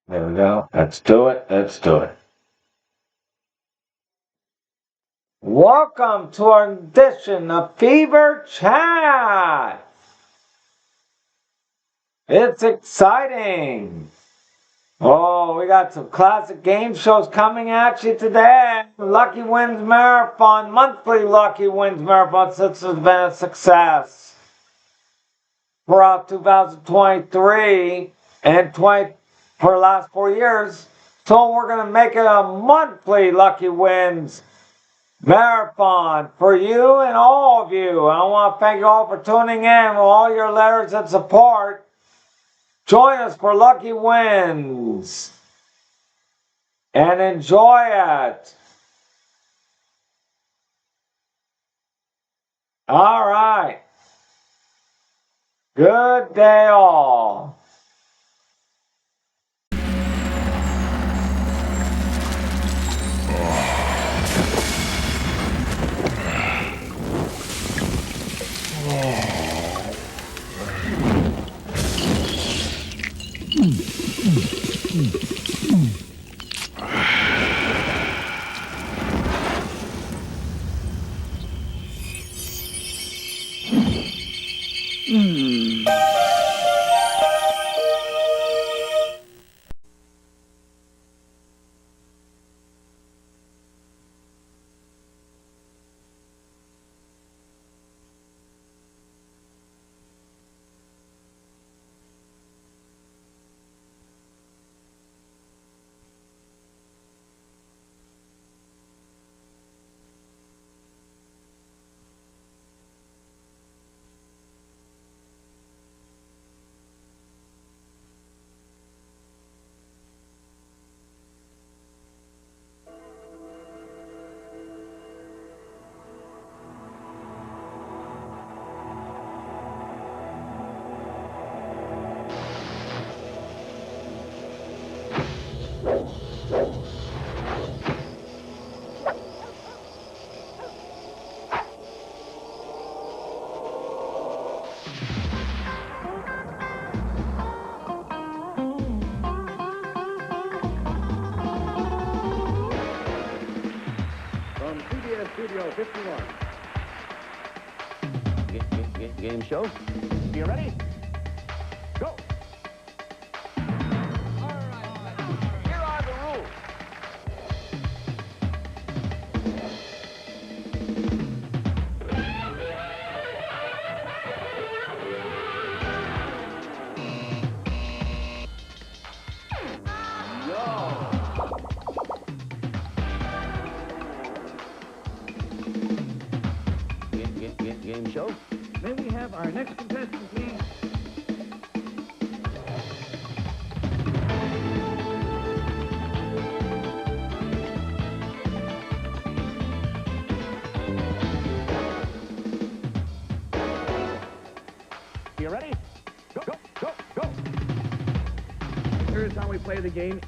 There we go. Let's do it. Let's do it. Welcome to our edition of Fever Chat. It's exciting. Oh, we got some classic game shows coming at you today. Lucky Wins Marathon, monthly Lucky Wins Marathon, since it's been a success throughout 2023 and for the last 4 years. So we're going to make it a monthly Lucky Wins Marathon for you and all of you. I want to thank you all for tuning in with all your letters and support. Join us for Lucky Wins and enjoy it. All right. Good day all. From CBS Studio 51. Game show. You ready? Go. All right. Here are the rules. Game show. May we have our next contestant, please? You ready? Go, go, go, go. Here's how we play the game.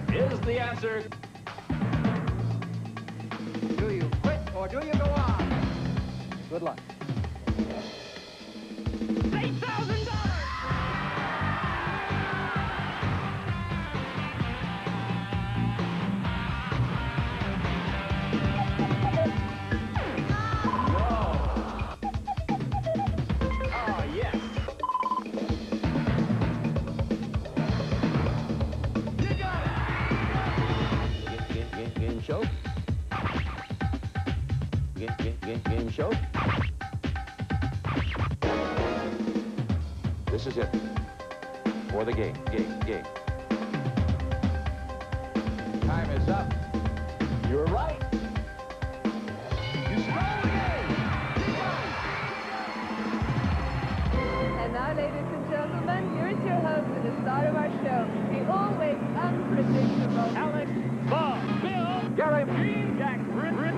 Is the answer. Do you quit or do you go on? Good luck. $8,000! Game show. Game show. This is it. For the game. Time is up. You're right. You stole the game. And now, ladies and gentlemen, here's your host at the start of our show, the always unpredictable Alex, Bob, Bill, Gary, Gene, Jack, Richard,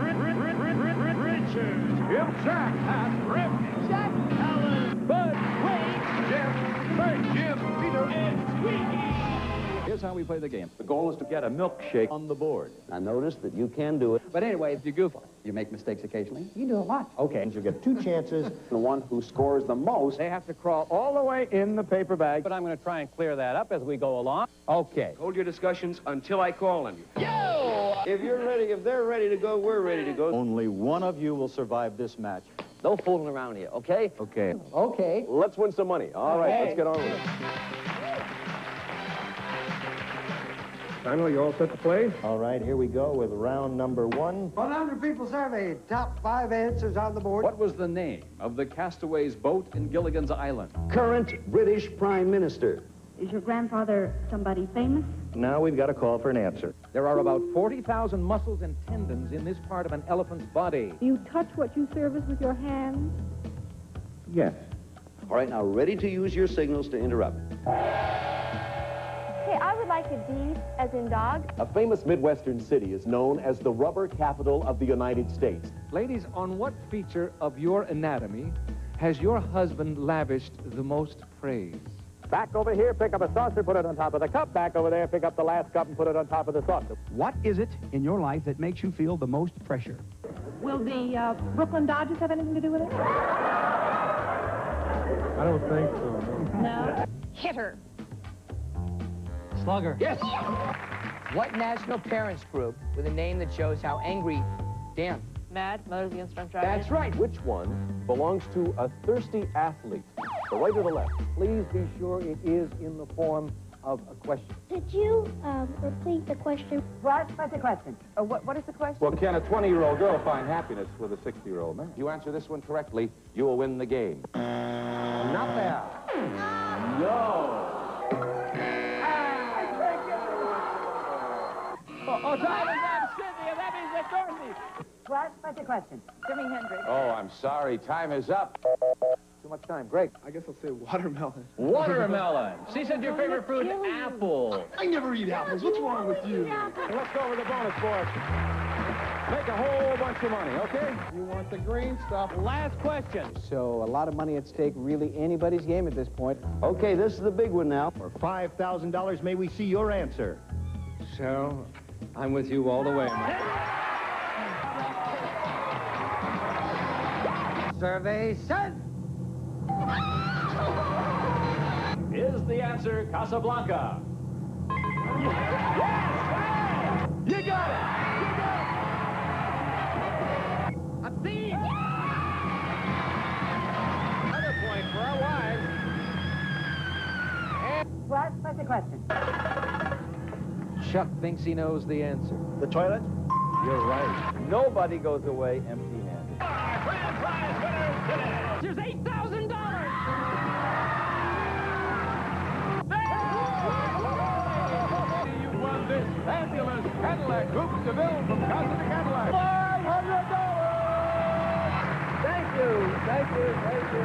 Jim, Jack, and Rip, Jack. Alan, Bud, Wade, Jim, Bert, Jim, Peter, and Squeaky. His how we play the game. The goal is to get a milkshake on the board. I noticed that you can do it. But anyway, if you goof, you make mistakes occasionally. You do a lot. Okay. You get 2 chances. The one who scores the most. They have to crawl all the way in the paper bag. But I'm going to try and clear that up as we go along. Okay. Hold your discussions until I call on you. If you're ready, if they're ready to go, we're ready to go. Only one of you will survive this match. No fooling around here, okay? Okay. Okay. Let's win some money. All right, let's get on with it. Daniel, you all set to play? All right, here we go with round number 1. 100 people surveyed. Top 5 answers on the board. What was the name of the castaways' boat in Gilligan's Island? Current British Prime Minister. Is your grandfather somebody famous? Now we've got a call for an answer. There are about 40,000 muscles and tendons in this part of an elephant's body. Do you touch what you service with your hands? Yes. All right, now ready to use your signals to interrupt. Hey, I would like a D, as in dog. A famous Midwestern city is known as the rubber capital of the United States. Ladies, on what feature of your anatomy has your husband lavished the most praise? Back over here, pick up a saucer, put it on top of the cup. Back over there, pick up the last cup and put it on top of the saucer. What is it in your life that makes you feel the most pressure? Will the Brooklyn Dodgers have anything to do with it? I don't think so. No. Hit her. Slugger. Yes! What national parents group with a name that shows how angry... Dan. Mad, Mothers Against Drunk Driving. That's right. Which one belongs to a thirsty athlete? The right or the left? Please be sure it is in the form of a question. Did you repeat the question? What's the question? What is the question? Well, can a 20-year-old girl find happiness with a 60-year-old man? If you answer this one correctly, you will win the game. Not there. No. Oh, time is up, Cynthia. That means that Dorothy. What's the question? Jimi Hendrix. Oh, I'm sorry. Time is up. Too much time. Greg. I guess I'll say watermelon. Watermelon. She said your favorite fruit, apple. I never eat apples. What's wrong with you? Let's go with the bonus board. Make a whole bunch of money, okay? You want the green stuff. Last question. So, a lot of money at stake. Really anybody's game at this point. Okay, this is the big one now. For $5,000, may we see your answer? So, I'm with you all the way, Mike. Survey says. Is the answer Casablanca? Yes! You got it! A thief! Another point for our wives. What's the question? Chuck thinks he knows the answer. The toilet? You're right. Nobody goes away empty-handed. Grand prize winners today. There's $8,000! You won this fabulous Cadillac Coupe de Ville from Casa de Cadillac. $500! Thank you. Thank you. Thank you.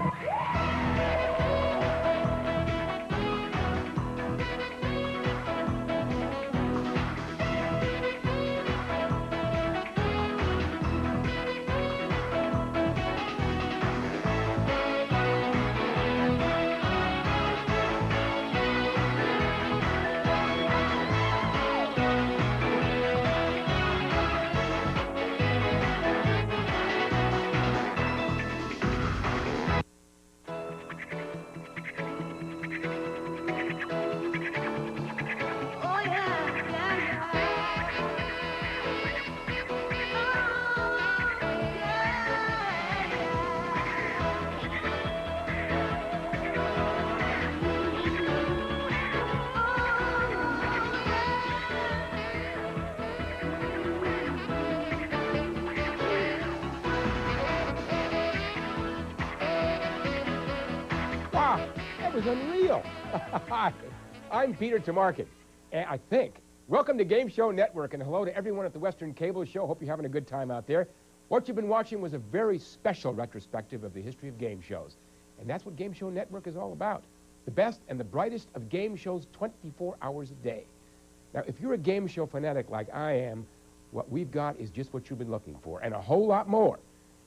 Oh, yeah, yeah, Wow, that was unreal. Hi, I'm Peter Tomarken, I think. Welcome to Game Show Network, and hello to everyone at the Western Cable Show. Hope you're having a good time out there. What you've been watching was a very special retrospective of the history of game shows. And that's what Game Show Network is all about. The best and the brightest of game shows 24 hours a day. Now, if you're a game show fanatic like I am, what we've got is just what you've been looking for, and a whole lot more.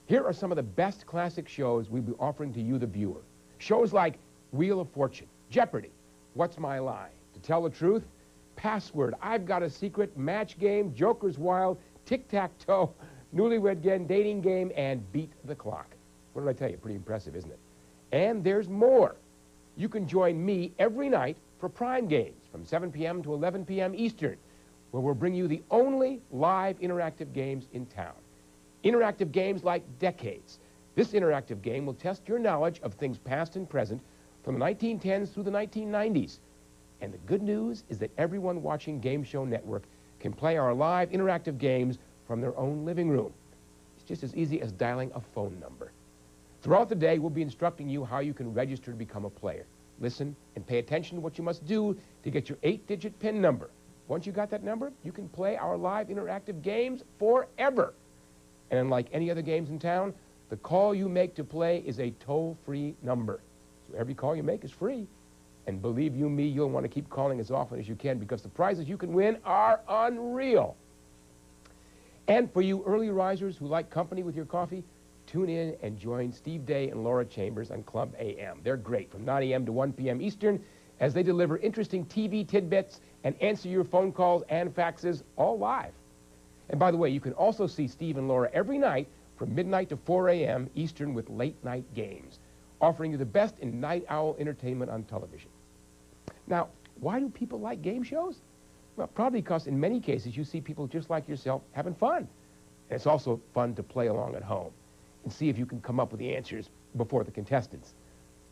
Here are some of the best classic shows we'll be offering to you, the viewer. Shows like Wheel of Fortune, Jeopardy, What's My Line, To Tell the Truth, Password, I've Got a Secret, Match Game, Joker's Wild, Tic-Tac-Toe, Newlywed Game, Dating Game, and Beat the Clock. What did I tell you? Pretty impressive, isn't it? And there's more. You can join me every night for Prime Games from 7 p.m. to 11 p.m. Eastern, where we'll bring you the only live interactive games in town. Interactive games like Decades. This interactive game will test your knowledge of things past and present from the 1910s through the 1990s. And the good news is that everyone watching Game Show Network can play our live interactive games from their own living room. It's just as easy as dialing a phone number. Throughout the day, we'll be instructing you how you can register to become a player. Listen and pay attention to what you must do to get your 8-digit PIN number. Once you got that number, you can play our live interactive games forever. And unlike any other games in town, the call you make to play is a toll-free number. So every call you make is free. And believe you me, you'll want to keep calling as often as you can because the prizes you can win are unreal. And for you early risers who like company with your coffee, tune in and join Steve Day and Laura Chambers on Club AM. They're great from 9 a.m. to 1 p.m. Eastern as they deliver interesting TV tidbits and answer your phone calls and faxes all live. And by the way, you can also see Steve and Laura every night from midnight to 4 a.m. Eastern with late night games, offering you the best in night owl entertainment on television. Now, why do people like game shows? Well, probably because in many cases you see people just like yourself having fun. And it's also fun to play along at home and see if you can come up with the answers before the contestants.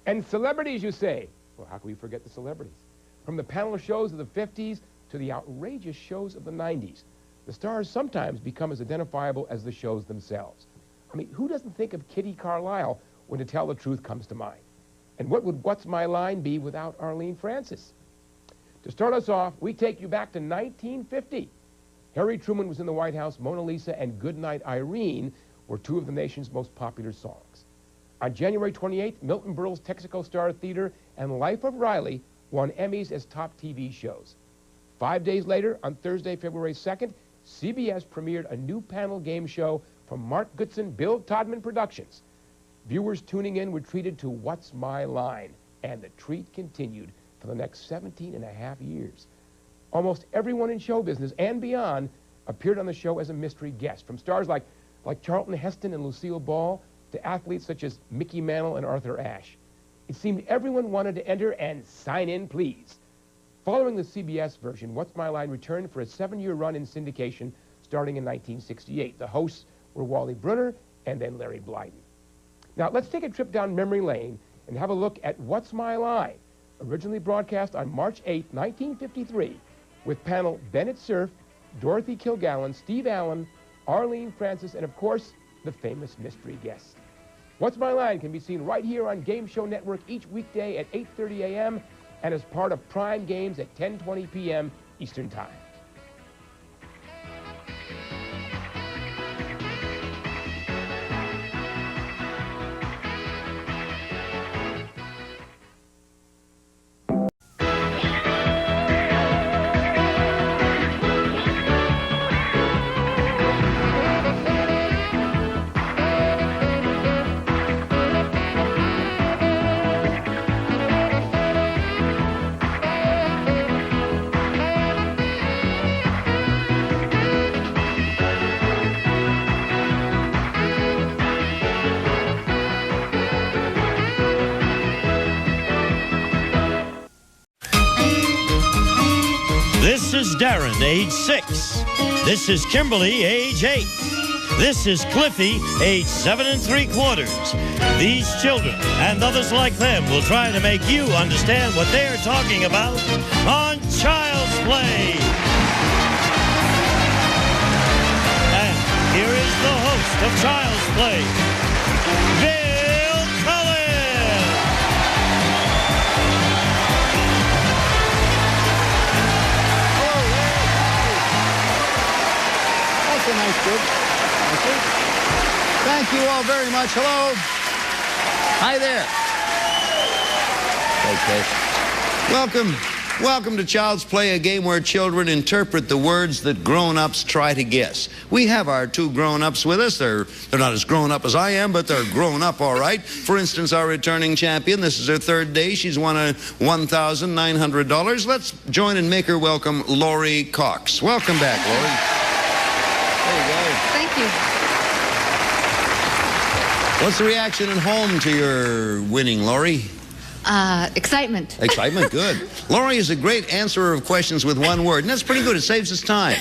And celebrities, you say? Well, how can we forget the celebrities? From the panel shows of the 50s to the outrageous shows of the 90s, the stars sometimes become as identifiable as the shows themselves. I mean, who doesn't think of Kitty Carlisle when To Tell the Truth comes to mind? And what would What's My Line be without Arlene Francis? To start us off, we take you back to 1950. Harry Truman was in the White House, Mona Lisa and Goodnight Irene were two of the nation's most popular songs. On January 28th, Milton Berle's Texaco Star Theater and Life of Riley won Emmys as top TV shows. 5 days later, on Thursday, February 2nd, CBS premiered a new panel game show from Mark Goodson, Bill Todman Productions. Viewers tuning in were treated to What's My Line, and the treat continued for the next 17 and a half years. Almost everyone in show business and beyond appeared on the show as a mystery guest, from stars like Charlton Heston and Lucille Ball to athletes such as Mickey Mantle and Arthur Ashe. It seemed everyone wanted to enter and sign in, please. Following the CBS version, What's My Line returned for a 7-year run in syndication starting in 1968. The hosts were Wally Brunner and then Larry Blyden. Now, let's take a trip down memory lane and have a look at What's My Line, originally broadcast on March 8, 1953, with panel Bennett Cerf, Dorothy Kilgallen, Steve Allen, Arlene Francis, and of course, the famous mystery guest. What's My Line can be seen right here on Game Show Network each weekday at 8:30 a.m. and as part of Prime Games at 10:20 p.m. Eastern Time. This is Darren, age 6. This is Kimberly, age 8. This is Cliffy, age 7 3/4. These children and others like them will try to make you understand what they're talking about on Child's Play. And here is the host of Child's Play, Bill Cullen. That's a nice gig. Thank you all very much. Hello. Hi there. Okay. Welcome Welcome to Child's Play, a game where children interpret the words that grown-ups try to guess. We have our two grown-ups with us. They're not as grown-up as I am, but they're grown-up all right. For instance, our returning champion, this is her third day. She's won a $1,900. Let's join and make her welcome Lori Cox. Welcome back, Lori. There you go. Thank you. What's the reaction at home to your winning, Lori? Excitement. Excitement, good. Lori is a great answerer of questions with one word, and that's pretty good. It saves us time.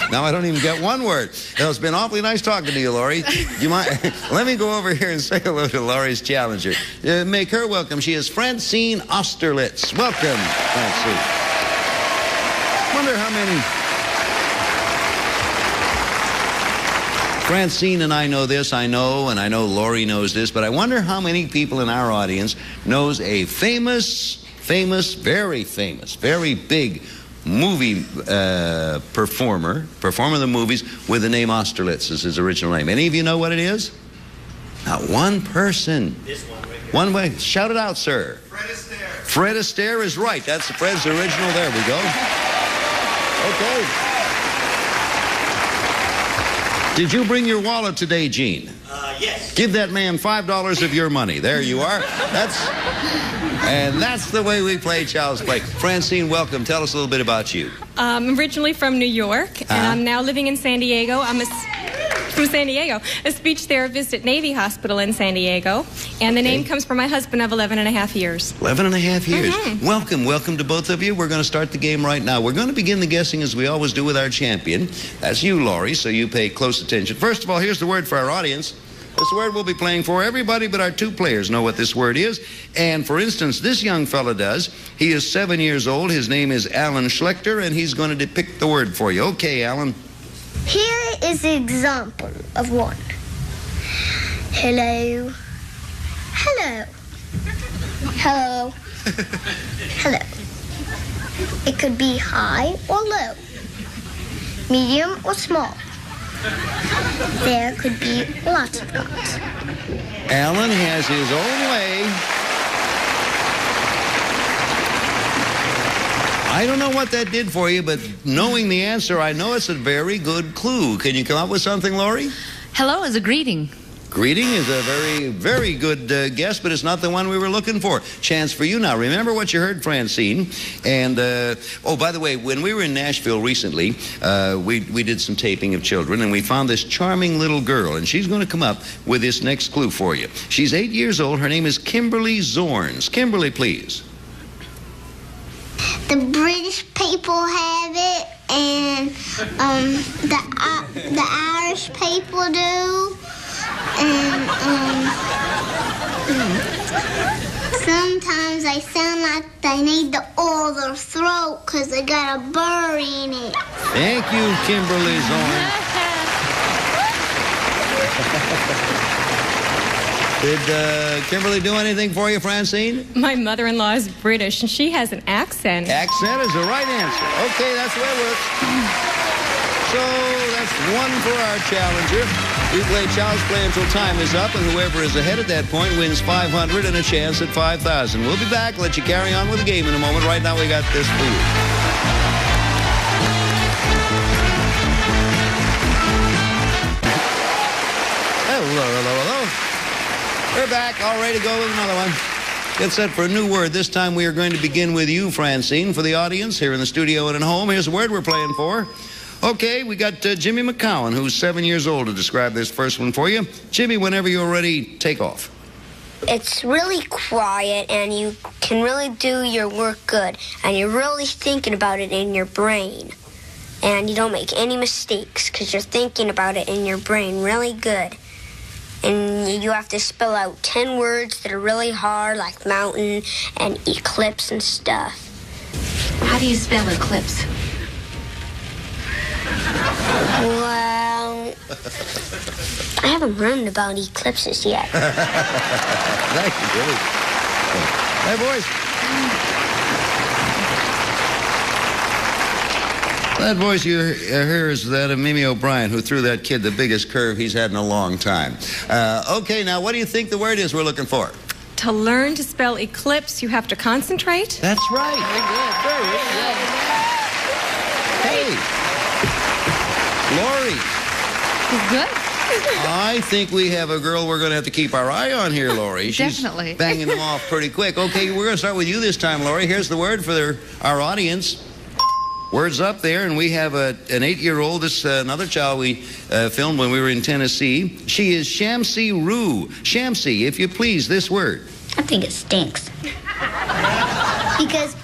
Now I don't even get one word. It's been awfully nice talking to you, Lori. You might let me go over here and say hello to Lori's challenger. Make her welcome. She is Francine Austerlitz. Welcome, Francine. Wonder how many... Francine and I know this, and I know Lori knows this, but I wonder how many people in our audience knows a famous, very big movie performer of the movies with the name Austerlitz as his original name. Any of you know what it is? Not one person. This one right here. One way. Shout it out, sir. Fred Astaire. Fred Astaire is right. That's Fred's original. There we go. Okay. Did you bring your wallet today, Gene? Yes. Give that man $5 of your money. There you are. That's the way we play Child's Play. Francine, welcome. Tell us a little bit about you. I'm originally from New York, and I'm now living in San Diego. I'm from San Diego, a speech therapist at Navy Hospital in San Diego. And the name comes from my husband of 11 and a half years. 11 and a half years. Welcome to both of you. We're going to start the game right now. We're going to begin the guessing as we always do with our champion. That's you, Lori, so you pay close attention. First of all, here's the word for our audience. This word we'll be playing for. Everybody but our two players know what this word is. And for instance, this young fella does. He is 7 years old. His name is Alan Schlechter, and he's going to depict the word for you. Okay, Alan. Here is an example of one. Hello. Hello. Hello. Hello. It could be high or low, medium or small. There could be lots of dots. Alan has his own way. I don't know what that did for you, but knowing the answer, I know it's a very good clue. Can you come up with something, Lori? Hello is a greeting. Greeting is a very good guess, but it's not the one we were looking for. Chance for you now. Remember what you heard, Francine. And, oh, by the way, when we were in Nashville recently, we did some taping of children, and we found this charming little girl, and she's going to come up with this next clue for you. She's 8 years old. Her name is Kimberly Zorns. Kimberly, please. The British people have it, and the Irish people do. And sometimes I sound like I need to oil their throat because I got a burr in it. Thank you, Kimberly Zorn. Did Kimberly do anything for you, Francine? My mother-in-law is British, and she has an accent. Accent is the right answer. Okay, that's the way it works. So that's one for our challenger. We play Child's Play until time is up, and whoever is ahead at that point wins $500 and a chance at $5,000. We'll be back. Let you carry on with the game in a moment. Right now, we got this for you. Hello. We're back, all ready to go with another one. Get set for a new word. This time we are going to begin with you, Francine. For the audience here in the studio and at home, here's the word we're playing for. Okay, we got Jimmy McCowan, who's 7 years old, to describe this first one for you. Jimmy, whenever you're ready, take off. It's really quiet, and you can really do your work good, and you're really thinking about it in your brain. And you don't make any mistakes because you're thinking about it in your brain really good. And you have to spell out 10 words that are really hard, like mountain and eclipse and stuff. How do you spell eclipse? Well, I haven't learned about eclipses yet. Thank you, Billy. Hey, boys. That voice you hear is that of Mimi O'Brien, who threw that kid the biggest curve he's had in a long time. Okay, now, what do you think the word is we're looking for? To learn to spell eclipse, you have to concentrate. That's right. Hey, Lori. He's good. I think we have a girl we're going to have to keep our eye on here, Lori. She's Definitely. banging them off pretty quick. Okay, we're going to start with you this time, Lori. Here's the word for our audience. Word's up there, and we have an 8-year-old. This another child we filmed when we were in Tennessee. She is Shamsi Rue. Shamsi, if you please, this word. I think it stinks. Because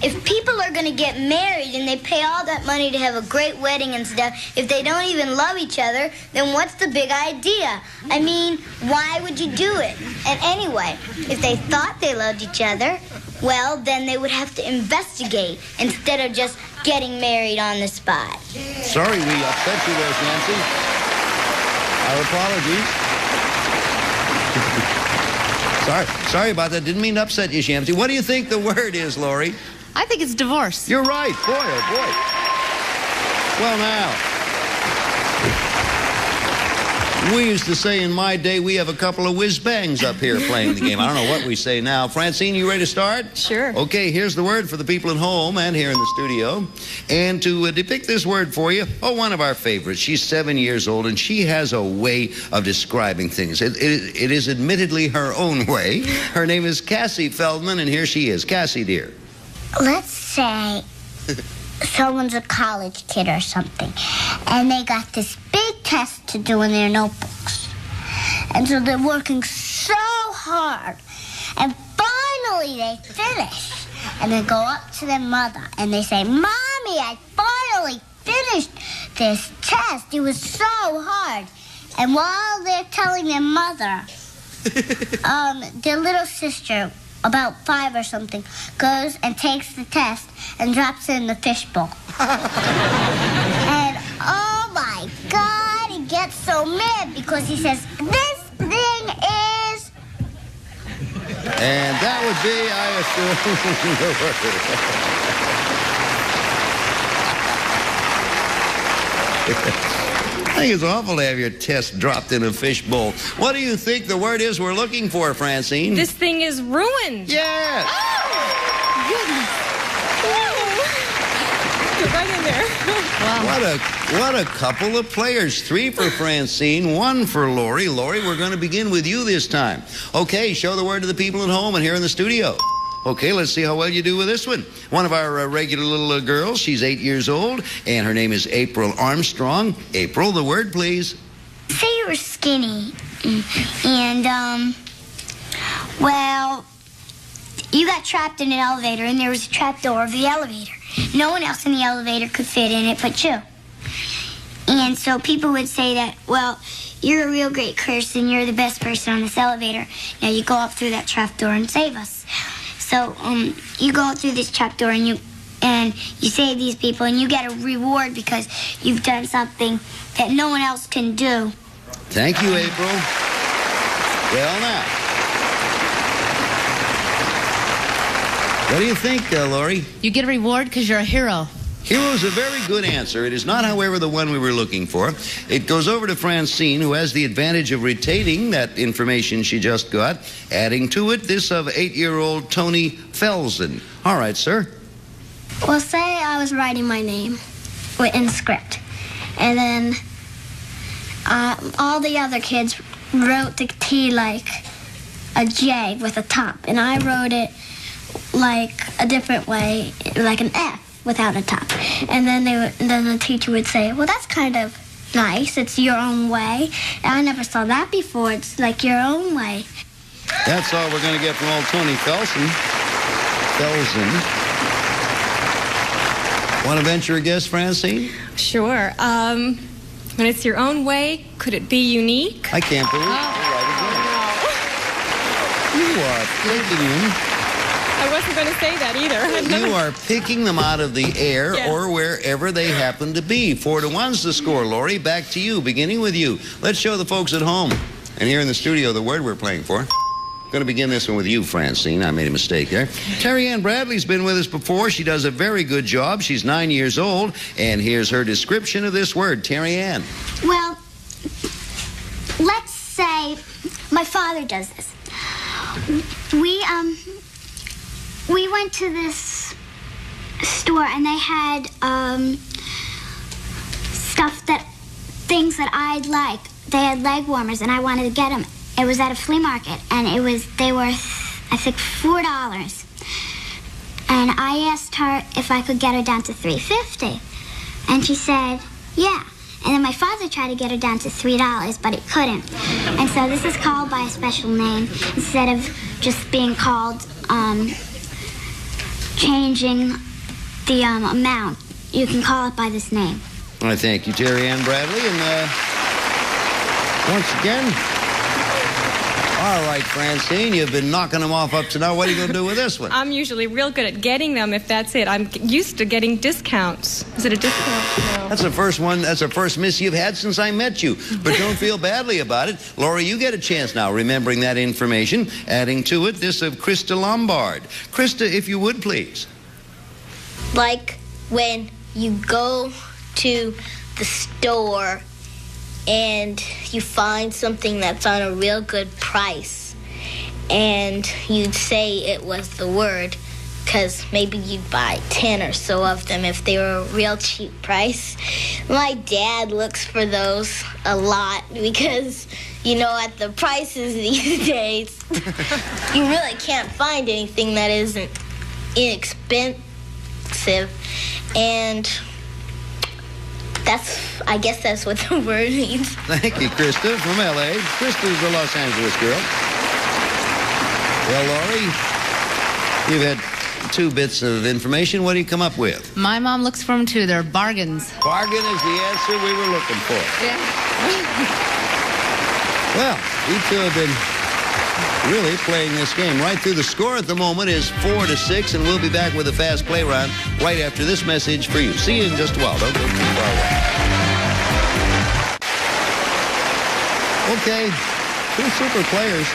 if people are going to get married and they pay all that money to have a great wedding and stuff, if they don't even love each other, then what's the big idea? I mean, why would you do it? And anyway, if they thought they loved each other, well, then they would have to investigate instead of just getting married on the spot. Sorry we upset you there, Shamsi. Our apologies. Sorry about that. Didn't mean to upset you, Shamsi. What do you think the word is, Lori? I think it's divorce. You're right. Boy, oh boy. Well, now, we used to say in my day, we have a couple of whiz-bangs up here playing the game. I don't know what we say now. Francine, you ready to start? Sure. Okay, here's the word for the people at home and here in the studio. And to depict this word for you, one of our favorites. She's 7 years old, and she has a way of describing things. It is admittedly her own way. Her name is Cassie Feldman, and here she is. Cassie, dear. Let's say someone's a college kid or something, and they got this big test to do in their notebooks. And so they're working so hard, and finally they finish. And they go up to their mother, and they say, "Mommy, I finally finished this test. It was so hard." And while they're telling their mother, their little sister, about 5 or something, goes and takes the test and drops it in the fishbowl. And oh my God, he gets so mad because he says, "This thing is..." And that would be, I assume, I think it's awful to have your test dropped in a fishbowl. What do you think the word is we're looking for, Francine? This thing is ruined. Yes! Oh, goodness. Get right in there. Wow. What a couple of players. 3 for Francine, 1 for Lori. Lori, we're going to begin with you this time. Okay, show the word to the people at home and here in the studio. Okay, let's see how well you do with this one. One of our regular little girls, she's 8 years old, and her name is April Armstrong. April, the word, please. Say you were skinny, and, well, you got trapped in an elevator, and there was a trap door of the elevator. No one else in the elevator could fit in it but you. And so people would say that, well, you're a real great person, you're the best person on this elevator. Now you go up through that trap door and save us. So you go through this trap door and you save these people, and you get a reward because you've done something that no one else can do. Thank you, April. Well, now, what do you think, Lori? You get a reward because you're a hero. Hero is a very good answer. It is not, however, the one we were looking for. It goes over to Francine, who has the advantage of retaining that information she just got, adding to it this of 8-year-old Tony Felsen. All right, sir. Well, say I was writing my name in script, and then all the other kids wrote the T like a J with a top, and I wrote it like a different way, like an F without a top. And then the teacher would say, "Well, that's kind of nice. It's your own way." And I never saw that before. It's like your own way. That's all we're going to get from old Tony Felsen. Want to venture a guess, Francine? Sure. When it's your own way, could it be unique? I can't believe it. You are picking them. I wasn't going to say that either. You are picking them out of the air Yeah. or wherever they happen to be. 4-1's the score. Lori, back to you, beginning with you. Let's show the folks at home and here in the studio the word we're playing for. Going to begin this one with you, Francine. I made a mistake there. Terry Ann Bradley's been with us before. She does a very good job. She's 9 years old, and here's her description of this word. Terry Ann. Well, let's say my father does this. We went to this store and they had things that I'd like. They had leg warmers and I wanted to get them. It was at a flea market and they were, I think, $4. And I asked her if I could get her down to $3.50. And she said, yeah. And then my father tried to get her down to $3, but he couldn't. And so this is called by a special name instead of just being called changing the amount. You can call it by this name. I thank you, Terry Ann Bradley. And once again, all right, Francine, you've been knocking them off up to now. What are you going to do with this one? I'm usually real good at getting them, if that's it. I'm used to getting discounts. Is it a discount? No. That's the first one. That's the first miss you've had since I met you. But don't feel badly about it. Laurie, you get a chance now, remembering that information. Adding to it, this of Krista Lombard. Krista, if you would, please. Like when you go to the store and you find something that's on a real good price and you'd say it was the word because maybe you'd buy 10 or so of them if they were a real cheap price. My dad looks for those a lot because, you know, at the prices these days, you really can't find anything that isn't inexpensive. And I guess that's what the word means. Thank you, Krista, from L.A. Krista's a Los Angeles girl. Well, Laurie, you've had 2 bits of information. What do you come up with? My mom looks for them, too. They're bargains. Bargain is the answer we were looking for. Yeah. Well, you two have been really playing this game right through. The score at the moment is 4-6, and we'll be back with a fast play round right after this message for you. See you in just a while. Don't go too far away. Okay, 2 super players.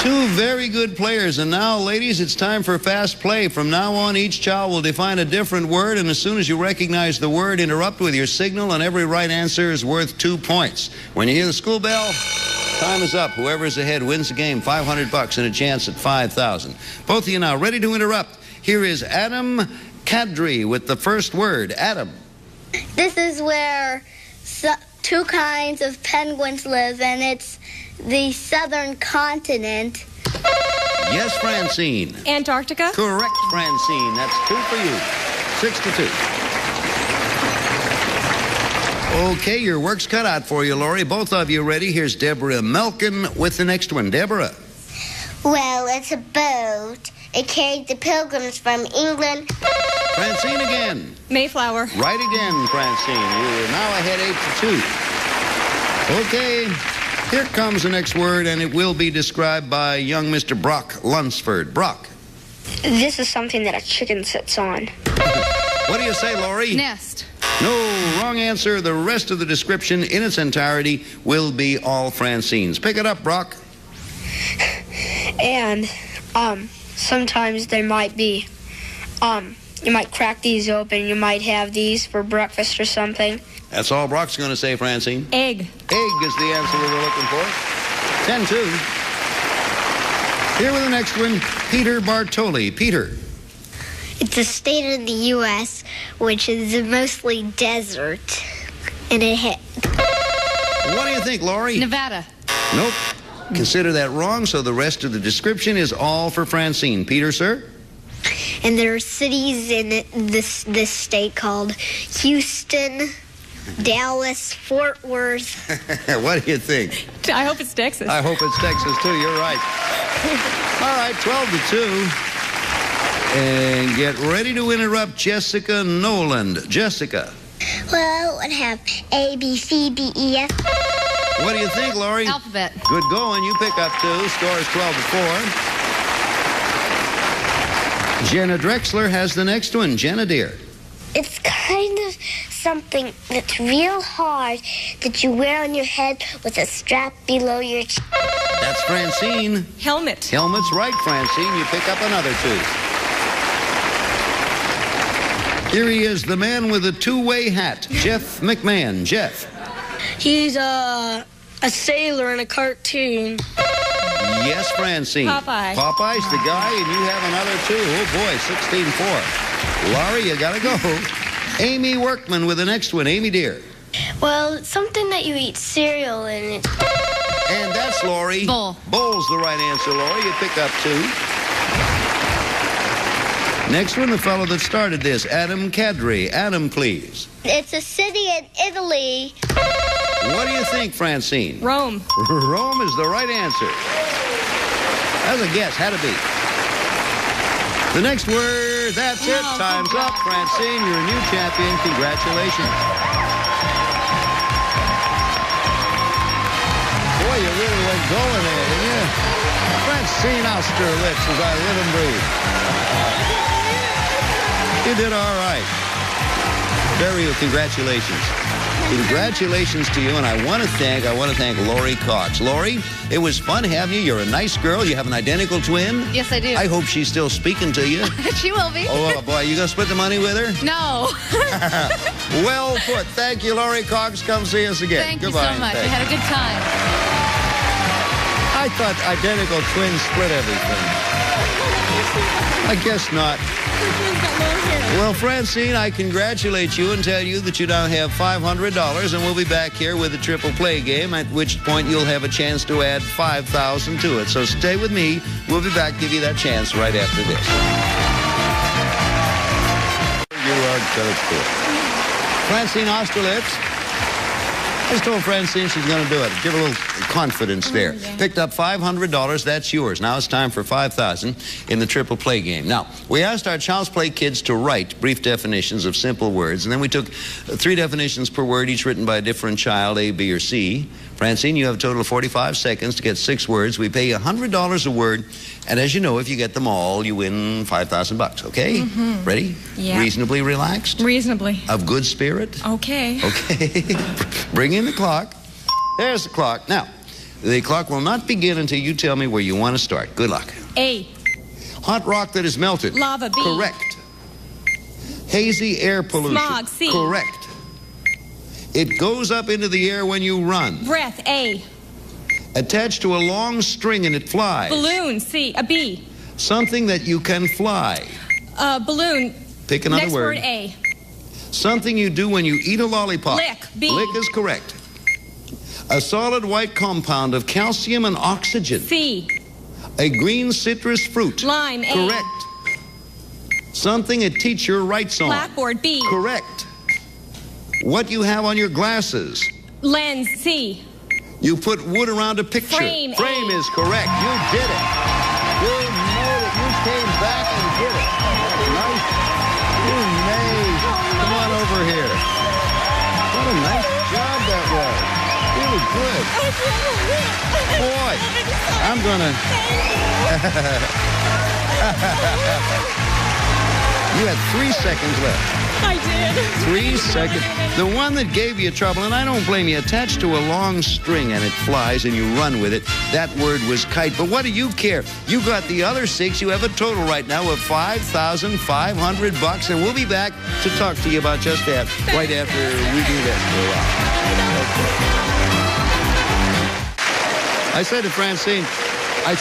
2 very good players. And now, ladies, it's time for fast play. From now on, each child will define a different word, and as soon as you recognize the word, interrupt with your signal, and every right answer is worth 2 points. When you hear the school bell, time is up. Whoever's ahead wins the game, $500 and a chance at $5,000. Both of you now ready to interrupt. Here is Adam Kadri with the first word. Adam. This is where 2 kinds of penguins live, and it's the southern continent. Yes, Francine. Antarctica? Correct, Francine. That's 2 for you. 6-2. Okay, your work's cut out for you, Laurie. Both of you ready. Here's Deborah Melkin with the next one. Deborah. Well, it's a boat. It carried the pilgrims from England. Francine again. Mayflower. Right again, Francine. You're now ahead 8-2. Okay, here comes the next word, and it will be described by young Mr. Brock Lunsford. Brock. This is something that a chicken sits on. What do you say, Laurie? Nest. No, wrong answer. The rest of the description in its entirety will be all Francine's. Pick it up, Brock. And, sometimes there might be, you might crack these open. You might have these for breakfast or something. That's all Brock's going to say, Francine. Egg. Egg is the answer we were looking for. 10-2. Here with the next one, Peter Bartoli. Peter. It's a state of the U.S., which is mostly desert. And What do you think, Laurie? Nevada. Nope. Consider that wrong, so the rest of the description is all for Francine. Peter, sir? And there are cities in this state called Houston, Dallas, Fort Worth. What do you think? I hope it's Texas. I hope it's Texas, too. You're right. All right, 12-2. And get ready to interrupt Jessica Noland. Jessica. Well, it would have A, B, C, D, E, F. What do you think, Laurie? Alphabet. Good going. You pick up 2. Score is 12-4. Jenna Drexler has the next one. Jenna, dear. It's kind of something that's real hard that you wear on your head with a strap below your chin. That's Francine. Helmet. Helmet's right, Francine. You pick up another 2. Here he is, the man with a 2-way hat, Jeff McMahon. Jeff. He's a sailor in a cartoon. Yes, Francine. Popeye. Popeye's the guy, and you have another two. Oh, boy, 16-4. Laurie, you got to go. Amy Workman with the next one. Amy, dear. Well, it's something that you eat cereal in it. And that's Laurie. Bowl. Bowl's the right answer, Laurie. You pick up 2. Next one, the fellow that started this, Adam Kadri. Adam, please. It's a city in Italy. What do you think, Francine? Rome. Rome is the right answer. That was a guess. Had to be. The next word, that's it. Time's up. Francine, you're a new champion. Congratulations. Boy, you really went going there, didn't you? Francine Austerlitz, as I live and breathe. You did all right. Very well. Congratulations. Congratulations to you, and I want to thank Laurie Cox. Laurie, it was fun having you. You're a nice girl. You have an identical twin. Yes, I do. I hope she's still speaking to you. She will be. Oh, boy, you going to split the money with her? No. Well put. Thank you, Laurie Cox. Come see us again. Thank Goodbye. you so much. I had a good time. I thought identical twins split everything. I guess not. Well, Francine, I congratulate you and tell you that you now have $500, and we'll be back here with the triple play game, at which point you'll have a chance to add $5,000 to it. So stay with me. We'll be back, give you that chance right after this. You are good. Francine Austerlitz. I just told Francine she's going to do it. Give her a little confidence there. Picked up $500. That's yours. Now it's time for $5,000 in the triple play game. Now, we asked our Child's Play kids to write brief definitions of simple words, and then we took 3 definitions per word, each written by a different child, A, B, or C. Francine, you have a total of 45 seconds to get 6 words. We pay you $100 a word, and as you know, if you get them all, you win $5,000, okay? Mm-hmm. Ready? Yeah. Reasonably relaxed? Reasonably. Of good spirit? Okay. Okay. Bring in the clock. There's the clock. Now, the clock will not begin until you tell me where you want to start. Good luck. A. Hot rock that is melted. Lava. B. Correct. Hazy air pollution. Smog. C. Correct. It goes up into the air when you run. Breath. A. Attached to a long string and it flies. Balloon. C. A B. Something that you can fly. Balloon. Pick another Next word. word. A. Something you do when you eat a lollipop. Lick. B. Lick is correct. A solid white compound of calcium and oxygen. C. A green citrus fruit. Lime. A. Correct. Something a teacher writes on. Blackboard. B. Correct. What you have on your glasses. Lens. C. You put wood around a picture. Frame. Frame is correct. You did it. You made it. You came back and did it. Nice. You made. Come on over here. What a nice job that was. Really good. Boy, I'm gonna. You had 3 seconds left. I did. 3 seconds. The one that gave you trouble, and I don't blame you, attached to a long string and it flies and you run with it, that word was kite. But what do you care? You got the other 6. You have a total right now of $5,500, and we'll be back to talk to you about just that right after we do this for a while. I said to Francine, I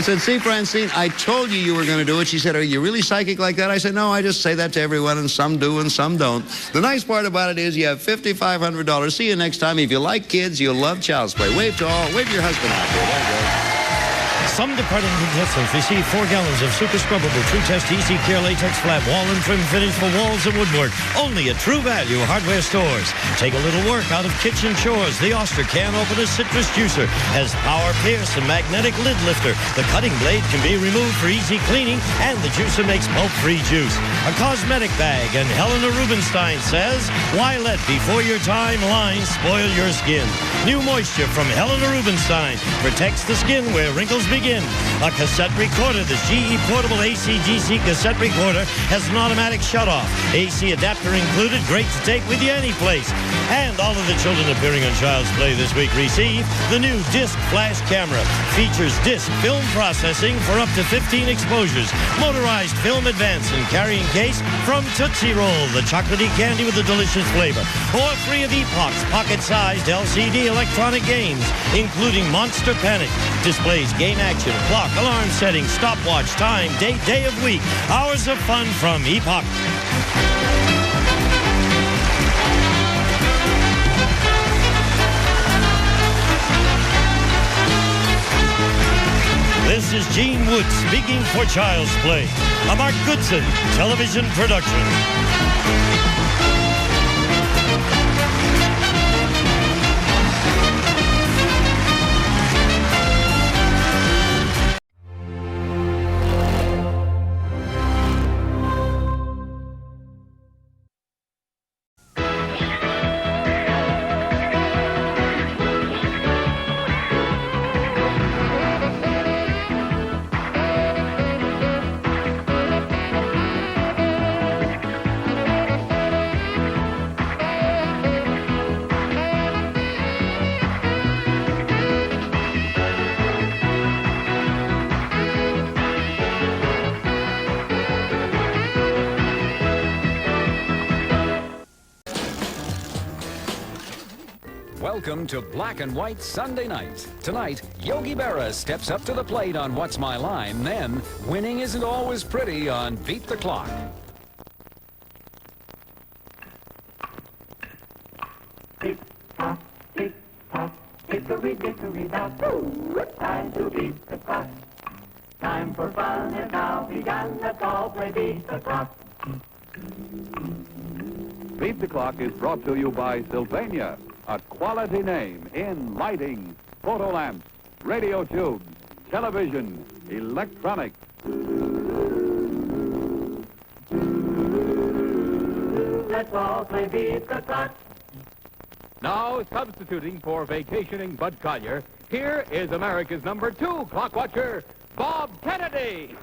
said, see, Francine, I told you were going to do it. She said, are you really psychic like that? I said, no, I just say that to everyone, and some do and some don't. The nice part about it is you have $5,500. See you next time. If you like kids, you'll love Child's Play. Wave to all. Wave your husband out there. There you go. Some departing contestants receive 4 gallons of super scrubbable True Test Easy Care Latex Flat Wall and Trim Finish for walls and woodwork. Only at True Value Hardware Stores. Take a little work out of kitchen chores. The Oster Can Opener Citrus Juicer has power pierce and magnetic lid lifter. The cutting blade can be removed for easy cleaning, and the juicer makes pulp-free juice. A cosmetic bag, and Helena Rubinstein says, why let before your time lines spoil your skin? New moisture from Helena Rubinstein protects the skin where wrinkles begin begin. A cassette recorder. The GE Portable AC/DC cassette recorder has an automatic shutoff. AC adapter included. Great to take with you any place. And all of the children appearing on Child's Play this week receive the new disc flash camera. Features disc film processing for up to 15 exposures. Motorized film advance and carrying case from Tootsie Roll, the chocolatey candy with a delicious flavor. Or 3 of Epoch's pocket-sized LCD electronic games, including Monster Panic. Displays game action, clock, alarm setting, stopwatch, time, date, day of week. Hours of fun from Epoch. This is Gene Wood speaking for Child's Play, a Mark Goodson television production. Welcome to Black and White Sunday Night. Tonight, Yogi Berra steps up to the plate on What's My Line. Then, winning isn't always pretty on Beat the Clock. Tick-tock, tick-tock, hickory-dickory-dock. Time to beat the clock. Time for fun has now begun. Let's all play Beat the Clock. Beat the Clock is brought to you by Sylvania, a quality name in lighting, photo lamps, radio tubes, television, electronics. Let's all play Beat the Clock. Now, substituting for vacationing Bud Collyer, here is America's #2 clock watcher, Bob Kennedy.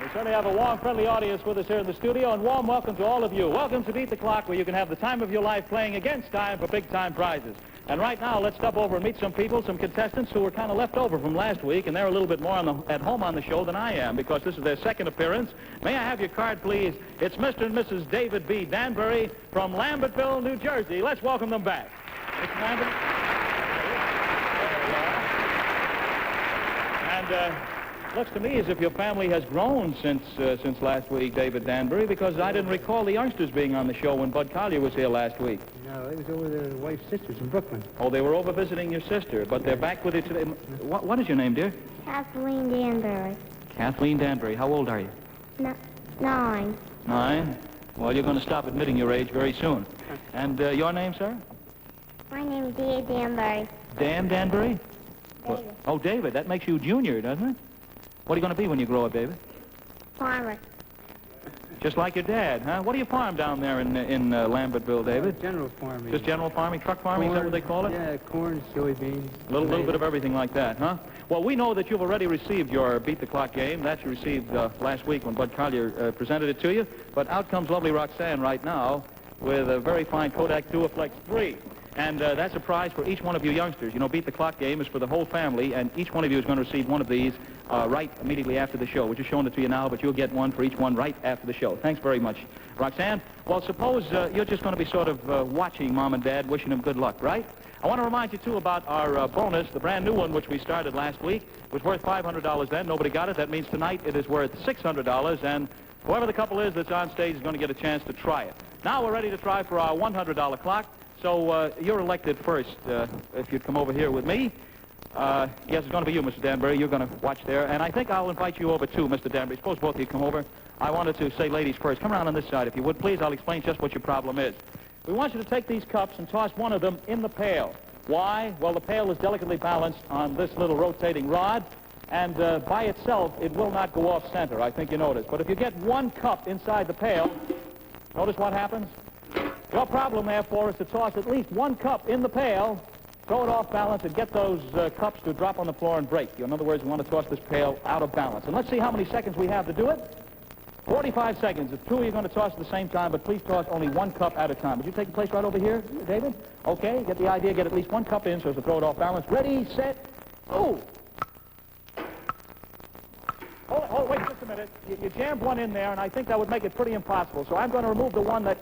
We certainly have a warm, friendly audience with us here in the studio, and warm welcome to all of you. Welcome to Beat the Clock, where you can have the time of your life playing against time for big-time prizes. And right now, let's step over and meet some people, some contestants who were kind of left over from last week, and they're a little bit more at home on the show than I am, because this is their second appearance. May I have your card, please? It's Mr. and Mrs. David B. Danbury from Lambertville, New Jersey. Let's welcome them back. Mr. Lambert? And looks to me as if your family has grown since last week, David Danbury, because I didn't recall the youngsters being on the show when Bud Collyer was here last week. No, they was over their wife's sisters in Brooklyn. Oh, they were over visiting your sister, but they're back with you today. What is your name, dear? Kathleen Danbury. Kathleen Danbury. How old are you? 9. 9? Well, you're going to stop admitting your age very soon. And your name, sir? My name is D.A. Danbury. Dan Danbury? David. Oh, David. That makes you junior, doesn't it? What are you going to be when you grow up, David? Farmer. Just like your dad, huh? What do you farm down there in Lambertville, David? General farming. Just general farming, truck farming, corn, is that what they call it? Yeah, corn, soybeans. A little bit of everything like that, huh? Well, we know that you've already received your Beat the Clock game. That you received last week when Bud Collyer presented it to you. But out comes lovely Roxanne right now with a very fine Kodak Duoflex 3. And that's a prize for each one of you youngsters. You know, Beat the Clock game is for the whole family, and each one of you is going to receive one of these right immediately after the show. We're just showing it to you now, but you'll get one for each one right after the show. Thanks very much, Roxanne. Well, suppose you're just going to be sort of watching Mom and Dad, wishing them good luck, right? I want to remind you, too, about our bonus, the brand new one, which we started last week. It was worth $500 then. Nobody got it. That means tonight it is worth $600, and whoever the couple is that's on stage is going to get a chance to try it. Now we're ready to try for our $100 clock. So you're elected first, if you'd come over here with me. Yes, it's going to be you, Mr. Danbury. You're going to watch there. And I think I'll invite you over, too, Mr. Danbury. Suppose both of you come over. I wanted to say ladies first. Come around on this side, if you would, please. I'll explain just what your problem is. We want you to take these cups and toss one of them in the pail. Why? Well, the pail is delicately balanced on this little rotating rod. And by itself, it will not go off center, I think you noticed. But if you get 1 cup inside the pail, notice what happens? Your problem, therefore, is to toss at least 1 cup in the pail, throw it off balance, and get those cups to drop on the floor and break. In other words, we want to toss this pail out of balance. And let's see how many seconds we have to do it. 45 seconds. If 2 of you are going to toss at the same time, but please toss only 1 cup at a time. Would you take the place right over here, David? Okay, get the idea. Get at least 1 cup in so as to throw it off balance. Ready, set, go! Hold, wait just a minute. You jammed 1 in there, and I think that would make it pretty impossible. So I'm going to remove the one that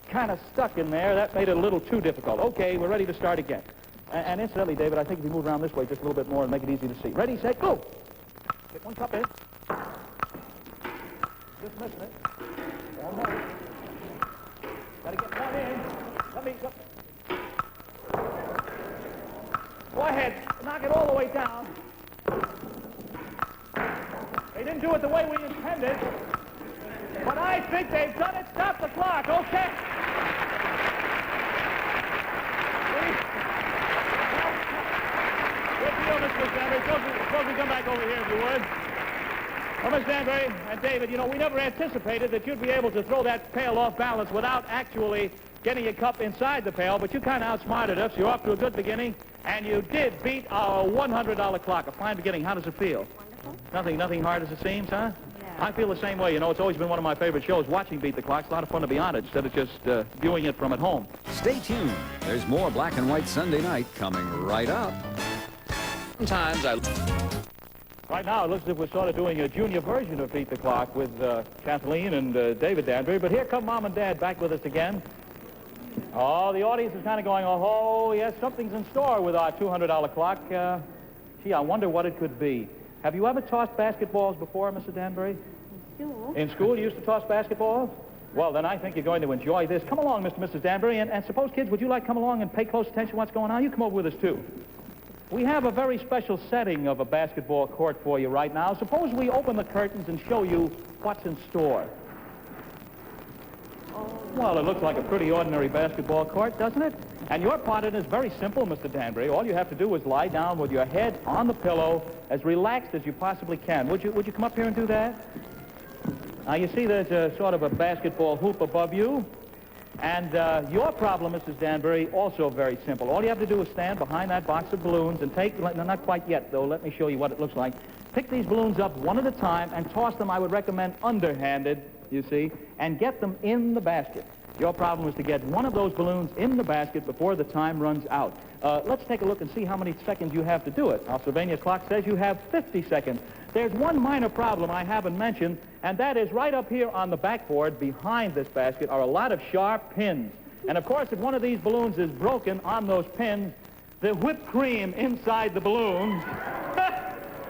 kind of stuck in there. That made it a little too difficult. Okay, we're ready to start again. And incidentally, David, I think if you move around this way just a little bit more and make it easy to see. Ready, set, go! Get 1 cup in. Just missing it. Almost. Got to get 1 in. Let me... Go ahead. Knock it all the way down. They didn't do it the way we intended, but I think they've done it. Stop the clock, okay? Good deal, Mr. Danbury. Suppose we come back over here, if you would. Well, Mr. Danbury and David, you know, we never anticipated that you'd be able to throw that pail off balance without actually getting a cup inside the pail, but you kind of outsmarted us. You're off to a good beginning, and you did beat our $100 clock. A fine beginning. How does it feel? Nothing hard as it seems, huh? Yeah. I feel the same way. You know, it's always been one of my favorite shows, watching Beat the Clock. It's a lot of fun to be on it instead of just viewing it from at home. Stay tuned. There's more Black and White Sunday Night coming right up. Sometimes Right now, it looks as if we're sort of doing a junior version of Beat the Clock with Kathleen and David Danbury. But here come Mom and Dad back with us again. Oh, the audience is kind of going, oh, yes, something's in store with our $200 clock. Gee, I wonder what it could be. Have you ever tossed basketballs before, Mr. Danbury? In school. In school, you used to toss basketballs? Well, then I think you're going to enjoy this. Come along, Mr. and Mrs. Danbury, and suppose, kids, would you like to come along and pay close attention to what's going on? You come over with us, too. We have a very special setting of a basketball court for you right now. Suppose we open the curtains and show you what's in store. Well, it looks like a pretty ordinary basketball court, doesn't it? And your part in it is very simple, Mr. Danbury. All you have to do is lie down with your head on the pillow, as relaxed as you possibly can. Would you come up here and do that? Now, you see there's a sort of a basketball hoop above you. And your problem, Mrs. Danbury, also very simple. All you have to do is stand behind that box of balloons and take, no, not quite yet, though. Let me show you what it looks like. Pick these balloons up one at a time and toss them, I would recommend, underhanded, you see, and get them in the basket. Your problem is to get one of those balloons in the basket before the time runs out. Let's take a look and see how many seconds you have to do it. Our Sylvania clock says you have 50 seconds. There's one minor problem I haven't mentioned, and that is right up here on the backboard behind this basket are a lot of sharp pins. And, of course, if one of these balloons is broken on those pins, the whipped cream inside the balloons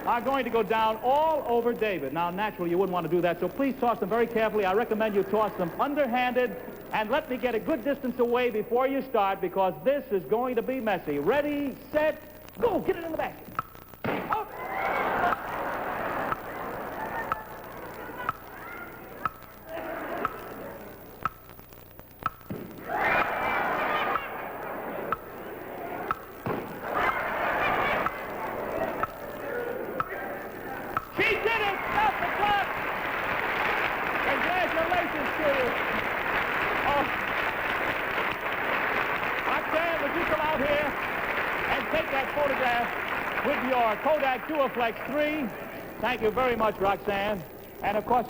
are going to go down all over David. Now, naturally, you wouldn't want to do that, so please toss them very carefully. I recommend you toss them underhanded, and let me get a good distance away before you start, because this is going to be messy. Ready, set, go! Get it in the basket. Up. She did it! Stop the clock! Congratulations to you! Oh. Roxanne, would you come out here and take that photograph with your Kodak Duoflex 3? Thank you very much, Roxanne. And, of course,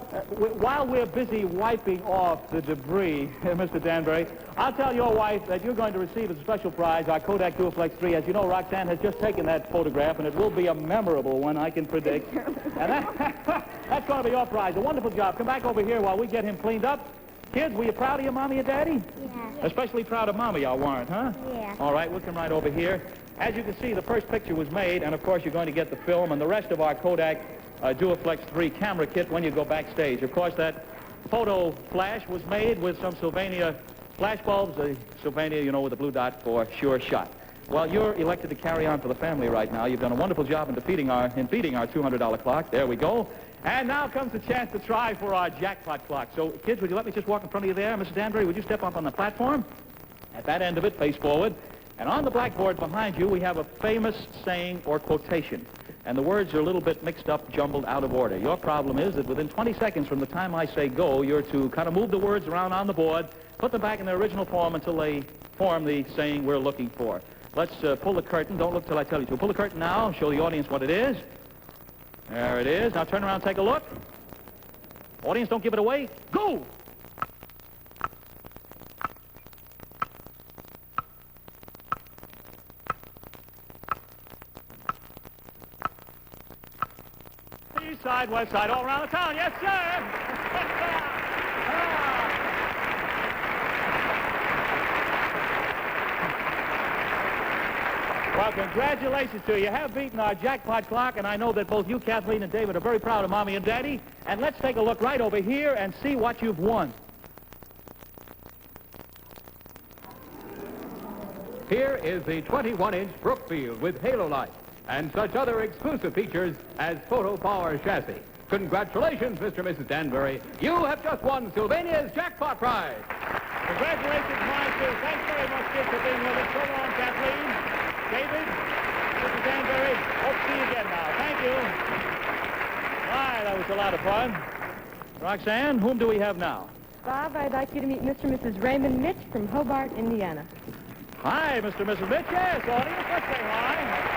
while we're busy wiping off the debris, Mr. Danbury, I'll tell your wife that you're going to receive as a special prize our Kodak Duoflex 3. As you know, Roxanne has just taken that photograph, and it will be a memorable one, I can predict. And that's going to be your prize. A wonderful job. Come back over here while we get him cleaned up. Kids, were you proud of your mommy and daddy? Yeah. Especially proud of mommy, y'all weren't, huh? Yeah. All right, we'll come right over here. As you can see, the first picture was made, and, of course, you're going to get the film and the rest of our Kodak Duoflex 3 camera kit when you go backstage. Of course, that photo flash was made with some Sylvania flash bulbs, Sylvania, you know, with the blue dot for sure shot. Well, you're elected to carry on for the family right now. You've done a wonderful job in beating our $200 clock. There we go. And now comes the chance to try for our jackpot clock. So, kids, would you let me just walk in front of you there? Mrs. Danbury, would you step up on the platform? At that end of it, face forward. And on the blackboard behind you, we have a famous saying or quotation. and the words are a little bit mixed up, jumbled, out of order. Your problem is that within 20 seconds from the time I say go, you're to kind of move the words around on the board, put them back in their original form until they form the saying we're looking for. Let's pull the curtain. Don't look till I tell you to. Pull the curtain now and show the audience what it is. There it is. Now turn around and take a look. Audience, don't give it away. Go! East side, west side, all around the town. Yes, sir. Well, congratulations to you. You have beaten our jackpot clock, and I know that both you, Kathleen, and David are very proud of Mommy and Daddy. And let's take a look right over here and see what you've won. Here is the 21-inch Brookfield with halo light and such other exclusive features as photo power chassis. Congratulations, Mr. and Mrs. Danbury. You have just won Sylvania's jackpot prize. Congratulations, Marshall. Thanks very much, kids, for being with us. So long, Kathleen, David, Mrs. Danbury. Hope to see you again now. Thank you. All right, that was a lot of fun. Roxanne, whom do we have now? Bob, I'd like you to meet Mr. and Mrs. Raymond Mitch from Hobart, Indiana. Hi, Mr. and Mrs. Mitch. Yes, audience, let's say hi.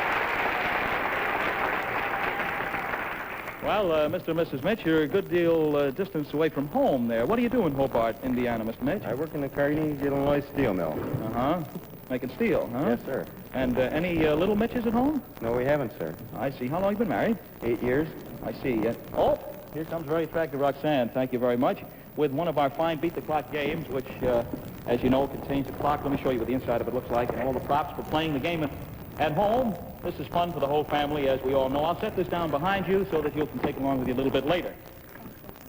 Well, Mr. and Mrs. Mitch, you're a good deal distance away from home there. What do you do in Hobart, Indiana, Mr. Mitch? I work in the Carnegie, Illinois steel mill. Uh-huh. Making steel, huh? Yes, sir. And any little Mitches at home? No, we haven't, sir. I see. How long have you been married? 8 years. I see. Oh, here comes very attractive Roxanne. Thank you very much. With one of our fine beat-the-clock games, which, as you know, contains a clock. Let me show you what the inside of it looks like, and all the props for playing the game at home. This is fun for the whole family, as we all know. I'll set this down behind you so that you can take along with you a little bit later.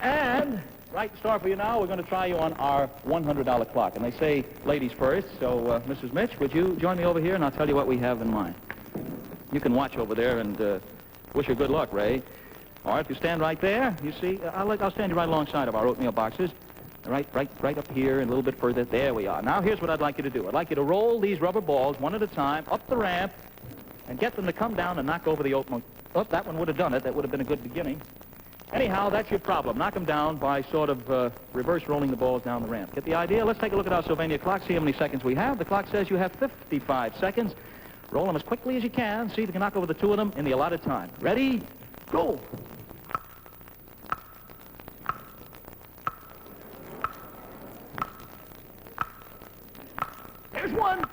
And right in store for you now, we're going to try you on our $100 clock. And they say ladies first, so Mrs. Mitch, would you join me over here, and I'll tell you what we have in mind. You can watch over there and wish you good luck, Ray. All right, if you stand right there, you see, I'll stand you right alongside of our oatmeal boxes. Right up here and a little bit further. There we are. Now, here's what I'd like you to do. I'd like you to roll these rubber balls one at a time up the ramp and get them to come down and knock over the oatmeal. Oh, that one would have done it. That would have been a good beginning. Anyhow, that's your problem. Knock them down by sort of reverse rolling the balls down the ramp. Get the idea? Let's take a look at our Sylvania clock, see how many seconds we have. The clock says you have 55 seconds. Roll them as quickly as you can. See if you can knock over the two of them in the allotted time. Ready? Go! There's one.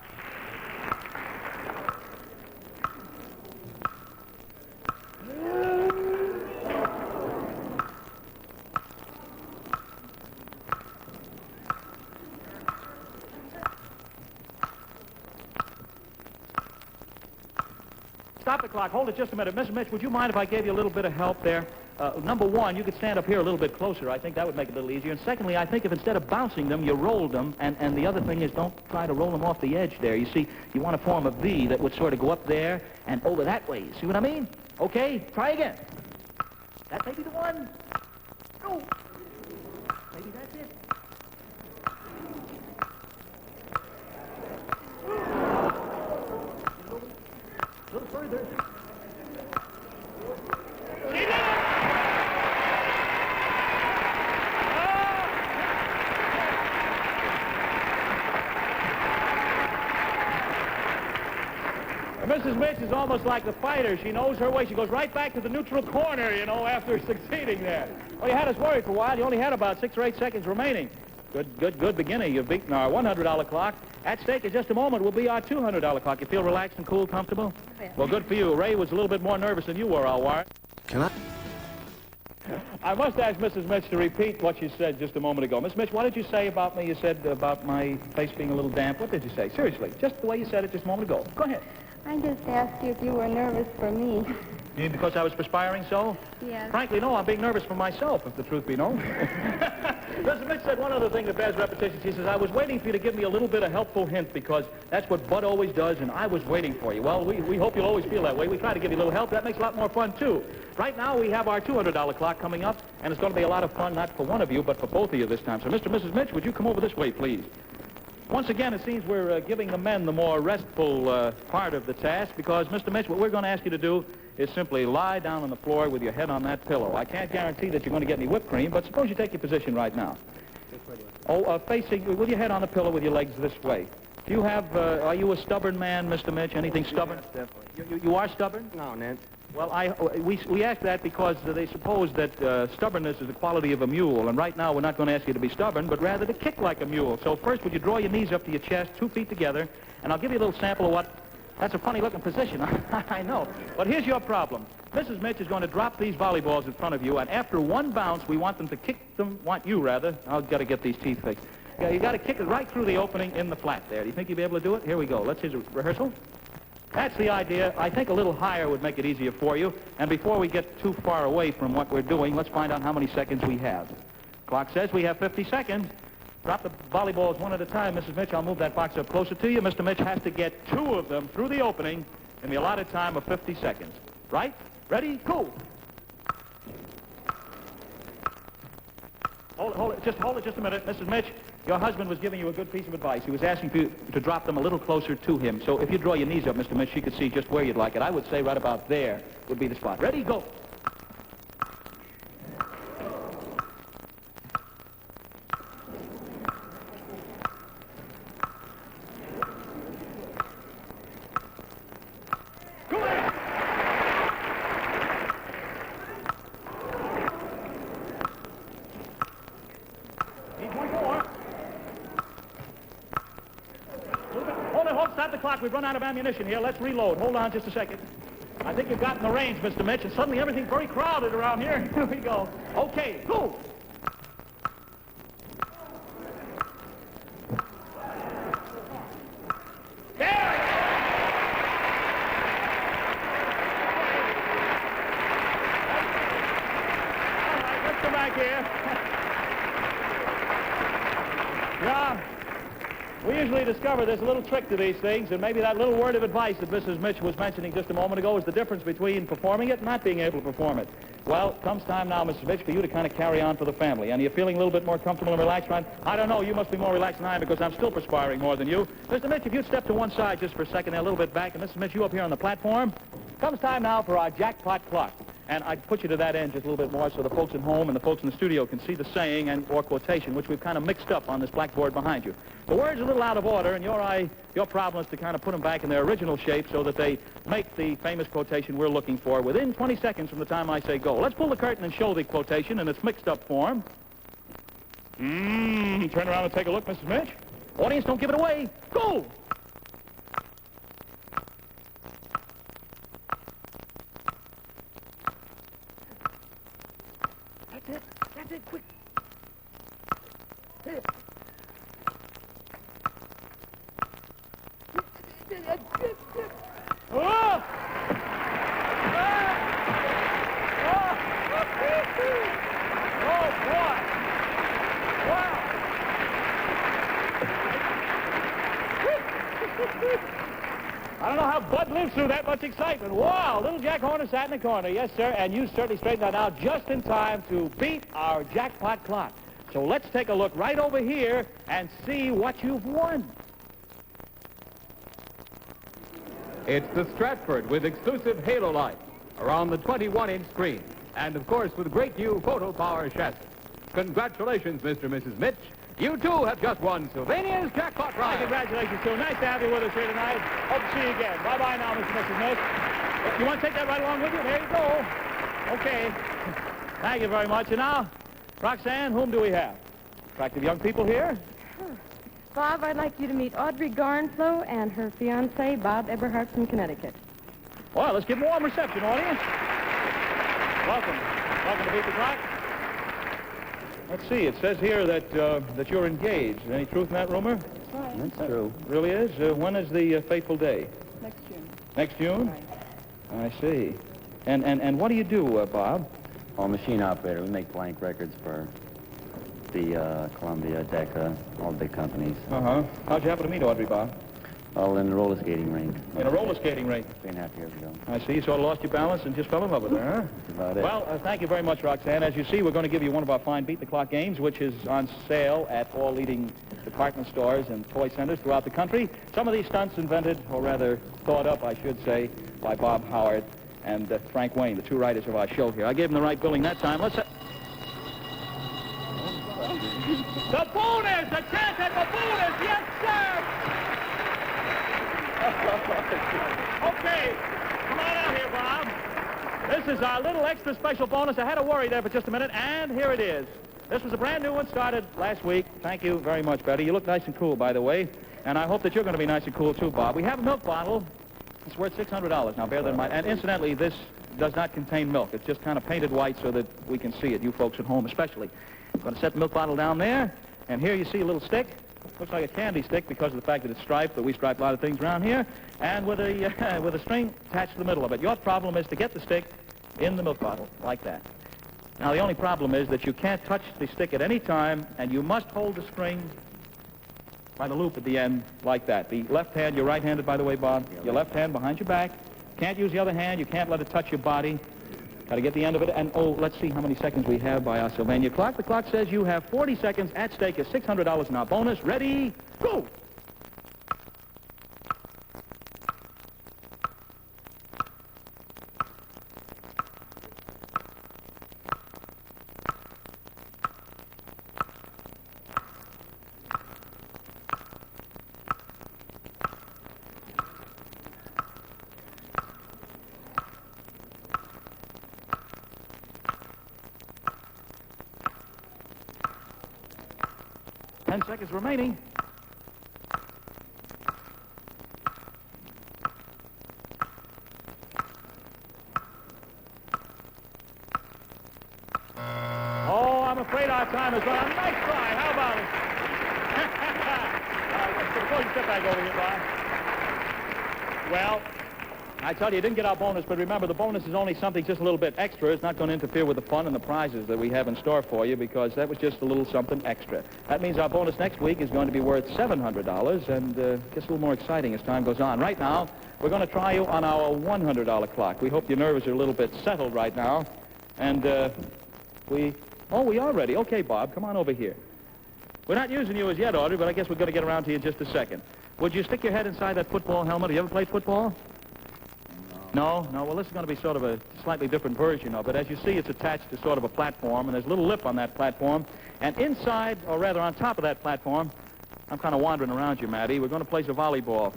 Stop the clock. Hold it just a minute. Mr. Mitch, would you mind if I gave you a little bit of help there? Number one, you could stand up here a little bit closer. I think that would make it a little easier. And secondly, I think if instead of bouncing them, you rolled them, and the other thing is don't try to roll them off the edge there. You see, you want to form a V that would sort of go up there and over that way. You see what I mean? Okay, try again. That may be the one. Go. Maybe that's it. A little further. He did it! Mrs. Mitch is almost like the fighter. She knows her way. She goes right back to the neutral corner, you know, after succeeding there. Well, you had us worried for a while. You only had about 6 or 8 seconds remaining. Good beginning. You've beaten our $100 clock. At stake in just a moment will be our $200 clock. You feel relaxed and cool, comfortable? Yeah. Well, good for you. Ray was a little bit more nervous than you were, I'll warrant. Can I must ask Mrs. Mitch to repeat what she said just a moment ago. Miss Mitch, what did you say about me? You said about my face being a little damp. What did you say? Seriously, just the way you said it just a moment ago. Go ahead. I just asked you if you were nervous for me. You mean because I was perspiring so? Yes. Frankly, no, I'm being nervous for myself, if the truth be known. Mrs. Mitch said one other thing that bears repetition. She says, I was waiting for you to give me a little bit of helpful hint because that's what Bud always does, and I was waiting for you. Well, we hope you'll always feel that way. We try to give you a little help. That makes a lot more fun, too. Right now, we have our $200 clock coming up, and it's going to be a lot of fun, not for one of you, but for both of you this time. So, Mr. and Mrs. Mitch, would you come over this way, please? Once again, it seems we're giving the men the more restful part of the task because, Mr. Mitch, what we're going to ask you to do is simply lie down on the floor with your head on that pillow. I can't guarantee that you're going to get any whipped cream, but suppose you take your position right now. Facing, with your head on the pillow with your legs this way. Do you have, are you a stubborn man, Mr. Mitch? Anything stubborn? Yes, definitely. You are stubborn? No, Ned. Well, we ask that because they suppose that stubbornness is the quality of a mule, and right now we're not going to ask you to be stubborn, but rather to kick like a mule. So first, would you draw your knees up to your chest, 2 feet together, and I'll give you a little sample of what... That's a funny-looking position, I know. But here's your problem. Mrs. Mitch is going to drop these volleyballs in front of you, and after one bounce, we want them to kick them, I've got to get these teeth fixed. Yeah, you got to kick it right through the opening in the flat there. Do you think you'll be able to do it? Here we go. Let's hear a rehearsal. That's the idea. I think a little higher would make it easier for you. And before we get too far away from what we're doing, let's find out how many seconds we have. Clock says we have 50 seconds. Drop the volleyballs one at a time. Mrs. Mitch, I'll move that box up closer to you. Mr. Mitch has to get 2 of them through the opening in the allotted time of 50 seconds. Right? Ready? Go! Hold it just a minute. Mrs. Mitch, your husband was giving you a good piece of advice. He was asking for you to drop them a little closer to him. So if you draw your knees up, Mr. Mitch, she could see just where you'd like it. I would say right about there would be the spot. Ready? Go! Stop the clock. We've run out of ammunition here. Let's reload. Hold on just a second. I think you've gotten the range, Mr. Mitch, and suddenly everything's very crowded around here. Here we go. Okay, go. There! All right, let's come back here. Yeah. We usually discover there's a little trick to these things, and maybe that little word of advice that Mrs. Mitch was mentioning just a moment ago is the difference between performing it and not being able to perform it. Well, it comes time now, Mrs. Mitch, for you to kind of carry on for the family. And you're feeling a little bit more comfortable and relaxed, right? I don't know. You must be more relaxed than I am because I'm still perspiring more than you. Mr. Mitch, if you'd step to one side just for a second, there, a little bit back, and Mrs. Mitch, you up here on the platform. Comes time now for our jackpot clock. And I'd put you to that end just a little bit more so the folks at home and the folks in the studio can see the saying and or quotation, which we've kind of mixed up on this blackboard behind you. The words are a little out of order, and your problem is to kind of put them back in their original shape so that they make the famous quotation we're looking for within 20 seconds from the time I say go. Let's pull the curtain and show the quotation in its mixed up form. Turn around and take a look, Mrs. Mitch. Audience, don't give it away. Go! That's it, quick. There. Oh! Oh, boy. Wow. I don't know how Bud lives through that much excitement. Wow, little Jack Horner sat in the corner. Yes, sir, and you certainly straightened that out just in time to beat our jackpot clock. So let's take a look right over here and see what you've won. It's the Stratford with exclusive halo light around the 21-inch screen. And, of course, with great new photo power chassis. Congratulations, Mr. and Mrs. Mitch. You, too, have just won Sylvania's Jackpot Prize. Congratulations, too. Nice to have you with us here tonight. Hope to see you again. Bye-bye now, Mr. and Mrs. Mitch. You want to take that right along with you? There you go. Okay. Thank you very much. And now, Roxanne, whom do we have? Attractive young people here? Bob, I'd like you to meet Audrey Garnflow and her fiancé, Bob Eberhardt from Connecticut. Well, let's give them a warm reception, audience. Welcome. Welcome to Beat the Clock. Let's see. It says here that you're engaged. Any truth in that rumor? That's right. That's true. Really is? When is the fateful day? Next June. Next June? Right. I see. And what do you do, Bob? Oh, machine operator. We make blank records for the Columbia, Decca, all the big companies. Uh-huh. How'd you happen to meet Audrey, Bob? All in the roller skating rink. In a roller skating rink? 3.5 years ago. I see. You sort of lost your balance and just fell in love with her, huh? That's about it. Well, thank you very much, Roxanne. As you see, we're going to give you one of our fine Beat the Clock games, which is on sale at all leading department stores and toy centers throughout the country. Some of these stunts invented, or rather thought up, I should say, by Bob Howard. and Frank Wayne, the two writers of our show here. I gave them the right billing that time. Let's... The bonus! A chance at the bonus! Yes, sir! Okay, come on out here, Bob. This is our little extra special bonus. I had to worry there for just a minute, and here it is. This was a brand new one, started last week. Thank you very much, Betty. You look nice and cool, by the way, and I hope that you're going to be nice and cool, too, Bob. We have a milk bottle. It's worth $600. Now, bear that in mind. And incidentally, this does not contain milk. It's just kind of painted white so that we can see it, you folks at home especially. I'm going to set the milk bottle down there, and here you see a little stick. Looks like a candy stick because of the fact that it's striped, but we stripe a lot of things around here, and with a string attached to the middle of it. Your problem is to get the stick in the milk bottle, like that. Now, the only problem is that you can't touch the stick at any time, and you must hold the string by the loop at the end, like that. The left hand, you're right-handed, by the way, Bob. Your left hand behind your back. Can't use the other hand. You can't let it touch your body. Got to get the end of it. And, oh, let's see how many seconds we have by our Sylvania clock. The clock says you have 40 seconds. At stake is $600 in our bonus. Ready? Go! Seconds remaining. Oh, I'm afraid our time is run. A nice try. How about it? Suppose you step back over here, Bob. Well, I tell you, you didn't get our bonus, but remember, the bonus is only something just a little bit extra. It's not going to interfere with the fun and the prizes that we have in store for you, because that was just a little something extra. That means our bonus next week is going to be worth $700, and gets a little more exciting as time goes on. Right now, we're going to try you on our $100 clock. We hope your nerves are a little bit settled right now, and we are ready. Okay, Bob, come on over here. We're not using you as yet, Audrey, but I guess we're going to get around to you in just a second. Would you stick your head inside that football helmet? Have you ever played football? No? Well, this is going to be sort of a slightly different version of it. As you see, it's attached to sort of a platform, and there's a little lip on that platform. And inside, or rather on top of that platform, I'm kind of wandering around you, Matty, we're going to place a volleyball.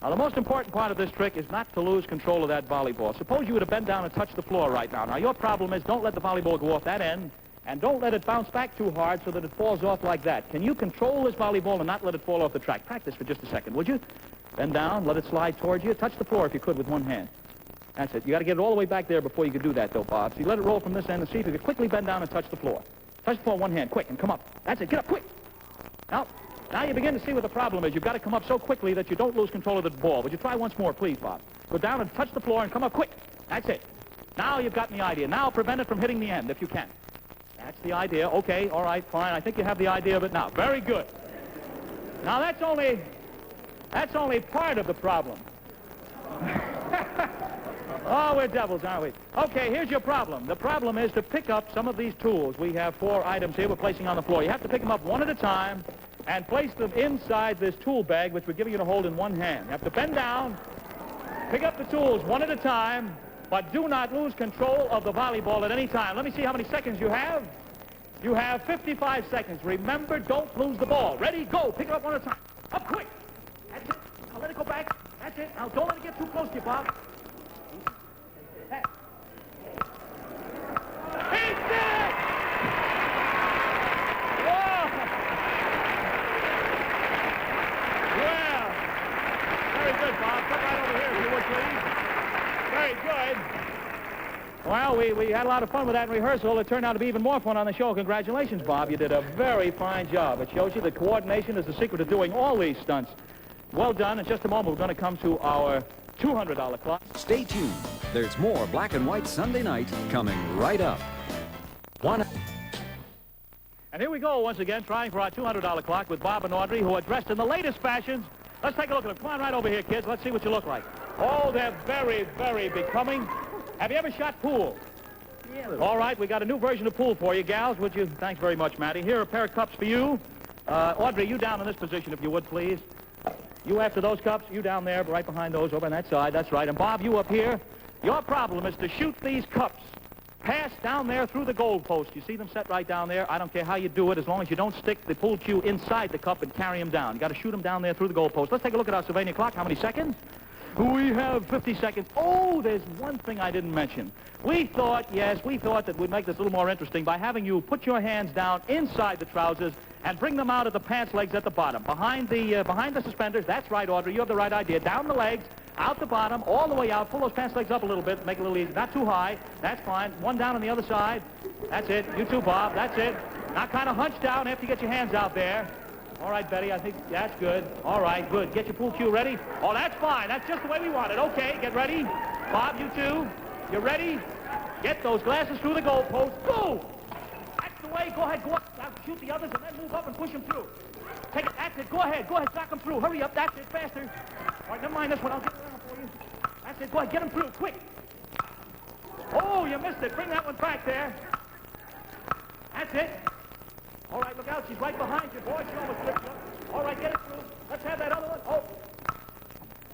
Now, the most important part of this trick is not to lose control of that volleyball. Suppose you were to bend down and touch the floor right now. Now, your problem is don't let the volleyball go off that end, and don't let it bounce back too hard so that it falls off like that. Can you control this volleyball and not let it fall off the track? Practice for just a second, would you? Bend down, let it slide towards you. Touch the floor if you could with one hand. That's it. You got to get it all the way back there before you can do that, though, Bob. So you let it roll from this end and see if you can quickly bend down and touch the floor. Touch the floor one hand, quick, and come up. That's it. Get up, quick. Now you begin to see what the problem is. You've got to come up so quickly that you don't lose control of the ball. Would you try once more, please, Bob? Go down and touch the floor and come up quick. That's it. Now you've gotten the idea. Now prevent it from hitting the end if you can. That's the idea. Okay, all right, fine. I think you have the idea of it now. Very good. Now that's only part of the problem. Oh, we're devils, aren't we? Okay, here's your problem. The problem is to pick up some of these tools. We have 4 items here we're placing on the floor. You have to pick them up one at a time and place them inside this tool bag, which we're giving you to hold in one hand. You have to bend down, pick up the tools one at a time, but do not lose control of the volleyball at any time. Let me see how many seconds you have. You have 55 seconds. Remember, don't lose the ball. Ready? Go. Pick it up one at a time. Up quick. That's it. Now let it go back. That's it. Now don't let it get too close to you, Bob. He did it! Whoa! Well, very good, Bob. Come right over here, if you would, please. Very good. Well, we had a lot of fun with that in rehearsal. It turned out to be even more fun on the show. Congratulations, Bob. You did a very fine job. It shows you that coordination is the secret to doing all these stunts. Well done. In just a moment, we're going to come to our $200 clock. Stay tuned. There's more Black and White Sunday Night coming right up. And here we go once again, trying for our $200 clock with Bob and Audrey, who are dressed in the latest fashions. Let's take a look at them. Come on right over here, kids. Let's see what you look like. Oh, they're very, very becoming. Have you ever shot pool? Yeah. All right, we got a new version of pool for you, gals. Would you? Thanks very much, Matty. Here are a pair of cups for you. Audrey, you down in this position, if you would, please. You after those cups. You down there, right behind those, over on that side. That's right. And Bob, you up here. Your problem is to shoot these cups. Pass down there through the goal post. You see them set right down there? I don't care how you do it, as long as you don't stick the pool cue inside the cup and carry them down. You got to shoot them down there through the goal post. Let's take a look at our Sylvania clock. How many seconds? We have 50 seconds. Oh, there's one thing I didn't mention. We thought that we'd make this a little more interesting by having you put your hands down inside the trousers and bring them out of the pants legs at the bottom. Behind the suspenders. That's right, Audrey. You have the right idea. Down the legs, out the bottom, all the way out. Pull those pants legs up a little bit. Make it a little easy. Not too high. That's fine. One down on the other side. That's it. You too, Bob. That's it. Now kind of hunch down after you get your hands out there. All right, Betty, I think that's good. All right, good. Get your pool cue ready. Oh, that's fine. That's just the way we want it. Okay, get ready. Bob, you too. You ready? Get those glasses through the goal post. Go! That's the way. Go ahead, go up. Now shoot the others and then move up and push them through. Take it. That's it. Go ahead. Go ahead. Knock them through. Hurry up. That's it. Faster. All right, never mind this one. I'll get it around for you. That's it. Go ahead. Get them through. Quick. Oh, you missed it. Bring that one back there. That's it. All right, look out. She's right behind you, boy. She almost slipped you. All right, get it through. Let's have that other one. Oh.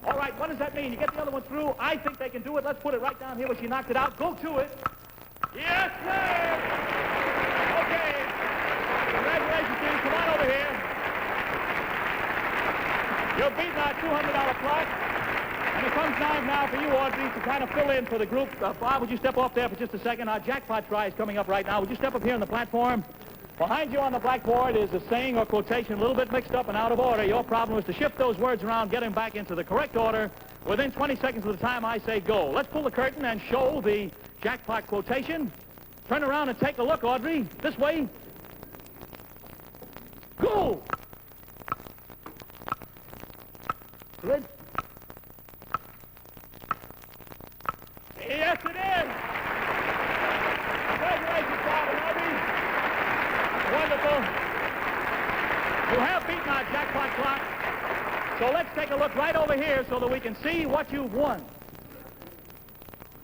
All right, what does that mean? You get the other one through. I think they can do it. Let's put it right down here where she knocked it out. Go to it. Yes, sir. Okay. Congratulations, Steve. Come on over here. You've beaten our $200 clock. And it comes time now for you, Audrey, to kind of fill in for the group. Bob, would you step off there for just a second? Our jackpot try is coming up right now. Would you step up here on the platform? Behind you on the blackboard is a saying or quotation a little bit mixed up and out of order. Your problem is to shift those words around, get them back into the correct order. Within 20 seconds of the time I say go. Let's pull the curtain and show the jackpot quotation. Turn around and take a look, Audrey. This way. Go! Good. Yes, it is. Congratulations, Bob and Audrey. Wonderful. You have beaten our jackpot clock. So let's take a look right over here so that we can see what you've won.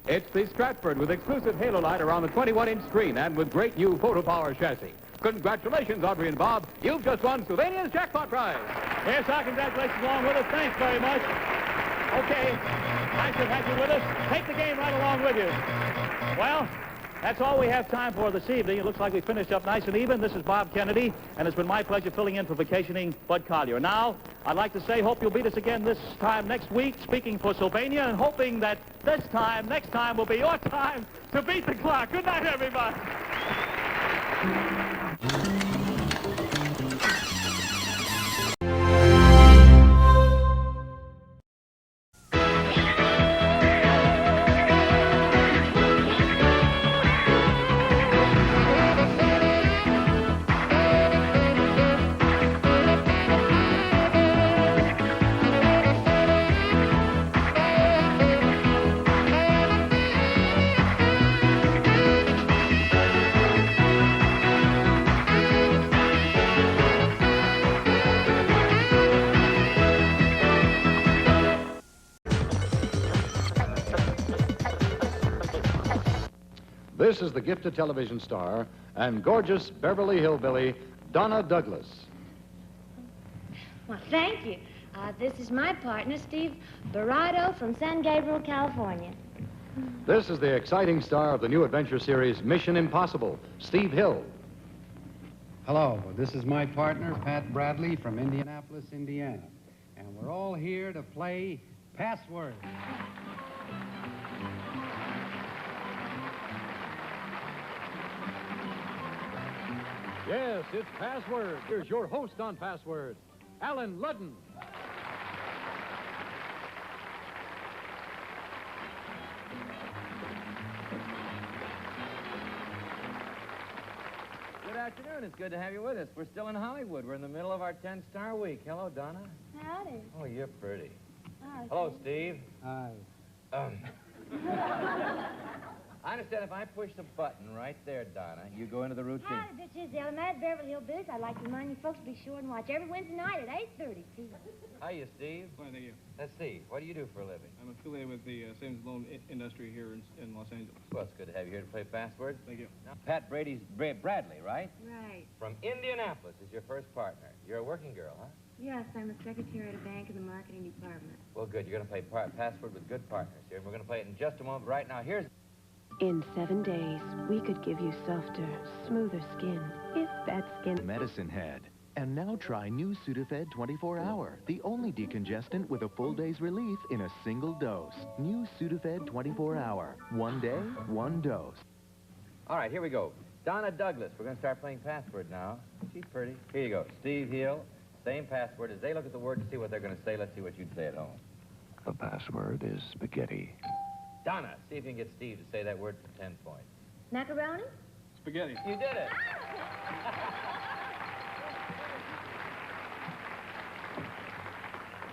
It's the Stratford with exclusive halo light around the 21-inch screen and with great new photo power chassis. Congratulations, Audrey and Bob. You've just won Sylvania's jackpot prize. Yes, our congratulations along with us. Thanks very much. Okay. Nice to have you with us. Take the game right along with you. Well, that's all we have time for this evening. It looks like we finished up nice and even. This is Bob Kennedy, and it's been my pleasure filling in for vacationing Bud Collier. Now, I'd like to say, hope you'll beat us again this time next week, speaking for Sylvania, and hoping that next time will be your time to beat the clock. Good night, everybody. This is the gifted television star and gorgeous Beverly Hillbilly, Donna Douglas. Well, thank you. This is my partner, Steve Barado from San Gabriel, California. This is the exciting star of the new adventure series, Mission Impossible, Steve Hill. Hello, this is my partner, Pat Bradley from Indianapolis, Indiana. And we're all here to play Password. Yes, it's Password. Here's your host on Password, Alan Ludden. Good afternoon. It's good to have you with us. We're still in Hollywood. We're in the middle of our 10-star week. Hello, Donna. Howdy. Oh, you're pretty. Hi. Hello, Steve. Hi. I understand if I push the button right there, Donna, you go into the routine. Howdy, this is the Automatic Beverly Hill Biz. I'd like to remind you folks to be sure and watch every Wednesday night at 8:30 p.m. Hiya, Steve. Fine, thank you. Let's see. What do you do for a living? I'm affiliated with the savings loan industry here in Los Angeles. Well, it's good to have you here to play Password. Thank you. Now, Pat Bradley, right? Right. From Indianapolis is your first partner. You're a working girl, huh? Yes, I'm a secretary at a bank in the marketing department. Well, good. You're going to play Password with good partners here, and we're going to play it in just a moment. Right now, here's... In 7 days, we could give you softer, smoother skin, if that skin... Medicine Head. And now try new Sudafed 24 Hour, the only decongestant with a full day's relief in a single dose. New Sudafed 24 Hour. 1 day, 1 dose. All right, here we go. Donna Douglas. We're going to start playing Password now. She's pretty. Here you go. Steve Hill. Same password. As they look at the word to see what they're going to say, let's see what you'd say at home. The password is spaghetti. Donna, see if you can get Steve to say that word for 10 points. Macaroni? Spaghetti. You did it.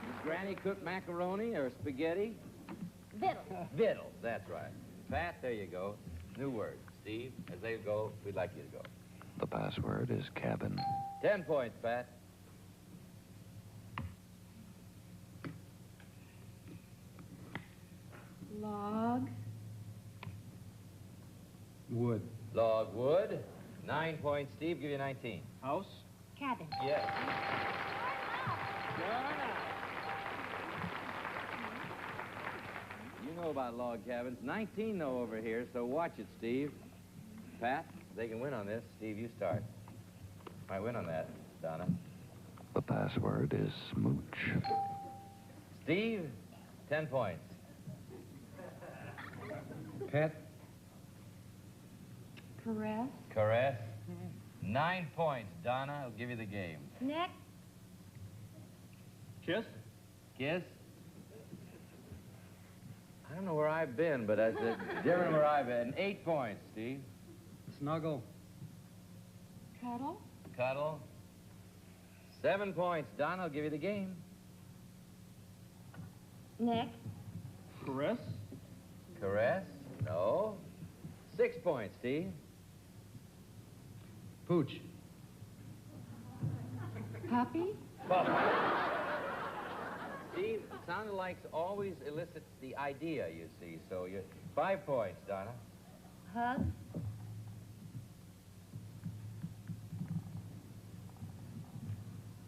Does Granny cook macaroni or spaghetti? Vittles. Vittles, that's right. Pat, there you go. New word. Steve, as they go, we'd like you to go. The password is cabin. 10 points, Pat. Log. Wood. Log wood. 9 points. Steve, give you 19. House. Cabin. Yes. You know about log cabins. 19, though, over here, so watch it, Steve. Pat, they can win on this. Steve, you start. Might win on that, Donna. The password is smooch. Steve, 10 points. Pet. Caress. Caress. 9 points. Donna, I'll give you the game. Neck. Kiss. Kiss. I don't know where I've been, but that's different where I've been. 8 points, Steve. Snuggle. Cuddle. Cuddle. 7 points. Donna, I'll give you the game. Neck. Caress. Caress. No. 6 points, Steve. Pooch. Puppy. Steve, sounding like always elicits the idea, you see. So you're 5 points, Donna. Hug.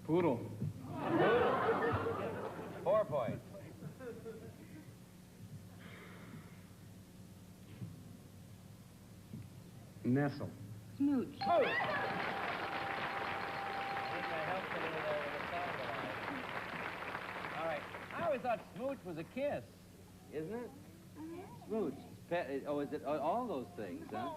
Poodle. 4 points. Nestle. Smooch. All right. I always thought smooch was a kiss, isn't it? Smooch. Oh, is it all those things, huh?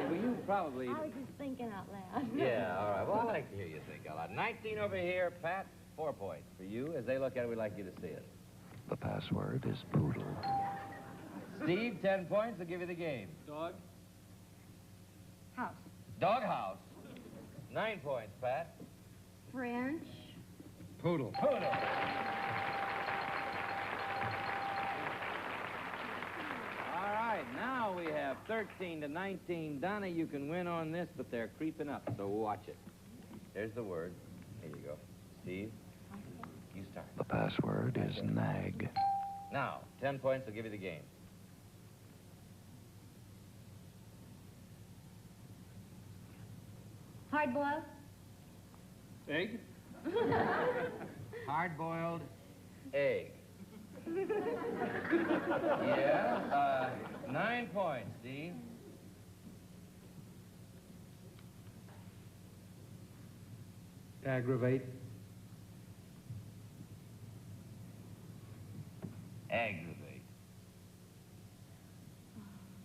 Well, you probably... I was just thinking out loud. Yeah, all right. Well, I like to hear you think out loud. 19 over here, Pat. 4 points for you. As they look at it, we'd like you to see it. The password is poodle. Steve, 10 points. I'll give you the game. Dog. House. Doghouse. 9 points, Pat. French. Poodle. Poodle. All right, now we have 13 to 19. Donna, you can win on this, but they're creeping up, so watch it. There's the word. Here you go. Steve, you start. The password is nag. Now, 10 points will give you the game. Hard boiled. Egg. Hard-boiled egg. Yeah, 9 points, Steve. Aggravate. Aggravate.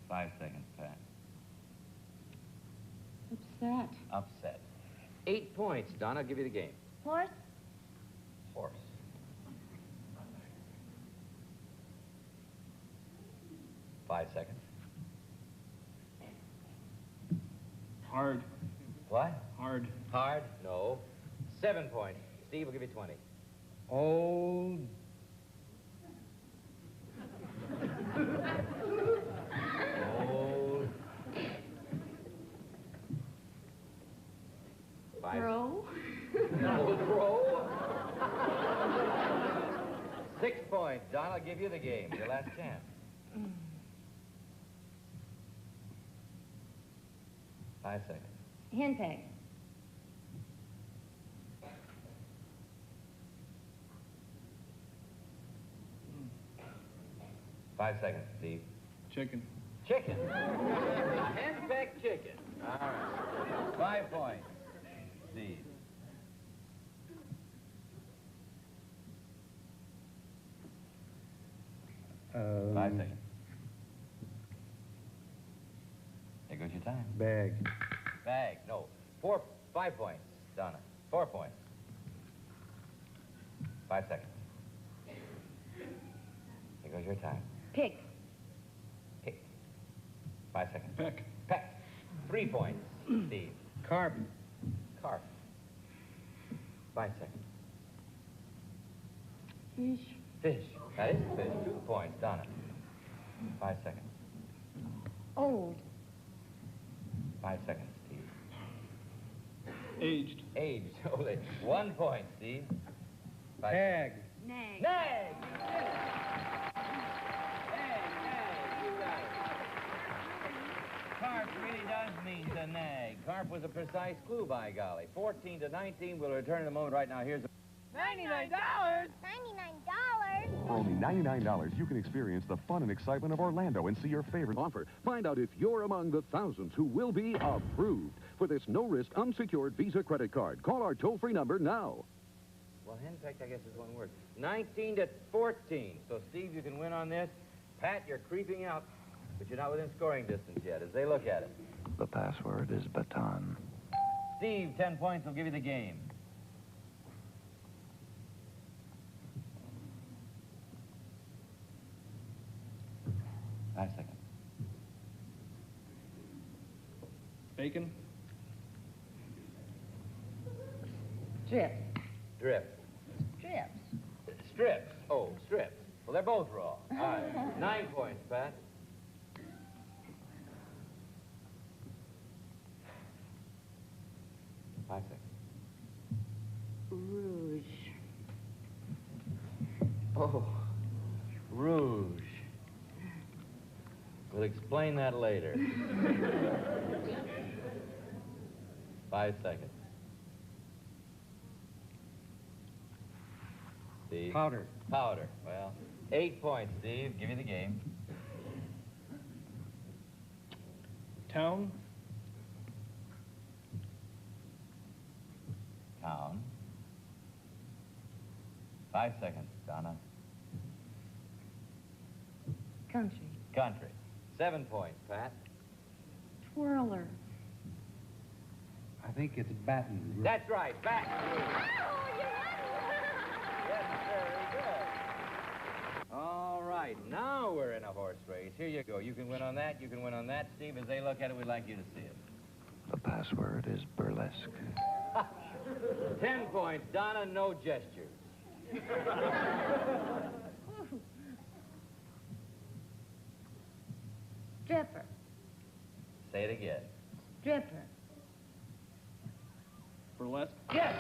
5 seconds, Pat. Upset. Upset. 8 points, Don. I'll give you the game. Horse. Horse. 5 seconds. Hard. What? Hard. Hard? No. 7 points. Steve will give you 20. Old. 6 points. Don, I'll give you the game. Your last chance. 5 seconds. Henpeck. Five seconds, Steve. Chicken. Chicken. Henpeck chicken. All right. 5 points, Steve. Um, 5 seconds. There goes your time. Bag. Bag. No. 5 points, Donna. 4 points. 5 seconds. There goes your time. Pick. Pick. 5 seconds. Peck. Peck. 3 points, Steve. Carp. Carp. 5 seconds. Fish. Fish. That is fish. 2 points, Donna. 5 seconds. Old. 5 seconds, Steve. Aged. Aged. Only 1 point, Steve. 5 Hag. Nag. Nag! You got it. Carp really does mean to nag. Carp was a precise clue, by golly. 14 to 19. We'll return in a moment. Right now, here's a... $99. For only $99, you can experience the fun and excitement of Orlando and see your favorite offer. Find out if you're among the thousands who will be approved for this no-risk, unsecured Visa credit card. Call our toll-free number now. Well, henpecked, I guess, is one word. 19 to 14. So, Steve, you can win on this. Pat, you're creeping out, but you're not within scoring distance yet as they look at it. The password is baton. Steve, 10 points will give you the game. Five seconds. Bacon. Strips. Drip. Strips. Strips. Oh, strips. Well, they're both wrong. All right. 9 points, Pat. Five seconds. Rouge. Oh, rouge. We'll explain that later. 5 seconds. Steve? Powder. Powder. Well, 8 points, Steve. Give you the game. Town. Town. 5 seconds, Donna. Country. Country. 7 points, Pat. Twirler. I think it's Baton Rouge. That's right, Baton Rouge. Yes, very good. All right, now we're in a horse race. Here you go. You can win on that, you can win on that. Steve, as they look at it, we'd like you to see it. The password is burlesque. 10 points, Donna, no gestures. Stripper. Say it again. Stripper. Burlesque. Yes!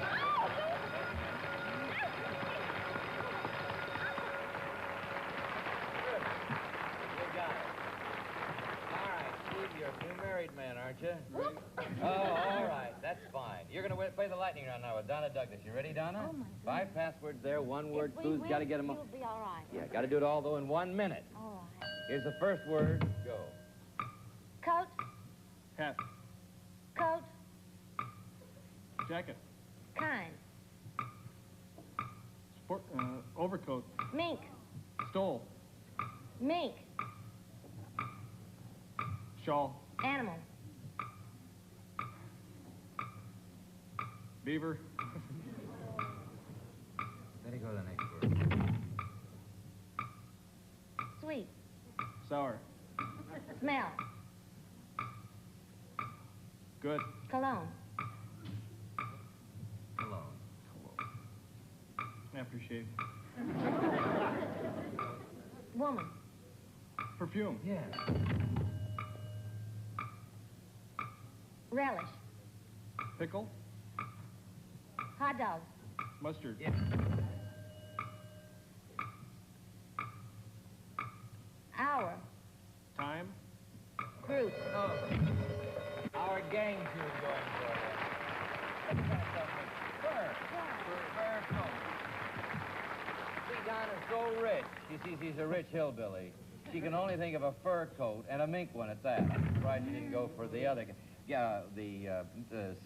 You got it. All right, Steve, you're a new married man, aren't you? Oh, all right, that's fine. You're going to play the lightning round now with Donna Douglas. You ready, Donna? Oh, my goodness. 5 passwords there, 1-word If we clues. win, Got to get them all. you'll be all right. Yeah, got to do it all, though, in 1 minute. All right. Here's the first word. Go. Coat. Hat. Coat. Jacket. Kind. Sport. Overcoat. Mink. Stole. Mink. Shawl. Animal. Beaver. Let me go to the next word. Sweet. Sour. Smell. Good. Cologne. Cologne. Aftershave. Woman. Perfume. Yeah. Relish. Pickle. Hot dog. Mustard. Yeah. Donna's so rich. She sees he's a rich hillbilly. She can only think of a fur coat and a mink one at that. I'm surprised she didn't go for the other. Yeah, the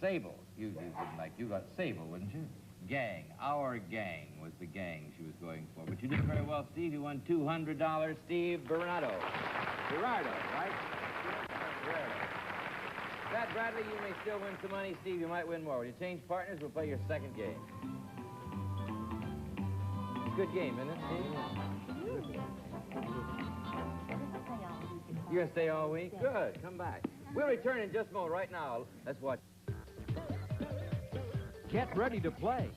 sable. You didn't like. You got sable, wouldn't you? Gang. Our gang was the gang she was going for. But you did very well, Steve. You won $200. Steve Berardo. Berardo, right? Berardo. Pat Bradley, you may still win some money. Steve, you might win more. When you change partners, we'll play your second game. Good game, isn't it, Steve? You're going to stay all week? Good. Come back. We'll return in just a moment. Right now, let's watch. Get ready to play.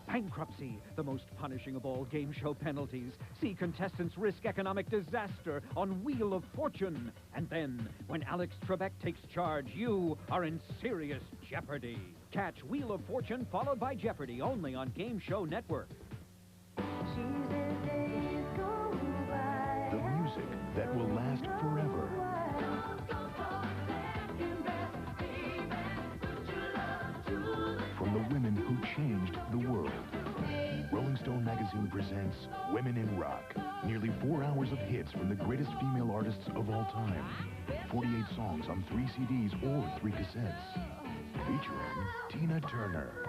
Bankruptcy, the most punishing of all game show penalties. See contestants risk economic disaster on Wheel of Fortune. And then, when Alex Trebek takes charge, you are in serious jeopardy. Catch Wheel of Fortune followed by Jeopardy only on Game Show Network. The music that will last forever. From the women who changed the world. Rolling Stone magazine presents Women in Rock. Nearly 4 hours of hits from the greatest female artists of all time. 48 songs on 3 CDs or 3 cassettes. Featuring Tina Turner.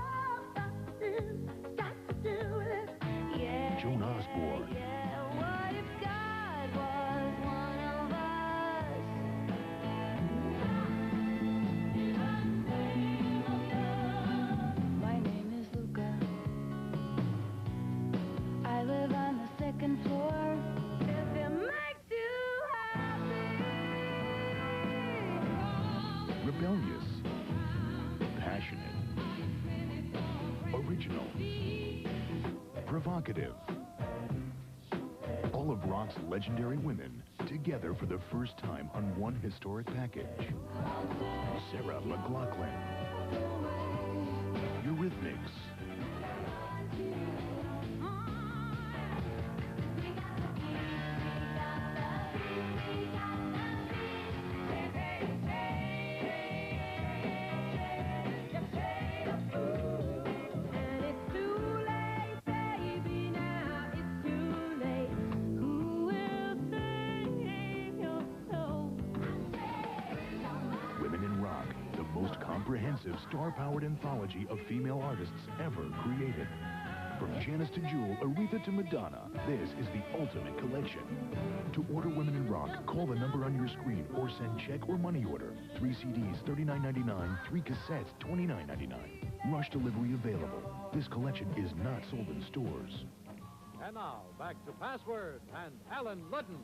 Joan Osborne. My name is Luca. I live on the 2nd floor. If it makes you happy. Rebellious. Passionate. Original. Provocative. All of rock's legendary women together for the first time on one historic package. Sarah McLachlan. Eurythmics. Women in Rock, the most comprehensive star-powered anthology of female artists ever created. From Janis to Jewel, Aretha to Madonna, this is the ultimate collection. To order Women in Rock, call the number on your screen or send check or money order. 3 CDs, $39.99, 3 cassettes, $29.99. Rush delivery available. This collection is not sold in stores. And now, back to Password and Alan Ludden.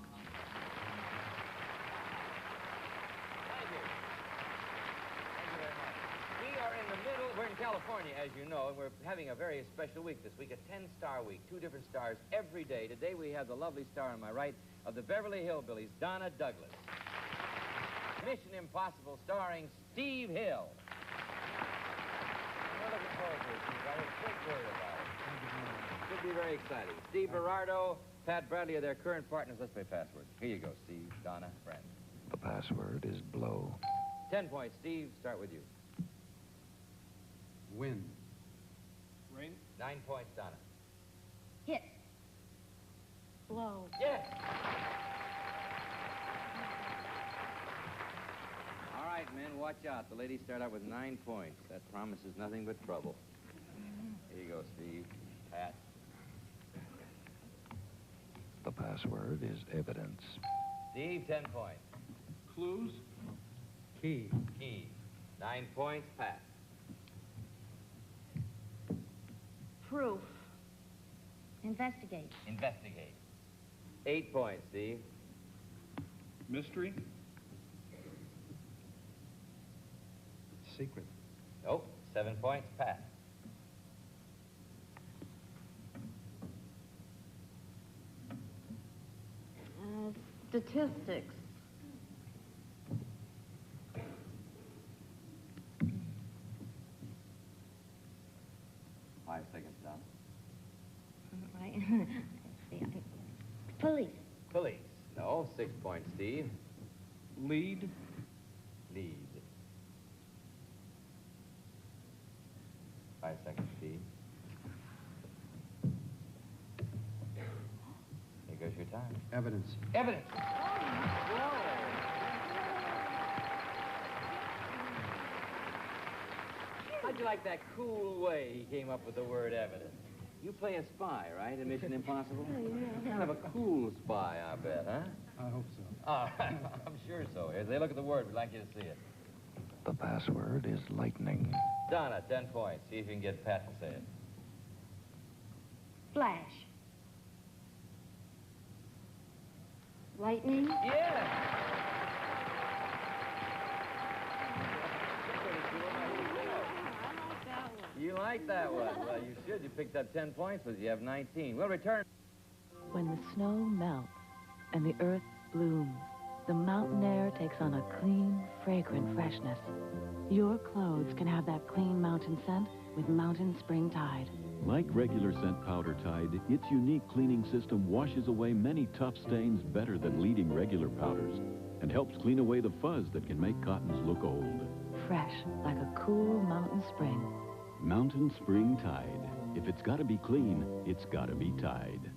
We're in California, as you know, and we're having a very special week this week, a 10-star week, 2 different stars every day. Today we have the lovely star on my right of the Beverly Hillbillies, Donna Douglas. Mission Impossible starring Steve Hill. We're looking forward to it, Steve. I was big worried about it. Should be very exciting. Steve Berardo, Pat Bradley are their current partners. Let's play Password. Here you go, Steve, Donna, Brent. The password is blow. 10 points, Steve. Start with you. Win. Rain? 9 points, Donna. Hit. Blow. Yes. All right, men, watch out. The ladies start out with 9 points. That promises nothing but trouble. Here you go, Steve. Pat. The password is evidence. Steve, 10 points. Clues? Key. Key. 9 points, Pat. Proof. Investigate. Investigate. 8 points, Steve. Mystery? Secret. Nope. 7 points, Pat. Statistics. Five seconds, Don. Right. Police. Police. No. 6 points, Steve. Lead? Lead. 5 seconds, Steve. time. Evidence. Evidence. How'd you like that cool way he came up with the word evidence? You play a spy, right, in Mission Impossible? Kind of a cool spy, I bet, huh? I hope so. Oh, I'm sure so. Here, they look at the word. We'd like you to see it. The password is lightning. Donna, 10 points. See if you can get Pat to say it. Flash. Lightning? Yeah! You like that one? Well, you should. You picked up 10 points, but you have 19. We'll return. When the snow melts and the earth blooms, the mountain air takes on a clean, fragrant freshness. Your clothes can have that clean mountain scent with Mountain Spring Tide. Like regular scent powder Tide, its unique cleaning system washes away many tough stains better than leading regular powders and helps clean away the fuzz that can make cottons look old. Fresh, like a cool mountain spring. Mountain Spring Tide. If it's got to be clean, it's got to be Tide.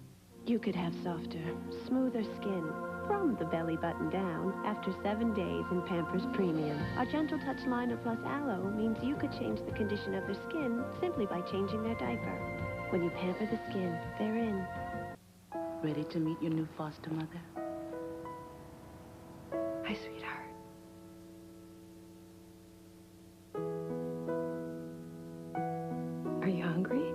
You could have softer, smoother skin from the belly button down after 7 days in Pampers Premium. Our Gentle Touch Liner Plus Aloe means you could change the condition of their skin simply by changing their diaper. When you pamper the skin, they're in. Ready to meet your new foster mother? Hi, sweetheart. Are you hungry?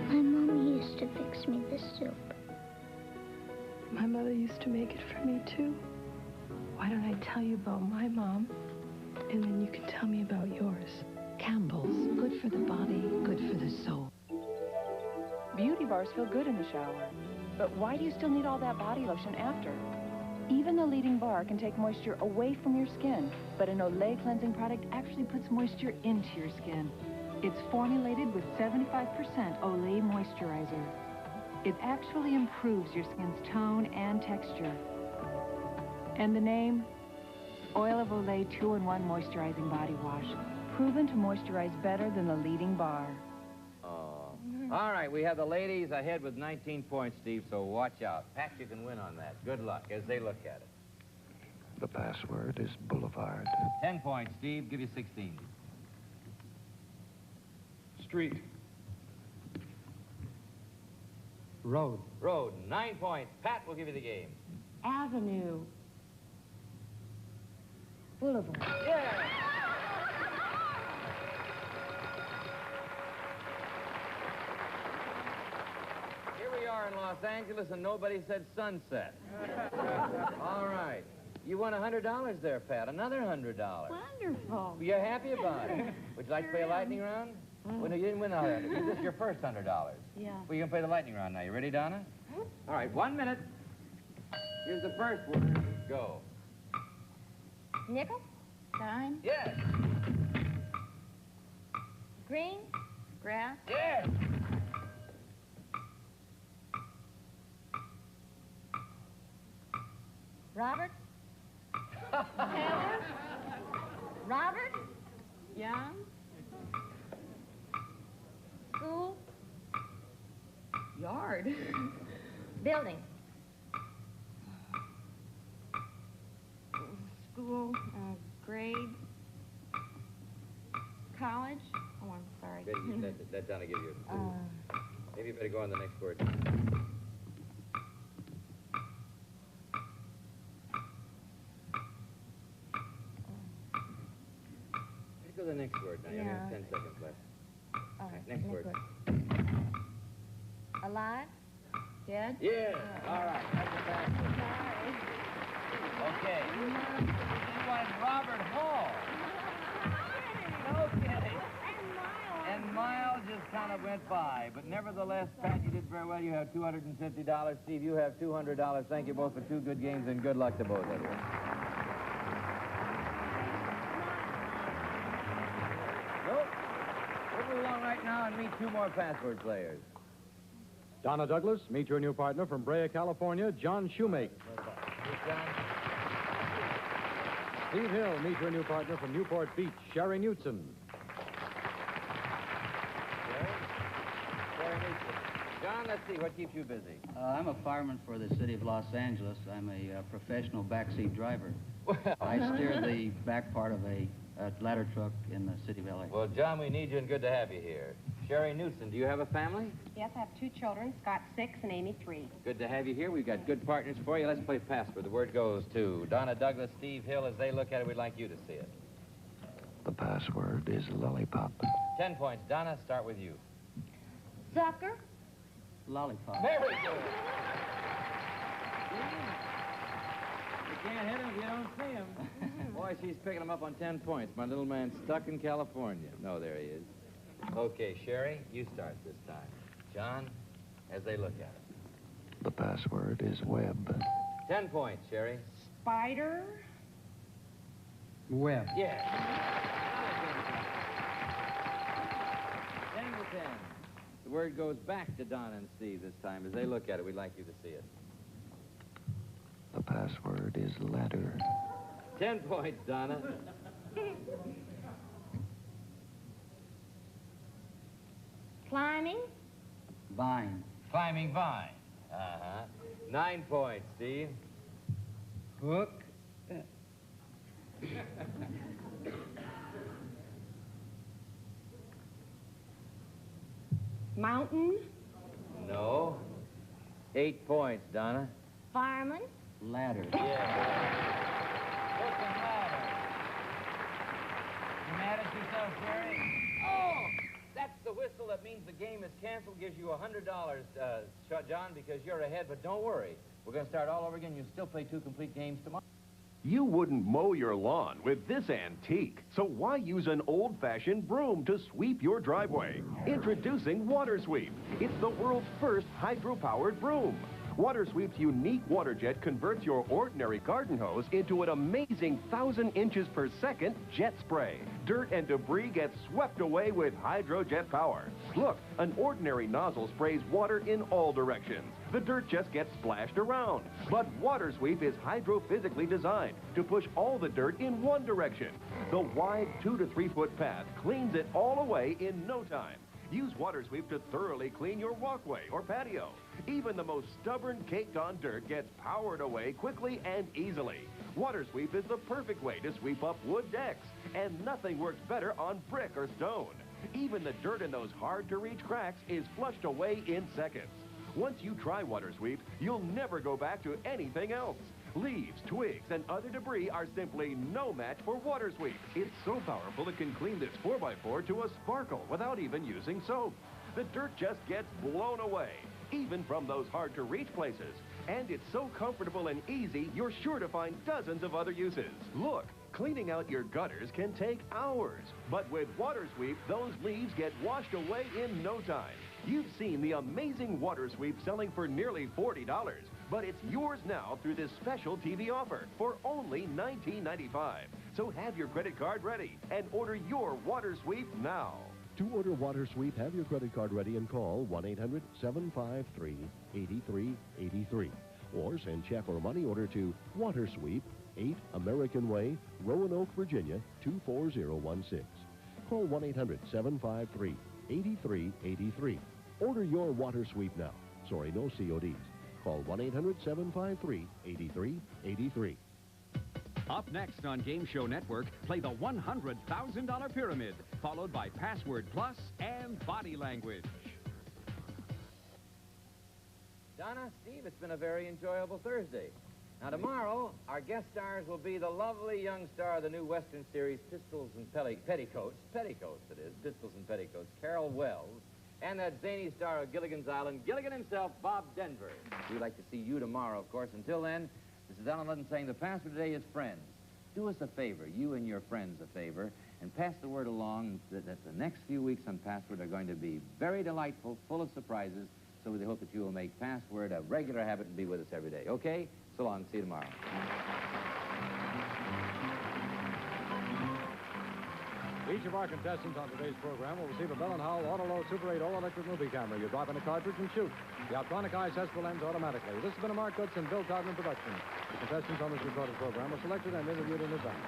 My mommy used to fix me this soup. My mother used to make it for me, too. Why don't I tell you about my mom, and then you can tell me about yours. Campbell's. Good for the body, good for the soul. Beauty bars feel good in the shower. But why do you still need all that body lotion after? Even the leading bar can take moisture away from your skin, but an Olay cleansing product actually puts moisture into your skin. It's formulated with 75% Olay moisturizer. It actually improves your skin's tone and texture. And the name? Oil of Olay 2-in-1 Moisturizing Body Wash. Proven to moisturize better than the leading bar. All right, we have the ladies ahead with 19 points, Steve, so watch out. Pat, you can win on that. Good luck as they look at it. The password is Boulevard. 10 points, Steve. Give you 16. Street. Road. Road. 9 points. Pat will give you the game. Avenue. Boulevard. Yeah! In Los Angeles, and nobody said sunset. All right. You won $100 there, Pat. Another $100. Wonderful. You're happy about it. Would you like to play a lightning round? Well, no, you didn't win $100. This is your first $100. Yeah. Well, you can play the lightning round now. You ready, Donna? All right, 1 minute. Here's the first word. Go. Nickel? Dime? Yes. Green? Grass? Yes. Robert? Taylor? Robert? Young? School? Yard. Building? School, grade, college. Oh, I'm sorry. Let Donna give you a clue. Maybe you better go on the next word. Go to the next word now. You only have 10 seconds left. All right, next word. Alive? Dead? Yeah. All right. That's a bad one. Okay. You wanted Robert Hall. No kidding. And Miles just kind of went by. But nevertheless, Pat, you did very well. You have $250. Steve, you have $200. Thank you both for 2 good games, and good luck to both of you. We'll move along right now and meet 2 more password players. Donna Douglas, meet your new partner from Brea, California, John Shoemake. Steve Hill, meet your new partner from Newport Beach, Sherry Knutson. Sherry Knutson. John, let's see, what keeps you busy? I'm a fireman for the city of Los Angeles. I'm a professional backseat driver. I steer the back part of a ladder truck in the city of L.A. Well, John, we need you and good to have you here. Sherry Newton, do you have a family? Yes, I have 2 children, Scott 6 and Amy 3. Good to have you here. We've got good partners for you. Let's play password. The word goes to Donna Douglas, Steve Hill. As they look at it, we'd like you to see it. The password is lollipop. 10 points. Donna, start with you. Sucker. Lollipop. Very good. You can't hit him if you don't see him. Boy, she's picking him up on 10 points. My little man's stuck in California. No, there he is. Okay, Sherry, you start this time. John, as they look at it. The password is web. 10 points, Sherry. Spider. Web. Yes. 10 to 10. The word goes back to Donna and Steve this time. As they look at it, we'd like you to see it. The password is ladder. 10 points, Donna. Climbing. Vine. Climbing vine. Uh-huh. 9 points, Steve. Hook. Mountain. No. 8 points, Donna. Fireman. Ladder. Yeah. Hook and ladder. You mad at yourself, Sherry? Oh! That's the whistle that means the game is canceled. Gives you $100, John, because you're ahead. But don't worry. We're going to start all over again. You'll still play 2 complete games tomorrow. You wouldn't mow your lawn with this antique, so why use an old-fashioned broom to sweep your driveway? Introducing Water Sweep. It's the world's first hydro-powered broom. Water Sweep's unique water jet converts your ordinary garden hose into an amazing 1,000 inches per second jet spray. Dirt and debris get swept away with hydrojet power. Look, an ordinary nozzle sprays water in all directions. The dirt just gets splashed around. But Water Sweep is hydrophysically designed to push all the dirt in one direction. The wide 2 to 3 foot path cleans it all away in no time. Use Water Sweep to thoroughly clean your walkway or patio. Even the most stubborn caked-on dirt gets powered away quickly and easily. Water Sweep is the perfect way to sweep up wood decks, and nothing works better on brick or stone. Even the dirt in those hard-to-reach cracks is flushed away in seconds. Once you try Water Sweep, you'll never go back to anything else. Leaves, twigs, and other debris are simply no match for Water Sweep. It's so powerful it can clean this 4x4 to a sparkle without even using soap. The dirt just gets blown away, even from those hard-to-reach places. And it's so comfortable and easy, you're sure to find dozens of other uses. Look, cleaning out your gutters can take hours. But with Water Sweep, those leaves get washed away in no time. You've seen the amazing Water Sweep selling for nearly $40, but it's yours now through this special TV offer for only $19.95. So have your credit card ready and order your Water Sweep now. To order Water Sweep, have your credit card ready and call 1-800-753-8383. Or send check or money order to Water Sweep, 8 American Way, Roanoke, Virginia, 24016. Call 1-800-753-8383. Order your Water Sweep now. Sorry, no CODs. Call 1-800-753-8383. Up next on Game Show Network, play the $100,000 Pyramid, followed by Password Plus and Body Language. Donna, Steve, it's been a very enjoyable Thursday. Now, tomorrow, our guest stars will be the lovely young star of the new Western series, Pistols and Petticoats. Petticoats, it is. Pistols and Petticoats. Carol Wells. And that zany star of Gilligan's Island, Gilligan himself, Bob Denver. We'd like to see you tomorrow, of course. Until then, this is Alan Ludden saying the password today is friends. Do us a favor, you and your friends a favor, and pass the word along that the next few weeks on Password are going to be very delightful, full of surprises, so we hope that you will make Password a regular habit and be with us every day. Okay? So long. See you tomorrow. Each of our contestants on today's program will receive a Bell & Howell Autoload Super 8 all-electric movie camera. You drop in a cartridge and shoot. The optronic eye sets the lens automatically. This has been a Mark Goods and Bill Todman production. The contestants on this recorded program were selected and interviewed in advance.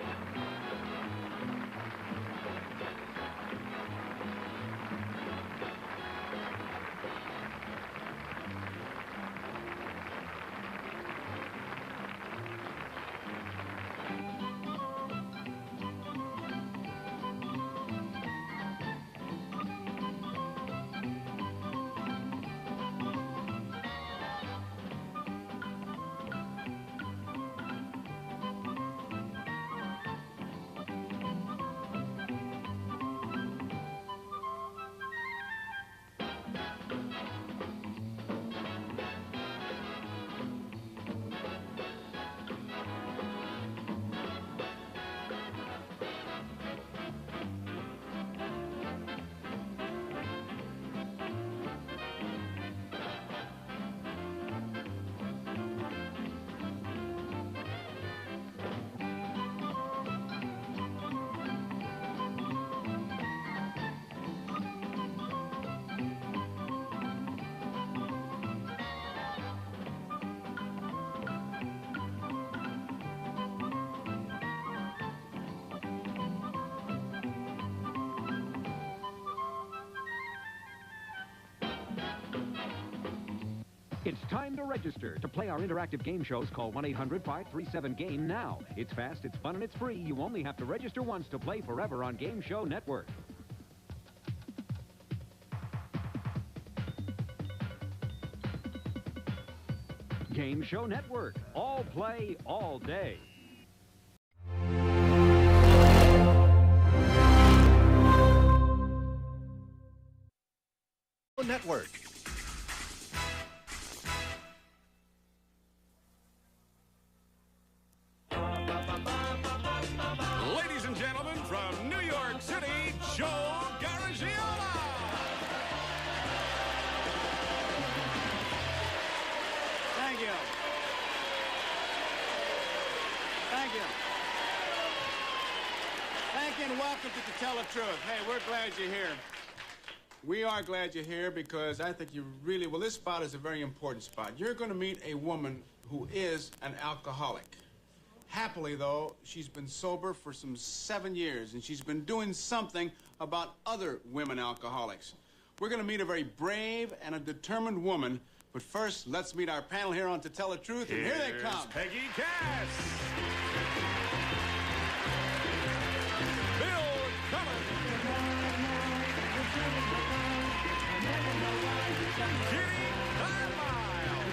It's time to register. To play our interactive game shows, call 1-800-537-GAME now. It's fast, it's fun, and it's free. You only have to register once to play forever on Game Show Network. Game Show Network. All play, all day. Network. Ladies and gentlemen, from New York City, Joe Garagiola. Thank you. Thank you. Thank you and welcome to Tell the Truth. Hey, we're glad you're here. We are glad you're here because I think you really, well, this spot is a very important spot. You're going to meet a woman who is an alcoholic. Happily, though, she's been sober for some 7 years, and she's been doing something about other women alcoholics. We're going to meet a very brave and a determined woman, but first, let's meet our panel here on To Tell the Truth, and here they come. Peggy Cass. Bill Cummins. Kitty Carlisle.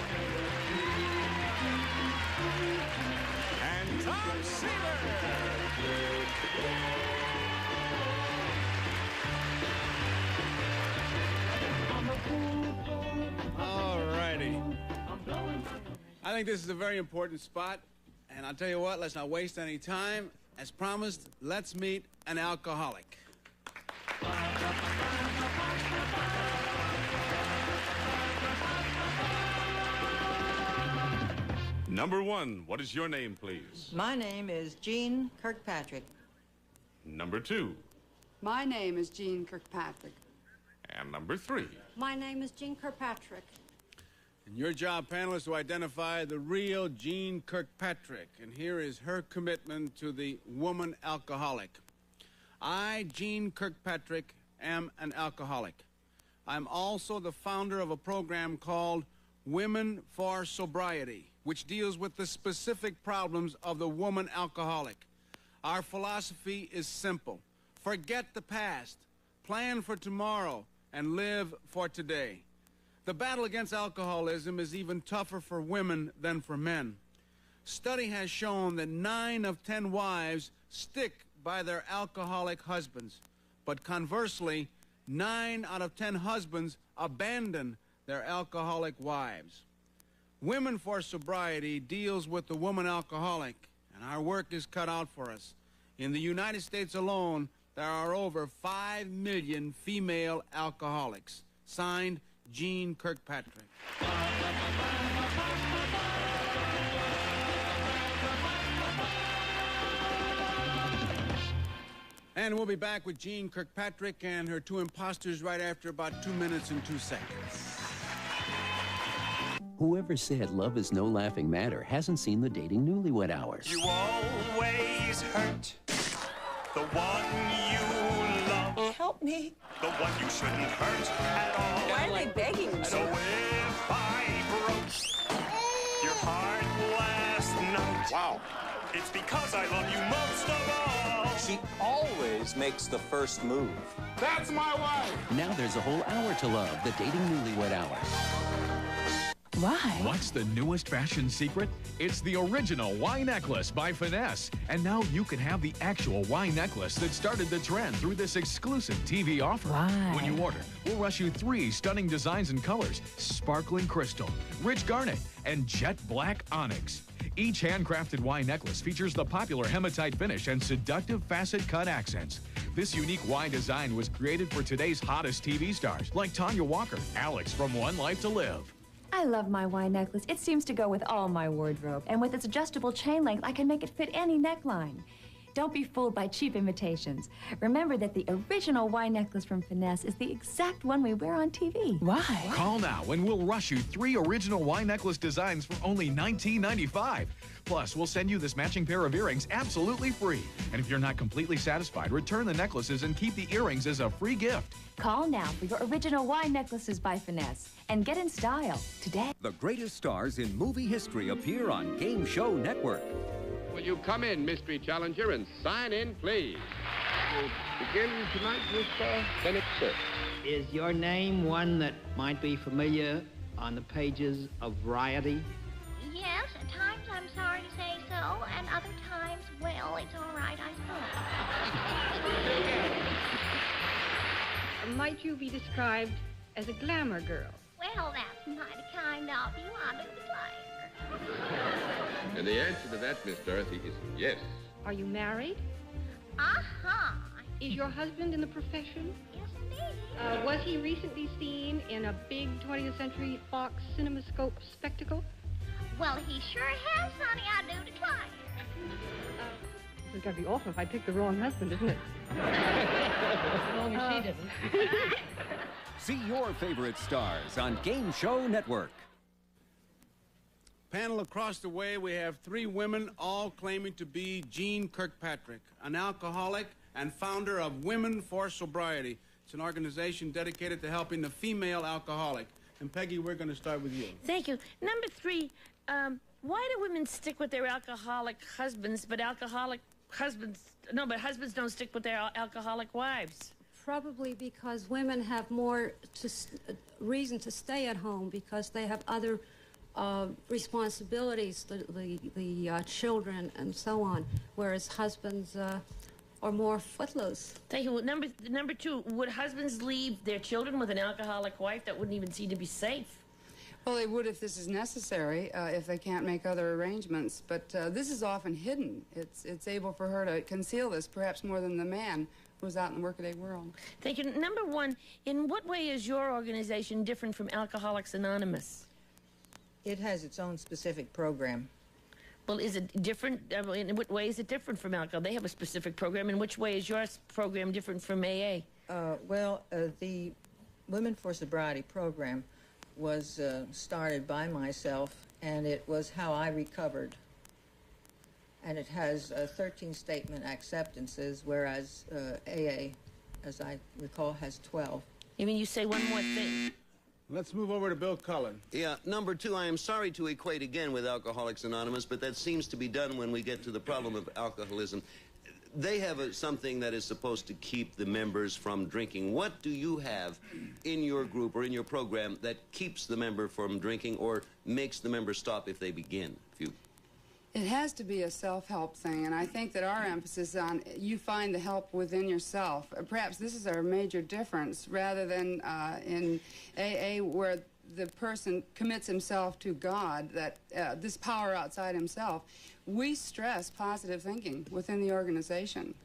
And Tom Seaver. All righty. I think this is a very important spot, and I'll tell you what, let's not waste any time. As promised, let's meet an alcoholic. Number one, what is your name, please? My name is Jean Kirkpatrick. Number two. My name is Jean Kirkpatrick. And number three. My name is Jean Kirkpatrick. And your job, panel, is to identify the real Jean Kirkpatrick. And here is her commitment to the woman alcoholic. I, Jean Kirkpatrick, am an alcoholic. I'm also the founder of a program called Women for Sobriety, which deals with the specific problems of the woman alcoholic. Our philosophy is simple. Forget the past, plan for tomorrow, and live for today. The battle against alcoholism is even tougher for women than for men. Study has shown that 9 of 10 wives stick by their alcoholic husbands. But conversely, 9 out of 10 husbands abandon their alcoholic wives. Women for Sobriety deals with the woman alcoholic, and our work is cut out for us. In the United States alone, there are over 5 million female alcoholics. Signed, Jean Kirkpatrick. And we'll be back with Jean Kirkpatrick and her 2 imposters right after about 2 minutes and 2 seconds. Whoever said love is no laughing matter hasn't seen the Dating Newlywed Hour. You always hurt the one you love. Help me. The one you shouldn't hurt at all. Why are they begging me? So if I broke your heart last night, wow, it's because I love you most of all. She always makes the first move. That's my wife. Now there's a whole hour to love, the Dating Newlywed Hour. Why? What's the newest fashion secret? It's the original Y necklace by Finesse. And now you can have the actual Y necklace that started the trend through this exclusive TV offer. Why? When you order, we'll rush you 3 stunning designs and colors: sparkling crystal, rich garnet, and jet black onyx. Each handcrafted Y necklace features the popular hematite finish and seductive facet cut accents. This unique Y design was created for today's hottest TV stars like Tanya Walker, Alex from One Life to Live. I love my Y necklace. It seems to go with all my wardrobe. And with its adjustable chain length, I can make it fit any neckline. Don't be fooled by cheap imitations. Remember that the original Y necklace from Finesse is the exact one we wear on TV. Why? Call now and we'll rush you 3 original Y necklace designs for only $19.95. Plus, we'll send you this matching pair of earrings absolutely free. And if you're not completely satisfied, return the necklaces and keep the earrings as a free gift. Call now for your original Y necklaces by Finesse and get in style today. The greatest stars in movie history appear on Game Show Network. Will you come in, Mystery Challenger, and sign in, please? We'll begin tonight with Bennett Cerf. Is your name one that might be familiar on the pages of Variety? Yes, at times I'm sorry to say so, and other times, well, it's all right, I suppose. Might you be described as a glamour girl? Well, that's mighty kind of you. I do declare. And the answer to that, Miss Dorothy, is yes. Are you married? Uh-huh. Is your husband in the profession? Yes, indeed. Was he recently seen in a big 20th Century Fox CinemaScope spectacle? Well, he sure has, honey. I do declare. It's going to be awful if I picked the wrong husband, isn't it? As long as she didn't. See your favorite stars on Game Show Network. Panel across the way, we have 3 women, all claiming to be Jean Kirkpatrick, an alcoholic and founder of Women for Sobriety. It's an organization dedicated to helping the female alcoholic. And Peggy, we're going to start with you. Thank you. Number 3, why do women stick with their alcoholic husbands, but husbands don't stick with their alcoholic wives? Probably because women have more reason to stay at home because they have other responsibilities, the children and so on, whereas husbands are more footloose. Thank you. Number 2, would husbands leave their children with an alcoholic wife? That wouldn't even seem to be safe. Well, they would if this is necessary, if they can't make other arrangements. But this is often hidden. It's able for her to conceal this, perhaps more than the man who's out in the workaday world. Thank you. Number 1, in what way is your organization different from Alcoholics Anonymous? It has its own specific program. Well, is it different? In what way is it different from alcohol? They have a specific program. In which way is your program different from AA? The Women for Sobriety program was started by myself, and it was how I recovered. And it has 13 statement acceptances, whereas AA, as I recall, has 12. You mean you say one more thing? Let's move over to Bill Cullen. Yeah, number 2, I am sorry to equate again with Alcoholics Anonymous, but that seems to be done when we get to the problem of alcoholism. They have something that is supposed to keep the members from drinking. What do you have in your group or in your program that keeps the member from drinking or makes the member stop if they begin? It has to be a self-help thing, and I think that our emphasis on you find the help within yourself. Perhaps this is our major difference, rather than in AA where the person commits himself to God, that this power outside himself. We stress positive thinking within the organization.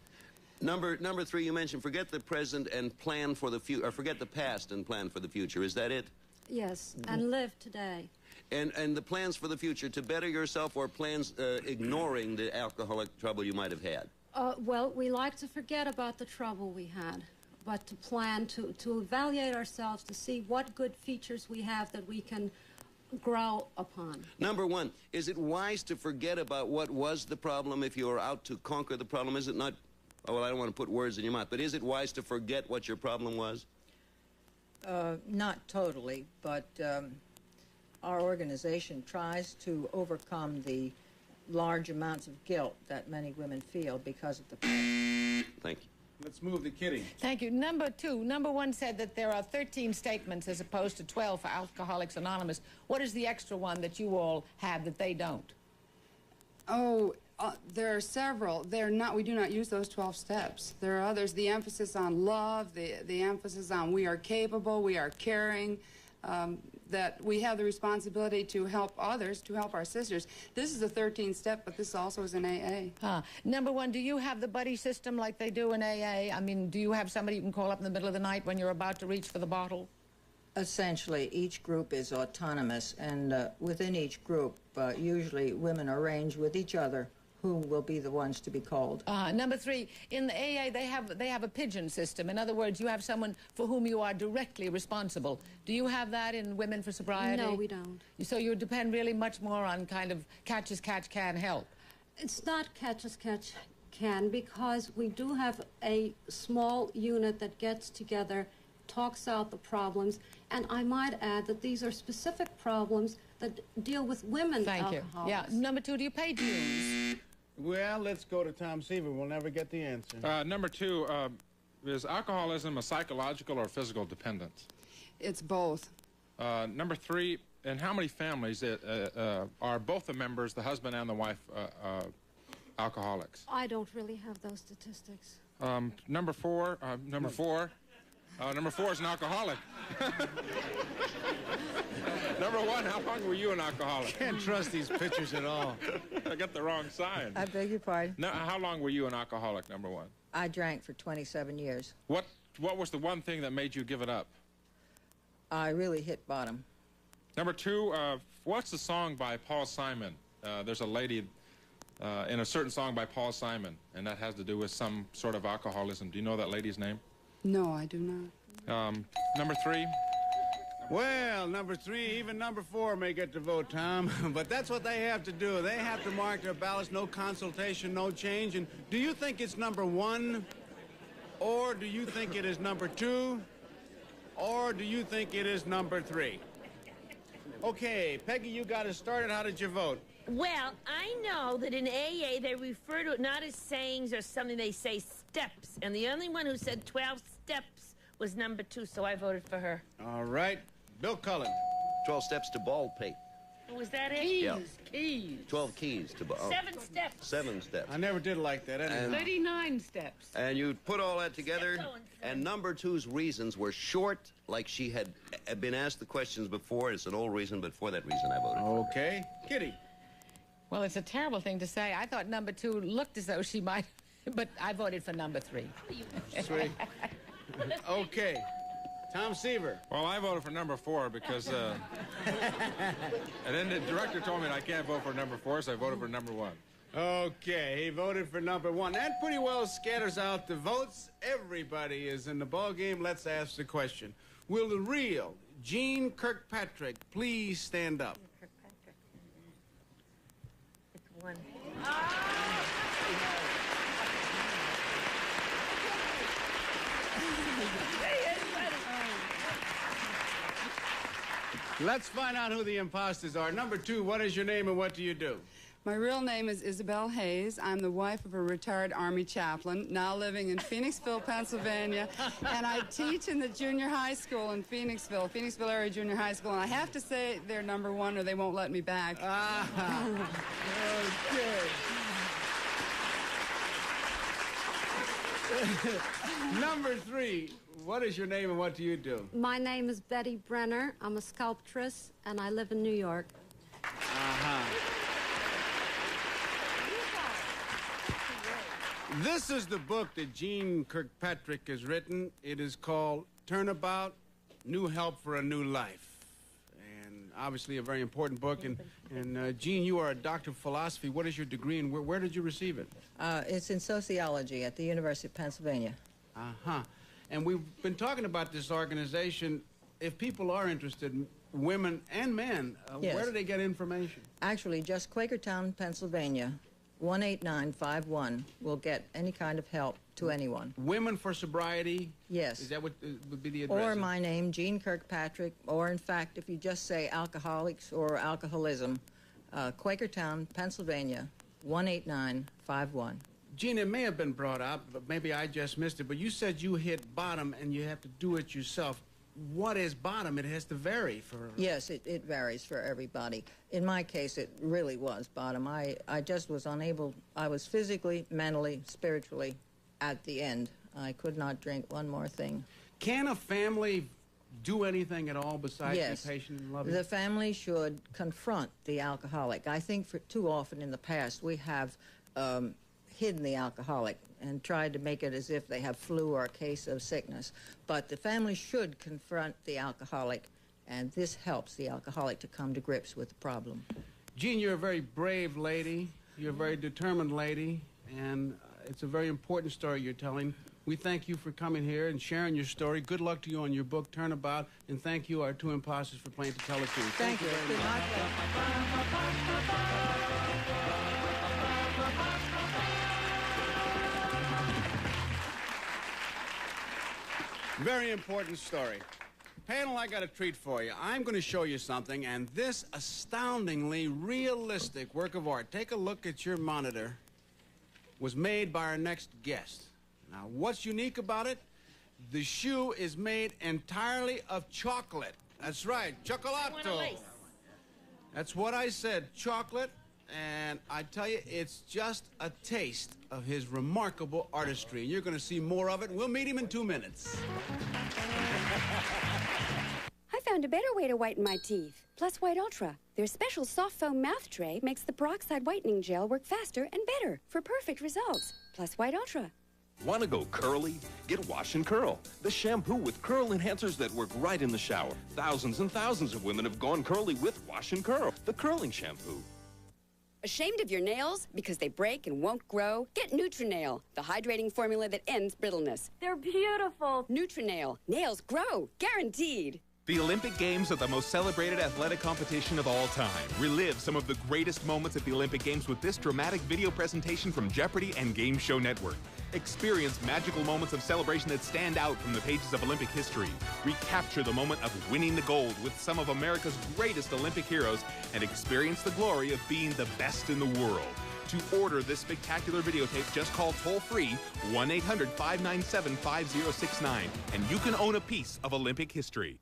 Number 3, you mentioned forget the present and plan for the future, or forget the past and plan for the future. Is that it? Yes, and live today. And the plans for the future, to better yourself, or plans ignoring the alcoholic trouble you might have had? Well, we like to forget about the trouble we had, but to plan, to evaluate ourselves, to see what good features we have that we can grow upon. Number 1, is it wise to forget about what was the problem if you're out to conquer the problem? Is it not, well, I don't want to put words in your mouth, but is it wise to forget what your problem was? Not totally, but our organization tries to overcome the large amounts of guilt that many women feel because of the past. Thank you. Let's move to Kitty. Thank you. Number 2, number 1 said that there are 13 statements as opposed to 12 for Alcoholics Anonymous. What is the extra one that you all have that they don't? Oh, there are several. We do not use those 12 steps. There are others. The emphasis on love, the emphasis on we are capable, we are caring, that we have the responsibility to help others, to help our sisters. This is the 13th step, but this also is an AA. Number 1, do you have the buddy system like they do in AA? I mean, do you have somebody you can call up in the middle of the night when you're about to reach for the bottle? Essentially, each group is autonomous, and within each group, usually women arrange with each other whom will be the ones to be called. Number 3, in the AA, they have a pigeon system. In other words, you have someone for whom you are directly responsible. Do you have that in Women for Sobriety? No, we don't. So you depend really much more on kind of catch as catch can help. It's not catch as catch can, because we do have a small unit that gets together, talks out the problems, and I might add that these are specific problems that deal with women alcoholics. Yeah. Number 2, do you pay dues? Well, let's go to Tom Seaver. We'll never get the answer. Number 2, is alcoholism a psychological or physical dependence? It's both. Number 3, in how many families are both the members, the husband and the wife, alcoholics? I don't really have those statistics. Number 4 is an alcoholic. Number 1, how long were you an alcoholic? Can't trust these pictures at all. I got the wrong sign. I beg your pardon? Now, how long were you an alcoholic, number 1? I drank for 27 years. What was the one thing that made you give it up? I really hit bottom. Number 2, what's the song by Paul Simon? There's a lady in a certain song by Paul Simon, and that has to do with some sort of alcoholism. Do you know that lady's name? No, I do not. Number 3? Well, number 3, even number 4 may get to vote, Tom. But that's what they have to do. They have to mark their ballots, no consultation, no change. And do you think it's number 1? Or do you think it is number 2? Or do you think it is number 3? Okay, Peggy, you got us started. How did you vote? Well, I know that in AA they refer to it not as sayings or something, they say steps. And the only one who said 12 steps was number 2, so I voted for her. All right. Bill Cullen. 12 steps to Baldpate. Was that it? Keys, Yeah. keys. 12 keys to Baldpate. 7 steps. 7 steps. I never did like that. And- 39 steps. And you put all that together, and number 2's reasons were short, like she had been asked the questions before. It's an old reason, but for that reason I voted for her. Okay. Kitty. Well, it's a terrible thing to say. I thought number 2 looked as though she might, but I voted for number 3. Sweet. Okay. Tom Seaver. Well, I voted for number 4 because, and then the director told me that I can't vote for number 4, so I voted for number 1. Okay, he voted for number 1. That pretty well scatters out the votes. Everybody is in the ballgame. Let's ask the question. Will the real Gene Kirkpatrick please stand up? Kirkpatrick. It's 1. Let's find out who the imposters are. Number 2, what is your name and what do you do? My real name is Isabel Hayes. I'm the wife of a retired Army chaplain, now living in Phoenixville, Pennsylvania, and I teach in the junior high school in Phoenixville area junior high school, and I have to say they're number 1 or they won't let me back. Okay. Number 3, what is your name and what do you do? My name is Betty Brenner. I'm a sculptress, and I live in New York. This is the book that Gene Kirkpatrick has written. It is called Turnabout, New Help for a New Life. And obviously a very important book. And Gene, you are a doctor of philosophy. What is your degree and where did you receive it? It's in sociology at the University of Pennsylvania. And we've been talking about this organization. If people are interested, women and men, Yes. where do they get information? Actually, just Quakertown, Pennsylvania, 18951 will get any kind of help to anyone. Women for Sobriety? Yes. Is that what would be the address? Or my name, Gene Kirkpatrick, or in fact, if you just say alcoholics or alcoholism, Quakertown, Pennsylvania, 18951. Gene, it may have been brought up, but maybe I just missed it, but you said you hit bottom and you have to do it yourself. What is bottom? It has to vary for... Yes, it varies for everybody. In my case, it really was bottom. I just was unable, I was physically, mentally, spiritually at the end. I could not drink one more thing. Can a family do anything at all besides Yes. be patient and loving? The family should confront the alcoholic. I think for too often in the past we have hidden the alcoholic and tried to make it as if they have flu or a case of sickness. But the family should confront the alcoholic, and this helps the alcoholic to come to grips with the problem. Gene, you're a very brave lady. You're a very determined lady, and it's a very important story you're telling. We thank you for coming here and sharing your story. Good luck to you on your book, Turnabout, and thank you, our two imposters, for playing to tell the truth. Thank you very much. Very important story. Panel, I got a treat for you. I'm going to show you something, and this astoundingly realistic work of art, take a look at your monitor, was made by our next guest. Now, what's unique about it? The shoe is made entirely of chocolate. That's right, chocolato. That's what I said, chocolate. And I tell you, it's just a taste of his remarkable artistry. And you're going to see more of it, and we'll meet him in 2 minutes. I found a better way to whiten my teeth. Plus White Ultra. Their special soft foam mouth tray makes the peroxide whitening gel work faster and better for perfect results. Plus White Ultra. Want to go curly? Get Wash and Curl, the shampoo with curl enhancers that work right in the shower. Thousands and thousands of women have gone curly with Wash and Curl, the curling shampoo. Ashamed of your nails because they break and won't grow? Get Nutrinail, the hydrating formula that ends brittleness. They're beautiful. Nutrinail. Nails grow. Guaranteed. The Olympic Games are the most celebrated athletic competition of all time. Relive some of the greatest moments at the Olympic Games with this dramatic video presentation from Jeopardy and Game Show Network. Experience magical moments of celebration that stand out from the pages of Olympic history. Recapture the moment of winning the gold with some of America's greatest Olympic heroes and experience the glory of being the best in the world. To order this spectacular videotape, just call toll-free 1-800-597-5069 and you can own a piece of Olympic history.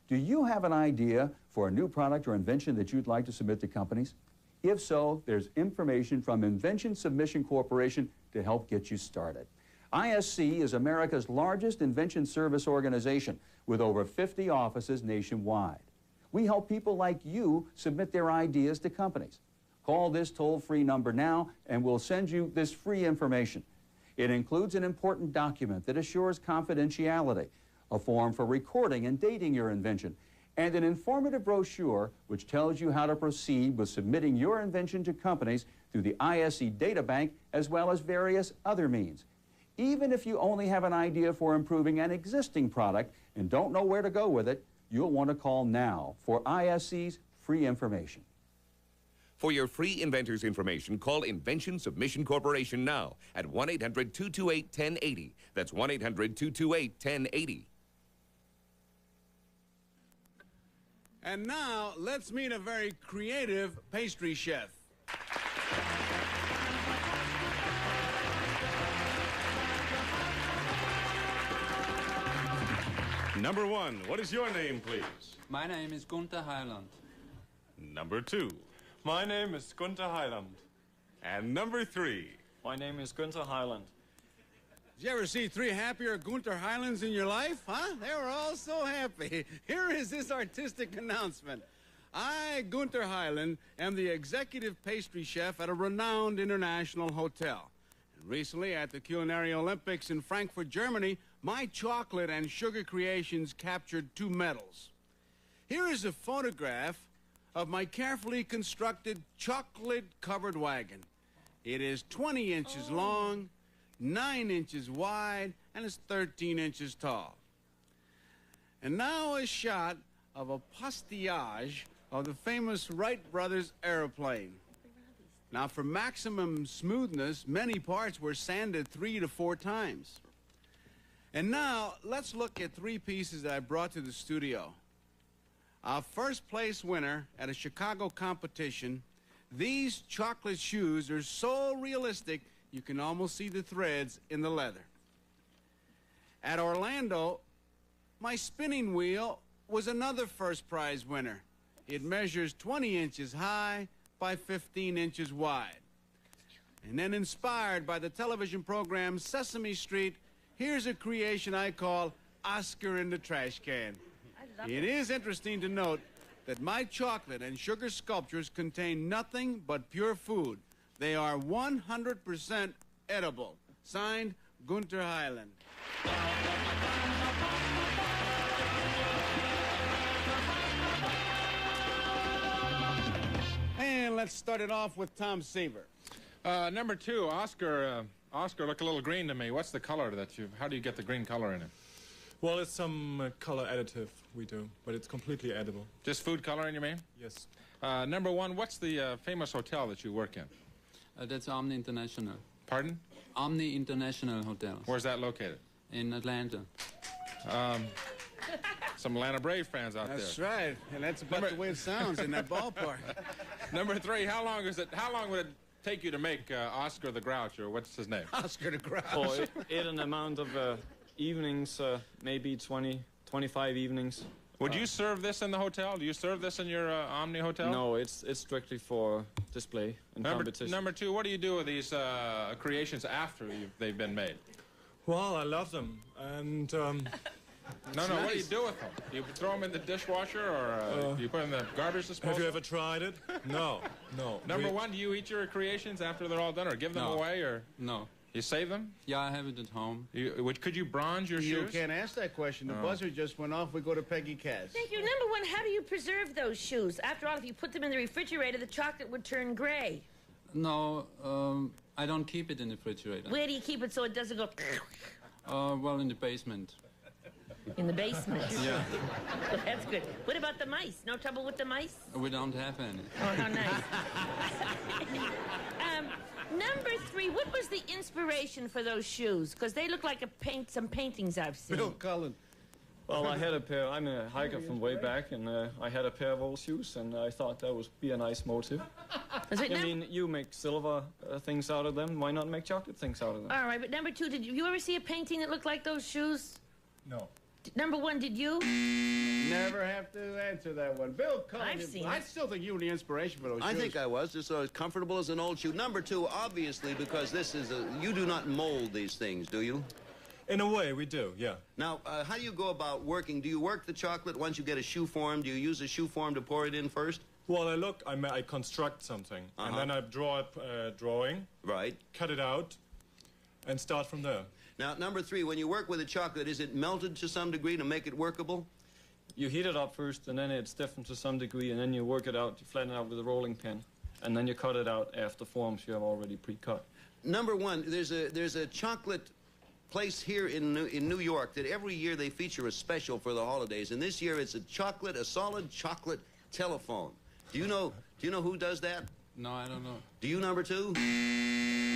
Do you have an idea for a new product or invention that you'd like to submit to companies? If so, there's information from Invention Submission Corporation to help get you started. ISC is America's largest invention service organization with over 50 offices nationwide. We help people like you submit their ideas to companies. Call this toll-free number now and we'll send you this free information. It includes an important document that assures confidentiality, a form for recording and dating your invention, and an informative brochure which tells you how to proceed with submitting your invention to companies through the ISC data bank as well as various other means. Even if you only have an idea for improving an existing product and don't know where to go with it, you'll want to call now for ISC's free information. For your free inventor's information, call Invention Submission Corporation now at 1-800-228-1080. That's 1-800-228-1080. And now, let's meet a very creative pastry chef. Number 1, what is your name, please? My name is Gunther Heiland. Number 2. My name is Gunther Heiland. And number 3. My name is Gunther Heiland. Did you ever see 3 happier Gunther Heilands in your life, huh? They were all so happy. Here is this artistic announcement. I, Gunther Heiland, am the executive pastry chef at a renowned international hotel. And recently, at the Culinary Olympics in Frankfurt, Germany, my chocolate and sugar creations captured 2 medals. Here is a photograph of my carefully constructed chocolate-covered wagon. It is 20 inches long, 9 inches wide, and is 13 inches tall. And now a shot of a pastillage of the famous Wright brothers airplane. Now, for maximum smoothness, many parts were sanded 3 to 4 times. And now, let's look at 3 pieces that I brought to the studio. Our first place winner at a Chicago competition, these chocolate shoes are so realistic you can almost see the threads in the leather. At Orlando, my spinning wheel was another first prize winner. It measures 20 inches high by 15 inches wide. And then, inspired by the television program Sesame Street, here's a creation I call Oscar in the Trash Can. It is interesting to note that my chocolate and sugar sculptures contain nothing but pure food. They are 100% edible. Signed, Gunther Heiland. And let's start it off with Tom Seaver. Number 2, Oscar. Oscar looked a little green to me. What's the color that you? How do you get the green color in it? Well, it's some color additive we do, but it's completely edible. Just food coloring, you mean? Yes. Number 1, what's the famous hotel that you work in? That's Omni International. Pardon? Omni International Hotel. Where's that located? In Atlanta. Some Atlanta Brave fans out there. That's right, and that's about the way it sounds in that ballpark. Number 3, how long would it take you to make Oscar the Grouch, or what's his name? Oscar the Grouch. Oh, it an amount of evenings, maybe 20, 25 evenings. Would you serve this in the hotel? Do you serve this in your Omni Hotel? No, it's strictly for display and competition. Number 2, what do you do with these creations after they've been made? Well, I love them, and No, what do you do with them? Do you throw them in the dishwasher, or do you put them in the garbage disposal? Have you ever tried it? No. Number 1, do you eat your creations after they're all done, or give them away, or? No. You save them? Yeah, I have it at home. Could you bronze your shoes? You can't ask that question. The buzzer just went off. We go to Peggy Cass. Thank you. Number 1, how do you preserve those shoes? After all, if you put them in the refrigerator, the chocolate would turn gray. No, I don't keep it in the refrigerator. Where do you keep it so it doesn't go... Well, in the basement. In the basement? Yeah. Well, that's good. What about the mice? No trouble with the mice? We don't have any. Oh, how nice. Number 3, what was the inspiration for those shoes? Because they look like some paintings I've seen. Bill Cullen. Well, I had a pair. I'm a hiker from way back, and I had a pair of old shoes, and I thought that would be a nice motive. I mean, you make silver things out of them. Why not make chocolate things out of them? All right, but number 2, did you ever see a painting that looked like those shoes? No. Number 1, did you? Never have to answer that one. Bill Cullen. I've seen I it. still think you were the inspiration for those I shoes. think I was, just so as comfortable as an old shoe. Number 2, obviously, because this is you do not mold these things, do you? In a way, we do, yeah. Now, how do you go about working? Do you work the chocolate once you get a shoe form? Do you use a shoe form to pour it in first? Well, I construct something, and then I draw a drawing. Right. Cut it out, and start from there. Now, number 3, when you work with a chocolate, is it melted to some degree to make it workable? You heat it up first, and then it's stiffened to some degree, and then you work it out, you flatten it out with a rolling pin, and then you cut it out after forms you have already pre-cut. Number 1, there's a chocolate place here in New York that every year they feature a special for the holidays, and this year it's a solid chocolate telephone. Do you know who does that? No, I don't know. Do you, number 2?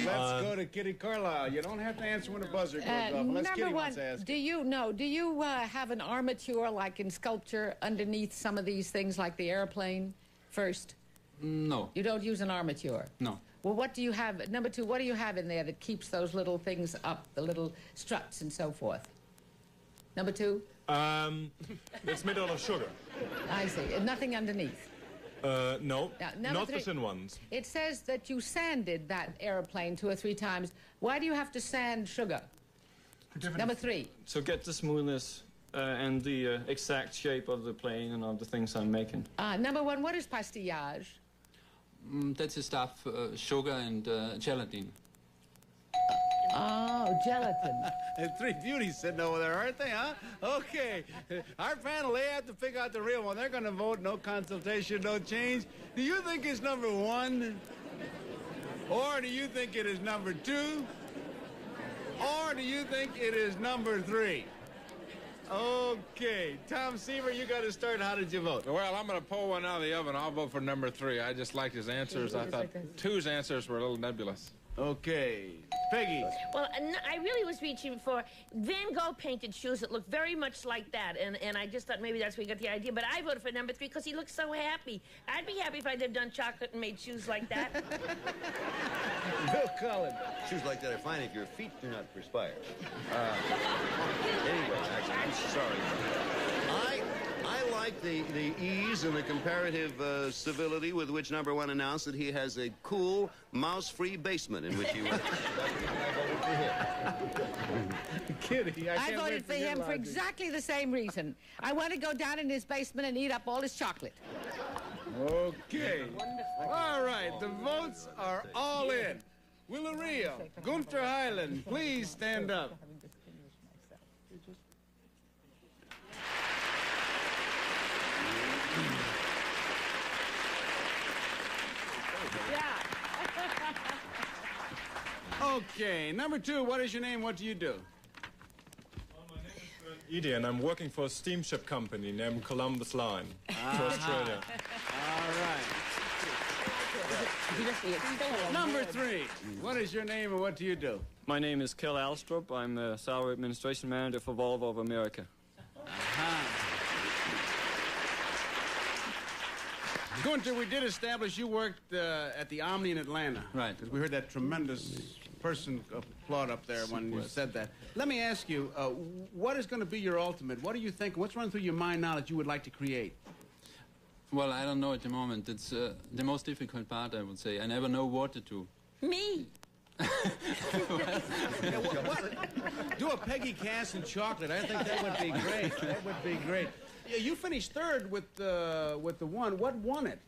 Let's go to Kitty Carlisle. You don't have to answer when the buzzer goes off. Unless Number Kitty 1, wants to ask. do you have an armature like in sculpture underneath some of these things like the airplane first? No. You don't use an armature? No. Well, what do you have? Number 2, what do you have in there that keeps those little things up, the little struts and so forth? Number 2? It's made out of sugar. I see. Nothing underneath? No, Now, not the thin ones. It says that you sanded that airplane 2 or 3 times. Why do you have to sand sugar? Number 3. So get the smoothness and the exact shape of the plane and of the things I'm making. Number 1, what is pastillage? That's the stuff, sugar and gelatin. Oh, gelatin. And 3 beauties sitting over there, aren't they, huh? Okay. Our panel, they have to pick out the real one. They're going to vote, no consultation, no change. Do you think it's number 1? Or do you think it is number 2? Or do you think it is number 3? Okay. Tom Seaver, you got to start. How did you vote? Well, I'm going to pull one out of the oven. I'll vote for number 3. I just liked his answers. I thought 2's answers were a little nebulous. Okay. Peggy. Well, I really was reaching for Van Gogh painted shoes that look very much like that, and I just thought maybe that's where you got the idea, but I voted for number 3 because he looks so happy. I'd be happy if I'd have done chocolate and made shoes like that. Bill Cullen. Shoes like that are fine if your feet do not perspire. Anyway, I'm sorry. I like the ease and the comparative civility with which number 1 announced that he has a cool, mouse-free basement in which he works. Kitty, I voted for him for exactly the same reason. I want to go down in his basement and eat up all his chocolate. Okay. All right, the votes are all in. Willaria, Gunter Highland, please stand up. Okay, number 2, what is your name? What do you do? Edie, and I'm working for a steamship company named Columbus Line to Australia. All right. Number 3, what is your name and what do you do? My name is Kel Alstrup. I'm a salary administration manager for Volvo of America. Gunter, we did establish you worked at the Omni in Atlanta. Right. Because we heard that tremendous person applaud up there when you said that. Let me ask you, what is going to be your ultimate? What do you think? What's running through your mind now that you would like to create? Well, I don't know at the moment. It's the most difficult part, I would say. I never know what to do. Me. Do a Peggy Cass and chocolate. I think that would be great. That would be great. Yeah, you finished 3rd with the one. What won it?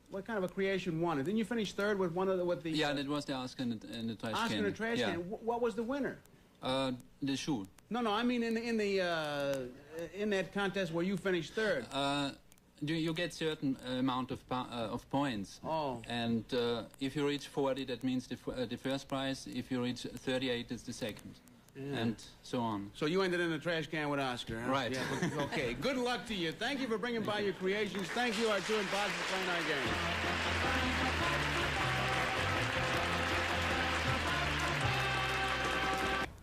What kind of a creation won it? Didn't you finish 3rd with one of the? Yeah, that was the Oscar in the trash can. Oscar in the trash can. What was the winner? The shoe. No, I mean in that contest where you finished 3rd. You get certain amount of points. Oh. And if you reach 40, that means the first prize. If you reach 38, it's the second. Yeah. And so on. So you ended in the trash can with Oscar, huh? Right. Yeah, okay. Good luck to you. Thank you for bringing by your creations. Thank you, Artur and Bob, for playing our game.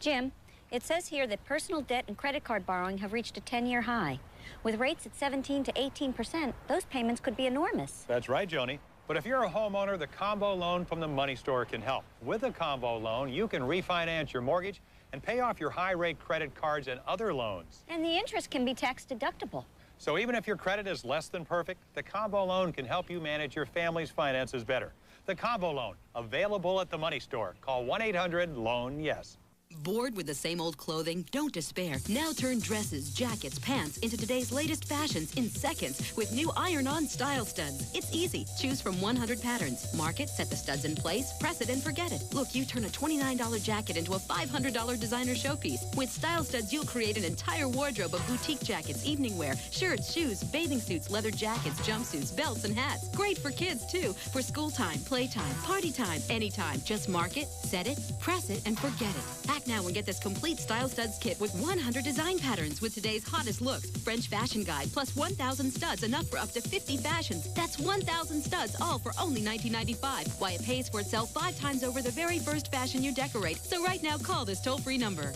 Jim, it says here that personal debt and credit card borrowing have reached a 10-year high. With rates at 17 to 18%, those payments could be enormous. That's right, Joni. But if you're a homeowner, the combo loan from the Money Store can help. With a combo loan, you can refinance your mortgage and pay off your high-rate credit cards and other loans. And the interest can be tax-deductible. So even if your credit is less than perfect, the combo loan can help you manage your family's finances better. The combo loan, available at the Money Store. Call 1-800-LOAN-YES. Bored with the same old clothing? Don't despair. Now turn dresses, jackets, pants into today's latest fashions in seconds with new iron-on style studs. It's easy. Choose from 100 patterns. Mark it, set the studs in place, press it, and forget it. Look, you turn a $29 jacket into a $500 designer showpiece. With style studs, you'll create an entire wardrobe of boutique jackets, evening wear, shirts, shoes, bathing suits, leather jackets, jumpsuits, belts, and hats. Great for kids, too. For school time, playtime, party time, anytime. Just mark it, set it, press it, and forget it. Act now and get this complete Style Studs kit with 100 design patterns with today's hottest looks, French fashion guide, plus 1,000 studs, enough for up to 50 fashions. That's 1,000 studs, all for only $19.95. Why, it pays for itself 5 times over the very first fashion you decorate. So right now, call this toll-free number.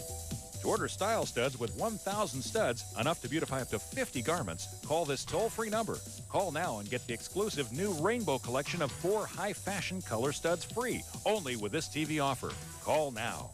To order Style Studs with 1,000 studs, enough to beautify up to 50 garments, call this toll-free number. Call now and get the exclusive new Rainbow collection of 4 high-fashion color studs free, only with this TV offer. Call now.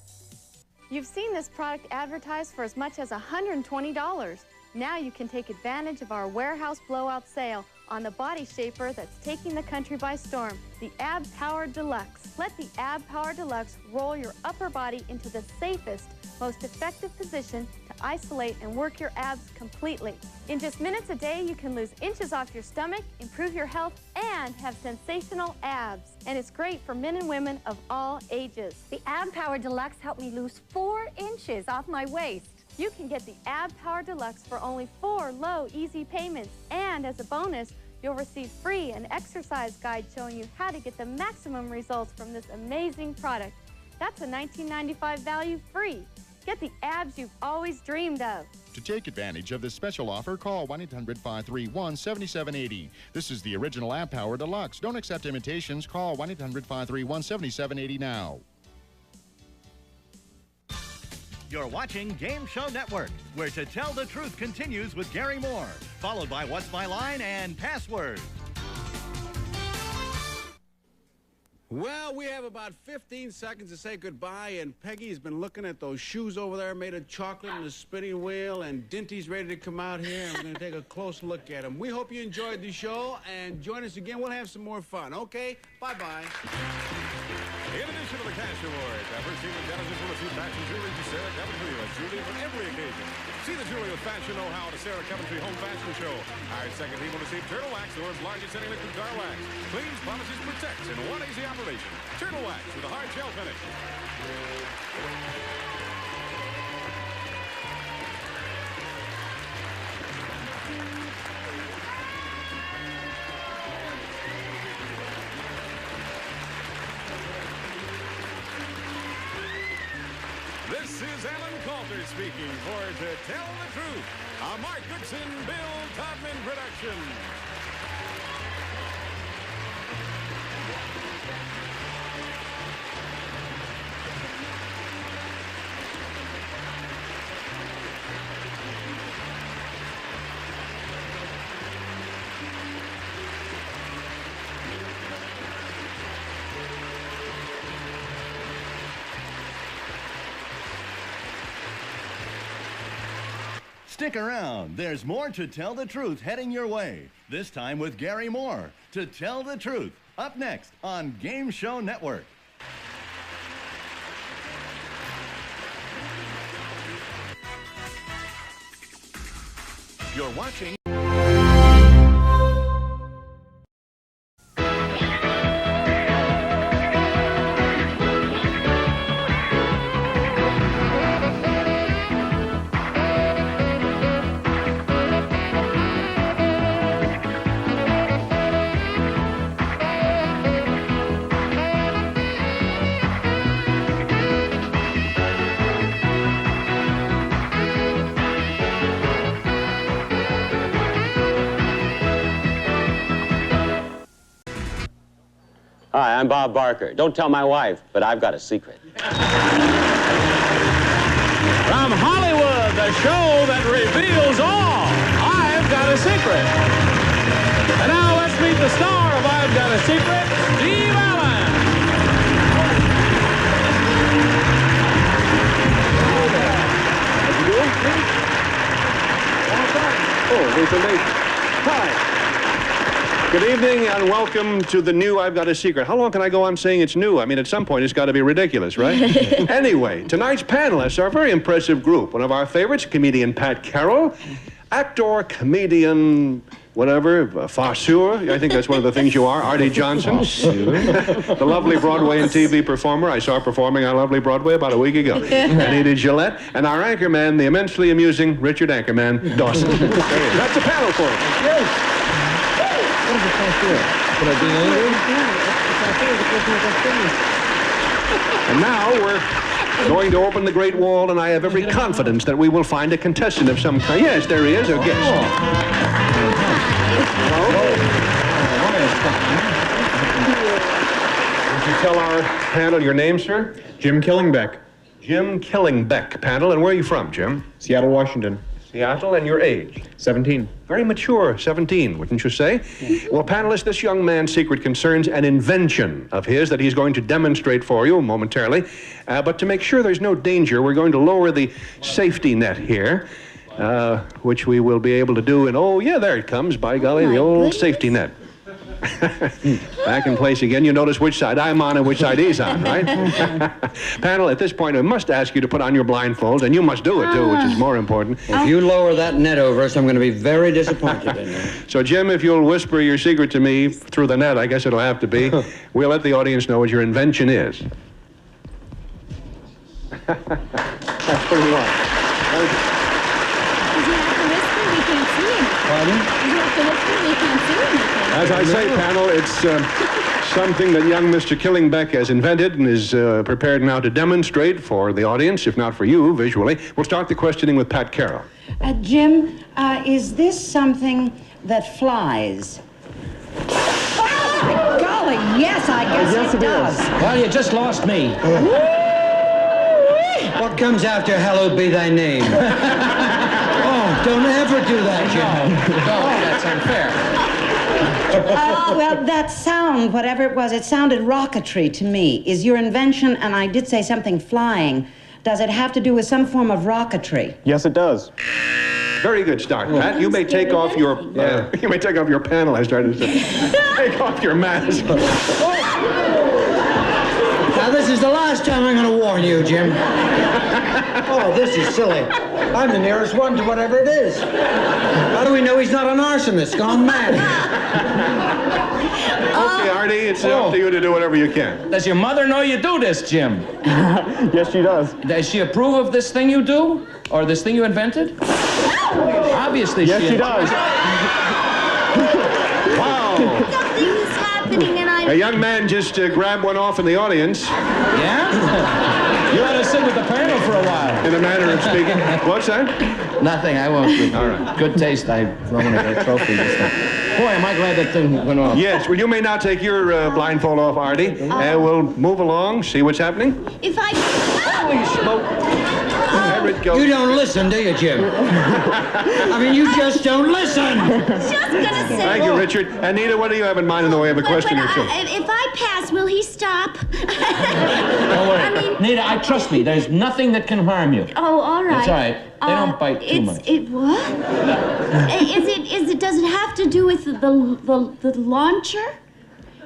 You've seen this product advertised for as much as $120. Now you can take advantage of our warehouse blowout sale on the body shaper that's taking the country by storm, the Ab Power Deluxe. Let the Ab Power Deluxe roll your upper body into the safest, most effective position to isolate and work your abs completely. In just minutes a day, you can lose inches off your stomach, improve your health, and have sensational abs. And it's great for men and women of all ages. The Ab Power Deluxe helped me lose 4 inches off my waist. You can get the Ab Power Deluxe for only 4 low, easy payments. And as a bonus, you'll receive free an exercise guide showing you how to get the maximum results from this amazing product. That's a $19.95 value free. Get the abs you've always dreamed of. To take advantage of this special offer, call 1-800-531-7780. This is the original Ab Power Deluxe. Don't accept imitations. Call 1-800-531-7780 now. You're watching Game Show Network, where To Tell the Truth continues with Gary Moore, followed by What's My Line and Password. Well, we have about 15 seconds to say goodbye, and Peggy's been looking at those shoes over there made of chocolate and the spinning wheel, and Dinty's ready to come out here, and we're going to take a close look at them. We hope you enjoyed the show, and join us again. We'll have some more fun, okay? Bye-bye. In addition to the cash awards, our first team intelligence will receive fashion jewelry to Sarah Coventry, a jewelry for every occasion. See the jewelry with fashion know-how at the Sarah Coventry Home Fashion Show. Our second team will receive Turtle Wax, the world's largest selling liquid car wax. Cleans, polishes, protects in one easy operation. Turtle Wax with a hard shell finish. This is Alan Coulter speaking for To Tell the Truth, a Mark Goodson, Bill Todman production. Stick around. There's more To Tell the Truth heading your way. This time with Gary Moore. To Tell the Truth. Up next on Game Show Network. You're watching. Hi, I'm Bob Barker. Don't tell my wife, but I've got a secret. From Hollywood, the show that reveals all, I've Got a Secret. And now let's meet the star of I've Got a Secret, Steve Allen. Oh, there's a lady. Hi. Good evening and welcome to the new I've Got a Secret. How long can I go on saying it's new? I mean, at some point it's got to be ridiculous, right? Anyway, tonight's panelists are a very impressive group. One of our favorites, comedian Pat Carroll, actor, comedian, whatever, farceur. I think that's one of the things you are. Artie Johnson. The lovely Broadway and TV performer. I saw her performing on lovely Broadway about a week ago. Anita Gillette. And our anchorman, the immensely amusing Richard Anchorman Dawson. That's the panel for us. Yes. What does it feel? Should I be angry? And now we're going to open the Great Wall, and I have every confidence that we will find a contestant of some kind. Yes, there he is, a guest. Would you tell our panel your name, sir? Jim Killingbeck. Jim Killingbeck, panel. And where are you from, Jim? Seattle, Washington. Seattle, and your age? 17. Very mature, 17, wouldn't you say? Well, panelists, this young man's secret concerns an invention of his that he's going to demonstrate for you momentarily. But to make sure there's no danger, we're going to lower the safety net here, which we will be able to do in, oh, yeah, there it comes, by golly, the old safety net. Back in place again. You notice which side I'm on and which side he's on, right? Panel, at this point, I must ask you to put on your blindfolds, and you must do it, too, which is more important. If you lower that net over us, I'm going to be very disappointed in you. So, Jim, if you'll whisper your secret to me through the net, I guess it'll have to be, we'll let the audience know what your invention is. That's pretty long. Does he have to whisper? We can't see him. Pardon? Does he have to whisper? We can't see him. As I say, panel, it's something that young Mr. Killingbeck has invented and is prepared now to demonstrate for the audience, if not for you, visually. We'll start the questioning with Pat Carroll. Jim, is this something that flies? Oh, golly, yes, I guess it does. Well, you just lost me. What comes after hallowed be thy name? Oh, don't ever do that, Jim. No, that's unfair. Well, that sound, whatever it was, it sounded rocketry to me. Is your invention, and I did say something flying, does it have to do with some form of rocketry? Yes, it does. Very good start, Pat. You may take off your you may take off your panel, I started to say. Take off your mask. Now, this is the last time I'm going to warn you, Jim. Oh, this is silly. I'm the nearest one to whatever it is. How do we know he's not an arsonist gone mad? Okay, Artie, it's up to you to do whatever you can. Does your mother know you do this, Jim? Yes, she does. Does she approve of this thing you do? Or this thing you invented? Obviously yes, she does. Wow. Something is happening and I A young man just grabbed one off in the audience. Yeah? You ought to sit with the panel for a while. In a manner of speaking. What's that? Nothing, I won't. All right. Good taste, I've thrown away a trophy this time. Boy, am I glad that thing went off. Yes, well, you may now take your blindfold off, Artie. We'll move along, see what's happening. If I... Holy smoke. There it goes. You don't listen, do you, Jim? I mean, you just don't listen. Just gonna say... Thank you, Richard. Anita, what do you have in mind in the way of a question or two? If I pass, will he stop? Don't worry. Nita, trust me, there's nothing that can harm you. Oh, all right. That's all right. They don't bite too much. What? Does it have to do with the launcher?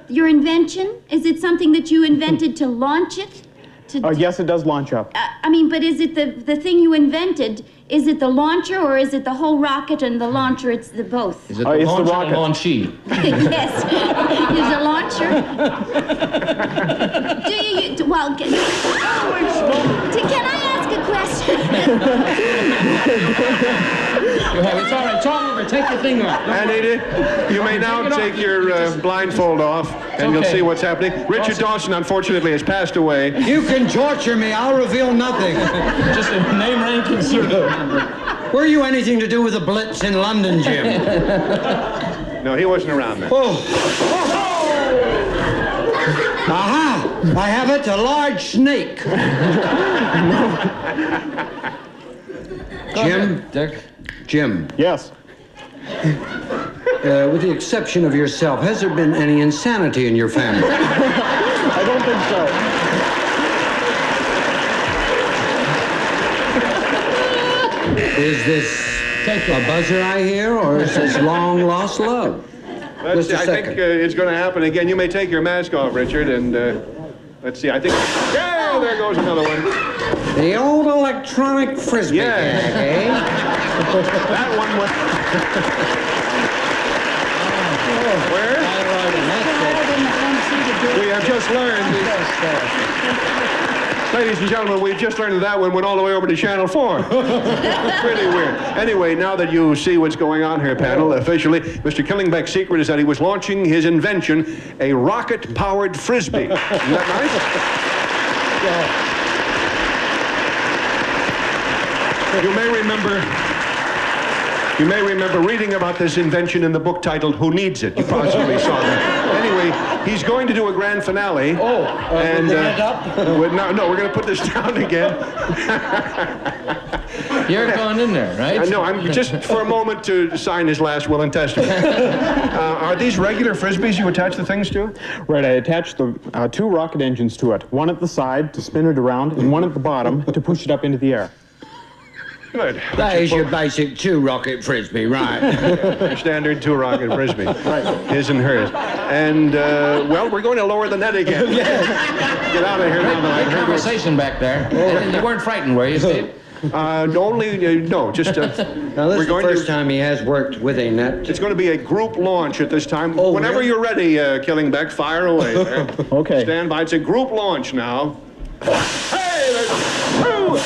Your invention? Is it something that you invented to launch it? Yes, it does launch up. But is it the thing you invented? Is it the launcher or is it the whole rocket and the launcher? It's the both. Is it the launcher or the launchee? Yes. Is a launcher? Do you well? Can I ask a question? It's all right. It's all over. Take your thing off. Anita, you may now take your blindfold off, and you'll see what's happening. Richard Dawson, unfortunately, has passed away. You can torture me. I'll reveal nothing. Just a name, rank, and serial number. Were you anything to do with the Blitz in London, Jim? No, he wasn't around then. Oh. Aha! I have it, a large snake. Jim? Dick? Jim. Yes. With the exception of yourself, has there been any insanity in your family? I don't think so. Is this a buzzer I hear, or is this long-lost love? Let's see, I think it's going to happen again. You may take your mask off, Richard, and let's see. I think... Yeah, there goes another one. The old electronic frisbee gag, eh? That one was... Where? We have just learned... Ladies and gentlemen, we've just learned that one went all the way over to Channel 4. Pretty weird. Anyway, now that you see what's going on here, panel, officially, Mr. Killingbeck's secret is that he was launching his invention, a rocket-powered frisbee. Isn't that nice? You may remember reading about this invention in the book titled Who Needs It? You possibly saw that. Anyway, he's going to do a grand finale. And no, we're going to put this down again. You're going in there, right? No, I'm just for a moment to sign his last will and testament. Are these regular frisbees you attach the things to? Right, I attached the two rocket engines to it. One at the side to spin it around, and one at the bottom to push it up into the air. Good. That is your basic two-rocket frisbee, right? Your standard two-rocket frisbee. Right. His and hers. And, well, we're going to lower the net again. Yes. Get out of here now. Great conversation back there. You weren't frightened, were you, Steve? No, just... Now, this is the first time he has worked with a net. It's going to be a group launch at this time. Oh, whenever really? you're ready, Killingbeck, fire away there. Okay. Stand by. It's a group launch now. Hey, there's... Oh!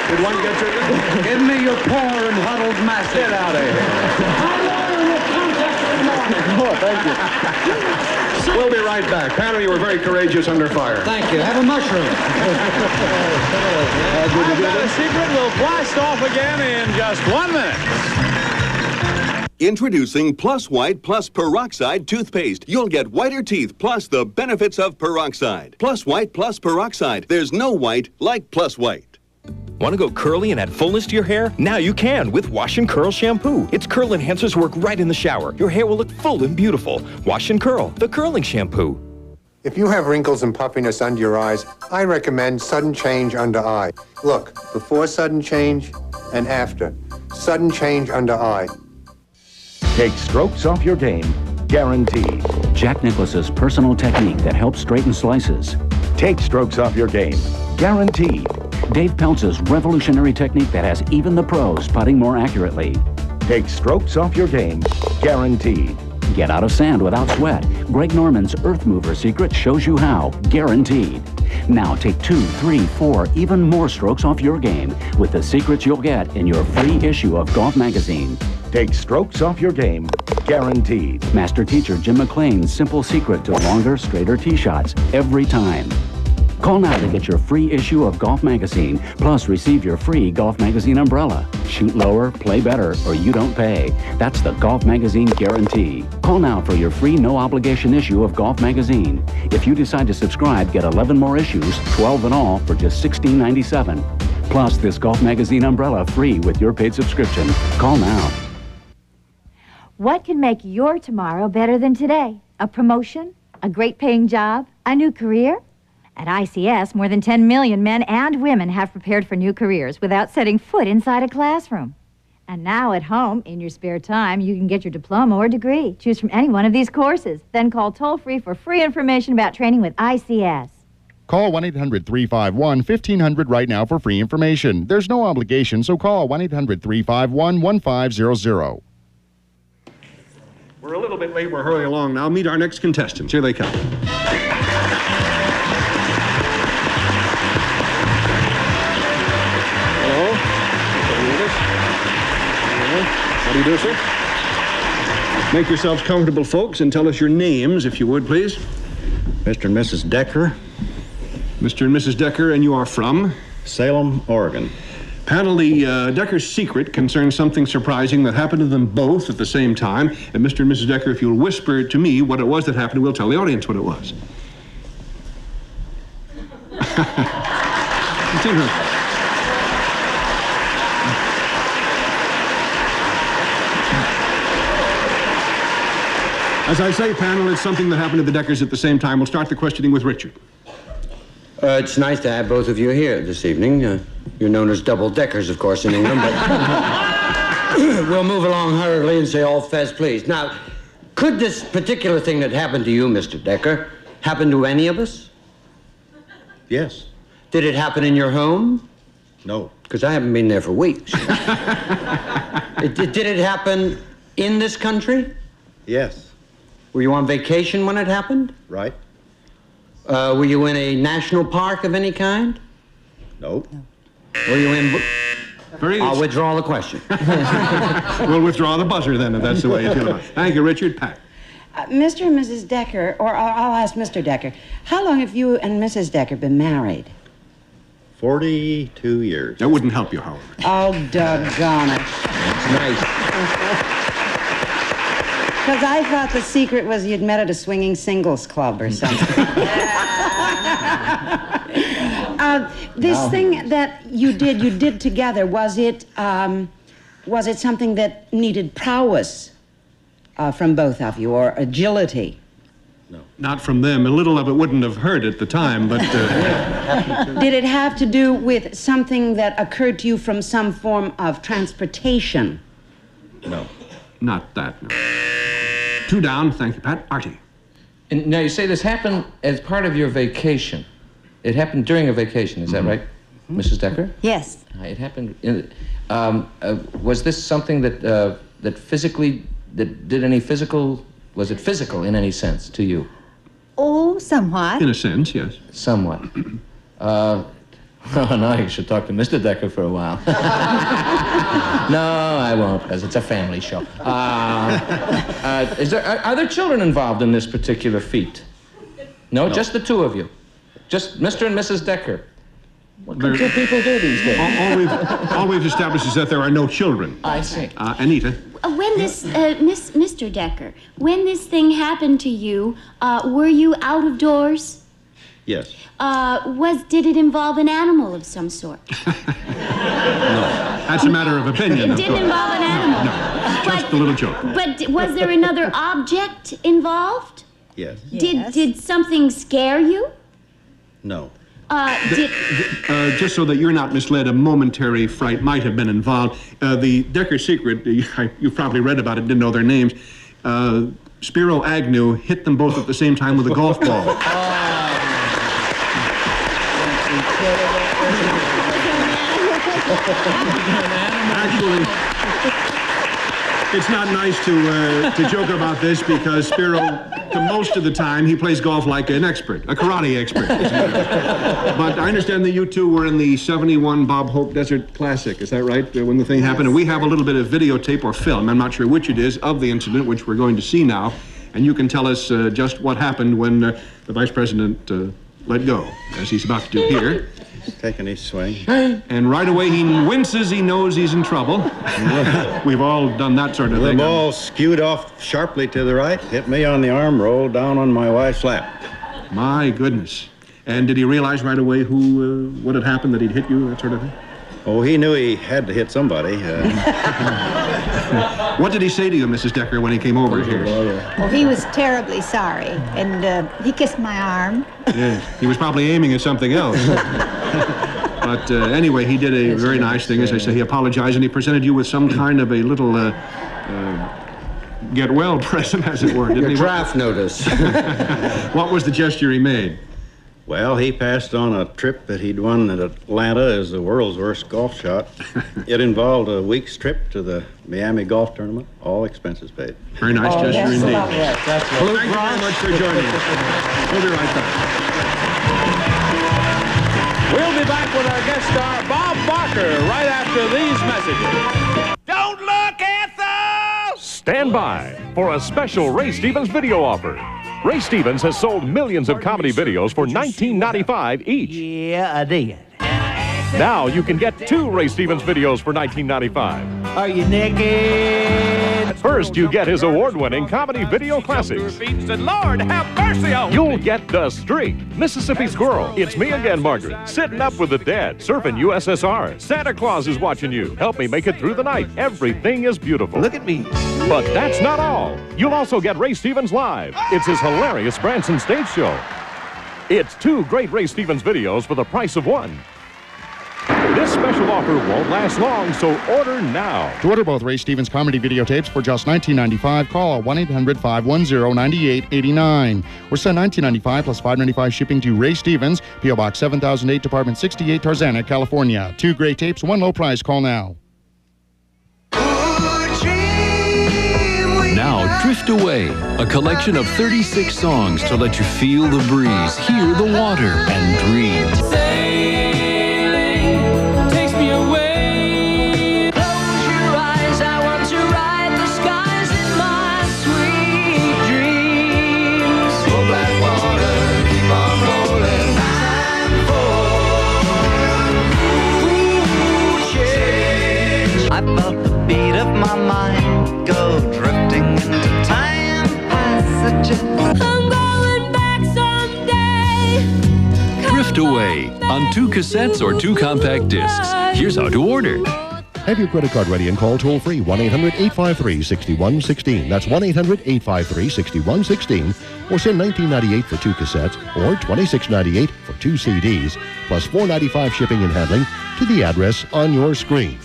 Did one get you? Give me your poor and huddled mass. Get out of here. Oh, thank you. We'll be right back. Panel, you were very courageous under fire. Thank you. Have a mushroom. I've Got a Secret will blast off again in just 1 minute. Introducing Plus White Plus Peroxide toothpaste. You'll get whiter teeth plus the benefits of peroxide. Plus White Plus Peroxide. There's no white like Plus White. Want to go curly and add fullness to your hair? Now you can with Wash and Curl shampoo. Its curl enhancers work right in the shower. Your hair will look full and beautiful. Wash and Curl, the curling shampoo. If you have wrinkles and puffiness under your eyes, I recommend Sudden Change Under Eye. Look, before sudden change and after. Sudden Change Under Eye. Take strokes off your game, guaranteed. Jack Nicklaus's personal technique that helps straighten slices. Take strokes off your game, guaranteed. Dave Peltz's revolutionary technique that has even the pros putting more accurately. Take strokes off your game, guaranteed. Get out of sand without sweat. Greg Norman's Earth Mover secret shows you how, guaranteed. Now take 2, 3, 4, even more strokes off your game with the secrets you'll get in your free issue of Golf Magazine. Take strokes off your game, guaranteed. Master teacher Jim McLean's simple secret to longer, straighter tee shots every time. Call now to get your free issue of Golf Magazine, plus receive your free Golf Magazine umbrella. Shoot lower, play better, or you don't pay. That's the Golf Magazine guarantee. Call now for your free no-obligation issue of Golf Magazine. If you decide to subscribe, get 11 more issues, 12 in all, for just $16.97. Plus this Golf Magazine umbrella free with your paid subscription. Call now. What can make your tomorrow better than today? A promotion? A great paying job? A new career? At ICS, more than 10 million men and women have prepared for new careers without setting foot inside a classroom. And now at home, in your spare time, you can get your diploma or degree. Choose from any one of these courses. Then call toll-free for free information about training with ICS. Call 1-800-351-1500 right now for free information. There's no obligation, so call 1-800-351-1500. We're a little bit late. We're hurrying along now. Meet our next contestants. Here they come. Hello. How do you do, sir? Make yourselves comfortable, folks, and tell us your names, if you would, please. Mr. and Mrs. Decker. Mr. and Mrs. Decker, and you are from? Salem, Oregon. Panel, the Decker's secret concerns something surprising that happened to them both at the same time. And Mr. and Mrs. Decker, if you'll whisper to me what it was that happened, we'll tell the audience what it was. As I say, panel, it's something that happened to the Deckers at the same time. We'll start the questioning with Richard. It's nice to have both of you here this evening. You're known as double deckers, of course, in England, but we'll move along hurriedly and say all fez, please. Now, could this particular thing that happened to you, Mr. Decker, happen to any of us? Yes. Did it happen in your home? No. Because I haven't been there for weeks. Did it happen in this country? Yes. Were you on vacation when it happened? Right. Were you in a national park of any kind? No. Were you in... Very I'll withdraw the question. We'll withdraw the buzzer then, if that's the way you feel about it. Thank you, Richard. Pat. Mr. and Mrs. Decker, or I'll ask Mr. Decker, how long have you and Mrs. Decker been married? 42 years. That wouldn't help you, however. Oh, doggone it. That's nice. Because I thought the secret was you'd met at a swinging singles club or something. This thing that you did together, was it something that needed prowess from both of you, or agility? No. Not from them. A little of it wouldn't have hurt at the time, but... Did it have to do with something that occurred to you from some form of transportation? No. Not that, no. 2 down. Thank you, Pat. Artie. And now you say this happened as part of your vacation. It happened during a vacation, is that right, Mrs. Decker? Yes. It happened. Was this something that physically did any physical? Was it physical in any sense to you? Oh, somewhat. In a sense, yes. Somewhat. Oh, no, you should talk to Mr. Decker for a while. No, I won't, because it's a family show. Are there children involved in this particular feat? No, just the two of you. Just Mr. and Mrs. Decker. What can two people do these days? All we've established is that there are no children. I see. Anita. When this, Mr. Decker, when this thing happened to you, were you out of doors? Yes. Did it involve an animal of some sort? No. That's a matter of opinion. It didn't involve an animal. No, just a little joke. But was there another object involved? Yes. Did something scare you? No. Just so that you're not misled, a momentary fright might have been involved. The Decker secret, you've probably read about it, didn't know their names. Spiro Agnew hit them both at the same time with a golf ball. it's not nice to joke about this because Spiro, most of the time, he plays golf like an expert, a karate expert. But I understand that you two were in the 71 Bob Hope Desert Classic. Is that right, when the thing happened? And we have a little bit of videotape or film, I'm not sure which it is, of the incident, which we're going to see now. And you can tell us just what happened when the Vice President let go, as he's about to do here. Taking his swing. And right away he winces, he knows he's in trouble. We've all done that sort of thing. The ball skewed off sharply to the right, hit me on the arm, rolled down on my wife's lap. My goodness. And did he realize right away what had happened, that he'd hit you, that sort of thing? Oh, he knew he had to hit somebody. What did he say to you, Mrs. Decker, when he came over here? Well, he was terribly sorry, and he kissed my arm. Yes, he was probably aiming at something else. But anyway, he did a very nice thing. As I say, he apologized, and he presented you with some kind of a little get-well present, as it were, didn't he? Draft notice. What was the gesture he made? Well, he passed on a trip that he'd won at Atlanta as the world's worst golf shot. It involved a week's trip to the Miami Golf Tournament, all expenses paid. Very nice gesture indeed. That's Thank you very much for joining us. We'll be right back. We'll be back with our guest star, Bob Barker, right after these messages. Don't look at those! Stand by for a special Ray Stevens video offer. Ray Stevens has sold millions of comedy videos for $19.95 each. Yeah, I did. Now you can get 2 Ray Stevens videos for $19.95. Are you naked? First, you get his award-winning comedy video classics. Lord, have mercy on me. You'll get The Streak, Mississippi Squirrel, It's Me Again, Margaret, Sitting Up with the Dead, Surfing USSR, Santa Claus is Watching You, Help Me Make It Through the Night, Everything is Beautiful. Look at me. But that's not all. You'll also get Ray Stevens Live. It's his hilarious Branson stage show. It's 2 great Ray Stevens videos for the price of 1. This special offer won't last long, so order now. To order both Ray Stevens comedy videotapes for just $19.95, call 1-800-510-9889. Or send $19.95 plus $5.95 shipping to Ray Stevens, P.O. Box 7008, Department 68, Tarzana, California. 2 great tapes, 1 low price. Call now. Now, Drift Away, a collection of 36 songs to let you feel the breeze, hear the water, and dream. I felt the beat of my mind go drifting into time passages. I'm going back someday. Drift Away on 2 cassettes or 2 compact discs. Here's how to order. Have your credit card ready and call toll-free 1-800-853-6116. That's 1-800-853-6116. Or send $19.98 for 2 cassettes or $26.98 for 2 CDs, plus $4.95 shipping and handling to the address on your screen.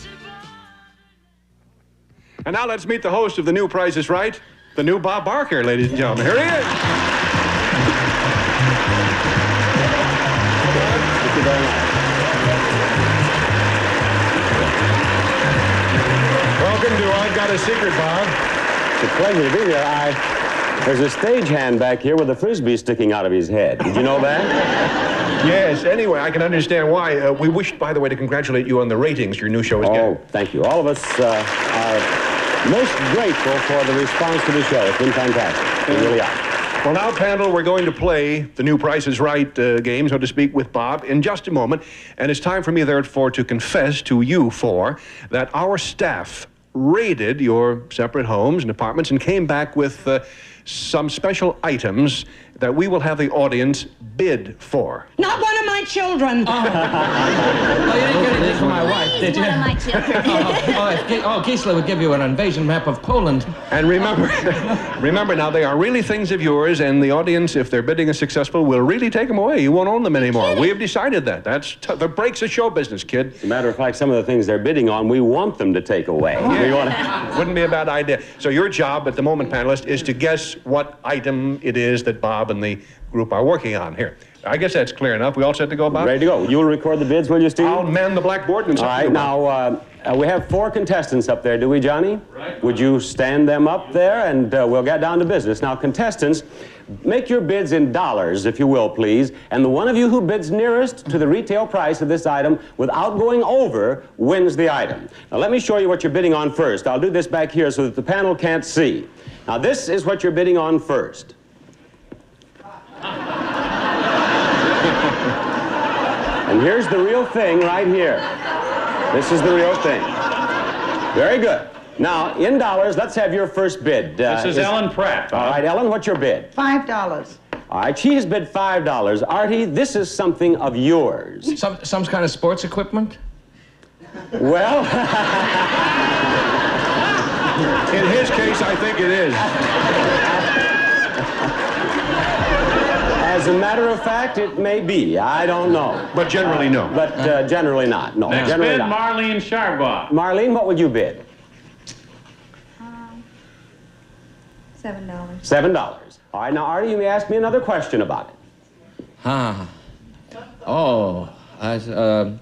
And now let's meet the host of The New Price is Right, the new Bob Barker, ladies and gentlemen. Here he is. Thank you very much. Welcome to I've Got a Secret, Bob. It's a pleasure to be here. There's a stagehand back here with a frisbee sticking out of his head. Did you know that? Yes, anyway, I can understand why. We wish, by the way, to congratulate you on the ratings your new show is getting. Oh, thank you. All of us are most grateful for the response to the show. It's been fantastic. We really are. Well, now, panel, we're going to play the new Price is Right game, so to speak, with Bob in just a moment. And it's time for me, therefore, to confess to you four that our staff raided your separate homes and apartments and came back with some special items that we will have the audience bid for. Not one of my children. Oh, you didn't get anything for my wife, did you? One of my children. Gisela would give you an invasion map of Poland. And remember now, they are really things of yours, and the audience, if their bidding is successful, will really take them away. You won't own them anymore. We have decided that. That's the breaks of show business, kid. As a matter of fact, some of the things they're bidding on, we want them to take away. Yeah. Wouldn't be a bad idea. So your job at the moment, panelist, is to guess what item it is that Bob and the group are working on here. I guess that's clear enough. We all set to go, Bob? Ready to go. You'll record the bids, will you, Steve? I'll man the blackboard and all right, now, We have 4 contestants up there, do we, Johnny? Right. Would you stand them up there, and we'll get down to business. Now, contestants, make your bids in dollars, if you will, please. And the one of you who bids nearest to the retail price of this item without going over wins the item. Now, let me show you what you're bidding on first. I'll do this back here so that the panel can't see. Now, this is what you're bidding on first. And here's the real thing right here. This is the real thing. Very good. Now, in dollars, let's have your first bid. This is Ellen Pratt. All right, Ellen, what's your bid? $5. All right, she has bid $5. Artie, this is something of yours. Some kind of sports equipment? Well... In his case, I think it is. As a matter of fact, it may be. I don't know. But generally, no. But generally not. No, Next generally bid, not. Marlene Sharbaugh. Marlene, what would you bid? $7. $7. All right, now, Artie, you may ask me another question about it.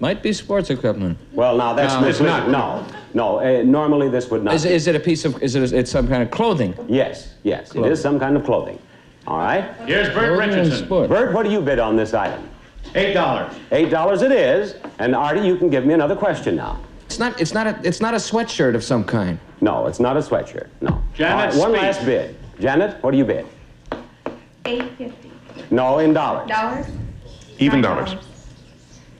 Might be sports equipment. Well, now, that's misleading. No. Normally this would not. Is it a piece of, it's some kind of clothing? Yes, Clothing. it is some kind of clothing. All right? Here's Bert Richardson. Bert, what do you bid on this item? $8. $8 it is. And Artie, you can give me another question now. It's not a sweatshirt of some kind. No, it's not a sweatshirt. No. Janet, one last bid. Janet, what do you bid? $8.50. No, in dollars. Dollars? Even dollars.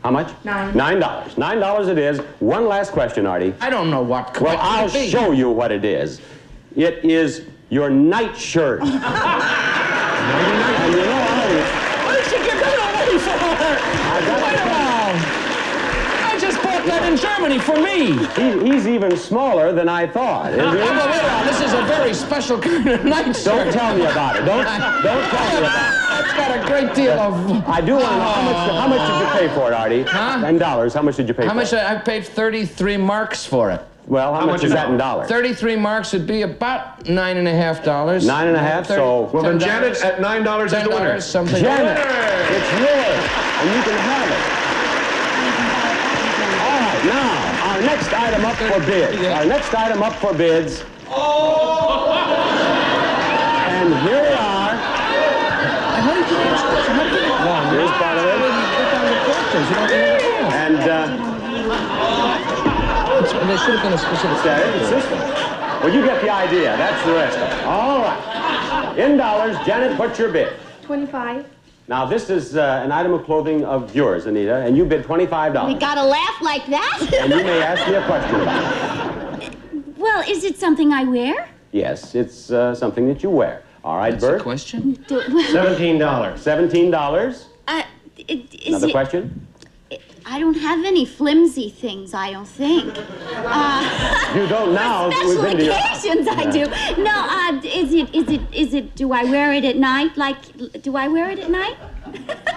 How much? $9. $9 it is. One last question, Artie. I don't know what. Well, I'll show you what it is. It is your nightshirt. And you know, Artie, Why did you give that away for her? I just bought that in Germany for me. He's even smaller than I thought, isn't he? This is a very special kind of nightshirt. Don't tell me about it. Don't tell me about it. It's got a great deal of... I do want to know, how much did you pay for it, Artie? Huh? In dollars, how much did you pay for it? How much? I paid 33 marks for it. Well, how much is that in dollars? 33 marks would be about $9.5. $9.5, so... Well, then Janet at $9 is the winner. Something. Janet, it's yours, and you can have it. All right, now, our next item up for bids. Our next item up for bids. And here we are. Here's part of it. And, There should have been a specific... It's this one. Well, you get the idea. That's the rest of it. All right. In dollars, Janet, what's your bid? $25. Now, this is an item of clothing of yours, Anita, and you bid $25. We gotta laugh like that? And you may ask me a question about it. Well, is it something I wear? Yes, it's something that you wear. All right, That's Bert? a question? $17. $17. Another question? I don't have any flimsy things, I don't think. You don't now. Special occasions, I do. No, is it, do I wear it at night? Do I wear it at night?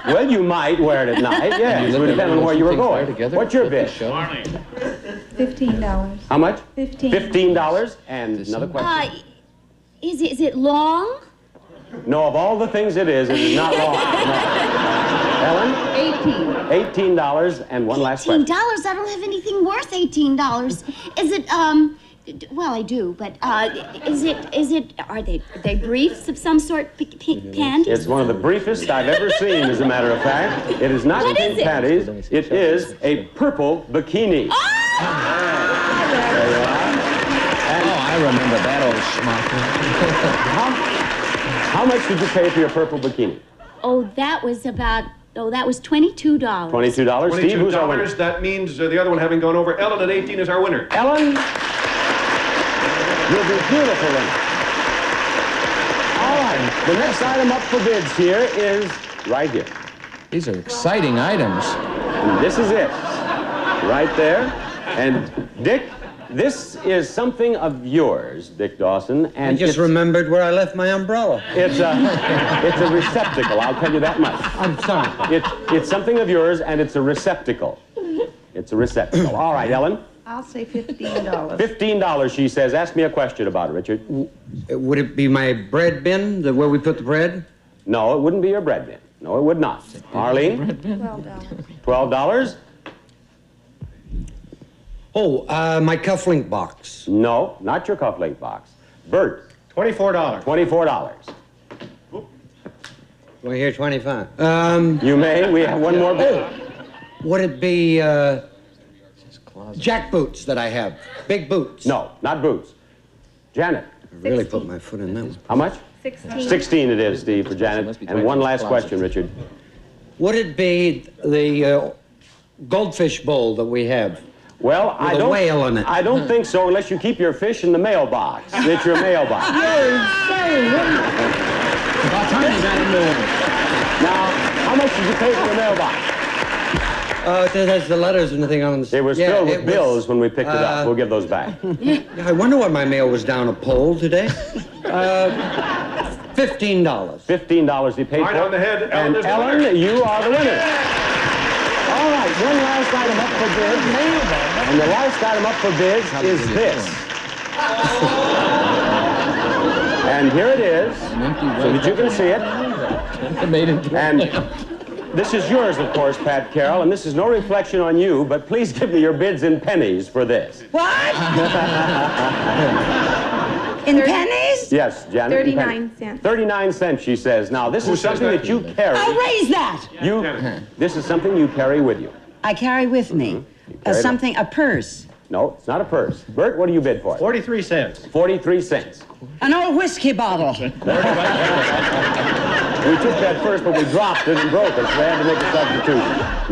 Well, you might wear it at night, yes. It would depend on where you were going. What's your bid? $15. How much? $15. $15. And another question? Is it long? No, of all the things it is not long. No. Ellen? $18. And one last question. $18? I don't have anything worth $18. Is it, well, I do, but, are they briefs of some sort, panties? It's one of the briefest I've ever seen, as a matter of fact. It is not panties. It is a purple bikini. Oh! There you are. I remember that old schmuck. How much did you pay for your purple bikini? Oh, that was $22. $22. Steve, who's our winner? That means the other one having gone over. Ellen at 18 is our winner. Ellen, you'll be beautiful winner. All right, the next item up for bids here is right here. These are exciting items. And this is it, right there. And Dick, this is something of yours, Dick Dawson. And I just remembered where I left my umbrella. It's a receptacle, I'll tell you that much. I'm sorry. It's something of yours, and it's a receptacle. It's a receptacle. All right, Ellen? I'll say $15. $15, she says. Ask me a question about it, Richard. Would it be my bread bin, where we put the bread? No, it wouldn't be your bread bin. No, it would not. Arlene? $12. $12. Oh, my cufflink box. No, not your cufflink box. Bert. $24. $24. We're here 25. You may. We have one more bid. Would it be jack boots that I have? Big boots? No, not boots. Janet. I really put my foot in that one. How much? 16. 16 it is, Steve, for Janet. And one last question, Richard. Would it be the goldfish bowl that we have? Well, With a whale in it. I don't think so, unless you keep your fish in the mailbox. It's your mailbox. Now, how much did you pay for the mailbox? There's the letters and the thing on the... It was filled with bills when we picked it up. We'll give those back. Yeah, I wonder what my mail was down a pole today. $15. $15 he paid for. Right on the head. And Ellen, you are the winner. All right, one last item up for bids. And the last item up for bids is this. And here it is, so that you can see it. And this is yours, of course, Pat Carroll, and this is no reflection on you, but please give me your bids in pennies for this. What? In pennies? Yes, Janet. 39 cents. 39 cents, she says. Now, this is something that you carry. I'll raise that. This is something you carry with you. I carry with me something, a purse. No, it's not a purse. Bert, what do you bid for? 43 cents. 43 cents. An old whiskey bottle. We took that first, but we dropped it and broke it, so they had to make a substitution.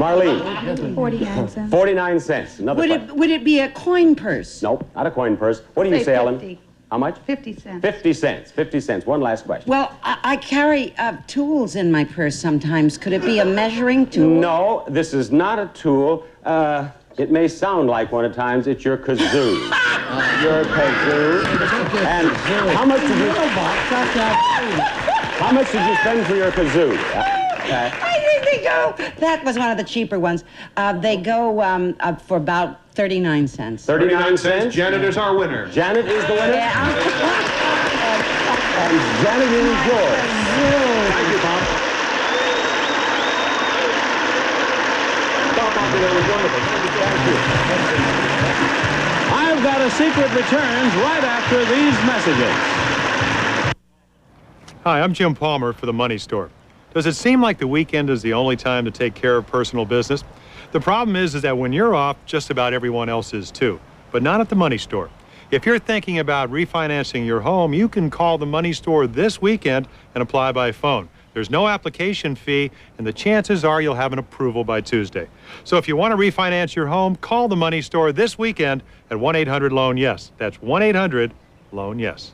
Marlene. 49 cents. 49 cents. Another question. Would it be a coin purse? Nope, not a coin purse. What do you say, Ellen? 50. How much? 50 cents. 50 cents. 50 cents. One last question. Well, I carry tools in my purse sometimes. Could it be a measuring tool? No, this is not a tool. It may sound like one at times. It's your kazoo. Your kazoo. And how much did you... How much did you spend for your kazoo? I think they go... That was one of the cheaper ones. They go for about 39 cents. 39 cents? Janet is our winner. Janet is the winner? Yeah. And Janet is yours. Thank you, Bob. Bob, that was wonderful. Thank you. I've Got a Secret returns right after these messages. Hi, I'm Jim Palmer for the Money Store. Does it seem like the weekend is the only time to take care of personal business? The problem is that when you're off, just about everyone else is too, but not at the Money Store. If you're thinking about refinancing your home, you can call the Money Store this weekend and apply by phone. There's no application fee, and the chances are you'll have an approval by Tuesday. So if you want to refinance your home, call the Money Store this weekend at 1-800-LOAN-YES. That's 1-800-LOAN-YES.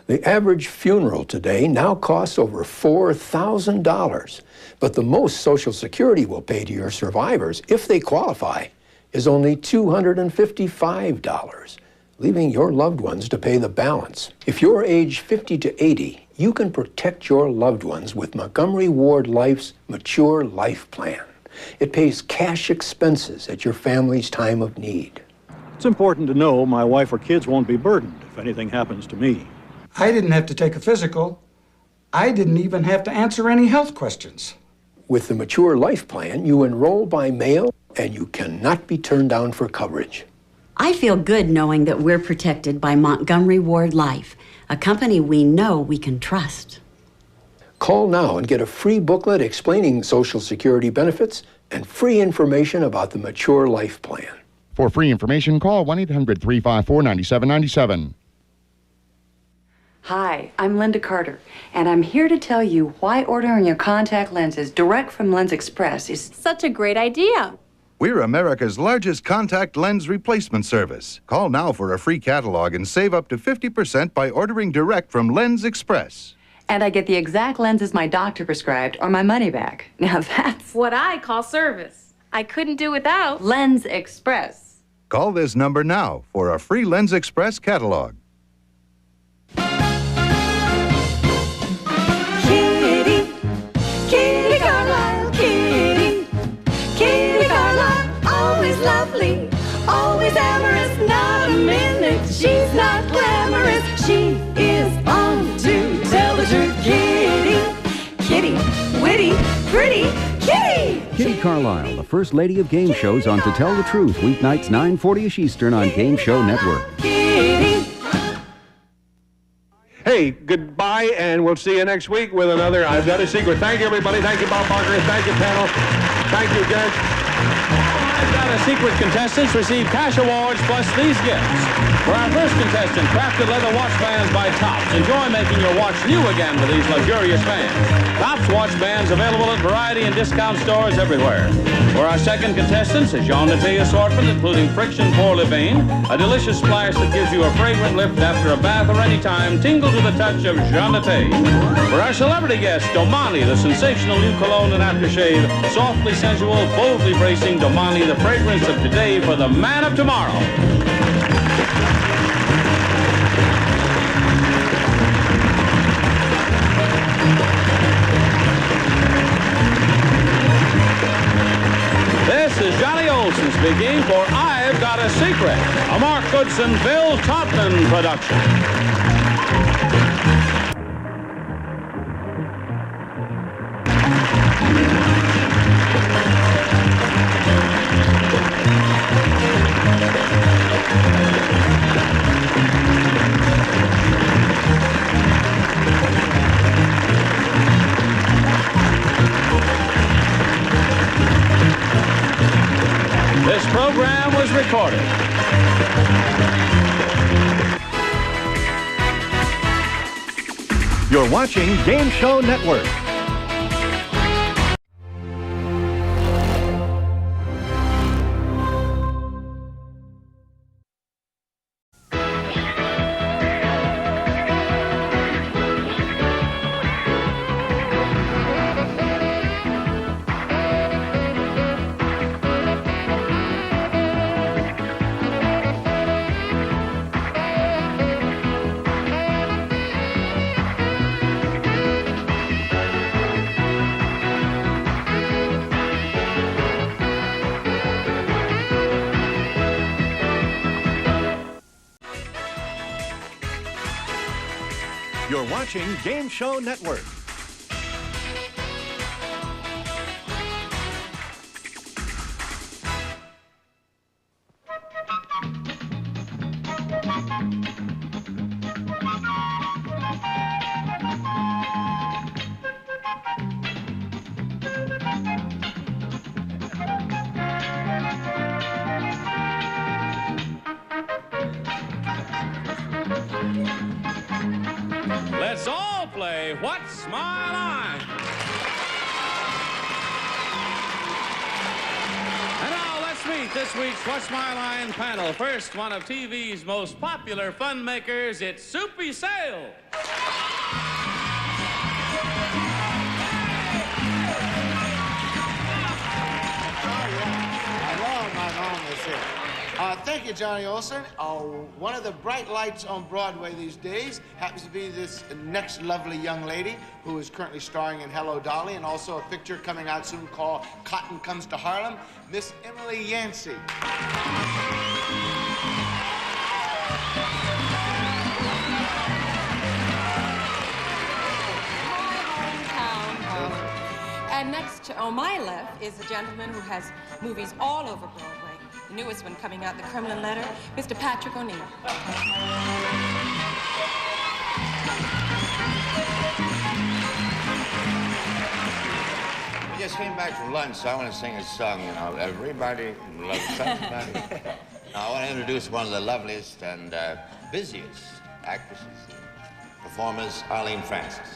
The average funeral today now costs over $4,000, but the most Social Security will pay to your survivors, if they qualify, is only $255, leaving your loved ones to pay the balance. If you're age 50 to 80, you can protect your loved ones with Montgomery Ward Life's Mature Life Plan. It pays cash expenses at your family's time of need. It's important to know my wife or kids won't be burdened if anything happens to me. I didn't have to take a physical. I didn't even have to answer any health questions. With the Mature Life Plan, you enroll by mail and you cannot be turned down for coverage. I feel good knowing that we're protected by Montgomery Ward Life, a company we know we can trust. Call now and get a free booklet explaining Social Security benefits and free information about the Mature Life Plan. For free information, call 1-800-354-9797. Hi, I'm Linda Carter, and I'm here to tell you why ordering your contact lenses direct from Lens Express is such a great idea. We're America's largest contact lens replacement service. Call now for a free catalog and save up to 50% by ordering direct from Lens Express. And I get the exact lenses my doctor prescribed or my money back. Now that's what I call service. I couldn't do without Lens Express. Call this number now for a free Lens Express catalog. Kitty, Kitty Carlisle, Kitty, Kitty Carlisle, always lovely, always amorous, not a minute she's not glamorous. She is on to tell the truth. Kitty, Kitty, witty, pretty, Kitty! Kitty Carlisle, the first lady of game shows on To Tell the Truth, weeknights 9:40ish Eastern on Game Show Network. Hey, goodbye, and we'll see you next week with another I've Got a Secret. Thank you, everybody. Thank you, Bob Barker. Thank you, panel. Thank you, Judge. I've Got a Secret contestants receive cash awards plus these gifts. For our first contestant, crafted leather watch bands by Topps. Enjoy making your watch new again with these luxurious bands. Topps watch bands available at variety and discount stores everywhere. For our second contestants, a Jean Naté assortment including Friction Pour Le Bain, a delicious splash that gives you a fragrant lift after a bath or any time. Tingle to the touch of Jean Naté. For our celebrity guest, Domani, the sensational new cologne and aftershave, softly sensual, boldly bracing. Domani, the fragrance of today for the man of tomorrow. This is Johnny Olson speaking for I've Got a Secret, a Mark Goodson, Bill Todman production. This program was recorded. You're watching Game Show Network. You're watching Game Show Network. Let's all play What's My Line? And now let's meet this week's What's My Line panel. First, one of TV's most popular fun makers, it's Soupy Sale. Hello, my mom is here. Thank you, Johnny Olson. One of the bright lights on Broadway these days happens to be this next lovely young lady who is currently starring in Hello, Dolly, and also a picture coming out soon called Cotton Comes to Harlem, Miss Emily Yancey. And next, on my left, is a gentleman who has movies all over Broadway. The newest one coming out, The Kremlin Letter, Mr. Patrick O'Neill. We just came back from lunch, so I want to sing a song, you know. Everybody loves somebody. Now, I want to introduce one of the loveliest and busiest actresses and performers, Arlene Francis.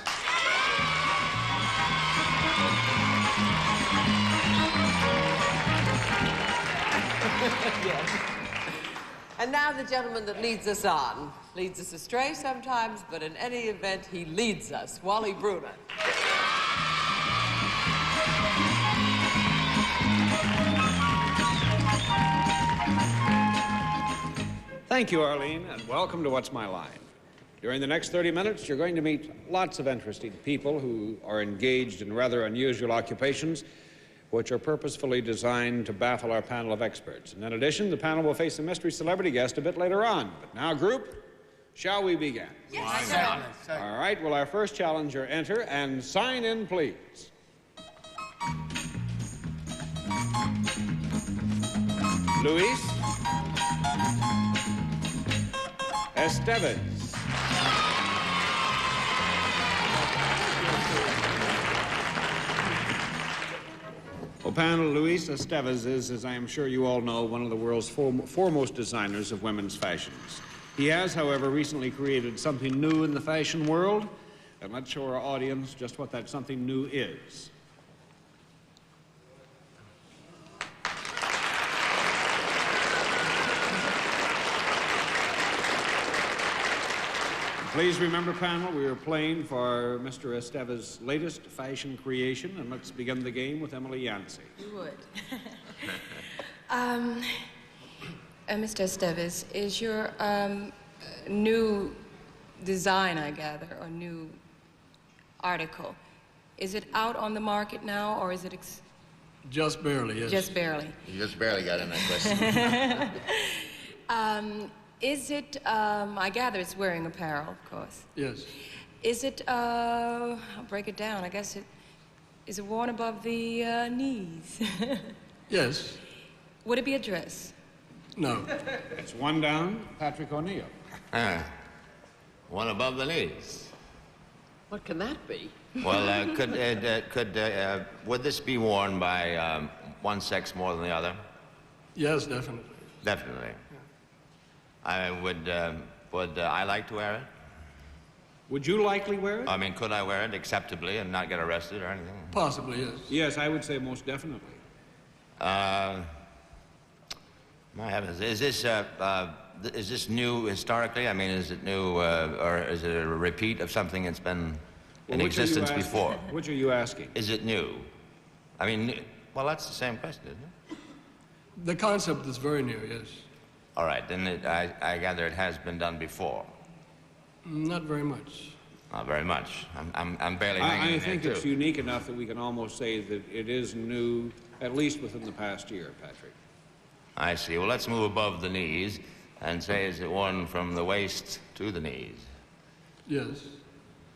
Yes. And now the gentleman that leads us on. Leads us astray sometimes, but in any event, he leads us. Wally Bruner. Thank you, Arlene, and welcome to What's My Line. During the next 30 minutes, you're going to meet lots of interesting people who are engaged in rather unusual occupations, which are purposefully designed to baffle our panel of experts. And in addition, the panel will face a mystery celebrity guest a bit later on. But now, group, shall we begin? Yes, sir. All right, will our first challenger enter and sign in, please? Luis Estevez. Well, panel, Luis Estevez is, as I am sure you all know, one of the world's foremost designers of women's fashions. He has, however, recently created something new in the fashion world, and let's show our audience just what that something new is. Please remember, panel, we are playing for Mr. Estevez's latest fashion creation, and let's begin the game with Emily Yancey. You would. Mr. Estevez, is your new design, I gather, or new article, is it out on the market now, or is it... Just barely, yes. Just barely. You just barely got in that question. Is it, I gather it's wearing apparel, of course. Yes. Is it, I'll break it down, I guess is it worn above the knees? Yes. Would it be a dress? No. It's one down, Patrick O'Neill. One above the knees. What can that be? Well, would this be worn by one sex more than the other? Yes, definitely. Definitely. Would I like to wear it? Would you likely wear it? I mean, could I wear it acceptably and not get arrested or anything? Possibly, yes. Yes, I would say most definitely. My heavens, is this new historically? I mean, is it new, or is it a repeat of something that's been in existence before? Which are you asking? Is it new? I mean, well, that's the same question, isn't it? The concept is very new, yes. All right, then I gather it has been done before. Not very much. Not very much. I'm barely hanging I in think there, it's too. unique enough that we can almost say that it is new, at least within the past year, Patrick. I see. Well, let's move above the knees and say, is it worn from the waist to the knees? Yes.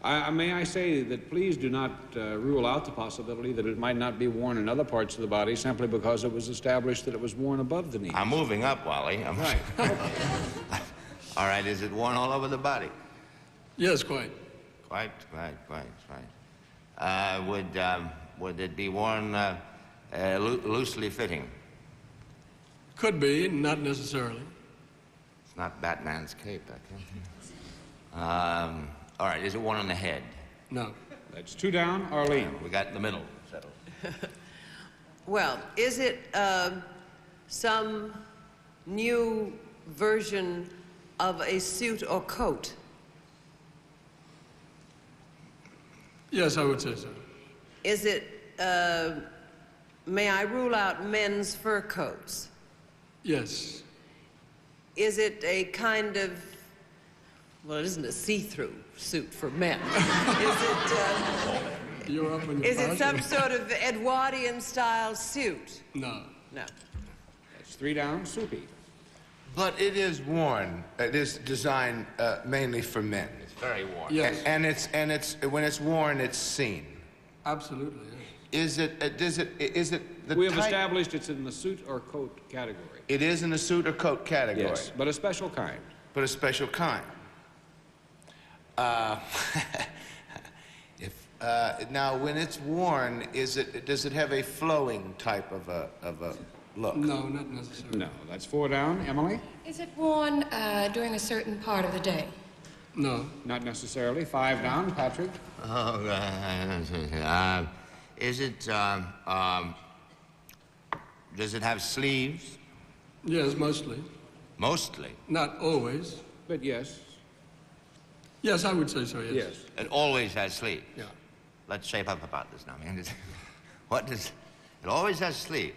May I say that please do not rule out the possibility that it might not be worn in other parts of the body simply because it was established that it was worn above the knees. I'm moving up, Wally. Right. All right, is it worn all over the body? Yes, quite. Quite. Would it be worn loosely fitting? Could be, not necessarily. It's not Batman's cape, I think. All right, is it worn on the head? No. That's two down, Arlene. We got in the middle settled. Well, is it some new version of a suit or coat? Yes, I would say so. Is it, may I rule out men's fur coats? Yes. Is it a kind of, well, it isn't a see-through suit for men. You're up in your Is it pocket. some sort of Edwardian-style suit? No. No. That's three down, Soupy. But it is worn. It is designed mainly for men. It's very worn. Yes. And it's when it's worn, it's seen. Absolutely, yes. Is it the We have type? established it's in the suit or coat category. It is in the suit or coat category. Yes, but a special kind. But a special kind. Now, when it's worn, does it have a flowing type of a look? No, not necessarily. No, that's four down. Emily? Is it worn during a certain part of the day? No. Not necessarily. Five down, Patrick. Is it, does it have sleeves? Yes, mostly. Mostly? Not always. But yes. Yes, I would say so, yes. Yes. It always has sleeves? Yeah. Let's shape up about this now, man. What does... It always has sleeves.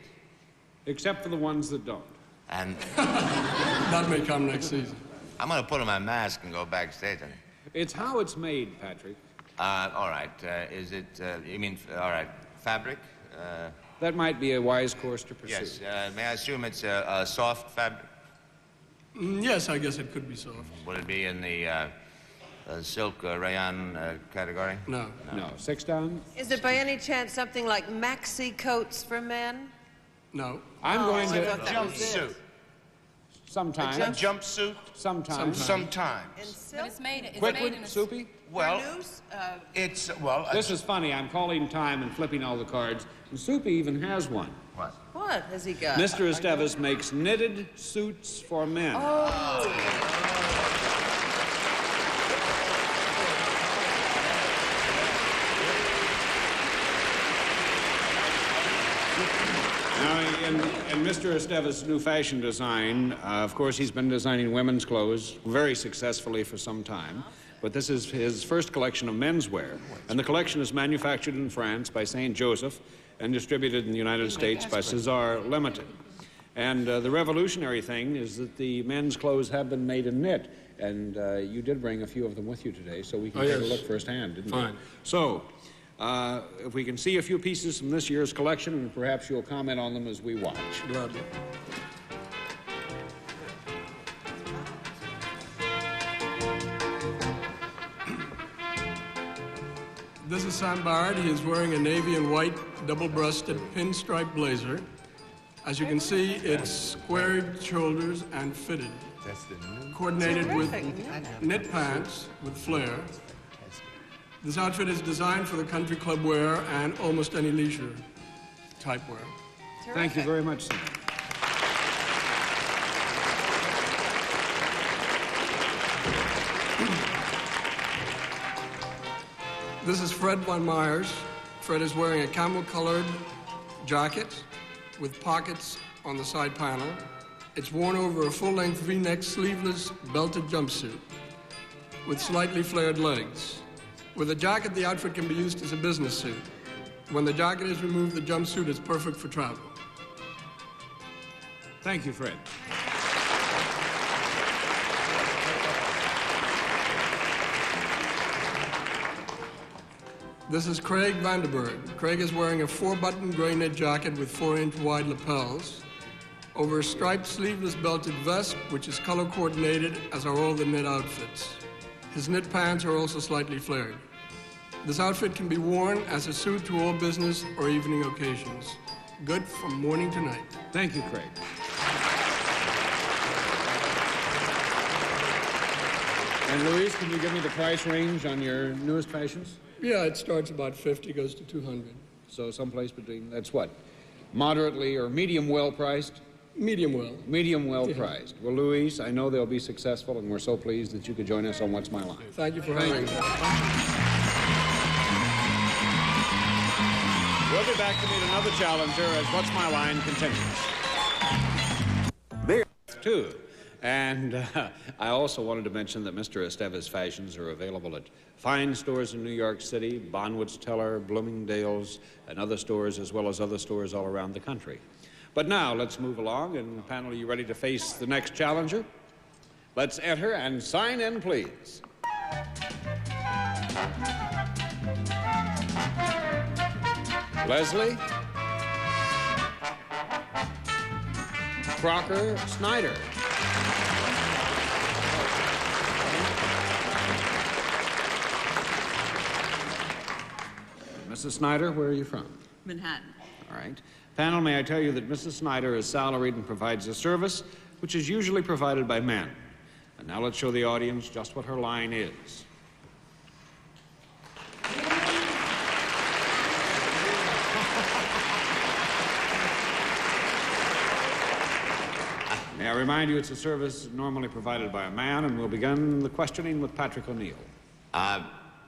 Except for the ones that don't. And... That may come next season. I'm going to put on my mask and go backstage. It's how it's made, Patrick. All right. Is it, you mean, all right, fabric? That might be a wise course to pursue. Yes. May I assume it's a soft fabric? Yes, I guess it could be soft. Would it be in the silk rayon category? No. No. Six down? Is it by any chance something like maxi coats for men? No. I'm going to... Jumpsuit. Sometime. A jumpsuit? Sometime. Sometime. But it's made in Quickly, a... Soupy? Well, it's, well... This is funny. I'm calling time and flipping all the cards. And Soupy even has one. What? What has he got? Mr. Estevez makes knitted suits for men. Now, in Mr. Estevez's new fashion design, of course, he's been designing women's clothes very successfully for some time. But this is his first collection of menswear. And the collection is manufactured in France by St. Joseph and distributed in the United States by César Limited. And the revolutionary thing is that the men's clothes have been made in knit. And you did bring a few of them with you today, so we can take a look firsthand, didn't we? Fine. So, if we can see a few pieces from this year's collection, and perhaps you'll comment on them as we watch. Gladly. This is Sam Barrett. He is wearing a navy and white double-breasted pinstripe blazer. As you can see, it's squared shoulders and fitted. Coordinated with knit pants with flare. This outfit is designed for the country club wear and almost any leisure type wear. Thank you very much, Sam. This is Fred Von Myers. Fred is wearing a camel-colored jacket with pockets on the side panel. It's worn over a full-length V-neck sleeveless belted jumpsuit with slightly flared legs. With a jacket, the outfit can be used as a business suit. When the jacket is removed, the jumpsuit is perfect for travel. Thank you, Fred. This is Craig Vanderberg. Craig is wearing a 4-button gray knit jacket with 4-inch wide lapels over a striped sleeveless belted vest, which is color coordinated, as are all the knit outfits. His knit pants are also slightly flared. This outfit can be worn as a suit to all business or evening occasions. Good from morning to night. Thank you, Craig. And Louise, can you give me the price range on your newest fashions? Yeah, it starts about 50, goes to 200. So someplace between, that's what, moderately or medium well priced? Medium well. Medium well priced. Well, Louise, I know they'll be successful, and we're so pleased that you could join us on What's My Line. Thank you for having me. We'll be back to meet another challenger as What's My Line continues. There, too. And I also wanted to mention that Mr. Estevez fashions are available at fine stores in New York City, Bonwitz Teller, Bloomingdale's, and other stores, as well as other stores all around the country. But now, let's move along. And panel, are you ready to face the next challenger? Let's enter and sign in, please. Leslie Crocker Snyder. Mrs. Snyder, where are you from? Manhattan. All right. Panel, may I tell you that Mrs. Snyder is salaried and provides a service which is usually provided by men. And now let's show the audience just what her line is. May I remind you it's a service normally provided by a man, and we'll begin the questioning with Patrick O'Neill.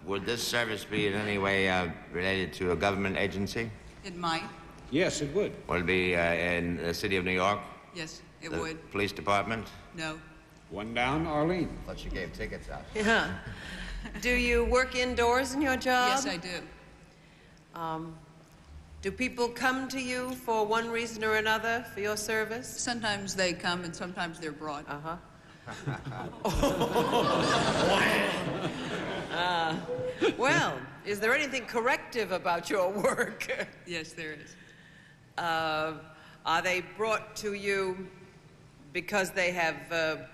Would this service be in any way related to a government agency? It might. Yes, it would. Will it be in the city of New York? Yes, it The would. police department? No. One down, Arlene. Thought you gave tickets out. Yeah. Do you work indoors in your job? Yes, I do. Do people come to you for one reason or another for your service? Sometimes they come and sometimes they're brought. Uh-huh. Well, is there anything corrective about your work? Yes, there is. Are they brought to you because they have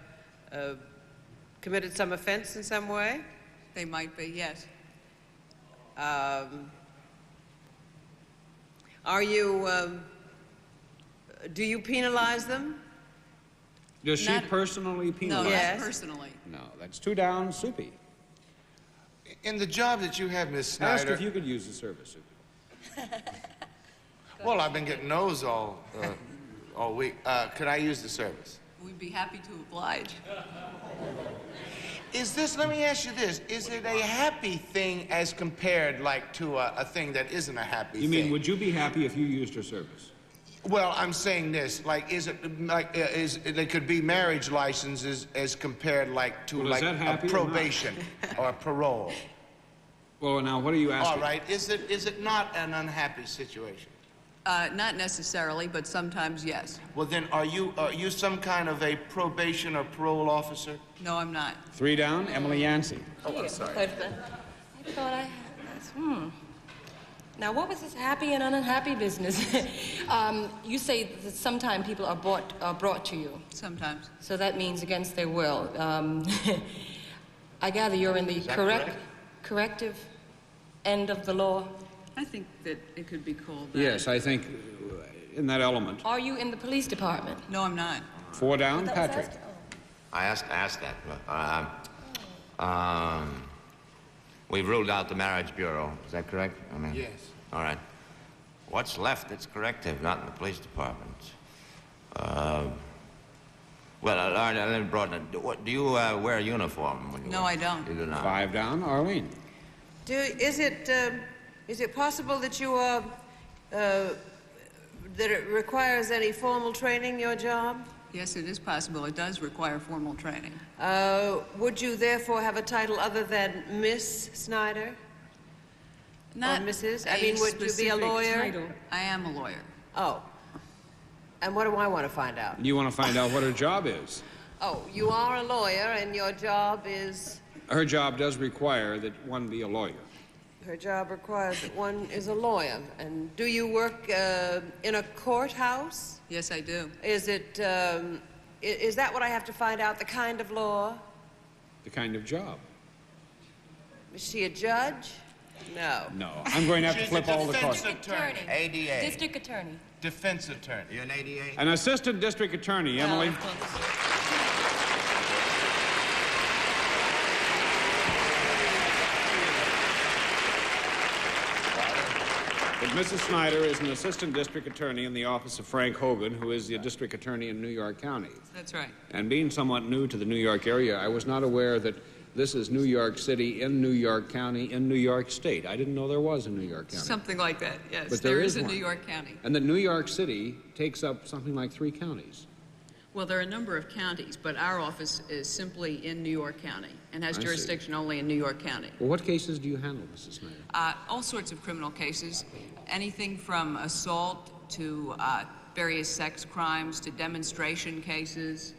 committed some offense in some way? They might be, yes. Are you Do you penalize them? Does she personally penalize? No, Yes. not personally. No, that's 2 down, Soupy. In the job that you have, Miss Ask Snyder... if you could use the service, Soupy. Well, I've been getting those all week. Could I use the service? We'd be happy to oblige. Is this, let me ask you this, is it a happy thing as compared, like, to a thing that isn't a happy You thing? mean, would you be happy if you used her service? Well, I'm saying this, like, is it, like, there could be marriage licenses as compared, like, to, Well, is like, that happy a or not? probation or a parole. Well, now, what are you asking? All right, is it not an unhappy situation? Not necessarily, but sometimes yes. Well, then, are you some kind of a probation or parole officer? No, I'm not. 3 down, Emily Yancey. Oh, I'm sorry. I thought I had this. Now, what was this happy and unhappy business? You say that sometimes people are brought to you. Sometimes. So that means against their will. I gather you're in the corrective end of the law. I think that it could be called that. Yes, I think in that element. Are you in the police department? No, I'm not. 4 down, Patrick. I asked that. We've ruled out the marriage bureau. Is that correct? I mean, yes. All right. What's left that's corrective, not in the police department? Well, let me broaden it. Do you wear a uniform? When you No, I don't. You do not. 5 down, Arlene. Is it possible that you that it requires any formal training, your job? Yes, it is possible. It does require formal training. Would you therefore have a title other than Miss Snyder? Not or Mrs.? I a mean, would you be a specific lawyer? title. I am a lawyer. Oh. And what do I want to find out? You want to find out what her job is. Oh, you are a lawyer and your job is... Her job does require that one be a lawyer. Her job requires that one is a lawyer. And do you work in a courthouse? Yes, I do. Is it, is that what I have to find out, the kind of law? The kind of job. Is she a judge? No. No. I'm going to have to flip all the cards. Attorney. ADA. District attorney. Defense attorney. You're an ADA? An assistant district attorney, Emily. But Mrs. Snyder is an assistant district attorney in the office of Frank Hogan, who is the district attorney in New York County. That's right. And being somewhat new to the New York area, I was not aware that this is New York City in New York County in New York State. I didn't know there was a New York County. Something like that, yes. But there is a one. New York County. And that New York City takes up something like 3 counties. Well, there are a number of counties, but our office is simply in New York County and has I see. jurisdiction only in New York County. Well, what cases do you handle, Mrs. Snyder? All sorts of criminal cases, anything from assault to various sex crimes to demonstration cases,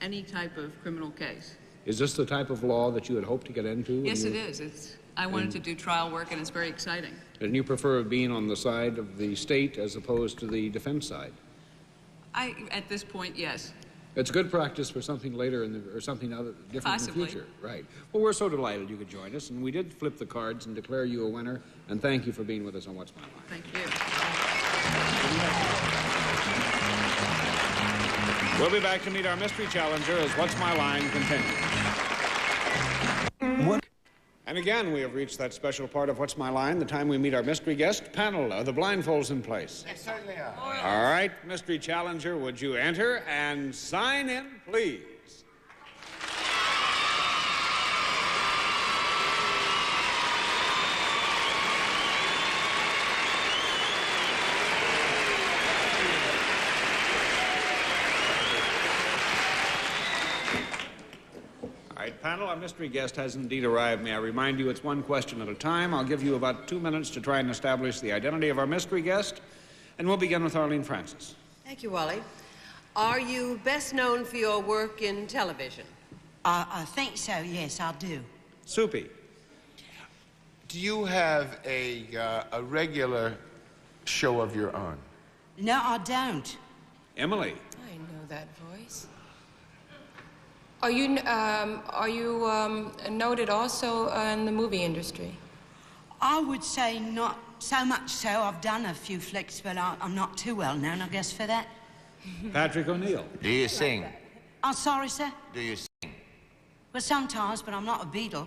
any type of criminal case. Is this the type of law that you had hoped to get into? Yes, it is. I wanted to do trial work, and it's very exciting. And you prefer being on the side of the state as opposed to the defense side? At this point, yes. It's good practice for something later or something other different Possibly. in the future. Right. Well, we're so delighted you could join us, and we did flip the cards and declare you a winner, and thank you for being with us on What's My Line. Thank you. We'll be back to meet our mystery challenger as What's My Line continues. And again, we have reached that special part of What's My Line, the time we meet our mystery guest. Panel, are the blindfolds in place? They certainly are. All right, mystery challenger, would you enter and sign in, please? All right, panel, our mystery guest has indeed arrived. May I remind you it's one question at a time. I'll give you about 2 minutes to try and establish the identity of our mystery guest, and we'll begin with Arlene Francis. Thank you, Wally. Are you best known for your work in television? I think so, yes, I do. Soupy. Do you have a regular show of your own? No, I don't. Emily. I know that voice. Are you noted also in the movie industry? I would say not so much so. I've done a few flicks, but I'm not too well known, I guess, for that. Patrick O'Neill. Do you sing? I'm sorry, sir. Do you sing? Well, sometimes, but I'm not a Beatle.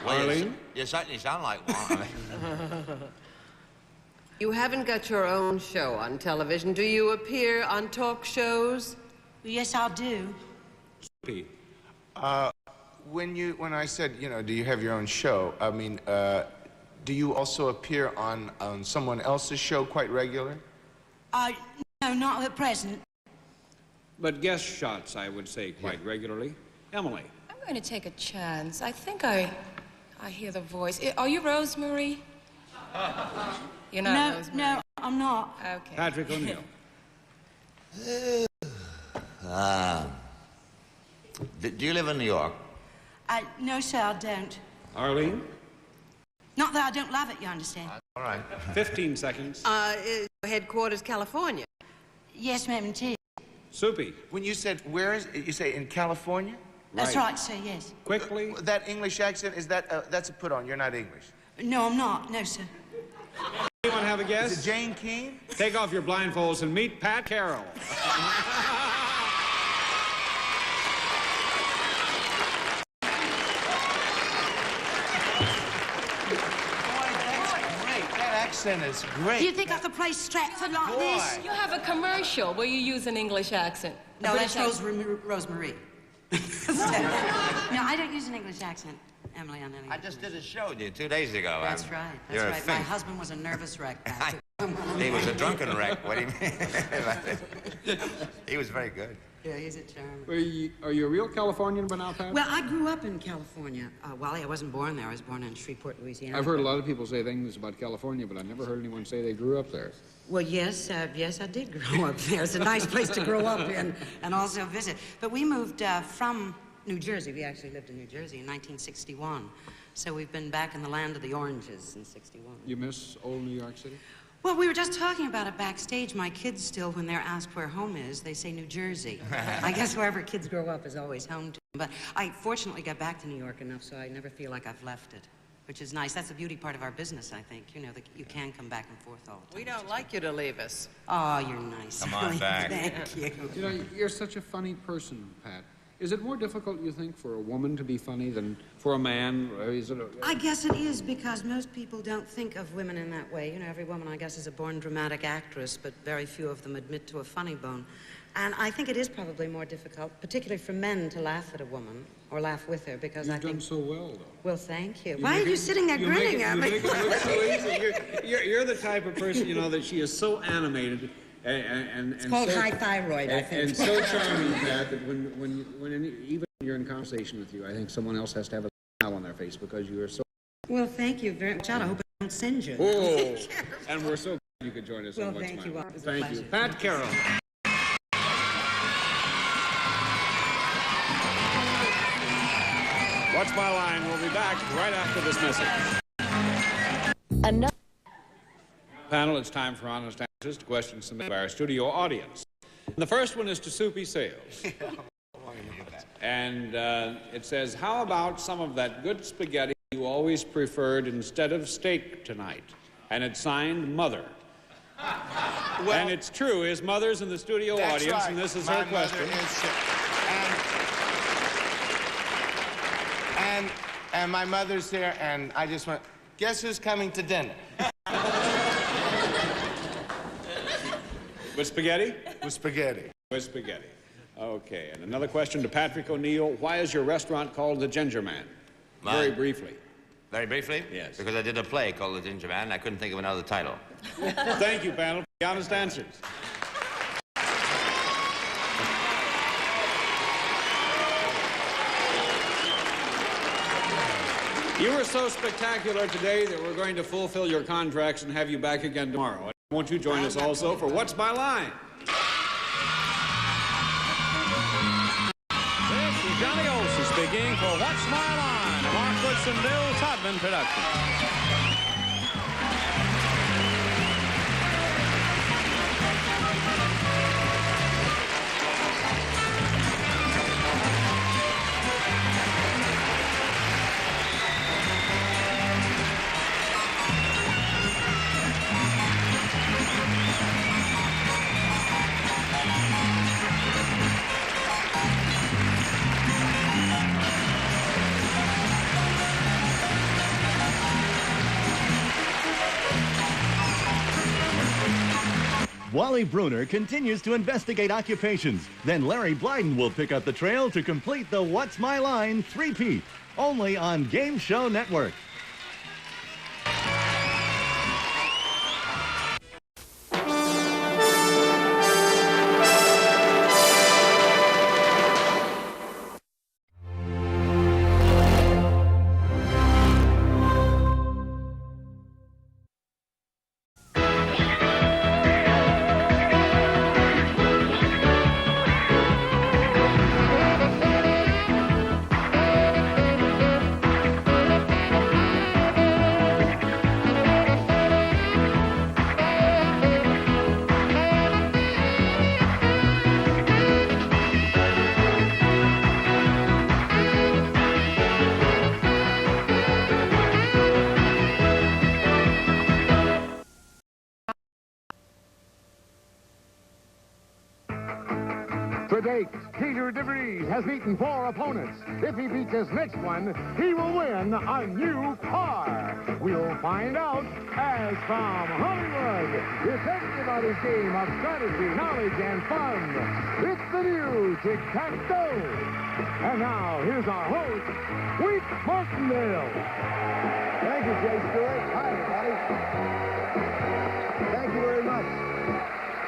Well, Arlene? you certainly sound like one. You haven't got your own show on television. Do you appear on talk shows? Yes, I do. When I said, you know, do you have your own show? I mean, do you also appear on someone else's show quite regularly? No, not at present. But guest shots, I would say, quite regularly. Emily. I'm going to take a chance. I think I hear the voice. Are you Rosemary? You're not Rosemary. No, I'm not. Okay. Patrick O'Neill. Do you live in New York? No, sir, I don't. Arlene? Not that I don't love it, you understand? All right. 15 seconds. Headquarters, California. Yes, ma'am, indeed. Soupy. When you said, where is it? You say in California? That's right, sir, yes. Quickly. That English accent, is that, that's a put on, you're not English. No, I'm not. No, sir. Anyone have a guess? Is it Jane Keane? Take off your blindfolds and meet Pat Carroll. Accent is great. Do you think I could play Stratford like this? You have a commercial where you use an English accent. No, that's Rosemary. No, I don't use an English accent, Emily, on anything. I just did a show with you 2 days ago. That's right. That's right. My husband was a nervous wreck. He was a drunken wreck. What do you mean? He was very good. Yeah, he's a charmer. Are you a real Californian by now, Pat? Well, I grew up in California. Wally, I wasn't born there. I was born in Shreveport, Louisiana. I've heard a lot of people say things about California, but I've never heard anyone say they grew up there. Well, yes, I did grow up there. It's a nice place to grow up in and also visit. But we moved from New Jersey. We actually lived in New Jersey in 1961. So we've been back in the land of the oranges since '61. You miss old New York City? Well, we were just talking about it backstage. My kids still, when they're asked where home is, they say New Jersey. I guess wherever kids grow up is always home to them. But I fortunately got back to New York enough so I never feel like I've left it, which is nice. That's the beauty part of our business, I think. You know, that you can come back and forth all the time. We don't like you to leave us. Oh, you're nice. Come on back. Thank you. You know, you're such a funny person, Pat. Is it more difficult, you think, for a woman to be funny than for a man? Or is it I guess it is, because most people don't think of women in that way. You know, every woman, I guess, is a born dramatic actress, but very few of them admit to a funny bone. And I think it is probably more difficult, particularly for men, to laugh at a woman or laugh with her, because You've I think... done so well, though. Well, thank you. Why are you sitting there grinning at me? You make it look so easy. You're the type of person, you know, that she is so animated and It's called so, high thyroid, I think. And so charming, Pat, that even you're in conversation with you, I think someone else has to have a smile on their face because you are so... Well, thank you very much. I hope I don't send you. Oh, and we're so glad you could join us Well, on What's thank My you. Line. It was a Thank you. pleasure. Pat Carroll. What's My Line? We'll be back right after this message. Another. Panel, it's time for honest answers to questions submitted by our studio audience. And the first one is to Soupy Sales. And it says, how about some of that good spaghetti you always preferred instead of steak tonight? And it's signed Mother. Well, and it's true, his mother's in the studio that's audience, right. and this is My her question. mother is sick. And my mother's there, and I just went, guess who's coming to dinner? With spaghetti? With spaghetti. With spaghetti. Okay, and another question to Patrick O'Neill. Why is your restaurant called The Ginger Man? Very briefly. Very briefly? Yes. Because I did a play called The Ginger Man, and I couldn't think of another title. Thank you, panel, for the honest answers. You were so spectacular today that we're going to fulfill your contracts and have you back again tomorrow. Won't you join us also for What's My Line? This is Johnny Olson speaking for What's My Line, a Mark Goodson, Bill Todman production. Wally Bruner continues to investigate occupations. Then Larry Blyden will pick up the trail to complete the What's My Line three-peat, only on Game Show Network. To date, Peter DeVries has beaten 4 opponents. If he beats his next one, he will win a new car. We'll find out as from Hollywood. It's everybody's game of strategy, knowledge, and fun. It's the new Tic-Tac-Toe. And now, here's our host, Wheat Martindale. Thank you, Jay Stewart. Hi, everybody. Thank you very much.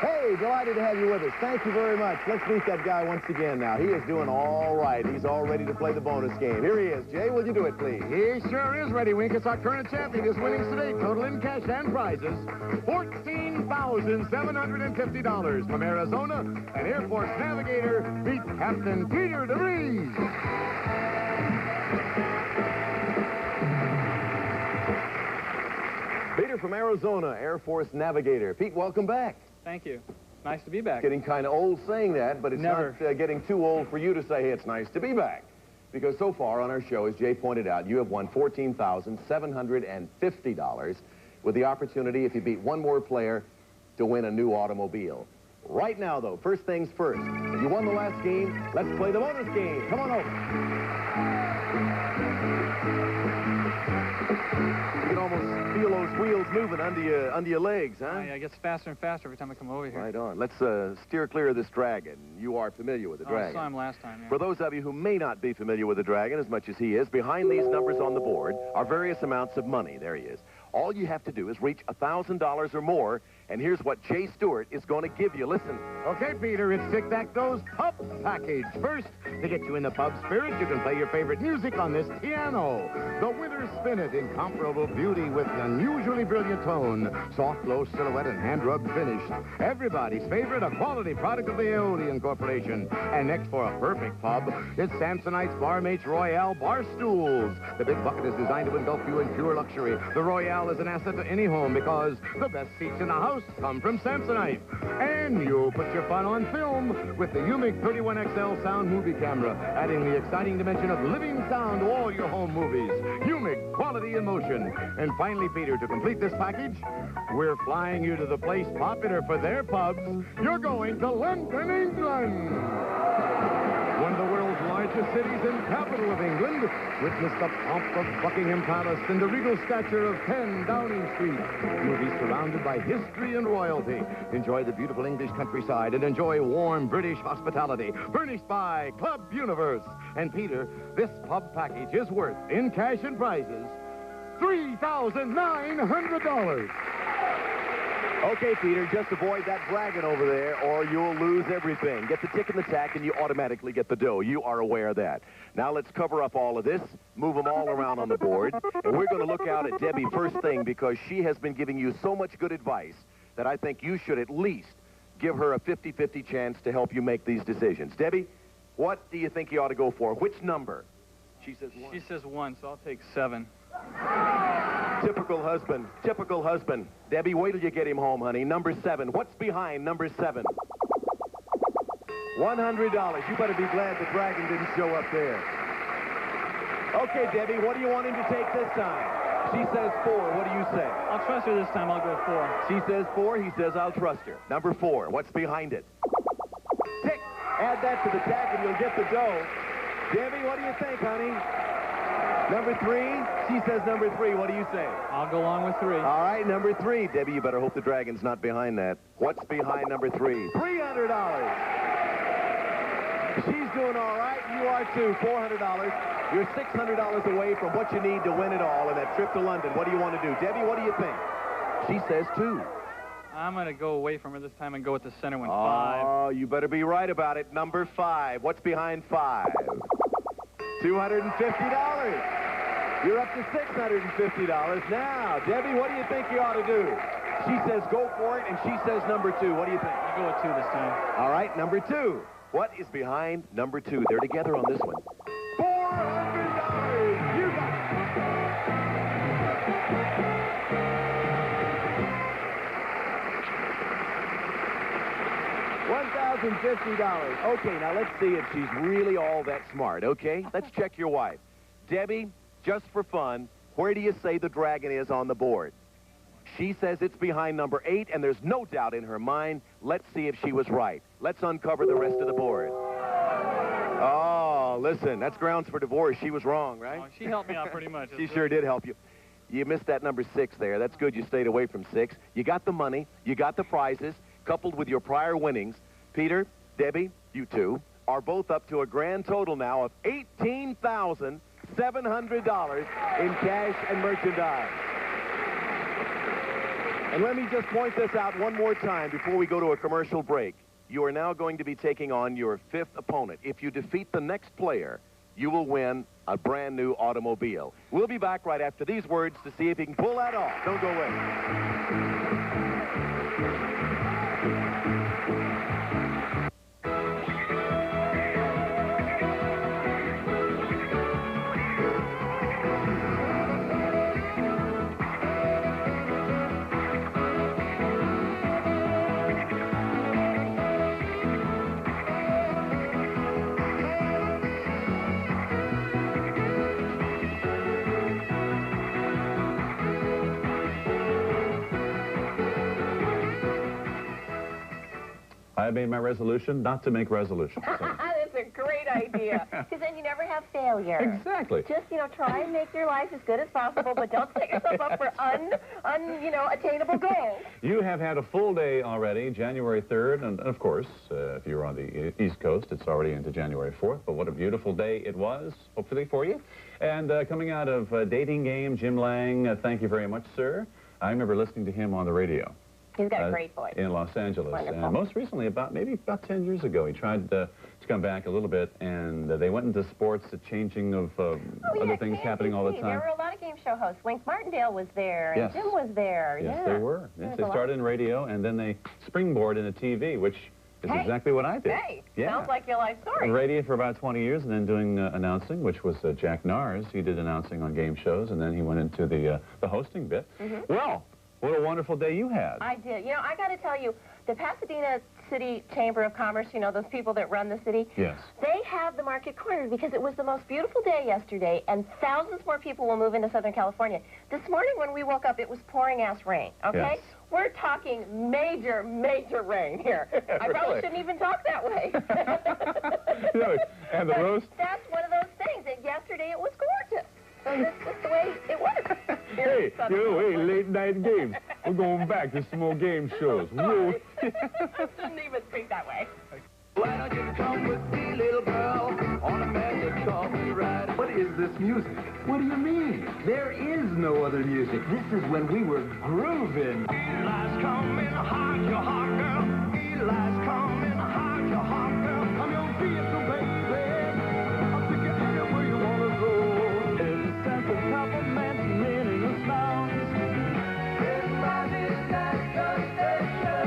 Hey, delighted to have you with us. Thank you very much. Let's meet that guy once again now. He is doing all right. He's all ready to play the bonus game. Here he is. Jay, will you do it, please? He sure is ready, Wink. It's our current champion. His winnings today, total in cash and prizes, $14,750 from Arizona. An Air Force Navigator beats Captain Peter DeVries. Peter from Arizona, Air Force Navigator. Pete, welcome back. Thank you. Nice to be back. Getting kind of old saying that, but it's Never. not getting too old for you to say, hey, it's nice to be back. Because so far on our show, as Jay pointed out, you have won $14,750 with the opportunity, if you beat one more player, to win a new automobile. Right now, though, first things first. You won the last game. Let's play the bonus game. Come on over. You can almost feel those wheels moving under your legs, huh? Yeah, it gets faster and faster every time I come over here. Right on. Let's steer clear of this dragon. You are familiar with the dragon. I saw him last time, yeah. For those of you who may not be familiar with the dragon as much as he is, behind these numbers on the board are various amounts of money. There he is. All you have to do is reach $1,000 or more, and here's what Jay Stewart is going to give you. Listen. Okay, Peter, it's Tic-Tac-Toe's Pub Package. First, to get you in the pub spirit, you can play your favorite music on this piano. The Winter Spinet, incomparable beauty with unusually brilliant tone. Soft, low silhouette and hand-rubbed finish. Everybody's favorite, a quality product of the Aeolian Corporation. And next, for a perfect pub, it's Samsonite's Barmates Royale Bar Stools. The big bucket is designed to engulf you in pure luxury. The Royale is an asset to any home because the best seats in the house come from Samsonite. And you'll put your fun on film with the UMIG 31XL sound movie camera, adding the exciting dimension of living sound to all your home movies. UMIG, quality in motion. And finally, Peter, to complete this package, we're flying you to the place popular for their pubs. You're going to London, England. One of the world's largest cities and capital of England. Witness the pomp of Buckingham Palace and the regal stature of 10 Downing Street. You'll be surrounded by history and royalty. Enjoy the beautiful English countryside and enjoy warm British hospitality. Furnished by Club Universe. And Peter, this pub package is worth, in cash and prizes, $3,900. Okay, Peter, just avoid that dragon over there or you'll lose everything. Get the tick in the tack and you automatically get the dough. You are aware of that. Now let's cover up all of this, move them all around on the board, and we're going to look out at Debbie first thing because she has been giving you so much good advice that I think you should at least give her a 50-50 chance to help you make these decisions. Debbie, what do you think you ought to go for? Which number? She says 1. She says 1, so I'll take 7. Typical husband. Typical husband. Debbie, wait till you get him home, honey. Number 7. What's behind number 7? $100. You better be glad the dragon didn't show up there. Okay, Debbie, what do you want him to take this time? She says 4. What do you say? I'll trust her this time. I'll go 4. She says 4. He says I'll trust her. Number 4. What's behind it? Tick. Add that to the tack and you'll get the dough. Debbie, what do you think, honey? Number 3, she says number 3. What do you say? I'll go along with 3. All right, number 3. Debbie, you better hope the dragon's not behind that. What's behind number 3? $300. She's doing all right. You are too. $400. You're $600 away from what you need to win it all in that trip to London. What do you want to do? Debbie, what do you think? She says 2. I'm going to go away from her this time and go with the center one, 5. Oh, you better be right about it. Number 5. What's behind 5? $250. You're up to $650. Now, Debbie, what do you think you ought to do? She says go for it, and she says number 2. What do you think? I'll go with 2 this time. All right, number 2. What is behind number 2? They're together on this one. $400. You got it. $1,050. Okay, now let's see if she's really all that smart, okay? Let's check your wife. Debbie, just for fun, where do you say the dragon is on the board? She says it's behind number 8, and there's no doubt in her mind. Let's see if she was right. Let's uncover the rest of the board. Oh, listen, that's grounds for divorce. She was wrong, right? Oh, she helped me out pretty much. She sure did help you. You missed that number 6 there. That's good you stayed away from 6. You got the money. You got the prizes, coupled with your prior winnings. Peter, Debbie, you two are both up to a grand total now of $18,700 in cash and merchandise. And let me just point this out one more time before we go to a commercial break. You are now going to be taking on your 5th opponent. If you defeat the next player, you will win a brand new automobile. We'll be back right after these words to see if he can pull that off. Don't go away. I made my resolution not to make resolutions. So. That's a great idea, because then you never have failure. Exactly. Just, try and make your life as good as possible, but don't set yourself up for attainable goals. You have had a full day already, January 3rd, and of course, if you're on the East Coast, it's already into January 4th, but what a beautiful day it was, hopefully for you. And coming out of Dating Game, Jim Lang, thank you very much, sir. I remember listening to him on the radio. He's got a great voice. In Los Angeles. Wonderful. And most recently, maybe about 10 years ago, he tried to come back a little bit, and they went into sports, the changing of other things happening all the time. There were a lot of game show hosts. Wink Martindale was there, and Jim was there. Yes, yeah. they were. Yes, they started in radio, and then they springboard into TV, which is exactly what I did. Hey, sounds like your life story. Radio for about 20 years, and then doing announcing, which was Jack Nars. He did announcing on game shows, and then he went into the hosting bit. Mm-hmm. Well, what a wonderful day you had. I did. I got to tell you, the Pasadena City Chamber of Commerce, those people that run the city, yes, they have the market cornered because it was the most beautiful day yesterday, and thousands more people will move into Southern California. This morning when we woke up, it was pouring-ass rain, okay? Yes. We're talking major, major rain here. I probably shouldn't even talk that way. And the roast? That's one of those things. And yesterday it was gorgeous. So that's just the way it was. Hey, late night games. We're going back to some more game shows. Whoa. Shouldn't even speak that way. Why don't you come with me, little girl, on a magic coffee ride? What is this music? What do you mean? There is no other music. This is when we were grooving. Eli's coming, hard your heart, girl. Eli's coming, hard your heart, girl. I'm your vehicle, baby. I'll take you anywhere you want to go. There's a sense of compliment, meaningless sounds. Everybody's got your station.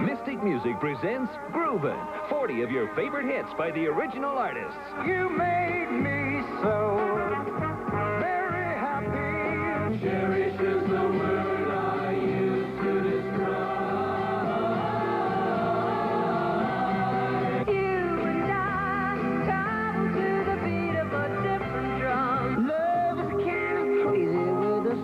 Mystic Music presents Groovin', 40 of your favorite hits by the original artists. You made me so very happy. Cherish is the word I use to describe. You and I travel to the beat of a different drum. Love is kind of crazy with a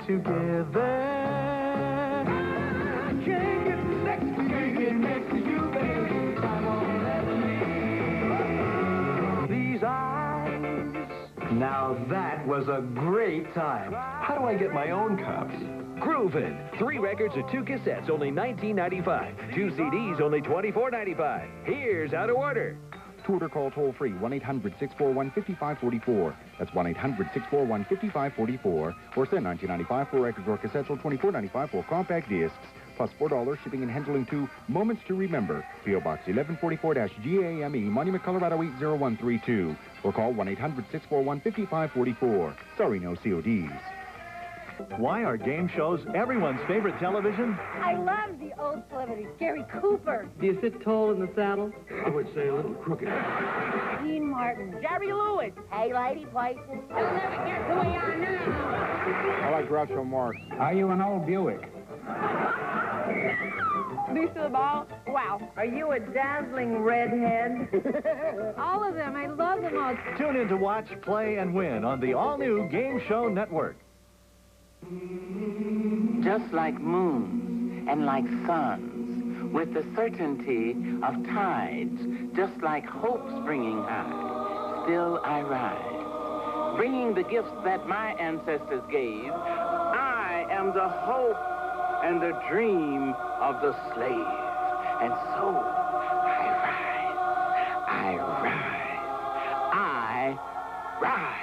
together. Can't get next to you. Can't get next to you, baby. I won't let me. These eyes. Now that was a great time. How do I get my own cups? Groovin'. 3 records or 2 cassettes, only $19.95. 2 CDs, only $24.95. Here's how to order. To order, call toll-free, 1-800-641-5544. That's 1-800-641-5544. Or send $19.95 for records or cassettes or $24.95 for compact discs, plus $4 shipping and handling to Moments to Remember. P.O. Box 1144-GAME, Monument, Colorado 80132. Or call 1-800-641-5544. Sorry, no CODs. Why are game shows everyone's favorite television? I love the old celebrities. Gary Cooper. Do you sit tall in the saddle? I would say a little crooked. Dean Martin. Jerry Lewis. Hey, lady places. You'll never guess who we are now. I like Groucho Marx. Are you an old Buick? Lucille Ball. Wow. Are you a dazzling redhead? All of them. I love them all. Tune in to watch, play, and win on the all-new Game Show Network. Just like moons and like suns, with the certainty of tides, just like hope springing high, still I rise. Bringing the gifts that my ancestors gave, I am the hope and the dream of the slave. And so I rise.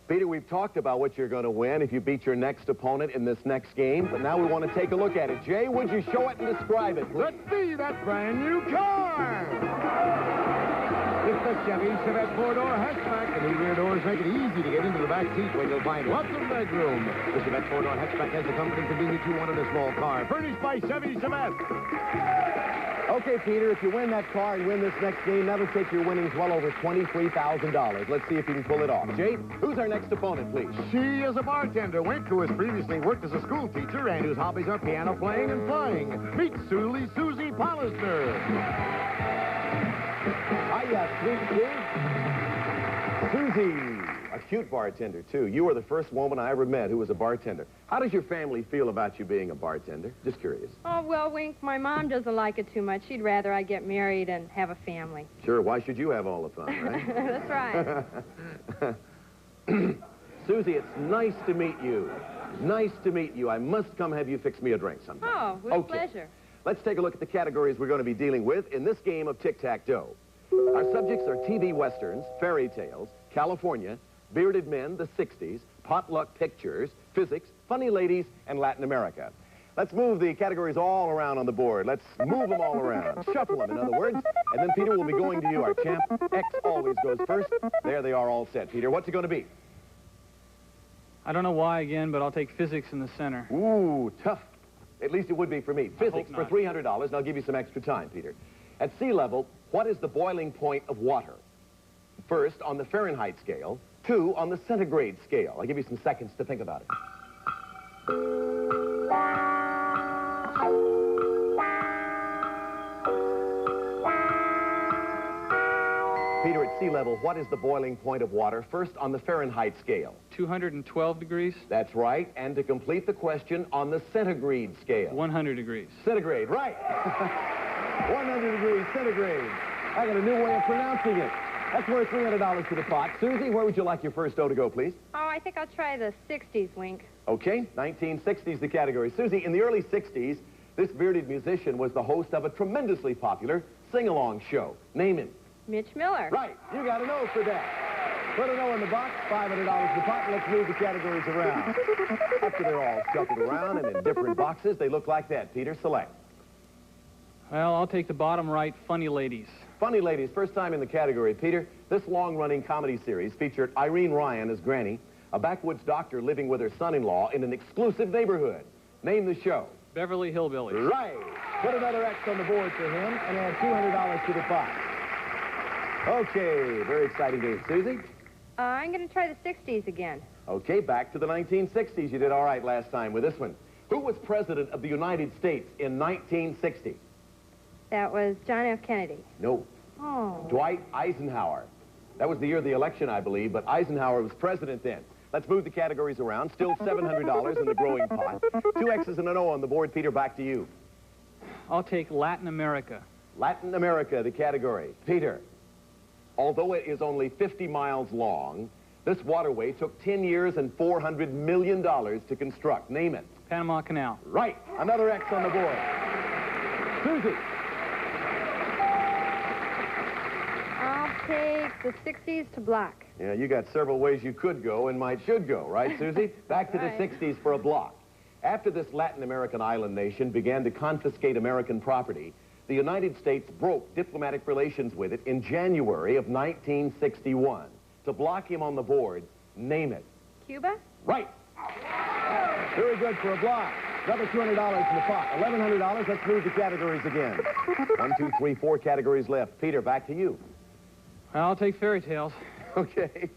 Peter, we've talked about what you're going to win if you beat your next opponent in this next game, but now we want to take a look at it. Jay, would you show it and describe it, please? Let's see that brand new car! It's the Chevy Chevette 4-door hatchback. The new rear doors make it easy to get into the back seat where you'll find lots of legroom. The Chevette 4-door hatchback has the comfort and convenience you want in a small car. Furnished by Chevy Chevette. Okay, Peter, if you win that car and win this next game, that'll take your winnings well over $23,000. Let's see if you can pull it off. Jay, who's our next opponent, please? She is a bartender, Wink, who has previously worked as a school teacher and whose hobbies are piano playing and flying. Meet Susie Pollister. Hiya, sweet Susie. A cute bartender, too. You were the first woman I ever met who was a bartender. How does your family feel about you being a bartender? Just curious. Oh, well, Wink, my mom doesn't like it too much. She'd rather I get married and have a family. Sure, why should you have all the fun, right? That's right. Susie, it's nice to meet you. Nice to meet you. I must come have you fix me a drink sometime. Oh, with pleasure. Let's take a look at the categories we're going to be dealing with in this game of tic-tac-toe. Our subjects are TV westerns, fairy tales, California, bearded men, the 60s, potluck pictures, physics, funny ladies, and Latin America. Let's move the categories all around on the board. Let's move them all around. Shuffle them, in other words. And then, Peter, will be going to you, our champ. X always goes first. There they are all set. Peter, what's it going to be? I don't know why again, but I'll take physics in the center. Ooh, tough. At least it would be for me. Physics for not. $300, and I'll give you some extra time, Peter. At sea level, what is the boiling point of water? First, on the Fahrenheit scale. 2, on the centigrade scale. I'll give you some seconds to think about it. Peter, at sea level, what is the boiling point of water? First, on the Fahrenheit scale. 212 degrees. That's right. And to complete the question, on the centigrade scale. 100 degrees. Centigrade, right. 100 degrees centigrade. I got a new way of pronouncing it. That's worth $300 to the pot. Susie, where would you like your first dough to go, please? Oh, I think I'll try the 60s, Wink. Okay, 1960s, the category. Susie, in the early 60s, this bearded musician was the host of a tremendously popular sing-along show. Name him. Mitch Miller. Right, you got a no for that. Put a no in the box, $500 to the pot, and let's move the categories around. After they're all shuffled around and in different boxes, they look like that. Peter, select. Well, I'll take the bottom right, funny ladies. Funny ladies, first time in the category. Peter, this long-running comedy series featured Irene Ryan as Granny, a backwoods doctor living with her son-in-law in an exclusive neighborhood. Name the show. Beverly Hillbillies. Right. Put another X on the board for him and add $200 to the pot. Okay, very exciting game. Susie? I'm going to try the 60s again. Okay, back to the 1960s. You did all right last time with this one. Who was president of the United States in 1960? That was John F. Kennedy. No. Oh. Dwight Eisenhower. That was the year of the election, I believe, but Eisenhower was president then. Let's move the categories around. Still $700 in the growing pot. 2 X's and an O on the board. Peter, back to you. I'll take Latin America. Latin America, the category. Peter, although it is only 50 miles long, this waterway took 10 years and $400 million to construct. Name it. Panama Canal. Right. Another X on the board. Susie. I'll take the 60s to black. Yeah, you got several ways you could go and might should go, right, Susie? Back to the Right. 60s for a block. After this Latin American island nation began to confiscate American property, the United States broke diplomatic relations with it in January of 1961. To block him on the board, name it. Cuba? Right. Very good for a block. Another $200 in the pot. $1,100. Let's move the categories again. 1, 2, 3, 4 categories left. Peter, back to you. I'll take fairy tales. Okay.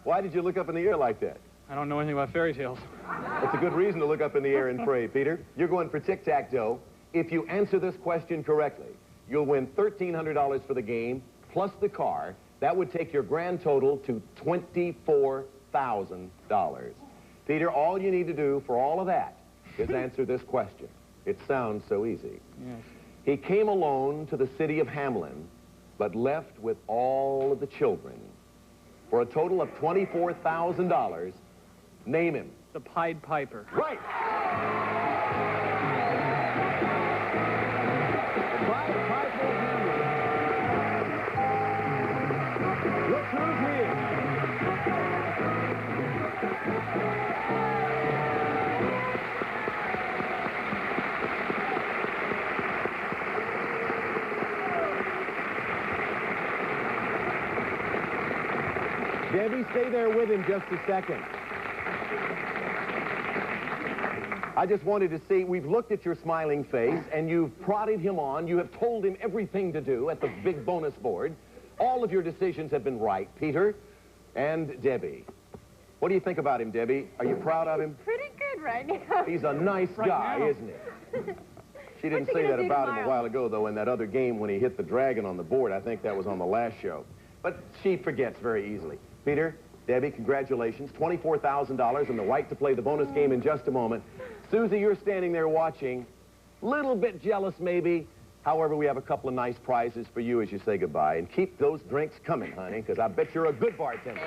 Why did you look up in the air like that? I don't know anything about fairy tales. That's a good reason to look up in the air and pray, Peter. You're going for tic-tac-toe. If you answer this question correctly, you'll win $1,300 for the game, plus the car. That would take your grand total to $24,000. Peter, all you need to do for all of that is answer this question. It sounds so easy. Yes. He came alone to the city of Hamlin, but left with all of the children. For a total of $24,000, name him. The Pied Piper. Right. The Pied Piper of Hamlin. Look who's here. Debbie, stay there with him just a second. I just wanted to see, we've looked at your smiling face, and you've prodded him on. You have told him everything to do at the big bonus board. All of your decisions have been right, Peter and Debbie. What do you think about him, Debbie? Are you proud of him? Pretty good right now. He's a nice guy, isn't he? She didn't say that about him a while ago, though, in that other game when he hit the dragon on the board. I think that was on the last show. But she forgets very easily. Peter, Debbie, congratulations. $24,000 and the right to play the bonus game in just a moment. Susie, you're standing there watching. Little bit jealous, maybe. However, we have a couple of nice prizes for you as you say goodbye. And keep those drinks coming, honey, because I bet you're a good bartender.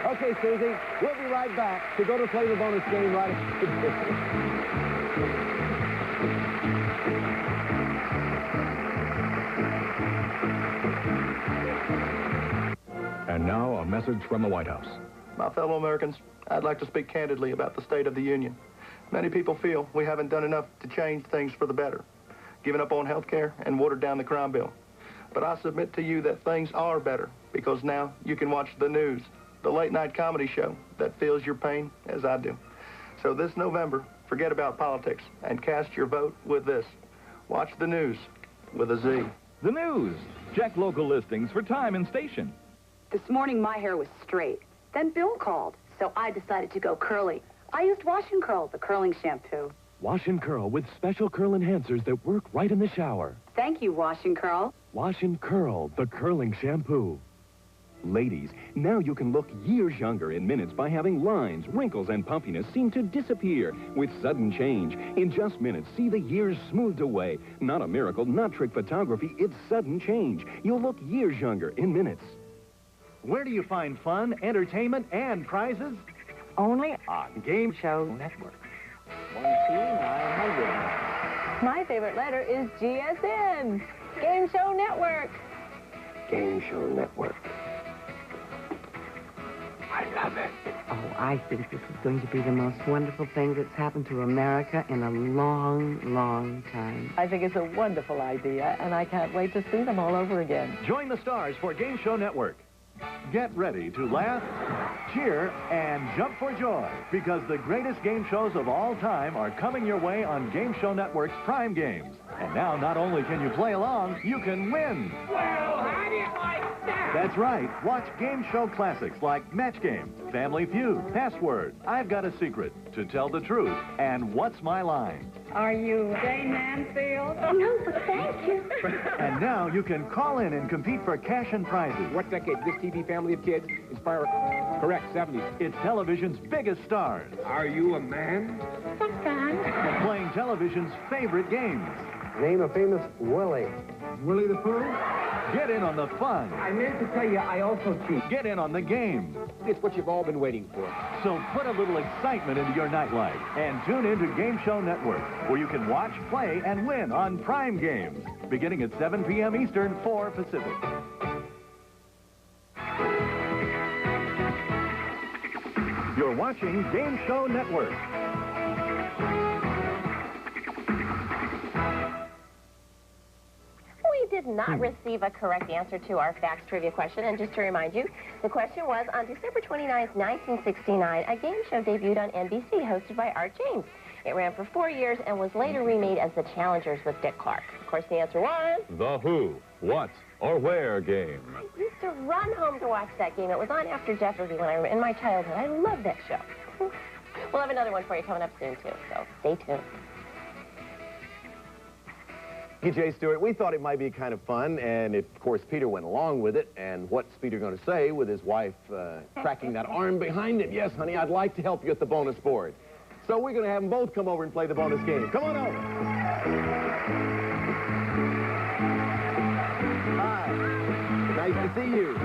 Okay, Susie, we'll be right back to go to play the bonus game right after And now, a message from the White House. My fellow Americans, I'd like to speak candidly about the State of the Union. Many people feel we haven't done enough to change things for the better, given up on health care and watered down the crime bill. But I submit to you that things are better because now you can watch the news, the late-night comedy show that feels your pain as I do. So this November, forget about politics and cast your vote with this. Watch the news with a Z. The news. Check local listings for time and station. This morning, my hair was straight. Then Bill called, so I decided to go curly. I used Wash and Curl, the curling shampoo. Wash and Curl with special curl enhancers that work right in the shower. Thank you, Wash and Curl. Wash and Curl, the curling shampoo. Ladies, now you can look years younger in minutes by having lines, wrinkles, and pumpiness seem to disappear with sudden change. In just minutes, see the years smoothed away. Not a miracle, not trick photography, it's sudden change. You'll look years younger in minutes. Where do you find fun, entertainment, and prizes? Only on Game Show Network. 1T900. My favorite letter is GSN. Game Show Network. Game Show Network. I love it. Oh, I think this is going to be the most wonderful thing that's happened to America in a long, long time. I think it's a wonderful idea, and I can't wait to see them all over again. Join the stars for Game Show Network. Get ready to laugh, cheer, and jump for joy because the greatest game shows of all time are coming your way on Game Show Network's Prime Games. And now not only can you play along, you can win. Well, how do you like that? That's right. Watch game show classics like Match Game, Family Feud, Password, I've Got a Secret, To Tell the Truth, and What's My Line. Are you Jane Mansfield? No, but thank you. And now you can call in and compete for cash and prizes. What decade did this TV family of kids inspire? Correct, 70s. It's television's biggest stars. Are you a man? Sometimes. Playing television's favorite games. Name a famous Willie. Willie the Pooh? Get in on the fun. I meant to tell you, I also cheat. Get in on the game. It's what you've all been waiting for. So put a little excitement into your nightlife and tune in to Game Show Network, where you can watch, play, and win on Prime Games, beginning at 7 p.m. Eastern, 4 Pacific. You're watching Game Show Network. We did not receive a correct answer to our facts trivia question, and just to remind you, the question was, on December 29, 1969, a game show debuted on NBC hosted by Art James. It ran for 4 years and was later remade as The Challengers with Dick Clark. Of course, the answer was... The Who, What, or Where game. I used to run home to watch that game. It was on after Jeopardy when I was in my childhood. I loved that show. We'll have another one for you coming up soon, too, so stay tuned. Thank you, Jay Stewart. We thought it might be kind of fun, and of course, Peter went along with it. And what's Peter going to say with his wife cracking that arm behind him? Yes, honey, I'd like to help you at the bonus board. So we're going to have them both come over and play the bonus game. Come on over. Hi. Nice to see you.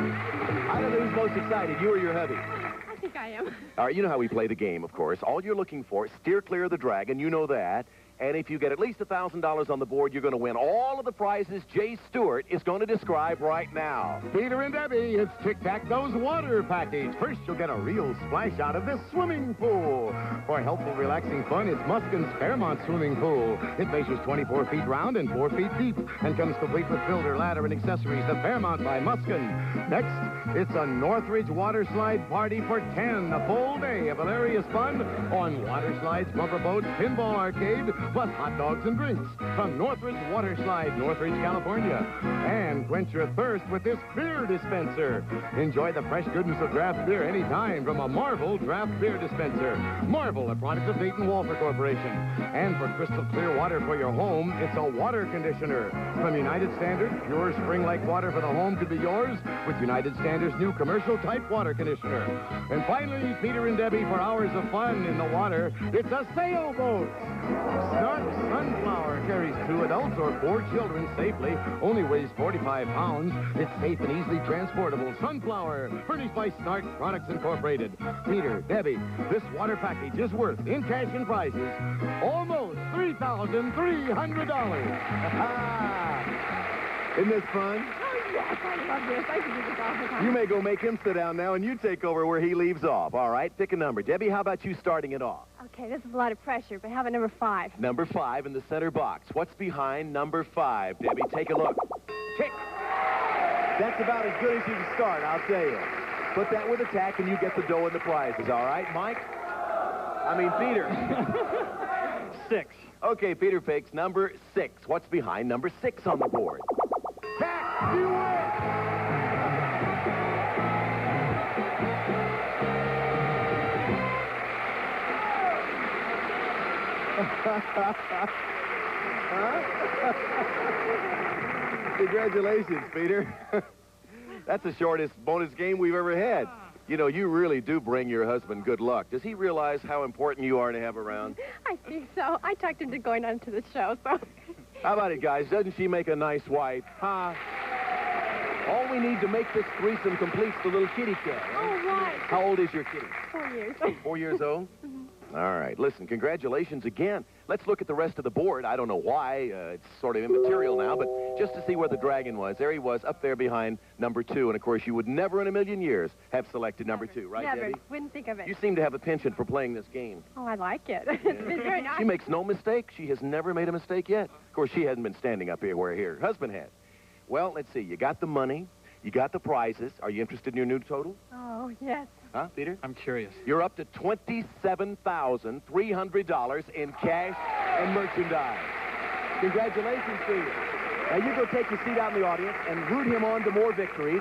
I don't know who's most excited, you or your hubby. I think I am. All right, you know how we play the game, of course. All you're looking for is steer clear of the dragon. You know that. And if you get at least $1,000 on the board, you're going to win all of the prizes Jay Stewart is going to describe right now. Peter and Debbie, it's Tic-Tac-Toe's water package. First, you'll get a real splash out of this swimming pool. For helpful, relaxing fun, it's Muskin's Fairmont Swimming Pool. It measures 24 feet round and 4 feet deep and comes complete with builder, ladder, and accessories. The Fairmont by Muskin. Next, it's a Northridge water slide party for 10. A full day of hilarious fun on water slides, bumper boats, pinball arcade, plus hot dogs and drinks from Northridge Water Slide, Northridge, California. And quench your thirst with this beer dispenser. Enjoy the fresh goodness of draft beer anytime from a Marvel draft beer dispenser. Marvel, a product of Dayton Walter Corporation. And for crystal clear water for your home, it's a water conditioner. From United Standard, pure spring-like water for the home could be yours with United Standard's new commercial-type water conditioner. And finally, Peter and Debbie, for hours of fun in the water, it's a sailboat. Snark Sunflower carries 2 adults or 4 children safely, only weighs 45 pounds. It's safe and easily transportable. Sunflower, furnished by Snark Products Incorporated. Peter, Debbie, this water package is worth, in cash and prizes, almost $3,300. Isn't this fun? Oh, yes, I love this. I can do this all the time. You may go make him sit down now, and you take over where he leaves off. All right, pick a number. Debbie, how about you starting it off? Okay, this is a lot of pressure, but how about number 5? Number 5 in the center box. What's behind number 5? Debbie, take a look. Tick. That's about as good as you can start, I'll tell you. Put that with a tack, and you get the dough and the prizes, all right? Mike? Peter. 6. Okay, Peter picks number 6. What's behind number 6 on the board? Tack, you win! Congratulations, Peter. That's the shortest bonus game we've ever had. You know, you really do bring your husband good luck. Does he realize how important you are to have around? I think so. I talked him to going on to the show, so... How about it, guys? Doesn't she make a nice wife? Huh? All we need to make this threesome completes the little kitty cat. Oh, right. How old is your kitty? 4 years. 4 years old? All right. Listen, congratulations again. Let's look at the rest of the board. I don't know why. It's sort of immaterial now, but just to see where the dragon was. There he was, up there behind number 2. And, of course, you would never in a million years have selected number 2, right, Never. Debbie? Wouldn't think of it. You seem to have a penchant for playing this game. Oh, I like it. It's been very nice. She makes no mistake. She has never made a mistake yet. Of course, she hasn't been standing up here where her husband had. Well, let's see. You got the money. You got the prizes. Are you interested in your new total? Oh, yes. Huh, Peter? I'm curious. You're up to $27,300 in cash and merchandise. Congratulations to you. Now, you go take your seat out in the audience and root him on to more victories.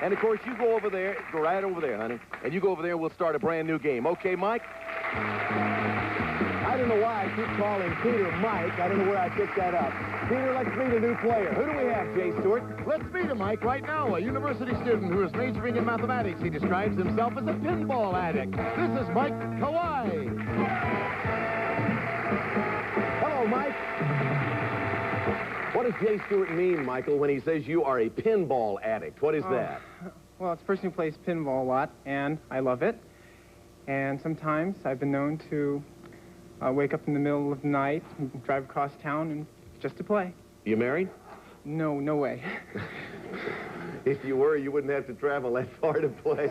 And, of course, you go over there. Go right over there, honey. And you go over there and we'll start a brand new game. Okay, Mike? I don't don't know why I keep calling Peter Mike. I don't know where I picked that up. Peter, let's meet a new player. Who do we have, Jay Stewart? Let's meet him, Mike, right now. A university student who is majoring in mathematics. He describes himself as a pinball addict. This is Mike Kawai. Hello, Mike. What does Jay Stewart mean, Michael, when he says you are a pinball addict? What is that? Well, it's a person who plays pinball a lot, and I love it. And sometimes I've been known to wake up in the middle of the night and drive across town and just to play. You married? No, no way. If you were, you wouldn't have to travel that far to play.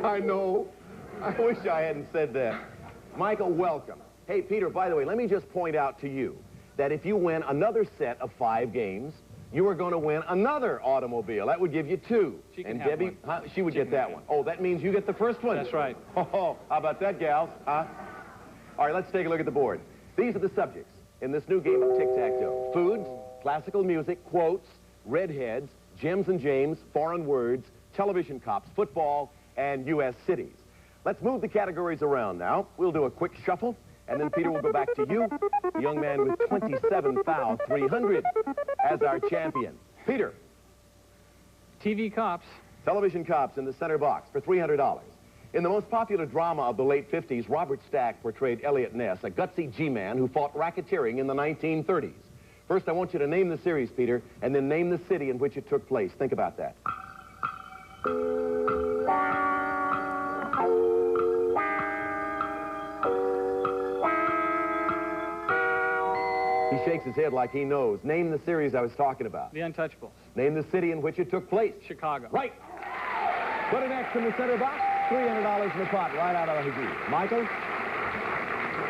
I know. I wish I hadn't said that. Michael, welcome. Hey, Peter, by the way, let me just point out to you that if you win another set of 5 games, you are going to win another automobile. That would give you 2. She can and have Debbie, one. she would get that one. Oh, that means you get the first one. That's right. Oh, how about that, gals? Huh? All right, let's take a look at the board. These are the subjects in this new game of tic-tac-toe. Foods, classical music, quotes, redheads, Gems and James, foreign words, television cops, football, and U.S. cities. Let's move the categories around now. We'll do a quick shuffle, and then Peter will go back to you, the young man with 27 foul 300 as our champion. Peter. TV cops. Television cops in the center box for $300. In the most popular drama of the late 50s, Robert Stack portrayed Elliot Ness, a gutsy G-man who fought racketeering in the 1930s. First, I want you to name the series, Peter, and then name the city in which it took place. Think about that. He shakes his head like he knows. Name the series I was talking about. The Untouchables. Name the city in which it took place. Chicago. Right. Put an X in the center box. $300 in the pot right out of the deal. Michael,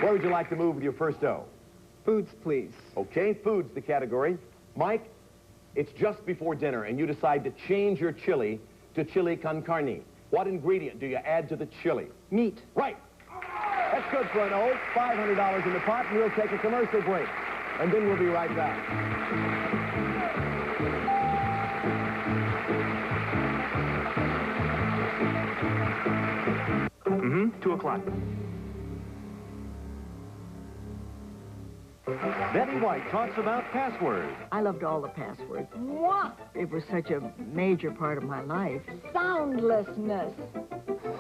where would you like to move with your first O? Foods, please. Okay, food's the category. Mike, it's just before dinner, and you decide to change your chili to chili con carne. What ingredient do you add to the chili? Meat. Right. That's good for an O. $500 in the pot, and we'll take a commercial break. And then we'll be right back. Mm-hmm. 2 o'clock. Betty White talks about passwords. I loved all the passwords. Mwah! It was such a major part of my life. Soundlessness.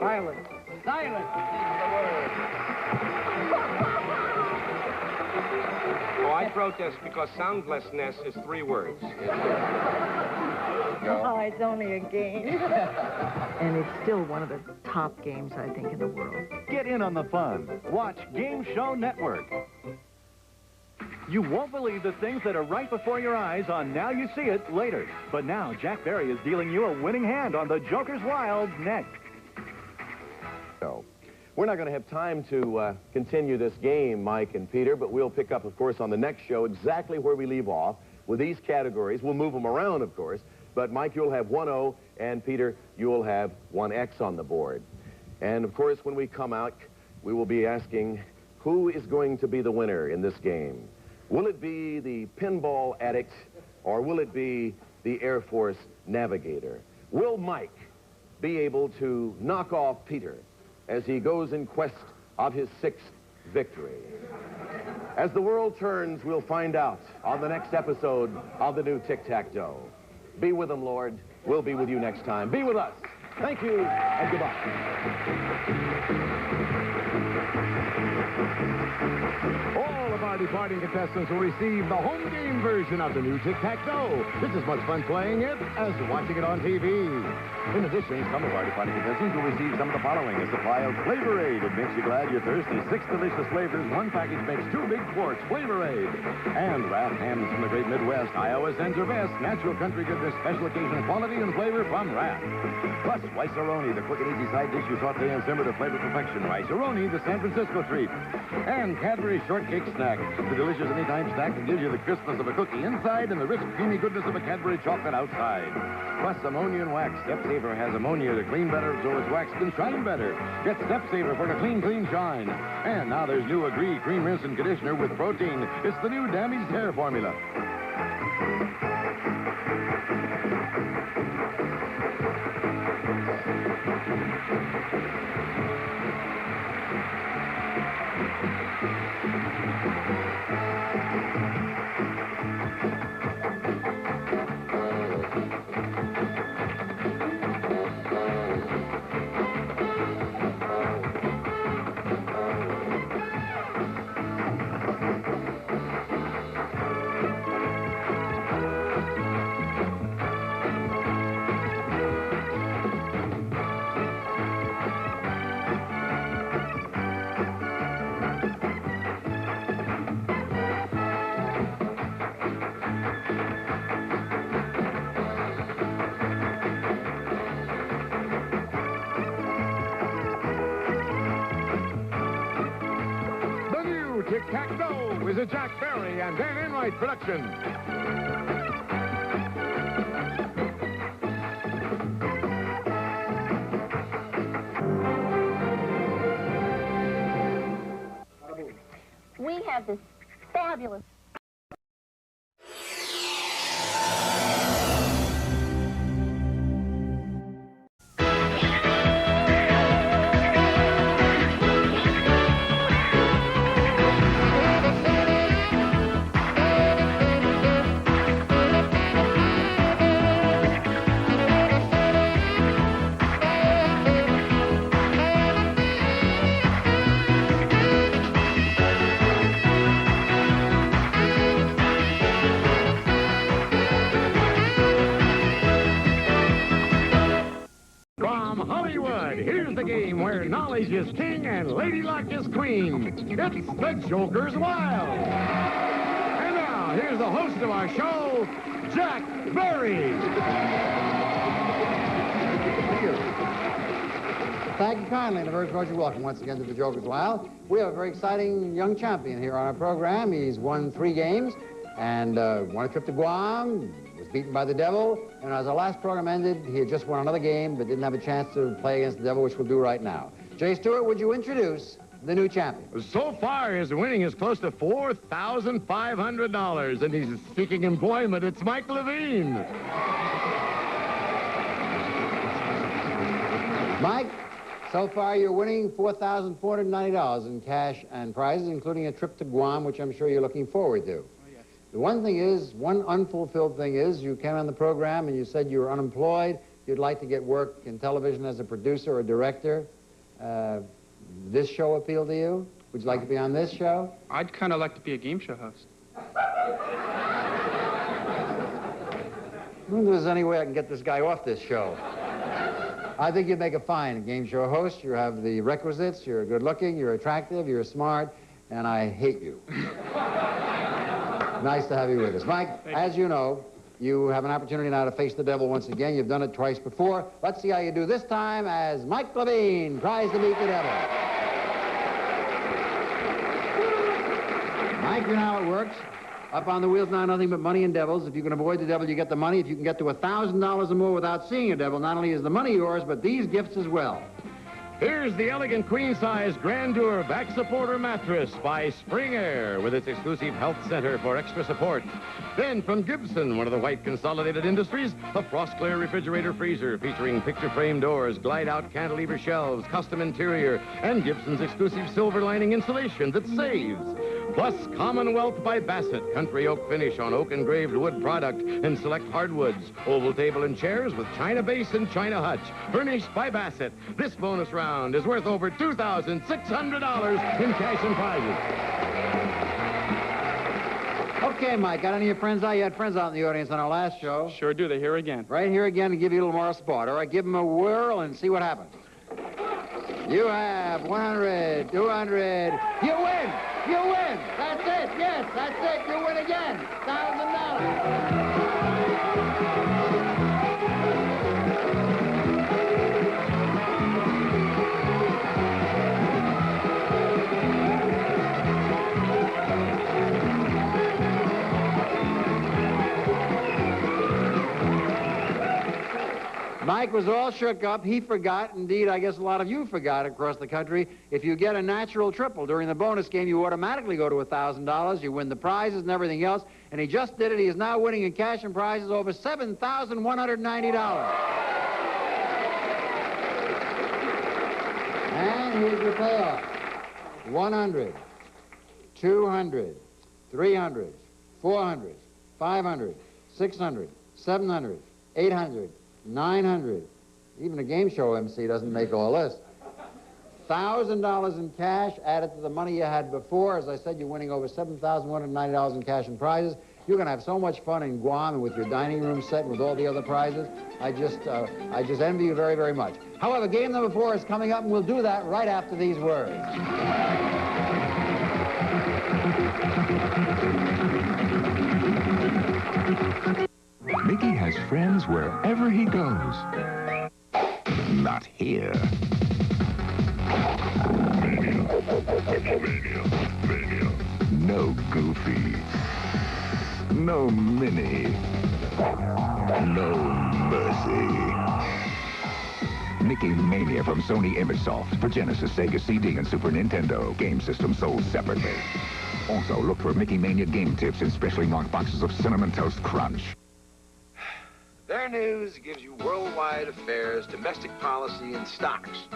Silence. Silence. Oh, I protest because soundlessness is 3 words. Oh, it's only a game. And it's still one of the top games, I think, in the world. Get in on the fun. Watch Game Show Network. You won't believe the things that are right before your eyes on Now You See It later. But now, Jack Barry is dealing you a winning hand on the Joker's Wild next. So, we're not going to have time to continue this game, Mike and Peter, but we'll pick up, of course, on the next show exactly where we leave off with these categories. We'll move them around, of course, but Mike, you'll have 1 O, and Peter, you'll have 1 X on the board. And, of course, when we come out, we will be asking who is going to be the winner in this game. Will it be the pinball addict, or will it be the Air Force navigator? Will Mike be able to knock off Peter as he goes in quest of his 6th victory? As the world turns, we'll find out on the next episode of the new Tic-Tac-Toe. Be with them, Lord. We'll be with you next time. Be with us. Thank you, and goodbye. All of our departing contestants will receive the home game version of the new Tic-Tac-Toe. It's as much fun playing it as watching it on TV. In addition, some of our departing contestants will receive some of the following: a supply of Flavor Aid. It makes you glad you're thirsty. 6 delicious flavors. 1 package makes 2 big quarts. Flavor Aid. And Raft hams from the great Midwest. Iowa sends her best. Natural country goodness, special occasion quality and flavor from Raft. Plus, Rice-A-Roni, the quick and easy side dish you saute and simmer to flavor perfection. Rice-A-Roni, the San Francisco treat. And Cadbury Shortcake Snack, the delicious anytime snack that gives you the crispness of a cookie inside and the rich, creamy goodness of a Cadbury chocolate outside. Plus, ammonia and wax. Step Saver has ammonia to clean better so its wax can shine better. Get Step Saver for the clean, clean shine. And now there's new Agree Cream Rinse and Conditioner with protein. It's the new damaged hair formula. Tic-Tac-Toe is a Jack Berry and Dan Enright production. We have this fabulous... From Hollywood, here's the game where knowledge is king and Lady Luck is queen. It's the Joker's Wild. And now, here's the host of our show, Jack Berry. Thank you kindly, and a very cordial welcome once again to the Joker's Wild. We have a very exciting young champion here on our program. He's won 3 games and won a trip to Guam, was beaten by the Devil, and as our last program ended, he had just won another game but didn't have a chance to play against the Devil, which we'll do right now. Jay Stewart, would you introduce the new champion? So far, his winning is close to $4,500, and he's seeking employment. It's Mike Levine. Mike, so far you're winning $4,490 in cash and prizes, including a trip to Guam, which I'm sure you're looking forward to. The one thing is, one unfulfilled thing is, you came on the program and you said you were unemployed, you'd like to get work in television as a producer or director. This show appeal to you? Would you like to be on this show? I'd kind of like to be a game show host. I wonder if there's any way I can get this guy off this show. I think you'd make a fine game show host. You have the requisites, you're good looking, you're attractive, you're smart, and I hate you. Nice to have you with us. Mike, as you know, you have an opportunity now to face the Devil once again. You've done it twice before. Let's see how you do this time as Mike Levine tries to beat the Devil. Mike, you know how it works. Up on the wheels now, nothing but money and devils. If you can avoid the Devil, you get the money. If you can get to $1,000 or more without seeing a Devil, not only is the money yours, but these gifts as well. Here's the elegant queen-size Grandeur back supporter mattress by Spring Air with its exclusive health center for extra support. Then from Gibson, one of the white consolidated industries, a Frost-Clear refrigerator freezer featuring picture frame doors, glide-out cantilever shelves, custom interior, and Gibson's exclusive silver lining insulation that saves. Plus Commonwealth by Bassett, country oak finish on oak engraved wood product and select hardwoods, oval table and chairs with China base and China hutch, furnished by Bassett. This bonus round is worth over $2,600 in cash and prizes. Okay, Mike, got any of your friends out? You had friends out in the audience on our last show. Sure do. They're here again. Right here again to give you a little moral support. All right, give them a whirl and see what happens. You have 100, 200. You win! You win! That's it! Yes, that's it! You win again! $1,000! Mike was all shook up. He forgot. Indeed, I guess a lot of you forgot across the country. If you get a natural triple during the bonus game, you automatically go to $1,000. You win the prizes and everything else. And he just did it. He is now winning in cash and prizes over $7,190. And here's your payoff. 100, 200, 300, 400, 500, 600, 700, 800, 900. Even a game show MC doesn't make all this. $1,000 in cash added to the money you had before. As I said, you're winning over $7,190 in cash and prizes. You're going to have so much fun in Guam and with your dining room set and with all the other prizes. I just envy you very, very much. However, game number 4 is coming up, and we'll do that right after these words. Mickey has friends wherever he goes. Not here. Mania. Mania. Goofy. No Minnie. No mercy. Mickey Mania from Sony ImageSoft for Genesis, Sega CD, and Super Nintendo. Game systems sold separately. Also, look for Mickey Mania game tips in specially marked boxes of Cinnamon Toast Crunch. Their news gives you worldwide affairs, domestic policy, and stocks.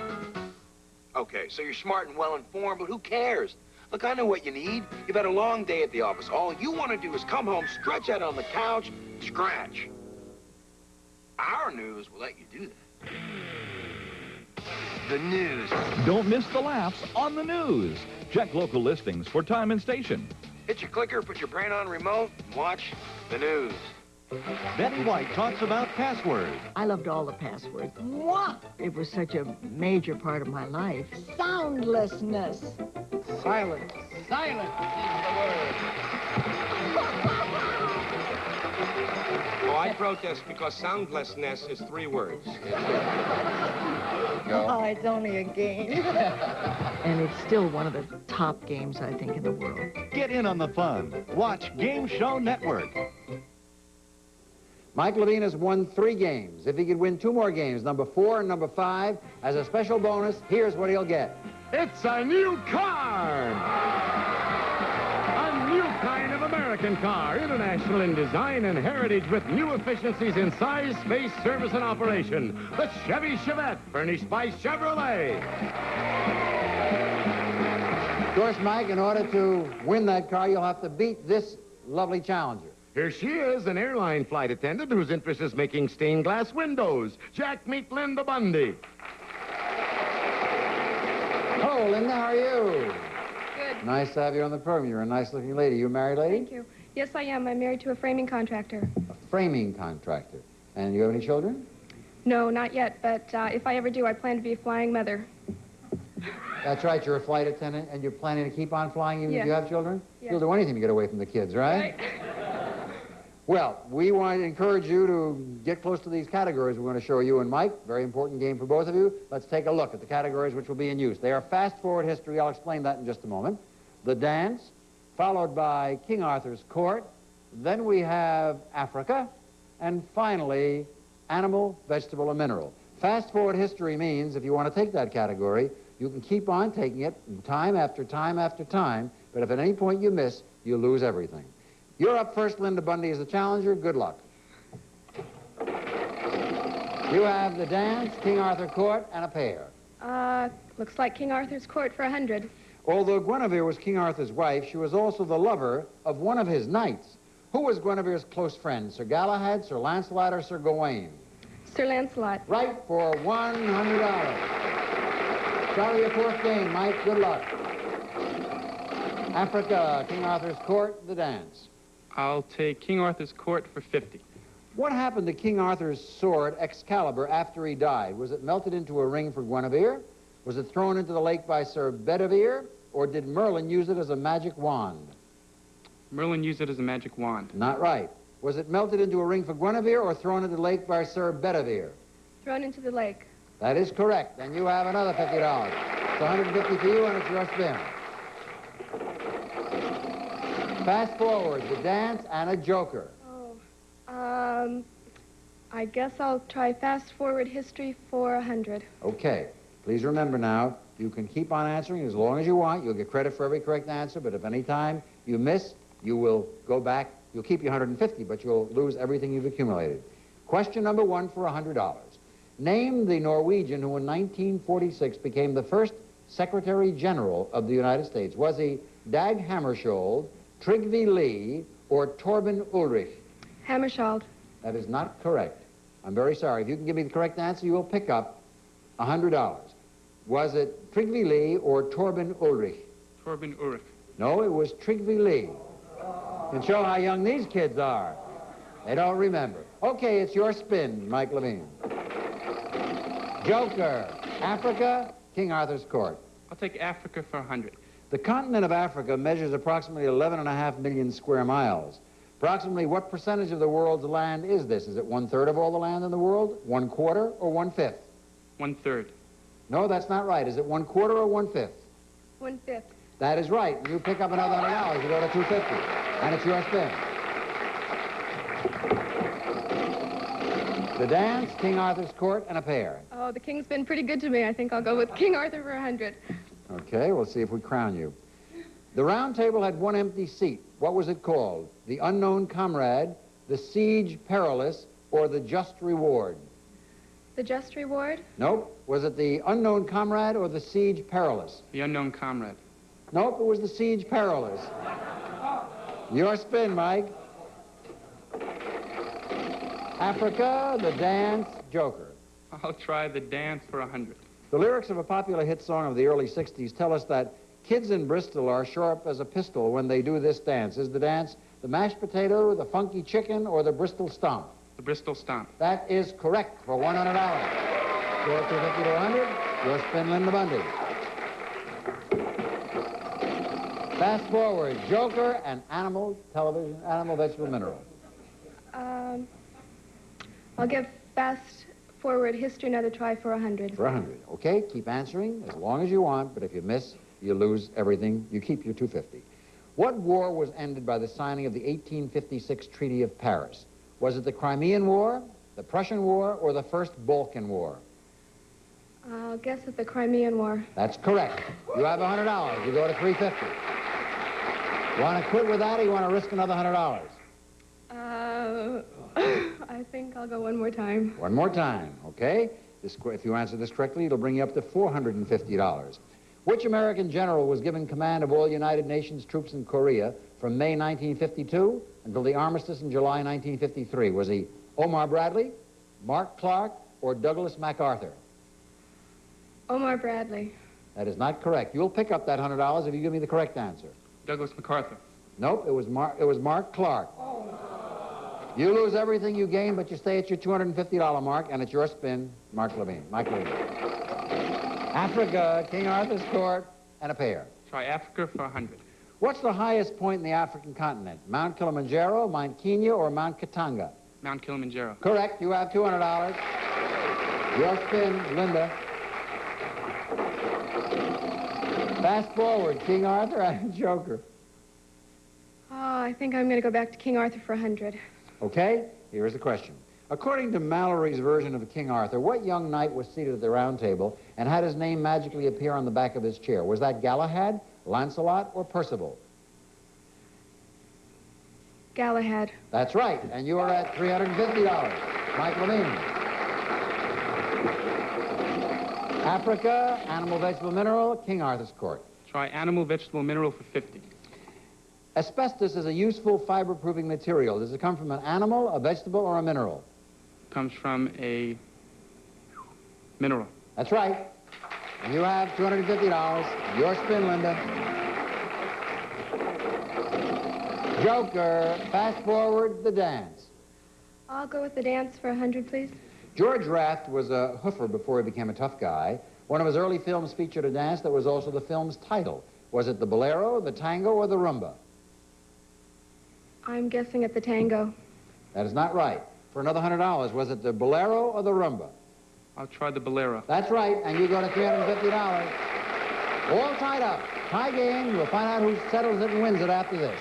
Okay, so you're smart and well-informed, but who cares? Look, I know what you need. You've had a long day at the office. All you want to do is come home, stretch out on the couch, scratch. Our news will let you do that. The news. Don't miss the laughs on the news. Check local listings for time and station. Hit your clicker, put your brain on remote, and watch the news. Betty White talks about passwords. I loved all the passwords. Mwah! It was such a major part of my life. Soundlessness. Silence. Silence is the word. Oh, I protest because soundlessness is 3 words. Oh, it's only a game. And it's still one of the top games, I think, in the world. Get in on the fun. Watch Game Show Network. Mike Levine has won 3 games. If he could win 2 more games, number 4 and number 5, as a special bonus, here's what he'll get. It's a new car! A new kind of American car, international in design and heritage with new efficiencies in size, space, service, and operation. The Chevy Chevette, furnished by Chevrolet. Of course, Mike, in order to win that car, you'll have to beat this lovely challenger. Here she is, an airline flight attendant whose interest is making stained glass windows. Jack, meet Linda Bundy. Hello, Linda, how are you? Good. Nice to have you on the program. You're a nice-looking lady. You a married lady? Thank you. Yes, I am. I'm married to a framing contractor. A framing contractor. And you have any children? No, not yet, but if I ever do, I plan to be a flying mother. That's right, you're a flight attendant, and you're planning to keep on flying even if Yes. you have children? Yes. You'll do anything to get away from the kids, right? Well, we want to encourage you to get close to these categories we're going to show you and Mike. Very important game for both of you. Let's take a look at the categories which will be in use. They are fast-forward history. I'll explain that in just a moment. The dance, followed by King Arthur's court. Then we have Africa. And finally, animal, vegetable, and mineral. Fast-forward history means if you want to take that category, you can keep on taking it time after time after time, but if at any point you miss, you lose everything. You're up first, Linda Bundy, as the challenger. Good luck. You have the dance, King Arthur court, and a pair. Looks like King Arthur's court for 100. Although Guinevere was King Arthur's wife, she was also the lover of one of his knights. Who was Guinevere's close friend, Sir Galahad, Sir Lancelot, or Sir Gawain? Sir Lancelot. Right for $100. Start your 4th game, Mike. Good luck. Africa, King Arthur's court, the dance. I'll take King Arthur's court for 50. What happened to King Arthur's sword, Excalibur, after he died? Was it melted into a ring for Guinevere? Was it thrown into the lake by Sir Bedivere? Or did Merlin use it as a magic wand? Merlin used it as a magic wand. Not right. Was it melted into a ring for Guinevere or thrown into the lake by Sir Bedivere? Thrown into the lake. That is correct. And you have another $50. It's $150 for you, and it's your spin. Fast forward, the dance, and a joker. I guess I'll try fast forward history for 100. Okay. Please remember now, you can keep on answering as long as you want. You'll get credit for every correct answer, but if any time you miss, you will go back. You'll keep your 150, but you'll lose everything you've accumulated. Question number 1 for $100. Name the Norwegian who in 1946 became the first Secretary General of the United States. Was he Dag Hammarskjöld, Trygve Lie, or Torben Ulrich? Hammarskjöld. That is not correct. I'm very sorry. If you can give me the correct answer, you will pick up $100. Was it Trygve Lie or Torben Ulrich? Torben Ulrich. No, it was Trygve Lie. Can show how young these kids are. They don't remember. Okay, it's your spin, Mike Levine. Joker, Africa, King Arthur's court. I'll take Africa for 100. The continent of Africa measures approximately 11.5 million square miles. Approximately what percentage of the world's land is this? Is it 1/3 of all the land in the world, 1/4, or 1/5? 1/3. No, that's not right. Is it 1/4 or 1/5? 1/5. That is right. You pick up another $100. You go to $250. And it's your spin. The dance, King Arthur's Court, and a pair. Oh, the king's been pretty good to me. I think I'll go with King Arthur for 100. Okay, we'll see if we crown you. The round table had one empty seat. What was it called? The Unknown Comrade, the Siege Perilous, or the Just Reward? The Just Reward? Nope. Was it the Unknown Comrade or the Siege Perilous? The Unknown Comrade. Nope, it was the Siege Perilous. Your spin, Mike. Africa, the dance, Joker. I'll try the dance for 100. The lyrics of a popular hit song of the early 60s tell us that kids in Bristol are sharp as a pistol when they do this dance. Is the dance the mashed potato, the funky chicken, or the Bristol Stomp? The Bristol Stomp. That is correct for $100. Go to 50 to 100. Your spin, Linda Bundy. Fast forward, Joker and animal, television, animal, vegetable, mineral. I'll give Fast Forward History another try for 100. For 100. Okay, keep answering as long as you want, but if you miss, you lose everything. You keep your 250. What war was ended by the signing of the 1856 Treaty of Paris? Was it the Crimean War, the Prussian War, or the First Balkan War? I'll guess at the Crimean War. That's correct. You have $100. You go to 350. Want to quit with that, or you want to risk another $100? I think I'll go one more time. One more time, okay? If you answer this correctly, it'll bring you up to $450. Which American general was given command of all United Nations troops in Korea from May 1952 until the armistice in July 1953? Was he Omar Bradley, Mark Clark, or Douglas MacArthur? Omar Bradley. That is not correct. You'll pick up that $100 if you give me the correct answer. Douglas MacArthur. Nope, it was Mark Clark. You lose everything you gain, but you stay at your $250 mark, and it's your spin, Mark Levine. Mike Levine. Africa, King Arthur's Court, and a pair. Try Africa for 100. What's the highest point in the African continent? Mount Kilimanjaro, Mount Kenya, or Mount Katanga? Mount Kilimanjaro. Correct. You have $200. Your spin, Linda. Fast forward, King Arthur and Joker. Oh, I think I'm going to go back to King Arthur for 100. Okay, here's the question. According to Mallory's version of King Arthur, what young knight was seated at the round table and had his name magically appear on the back of his chair? Was that Galahad, Lancelot, or Percival? Galahad. That's right, and you are at $350. Mike Levine. Africa, animal, vegetable, mineral, King Arthur's Court. Try animal, vegetable, mineral for 50. Asbestos is a useful fiber-proofing material. Does it come from an animal, a vegetable, or a mineral? Comes from a mineral. That's right. And you have $250. Your spin, Linda. Joker, fast forward, the dance. I'll go with the dance for 100, please. George Raft was a hoofer before he became a tough guy. One of his early films featured a dance that was also the film's title. Was it the bolero, the tango, or the rumba? I'm guessing at the tango. That is not right. For another $100, was it the bolero or the rumba? I'll try the bolero. That's right, and you go to $350. All tied up. Tie game. We'll find out who settles it and wins it after this.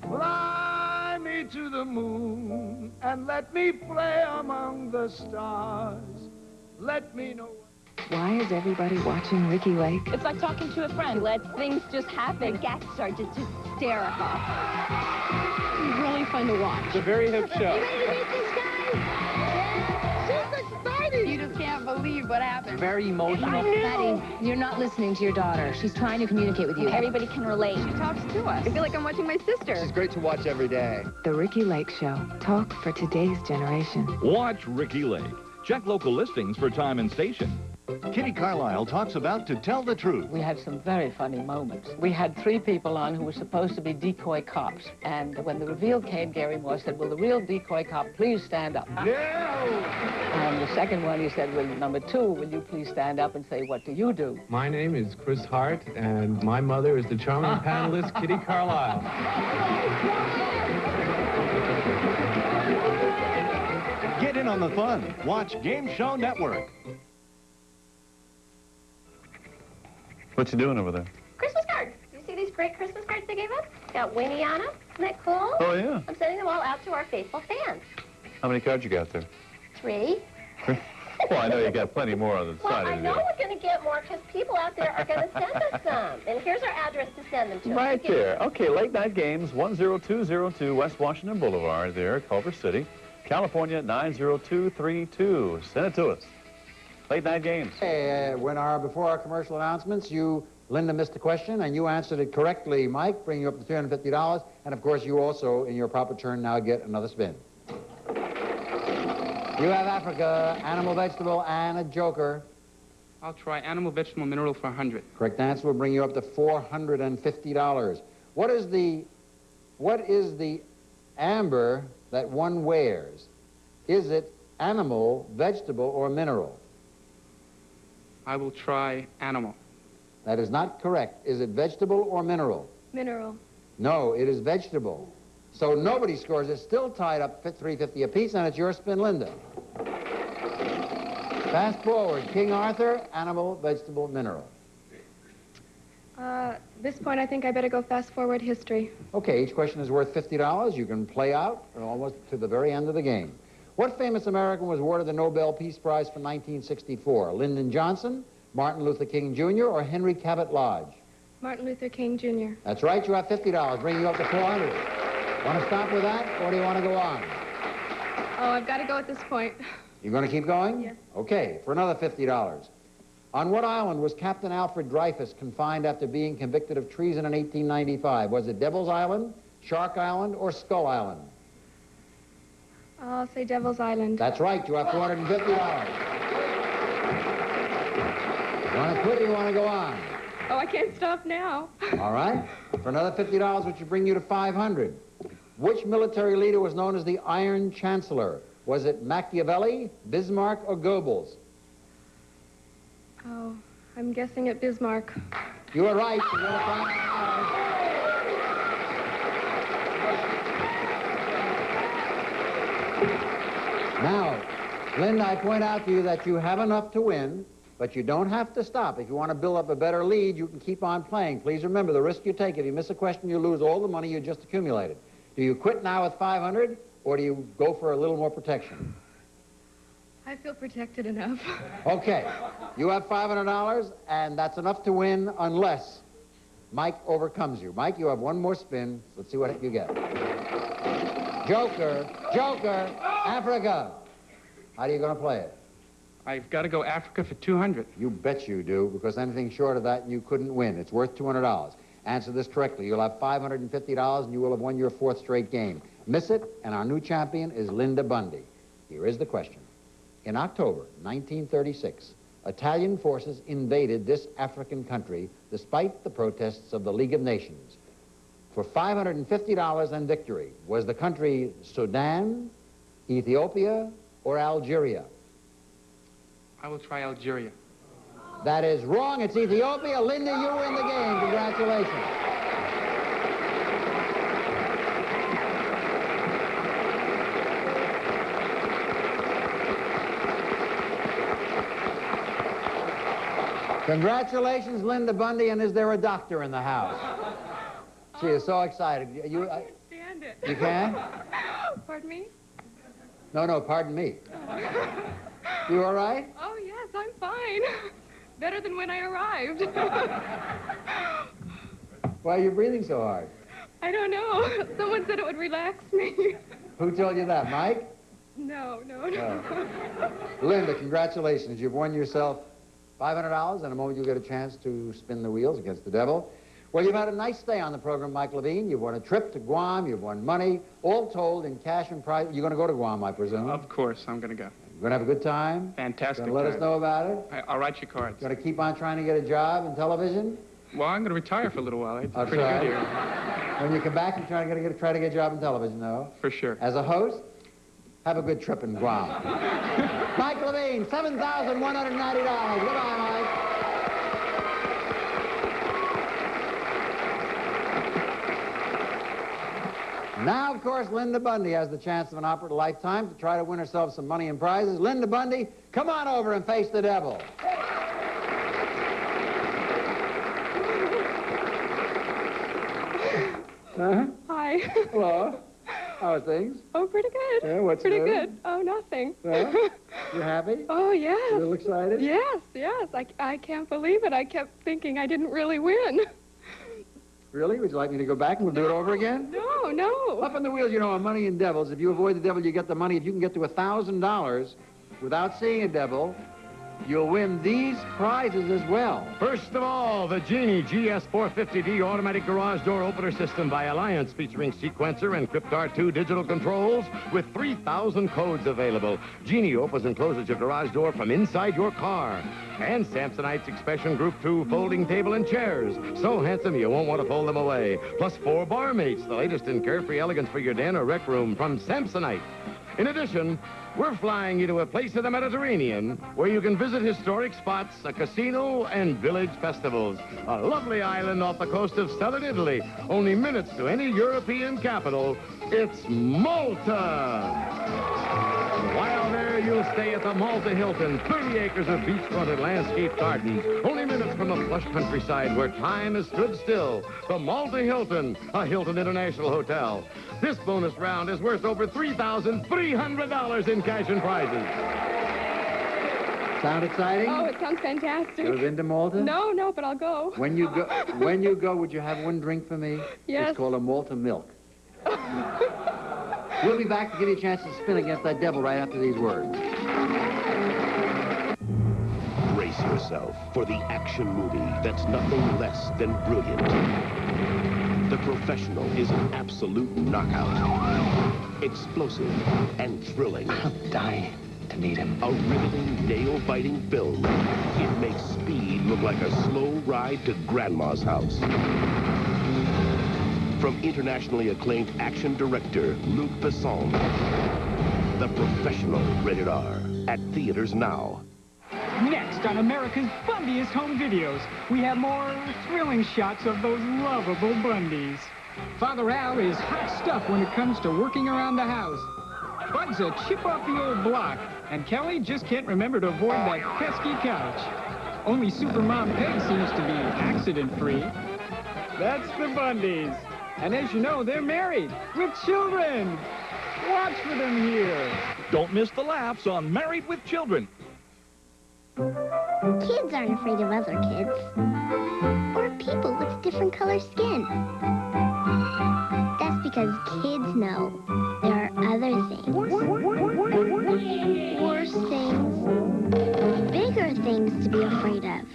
Fly me to the moon and let me play among the stars. Let me know. Why is everybody watching Ricky Lake? It's like talking to a friend. Let things just happen. The guests are just hysterical. It's really fun to watch. It's a very hip show. You ready to meet this guy? Yeah. believe what happened. Very emotional. Patty, you're not listening to your daughter. She's trying to communicate with you. Everybody can relate. She talks to us. I feel like I'm watching my sister. She's great to watch every day. The Ricky Lake Show. Talk for today's generation. Watch Ricky Lake. Check local listings for time and station. Kitty Carlisle talks about To Tell the Truth. We had some very funny moments. We had 3 people on who were supposed to be decoy cops. And when the reveal came, Gary Moore said, will the real decoy cop please stand up? No! And the second one, he said, well, number 2, will you please stand up and say, what do you do? My name is Chris Hart, and my mother is the charming panelist, Kitty Carlisle. Get in on the fun. Watch Game Show Network. What you doing over there? Christmas cards. Do you see these great Christmas cards they gave us? Got Winnie on them. Isn't that cool? Oh, yeah. I'm sending them all out to our faithful fans. How many cards you got there? 3. Well, I know you got plenty more on the Well, side I of know you. we're going to get more because people out there are going to send us some. And here's our address to send them to. Right there. Okay, Late Night Games, 10202 West Washington Boulevard there, Culver City, California, 90232. Send it to us. Late Night Games. Hey, before our commercial announcements, Linda missed a question, and you answered it correctly, Mike, bringing you up to $350. And, of course, you also, in your proper turn, now get another spin. You have Africa, animal, vegetable, and a joker. I'll try animal, vegetable, mineral for 100. Correct answer will bring you up to $450. What is the amber that one wears? Is it animal, vegetable, or mineral? I will try animal. That is not correct. Is it vegetable or mineral? Mineral. No, it is vegetable. So nobody scores. It's still tied up $350 apiece, and it's your spin, Linda. Fast forward. King Arthur, animal, vegetable, mineral. This point, I think I better go fast forward history. Okay, each question is worth $50. You can play out almost to the very end of the game. What famous American was awarded the Nobel Peace Prize for 1964? Lyndon Johnson, Martin Luther King Jr., or Henry Cabot Lodge? Martin Luther King Jr. That's right, you have $50, bringing you up to $400. Want to stop with that, or do you want to go on? Oh, I've got to go at this point. You going to keep going? Yes. Okay, for another $50. On what island was Captain Alfred Dreyfus confined after being convicted of treason in 1895? Was it Devil's Island, Shark Island, or Skull Island? I'll say Devil's Island. That's right, you have $450. You want to quit or you want to go on? Oh, I can't stop now. All right. For another $50, which would bring you to $500. Which military leader was known as the Iron Chancellor? Was it Machiavelli, Bismarck, or Goebbels? Oh, I'm guessing at Bismarck. You are right. You got $500. Now, Linda, I point out to you that you have enough to win, but you don't have to stop. If you want to build up a better lead, you can keep on playing. Please remember, the risk you take, if you miss a question, you lose all the money you just accumulated. Do you quit now with $500, or do you go for a little more protection? I feel protected enough. Okay. You have $500, and that's enough to win unless Mike overcomes you. Mike, you have one more spin. Let's see what you get. Joker, Joker, Africa. How are you going to play it? I've got to go Africa for 200. You bet you do, because anything short of that, you couldn't win. It's worth $200. Answer this correctly. You'll have $550, and you will have won your 4th straight game. Miss it, and our new champion is Linda Bundy. Here is the question. In October 1936, Italian forces invaded this African country despite the protests of the League of Nations. For $550 and victory, was the country Sudan, Ethiopia, or Algeria? I will try Algeria. That is wrong. It's Ethiopia. Linda, you win the game. Congratulations. Congratulations, Linda Bundy, and is there a doctor in the house? She is so excited. I can't stand it. You can? Pardon me? No, pardon me. You all right? Oh, yes, I'm fine. Better than when I arrived. Why are you breathing so hard? I don't know. Someone said it would relax me. Who told you that, Mike? No. Linda, congratulations. You've won yourself $500. In a moment, you'll get a chance to spin the wheels against the devil. Well, you've had a nice stay on the program, Mike Levine. You've won a trip to Guam. You've won money, all told in cash and prize. You're going to go to Guam, I presume? Of course, I'm going to go. You're going to have a good time? Fantastic. Going to let us know about it? I'll write you cards. Going to keep on trying to get a job in television? Well, I'm going to retire for a little while. It's That's pretty right. good here. When you come back, you're try to get a job in television, though? For sure. As a host? Have a good trip in Guam. Mike Levine, $7,190. Goodbye, Mike. Now, of course, Linda Bundy has the chance of an opera of a lifetime to try to win herself some money and prizes. Linda Bundy, come on over and face the devil. Hi. Hello. How are things? Oh, pretty good. Yeah, what's pretty new? good. Oh, nothing. Yeah? You happy? Oh, yes. A little excited? Yes. I can't believe it. I kept thinking I didn't really win. Really? Would you like me to go back and we'll do it over again? No. Up on the wheels, you know, on Money and Devils. If you avoid the devil, you get the money. If you can get to $1,000 without seeing a devil, you'll win these prizes as well. First of all, the Genie GS450D automatic garage door opener system by Alliance, featuring sequencer and Cryptar 2 digital controls with 3,000 codes available. Genie opens and closes your garage door from inside your car. And Samsonite's Expression Group 2 folding table and chairs. So handsome you won't want to fold them away. Plus 4 bar mates, the latest in carefree elegance for your den or rec room from Samsonite. In addition, we're flying you to a place in the Mediterranean where you can visit historic spots, a casino, and village festivals. A lovely island off the coast of southern Italy, only minutes to any European capital. It's Malta. While there, you'll stay at the Malta Hilton, 30 acres of beachfront landscape gardens, only minutes from the plush countryside where time has stood still. The Malta Hilton, a Hilton International hotel. This bonus round is worth over $3,300 in cash and prizes. Sound exciting? Oh, it sounds fantastic. You ever been to Malta? No, but I'll go. When you go, would you have one drink for me? Yes. It's called a Malta Milk. We'll be back to give you a chance to spin against that devil right after these words. Brace yourself for the action movie that's nothing less than brilliant. The Professional is an absolute knockout. Explosive and thrilling. I'm dying to meet him. A riveting, nail-biting film. It makes speed look like a slow ride to Grandma's house. From internationally acclaimed action director Luc Besson. The Professional, rated R, at theaters now. Next on America's Bundiest Home Videos, we have more thrilling shots of those lovable Bundys. Father Al is hot stuff when it comes to working around the house. Bud's a chip off the old block, and Kelly just can't remember to avoid that pesky couch. Only Supermom Peg seems to be accident-free. That's the Bundys. And as you know, they're married with children. Watch for them here. Don't miss the laughs on Married with Children. Kids aren't afraid of other kids. Or people with different color skin. That's because kids know there are other things. Worse things. Bigger things to be afraid of.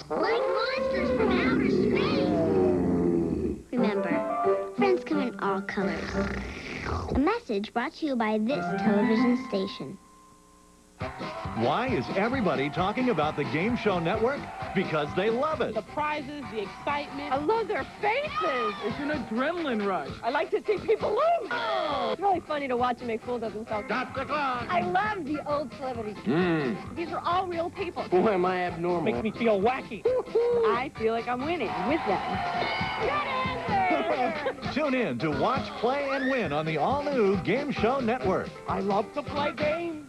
Like monsters from outer space. Remember, friends come in all colors. A message brought to you by this television station. Why is everybody talking about the Game Show Network? Because they love it. The prizes, the excitement. I love their faces. It's an adrenaline rush. I like to see people lose. It's really funny to watch them make fools of themselves. Stop the clock. I love the old celebrities. These are all real people. Boy, am I abnormal. Makes me feel wacky. I feel like I'm winning with them. Tune in to watch, play, and win on the all-new Game Show Network. I love to play games.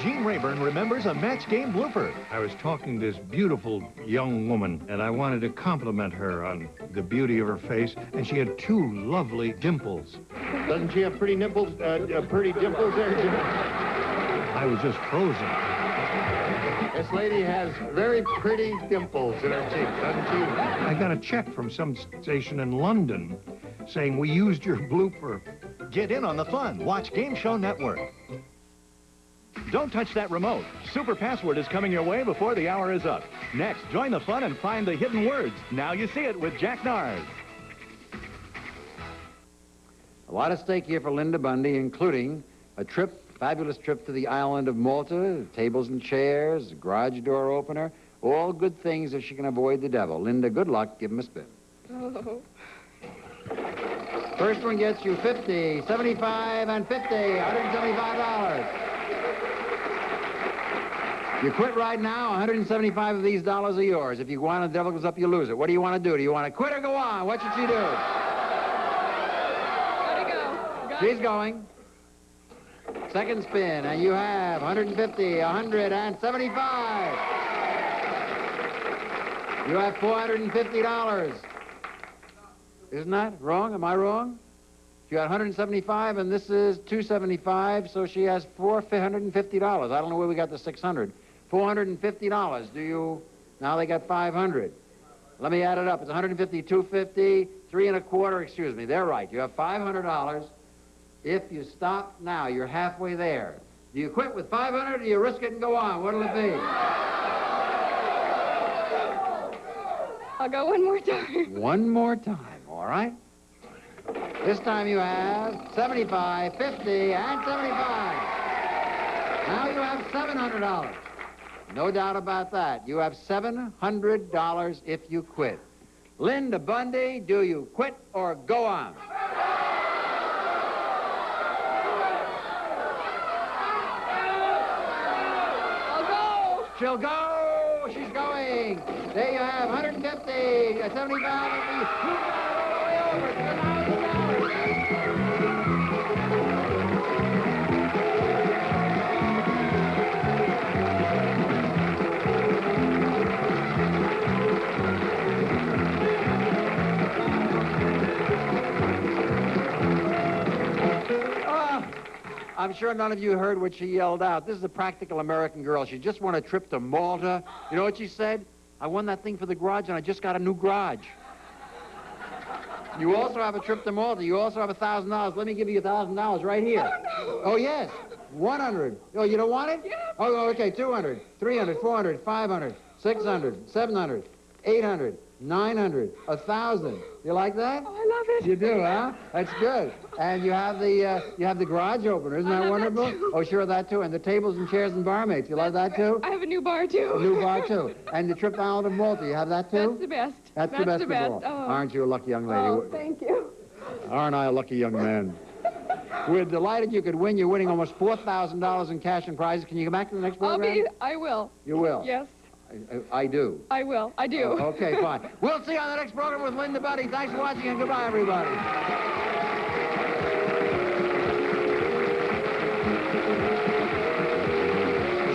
Gene Rayburn remembers a match game blooper. I was talking to this beautiful young woman, and I wanted to compliment her on the beauty of her face, and she had 2 lovely dimples. Doesn't she have pretty nipples, pretty dimples there, Jim? I was just frozen. This lady has very pretty dimples in her cheeks, doesn't she? I got a check from some station in London saying we used your blooper Get in on the fun. Watch Game Show Network. Don't touch that remote. Super Password is coming your way before the hour is up. Next, join the fun and find the hidden words. Now you see it with Jack Nars. A lot at stake here for Linda Bundy, including a fabulous trip to the island of Malta, tables and chairs, a garage door opener, all good things if she can avoid the devil. Linda, good luck. Give him a spin. Oh. First one gets you 50, 75, and 50, $175. You quit right now, 175 of these dollars are yours. If you go on and the devil goes up, you lose it. What do you want to do? Do you want to quit or go on? What should she do? Gotta go. She's going. Second spin, and you have 150, 175. You have $450. Isn't that wrong? Am I wrong? You got 175, and this is 275, so she has $450. I don't know where we got the 600. $450. Do you? Now they got 500. Let me add it up. It's 150, 250, 3 1/4. Excuse me. They're right. You have $500. If you stop now, you're halfway there. Do you quit with 500 or do you risk it and go on? What'll it be? I'll go one more time. One more time, all right? This time you have 75, 50, and 75. Now you have $700. No doubt about that. You have $700 if you quit. Linda Bundy, do you quit or go on? I'll go. She'll go. She's going. There you have 150, 75, way over I'm sure none of you heard what she yelled out. This is a practical American girl. She just won a trip to Malta. You know what she said? I won that thing for the garage, and I just got a new garage. You also have a trip to Malta. You also have $1,000. Let me give you $1,000 right here. Oh, yes. 100. Oh, you don't want it? Yeah. Oh, okay. 200, 300, 400, 500, 600, 700, 800, 900, 1,000. You like that? Oh, I love it. You do, huh? That's good. And you have the garage opener. Isn't that wonderful? That oh, sure, that too. And the tables and chairs and barmaids. You like that too? I have a new bar too. A new bar too. And the trip to Island of Malta. You have that too? That's the best. That's the best of all. Oh. Aren't you a lucky young lady? Oh, thank you. Aren't I a lucky young man? We're delighted you could win. You're winning almost $4,000 in cash and prizes. Can you come back to the next program? I will. You will? Yes. I do. I will. I do. Okay, fine. We'll see you on the next program with Linda Bundy. Thanks for watching, and goodbye, everybody.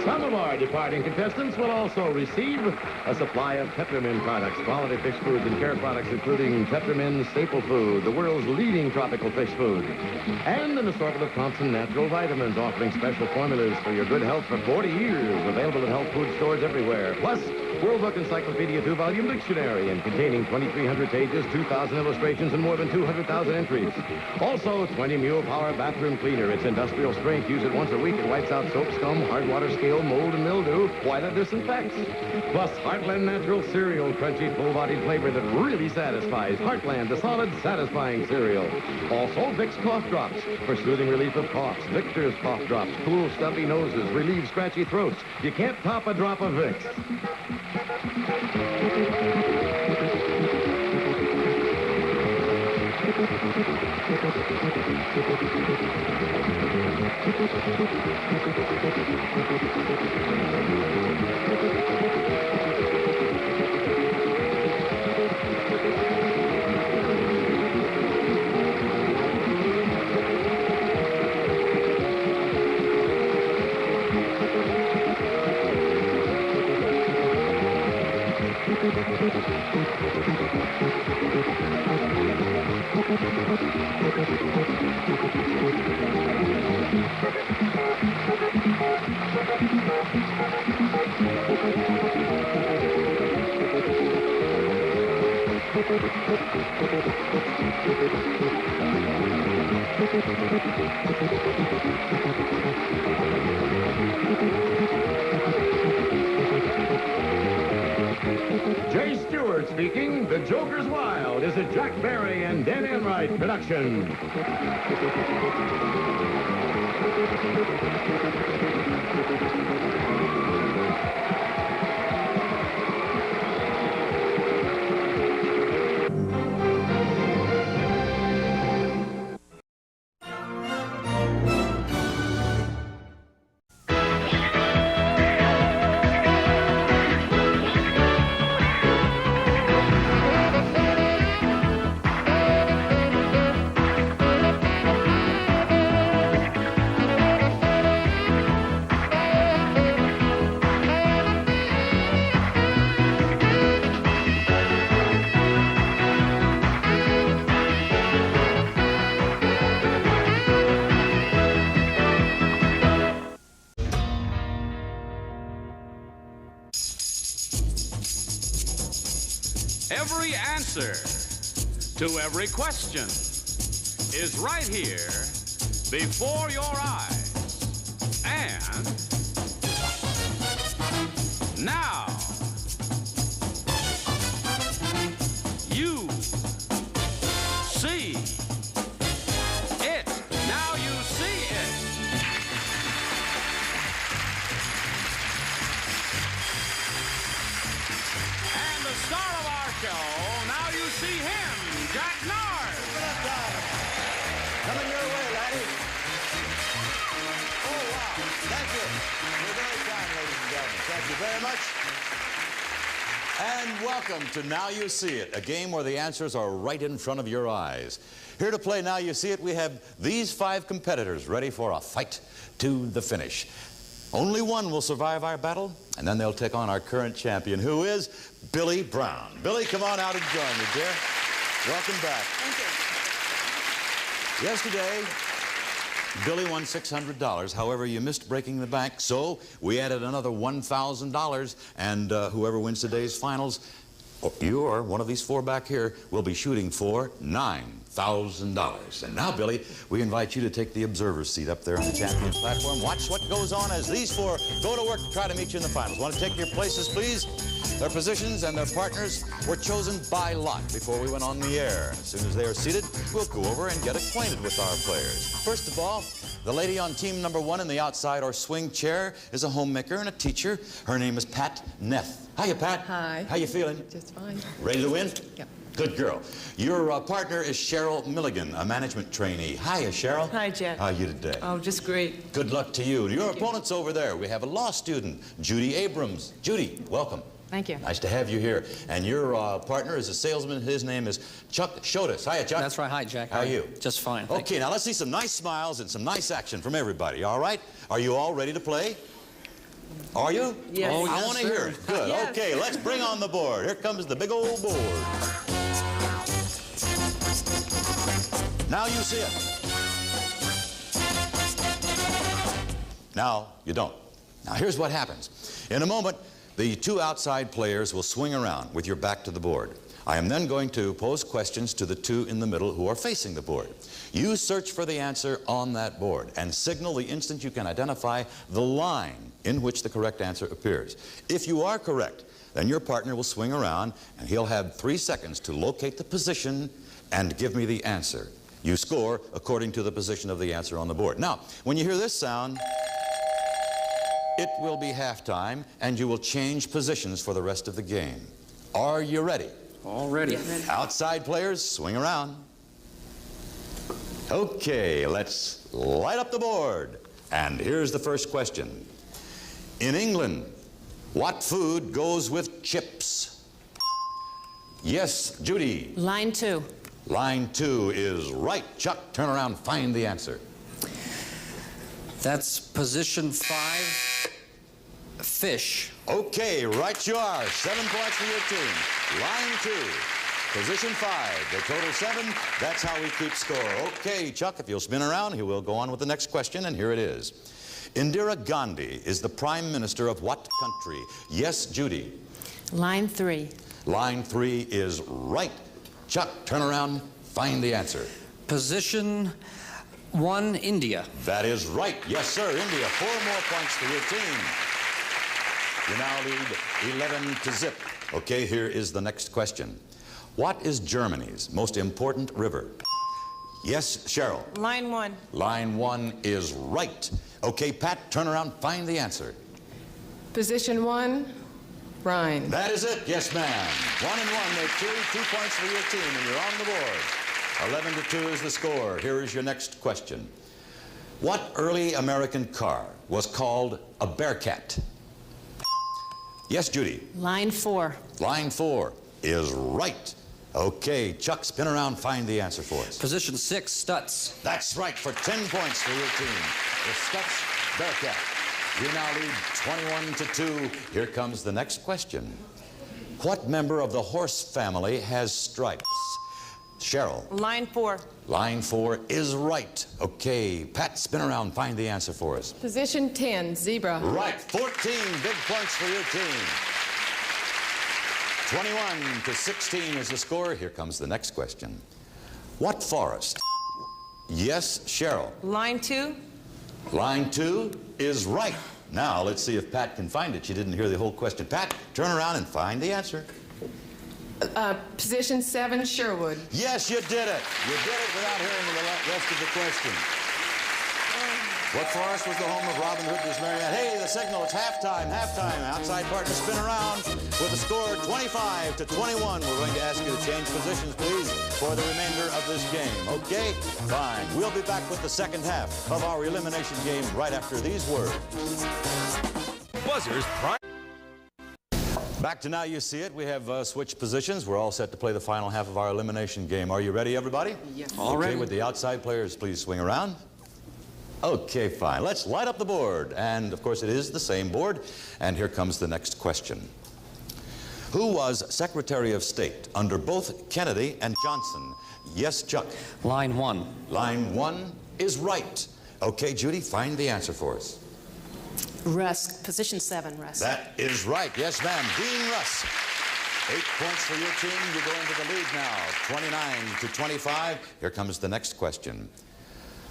Some of our departing contestants will also receive a supply of Tetramin products, quality fish foods and care products, including Tetramin Staple Food, the world's leading tropical fish food, and an assortment of Thompson Natural Vitamins, offering special formulas for your good health for 40 years, available at health food stores everywhere. Plus, World Book Encyclopedia 2-volume dictionary and containing 2,300 pages, 2,000 illustrations, and more than 200,000 entries. Also, 20 Mule Power Bathroom Cleaner. It's industrial strength. Use it once a week. It wipes out soap, scum, hard water, scale, mold, and mildew. Why not disinfects? Plus, Heartland Natural Cereal, crunchy, full-bodied flavor that really satisfies. Heartland, the solid, satisfying cereal. Also, Vicks Cough Drops for soothing relief of coughs. Victor's Cough Drops, cool, stuffy noses, relieve scratchy throats. You can't top a drop of Vicks. Jay Stewart speaking. The Joker's Wild is a Jack Barry and Dan Enright production. Every answer to every question is right here before your eyes. And now, you see it. Now you see it. And the star of our show, now you see him, Jack Nard. Coming your way, laddie. Oh, wow. Thank you. You're very kind, ladies and gentlemen. Thank you very much. And welcome to Now You See It, a game where the answers are right in front of your eyes. Here to play Now You See It, we have these 5 competitors ready for a fight to the finish. Only one will survive our battle, and then they'll take on our current champion, who is Billy Brown. Billy, come on out and join me, dear. Welcome back. Thank you. Yesterday, Billy won $600. However, you missed breaking the bank, so we added another $1,000, and whoever wins today's finals, you or one of these 4 back here, will be shooting for $9,000. And now, Billy, we invite you to take the observer's seat up there on the champion's platform. Watch what goes on as these 4 go to work to try to meet you in the finals. Want to take your places, please? Their positions and their partners were chosen by lot before we went on the air. As soon as they are seated, we'll go over and get acquainted with our players. First of all, the lady on team number 1 in the outside or swing chair is a homemaker and a teacher. Her name is Pat Neff. Hiya, Pat. Hi. How you feeling? Just fine. Ready to win? Yep. Good girl. Your partner is Cheryl Milligan, a management trainee. Hiya, Cheryl. Hi, Jack. How are you today? Oh, just great. Good luck to you. Your opponent's over there. We have a law student, Judy Abrams. Judy, welcome. Thank you. Nice to have you here. And your partner is a salesman. His name is Chuck Shodas. Hiya, Chuck. That's right. Hi, Jack. How are you? Just fine. Thank Okay, now let's see some nice smiles and some nice action from everybody, all right? Are you all ready to play? Are you? Yes. Oh, I yes, want to hear it. Good. Yes. Okay, let's bring on the board. Here comes the big old board. Now you see it. Now you don't. Now here's what happens. In a moment, the 2 outside players will swing around with your back to the board. I am then going to pose questions to the 2 in the middle who are facing the board. You search for the answer on that board and signal the instant you can identify the line in which the correct answer appears. If you are correct, then your partner will swing around and he'll have 3 seconds to locate the position and give me the answer. You score according to the position of the answer on the board. Now, when you hear this sound, it will be halftime, and you will change positions for the rest of the game. Are you ready? All ready. Yes. Outside players, swing around. Okay, let's light up the board. And here's the first question. In England, what food goes with chips? Yes, Judy. Line 2. Line 2 is right. Chuck, turn around, find the answer. That's position 5. Fish. Okay, right you are. 7 points for your team. Line 2, position 5. The total 7. That's how we keep score. Okay, Chuck, if you'll spin around, he will go on with the next question, and here it is. Indira Gandhi is the Prime Minister of what country? Yes, Judy. Line 3. Line 3 is right. Chuck, turn around, find the answer. Position 1, India. That is right. Yes, sir. India. 4 more points for your team. You now lead 11-0. Okay, here is the next question. What is Germany's most important river? Yes, Cheryl. Line 1. Line 1 is right. Okay, Pat, turn around, find the answer. Position 1, Rhine. That is it. Yes, ma'am. 1 and 1 make 2 points for your team, and you're on the board. 11-2 is the score. Here is your next question. What early American car was called a Bearcat? Yes, Judy. Line 4. Line 4 is right. Okay, Chuck, spin around, find the answer for us. Position 6, Stutz. That's right, for 10 points for your team. The Stutz Bearcat. You now lead 21-2. Here comes the next question. What member of the horse family has stripes? Cheryl. Line 4. Line 4 is right. Okay, Pat, spin around, find the answer for us. Position 10, Zebra. Right, 14 big points for your team. 21-16 is the score. Here comes the next question. What forest? Yes, Cheryl. Line 2. Line 2 is right. Now, let's see if Pat can find it. She didn't hear the whole question. Pat, turn around and find the answer. Position 7, Sherwood. Yes, you did it. You did it without hearing the rest of the question. What forest was the home of Robin Hood, Miss Marianne? Hey, the signal, it's halftime, halftime. Outside partner spin around with the score 25-21. We're going to ask you to change positions, please, for the remainder of this game. Okay? Fine. We'll be back with the second half of our elimination game right after these words. Buzzers Prime. Back to Now You See It. We have switched positions. We're all set to play the final half of our elimination game. Are you ready, everybody? Yes. All ready. Okay, with the outside players, please swing around. Okay, fine. Let's light up the board. And, of course, it is the same board. And here comes the next question. Who was Secretary of State under both Kennedy and Johnson? Yes, Chuck. Line 1. Line 1 is right. Okay, Judy, find the answer for us. Rusk. Position 7, Rusk. That is right. Yes, ma'am. Dean Rusk. 8 points for your team. You go into the lead now. 29-25. Here comes the next question.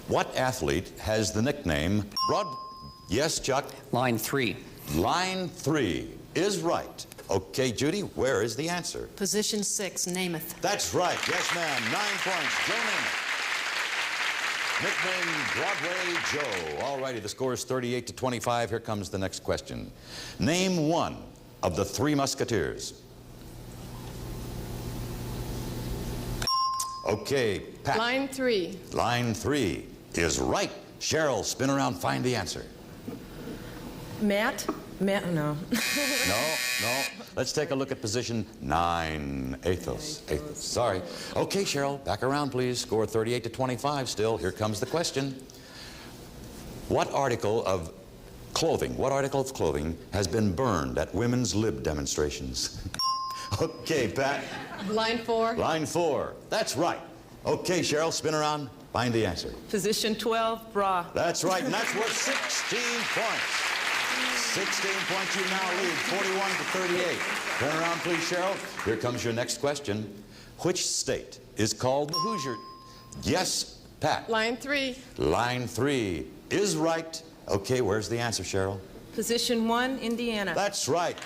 What athlete has the nickname Broad? Yes, Chuck. Line 3. Line 3 is right. Okay, Judy, where is the answer? Position 6, Namath. That's right. Yes, ma'am. 9 points. Joe Namath. Nickname Broadway Joe. All righty, the score is 38-25. Here comes the next question. Name one of the 3 Musketeers. Okay, Pat. Line 3. Line 3 is right. Cheryl, spin around, find the answer. Matt? No. No. Let's take a look at position 9. Athos. Sorry. Okay, Cheryl, back around, please. Score 38-25 still. Here comes the question. What article of clothing has been burned at women's lib demonstrations? Okay, Pat. Line 4. Line 4. That's right. Okay, Cheryl, spin around, find the answer. Position 12, bra. That's right, and that's worth 16 points. 16 points, you now lead 41-38. Turn around, please, Cheryl. Here comes your next question. Which state is called the Hoosier? Yes, Pat. Line 3. Line 3 is right. Okay, where's the answer, Cheryl? Position 1, Indiana. That's right.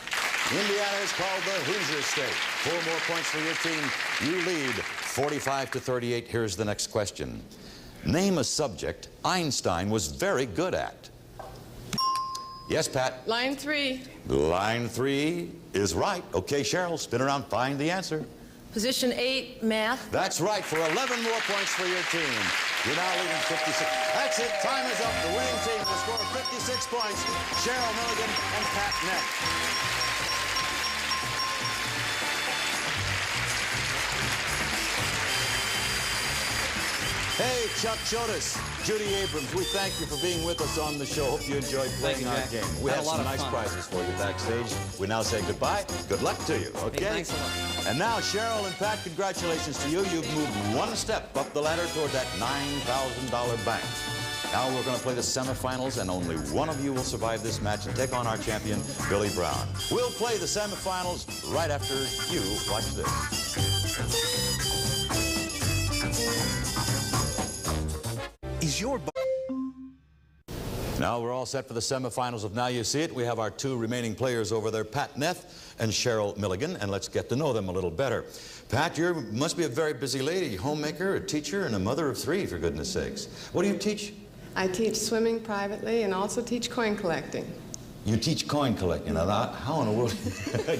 Indiana is called the Hoosier State. 4 more points for your team. You lead 45-38. Here's the next question. Name a subject Einstein was very good at. Yes, Pat. Line 3. Line 3 is right. Okay, Cheryl, spin around, find the answer. Position 8, math. That's right, for 11 more points for your team. You're now leading 56. That's it, time is up. The winning team will score 56 points. Cheryl Milligan and Pat Neck. Hey, Chuck Chodas, Judy Abrams, we thank you for being with us on the show. Hope you enjoyed playing our game. We have some nice prizes for you backstage. We now say goodbye. Good luck to you, okay? Hey, thanks a lot. And now, Cheryl and Pat, congratulations to you. You've moved 1 step up the ladder toward that $9,000 bank. Now we're going to play the semifinals, and only one of you will survive this match and take on our champion, Billy Brown. We'll play the semifinals right after you watch this. Is your... Now we're all set for the semifinals of Now You See It. We have our two remaining players over there, Pat Neff and Cheryl Milligan, and let's get to know them a little better. Pat, you must be a very busy lady, homemaker, a teacher, and a mother of three, for goodness sakes. What do you teach? I teach swimming privately and also teach coin collecting. You teach coin collecting. Now, how in the world?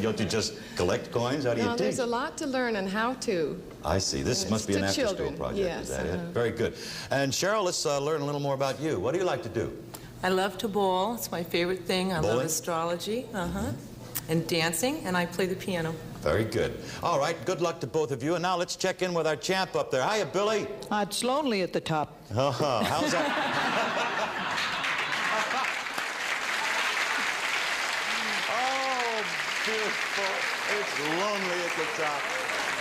Don't you just collect coins? How do you teach? There's a lot to learn and how to. I see. This must be an after-school children. project. Yes, is that it? Very good. And Cheryl, let's learn a little more about you. What do you like to do? I love to bowl. It's my favorite thing. I Bowling? love astrology. And dancing, and I play the piano. Very good. All right, good luck to both of you. And now let's check in with our champ up there. Hiya, Billy. It's lonely at the top. How's that? Oh, beautiful. It's lonely at the top.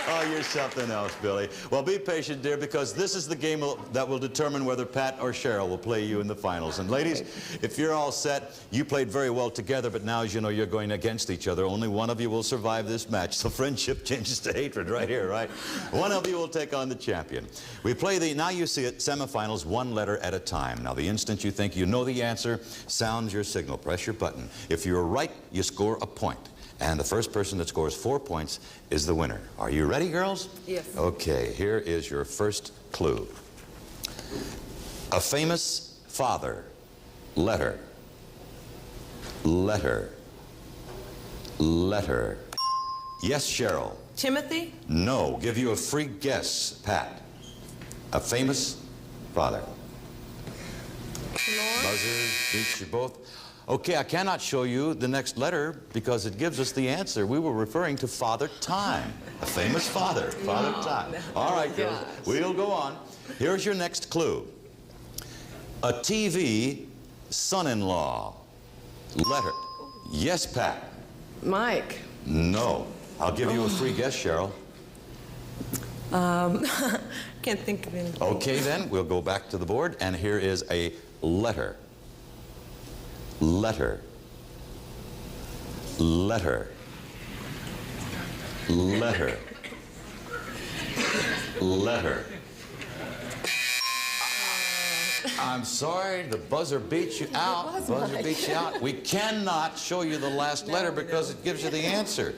Oh, you're something else, Billy. Well, be patient, dear, because this is the game that will determine whether Pat or Cheryl will play you in the finals. And ladies, if you're all set, you played very well together, but now, as you know, you're going against each other. Only one of you will survive this match. So friendship changes to hatred right here, right? One of you will take on the champion. We play the Now You See It semifinals one letter at a time. Now, the instant you think you know the answer, sounds your signal. Press your button. If you're right, you score a point. And the first person that scores 4 points is the winner. Are you ready, girls? Yes. Okay, here is your first clue. A famous father. Letter. Letter. Letter. Yes, Cheryl. Timothy? No. Give you a free guess, Pat. A famous father. Buzzer beats you both. Okay, I cannot show you the next letter because it gives us the answer. We were referring to Father Time, a famous father, Father Time. All right, girls, we'll go on. Here's your next clue. A TV son-in-law. Letter. Yes, Pat. Mike. No. I'll give you a free guess, Cheryl. Can't think of anything. Okay, then, we'll go back to the board, and here is a letter. Letter. Letter. Letter. Letter. I'm sorry, the buzzer beat you out. Buzzer beat you out. We cannot show you the last letter because it gives you the answer.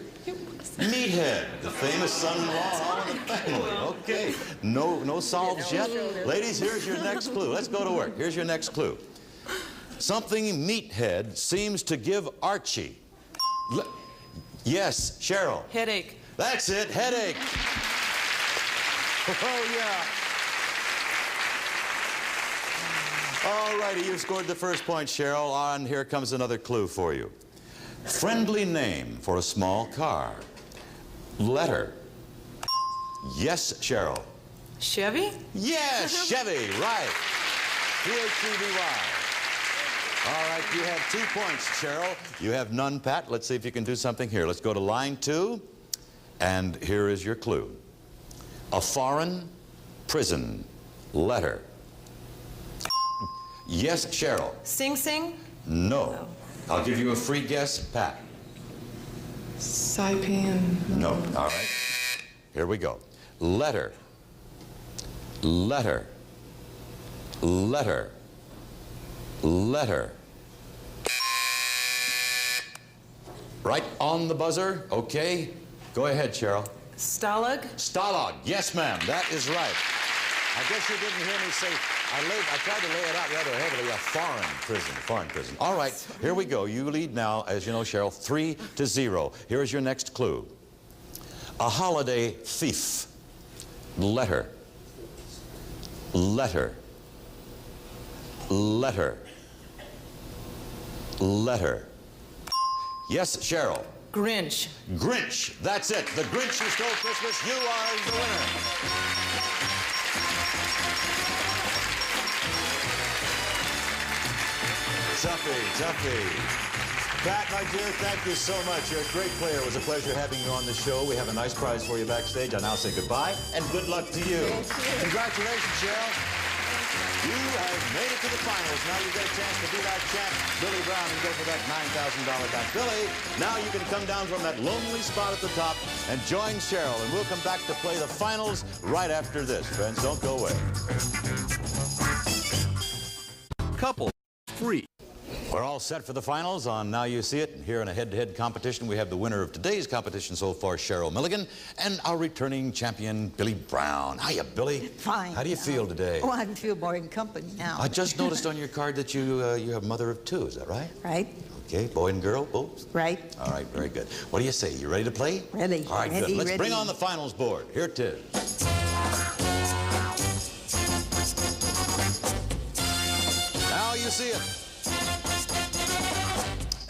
Meathead, the famous son-in-law of the family. Okay, no solves yet. Ladies, here's your next clue. Let's go to work. Here's your next clue. Something Meathead seems to give Archie. Yes, Cheryl. Headache. That's it, headache. Oh, yeah. All righty, you scored the first point, Cheryl. And here comes another clue for you. Friendly name for a small car. Letter. Yes, Cheryl. Chevy? Yes, Chevy, right. C-H-E-V-Y. All right, you have 2 points, Cheryl. You have none, Pat. Let's see if you can do something here. Let's go to line 2, and here is your clue. A foreign prison letter. Yes, Cheryl. Sing Sing? No. I'll give you a free guess, Pat. Saipan. No. All right. Here we go. Letter. Letter. Letter. Letter. Right on the buzzer. Okay. Go ahead, Cheryl. Stalag? Stalag. Yes, ma'am. That is right. I guess you didn't hear me say, I tried to lay it out rather heavily, a foreign prison. All right, here we go. You lead now, as you know, Cheryl, 3-0. Here's your next clue. A holiday thief. Letter. Letter. Letter. Letter. Yes, Cheryl. Grinch. Grinch. That's it. The Grinch Who Stole Christmas. You are the winner. Tuffy. Pat, my dear, thank you so much. You're a great player. It was a pleasure having you on the show. We have a nice prize for you backstage. I now say goodbye and good luck to you. Congratulations, Cheryl. You have made it to the finals. Now you get a chance to beat our champ, Billy Brown, and go for that $9,000 back. Billy, now you can come down from that lonely spot at the top and join Cheryl, and we'll come back to play the finals right after this. Friends, don't go away. couple free. We're all set for the finals on Now You See It. Here in a head-to-head competition, we have the winner of today's competition so far, Cheryl Milligan, and our returning champion, Billy Brown. Hiya, Billy. Fine. How do you feel today? Oh, I feel more in company now. I just noticed on your card that you have a mother of two. Is that right? Right. Okay, boy and girl, both? Right. All right, very good. What do you say? You ready to play? Ready. All right, ready, good. Let's ready. bring on the finals board. Here it is. Now you see it.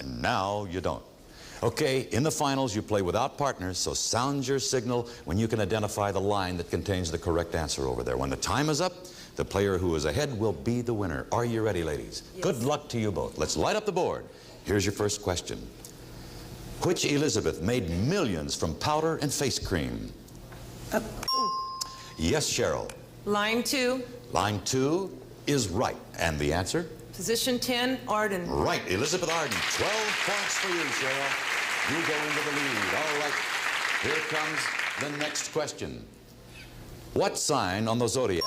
And now you don't. Okay, in the finals, you play without partners, so sound your signal when you can identify the line that contains the correct answer over there. When the time is up, the player who is ahead will be the winner. Are you ready, ladies? Yes. Good luck to you both. Let's light up the board. Here's your first question. Which Elizabeth made millions from powder and face cream? Yes, Cheryl. Line 2. Line 2 is right. And the answer? Position 10, Arden. Right, Elizabeth Arden. 12 points for you, Cheryl. You go into the lead. All right, here comes the next question. What sign on the zodiac?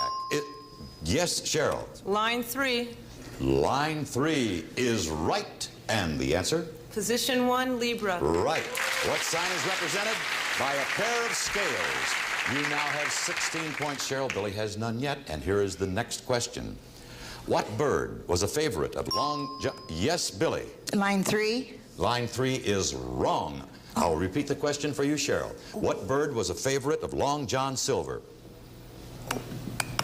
Yes, Cheryl. Line 3. Line 3 is right. And the answer? Position 1, Libra. Right. What sign is represented by a pair of scales? You now have 16 points, Cheryl. Billy has none yet. And here is the next question. What bird was a favorite of Long John? Yes, Billy. Line 3. Line 3 is wrong. I'll repeat the question for you, Cheryl. What bird was a favorite of Long John Silver?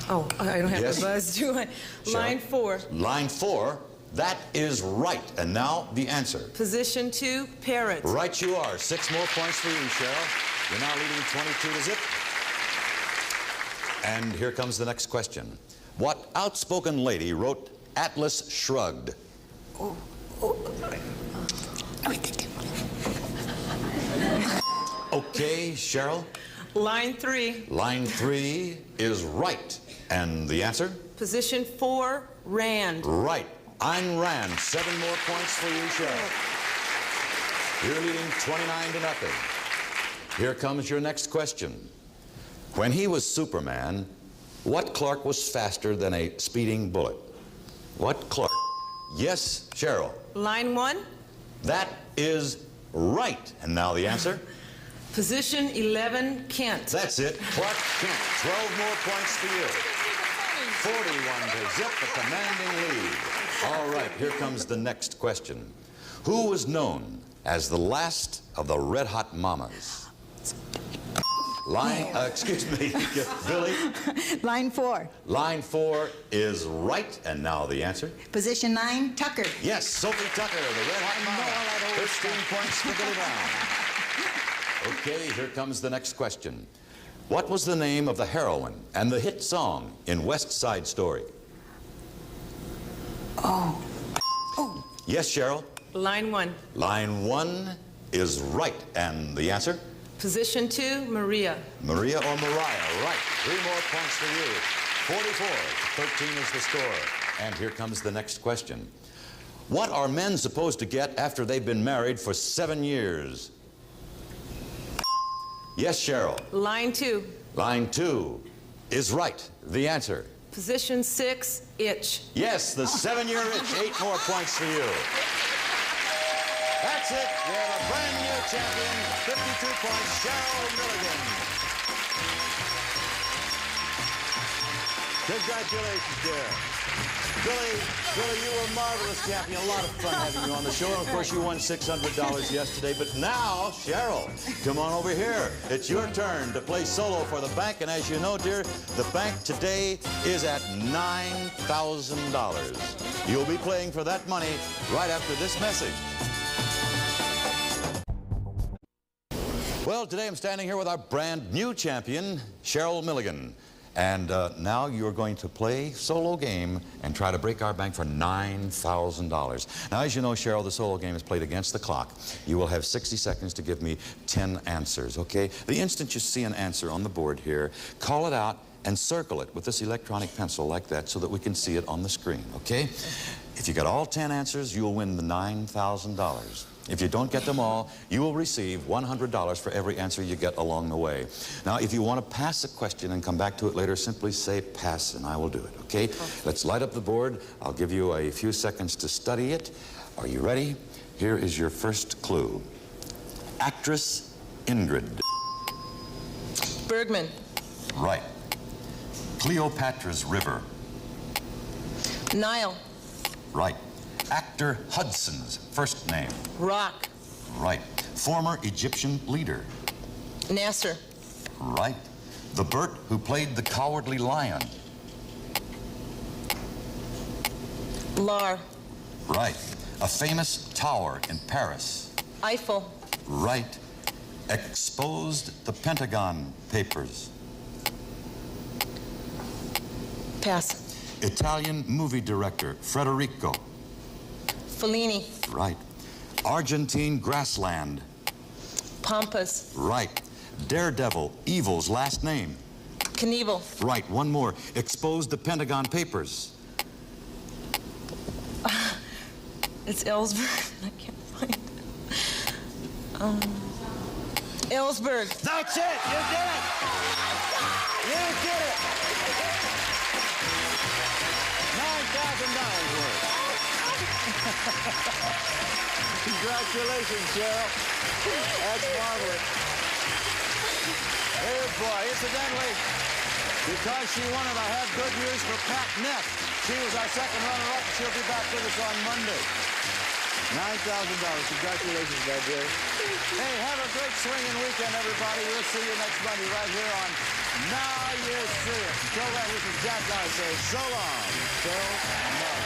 Oh, I don't have Yes. the buzz, do I? Cheryl? Line 4. Line 4, that is right. And now the answer. Position 2, Parrot. Right you are. 6 more points for you, Cheryl. You're now leading 22-0. And here comes the next question. What outspoken lady wrote Atlas Shrugged? Okay, Cheryl. Line 3. Line 3 is right. And the answer? Position 4, Rand. Right. Ayn Rand. 7 more points for you, Cheryl. You're leading 29-0. Here comes your next question. When he was Superman, what Clark was faster than a speeding bullet? What Clark? Yes, Cheryl. Line 1. That is right. And now the answer? Position 11, Kent. That's it. Clark Kent. 12 more points for you. 41 to zip, a commanding lead. All right, here comes the next question. Who was known as the last of the Red Hot Mamas? Excuse me, Billy. Line 4. Line 4 is right, and now the answer? Position 9, Tucker. Yes, Sophie Tucker, the Red Hot Mama. 15 points for Billy Brown. Okay, here comes the next question. What was the name of the heroine and the hit song in West Side Story? Yes, Cheryl? Line 1. Line 1 is right, and the answer? Position 2, Maria. Maria or Mariah, right. 3 more points for you. 44 to 13 is the score. And here comes the next question. What are men supposed to get after they've been married for 7 years? Yes, Cheryl. Line 2. Line 2 is right. The answer? Position 6, Itch. Yes, the 7-year itch. 8 more points for you. That's it. We have a brand new champion, 52 points, Cheryl Milligan. Congratulations, dear. Billy, you were a marvelous champion. A lot of fun having you on the show. And of course, you won $600 yesterday. But now, Cheryl, come on over here. It's your turn to play solo for the bank. And as you know, dear, the bank today is at $9,000. You'll be playing for that money right after this message. Well, today I'm standing here with our brand new champion, Cheryl Milligan. And now you're going to play solo game and try to break our bank for $9,000. Now, as you know, Cheryl, the solo game is played against the clock. You will have 60 seconds to give me 10 answers, okay? The instant you see an answer on the board here, call it out and circle it with this electronic pencil like that so that we can see it on the screen, okay? If you got all 10 answers, you'll win the $9,000. If you don't get them all, you will receive $100 for every answer you get along the way. Now, if you want to pass a question and come back to it later, simply say pass, and I will do it, okay? Let's light up the board. I'll give you a few seconds to study it. Are you ready? Here is your first clue. Actress Ingrid. Bergman. Right. Cleopatra's River. Nile. Right. Actor Hudson's first name. Rock. Right. Former Egyptian leader. Nasser. Right. The Bert who played the Cowardly Lion. Lar. Right. A famous tower in Paris. Eiffel. Right. Exposed the Pentagon Papers. Pass. Italian movie director Federico. Fellini. Right. Argentine grassland. Pampas. Right. Daredevil, Evil's last name. Knievel. Right. One more. Exposed the Pentagon Papers. It's Ellsberg. I can't find it. Ellsberg. That's it. You did it. You did it. $9,000 worth. Congratulations, Cheryl. That's marvelous. Oh, boy. Incidentally, because she won it, I have good news for Pat Neff. She was our second runner-up, and she'll be back with us on Monday. $9,000. Congratulations, my dear. Hey, have a great swinging weekend, everybody. We'll see you next Monday right here on Now You See It. Until then, this is Jack Dye saying so long. Till tomorrow.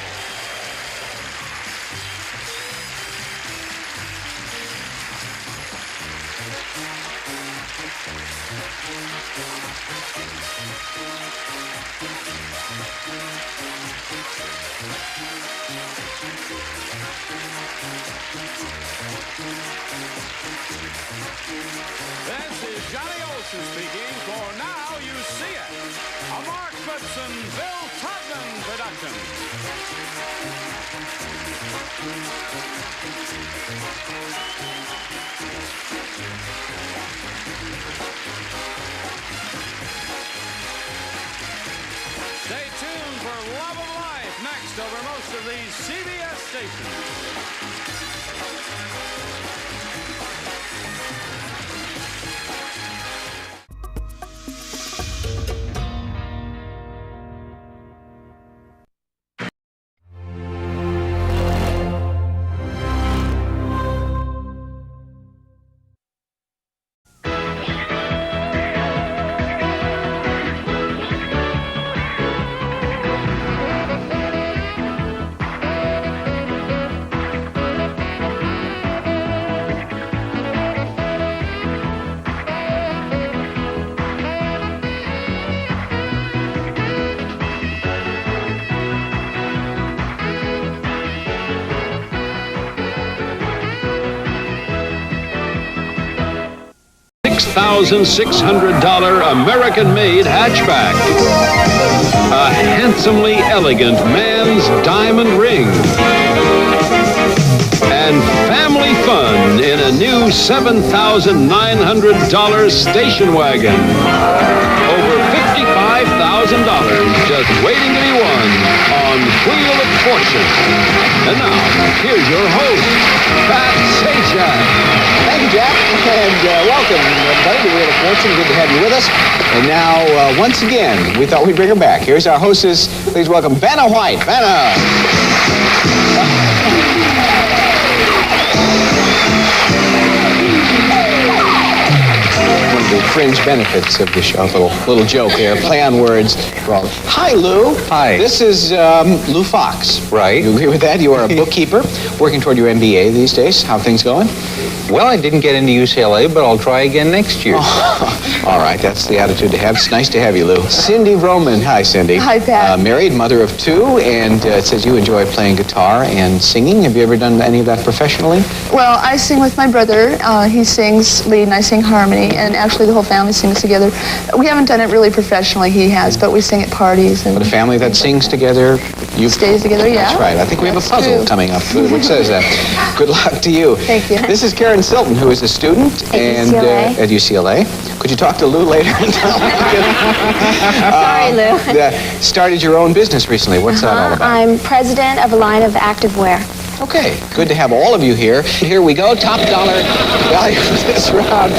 This is Johnny Olson speaking for Now You See It, a Mark Goodson, Bill Todman production. Stay tuned for Love of Life next over most of these CBS stations. $6,600 American-made hatchback. A handsomely elegant man's diamond ring. And family fun in a new $7,900 station wagon. Over $55,000 just waiting to be won on Wheel of Fortune. And now, here's your host, Pat Sajak. Thank you, Jack, and welcome, everybody, to Wheel of Fortune. Good to have you with us. And now, once again, we thought we'd bring her back. Here's our hostess. Please welcome Vanna White. Vanna! One of the fringe benefits of the show, a little joke here, play on words. Well, hi, Lou. Hi. This is Lou Fox. Right. You agree with that? You are a bookkeeper, working toward your MBA these days. How are things going? Well, I didn't get into UCLA, but I'll try again next year. Oh, all right, that's the attitude to have. It's nice to have you, Lou. Cindy Roman. Hi, Cindy. Hi, Pat. Married, mother of two, and it says you enjoy playing guitar and singing. Have you ever done any of that professionally? Well, I sing with my brother. He sings lead and I sing harmony, and actually the whole family sings together. We haven't done it really professionally, he has, but we sing at parties. And But a family that sings together stays together, yeah. That's right. I think we have a puzzle coming up which says that. Good luck to you. Thank you. This is Karen Silton, who is a student at UCLA. Could you talk to Lou later and tell me? Sorry, Lou. Started your own business recently. What's that all about? I'm president of a line of activewear. Okay, good to have all of you here. Here we go. Top dollar value for this round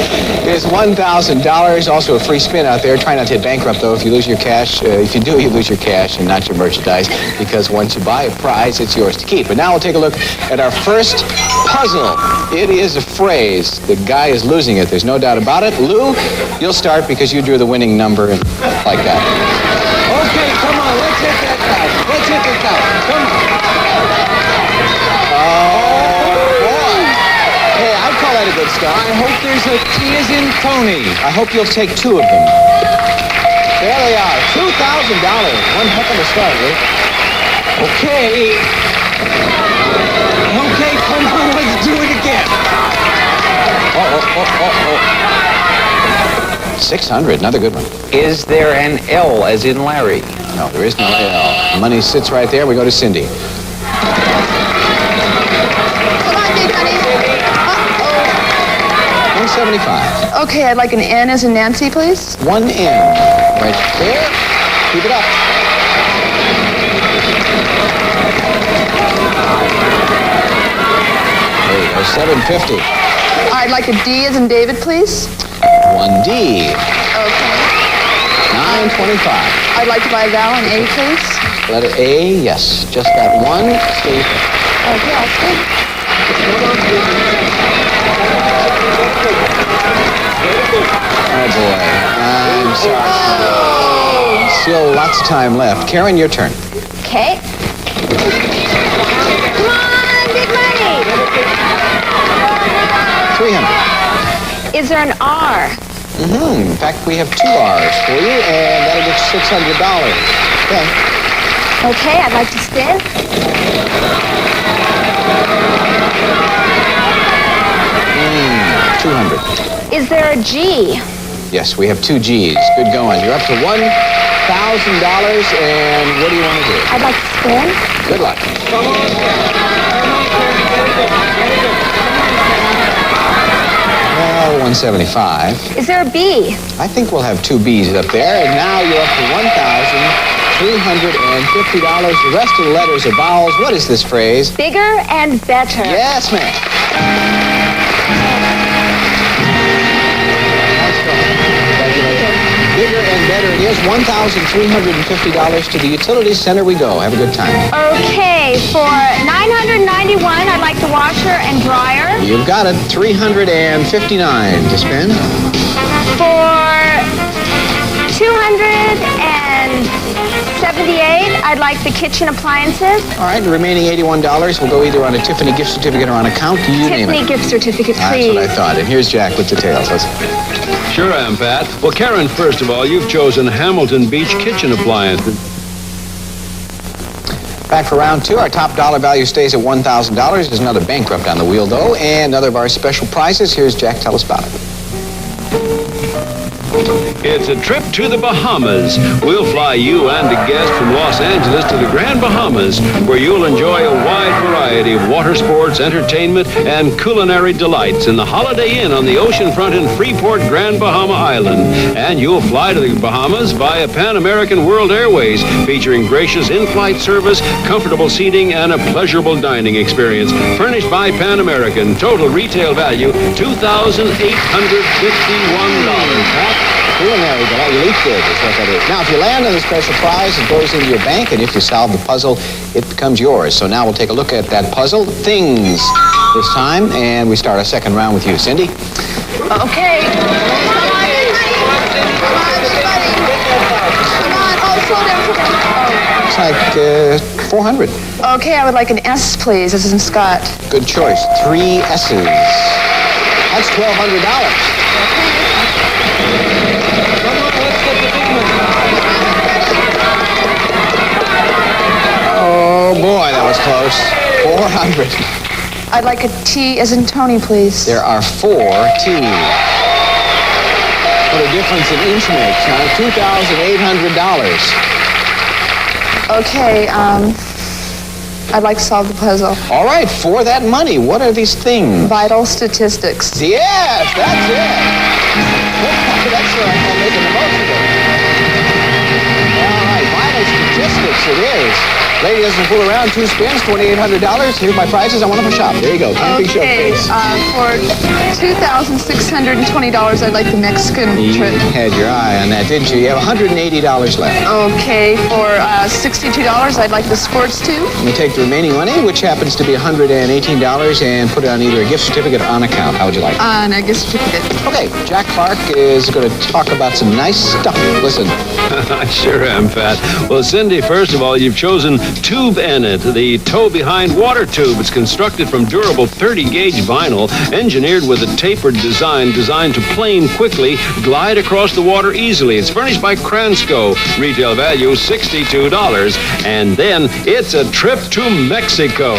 is $1,000. Also a free spin out there. Try not to hit bankrupt, though, if you lose your cash. If you do, you lose your cash and not your merchandise, because once you buy a prize, it's yours to keep. But now we'll take a look at our first puzzle. It is a phrase. The guy is losing it. There's no doubt about it. Lou, you'll start because you drew the winning number and like that. Okay, come on. Let's hit that dice. Let's hit that dice. Come on. Hey, I'd call that a good start. I hope there's a T as in Tony. I hope you'll take two of them. There they are. $2,000. One heck of a start, Lou. Okay. Okay, come on, let's do it again. 600, another good one. Is there an L as in Larry? No, there is no L. The money sits right there. We go to Cindy. $175. Okay, I'd like an N as in Nancy, please. One N. Right there. Keep it up. There you go, $750. I'd like a D as in David, please. One D. Okay. $925. I'd like to buy a vowel, an A, please. Letter A, yes. Just that one. Stay. Okay, I'll stay. Oh, boy. I'm sorry. Still lots of time left. Karen, your turn. Okay. Come on, big money. 300. Is there an R? In fact, we have two R's for you, and that'll get you $600. Okay. Okay, I'd like to spin. 200. Is there a G? Yes, we have two G's. Good going. You're up to $1,000, and what do you want to do? I'd like to spin. Good luck. Well, 175. Is there a B? I think we'll have two B's up there, and now you're up to $1,350. The rest of the letters are vowels. What is this phrase? Bigger and better. Yes, ma'am. Bigger and better it is. $1,350 to the utility center we go. Have a good time. Okay, for $991, I'd like the washer and dryer. You've got it. $359 to spend. For $278, I'd like the kitchen appliances. All right, the remaining $81 will go either on a Tiffany gift certificate or on account. You name it. Tiffany gift certificate, That's please. what I thought. And here's Jack with details. Let's... Sure am, Pat. Well, Karen, first of all, you've chosen Hamilton Beach kitchen appliances. Back for round two. Our top dollar value stays at $1,000. There's another bankrupt on the wheel, though, and another of our special prizes. Here's Jack. Tell us about it. It's a trip to the Bahamas. We'll fly you and a guest from Los Angeles to the Grand Bahamas, where you'll enjoy a wide variety of water sports, entertainment, and culinary delights in the Holiday Inn on the oceanfront in Freeport, Grand Bahama Island. And you'll fly to the Bahamas via Pan American World Airways, featuring gracious in-flight service, comfortable seating, and a pleasurable dining experience. Furnished by Pan American. Total retail value, $2,851. Culinary delight, relief good is what that is. Now, if you land on the special prize, it goes into your bank, and if you solve the puzzle, it becomes yours. So now we'll take a look at that puzzle, Things, this time, and we start our second round with you, Cindy. Okay. Come on, oh, slow down. Looks like 400. Okay, I would like an S, please. This is in Scott. Good choice. 3 S's. That's $1,200. Oh, boy, that was close. 400. I'd like a T as in Tony, please. There are 4 T's. What a difference an inch makes, huh? $2,800. Okay, I'd like to solve the puzzle. All right, for that money, what are these things? Vital statistics. Yes, that's it. That's what I'm making the most of it. All right, vital statistics it is. Lady doesn't fool around. 2 spins, $2,800. Here's my prizes. I want them for shop. There you go. Camping Okay, showcase. for $2,620, I'd like the Mexican trip. You had your eye on that, didn't you? You have $180 left. Okay, for $62, I'd like the sports tube. You take the remaining money, which happens to be $118, and put it on either a gift certificate or on account. How would you like? On a gift certificate. Okay, Jack Clark is going to talk about some nice stuff. Listen. I sure am, Pat. Well, Cindy, first of all, you've chosen Tube Enit, the tow-behind water tube. It's constructed from durable 30-gauge vinyl, engineered with a tapered design designed to plane quickly, glide across the water easily. It's furnished by Kransco. Retail value $62. And then it's a trip to Mexico.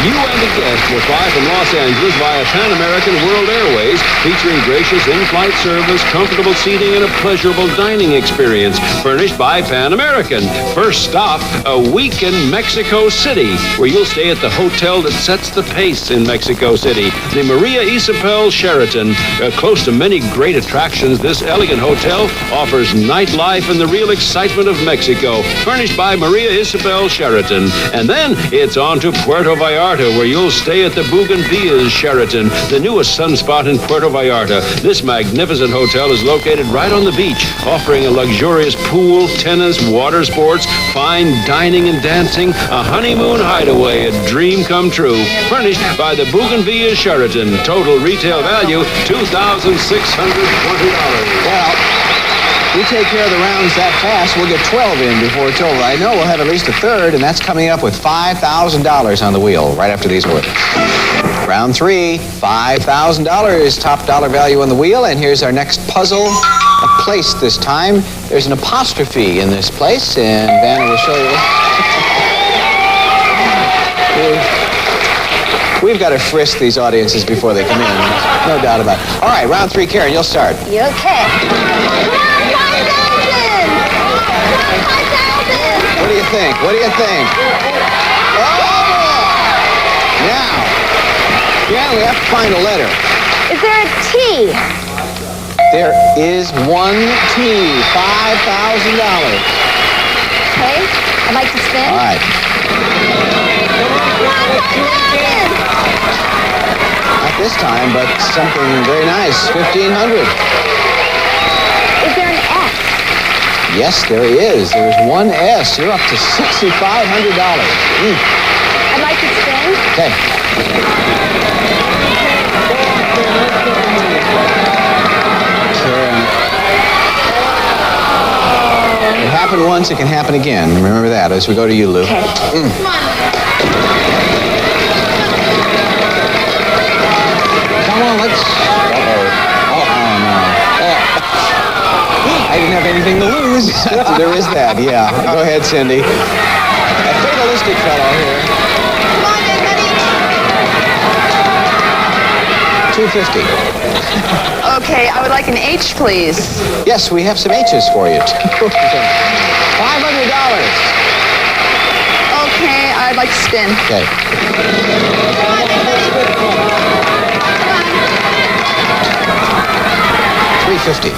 You and a guest will fly from Los Angeles via Pan American World Airways, featuring gracious in-flight service, comfortable seating, and a pleasurable dining experience, furnished by Pan American. First stop, a week in Mexico City, where you'll stay at the hotel that sets the pace in Mexico City, the Maria Isabel Sheraton. Close to many great attractions, this elegant hotel offers nightlife and the real excitement of Mexico, furnished by Maria Isabel Sheraton. And then it's on to Puerto Vallarta, where you'll stay at the Bougainvilleas Sheraton, the newest sunspot in Puerto Vallarta. This magnificent hotel is located right on the beach, offering a luxurious pool, tennis, water sports, fine dining and dancing, a honeymoon hideaway, a dream come true. Furnished by the Bougainvilleas Sheraton. Total retail value, $2,620. Well, we take care of the rounds that fast, we'll get 12 in before it's over. I know we'll have at least a third, and that's coming up with $5,000 on the wheel right after these words. Round 3, $5,000, top dollar value on the wheel, and here's our next puzzle. A place this time. There's an apostrophe in this place, and Vanna will show you. We've got to frisk these audiences before they come in. No doubt about it. All right, round 3, Karen, you'll start. You okay? What do you think? What do you think? Oh! Now, yeah, we have to find a letter. Is there a T? There is one T, $5,000. Okay, I'd like to spin. All right. Not this time, but something very nice, $1,500. Is there an S? Yes, there is. There's one S. You're up to $6,500. I'd like to spin. Okay. It happened once, it can happen again. Remember that as we go to you, Lou. Okay. Come on. Come on, let's... Uh-oh. No. I didn't have anything to lose. There is that, yeah. Go ahead, Cindy. A fatalistic fellow here. Come on, everybody. $250. Okay, I would like an H, please. Yes, we have some H's for you. $500. Okay, I'd like to spin. Okay. $350.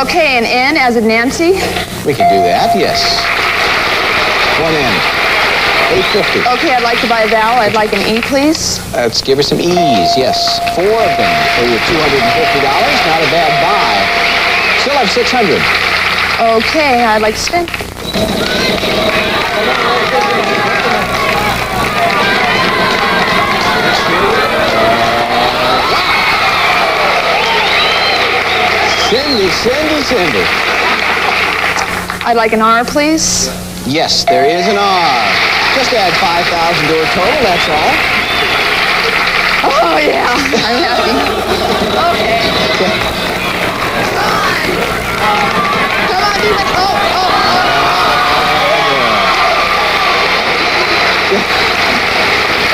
Okay, an N as in Nancy. We can do that, yes. One N. $850. Okay, I'd like to buy a vowel. I'd like an E, please. Let's give her some E's, yes. 4 of them for your $250. Not a bad buy. Still have $600. Okay, I'd like to spin. Cindy. I'd like an R, please. Yes, there is an R. Just add 5,000 to her total, that's all. Oh, yeah. I'm happy. Okay. Come on, do that.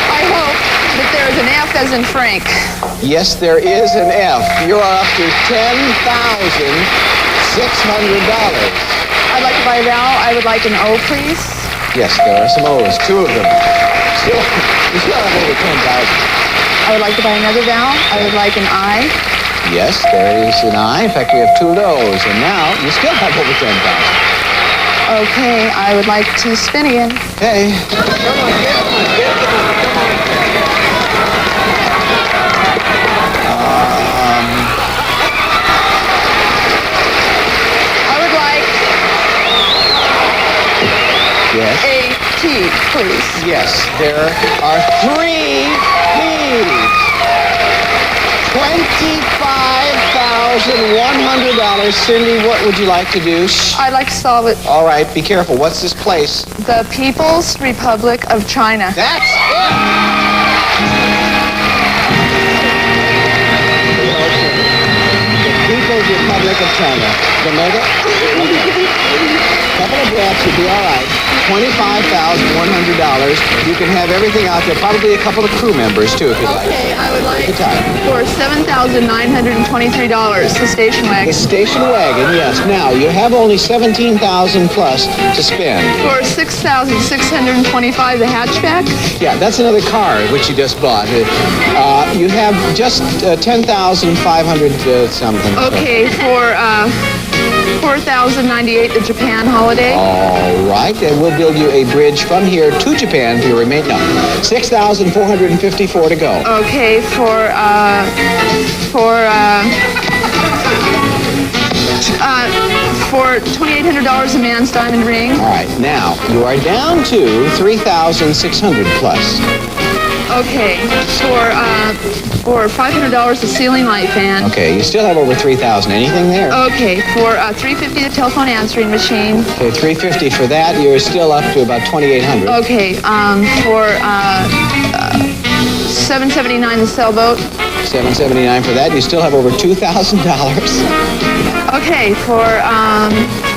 I hope that there is an F as in Frank. Yes, there is an F. You are up to $10,600. I'd like to buy a vowel. I would like an O, please. Yes, there are some O's, 2 of them. Still, you still have over 10,000. I would like to buy another vowel. I would like an I. Yes, there is an I. In fact, we have 2 of those, and now you still have over 10,000. Okay, I would like to spin again. Okay. Yes. A T, please. Yes, there are 3 P's. $25,100. Cindy, what would you like to do? I'd like to solve it. All right, be careful. What's this place? The People's Republic of China. That's it! The People's Republic of China. Jamaica? Okay. Couple of breaths would be all right. $25,100. You can have everything out there. Probably a couple of crew members, too, if you'd like. Okay, I would like Good time. for $7,923, the station The wagon. station wagon, yes. Now, you have only $17,000 plus to spend. For $6,625, the hatchback. Yeah, that's another car, which you just bought. You have just $10,500 something. Okay, for $4,098, the Japan holiday. All right, and we'll build you a bridge from here to Japan for your remaining. No, $6,454 to go. Okay, for $2,800, a man's diamond ring. All right, now you are down to $3,600 plus. Okay, for $500, the ceiling light fan. Okay, you still have over $3,000. Anything there? Okay, for $350, the telephone answering machine. Okay, $350 for that. You're still up to about $2,800. Okay, for $779, the sailboat. $779 for that. You still have over $2,000. Okay, for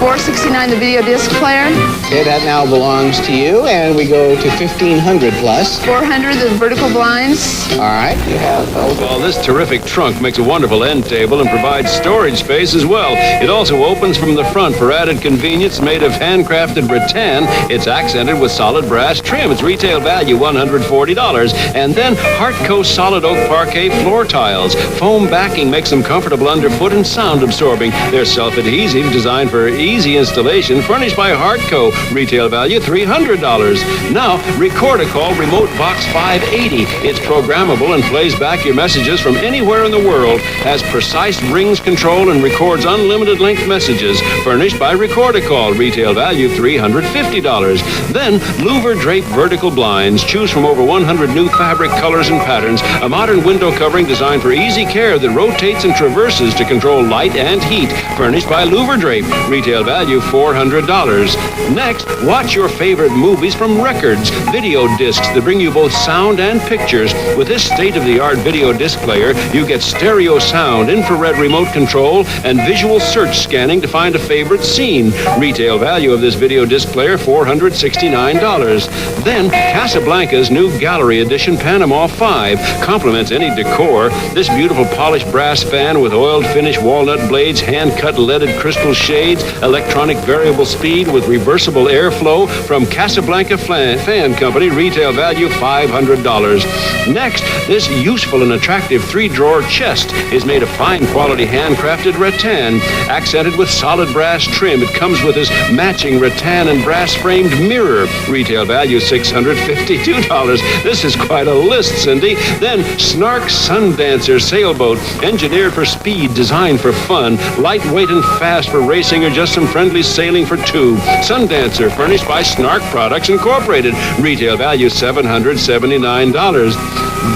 $469, the video disc player. Okay, that now belongs to you, and we go to $1,500 plus. $400, the vertical blinds. All right, you have those. Well, this terrific trunk makes a wonderful end table and provides storage space as well. It also opens from the front for added convenience. Made of handcrafted rattan, it's accented with solid brass trim. Its retail value $140. And then Hartco solid oak parquet floor tiles. Foam backing makes them comfortable underfoot and sound absorbing. They're self-adhesive, designed for easy installation, furnished by Hartco. Retail value $300. Now, Record-A-Call Remote Box 580. It's programmable and plays back your messages from anywhere in the world. Has precise rings control and records unlimited length messages. Furnished by Record-A-Call. Retail value $350. Then, louver drape vertical blinds. Choose from over 100 new fabric colors and patterns. A modern window covering designed for easy care that rotates and traverses to control light and heat. Furnished by Louver Drape. Retail value $400. Next, watch your favorite movies from Records. Video discs that bring you both sound and pictures. With this state-of-the-art video disc player, you get stereo sound, infrared remote control, and visual search scanning to find a favorite scene. Retail value of this video disc player $469. Then, Casablanca's new Gallery Edition Panama 5 complements any decor. This beautiful polished brass fan with oiled finish walnut blades, hand-cut leaded crystal shades, electronic variable speed with reversible airflow from Casablanca Fan Company. Retail value $500. Next, this useful and attractive 3-drawer chest is made of fine quality handcrafted rattan, accented with solid brass trim. It comes with this matching rattan and brass framed mirror. Retail value $652. This is quite a list, Cindy. Then Snark Sundancer sailboat, engineered for speed, designed for fun, lightweight and fast for racing or just some friendly sailing for two. Sundancer, furnished by Snark Products Incorporated. Retail value $779.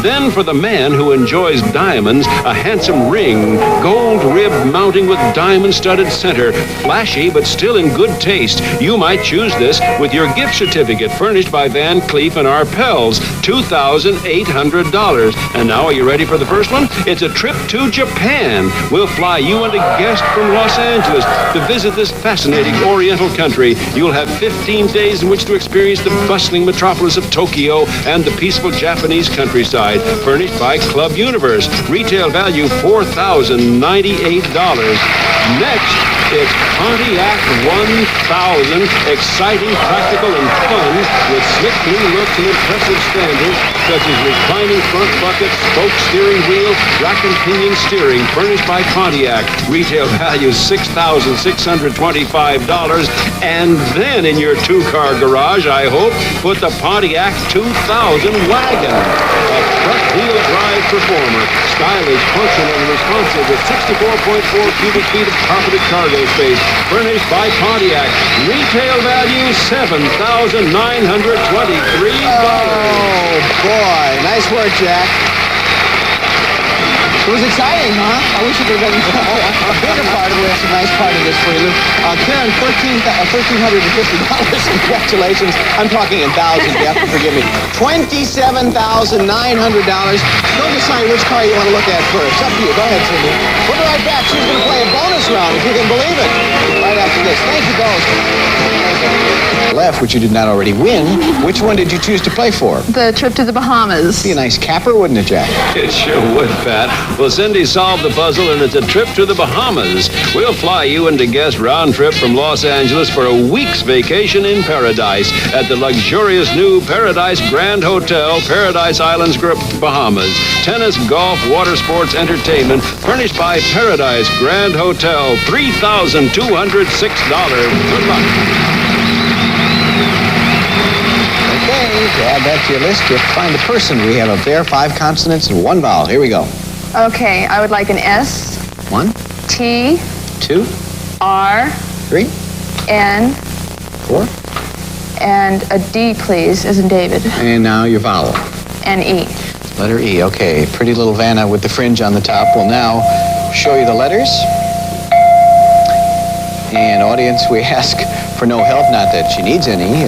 Then for the man who enjoys diamonds, a handsome ring, gold rib mounting with diamond-studded center, flashy but still in good taste. You might choose this with your gift certificate, furnished by Van Cleef and Arpels, $2,800. And now, are you ready for the first one? It's a trip to Japan. We'll fly you and a guest from Los Angeles to visit this fascinating Oriental country. You'll have 15 days in which to experience the bustling metropolis of Tokyo and the peaceful Japanese countryside, furnished by Club Universe. Retail value $4,098. Next, it's Pontiac 1000, exciting, practical, and fun with slick new looks and impressive standards such as reclining front bucket, spoke steering wheel, rack and pinion steering, furnished by Pontiac. Retail value $6,625. And then in your two-car garage, I hope, put the Pontiac 2000 wagon. A front-wheel drive performer, stylish, functional, and responsive with 64.4 cubic feet of carpeted cargo space, furnished by Pontiac. Retail value $7,923. Oh, boy. Nice work, Jack. It was exciting, huh? I wish it would have been a bigger part of it. That's a nice part of this for you. Karen, $1,350. Congratulations. I'm talking in thousands. You have to forgive me. $27,900. Go decide which car you want to look at first. It's up to you. Go ahead, Cindy. We'll be right back. She's going to play a bonus round, if you can believe it, right after this. Thank you, girls. Left, which you did not already win. Which one did you choose to play for? The trip to the Bahamas. Be a nice capper, wouldn't it, Jack? It sure would, Pat. Well, Cindy solved the puzzle, and it's a trip to the Bahamas. We'll fly you and a guest round trip from Los Angeles for a week's vacation in paradise at the luxurious new Paradise Grand Hotel, Paradise Islands, Bahamas. Tennis, golf, water sports, entertainment, furnished by Paradise Grand Hotel, $3,206. Good luck. Okay, to add that to your list, you have to find the person. We have up there 5 consonants and 1 vowel. Here we go. Okay, I would like an S, 1, T, 2, R, 3, N, 4, and a D, please, as in David, and now your vowel. and E. Letter E. Okay, pretty little Vanna with the fringe on the top will now show you the letters. And audience, we ask for no help, not that she needs any.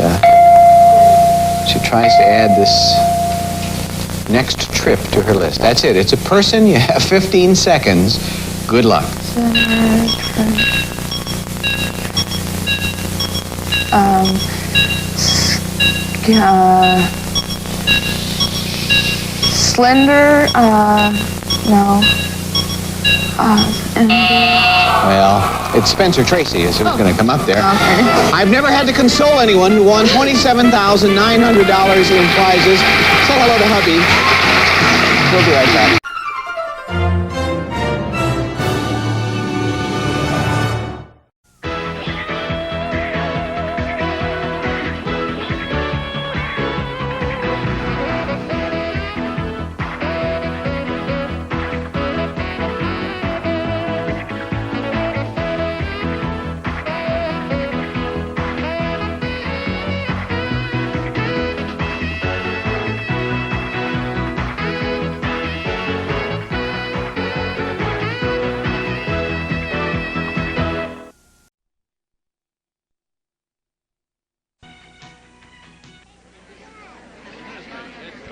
She tries to add this next trip to her list. That's it. It's a person. You have 15 seconds. Good luck. Slender, no. Well, it's Spencer Tracy, is who's going to come up there. Okay. I've never had to console anyone who won $27,900 in prizes. Say hello to hubby. We'll be right back.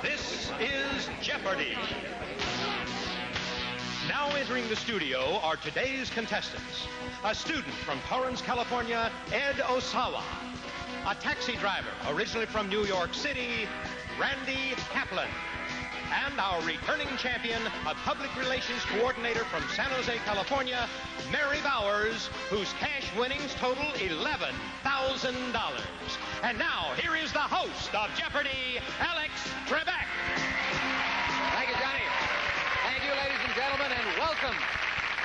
This is Jeopardy! Now entering the studio are today's contestants. A student from Torrance, California, Ed Osawa. A taxi driver, originally from New York City, Randy Kaplan. And our returning champion, a public relations coordinator from San Jose, California, Mary Bowers, whose cash winnings total $11,000. And now, here is the host of Jeopardy, Alex Trebek. Thank you, Johnny. Thank you, ladies and gentlemen, and welcome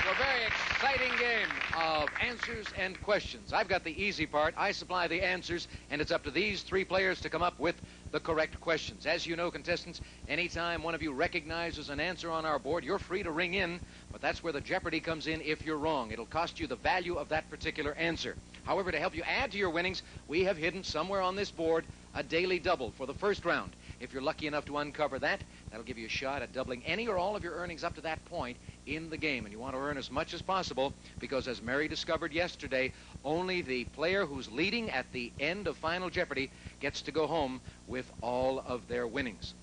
to a very exciting game of answers and questions. I've got the easy part. I supply the answers, and it's up to these 3 players to come up with the correct questions. As you know, contestants, anytime one of you recognizes an answer on our board, you're free to ring in, but that's where the Jeopardy comes in if you're wrong. It'll cost you the value of that particular answer. However, to help you add to your winnings, we have hidden somewhere on this board a daily double for the first round. If you're lucky enough to uncover that, that'll give you a shot at doubling any or all of your earnings up to that point in the game. And you want to earn as much as possible because, as Mary discovered yesterday, only the player who's leading at the end of Final Jeopardy gets to go home with all of their winnings.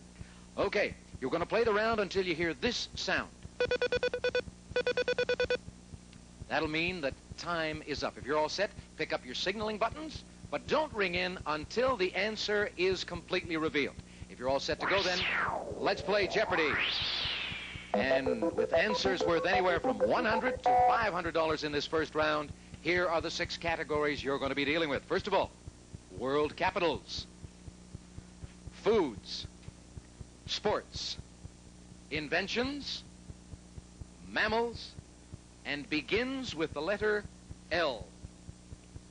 Okay, you're going to play the round until you hear this sound. That'll mean that time is up. If you're all set, pick up your signaling buttons, but don't ring in until the answer is completely revealed. If you're all set to go, then let's play Jeopardy! And with answers worth anywhere from $100 to $500 in this first round, here are the 6 categories you're going to be dealing with. First of all, world capitals, foods, sports, inventions, mammals, and begins with the letter L.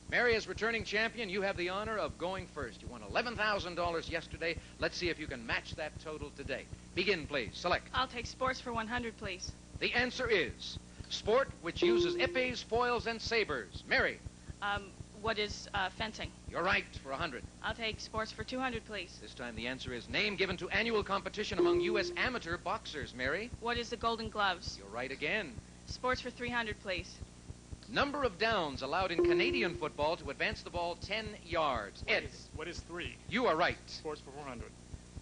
Mary, as returning champion, you have the honor of going first. You won $11,000 yesterday. Let's see if you can match that total today. Begin, please. Select. I'll take sports for 100, please. The answer is sport, which uses épées, foils, and sabers. Mary. What is fencing? You're right, for 100. I'll take sports for 200, please. This time the answer is name given to annual competition among U.S. amateur boxers. Mary. What is the Golden Gloves? You're right again. Sports for 300, please. Number of downs allowed in Canadian football to advance the ball 10 yards. Ed. What is 3? You are right. Sports for 400.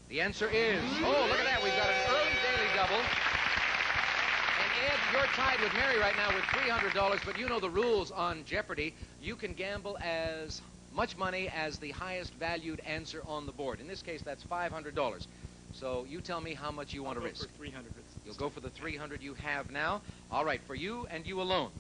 The answer is, oh, look at that. We've got an early daily double. And Ed, you're tied with Mary right now with $300, but you know the rules on Jeopardy. You can gamble as much money as the highest valued answer on the board. In this case, that's $500. So you tell me how much you want to risk. For 300. You'll go for the 300 you have now. All right, for you and you alone.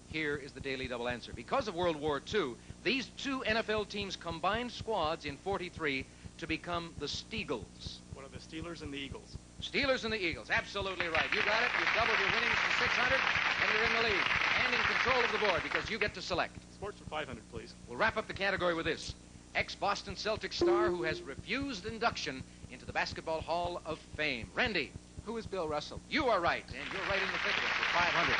Here is the daily double answer. Because of World War II, these 2 NFL teams combined squads in '43 to become the Steagles. What are the Steelers and the Eagles? Steelers and the Eagles. Absolutely right. You got it. You've doubled your winnings from 600, and you're in the lead. And in control of the board because you get to select. Sports for 500, please. We'll wrap up the category with this. Ex-Boston Celtics star who has refused induction into the Basketball Hall of Fame. Randy. Who is Bill Russell? You are right, and you're right in the thick of it for 500.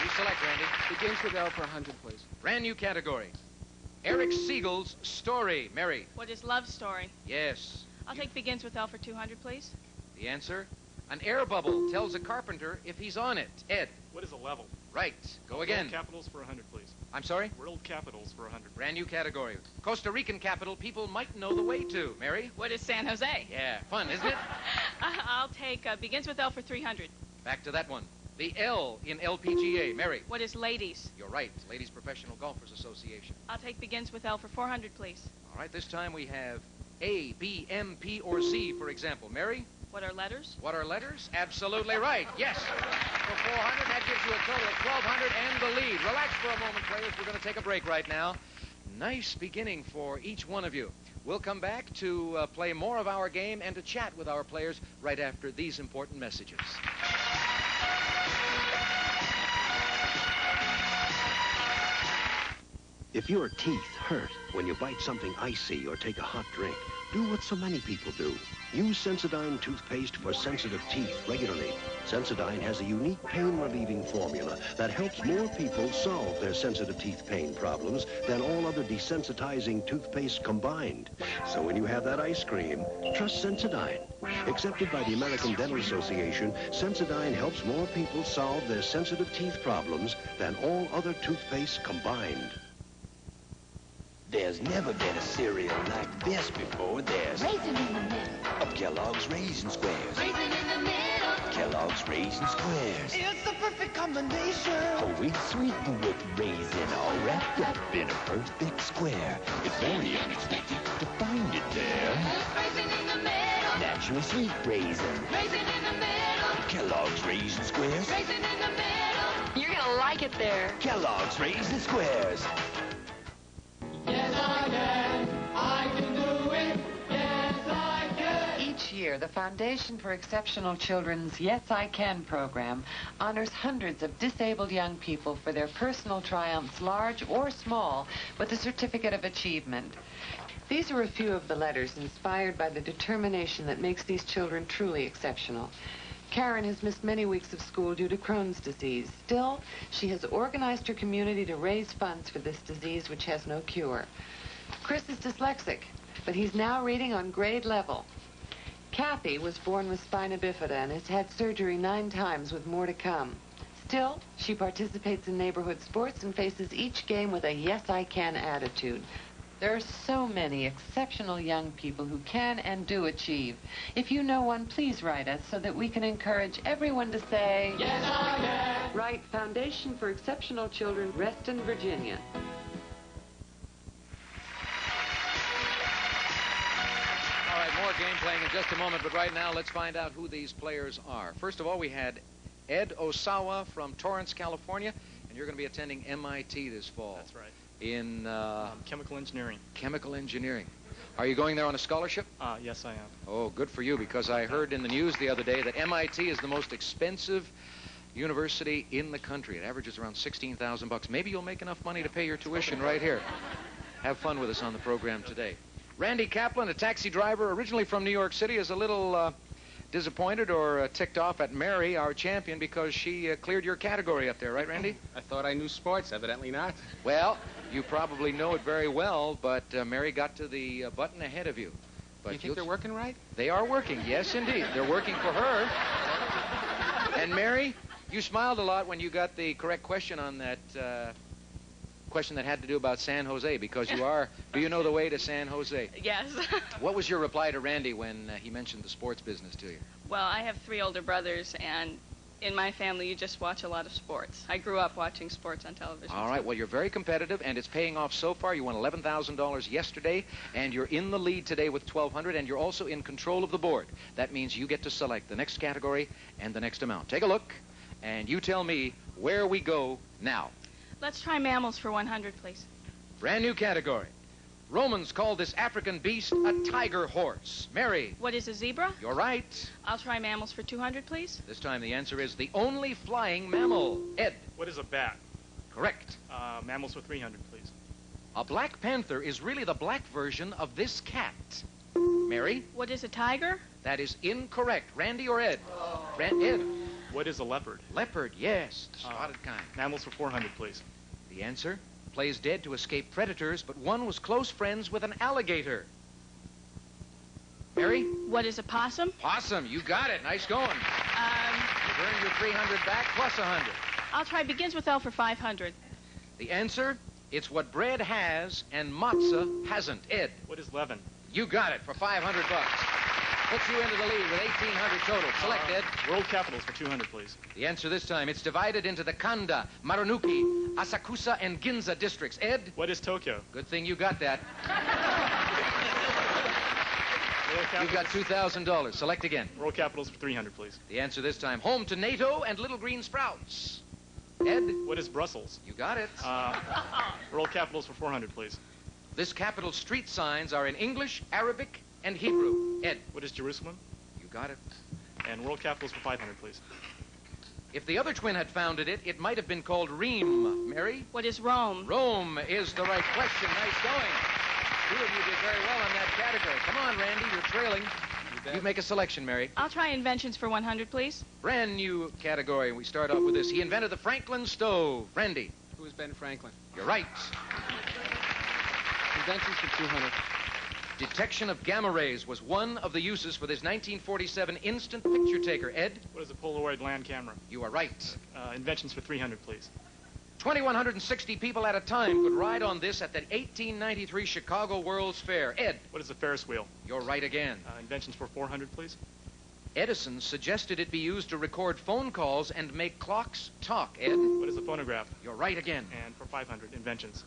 You select, Randy. Begins with L for 100, please. Brand new category. Eric Siegel's story. Mary. What is love story? Yes. I'll take begins with L for 200, please. The answer? An air bubble tells a carpenter if he's on it. Ed. What is a level? Right. Go again. World capitals for 100, please. I'm sorry? World capitals for 100. Brand new category. Costa Rican capital people might know the way to. Mary? What is San Jose? Yeah, fun, isn't it? I'll take begins with L for 300. Back to that one. The L in LPGA. Mary. What is ladies? You're right. Ladies Professional Golfers Association. I'll take begins with L for 400, please. All right, this time we have A, B, M, P, or Z, for example. Mary? What are letters? What are letters? Absolutely right. Yes. For 400, that gives you a total of 1,200 and the lead. Relax for a moment, players. We're going to take a break right now. Nice beginning for each one of you. We'll come back to play more of our game and to chat with our players right after these important messages. If your teeth hurt when you bite something icy or take a hot drink, do what so many people do. Use Sensodyne toothpaste for sensitive teeth regularly. Sensodyne has a unique pain-relieving formula that helps more people solve their sensitive teeth pain problems than all other desensitizing toothpaste combined. So when you have that ice cream, trust Sensodyne. Accepted by the American Dental Association, Sensodyne helps more people solve their sensitive teeth problems than all other toothpaste combined. There's never been a cereal like this before. There's Raisin in the middle. of Kellogg's Raisin Squares. Raisin in the middle. Kellogg's Raisin Squares. It's the perfect combination. Whole wheat sweetened with raisin, all wrapped up in a perfect square. It's very unexpected to find it there. Raisin in the middle. Naturally sweet raisin. Raisin in the middle. Kellogg's Raisin Squares. Raisin in the middle. You're gonna like it there. Kellogg's Raisin Squares. Yes, I can. I can do it. Yes, I can. Each year, the Foundation for Exceptional Children's Yes, I Can program honors hundreds of disabled young people for their personal triumphs, large or small, with a certificate of achievement. These are a few of the letters inspired by the determination that makes these children truly exceptional. Karen has missed many weeks of school due to Crohn's disease. Still, she has organized her community to raise funds for this disease, which has no cure. Chris is dyslexic, but he's now reading on grade level. Kathy was born with spina bifida and has had surgery 9 times with more to come. Still, she participates in neighborhood sports and faces each game with a yes, I can attitude. There are so many exceptional young people who can and do achieve. If you know one, please write us so that we can encourage everyone to say, yes, I can. Write Foundation for Exceptional Children, Reston, Virginia. All right, more game playing in just a moment, but right now let's find out who these players are. First of all, we had Ed Osawa from Torrance, California, and you're going to be attending MIT this fall. That's right. In chemical engineering. Chemical engineering. Are you going there on a scholarship? Yes, I am. Oh, good for you, because I heard in the news the other day that MIT is the most expensive university in the country. It averages around $16,000. Maybe you'll make enough money to pay your tuition right here. Have fun with us on the program today. Randy Kaplan, a taxi driver originally from New York City, is a little disappointed or ticked off at Mary, our champion, because she cleared your category up there, right, Randy? I thought I knew sports. Evidently not. Well, you probably know it very well, but Mary got to the button ahead of you. But you think they're working right? They are working, yes, indeed. They're working for her. And Mary, you smiled a lot when you got the correct question on that question that had to do about San Jose, because you are, do you know the way to San Jose? Yes. What was your reply to Randy when he mentioned the sports business to you? Well, I have 3 older brothers, and in my family, you just watch a lot of sports. I grew up watching sports on television. All right, well, you're very competitive, and it's paying off so far. You won $11,000 yesterday, and you're in the lead today with $1,200, and you're also in control of the board. That means you get to select the next category and the next amount. Take a look, and you tell me where we go now. Let's try mammals for 100, please. Brand new category. Romans called this African beast a tiger horse. Mary. What is a zebra? You're right. I'll try mammals for 200, please. This time the answer is the only flying mammal. Ed. What is a bat? Correct. Mammals for 300, please. A black panther is really the black version of this cat. Mary. What is a tiger? That is incorrect. Randy or Ed? Ed. What is a leopard? Leopard, yes. The spotted kind. Mammals for 400, please. The answer? Plays dead to escape predators, but one was close friends with an alligator. Mary? What is a possum? Possum, you got it. Nice going. You've earned your 300 back plus 100. I'll try begins with L for 500. The answer? It's what bread has and matzah hasn't. Ed? What is leaven? You got it for $500. Puts you into the lead with 1,800 total. Select, Ed. World capitals for 200, please. The answer this time, it's divided into the Kanda, Marunouchi, Asakusa, and Ginza districts. Ed? What is Tokyo? Good thing you got that. You've got $2,000. Select again. World capitals for 300, please. The answer this time, home to NATO and Little Green Sprouts. Ed? What is Brussels? You got it. World capitals for 400, please. This capital's street signs are in English, Arabic, and Hebrew. Ed? What is Jerusalem? You got it. And world capitals for 500, please. If the other twin had founded it, it might have been called Ream. Mary? What is Rome? Rome is the right question. Nice going. 2 of you did very well on that category. Come on, Randy, you're trailing. You make a selection, Mary. I'll try inventions for 100, please. Brand new category. We start off with this. He invented the Franklin stove. Randy? Who is Ben Franklin? You're right. Inventions for 200. Detection of gamma rays was one of the uses for this 1947 instant picture taker. Ed? What is a Polaroid land camera? You are right. Inventions for 300, please. 2,160 people at a time could ride on this at the 1893 Chicago World's Fair. Ed? What is a Ferris wheel? You're right again. Inventions for 400, please. Edison suggested it be used to record phone calls and make clocks talk. Ed? What is a phonograph? You're right again. And for 500, inventions.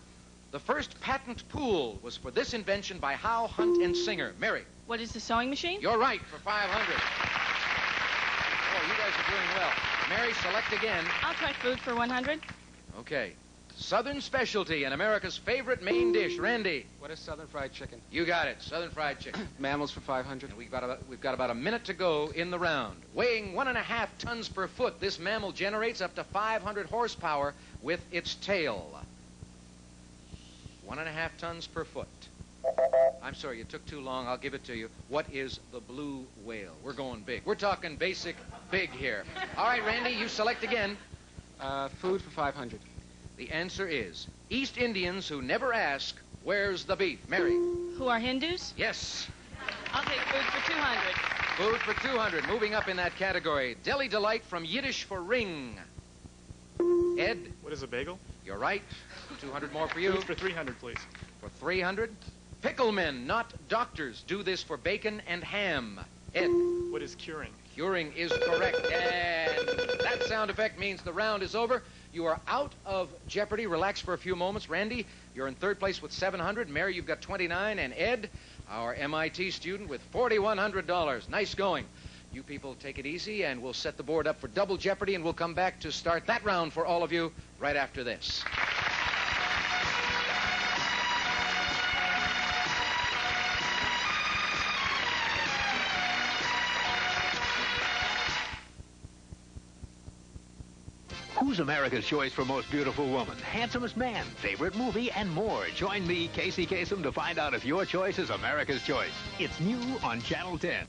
The first patent pool was for this invention by Howe, Hunt, and Singer. Mary? What is the sewing machine? You're right, for 500. Oh, you guys are doing well. Mary, select again. I'll try food for 100. Okay. Southern specialty and America's favorite main dish. Randy? What is Southern fried chicken? You got it. Southern fried chicken. Mammals for 500. And we've got about a minute to go in the round. Weighing 1.5 tons per foot, this mammal generates up to 500 horsepower with its tail. 1.5 tons per foot. I'm sorry, you took too long. I'll give it to you. What is the blue whale? We're going big. We're talking basic big here. All right, Randy, you select again. Food for 500. The answer is East Indians who never ask, where's the beef? Mary? Who are Hindus? Yes. I'll take food for 200. Food for 200. Moving up in that category. Deli Delight from Yiddish for ring. Ed? What is a bagel? You're right. 200 more for you. Food for 300, please. For 300. Picklemen, not doctors, do this for bacon and ham. Ed? What is curing? Curing is correct. And that sound effect means the round is over. You are out of jeopardy. Relax for a few moments. Randy, you're in third place with 700. Mary, you've got 29. And Ed, our MIT student with $4,100. Nice going. You people take it easy, and we'll set the board up for Double Jeopardy, and we'll come back to start that round for all of you right after this. Who's America's choice for most beautiful woman, handsomest man, favorite movie, and more? Join me, Casey Kasem, to find out if your choice is America's choice. It's new on Channel 10.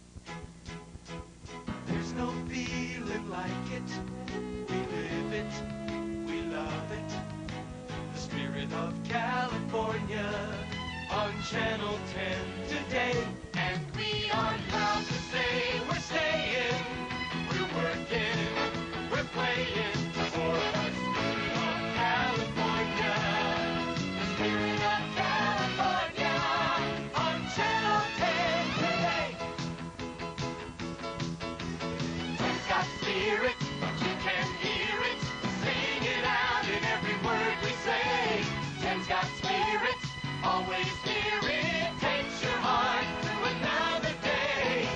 There's no feeling like it. We live it. We love it. The spirit of California on Channel 10 today. And we are proud to say we're staying. We're working. We're playing. For the spirit of California, the spirit of California, on Channel 10 today. Ten's got spirit, you can hear it, sing it out in every word we say. Ten's got spirit, always near it, takes your heart through another day.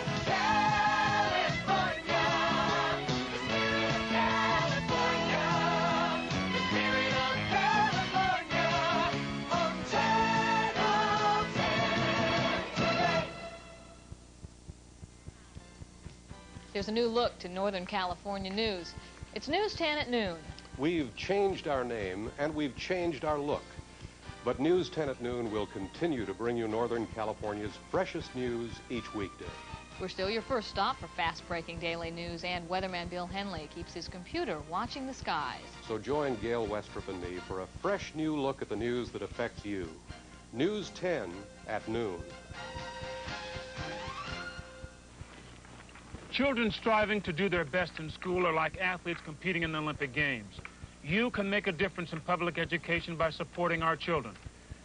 There's a new look to Northern California news. It's News 10 at noon. We've changed our name and we've changed our look. But News 10 at noon will continue to bring you Northern California's freshest news each weekday. We're still your first stop for fast-breaking daily news, and weatherman Bill Henley keeps his computer watching the skies. So join Gail Westrup and me for a fresh new look at the news that affects you. News 10 at noon. Children striving to do their best in school are like athletes competing in the Olympic Games. You can make a difference in public education by supporting our children.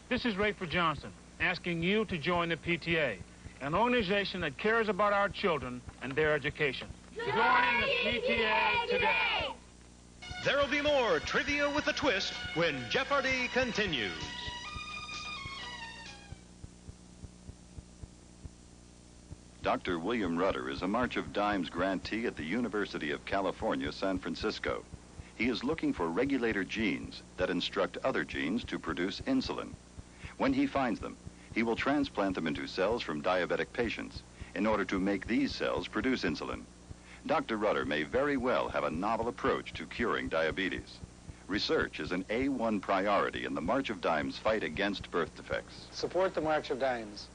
This is Rayford Johnson asking you to join the PTA, an organization that cares about our children and their education. Join the PTA today. There'll be more Trivia with a Twist when Jeopardy continues. Dr. William Rudder is a March of Dimes grantee at the University of California, San Francisco. He is looking for regulator genes that instruct other genes to produce insulin. When he finds them, he will transplant them into cells from diabetic patients in order to make these cells produce insulin. Dr. Rudder may very well have a novel approach to curing diabetes. Research is an A1 priority in the March of Dimes fight against birth defects. Support the March of Dimes.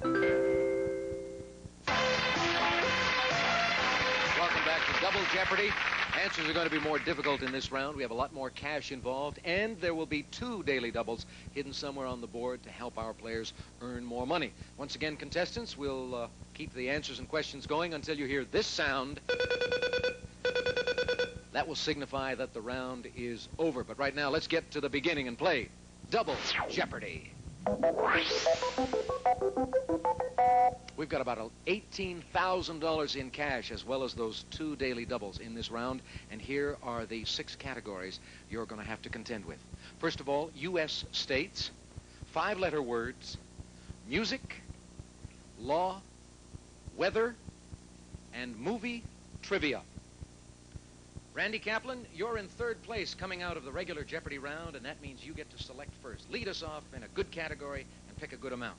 Welcome back to Double Jeopardy. Answers are going to be more difficult in this round. We have a lot more cash involved, and there will be 2 daily doubles hidden somewhere on the board to help our players earn more money. Once again, contestants, we'll keep the answers and questions going until you hear this sound. That will signify that the round is over. But right now, let's get to the beginning and play Double Jeopardy. We've got about $18,000 in cash, as well as those 2 daily doubles in this round. And here are the 6 categories you're going to have to contend with. First of all, U.S. states, 5-letter words, music, law, weather, and movie trivia. Randy Kaplan, you're in 3rd place coming out of the regular Jeopardy round, and that means you get to select first. Lead us off in a good category and pick a good amount.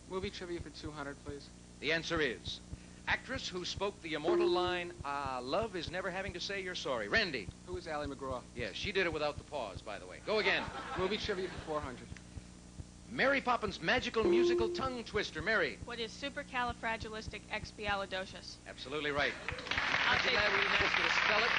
Movie trivia for 200, please. The answer is actress who spoke the immortal line, love is never having to say you're sorry. Randy. Who is Ally McGraw? Yes, she did it without the pause, by the way. Go again. Movie trivia for 400. Mary Poppins' magical musical tongue twister. Mary. What is supercalifragilisticexpialidocious? Absolutely right. I'll take glad we didn't ask you to spell it.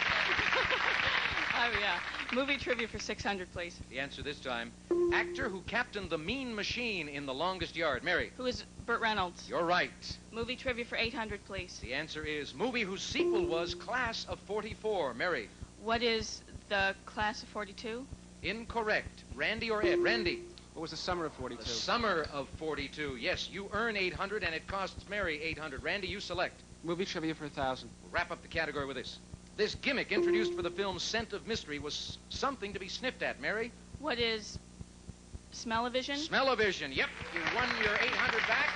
Oh, yeah. Movie trivia for 600, please. The answer this time, actor who captained the Mean Machine in The Longest Yard. Mary. Who is Burt Reynolds? You're right. Movie trivia for 800, please. The answer is movie whose sequel was Class of 44. Mary. What is the Class of 42? Incorrect. Randy or Ed? Randy. What was the Summer of 42? The Summer of 42. Yes, you earn 800 and it costs Mary 800. Randy, you select. Movie trivia for 1,000. We'll wrap up the category with this. This gimmick introduced for the film Scent of Mystery was something to be sniffed at. Mary? What is smell-o-vision? Smell-o-vision. Yep. You won your 800 back.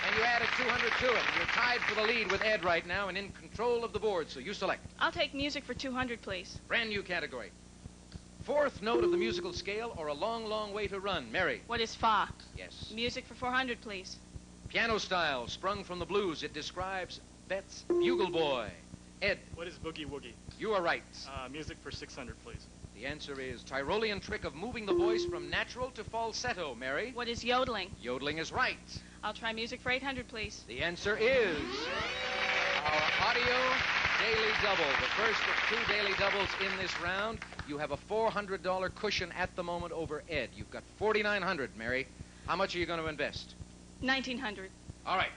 And you added 200 to it. You're tied for the lead with Ed right now and in control of the board, so you select. I'll take music for 200, please. Brand new category. Fourth note of the musical scale or a long, long way to run. Mary. What is fa? Yes. Music for 400, please. Piano style, sprung from the blues. It describes Bet's Bugle Boy. Ed. What is boogie woogie? You are right. Music for 600, please. The answer is Tyrolean trick of moving the voice from natural to falsetto. Mary. What is yodeling? Yodeling is right. I'll try music for 800, please. The answer is our audio daily double. The first of two daily doubles in this round. You have a $400 cushion at the moment over Ed. You've got $4,900, Mary. How much are you going to invest? 1,900. All right.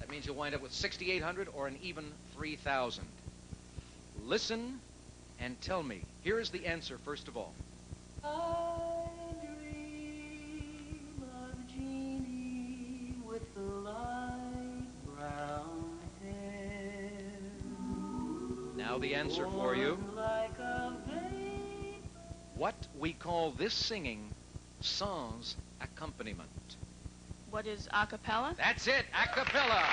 That means you'll wind up with $6,800 or an even $3,000. Listen and tell me. Here is the answer, first of all. I dream of Jeannie with the light brown hair. Now the answer for you. Like a babe. What we call this singing sans accompaniment. What is a cappella? That's it, a cappella.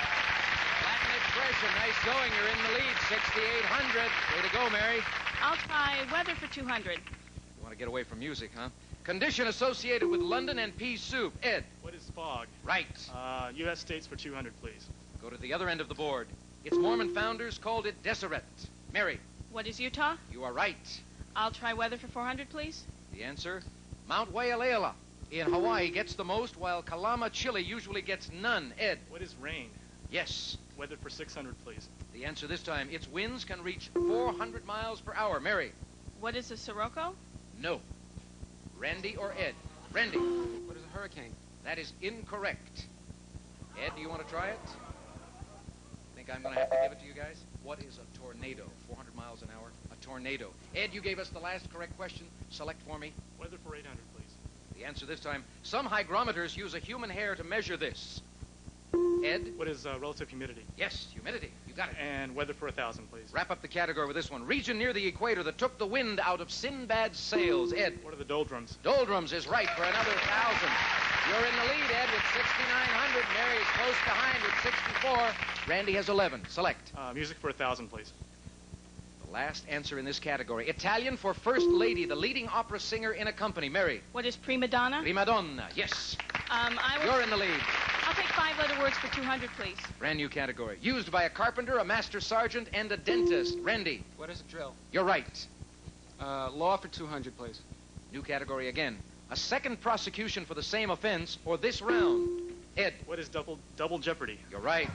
Latin expression, nice going. You're in the lead, 6,800. Way to go, Mary. I'll try weather for 200. You want to get away from music, huh? Condition associated with London and pea soup. Ed. What is fog? Right. U.S. states for 200, please. Go to the other end of the board. Its Mormon founders called it Deseret. Mary. What is Utah? You are right. I'll try weather for 400, please. The answer, Mount Waialaela in Hawaii gets the most, while Kalama, Chile usually gets none. Ed. What is rain? Yes. Weather for 600, please. The answer this time, its winds can reach 400 miles per hour. Mary. What is a sirocco? No. Randy or Ed? Randy. What is a hurricane? That is incorrect. Ed, do you want to try it? Think I'm going to have to give it to you guys? What is a tornado? 400 miles an hour? A tornado. Ed, you gave us the last correct question. Select for me. Weather for 800, please. The answer this time, some hygrometers use a human hair to measure this. Ed? What is relative humidity? Yes, humidity. You got it. And weather for 1,000, please. Wrap up the category with this one. Region near the equator that took the wind out of Sinbad's sails. Ed? What are the doldrums? Doldrums is right for another 1,000. You're in the lead, Ed, with 6,900. Mary is close behind with 64. Randy has 11. Select. Music for 1,000, please. The last answer in this category. Italian for first lady, the leading opera singer in a company. Mary. What is prima donna? Prima donna, yes. You're in the lead. I'll take 5-letter words for 200, please. Brand new category. Used by a carpenter, a master sergeant, and a dentist. Randy. What is a drill? You're right. Law for 200, please. New category again. A second prosecution for the same offense for this round. Ed. What is double jeopardy? You're right.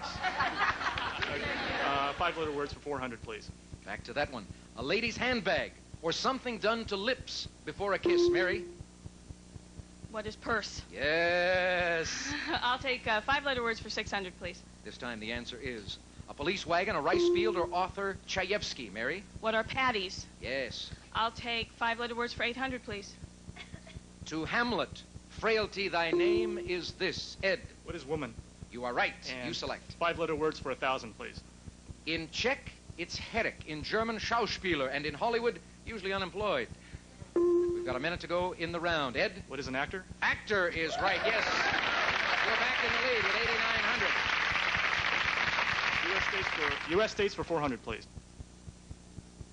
5-letter words for 400, please. Back to that one. A lady's handbag or something done to lips before a kiss. Mary. What is purse? Yes. I'll take 5-letter words for 600, please. This time the answer is a police wagon, a rice field, or author Chayefsky. Mary. What are patties? Yes. I'll take 5-letter words for 800, please. To Hamlet, frailty thy name is this. Ed. What is woman? You are right. And you select. 5-letter words for 1,000, please. In Czech, it's Herrick. In German, Schauspieler. And in Hollywood, usually unemployed. We've got a minute to go in the round. Ed? What is an actor? Actor is right, yes. You're back in the lead with 8,900. U.S. states for 400, please.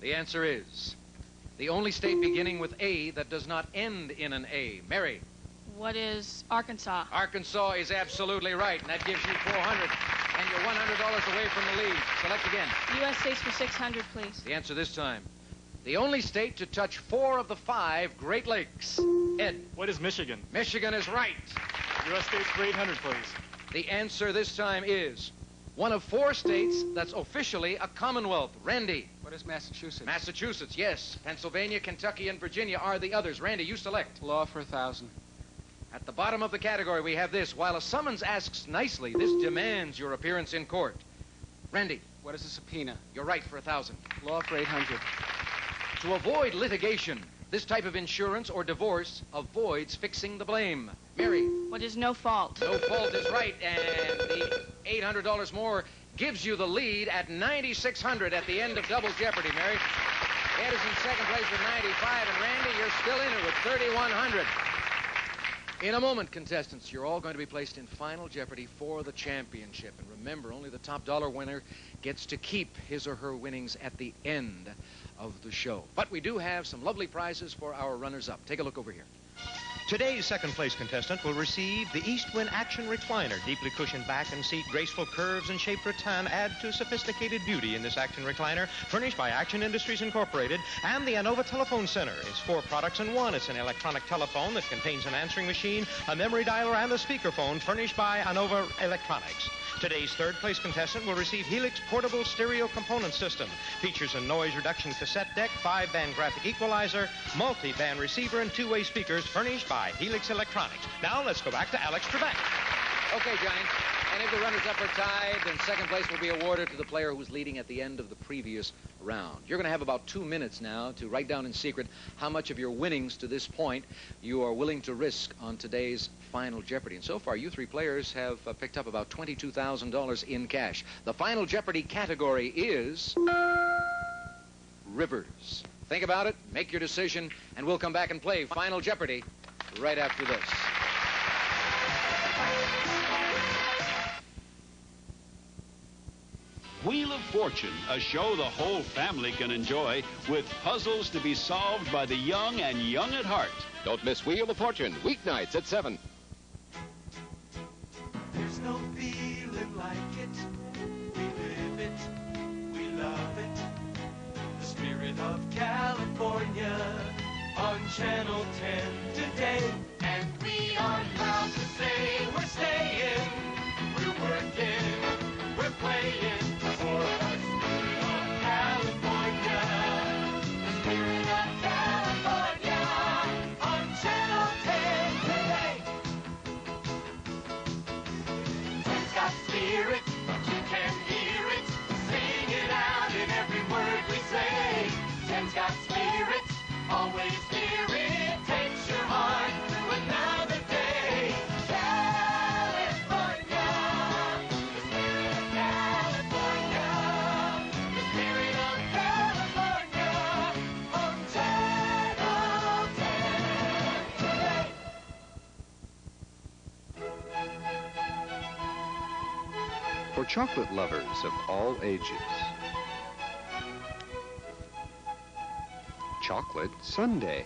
The answer is the only state beginning with A that does not end in an A. Mary. What is Arkansas? Arkansas is absolutely right, and that gives you 400, and you're $100 away from the lead. Select again. U.S. states for 600, please. The answer this time. The only state to touch 4 of the 5 Great Lakes. Ed. What is Michigan? Michigan is right. U.S. states for 800, please. The answer this time is one of 4 states that's officially a commonwealth. Randy. What is Massachusetts? Massachusetts, yes. Pennsylvania, Kentucky, and Virginia are the others. Randy, you select. Law for 1,000. At the bottom of the category, we have this. While a summons asks nicely, this demands your appearance in court. Randy. What is a subpoena? You're right for 1,000. Law for 800. To avoid litigation, this type of insurance or divorce avoids fixing the blame. Mary. What is no fault? No fault is right, and the $800 more gives you the lead at 9,600 at the end of Double Jeopardy, Mary. Ed is in second place with 95, and Randy, you're still in it with 3,100. In a moment, contestants, you're all going to be placed in Final Jeopardy for the championship. And remember, only the top dollar winner gets to keep his or her winnings at the end of the show. But we do have some lovely prizes for our runners-up. Take a look over here. Today's second place contestant will receive the Eastwind Action Recliner. Deeply cushioned back and seat, graceful curves and shaped rattan add to sophisticated beauty in this Action Recliner, furnished by Action Industries Incorporated and the Anova Telephone Center. It's 4 products in one. It's an electronic telephone that contains an answering machine, a memory dialer, and a speakerphone, furnished by Anova Electronics. Today's third place contestant will receive Helix Portable Stereo Component System. Features a noise reduction cassette deck, 5-band graphic equalizer, multi-band receiver, and 2-way speakers, furnished by Helix Electronics. Now let's go back to Alex Trebek. Okay, Johnny. And if the runners-up are tied, then second place will be awarded to the player who was leading at the end of the previous round. You're going to have about 2 minutes now to write down in secret how much of your winnings to this point you are willing to risk on today's Final Jeopardy. And so far, you 3 players have picked up about $22,000 in cash. The Final Jeopardy category is rivers. Think about it, make your decision, and we'll come back and play Final Jeopardy right after this. Wheel of Fortune, a show the whole family can enjoy with puzzles to be solved by the young and young at heart. Don't miss Wheel of Fortune, weeknights at 7. There's no feeling like it. We live it. We love it. The spirit of California on Channel 10 today. And we are proud to say we're staying. We're working. We're playing. For the spirit of California. The spirit of California on Channel 10 today. It's got spirit, you can hear it. Sing it out in every word we say. Ten's got spirit, always near it. Takes your heart through another day. California, the spirit of California. The spirit of California on Channel 10 today. For chocolate lovers of all ages. Chocolate Sundae.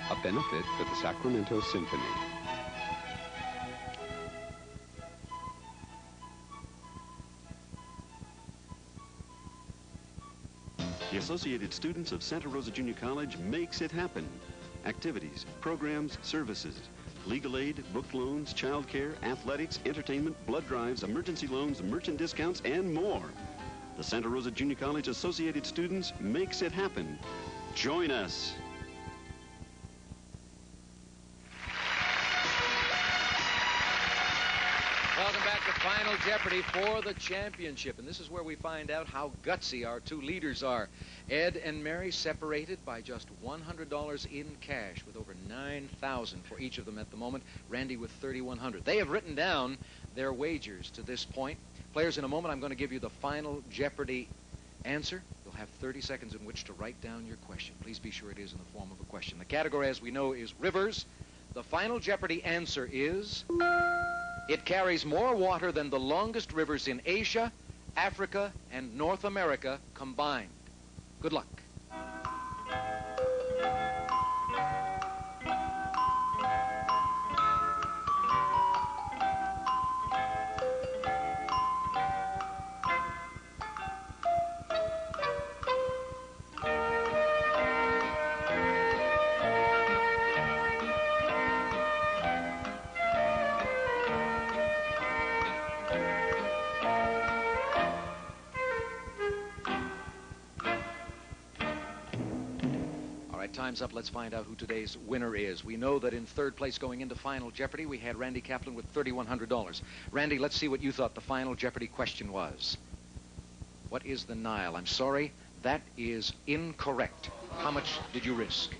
A benefit for the Sacramento Symphony. The Associated Students of Santa Rosa Junior College makes it happen. Activities, programs, services, legal aid, book loans, child care, athletics, entertainment, blood drives, emergency loans, merchant discounts, and more. The Santa Rosa Junior College Associated Students makes it happen. Join us. Welcome back to Final Jeopardy for the championship. And this is where we find out how gutsy our 2 leaders are. Ed and Mary separated by just $100 in cash, with over $9,000 for each of them at the moment. Randy with $3,100. They have written down their wagers to this point. Players, in a moment, I'm going to give you the Final Jeopardy answer. You'll have 30 seconds in which to write down your question. Please be sure it is in the form of a question. The category, as we know, is rivers. The Final Jeopardy answer is... it carries more water than the longest rivers in Asia, Africa, and North America combined. Good luck. Time's up. Let's find out who today's winner is. We know that in third place going into Final Jeopardy, we had Randy Kaplan with $3,100. Randy, let's see what you thought the Final Jeopardy question was. What is the Nile? I'm sorry, that is incorrect. How much did you risk?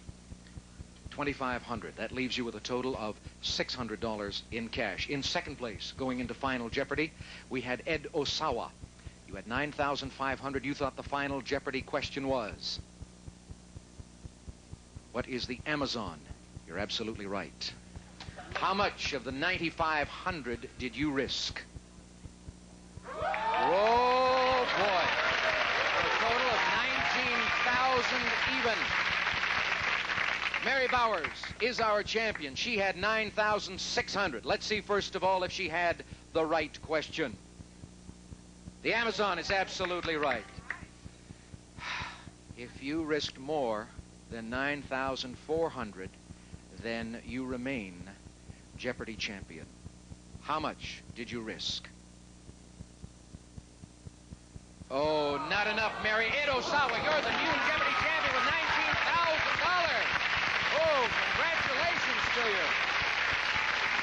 $2,500. That leaves you with a total of $600 in cash. In second place going into Final Jeopardy, we had Ed Osawa. You had 9,500. You thought the final Jeopardy question was, what is the Amazon? You're absolutely right. How much of the 9,500 did you risk? Oh, boy. A total of 19,000 even. Mary Bowers is our champion. She had 9,600. Let's see, first of all, if she had the right question. The Amazon is absolutely right. If you risked more than 9,400, then you remain Jeopardy champion. How much did you risk? Oh, not enough, Mary. Ed Osawa, you're the new Jeopardy champion with $19,000. Oh, congratulations to you.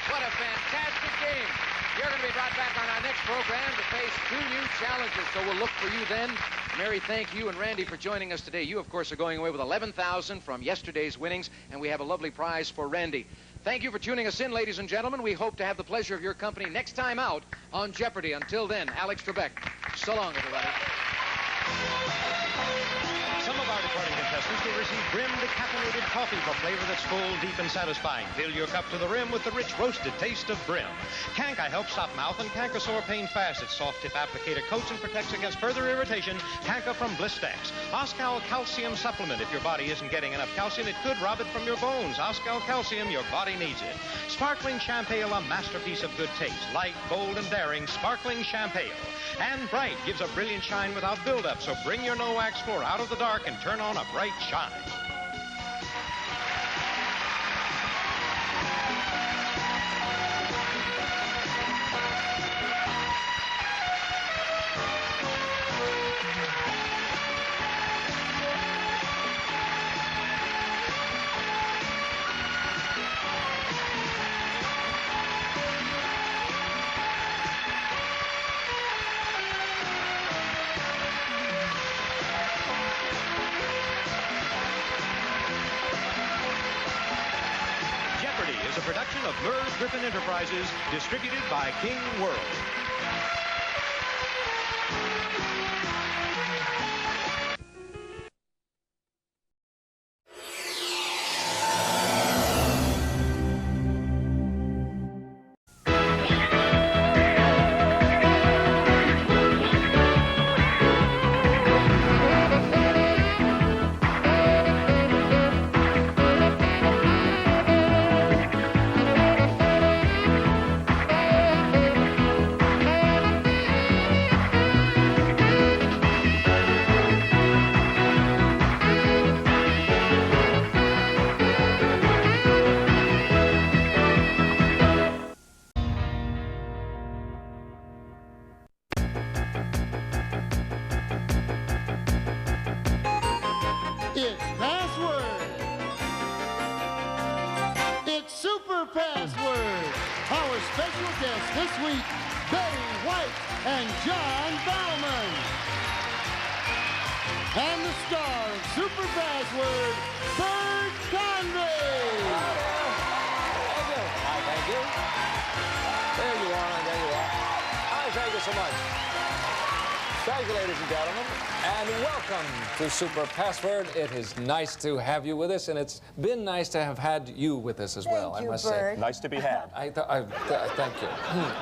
What a fantastic game. You're going to be brought back on our next program to face 2 new challenges, so we'll look for you then. Mary, thank you, and Randy, for joining us today. You, of course, are going away with $11,000 from yesterday's winnings, and we have a lovely prize for Randy. Thank you for tuning us in, ladies and gentlemen. We hope to have the pleasure of your company next time out on Jeopardy. Until then, Alex Trebek. So long, everybody. Some of our departing contestants will receive Brim decaffeinated coffee for flavor that's full, deep, and satisfying. Fill your cup to the rim with the rich roasted taste of Brim. Canka helps stop mouth and canker sore pain fast. Its soft tip applicator coats and protects against further irritation. Canka from Blistex. Oscal Calcium Supplement. If your body isn't getting enough calcium, it could rob it from your bones. Oscal Calcium, your body needs it. Sparkling Champale, a masterpiece of good taste. Light, bold, and daring, Sparkling Champale. And Bright gives a brilliant shine without buildup, so bring your no-wax floor out of the dark and turn on a bright shine. Production of Merv Griffin Enterprises, distributed by King World. It's Password. It's Super Password. Our special guests this week, Betty White and John Bauman. And the star of Super Password, Bert Convy. Thank you. There you are, there you are. Hi, thank you so much. Thank you, ladies and gentlemen, and welcome to Super Password. It is nice to have you with us, and it's been nice to have had you with us as well, I must say. Nice to be had. Thank you.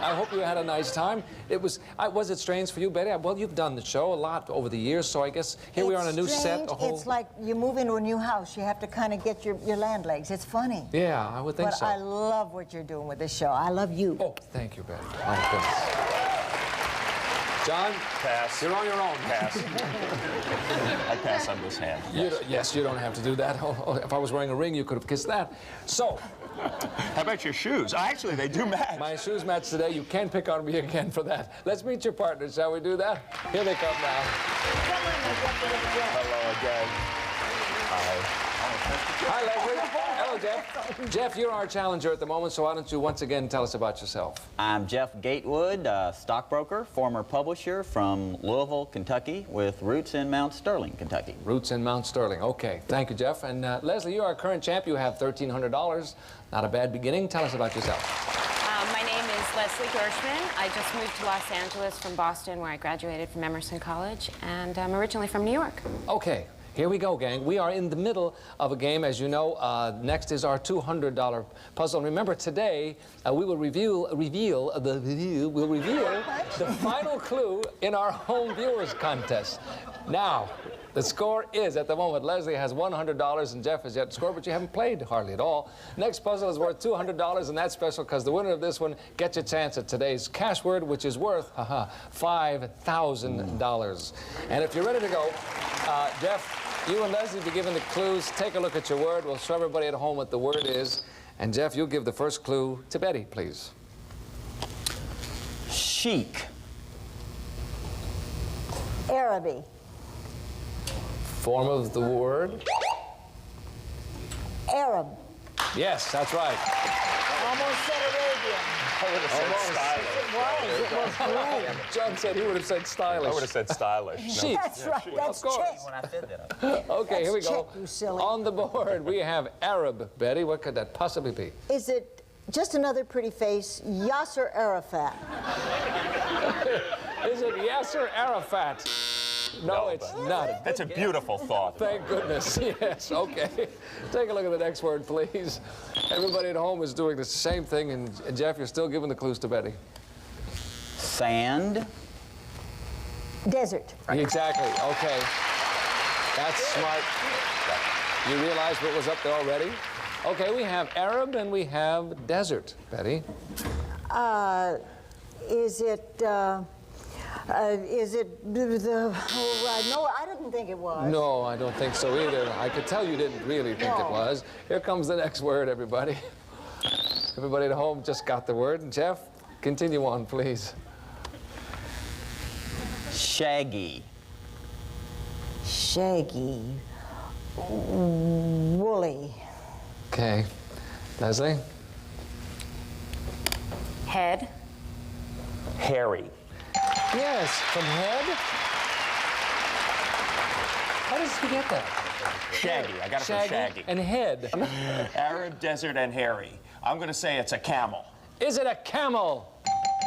I hope you had a nice time. Was it strange for you, Betty? Well, you've done the show a lot over the years, so I guess here we are on a new set. It's like you move into a new house. You have to kind of get your land legs. It's funny. Yeah, I would think so. But I love what you're doing with this show. I love you. Oh, thank you, Betty. My goodness. John? Pass. You're on your own. Pass. I pass on this hand. Yes, you don't have to do that. If I was wearing a ring, you could have kissed that. So. How about your shoes? Actually, they do match. My shoes match today. You can't pick on me again for that. Let's meet your partners. Shall we do that? Here they come now. Hello again. Hi. Hi, Leslie. Hello, Jeff. Jeff, you're our challenger at the moment, so why don't you once again tell us about yourself? I'm Jeff Gatewood, stockbroker, former publisher from Louisville, Kentucky, with roots in Mount Sterling, Kentucky. Roots in Mount Sterling. Okay. Thank you, Jeff. And Leslie, you're our current champ. You have $1,300. Not a bad beginning. Tell us about yourself. My name is Leslie Gershman. I just moved to Los Angeles from Boston, where I graduated from Emerson College, and I'm originally from New York. Okay, here we go, gang. We are in the middle of a game, as you know. Next is our $200 puzzle. And remember, today we will reveal the final clue in our home viewers contest. Now, the score is, at the moment, Leslie has $100 and Jeff has yet to score, but you haven't played hardly at all. Next puzzle is worth $200, and that's special because the winner of this one gets a chance at today's cash word, which is worth $5,000. And if you're ready to go, Jeff, you and Leslie be given the clues. Take a look at your word. We'll show everybody at home what the word is. And Jeff, you'll give the first clue to Betty, please. Chic. Araby. Form of the word? Arab. Yes, that's right. Almost said Arabian. I would have said stylish. It was great. John said he would have said stylish. I would have said stylish. No. That's right. That's check. Okay, here we go. Check, you silly. On the board, we have Arab. Betty, what could that possibly be? Is it just another pretty face? Yasser Arafat. Is it Yasser Arafat? No, it's not. That's a beautiful thought. Thank goodness. Yes, okay. Take a look at the next word, please. Everybody at home is doing the same thing, and Jeff, you're still giving the clues to Betty. Sand. Desert. Exactly. Okay. That's smart. You realize what was up there already? Okay, we have Arab and we have desert. Betty? Is it the... no, I didn't think it was. No, I don't think so either. I could tell you didn't really think it was. Here comes the next word, everybody. Everybody at home just got the word. And Jeff, continue on, please. Shaggy. Shaggy. Woolly. Okay. Leslie? Head. Hairy. Yes, from head? How does he get that? Shaggy. I got it from shaggy. And head. Arab, desert, and hairy. I'm going to say it's a camel. Is it a camel?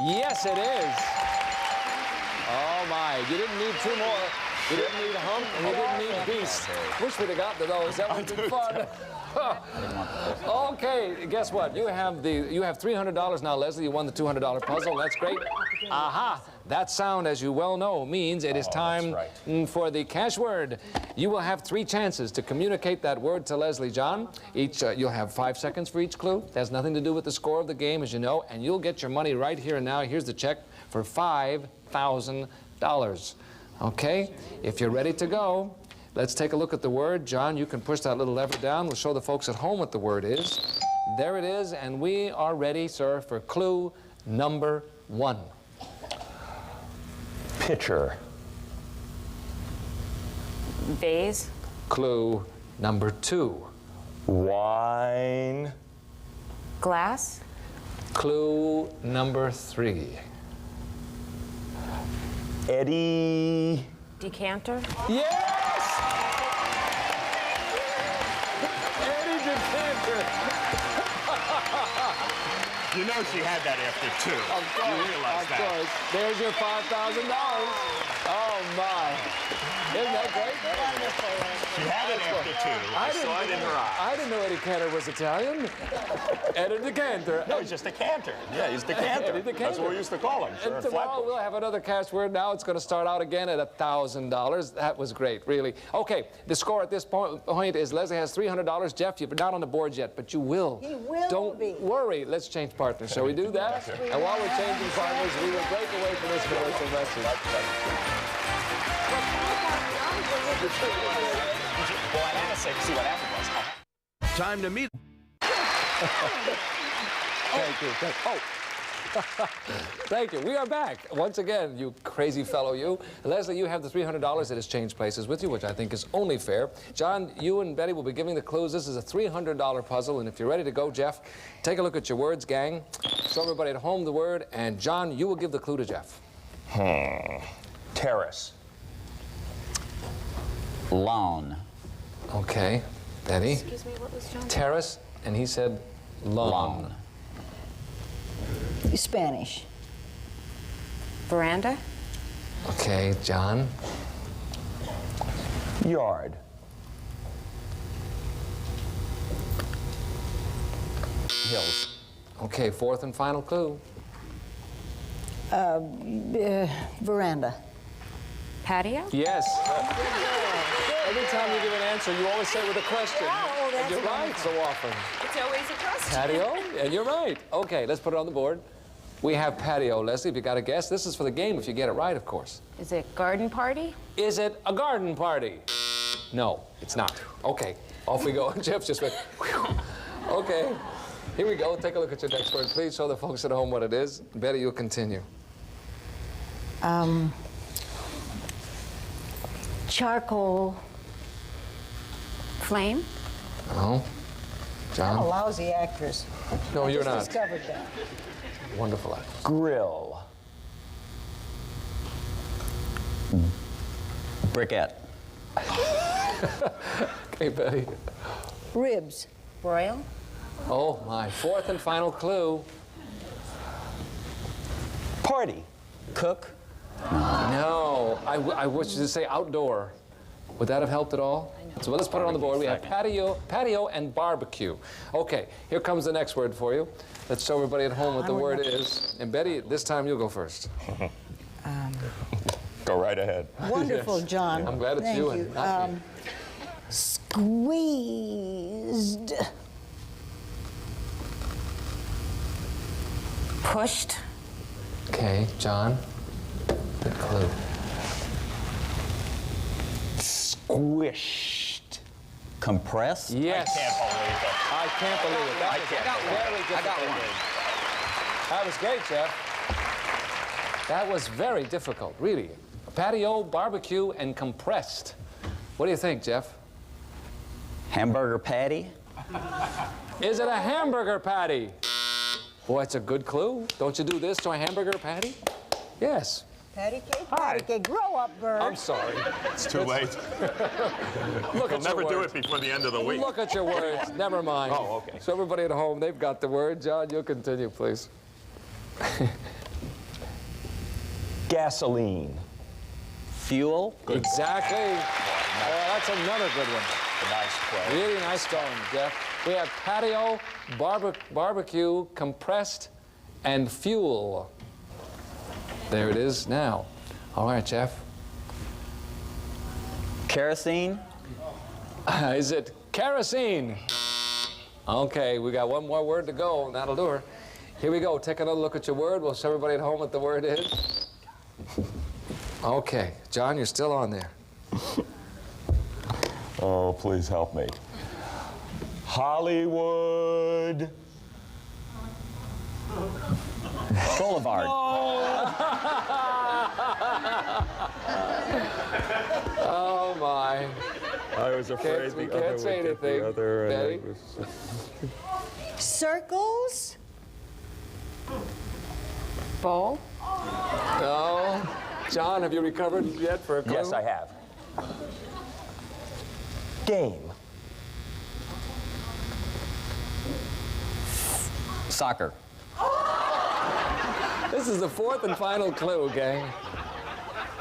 Yes, it is. Oh, my. You didn't need two more. You didn't need a hump, and you didn't need beast. Wish we'd have gotten to those. That would have been fun. Okay, guess what? You have $300 now, Leslie. You won the $200 puzzle. That's great. Aha! That sound, as you well know, means it is time for the cash word. You will have 3 chances to communicate that word to Leslie, John. You'll have 5 seconds for each clue. That has nothing to do with the score of the game, as you know, and you'll get your money right here and now. Here's the check for $5,000. Okay? If you're ready to go, let's take a look at the word. John, you can push that little lever down. We'll show the folks at home what the word is. There it is, and we are ready, sir, for clue number 1. Pitcher. Vase. Clue number 2. Wine. Glass. Clue number 3. Eddie. Decanter. Yes! Eddie Decanter. You know she had that after 2. Of course, you realize that. Of course. There's your $5,000. Oh, my. Isn't that great? She had it after 2. I saw it in her eye. I didn't know Eddie Cantor was Italian. Eddie Decanter. No, he's just a canter. Yeah, he's the canter. Eddie Decanter. That's what we used to call him. And tomorrow we'll have another cash word. Now it's going to start out again at $1,000. That was great, really. Okay, the score at this point is Leslie has $300. Jeff, you're not on the board yet, but you will. He will Don't worry. Let's change partners. Shall we do that? And while we're changing partners, we will break away from this commercial message. Well, I had to say to see what happened was. Time to meet. Thank you. Thank you. We are back. Once again, you crazy fellow, you. Leslie, you have the $300 that has changed places with you, which I think is only fair. John, you and Betty will be giving the clues. This is a $300 puzzle, and if you're ready to go, Jeff, take a look at your words, gang. Show everybody at home the word, and John, you will give the clue to Jeff. Terrace. Lawn. Okay. Betty? Excuse me, what was John? Terrace, and he said lawn. Spanish. Veranda. Okay, John. Yard. Hills. Okay, fourth and final clue. Veranda. Patio. Yes. Every time you give an answer, you always say it with a question. And you're right so often. It's always a question. Patio, and you're right. Okay, let's put it on the board. We have patio, Leslie, if you got a guess. This is for the game if you get it right, of course. Is it garden party? Is it a garden party? No, it's not. Okay, off we go. Jeff just went, whew. Okay, here we go. Take a look at your next word. Please show the folks at home what it is. Betty, you'll continue. Charcoal. Flame. Oh, John? I'm a lousy actress. No, you're I not. just discovered that. Wonderful. Grill. Briquette. Okay, Betty. Ribs. Broil. Oh, my. Fourth and final clue. Party. Cook. No. I wish you to say outdoor. Would that have helped at all? So let's put it on the board. We have patio and barbecue. Okay, here comes the next word for you. Let's show everybody at home what the word is. And Betty, this time you'll go first. Go right ahead. Wonderful, Yes. John. I'm glad it's Thank you and not me. Squeezed. Pushed. Okay, John. Good clue. Squished. Compressed. Yes. I can't believe it. I can't believe it. I got one. That was great, Jeff. That was very difficult, really. Patio, barbecue, and compressed. What do you think, Jeff? Hamburger patty. Is it a hamburger patty? Boy, it's a good clue. Don't you do this to a hamburger patty? Yes. Patty cake, patty cake. Grow up, Bird. I'm sorry. It's too late. Look We'll at never your do words. it before the end of the week. Look at your words. Never mind. Oh, okay. So everybody at home, they've got the word. John, you'll continue, please. Gasoline. Fuel. Exactly. Oh, that's another good one. Nice play. Really nice going, Jeff. We have patio, barbecue, compressed, and fuel. There it is now. All right, Jeff. Kerosene. Is it kerosene? Okay, we got one more word to go, and that'll do her. Here we go. Take another look at your word. We'll show everybody at home what the word is. Okay, John, you're still on there. Oh, please help me. Hollywood. Boulevard. Oh, my. I was afraid We the other can't say would get the anything. other, and Betty? it was Circles. Bowl. No. John, have you recovered yet for a clue? Yes, I have. Game. Soccer. This is the fourth and final clue, gang.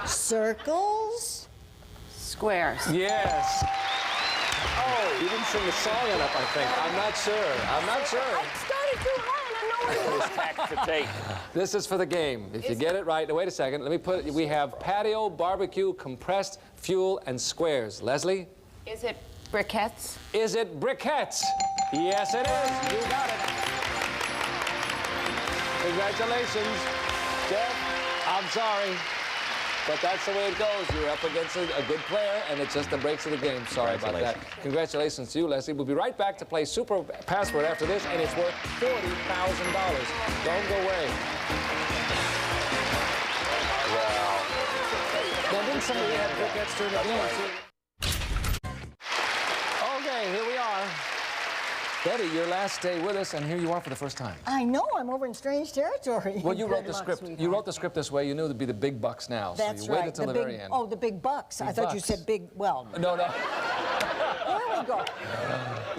Circles. Squares. Yes. Oh, you didn't sing the song enough, I think. I'm not sure. I'm not sure. I started too high and I know what it is. Tax to take. This is for the game. If you get it right, now wait a second. Let me put it. We have patio, barbecue, compressed, fuel, and squares. Leslie? Is it briquettes? Is it briquettes? Yes, it is. You got it. Congratulations, Jeff. I'm sorry, but that's the way it goes. You're up against a good player, and it's just the breaks of the game. Sorry about that. Congratulations to you, Leslie. We'll be right back to play Super Password after this, and it's worth $40,000. Don't go away. Wow. Now, didn't somebody have briquettes during the game, too? Okay, here we are. Betty, your last day with us, and here you are for the first time. I know, I'm over in strange territory. Well, you wrote the Good luck, script. sweetheart. You wrote the script this way. You knew there'd be the big bucks now, That's so you right. waited till the big, very end. Oh, the big bucks. I Big thought you bucks. said big, well. No, no. There we go.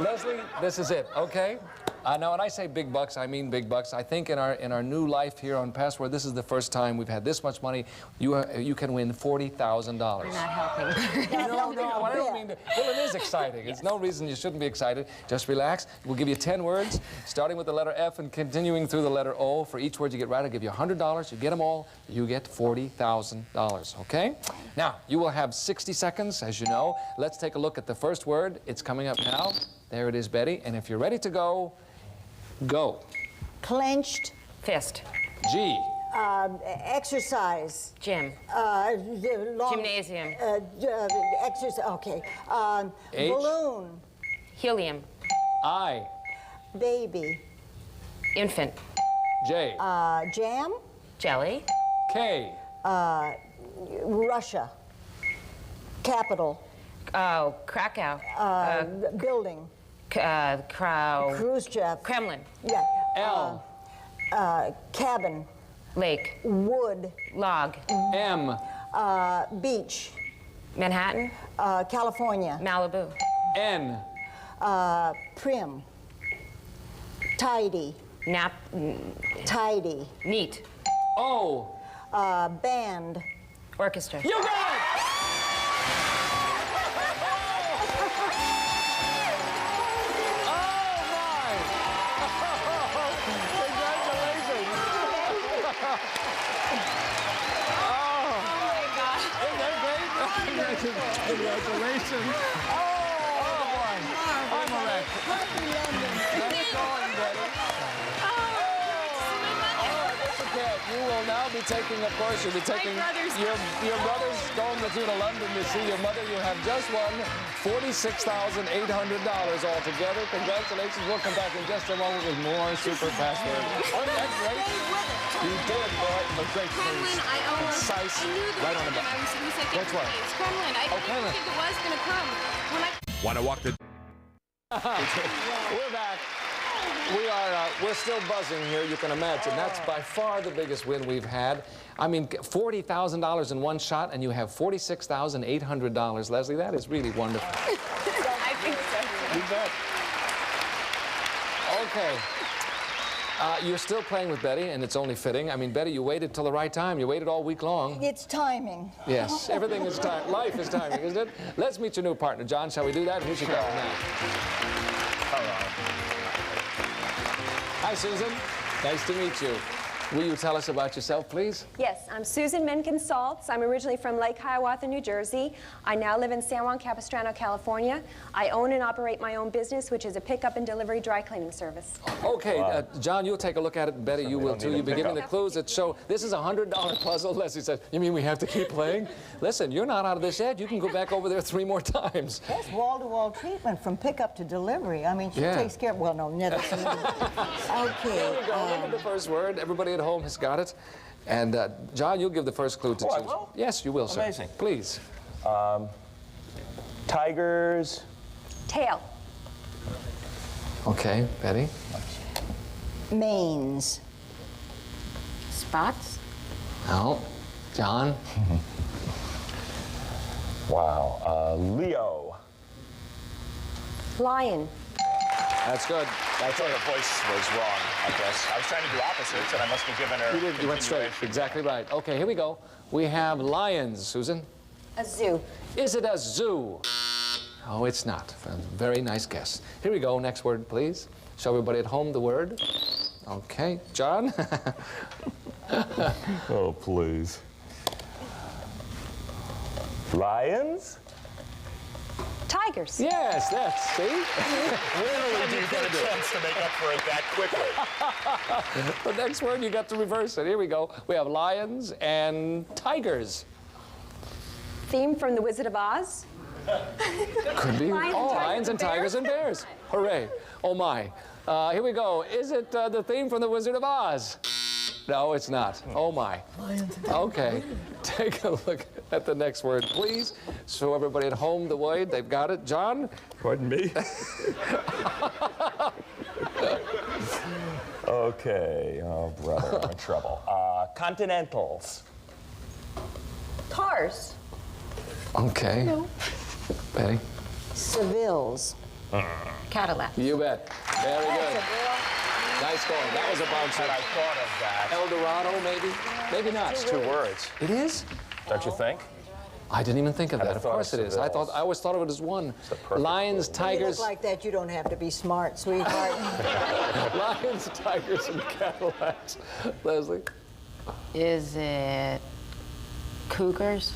Leslie, this is it, okay? Now, when I say big bucks, I mean big bucks. I think in our new life here on Password, this is the first time we've had this much money. You can win $40,000. You're not helping. No, I don't mean to. Well, it is exciting. It's no reason you shouldn't be excited. Just relax. We'll give you 10 words, starting with the letter F and continuing through the letter O. For each word you get right, I'll give you $100. You get them all, you get $40,000, okay? Now, you will have 60 seconds, as you know. Let's take a look at the first word. It's coming up now. There it is, Betty. And if you're ready to go, go. Clenched. Fist. G. Exercise. Gym. Gymnasium. Exercise. Okay. H. Balloon. Helium. I. Baby. Infant. J. Jam. Jelly. K. Russia. Capital. Oh, Krakow. Building. Khrushchev. Kremlin. Yeah. L. Cabin. Lake. Wood. Log. M. Beach. Manhattan. California. Malibu. N. Prim. Tidy. Nap. Tidy. Neat. O. Band. Orchestra. You got it! Congratulations. Oh, boy. I'm a wreck. Nice going, Betty. That's okay. You will now be taking, of course, you'll be taking your brother's going with you to London to see your mother. You have just won $46,800 altogether. Congratulations. We'll come back in just a moment with more Super Password. Oh, that's great. You did, boy. A great Kremlin, I almost concise, I knew the right on the word, and I was in the second Which one? place. Kremlin. I didn't Kremlin. think it was going to come. When I... Want to walk the... We're back. We're still buzzing here, you can imagine. That's by far the biggest win we've had. I mean, $40,000 in one shot, and you have $46,800. Leslie, that is really wonderful. I think so. You bet. Okay. You're still playing with Betty, and it's only fitting. I mean, Betty, you waited till the right time. You waited all week long. It's timing. Yes, everything is time. Life is timing, isn't it? Let's meet your new partner, John. Shall we do that? Here she comes now. Hi, Susan. Nice to meet you. Will you tell us about yourself, please? Yes, I'm Susan Menken Saltz. I'm originally from Lake Hiawatha, New Jersey. I now live in San Juan Capistrano, California. I own and operate my own business, which is a pickup and delivery dry cleaning service. Okay, John, you'll take a look at it, and Betty, you will too. You'll be giving the clues that show this is a $100 puzzle. Leslie says, you mean we have to keep playing? Listen, you're not out of this yet. You can go back over there 3 more times. That's wall-to-wall treatment from pickup to delivery. I mean, she takes care of, well, no, never. Okay. Here we go. Look at the first word. Everybody at home has got it. And John, you'll give the first clue to choose. I will? Yes, you will, sir. Amazing. Please. Tigers. Tail. Okay, Betty. Manes. Spots. No. John. Wow. Leo. Lion. That's good. That's why the voice was wrong, I guess. I was trying to do opposites, and I must have given her. You did. You went straight. Exactly right. Okay, here we go. We have lions, Susan. A zoo. Is it a zoo? Oh, it's not. Very nice guess. Here we go. Next word, please. Show everybody at home the word. Okay, John. Oh, please. Lions? Tigers. Yes, that's, see? Rarely do you get a chance to make up for it that quickly. The next word, you got to reverse it. Here we go. We have lions and tigers. Theme from The Wizard of Oz. Could be. Lions and and tigers and tigers and bears. Hooray. Oh, my. Here we go. Is it the theme from The Wizard of Oz? No, it's not. Oh, my. Okay. Take a look at the next word, please. Show everybody at home the word. They've got it. John? Pardon me? Okay. Oh, brother, I'm in trouble. Continentals. Cars. Okay. No. Betty? Sevilles. Cadillac. You bet. Very good. Nice going. That was a bouncer. I thought of that. El Dorado, maybe? Maybe not. It's 2 words. It is? Don't you think? I didn't even think of I'd that. have Of thought course of it is. I always thought of it as one. Lions, When you tigers. look like that, you don't have to be smart, sweetheart. Lions, tigers, and Cadillacs. Leslie? Is it cougars?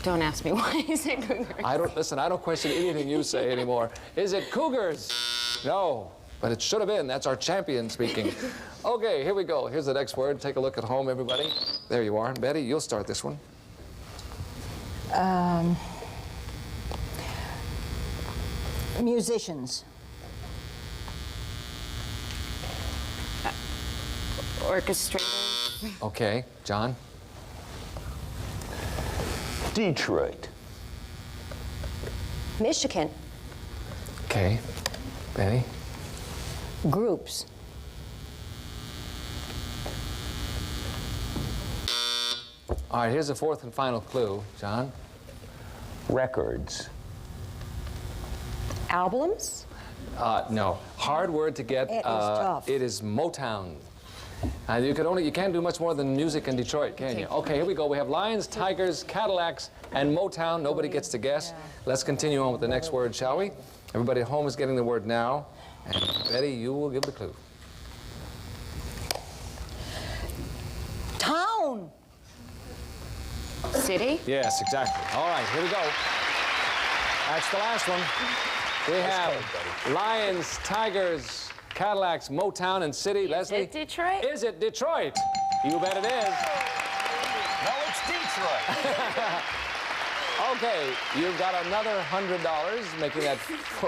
Don't ask me why is it cougars. I don't question anything you say anymore. Is it cougars? No, but it should have been. That's our champion speaking. Okay, here we go. Here's the next word. Take a look at home, everybody. There you are. Betty, you'll start this one. Musicians. Orchestrators. Okay, John? Detroit. Michigan. Okay. Betty? Groups. All right, here's the fourth and final clue. John? Records. Albums. No. Hard word to get. It is tough. It is Motown. You can't do much more than music in Detroit, can you? Okay, here we go. We have Lions, Tigers, Cadillacs, and Motown. Nobody gets to guess. Let's continue on with the next word, shall we? Everybody at home is getting the word now. And Betty, you will give the clue. Town. City. Yes, exactly. All right, here we go. That's the last one. We have Lions, Tigers, Cadillacs, Motown, and City. Leslie? Is it Detroit? Is it Detroit? You bet it is. No, it's Detroit. Okay, you've got another $100, making that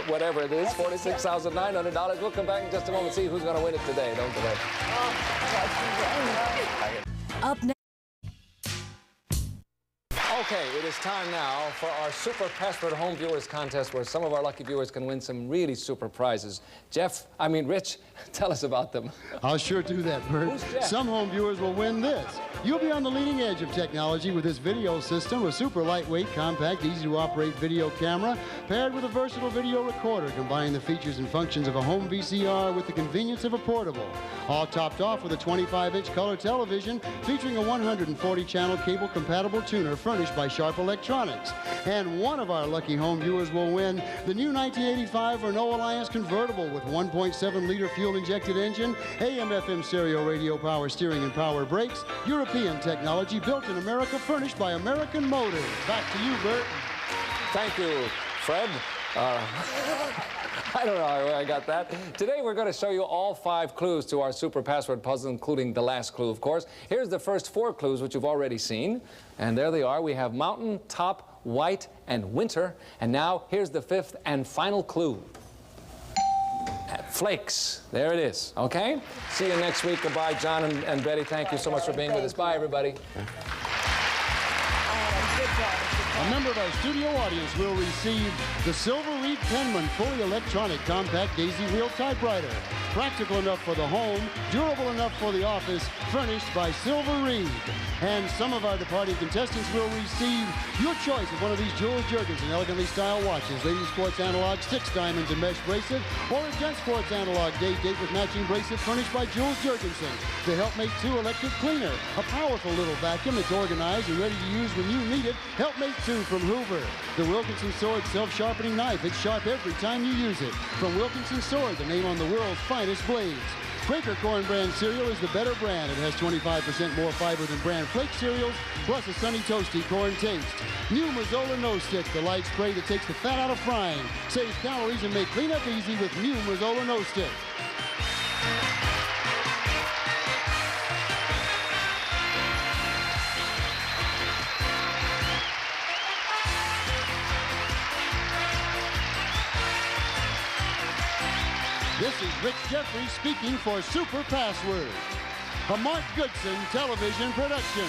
whatever it is, $46,900. We'll come back in just a moment and see who's going to win it today. Don't delay. Up next. Okay, it is time now for our Super Password Home Viewers Contest, where some of our lucky viewers can win some really super prizes. Rich, tell us about them. I'll sure do that, Bert. Who's Jeff? Some home viewers will win this. You'll be on the leading edge of technology with this video system, a super lightweight, compact, easy-to-operate video camera, paired with a versatile video recorder, combining the features and functions of a home VCR with the convenience of a portable. All topped off with a 25-inch color television featuring a 140-channel cable-compatible tuner furnished by Sharp Electronics. And one of our lucky home viewers will win the new 1985 Renault Alliance convertible with 1.7-liter fuel-injected engine, AM/FM stereo radio power steering and power brakes, European technology built in America, furnished by American Motors. Back to you, Bert. Thank you, Fred. I don't know how I got that. Today we're going to show you all 5 clues to our super password puzzle, including the last clue, of course. Here's the first 4 clues, which you've already seen. And there they are. We have mountain, top, white, and winter. And now here's the 5th and final clue. Flakes. There it is. Okay? See you next week. Goodbye, John and Betty. Thank you so much for being with us. Bye, everybody. A member of our studio audience will receive the Silver Reed Penman fully electronic compact daisy wheel typewriter. Practical enough for the home, durable enough for the office, furnished by Silver Reed. And some of our departing contestants will receive your choice of one of these Jules Jurgensen elegantly styled watches, Lady Sports Analog 6 diamonds and mesh bracelet, or a Gent Sports Analog date with matching bracelet furnished by Jules Jurgensen. The Helpmate 2 electric cleaner, a powerful little vacuum that's organized and ready to use when you need it. Helpmate 2 from Hoover. The Wilkinson Sword self-sharpening knife. It's sharp every time you use it. From Wilkinson Sword, the name on the world's finest blades. Quaker Corn Bran cereal is the better brand. It has 25% more fiber than Bran Flake cereals, plus a sunny toasty corn taste. New Mazola Nose Stick, the light spray that takes the fat out of frying. Saves calories and make cleanup easy with new Mazola Nose Stick. This is Rich Jeffries speaking for Super Password, a Mark Goodson television production.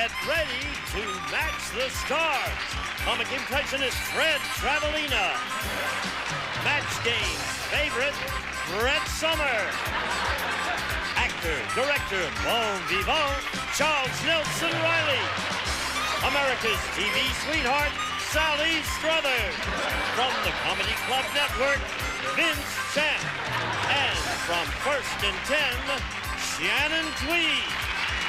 Get ready to match the stars. Comic impressionist Fred Travelina. Match Game's favorite, Brett Sommer. Actor, director, bon vivant, Charles Nelson Riley. America's TV sweetheart, Sally Struthers. From the Comedy Club Network, Vince Champ. And from First and 10, Shannon Tweed.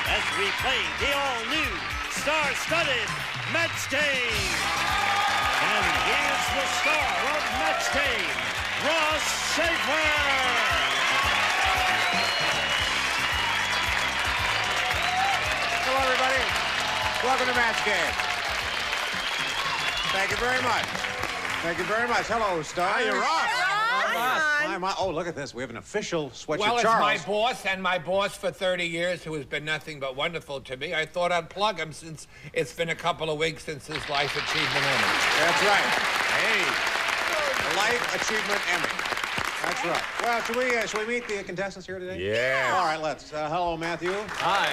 As we play the all-new, star-studded Match Game. And here's the star of Match Game, Ross Schaefer. Hello, everybody. Welcome to Match Game. Thank you very much. Thank you very much. Hello, Star. Hi, you're Ross. Hi, Ron. Oh, look at this. We have an official sweatshirt. Well, it's Charles. my boss, and my boss for 30 years, who has been nothing but wonderful to me. I thought I'd plug him since it's been a couple of weeks since his Life Achievement Emmy. That's right. Hey, the Life Achievement Emmy. That's right. Well, should we meet the contestants here today? Yeah. All right, let's. Hello, Matthew. Hi.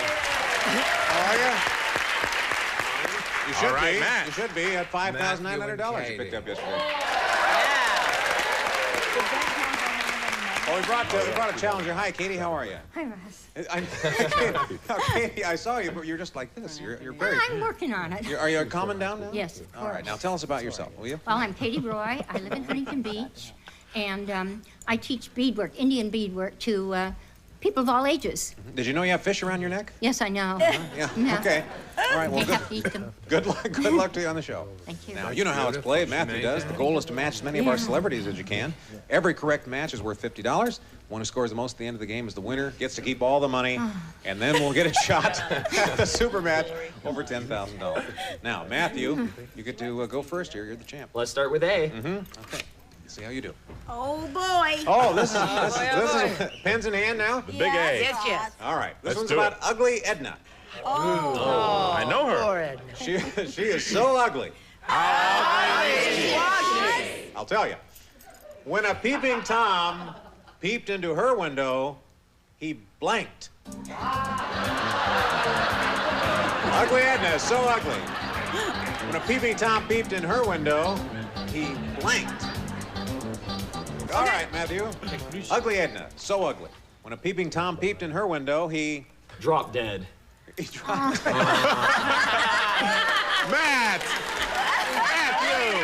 How are you? You should All right, be. Matt. You should be at $5,900 you picked up yesterday. Oh, we brought a challenger. Hi, Katie. How are you? Hi, Ross. Katie, I saw you, but you're just like this. You're very. I'm working on it. Are you calming down now? Yes, of course. All right. Now tell us about yourself, will you? Well, I'm Katie Roy. I live in Huntington Beach, and I teach beadwork, Indian beadwork, to people of all ages. Did you know you have fish around your neck? Yes, I know. Yeah. Okay. All right. Well, You have to eat them. Good luck. Good luck to you on the show. Thank you. Now you know how it's played. Matthew does. The goal is to match as many of our celebrities as you can. Every correct match is worth $50. One who scores the most at the end of the game is the winner. Gets to keep all the money, and then we'll get a shot at the super match over $10,000. Now, Matthew, you get to go first here. You're the champ. Let's start with A. Mm-hmm. Okay. See how you do. Oh, boy. Oh, this is pens in hand now? The big A. Yes, yes. All right. This Let's one's do about it. Ugly Edna. Oh, I know her. Poor Edna. She is so ugly. I'll tell you. When a peeping Tom peeped into her window, he blanked. Ugly Edna is so ugly. When a peeping Tom peeped in her window, he blanked. All right, Matthew. Ugly Edna, so ugly. When a peeping Tom peeped in her window, he... Drop dead. He dropped dead. Matt! Matthew!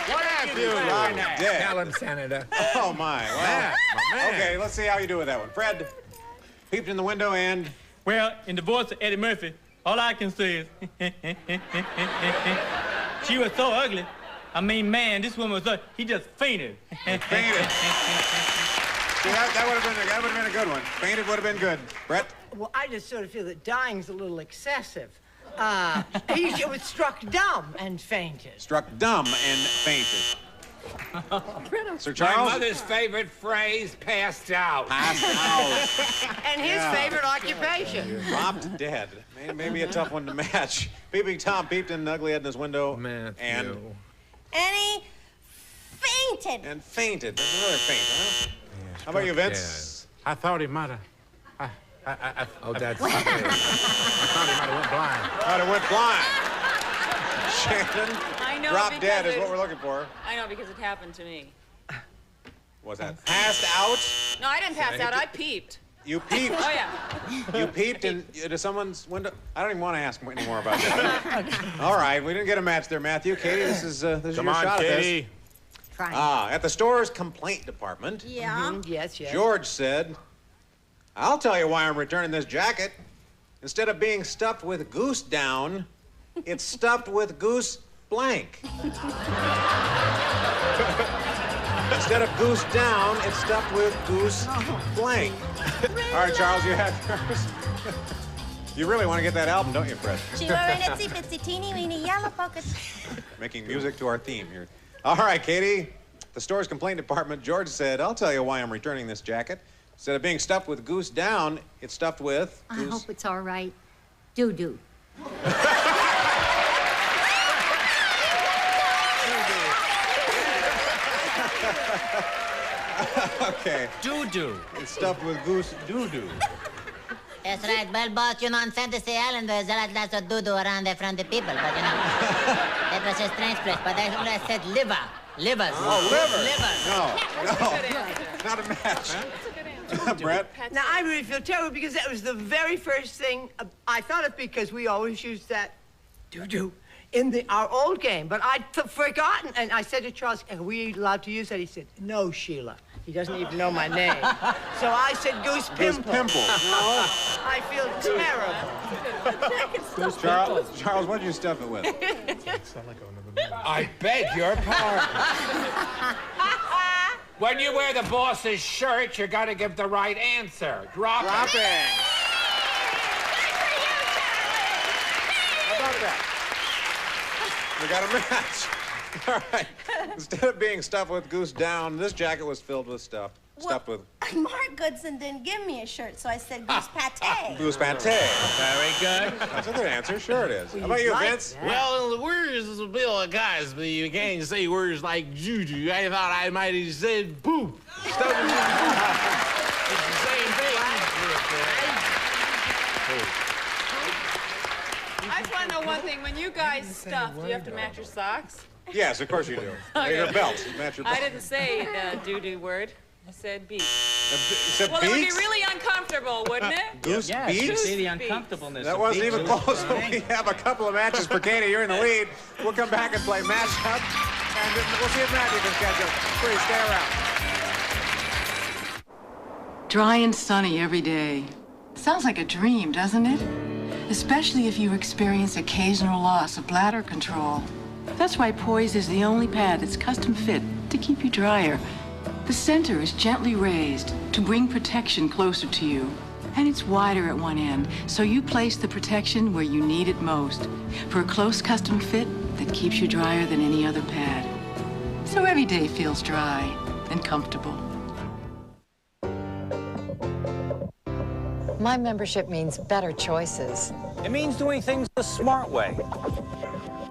Dropped dead. Tell him, Senator. Oh, my. Well, Matt, my man. okay, let's see how you do with that one. Fred peeped in the window and... Well, in the voice of Eddie Murphy, all I can say is, she was so ugly. I mean, man, this woman was so, he just fainted. Fainted. See, that would have been a good one. Fainted would have been good. Brett? Well, I just sort of feel that dying's a little excessive. He was struck dumb and fainted. Struck dumb and fainted. Sir Charles? My mother's favorite phrase, passed out. Passed out. And his favorite occupation. Dropped dead. Maybe a tough one to match. Peeping Tom peeped in Ugly Edna's window and he fainted. And fainted. That's another faint, huh? How about you, Vince? I thought he might have. Oh, that's. I thought he might have went blind. Thought it went blind. Shannon, I know drop dead because is what we're looking for. I know because it happened to me. What's that? Passed out? No, I didn't pass out. I peeped. You peeped? Oh, yeah. You peeped into someone's window? I don't even want to ask any more about that. All right, we didn't get a match there, Matthew. Katie, this is your shot at this. At the store's complaint department. Yeah. Yes, yes. George said, I'll tell you why I'm returning this jacket. Instead of being stuffed with goose down, it's stuffed with goose blank. Instead of goose down, it's stuffed with goose blank. All right, Charles, you have yours. You really want to get that album, don't you, Fred? She wore an itsy bitsy teeny weeny yellow polkas. Making music to our theme here. All right, Katie. The store's complaint department, George said, I'll tell you why I'm returning this jacket. Instead of being stuffed with goose down, it's stuffed with goose... I hope it's all right. Doo-doo. Okay. Doo-doo. It's stuffed with goose doo-doo. That's right. Well, boss, you know, on Fantasy Island, there's a lot of doo-doo around there from the people, but, you know, that was a strange place, but I only said liver. Livers. Oh, liver. Livers. No, not a match. Brett? Now, I really feel terrible because that was the very first thing. I thought it because we always used that doo-doo in our old game, but I'd forgotten. And I said to Charles, are we allowed to use that? He said, no, Sheila. He doesn't even know my name. So I said Goose Pimple. Goose Pimple. No. I feel terrible. Charles, what did you stuff it with? I beg your pardon. When you wear the boss's shirt, you gotta give the right answer. Dropping. How about that? We got a match. All right. Instead of being stuffed with Goose Down, this jacket was filled with stuff. Stuffed with Mark Goodson didn't give me a shirt, so I said Goose Pate. Goose Pate. Very good. That's a good answer. Sure it is. How about you, Vince? Well, the words is a bit of guys, but you can't say words like juju. I thought I might have said poop. It's the same thing. I just want to know one thing. When you guys stuff, do you have to match your socks? Yes, of course you do. Okay. Your belt. Match your belt. I didn't say the doo-doo word. I said beak. Said Well, it would be beaks? really uncomfortable, wouldn't it? Goose beaks? Goose See the beaks. uncomfortableness. That of wasn't beaks. even close. We have a couple of matches for Katie. You're in the lead. We'll come back and play matchup. And we'll see if Matthew can catch up. Please stay around. Dry and sunny every day. Sounds like a dream, doesn't it? Especially if you experience occasional loss of bladder control. That's why Poise is the only pad that's custom fit to keep you drier. The center is gently raised to bring protection closer to you. And it's wider at one end, so you place the protection where you need it most, for a close custom fit that keeps you drier than any other pad. So every day feels dry and comfortable. My membership means better choices. It means doing things the smart way.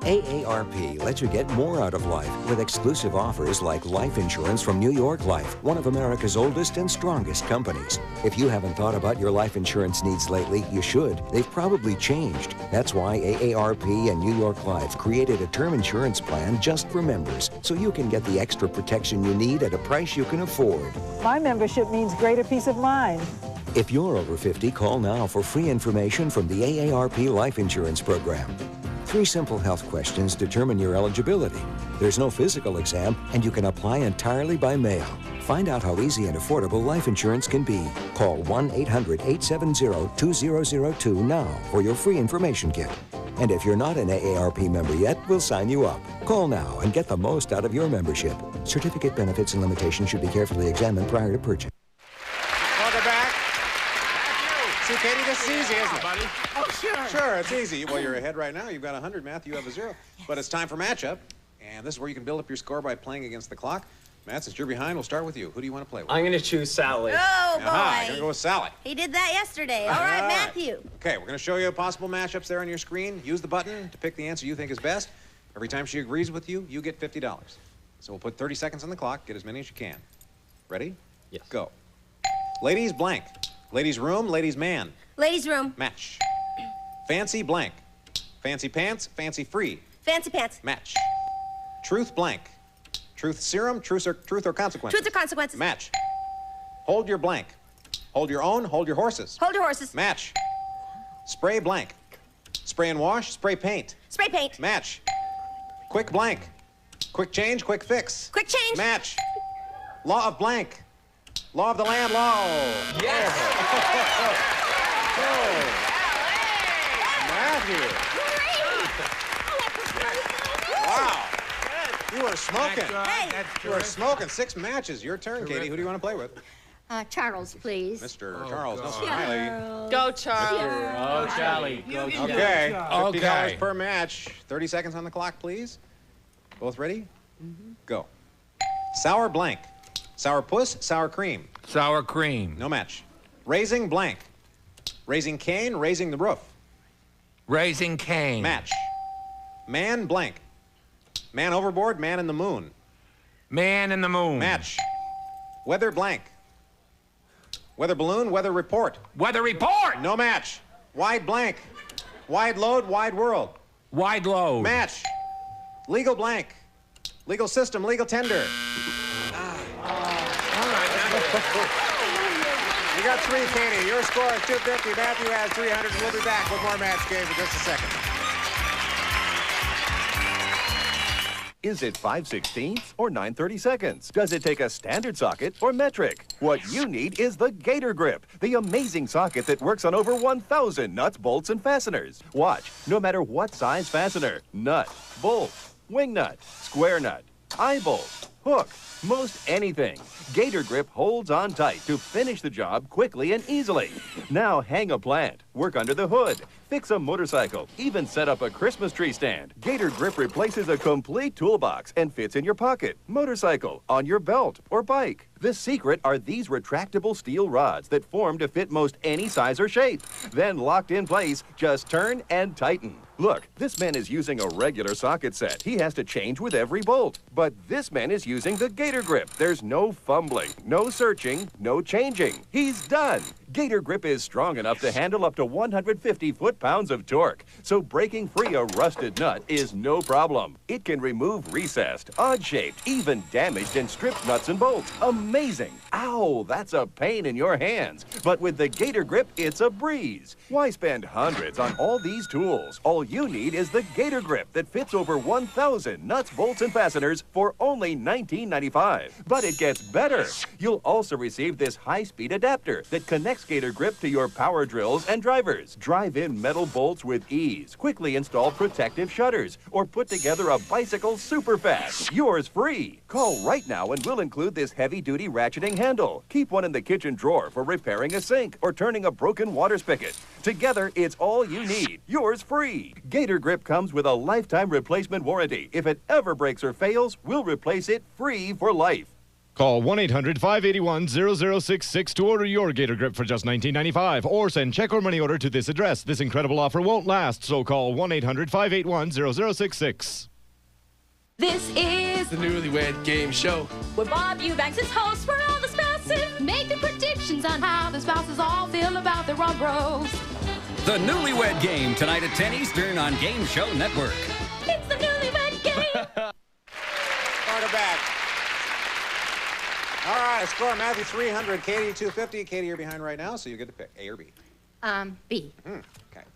AARP lets you get more out of life with exclusive offers like life insurance from New York Life, one of America's oldest and strongest companies. If you haven't thought about your life insurance needs lately, you should. They've probably changed. That's why AARP and New York Life created a term insurance plan just for members, so you can get the extra protection you need at a price you can afford. My membership means greater peace of mind. If you're over 50, call now for free information from the AARP Life Insurance Program. 3 simple health questions determine your eligibility. There's no physical exam, and you can apply entirely by mail. Find out how easy and affordable life insurance can be. Call 1-800-870-2002 now for your free information kit. And if you're not an AARP member yet, we'll sign you up. Call now and get the most out of your membership. Certificate benefits and limitations should be carefully examined prior to purchase. Welcome back. See, Katie, this is easy, isn't it? Buddy. Oh, sure. Sure, it's easy. Well, you're ahead right now. You've got 100, Matthew. You have a 0. But it's time for matchup. And this is where you can build up your score by playing against the clock. Matt, since you're behind, we'll start with you. Who do you want to play with? I'm going to choose Sally. Oh, boy. I'm going to go with Sally. He did that yesterday. All right, Matthew. Okay, we're going to show you possible matchups there on your screen. Use the button to pick the answer you think is best. Every time she agrees with you, you get $50. So we'll put 30 seconds on the clock. Get as many as you can. Ready? Yes. Go. Ladies blank. Ladies room, ladies man. Ladies' room. Match. Fancy blank. Fancy pants, fancy free. Fancy pants. Match. Truth blank. Truth serum, truth or consequences. Truth or consequences. Match. Hold your blank. Hold your own, hold your horses. Hold your horses. Match. Spray blank. Spray and wash, spray paint. Spray paint. Match. Quick blank. Quick change, quick fix. Quick change. Match. Law of blank. Law of the land, law. Yes. Matthew. Wow. You were smoking. You were smoking. 6 matches. Your turn, Katie. Who do you want to play with? Charles, please. Mr. Charles Nelson Riley. Go, Charles. Oh, Charlie. Go, Okay. $50 Okay. per match. 30 seconds on the clock, please. Both ready? Go. Sour blank. Sour puss, sour cream. Sour cream. No match. Raising blank. Raising Cain, raising the roof. Raising Cain. Match. Man blank. Man overboard, man in the moon. Man in the moon. Match. Weather blank. Weather balloon, weather report. Weather report! No match. Wide blank. Wide load, wide world. Wide load. Match. Legal blank. Legal system, legal tender. You got 3, Katie. Your score is 250. Matthew has 300. We'll be back with more match games in just a second. Is it 5/16 or 9/32? Does it take a standard socket or metric? What you need is the Gator Grip, the amazing socket that works on over 1,000 nuts, bolts, and fasteners. Watch, no matter what size fastener, nut, bolt, wing nut, square nut, eye bolt, hook, most anything, Gator Grip holds on tight to finish the job quickly and easily. Now hang a plant, work under the hood, fix a motorcycle, even set up a Christmas tree stand. Gator Grip replaces a complete toolbox and fits in your pocket, motorcycle, on your belt, or bike. The secret are these retractable steel rods that form to fit most any size or shape. Then locked in place, just turn and tighten. Look, this man is using a regular socket set. He has to change with every bolt. But this man is using the Gator Grip. There's no fumbling, no searching, no changing. He's done. Gator Grip is strong enough to handle up to 150 foot-pounds of torque, so breaking free a rusted nut is no problem. It can remove recessed, odd-shaped, even damaged and stripped nuts and bolts. Amazing! Ow, that's a pain in your hands. But with the Gator Grip, it's a breeze. Why spend hundreds on all these tools? All you need is the Gator Grip that fits over 1,000 nuts, bolts, and fasteners for only $19.95. But it gets better. You'll also receive this high-speed adapter that connects Gator Grip to your power drills and drivers. Drive in metal bolts with ease. Quickly install protective shutters or put together a bicycle super fast. Yours free. Call right now and we'll include this heavy-duty ratcheting handle. Keep one in the kitchen drawer for repairing a sink or turning a broken water spigot. Together, it's all you need. Yours free. Gator Grip comes with a lifetime replacement warranty. If it ever breaks or fails, we'll replace it free for life. Call 1-800-581-0066 to order your Gator Grip for just $19.95 or send check or money order to this address. This incredible offer won't last, so call 1-800-581-0066. This is the Newlywed Game Show, where Bob Eubanks is host for all the spouses, making predictions on how the spouses all feel about their own bros. The Newlywed Game tonight at 10 Eastern on Game Show Network. It's the Newlywed Game. Started back. All right, score Matthew 300, Katie 250. Katie, you're behind right now, so you get to pick A or B. B. Okay.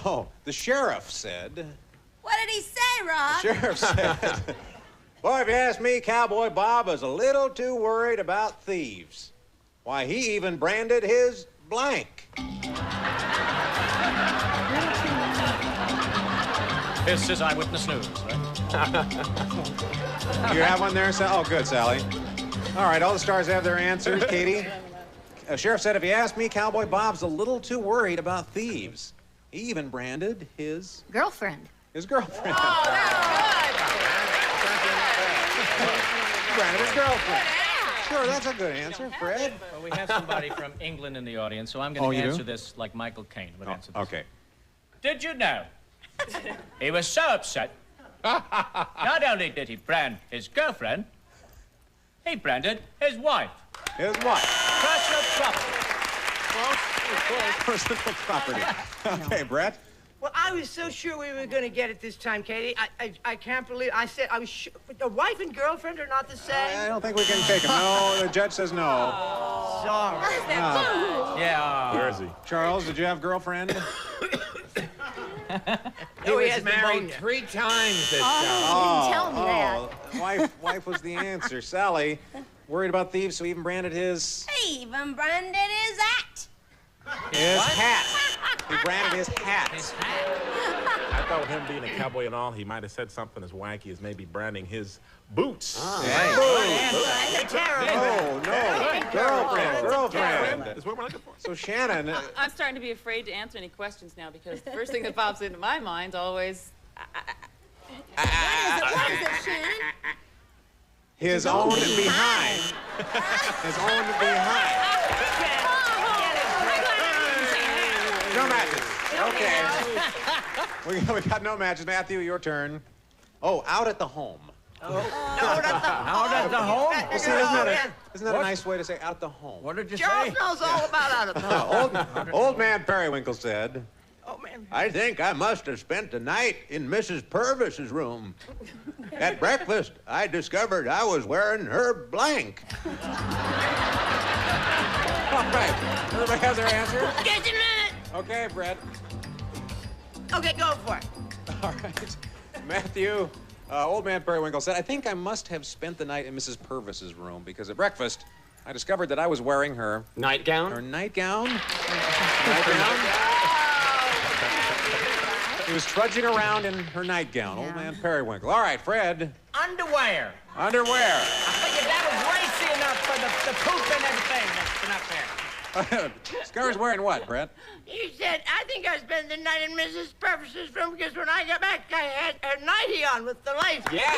Oh, the sheriff said. What did he say, Rob? The sheriff said, boy, if you ask me, Cowboy Bob was a little too worried about thieves. Why, he even branded his blank. This is Eyewitness News, right? You have one there, Sally? Oh, good, Sally. All right, all the stars have their answers. Katie? Sheriff said, if you ask me, Cowboy Bob's a little too worried about thieves. He even branded his... Girlfriend. His girlfriend. Oh, that's good. Branded his girlfriend. Sure, that's a good answer. Fred? Well, we have somebody from England in the audience, so I'm going to answer this like Michael Caine would answer this. Okay. Did you know? He was so upset. Not only did he brand his girlfriend, he branded his wife. His wife. Personal property. Personal property. Okay, Brett? Well, I was so sure we were going to get it this time, Katie. I can't believe I said I was sure. The wife and girlfriend are not the same. I don't think we can take him. No, the judge says no. Sorry. Yeah. Where is he? Charles, did you have girlfriend? He was married 3 times this time. You didn't tell me that. Wife was the answer. Sally, worried about thieves, so he even branded his... He even branded his hat. His hat. He branded his hat. I thought with him being a cowboy and all, he might have said something as wacky as maybe branding his boots. Hey. Oh, no. Girlfriend. That's what we're looking for. So, Shannon... I'm starting to be afraid to answer any questions now because the first thing that pops into my mind is always... What is it, Shannon? His own behind. His own behind. No matches. Okay. We got no matches. Matthew, your turn. Oh, out at the home. No, that's the home. Well, see, isn't that a nice way to say out the home? What did you Charles knows all about out of the home. Old man Periwinkle said, Oh, man. I think I must have spent the night in Mrs. Purvis's room. At breakfast, I discovered I was wearing her blank. All right. Everybody has their answer? Just a minute. Okay, Brett. Okay, go for it. All right. Matthew, old man Periwinkle said, I think I must have spent the night in Mrs. Purvis's room because at breakfast, I discovered that I was wearing her... Nightgown? Her nightgown? Nightgown? He was trudging around in her nightgown, old man Periwinkle. All right, Fred. Underwear. Underwear. I figured that was racy enough for the poop and everything that's been up there. Scar's wearing what, Brett? He said, I think I spent the night in Mrs. Purvis's room because when I got back, I had a nightie on with the lace. Yeah.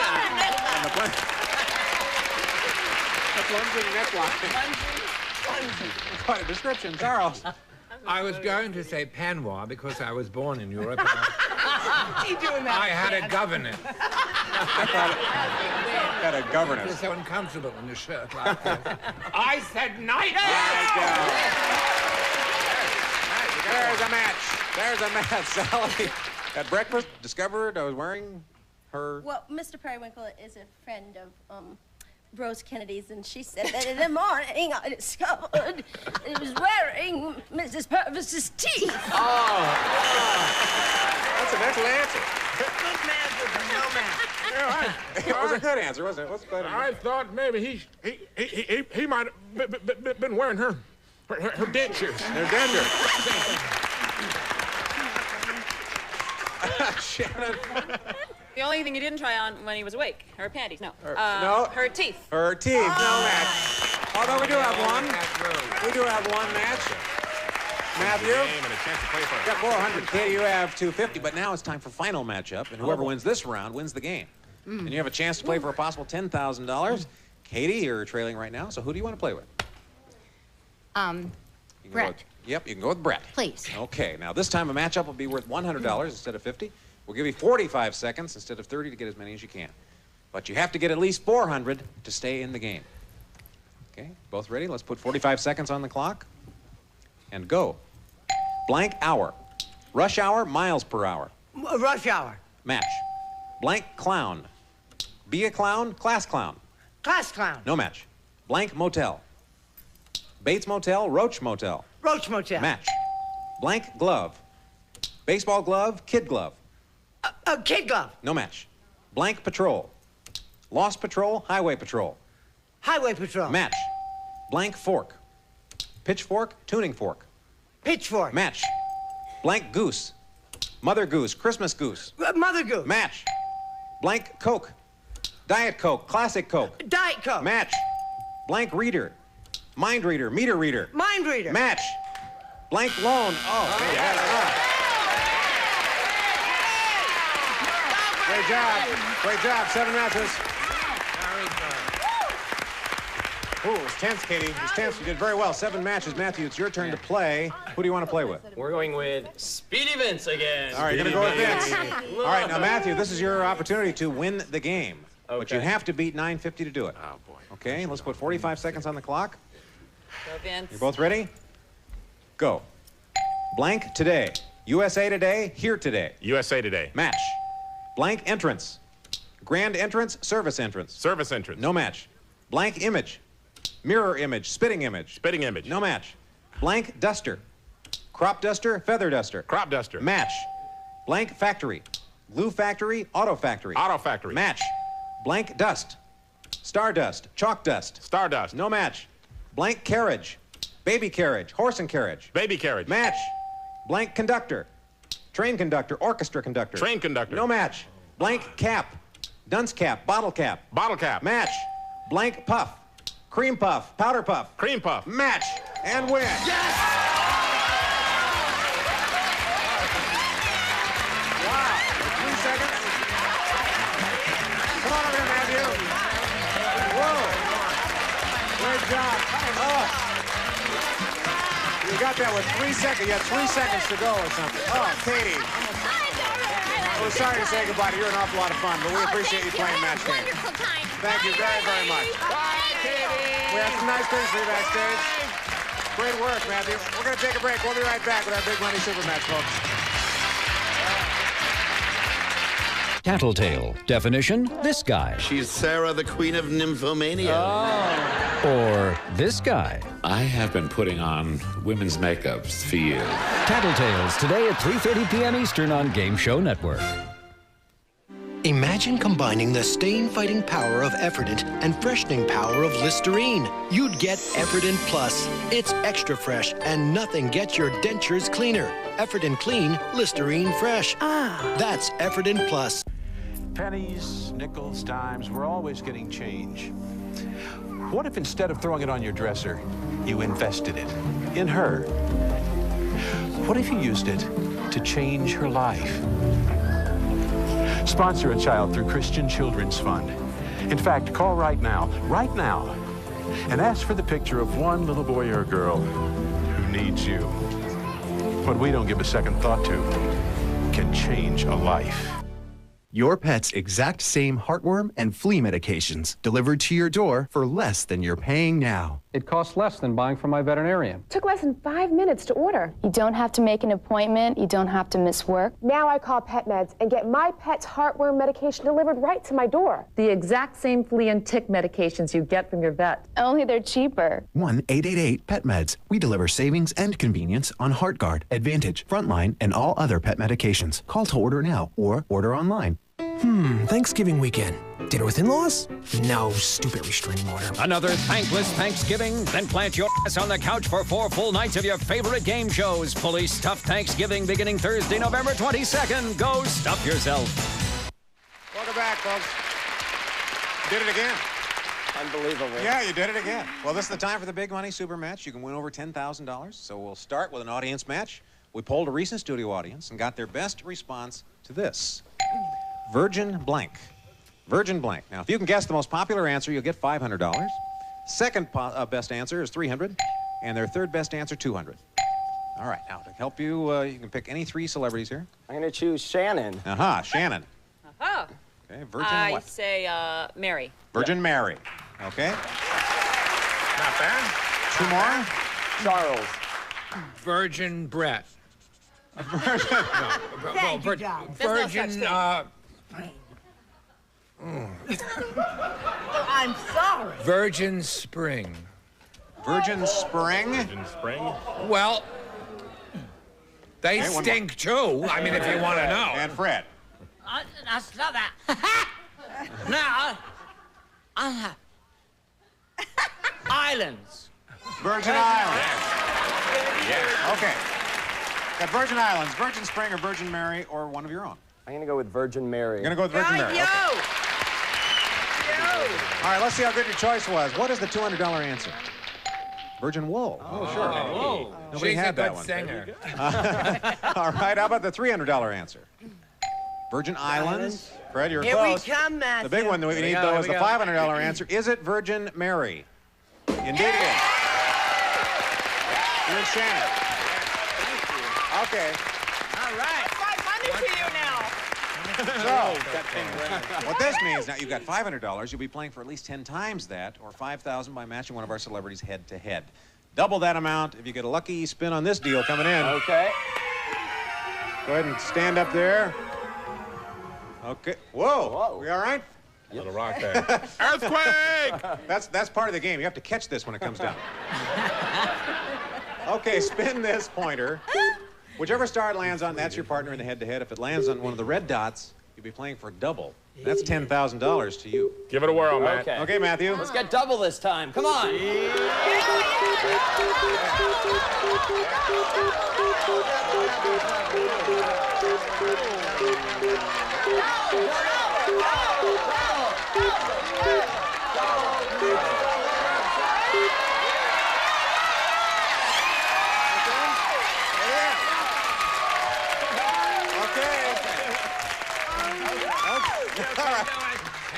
That's lunging neckline. Quite a description, Charles. I was going to say Panois because I was born in Europe. He doing that? I had a governess. Had a governess. It's so uncomfortable in a shirt like this. I said night. There's a match. There's a match, Sally. At breakfast, discovered I was wearing her... Well, Mr. Periwinkle is a friend of, Rose Kennedy's, and she said that in the morning I discovered he was wearing Mrs. Purvis's teeth. That's an excellent answer. Good man for no man. It was a good answer, wasn't it? What's good? I thought maybe he might have been wearing her dentures. Her dentures. Shannon. The only thing he didn't try on when he was awake, her panties. No. No. Her teeth. Her teeth. No match. Although we do have one. We do have one match. Matthew. Got 400. Katie, you have 250. But now it's time for final matchup, and whoever wins this round wins the game. And you have a chance to play for a possible $10,000. Katie, you're trailing right now. So who do you want to play with? Brett. Yep, you can go with Brett. Please. Okay, now this time a matchup will be worth $100 instead of 50. We'll give you 45 seconds instead of 30 to get as many as you can. But you have to get at least 400 to stay in the game. Okay, both ready? Let's put 45 seconds on the clock. And go. Blank hour. Rush hour, miles per hour. Rush hour. Match. Blank clown. Be a clown, class clown. Class clown. No match. Blank motel. Bates Motel, Roach Motel. Roach Motel. Match. Blank glove. Baseball glove, kid glove. Kid glove. No match. Blank patrol. Lost patrol, highway patrol. Highway patrol. Match. Blank fork. Pitchfork, tuning fork. Pitchfork. Match. Blank goose. Mother goose, Christmas goose. Mother goose. Match. Blank Coke. Diet Coke, classic Coke. Diet Coke. Match. Blank reader. Mind reader, meter reader. Mind reader. Match. Blank loan. Oh, okay. Great job. Great job. 7 matches. Ooh, it was tense, Katie. It was tense. You did very well. 7 matches. Matthew, it's your turn to play. Who do you want to play with? We're going with Speedy Vince again. All right, you're going to go with Vince. All right, now, Matthew, this is your opportunity to win the game. Okay. But you have to beat 950 to do it. Oh, boy. Okay, let's put 45 seconds on the clock. Go, Vince. You're both ready? Go. Blank today. USA Today, here today. USA Today. Match. Blank entrance. Grand entrance, service entrance. Service entrance. No match. Blank image. Mirror image, spitting image. Spitting image. No match. Blank duster. Crop duster, feather duster. Crop duster. Match. Blank factory. Glue factory, auto factory. Auto factory. Match. Blank dust. Stardust, chalk dust. Stardust. No match. Blank carriage. Baby carriage, horse and carriage. Baby carriage. Match. Blank conductor. Train conductor, orchestra conductor. Train conductor. No match. Blank cap. Dunce cap, bottle cap. Bottle cap. Match. Blank puff. Cream puff, powder puff. Cream puff. Match. And win. Yes! Wow. 3 seconds. Come on over here, Matthew. Whoa. Great job. Oh. You got that with 3 seconds. You had 3 seconds to go or something. Oh, Katie. we're sorry to say goodbye to you. You're an awful lot of fun, but we appreciate you playing match game. Wonderful time. Thank you very, very much. Bye, Kitty. We have some nice things for you backstage. Great work, Matthew. We're going to take a break. We'll be right back with our Big Money Super Match, folks. Tattletale. Definition, this guy. She's Sarah, the queen of nymphomania. Or this guy. I have been putting on women's makeup for you. Tattletales, today at 3:30 p.m. Eastern on Game Show Network. Imagine combining the stain-fighting power of Efferdent and freshening power of Listerine. You'd get Efferdent Plus. It's extra fresh, and nothing gets your dentures cleaner. Efferdent Clean, Listerine Fresh. That's Efferdent Plus. Pennies, nickels, dimes, we're always getting change. What if instead of throwing it on your dresser, you invested it in her? What if you used it to change her life? Sponsor a child through Christian Children's Fund. In fact, call right now, and ask for the picture of one little boy or girl who needs you. What we don't give a second thought to can change a life. Your pet's exact same heartworm and flea medications delivered to your door for less than you're paying now. It costs less than buying from my veterinarian. Took less than 5 minutes to order. You don't have to make an appointment. You don't have to miss work. Now I call PetMeds and get my pet's heartworm medication delivered right to my door. The exact same flea and tick medications you get from your vet. Only they're cheaper. 1-888-PET-MEDS. We deliver savings and convenience on HeartGuard, Advantage, Frontline, and all other pet medications. Call to order now or order online. Thanksgiving weekend. Dinner with in-laws? No, stupid restraining order. Another thankless Thanksgiving? Then plant your ass on the couch for 4 full nights of your favorite game shows. Fully stuffed Thanksgiving beginning Thursday, November 22nd. Go stuff yourself. Welcome back, folks. Did it again. Unbelievable. Yeah, you did it again. Well, this is the time for the Big Money Super Match. You can win over $10,000. So we'll start with an audience match. We polled a recent studio audience and got their best response to this. Virgin blank. Virgin blank. Now, if you can guess the most popular answer, you'll get $500. Second best answer is $300, and their third best answer, $200. All right, now to help you, you can pick any 3 celebrities here. I'm going to choose Shannon. Shannon. Oh. Okay, Virgin I what? say Mary. Virgin Mary. Okay. Not bad. 2 more. Charles. Virgin Brett. Thank you, John. Virgin, I'm sorry. Virgin Spring. Virgin Spring? Virgin Spring? Well, they Okay, one stink too. I mean, if you want to know. And Fred. I saw that. Now, islands. Virgin Islands. Yes. Okay. Got Virgin Islands, Virgin Spring, or Virgin Mary, or one of your own. I'm going to go with Virgin Mary. You're going to go with Virgin Mary. Yo! Okay. Yo! All right, let's see how good your choice was. What is the $200 answer? Virgin Wool. Oh, sure. Whoa. Nobody She's had a that good one. singer. All right, how about the $300 answer? Virgin Islands. Fred, you're Here close. we come, Matthew. The big one that we need, though, is the $500 answer. Is it Virgin Mary? Indeed it is. You're Shannon. Okay. All right. That's money to you now. So, what this means, now you've got $500. You'll be playing for at least 10 times that, or $5,000 by matching one of our celebrities head-to-head. Double that amount if you get a lucky spin on this deal coming in. Okay. Go ahead and stand up there. Okay. Whoa. We all right? Little rock there. Earthquake! That's part of the game. You have to catch this when it comes down. Okay, spin this pointer. Whichever star it lands on, that's your partner in the head-to-head. If it lands on one of the red dots, you'll be playing for double. That's $10,000 to you. Give it a whirl, Matt. Okay, Matthew. Let's get double this time. Come on.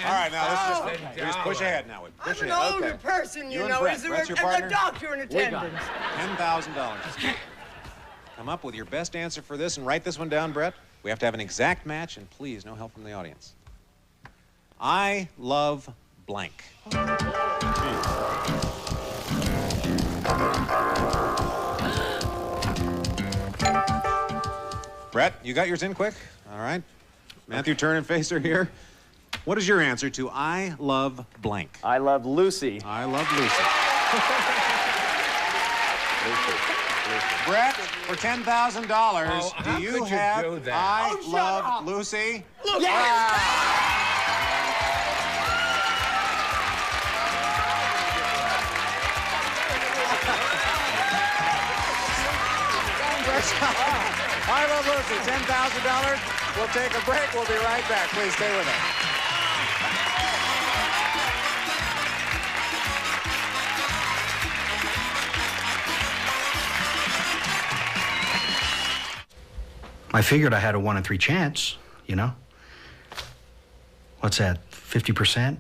All right, now let's just push ahead now. Push I'm an ahead. older person, you and know. Brett. Is there Brett's your a partner? doctor in attendance? $10,000. Come up with your best answer for this and write this one down, Brett. We have to have an exact match, and please, no help from the audience. I love blank. Brett, you got yours in quick? All right. Matthew, turn and face her here. What is your answer to I love blank? I love Lucy. I love Lucy. Brett, for $10,000, do you have do that? I love Lucy? I love Lucy, $10,000. We'll take a break. We'll be right back. Please stay with us. I figured I had a 1 in 3 chance, you know? What's that, 50%?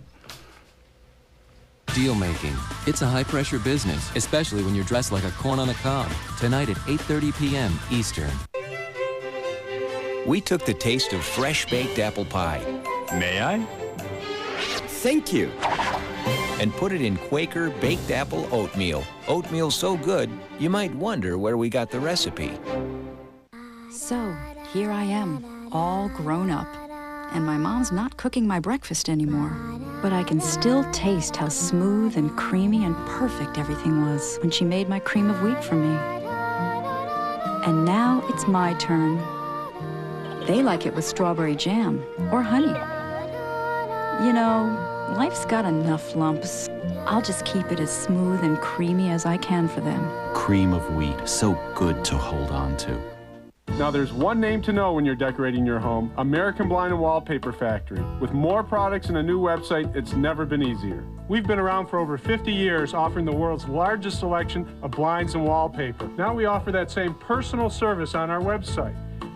Deal making. It's a high-pressure business, especially when you're dressed like a corn on the cob. Tonight at 8:30 p.m. Eastern. We took the taste of fresh baked apple pie. May I? Thank you. And put it in Quaker baked apple oatmeal. Oatmeal so good, you might wonder where we got the recipe. So, here I am, all grown up. And my mom's not cooking my breakfast anymore. But I can still taste how smooth and creamy and perfect everything was when she made my cream of wheat for me. And now it's my turn. They like it with strawberry jam or honey. You know, life's got enough lumps. I'll just keep it as smooth and creamy as I can for them. Cream of wheat, so good to hold on to. Now there's one name to know when you're decorating your home, American Blind & Wallpaper Factory. With more products and a new website, it's never been easier. We've been around for over 50 years offering the world's largest selection of blinds and wallpaper. Now we offer that same personal service on our website.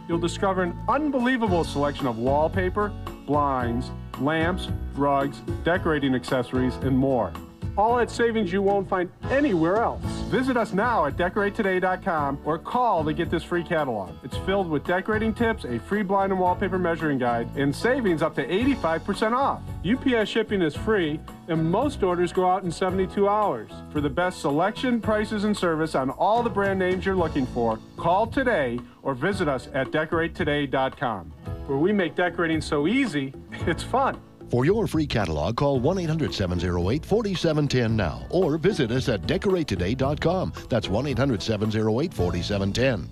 You'll discover an unbelievable selection of wallpaper, blinds, lamps, rugs, decorating accessories, and more. All at savings you won't find anywhere else. Visit us now at DecorateToday.com or call to get this free catalog. It's filled with decorating tips, a free blind and wallpaper measuring guide, and savings up to 85% off. UPS shipping is free, and most orders go out in 72 hours. For the best selection, prices, and service on all the brand names you're looking for, call today or visit us at DecorateToday.com, where we make decorating so easy, it's fun. For your free catalog, call 1-800-708-4710 now or visit us at decoratetoday.com. That's 1-800-708-4710.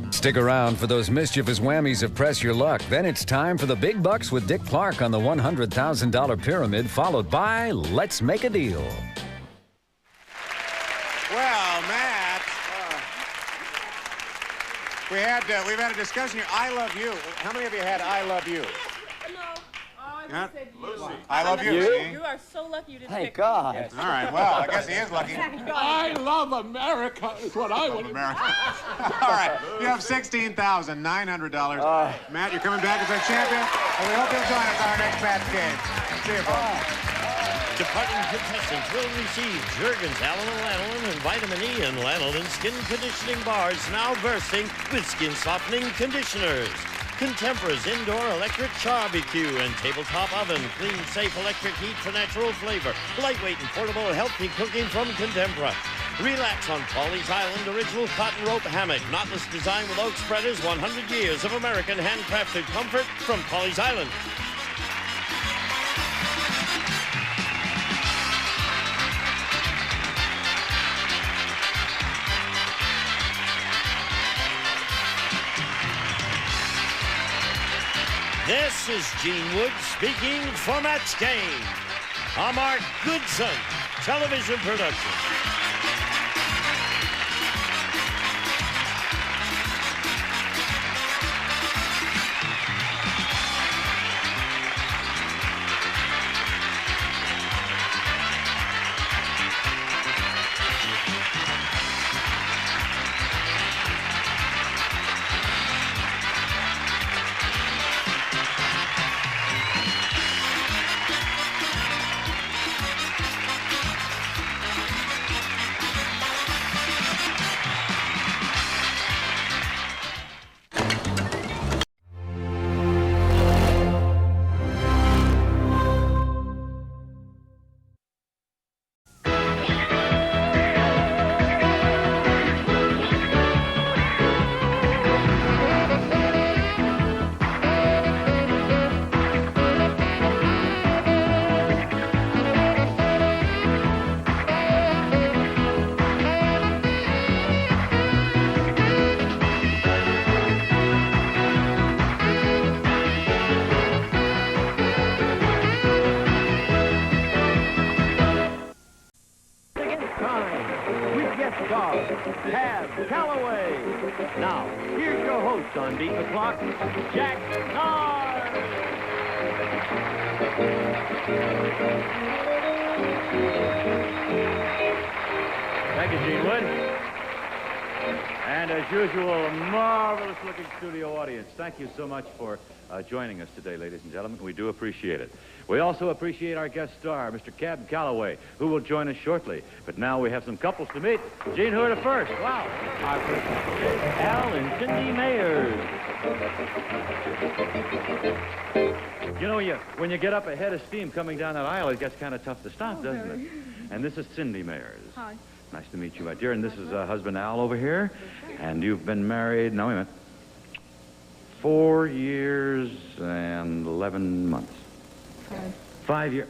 Stick around for those mischievous whammies of Press Your Luck. Then it's time for the big bucks with Dick Clark on the $100,000 pyramid, followed by Let's Make a Deal. Well, Matt, we've had a discussion here. I love you. How many of you had I love you? Lucy. I love you. You are so lucky you didn't Thank pick God. me. All right, well, I guess he is lucky. I love America is what I would. America. All right, you have $16,900. Matt, you're coming back as our champion, and we hope you'll join us on our next match game. See you, folks. Departing contestants will receive Jergens, Lanolin, and Vitamin E and Lanolin skin conditioning bars, now bursting with skin-softening conditioners. Contempora's indoor electric barbecue and tabletop oven. Clean, safe electric heat for natural flavor. Lightweight and portable healthy cooking from Contempora. Relax on Pawleys Island original cotton rope hammock. Knotless design with oak spreaders. 100 years of American handcrafted comfort from Pawleys Island. This is Gene Wood speaking for Match Game. I'm Mark Goodson, television production. time with guest star Cab Calloway. Now, here's your host on Beat the Clock, Jack Narr. Thank you, Gene Wood. And as usual, a marvelous-looking studio audience. Thank you so much for joining us today, ladies and gentlemen. We do appreciate it. We also appreciate our guest star, Mr. Cab Calloway, who will join us shortly. But now we have some couples to meet. Gene, who are the first? Wow. Our first couple is Al and Cindy Mayers. You know, when you get up a head of steam coming down that aisle, it gets kind of tough to stop, doesn't it? And this is Cindy Mayers. Hi. Nice to meet you, my dear. And this is husband Al over here. And you've been married, no, wait a minute, 4 years and 11 months. 5 years.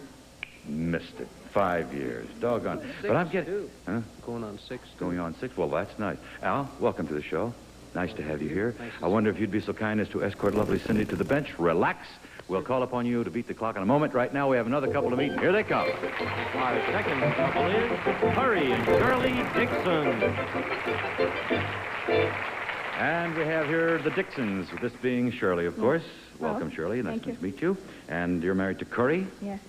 Missed it. 5 years. Doggone. But I'm getting... Huh? Going on 6. Going on 6? Well, that's nice. Al, welcome to the show. Nice to have you here. I wonder if you'd be so kind as to escort lovely Cindy to the bench. Relax. We'll call upon you to beat the clock in a moment. Right now, we have another couple to meet. Here they come. Our second couple is Curry and Shirley Dixon. And we have here the Dixons, this being Shirley, of course. Welcome, Shirley. Nice to meet you. And you're married to Curry? Yes.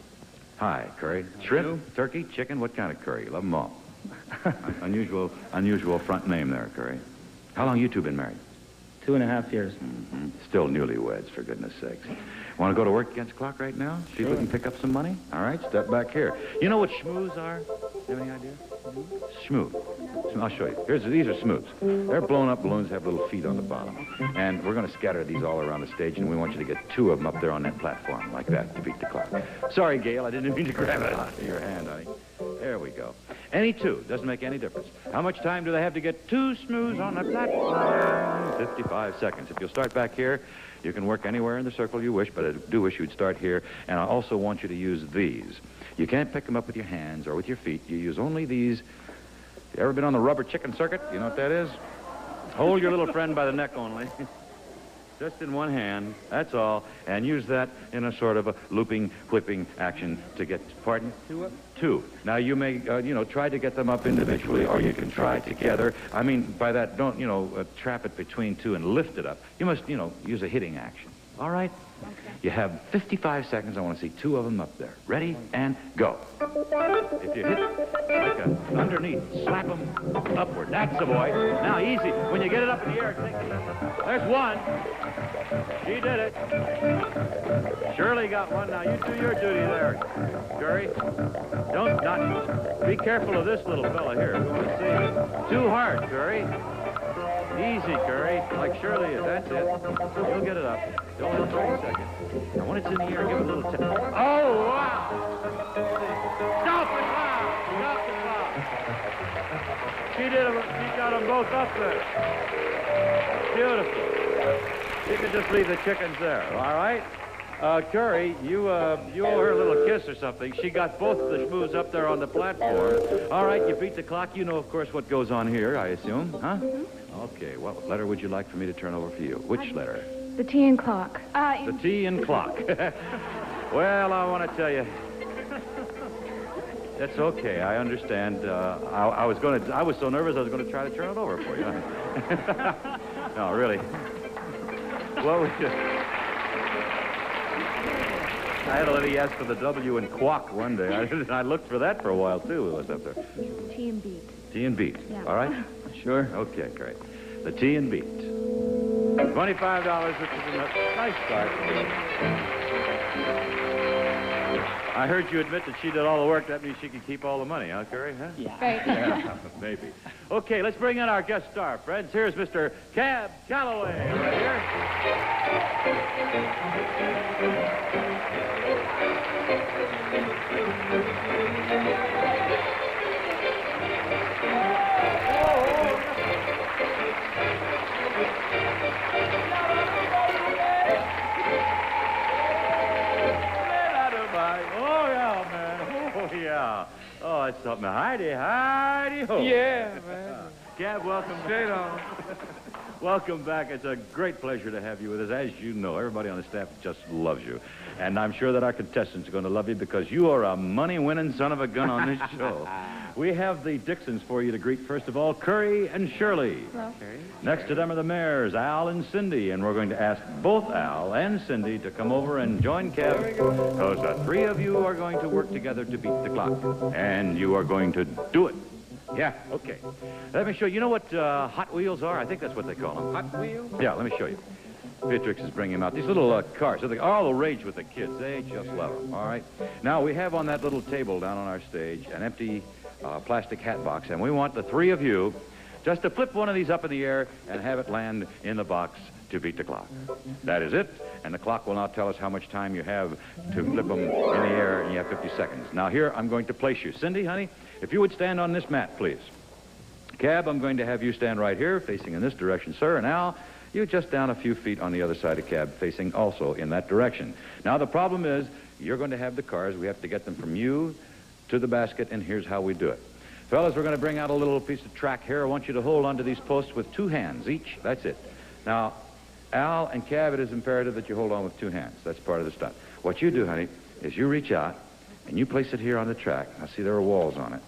Hi, Curry. Shrimp, turkey, chicken, what kind of curry? Love them all. unusual front name there, Curry. How long you two been married? 2.5 years. Mm-hmm. Still newlyweds, for goodness sakes. Want to go to work against the clock right now? See if we can pick up some money? All right, step back here. You know what schmooze are? You have any idea? Schmoo. I'll show you. These are smooths. They're blown-up balloons, have little feet on the bottom. And we're going to scatter these all around the stage, and we want you to get 2 of them up there on that platform, like that, to beat the clock. Sorry, Gail, I didn't mean to grab it out of your hand, honey. There we go. Any 2. Doesn't make any difference. How much time do they have to get 2 smooths on the platform? 55 seconds. If you'll start back here, you can work anywhere in the circle you wish, but I do wish you'd start here. And I also want you to use these. You can't pick them up with your hands or with your feet. You use only these. You ever been on the rubber chicken circuit? You know what that is? Hold your little friend by the neck only. Just in one hand, that's all. And use that in a sort of a looping, whipping action to get, pardon? 2 up? 2. Now, you may, try to get them up individually, or you can try together. I mean, by that, don't, trap it between 2 and lift it up. You must, use a hitting action. All right? Okay. You have 55 seconds. I want to see 2 of them up there. Ready? And go. If you hit like a underneath, slap them upward. That's the boy. Now, easy. When you get it up in the air, take it. There's 1. She did it. Shirley got 1. Now, you do your duty there, Curry. Be careful of this little fella here. We want to see it. Too hard, Curry. Easy, Curry. Like Shirley is. That's it. You'll get it up. Don't let it for a second. Now, when it's in the air, give it a little tip. Oh, wow! Stop the clock! Stop the clock! She did it. She got them both up there. Beautiful. You can just leave the chickens there, all right? Curry, you owe her a little kiss or something. She got both the schmoos up there on the platform. All right, you beat the clock. You know, of course, what goes on here, I assume, huh? Okay, what letter would you like for me to turn over for you? Which letter? The tea and clock. The tea and clock. Well, I want to tell you, that's okay. I understand. I was so nervous I was going to try to turn it over for you. No, really. What was it? I had a lady ask for the W in quack one day. I looked for that for a while, too. It was up there. Tea and beet. Tea and beet. Yeah. All right? Sure? Okay, great. The tea and beet. $25, which is a nice start. I heard you admit that she did all the work. That means she can keep all the money, huh, Curry? Huh? Yeah. Right. Yeah, maybe. Okay, let's bring in our guest star, friends. Here's Mr. Cab Calloway. Right Oh, yeah, man. Oh, yeah. Oh, it's something. Heidi, ho. Yeah, man. Cab, welcome. Straight on. Welcome back. It's a great pleasure to have you with us. As you know, everybody on the staff just loves you. And I'm sure that our contestants are going to love you because you are a money-winning son of a gun on this show. We have the Dixons for you to greet. First of all, Curry and Shirley. Hello. Next to them are the mayors, Al and Cindy. And we're going to ask both Al and Cindy to come over and join Kev. Because the three of you are going to work together to beat the clock. And you are going to do it. Yeah, okay. Let me show you. You know what Hot Wheels are? I think that's what they call them. Hot Wheels? Yeah, let me show you. Beatrix is bringing them out. These little cars. They're all the rage with the kids. They just love them, all right? Now, we have on that little table down on our stage an empty plastic hat box, and we want the three of you just to flip one of these up in the air and have it land in the box to beat the clock. That is it, and the clock will now tell us how much time you have to flip them in the air, and you have 50 seconds. Now, here, I'm going to place you. Cindy, honey, if you would stand on this mat, please. Cab, I'm going to have you stand right here, facing in this direction, sir, and Al, you just down a few feet on the other side of Cab, facing also in that direction. Now, the problem is, you're going to have the cars. We have to get them from you to the basket, and here's how we do it. Fellas, we're going to bring out a little piece of track here. I want you to hold onto these posts with 2 hands each. That's it. Now, Al and Cab, it is imperative that you hold on with 2 hands. That's part of the stunt. What you do, honey, is you reach out, and you place it here on the track. I see there are walls on it.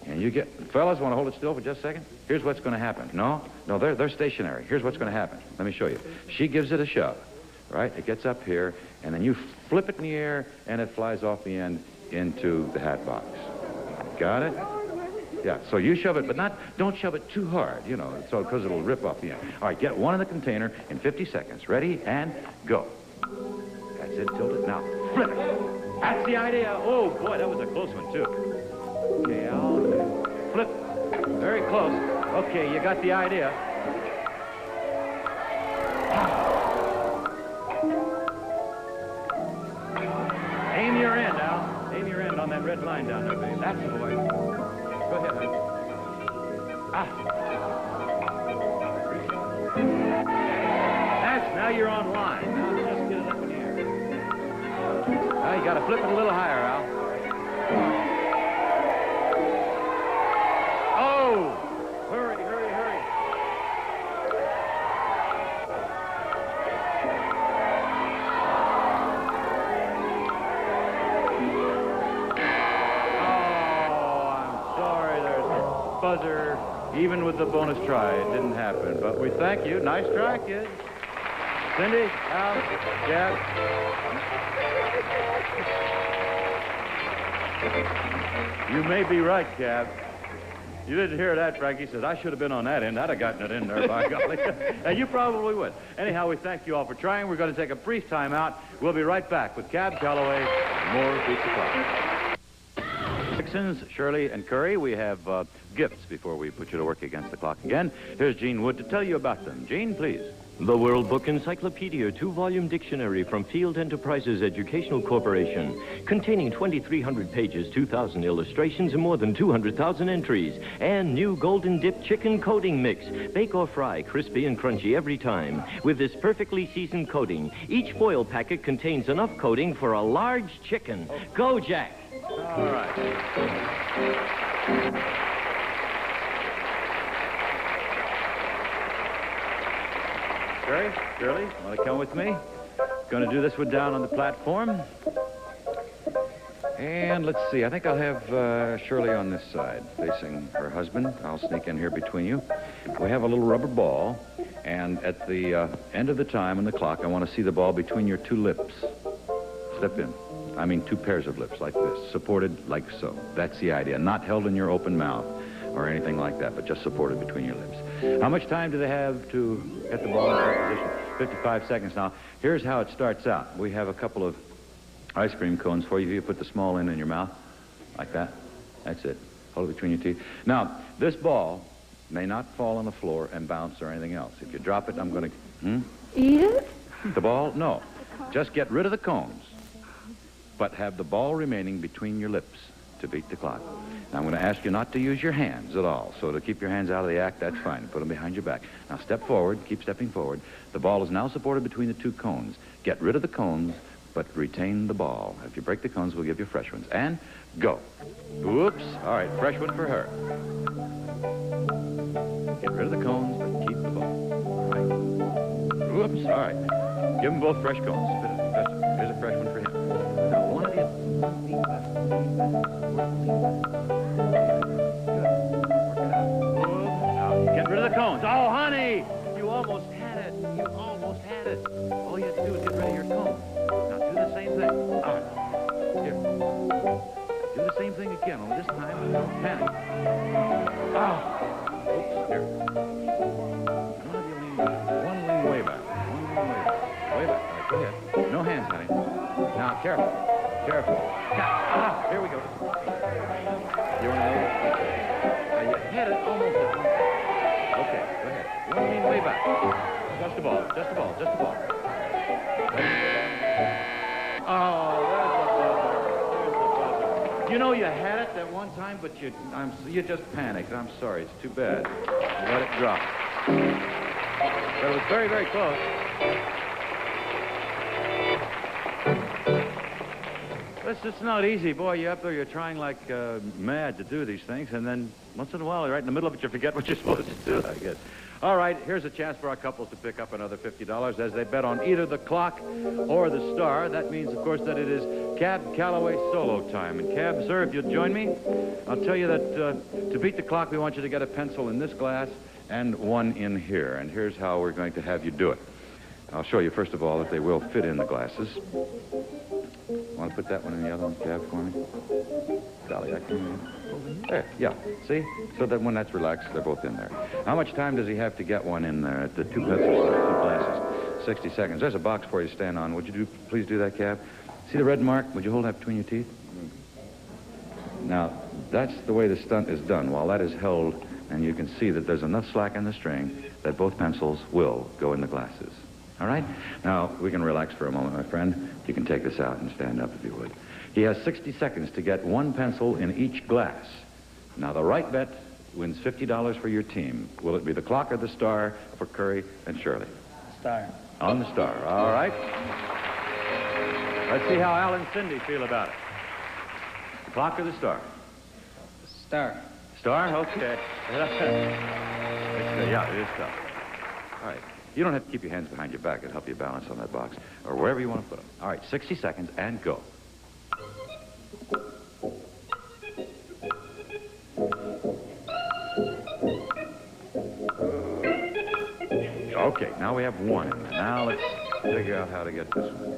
And you get, fellas, want to hold it still for just a second? Here's what's going to happen. No, they're stationary. Here's what's going to happen. Let me show you. She gives it a shove, right? It gets up here, and then you flip it in the air, and it flies off the end into the hat box. Got it? Yeah, so you shove it, but don't shove it too hard, you know, so because it'll rip off the end. All right, get one in the container in 50 seconds. Ready? And go. That's it, tilt it. Now, flip it. That's the idea. Oh, boy, that was a close one, too. Okay, Al, flip. Very close. Okay, you got the idea. Aim your end, Al. Aim your end on that red line down there, baby. That's the way. Go ahead, honey. Now you're on line. Now just get it up in the air. Now you got to flip it a little higher, Al. Oh! Hurry, hurry, hurry. Buzzer, even with the bonus try, it didn't happen. But we thank you. Nice try, kids. Cindy, Al, Jeff. You may be right, Cab. You didn't hear that, Frankie says, I should have been on that end. I'd have gotten it in there, by golly. And you probably would. Anyhow, we thank you all for trying. We're going to take a brief time out. We'll be right back with Cab Calloway and more Beat the Clock. Dixons, Shirley, and Curry, we have gifts before we put you to work against the clock again. Here's Gene Wood to tell you about them. Gene, please. The World Book Encyclopedia 2-volume dictionary from Field Enterprises Educational Corporation, containing 2,300 pages, 2,000 illustrations, and more than 200,000 entries. And new Golden Dip Chicken Coating Mix. Bake or fry, crispy and crunchy every time. With this perfectly seasoned coating, each foil packet contains enough coating for a large chicken. Go, Jack! All right. Shirley, want to come with me? Going to do this one down on the platform. And let's see, I think I'll have Shirley on this side, facing her husband. I'll sneak in here between you. We have a little rubber ball, and at the end of the time on the clock, I want to see the ball between your 2 lips. Step in. I mean 2 pairs of lips like this, supported like so. That's the idea, not held in your open mouth or anything like that, but just supported between your lips. How much time do they have to get the ball in that position? 55 seconds. Now, here's how it starts out. We have a couple of ice cream cones for you. You put the small end in your mouth, like that. That's it. Hold it between your teeth. Now, this ball may not fall on the floor and bounce or anything else. If you drop it, I'm going to... Eat it? The ball? No. Just get rid of the cones, but have the ball remaining between your lips to beat the clock. Now, I'm going to ask you not to use your hands at all. So to keep your hands out of the act, that's fine. Put them behind your back. Now, step forward. Keep stepping forward. The ball is now supported between the 2 cones. Get rid of the cones, but retain the ball. If you break the cones, we'll give you fresh ones. And go. Whoops. All right, fresh one for her. Get rid of the cones, but keep the ball. Whoops, all right. Give them both fresh cones. Here's a fresh one for him. Now, one of you. Now, get rid of the cones. Oh, honey! You almost had it. You almost had it. All you have to do is get rid of your cones. Now, do the same thing. All right. Here. Do the same thing again, only this time, don't panic. Oh! Oops, here. One of you lean back. One lean way back. One lean way back. Way back. All right, go ahead. No hands, honey. Now, careful. Careful. Ah, here we go. You want to move? You had it almost at one. Okay, go ahead. One lean way back. Just the ball. Just the ball. Just the ball. Oh, there's the buzzer. There's the buzzer. You know you had it that one time, but you just panicked. I'm sorry. It's too bad. Let it drop. But it was very, very close. It's not easy. Boy, you're up there, you're trying like mad to do these things, and then once in a while, right in the middle of it, you forget what you're supposed to do, I guess. All right, here's a chance for our couples to pick up another $50 as they bet on either the clock or the star. That means, of course, that it is Cab Calloway solo time. And Cab, sir, if you'll join me, I'll tell you that to beat the clock, we want you to get a pencil in this glass and one in here. And here's how we're going to have you do it. I'll show you, first of all, that they will fit in the glasses. Want to put that one in the other one, Cab, for me? Dolly, I can... There, yeah. See? So that when that's relaxed, they're both in there. How much time does he have to get one in there? The two pencils, two glasses. 60 seconds. There's a box for you to stand on. Would you please do that, Cab? See the red mark? Would you hold that between your teeth? Now, that's the way the stunt is done. While that is held, and you can see that there's enough slack in the string that both pencils will go in the glasses. All right? Now, we can relax for a moment, my friend. You can take this out and stand up if you would. He has 60 seconds to get one pencil in each glass. Now, the right bet wins $50 for your team. Will it be the clock or the star for Curry and Shirley? Star. On the star. All right. Let's see how Al and Cindy feel about it. The clock or the star? Star. Star? Okay. Yeah, it is tough. All right. You don't have to keep your hands behind your back. It'll help you balance on that box or wherever you want to put them. All right, 60 seconds and go. Okay, now we have one in there. Now let's figure out how to get this one.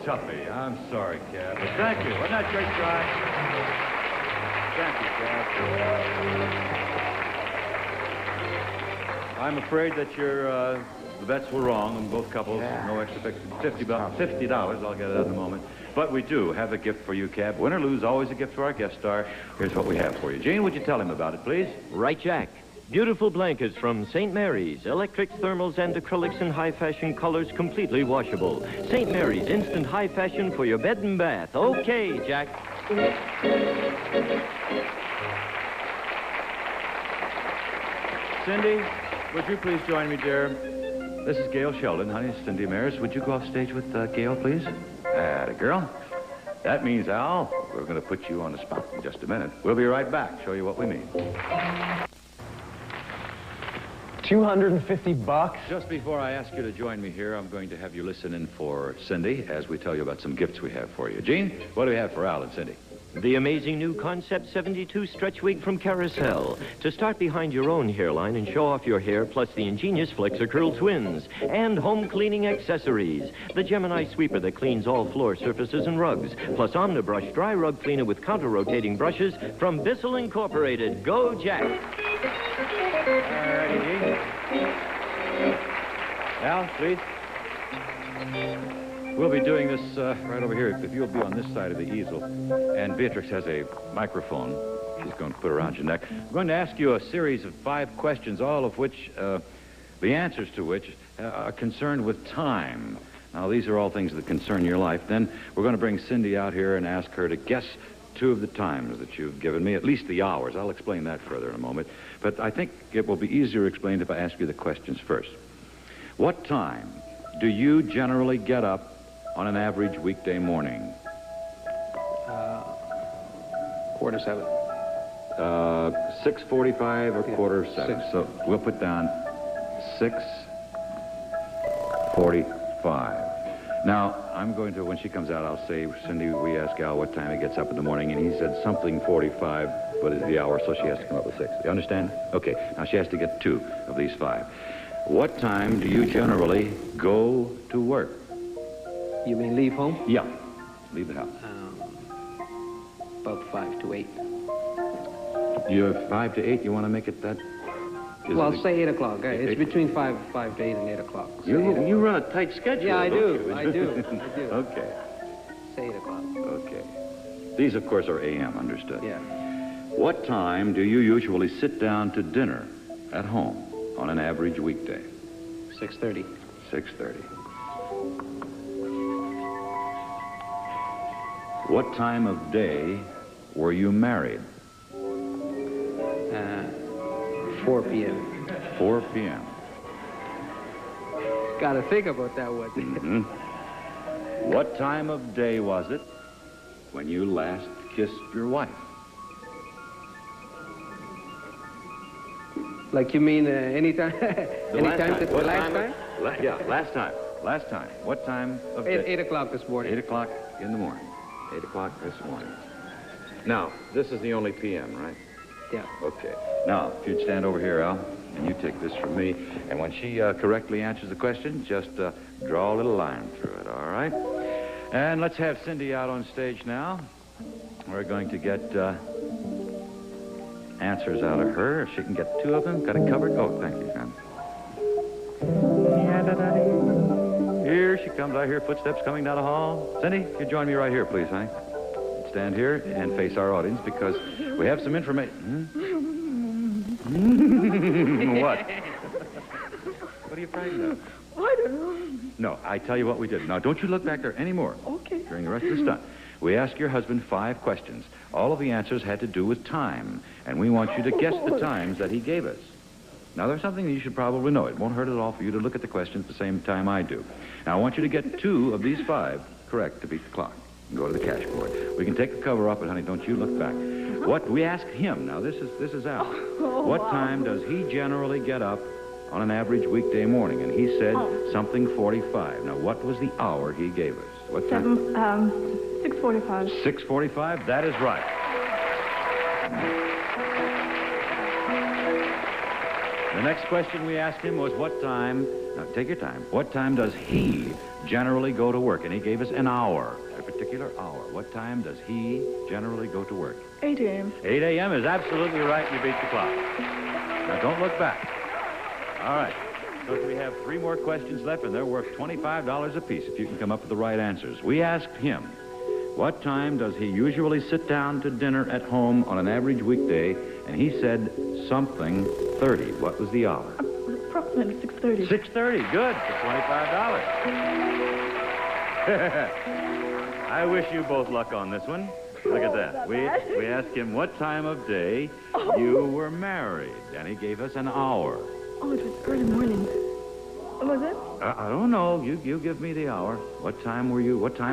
Toughie. I'm sorry, Cab. But thank you. Wasn't that a great try? Thank you, Cab. I'm afraid that your the bets were wrong on both couples. Yeah. No extra $50. I'll get it in a moment. But we do have a gift for you, Cab. Win or lose, always a gift for our guest star. Here's what we have for you. Gene, would you tell him about it, please? Right, Jack. Beautiful blankets from St. Mary's. Electric thermals and acrylics in high-fashion colors, completely washable. St. Mary's, instant high fashion for your bed and bath. Okay, Jack. Cindy, would you please join me, dear? This is Gail Sheldon. Honey, Cindy Maris. Would you go off stage with Gail, please? Atta girl. That means, Al, we're going to put you on the spot in just a minute. We'll be right back, show you what we mean. $250? Just before I ask you to join me here, I'm going to have you listen in for Cindy as we tell you about some gifts we have for you. Gene, what do we have for Al and Cindy? The amazing new Concept 72 stretch wig from Carousel. To start behind your own hairline and show off your hair, plus the ingenious Flexor Curl Twins. And home cleaning accessories. The Gemini sweeper that cleans all floor surfaces and rugs. Plus Omnibrush dry rug cleaner with counter-rotating brushes from Bissell Incorporated. Go, Jack. Alrighty. Al, please. We'll be doing this right over here, if you'll be on this side of the easel. And Beatrix has a microphone. She's going to put around your neck. I'm going to ask you a series of 5 questions, all of which, the answers to which are concerned with time. Now, these are all things that concern your life. Then we're going to bring Cindy out here and ask her to guess 2 of the times that you've given me, at least the hours. I'll explain that further in a moment. But I think it will be easier explained if I ask you the questions first. What time do you generally get up on an average weekday morning? 6:45. 6:45 or 6:45. So we'll put down 6:45. Now, I'm going to, when she comes out, I'll say, Cindy, we ask Al what time he gets up in the morning, and he said something 45, but it's the hour, so she has to come up with 6. You understand? Okay, now she has to get 2 of these 5. What time do you generally go to work? You mean leave home? Yeah, leave the house. About 5 to 8. You're 5 to 8, you want to make it that? Well, say 8 o'clock. It's between 5 to 8 and 8 o'clock. You run a tight schedule. Yeah, I do. I do. Okay. Say 8 o'clock. Okay. These, of course, are AM, understood. Yeah. What time do you usually sit down to dinner at home on an average weekday? 6:30. 6:30. What time of day were you married? 4 p.m. 4 p.m. Gotta think about that one. Mm-hmm. What time of day was it when you last kissed your wife? Like you mean anytime? Last time. Last time. What time of day? 8 o'clock this morning. 8 o'clock in the morning. 8 o'clock this morning. Now, this is the only PM, right? Yeah. Okay. Now, if you'd stand over here, Al, and you take this from me, and when she correctly answers the question, just draw a little line through it, all right? And let's have Cindy out on stage now. We're going to get answers out of her. If she can get 2 of them, got it covered. Oh, thank you, John. Here she comes. I hear footsteps coming down the hall. Cindy, you join me right here, please, honey. Stand here and face our audience because we have some information. What? What are you frightened of? I don't know. No, I tell you what we did. Now, don't you look back there anymore. Okay. During the rest of the stunt. We asked your husband 5 questions. All of the answers had to do with time, and we want you to guess the times that he gave us. Now, there's something that you should probably know. It won't hurt at all for you to look at the questions at the same time I do. Now, I want you to get 2 of these 5 correct to beat the clock. And go to the cash board. We can take the cover off, but honey, don't you look back. What we asked him, now this is Al. What time does he generally get up on an average weekday morning? And he said something 45. Now, what was the hour he gave us? What time? 6:45. 6:45? That is right. The next question we asked him was what time, now take your time, what time does he generally go to work? And he gave us an hour, a particular hour. What time does he generally go to work? 8 a.m. 8 a.m. is absolutely right. You beat the clock. Now, don't look back. All right. So we have 3 more questions left, and they're worth $25 apiece if you can come up with the right answers. We asked him, what time does he usually sit down to dinner at home on an average weekday? And he said something 30. What was the hour? Approximately 6:30. 6:30. Good. For $25. I wish you both luck on this one. Look at that. We asked him what time of day you were married, and he gave us an hour. Oh, it was early morning. What was it? I don't know. You give me the hour. What time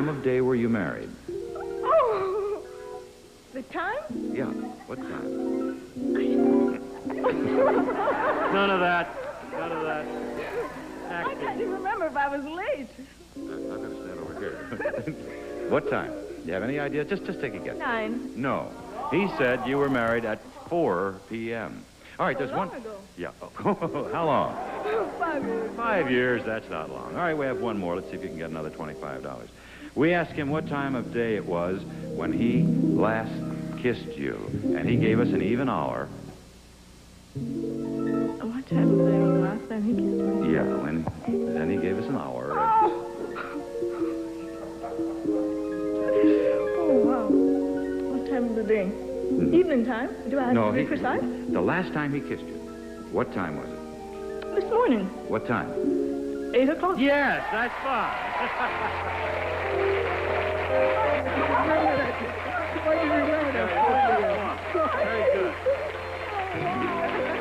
of day were you married? Oh, the time? Yeah. What time? None of that. None of that. I can't even remember if I was late. I'm going to stand over here. What time? You have any idea? Just take a guess. 9. No. He said you were married at 4 p.m. All right, there's one. Long ago. Yeah. How long? 5 years. 5 years. That's not long. All right, we have one more. Let's see if you can get another $25. We asked him what time of day it was when he last kissed you, and he gave us an even hour. What time was it the last time he kissed me? Yeah, and then he gave us an hour. Oh, wow. What time of the day? Evening time? Do I have to be precise? The last time he kissed you. What time was it? This morning. What time? 8 o'clock. Yes, that's fine. Very good.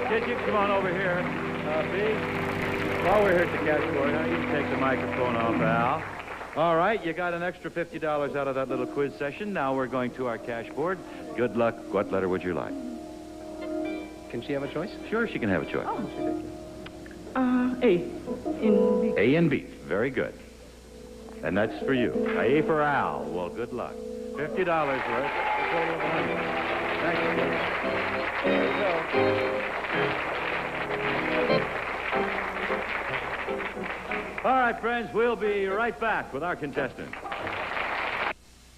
Kid, you can come on over here. B, while we're here at the cash board, now you can take the microphone off, Al. All right, you got an extra $50 out of that little quiz session. Now we're going to our cash board. Good luck. What letter would you like? Can she have a choice? Sure, she can have a choice. Oh. A. In B. A and B. Very good. And that's for you. A for Al. Well, good luck. $50 worth. Thank you. There you go. All right, friends, we'll be right back with our contestant.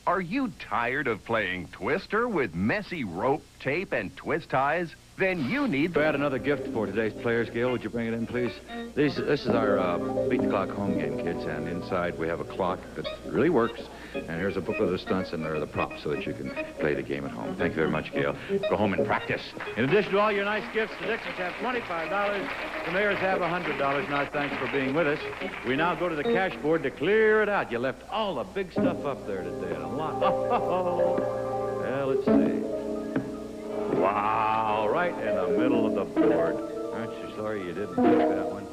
Are you tired of playing Twister with messy rope, tape, and twist ties? Then you need We had another gift for today's players. Gail, would you bring it in, please? This is our Beat the Clock home game, kids, and inside we have a clock that really works. And here's a booklet of the stunts, and there are the props so that you can play the game at home. Thank you very much, Gail. Go home and practice. In addition to all your nice gifts, the Dixons have $25. The Mayors have $100. Now, thanks for being with us. We now go to the cash board to clear it out. You left all the big stuff up there today, and a lot. Well, let's see. Wow, right in the middle of the board. Aren't you sorry you didn't pick that one?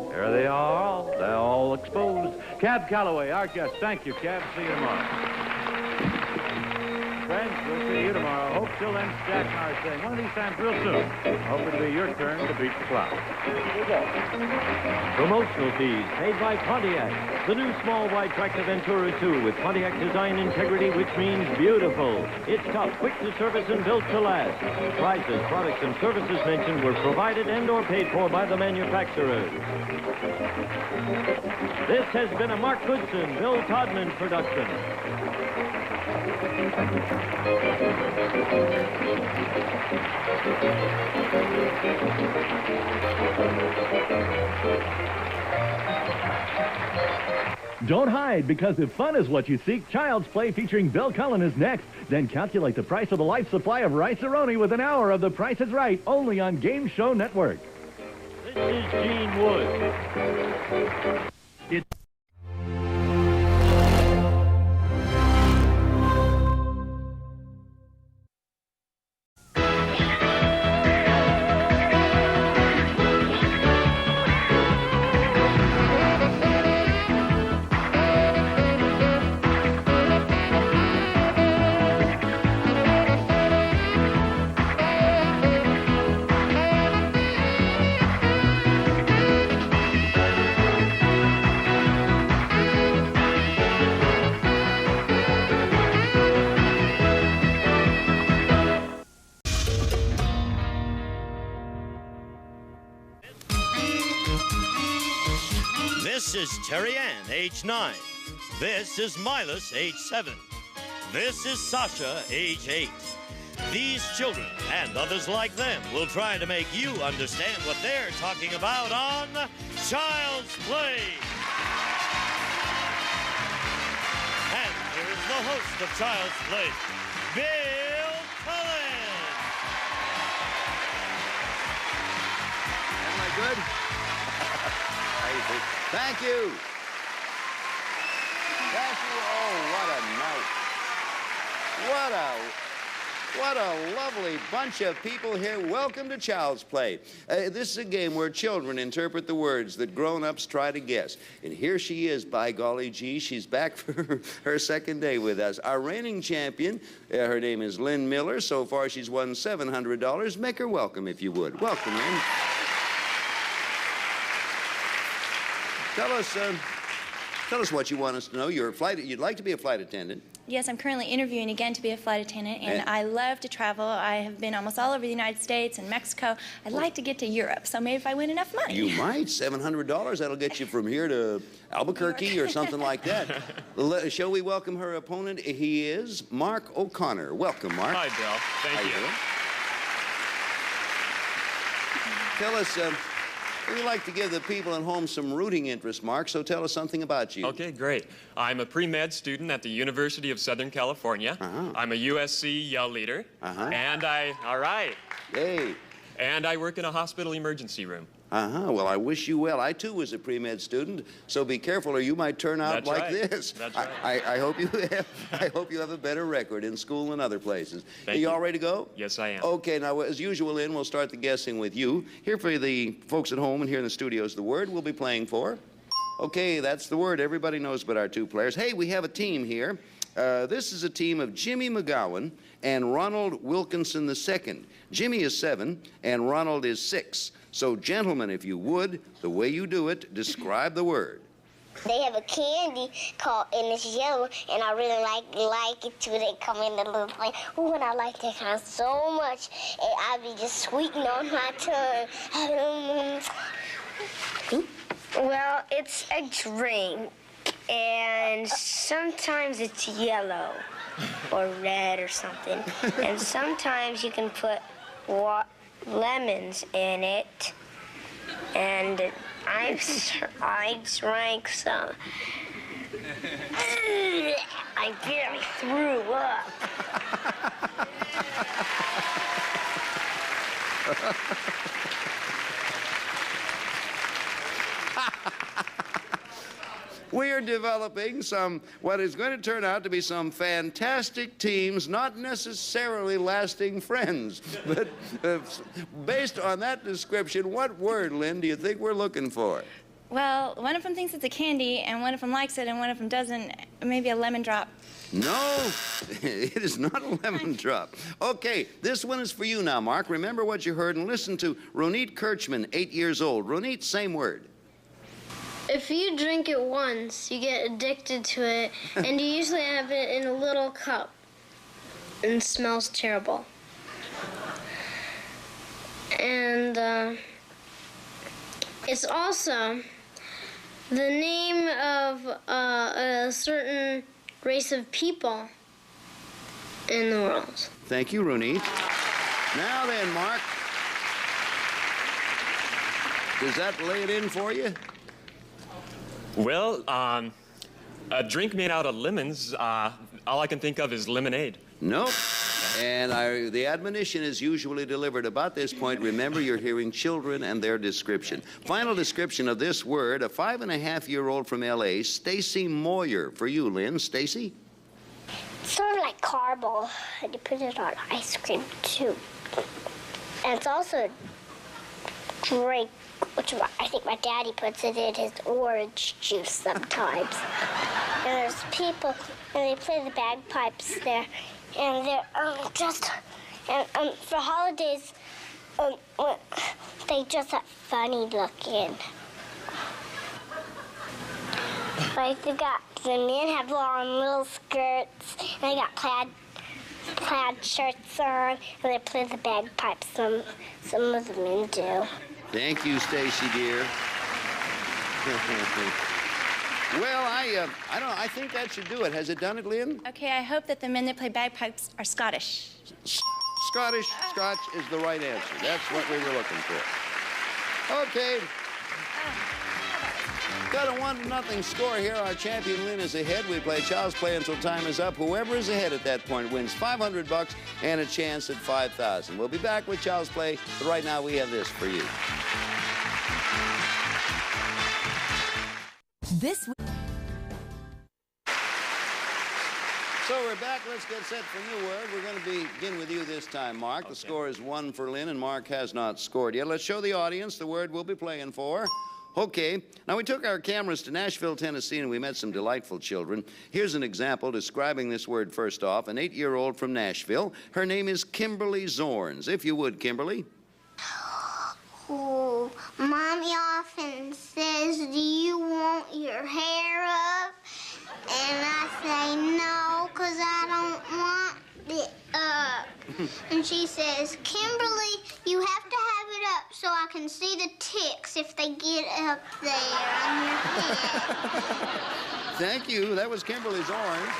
There they are, they're all exposed. Cab Calloway, our guest. Thank you, Cab. See you tomorrow. Friends, we'll see you tomorrow. Hope till then, Jack and I are saying one of these times real soon. Hope it'll be your turn to beat the clock. Promotional fees paid by Pontiac. The new small wide tractor Ventura 2 with Pontiac design integrity, which means beautiful. It's tough, quick to service, and built to last. Prices, products, and services mentioned were provided and or paid for by the manufacturers. This has been a Mark Goodson, Bill Todman production. Don't hide, because if fun is what you seek, Child's Play featuring Bill Cullen is next. Then calculate the price of a life supply of Rice-A-Roni with an hour of The Price is Right, only on Game Show Network. This is Gene Wood. This is Terry Ann, age 9. This is Milas, age 7. This is Sasha, age 8. These children and others like them will try to make you understand what they're talking about on Child's Play. And here is the host of Child's Play, Bill Cullen. Am I good? Thank you. Thank you. Oh, what a lovely bunch of people here. Welcome to Child's Play. This is a game where children interpret the words that grown-ups try to guess. And here she is, by golly gee. She's back for her second day with us. Our reigning champion, her name is Lynn Miller. So far, she's won $700. Make her welcome, if you would. Welcome, Lynn. Tell us what you want us to know. You'd like to be a flight attendant. Yes, I'm currently interviewing again to be a flight attendant, and I love to travel. I have been almost all over the United States and Mexico. I'd like to get to Europe, so maybe if I win enough money. You might. $700. That'll get you from here to Albuquerque or something like that. Shall we welcome her opponent? He is Mark O'Connor. Welcome, Mark. Hi, Bill. Thank you. Tell us, we'd like to give the people at home some rooting interest, Mark, so tell us something about you. Okay, great. I'm a pre-med student at the University of Southern California. I'm a USC Yell leader. And all right. Hey. And I work in a hospital emergency room. Well, I wish you well. I, too, was a pre-med student, so be careful or you might turn out That's like right. this. That's right. I hope you have a better record in school and other places. Thank you you. all ready to go? Yes, I am. Okay, now, as usual, Lynn, we'll start the guessing with you. Here for the folks at home and here in the studios, the word we'll be playing for. Okay, that's the word. Everybody knows but our two players. Hey, we have a team here. This is a team of Jimmy McGowan and Ronald Wilkinson II. Jimmy is 7 and Ronald is 6. So, gentlemen, if you would, the way you do it, describe the word. They have a candy called, and it's yellow, and I really like it too. They come in the little thing. Ooh, and I like that kind so much. And I be just squeaking on my tongue. Well, it's a drink, and sometimes it's yellow or red or something. And sometimes you can put lemons in it, and I drank some. I barely threw up. We are developing what is going to turn out to be some fantastic teams, not necessarily lasting friends. But based on that description, what word, Lynn, do you think we're looking for? Well, one of them thinks it's a candy, and one of them likes it, and one of them doesn't. Maybe a lemon drop. No, it is not a lemon drop. Okay, this one is for you now, Mark. Remember what you heard and listen to Ronit Kirchman, 8 years old. Ronit, same word. If you drink it once, you get addicted to it, and you usually have it in a little cup, and it smells terrible. And it's also the name of a certain race of people in the world. Thank you, Ronit. Now then, Mark, does that lay it in for you? Well, a drink made out of lemons, all I can think of is lemonade. Nope. And the admonition is usually delivered about this point. Remember, you're hearing children and their description. Final description of this word, a 5.5-year-old from L.A., Stacy Moyer. For you, Lynn. Stacy? It's sort of like Carbo, and you put it on ice cream, too. And it's also a drink, which I think my daddy puts it in his orange juice sometimes. And there's people, and they play the bagpipes there, and they're for holidays, they just have funny looking. Like the men have long little skirts, and they got plaid shirts on, and they play the bagpipes. Some of the men do. Thank you, Stacy, dear. Well, I think that should do it. Has it done it, Lynn? Okay, I hope that the men that play bagpipes are Scottish. Scotch is the right answer. That's what we were looking for. Okay. Got a 1-0 score here. Our champion, Lynn, is ahead. We play Child's Play until time is up. Whoever is ahead at that point wins $500 and a chance at $5,000. We'll be back with Child's Play, but right now we have this for you. So we're back. Let's get set for a new word. We're going to begin with you this time, Mark. Okay. The score is 1 for Lynn, and Mark has not scored yet. Let's show the audience the word we'll be playing for. Okay. Now, we took our cameras to Nashville, Tennessee, and we met some delightful children. Here's an example describing this word first off. An 8-year-old from Nashville. Her name is Kimberly Zorns. If you would, Kimberly. Oh, Mommy often says, do you want your hair up? say no, because I don't want it up. And she says, Kimberly, you have to have it up so I can see the ticks if they get up there on your head. Thank you. That was Kimberly's orange.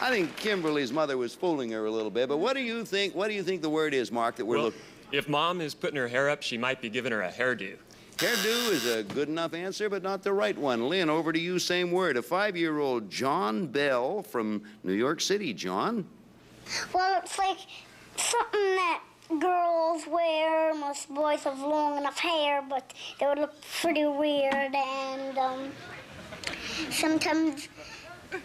I think Kimberly's mother was fooling her a little bit, but what do you think? What do you think the word is, Mark, that we're looking? If Mom is putting her hair up, she might be giving her a hairdo. Hairdo is a good enough answer, but not the right one. Lynn, over to you, same word. A 5-year-old John Bell from New York City. John? Well, it's like something that girls wear. Most boys have long enough hair, but they would look pretty weird, and sometimes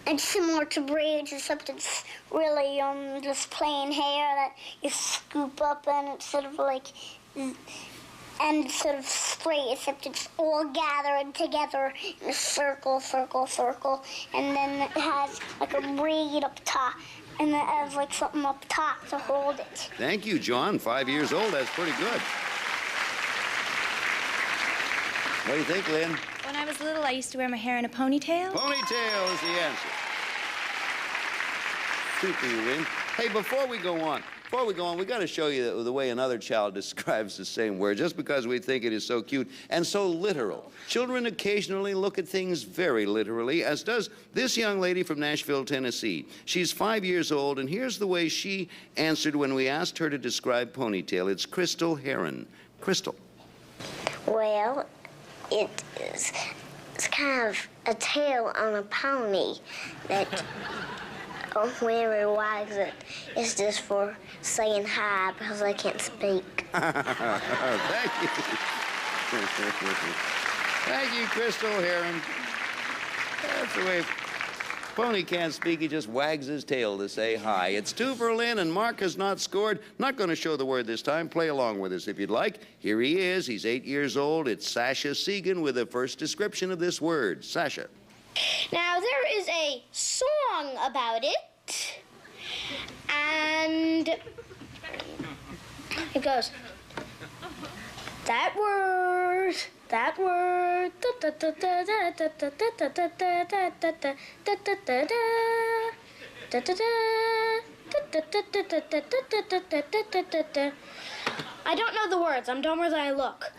it's similar to braids, except it's really just plain hair that you scoop up, and it's sort of like, and it's sort of straight, except it's all gathered together in a circle, and then it has like a braid up top, and it has like something up top to hold it. Thank you, John. 5 years old, that's pretty good. What do you think, Lynn? When I was little, I used to wear my hair in a ponytail. Ponytail is the answer. Super, you win. Hey, before we go on, we got to show you the way another child describes the same word, just because we think it is so cute and so literal. Children occasionally look at things very literally, as does this young lady from Nashville, Tennessee. She's 5 years old, and here's the way she answered when we asked her to describe ponytail. It's Crystal Heron. Crystal. Well, it's kind of a tail on a pony that whenever it wags it, it's just for saying hi because I can't speak. Thank you. Thank you, Crystal Heron. That's the way pony can't speak, he just wags his tail to say hi. It's 2 for Lynn, and Mark has not scored. Not going to show the word this time. Play along with us if you'd like. Here he is. He's 8 years old. It's Sasha Segan with the first description of this word. Sasha. Now, there is a song about it, and it goes, that word, da da da da da da da da da da da da da da. I don't know the words. I'm dumber than I look.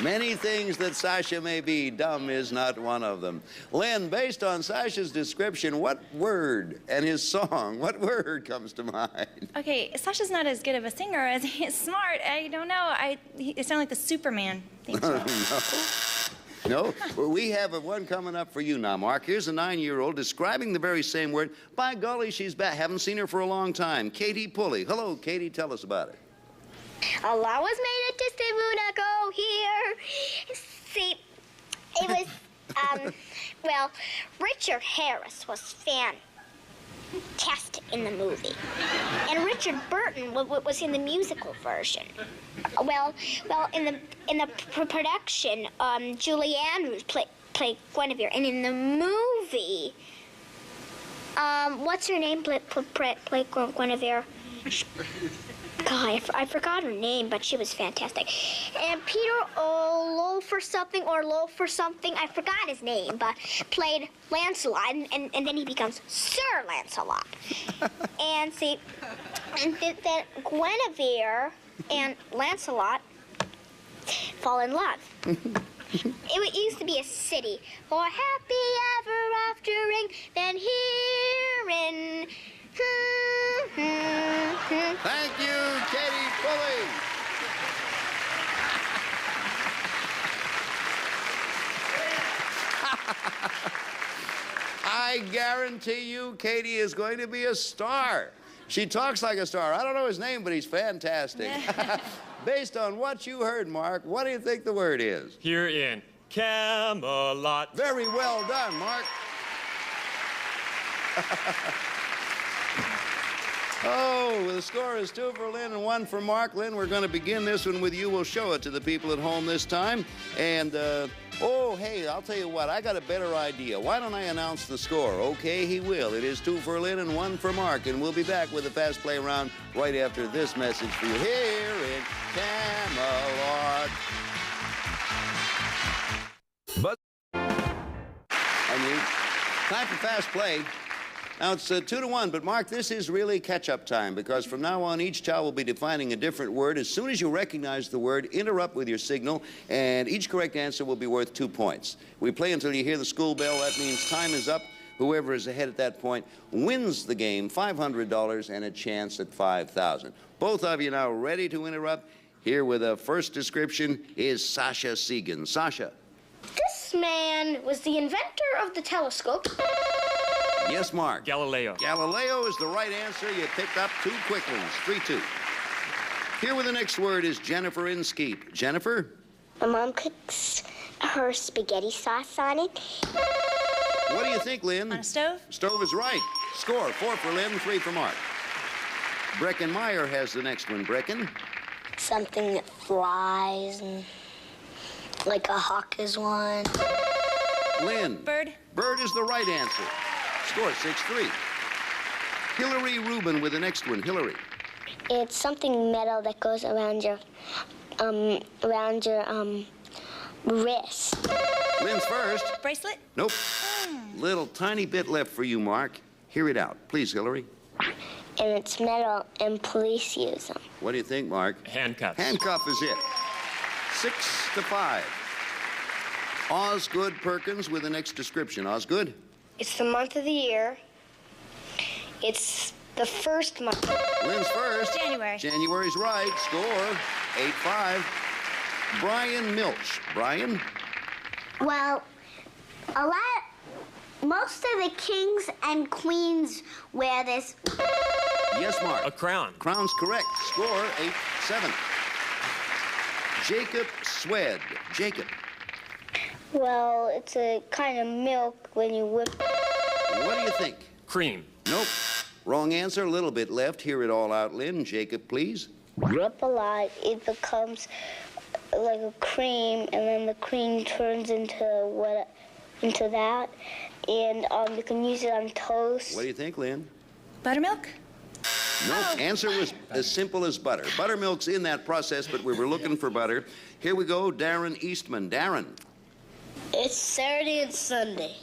Many things that Sasha may be, dumb is not one of them. Lynn, based on Sasha's description, what word and his song, what word comes to mind? Okay, Sasha's not as good of a singer as he is smart. I don't know. It sounded like the Superman theme song. No? Well, we have one coming up for you now, Mark. Here's a 9-year-old describing the very same word. By golly, she's back. Haven't seen her for a long time. Katie Pulley. Hello, Katie. Tell us about it. Allah was made a distant moon ago here. See, it was, well, Richard Harris was fantastic in the movie. And Richard Burton was in the musical version. Well, in the production, Julie Andrews played Guinevere. And in the movie, what's her name played Guinevere? God, I forgot her name, but she was fantastic. And Peter O'Loaf or something, I forgot his name, but played Lancelot, and then he becomes Sir Lancelot. And see, and then Guinevere and Lancelot fall in love. It used to be a city for happy ever aftering, then herein. Thank you, Katie Pulley. I guarantee you Katie is going to be a star. She talks like a star. I don't know his name, but he's fantastic. Based on what you heard, Mark, what do you think the word is? Here in Camelot. Very well done, Mark. Oh, the score is 2 for Lynn and 1 for Mark. Lynn, we're going to begin this one with you. We'll show it to the people at home this time. And, oh, hey, I'll tell you what. I got a better idea. Why don't I announce the score? Okay, he will. It is 2 for Lynn and 1 for Mark. And we'll be back with the Fast Play round right after this message for you here in Camelot. Time for Fast Play. Now, it's 2-1, but Mark, this is really catch-up time because from now on, each child will be defining a different word. As soon as you recognize the word, interrupt with your signal, and each correct answer will be worth 2 points. We play until you hear the school bell. That means time is up. Whoever is ahead at that point wins the game, $500 and a chance at $5,000. Both of you now ready to interrupt? Here with a first description is Sasha Segan. Sasha. This man was the inventor of the telescope. Yes, Mark. Galileo. Galileo is the right answer. You picked up 2 quick ones, 3-2. Here with the next word is Jennifer Inskeep. Jennifer? My mom cooks her spaghetti sauce on it. What do you think, Lynn? On a stove? Stove is right. Score, 4 for Lynn, 3 for Mark. Brecken Meyer has the next one. Brecken? Something that flies, and like a hawk is one. Lynn? Bird. Bird is the right answer. Score, 6-3. Hillary Rubin with the next one. Hillary. It's something metal that goes around your wrist. Lynn's first. Bracelet? Nope. Little tiny bit left for you, Mark. Hear it out. Please, Hillary. And it's metal, and police use them. What do you think, Mark? Handcuffs. Handcuff is it. 6-5. Osgood Perkins with the next description. Osgood? It's the month of the year. It's the first month. Lynn's first. January. January's right. Score, 8-5. Brian Milch. Brian? Well, most of the kings and queens wear this. Yes, Mark. A crown. Crown's correct. Score, 8-7. Jacob Swed. Jacob. Well, it's a kind of milk when you whip. What do you think? Cream. Nope. Wrong answer. A little bit left. Hear it all out, Lynn. Jacob, please. Whip a lot, it becomes like a cream, and then the cream turns into that, and you can use it on toast. What do you think, Lynn? Buttermilk? Nope. Answer was as simple as butter. Buttermilk's in that process, but we were looking for butter. Here we go, Darren Eastman. Darren. It's Saturday and Sunday.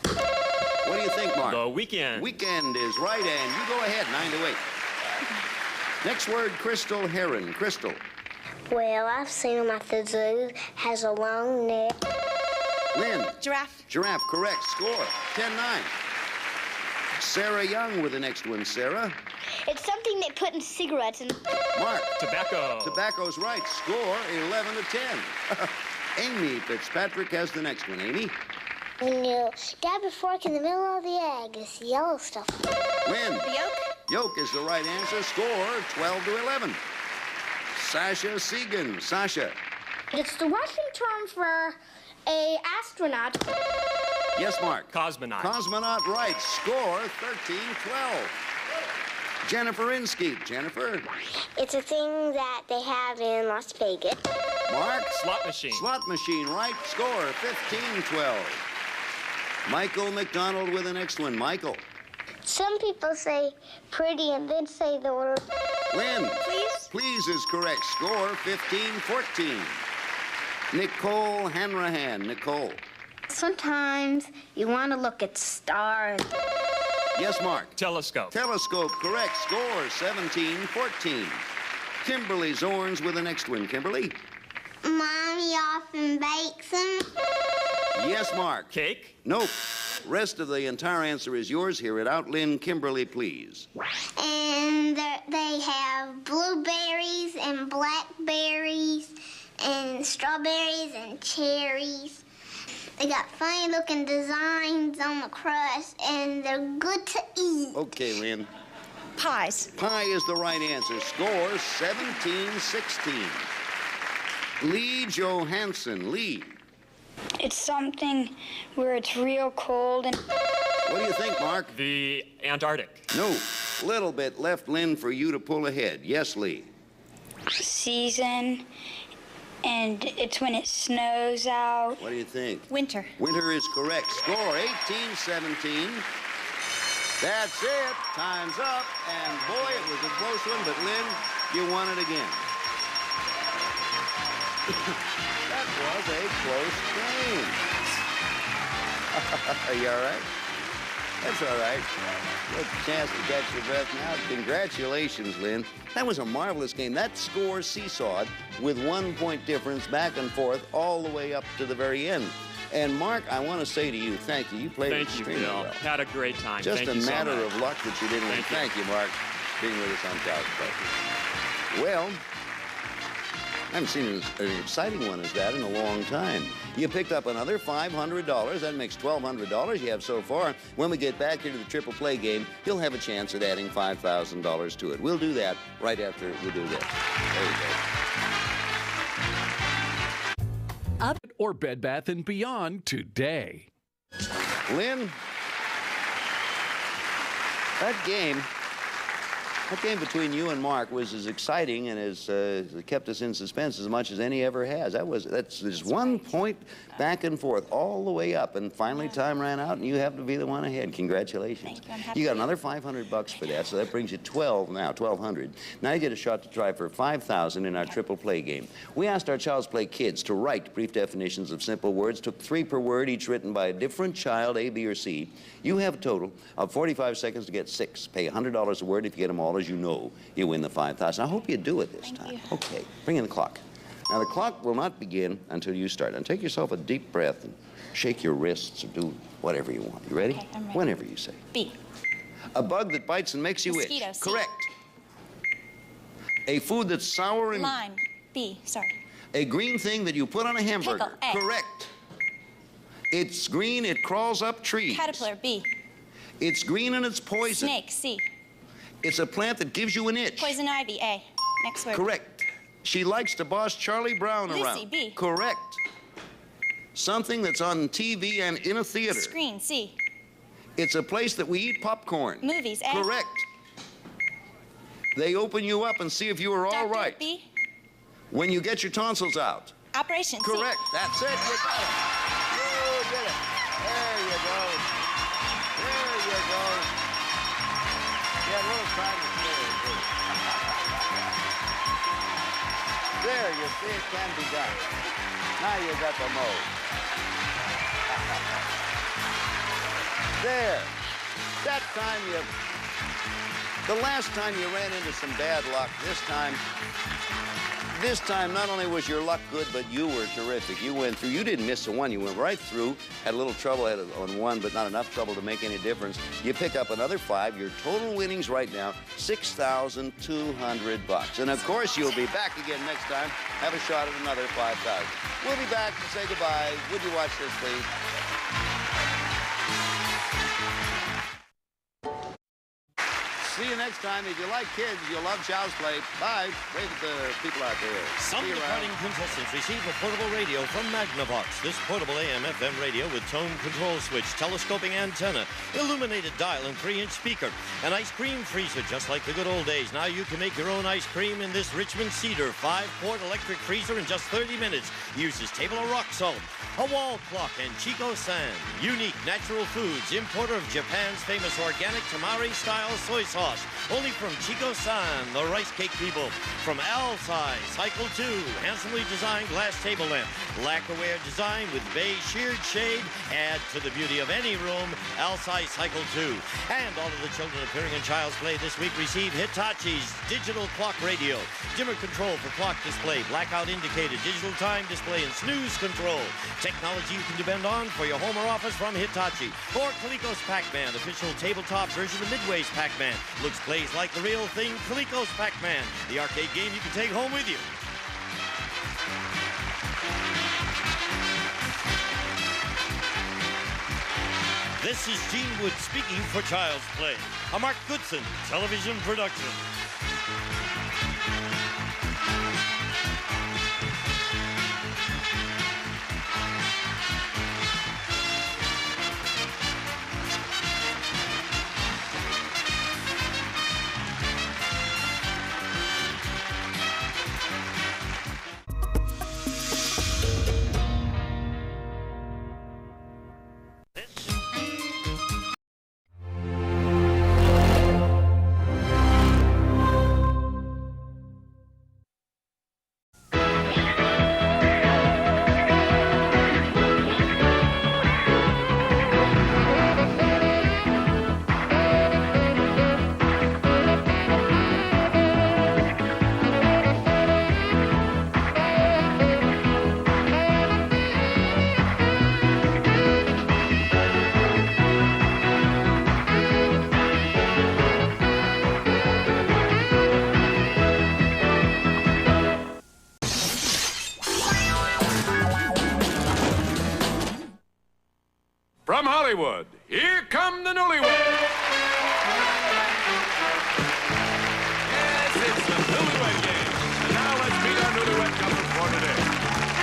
What do you think, Mark? The weekend. Weekend is right, and you go ahead, 9-8. Next word, Crystal Heron. Crystal. Well, I've seen them at the zoo. Has a long neck. Lynn. Giraffe. Giraffe, correct. Score, 10-9. Sarah Young with the next one. Sarah. It's something they put in cigarettes and. Mark. Tobacco. Tobacco's right. Score, 11-10. Amy Fitzpatrick has the next one. Amy. When you dab a fork in the middle of the egg, it's yellow stuff. Lynn. The yolk? Yolk is the right answer. Score, 12-11. Sasha Segan. Sasha. It's the Russian term for a astronaut. Yes, Mark. Cosmonaut. Cosmonaut, right. Score, 13-12. Jennifer Inskeep. Jennifer. It's a thing that they have in Las Vegas. Mark. Slot machine. Slot machine, right. Score, 15-12. Michael McDonald with the next one. Michael. Some people say pretty and then say the word. Lynn. Please? Please is correct. Score, 15-14. Nicole Hanrahan. Nicole. Sometimes you want to look at stars. Yes, Mark. Telescope. Telescope, correct. Score, 17-14. Kimberly Zorns with the next one. Kimberly. Mommy often bakes them. Yes, Mark. Cake. Nope. Rest of the entire answer is yours. Hear it out. Lynn. Kimberly, please. And they have blueberries and blackberries and strawberries and cherries. They got funny-looking designs on the crust, and they're good to eat. Okay, Lynn. Pies. Pie is the right answer. Score, 17-16. Lee Johansson. Lee. It's something where it's real cold and. What do you think, Mark? The Antarctic. No. Little bit left, Lynn, for you to pull ahead. Yes, Lee. Season, and it's when it snows out. What do you think? Winter. Winter is correct. Score 18-17. That's it. Time's up. And boy, it was a close one, but Lynn, you won it again. That was a close game. Are you all right? That's all right. Get a chance to catch your breath now. Congratulations, Lynn. That was a marvelous game. That score seesawed with 1 point difference back and forth all the way up to the very end. And Mark, I want to say to you, thank you. You played extremely well. Had a great time. Just Thank a you matter so much. of luck that you didn't win. Thank you, Mark, being with us on Child's Play. Well, I haven't seen an exciting one as that in a long time. You picked up another $500. That makes $1,200 you have so far. When we get back here to the Triple Play game, you'll have a chance at adding $5,000 to it. We'll do that right after we do this. There you go. Up or Bed Bath & Beyond today. Lynn, that game between you and Mark was as exciting and as kept us in suspense as much as any ever has. That's just 1 point back and forth all the way up, and finally time ran out, and you happen to be the one ahead. Congratulations! Thank you. I'm happy. You got another $500 for that, so that brings you 12 now, 1,200. Now you get a shot to try for 5,000 in our Triple Play game. We asked our Child's Play kids to write brief definitions of simple words. Took 3 per word, each written by a different child, A, B, or C. You have a total of 45 seconds to get 6. Pay $100 a word. If you get them all, as you know, you win the 5,000. I hope you do it this time. Okay, bring in the clock. Now, the clock will not begin until you start. And take yourself a deep breath and shake your wrists or do whatever you want. You ready? Okay, I'm ready. Whenever you say. B. A bug that bites and makes you itch. Mosquito, C. Correct. A food that's sour and... Lime. B. Sorry. A green thing that you put on a hamburger. Pickle, A. Correct. It's green, it crawls up trees. Caterpillar. B. It's green and it's poison. Snake. C. It's a plant that gives you an itch. Poison ivy. A. Next word. Correct. She likes to boss Charlie Brown Lucy, around. B. Correct. Something that's on TV and in a theater. Screen. C. It's a place that we eat popcorn. Movies. A. Correct. They open you up and see if you are all Doctor, right. B. When you get your tonsils out. Operation. C. Correct. That's it. You got it. You did it. There you go. There you go. You had a little time to clear it, too. There, you see, it can be done. Now you got the mode. There. That time the last time you ran into some bad luck. This time, not only was your luck good, but you were terrific. You went through. You didn't miss a one. You went right through. Had a little trouble on one, but not enough trouble to make any difference. You pick up another 5. Your total winnings right now, $6,200. And of course, you'll be back again next time. Have a shot at another 5,000. We'll be back to say goodbye. Would you watch this, please? See you next time. If you like kids, you'll love Child's Play. Bye. Wave at the people out there. Some See you around. departing contestants receive a portable radio from Magnavox. This portable AM/FM radio with tone control switch, telescoping antenna, illuminated dial, and 3-inch speaker. An ice cream freezer, just like the good old days. Now you can make your own ice cream in this Richmond Cedar 5-quart electric freezer in just 30 minutes. Uses table of rock salt, a wall clock, and Chico San. Unique natural foods, importer of Japan's famous organic Tamari-style soy sauce. Only from Chico San, the rice cake people. From Alsai, Cycle 2, handsomely designed glass table lamp. Lacquerware design with beige sheared shade. Add to the beauty of any room, Alsai Cycle 2. And all of the children appearing in Child's Play this week receive Hitachi's digital clock radio. Dimmer control for clock display, blackout indicator, digital time display, and snooze control. Technology you can depend on for your home or office from Hitachi. Or Coleco's Pac-Man, official tabletop version of Midway's Pac-Man. Looks, plays like the real thing, Coleco's Pac-Man, the arcade game you can take home with you. This is Gene Wood speaking for Child's Play, a Mark Goodson television production. Hollywood, here come the newlyweds. Yes, it's the newlywed game. And now let's meet our newlywed couple for today.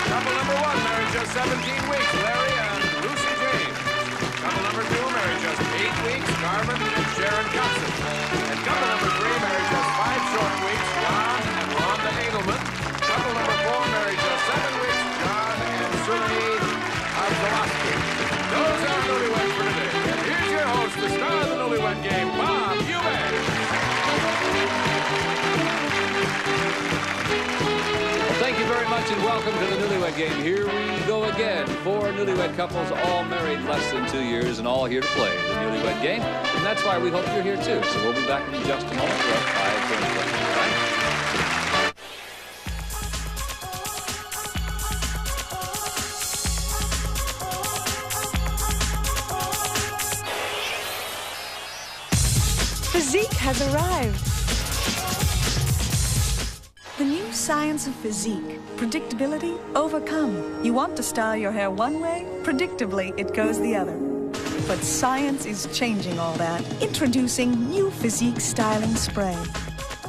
Couple number 1, married just 17 weeks, Larry and Lucy James. Couple number 2, married just 8 weeks, Garvin and Sharon Coxon. And couple number 3, married just 5 short weeks, John and Rhonda Edelman. Couple number 4, married just 7 weeks, John and Suki Abdulowski. Those are newlyweds for today. And here's your host, the star of the newlywed game, Bob Eubanks. Well, thank you very much and welcome to the Newlywed Game. Here we go again. 4 newlywed couples, all married less than 2 years and all here to play the Newlywed Game. And that's why we hope you're here too. So we'll be back in just a moment for our 5 questions. All right? Physique has arrived. The new science of physique. Predictability overcome. You want to style your hair one way, predictably it goes the other. But science is changing all that. Introducing new Physique Styling Spray.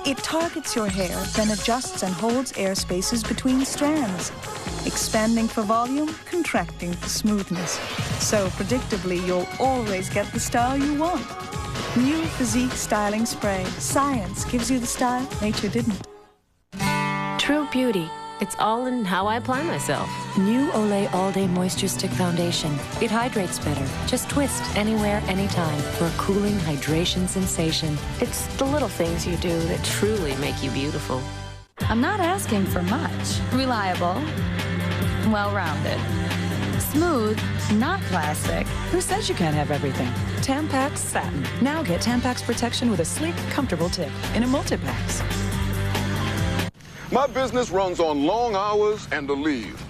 It targets your hair, then adjusts and holds air spaces between strands. Expanding for volume, contracting for smoothness. So predictably, you'll always get the style you want. New Physique Styling Spray. Science gives you the style nature didn't. True Beauty. It's all in how I apply myself. New Olay All Day Moisture Stick Foundation. It hydrates better. Just twist anywhere, anytime for a cooling hydration sensation. It's the little things you do that truly make you beautiful. I'm not asking for much. Reliable, well-rounded, smooth, not plastic. Who says you can't have everything? Tampax Satin. Now get Tampax protection with a sleek, comfortable tip in a multi-packs. My business runs on long hours and a leave.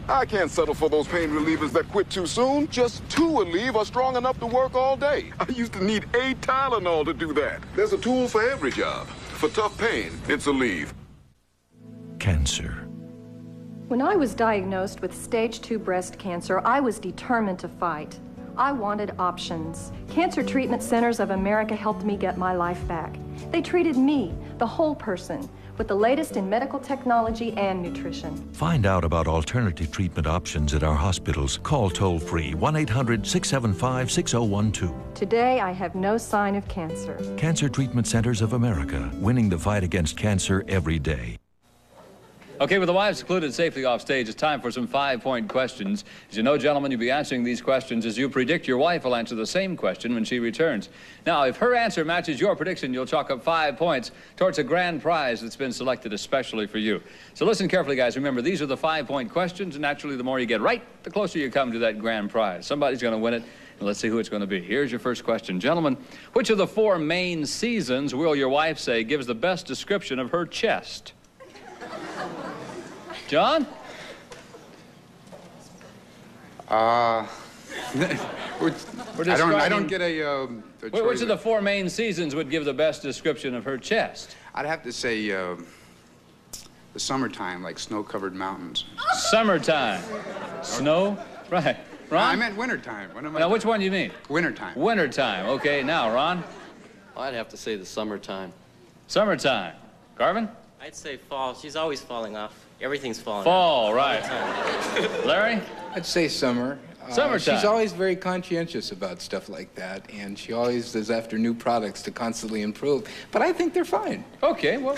I can't settle for those pain relievers that quit too soon. Just 2 Aleve are strong enough to work all day. I used to need 8 Tylenol to do that. There's a tool for every job. For tough pain, it's Aleve. Cancer. When I was diagnosed with stage 2 breast cancer, I was determined to fight. I wanted options. Cancer Treatment Centers of America helped me get my life back. They treated me, the whole person, with the latest in medical technology and nutrition. Find out about alternative treatment options at our hospitals. Call toll-free 1-800-675-6012. Today, I have no sign of cancer. Cancer Treatment Centers of America, winning the fight against cancer every day. Okay, with the wives secluded safely off stage, it's time for some 5-point questions. As you know, gentlemen, you'll be answering these questions as you predict your wife will answer the same question when she returns. Now, if her answer matches your prediction, you'll chalk up 5 points towards a grand prize that's been selected especially for you. So listen carefully, guys. Remember, these are the 5-point questions, and naturally, the more you get right, the closer you come to that grand prize. Somebody's going to win it, and let's see who it's going to be. Here's your first question. Gentlemen, which of the 4 main seasons will your wife say gives the best description of her chest? John? I don't get a which of the 4 main seasons would give the best description of her chest? I'd have to say the summertime, like snow-covered mountains. Summertime. Snow? Right. Ron? No, I meant wintertime. Now, which one do you mean? Wintertime. Wintertime. Okay, now, Ron? I'd have to say the summertime. Summertime. Garvin? I'd say fall. She's always falling off. Everything's falling fall, off. Right. Larry? I'd say summer. Summertime. She's always very conscientious about stuff like that, and she always is after new products to constantly improve. But I think they're fine. Okay, well,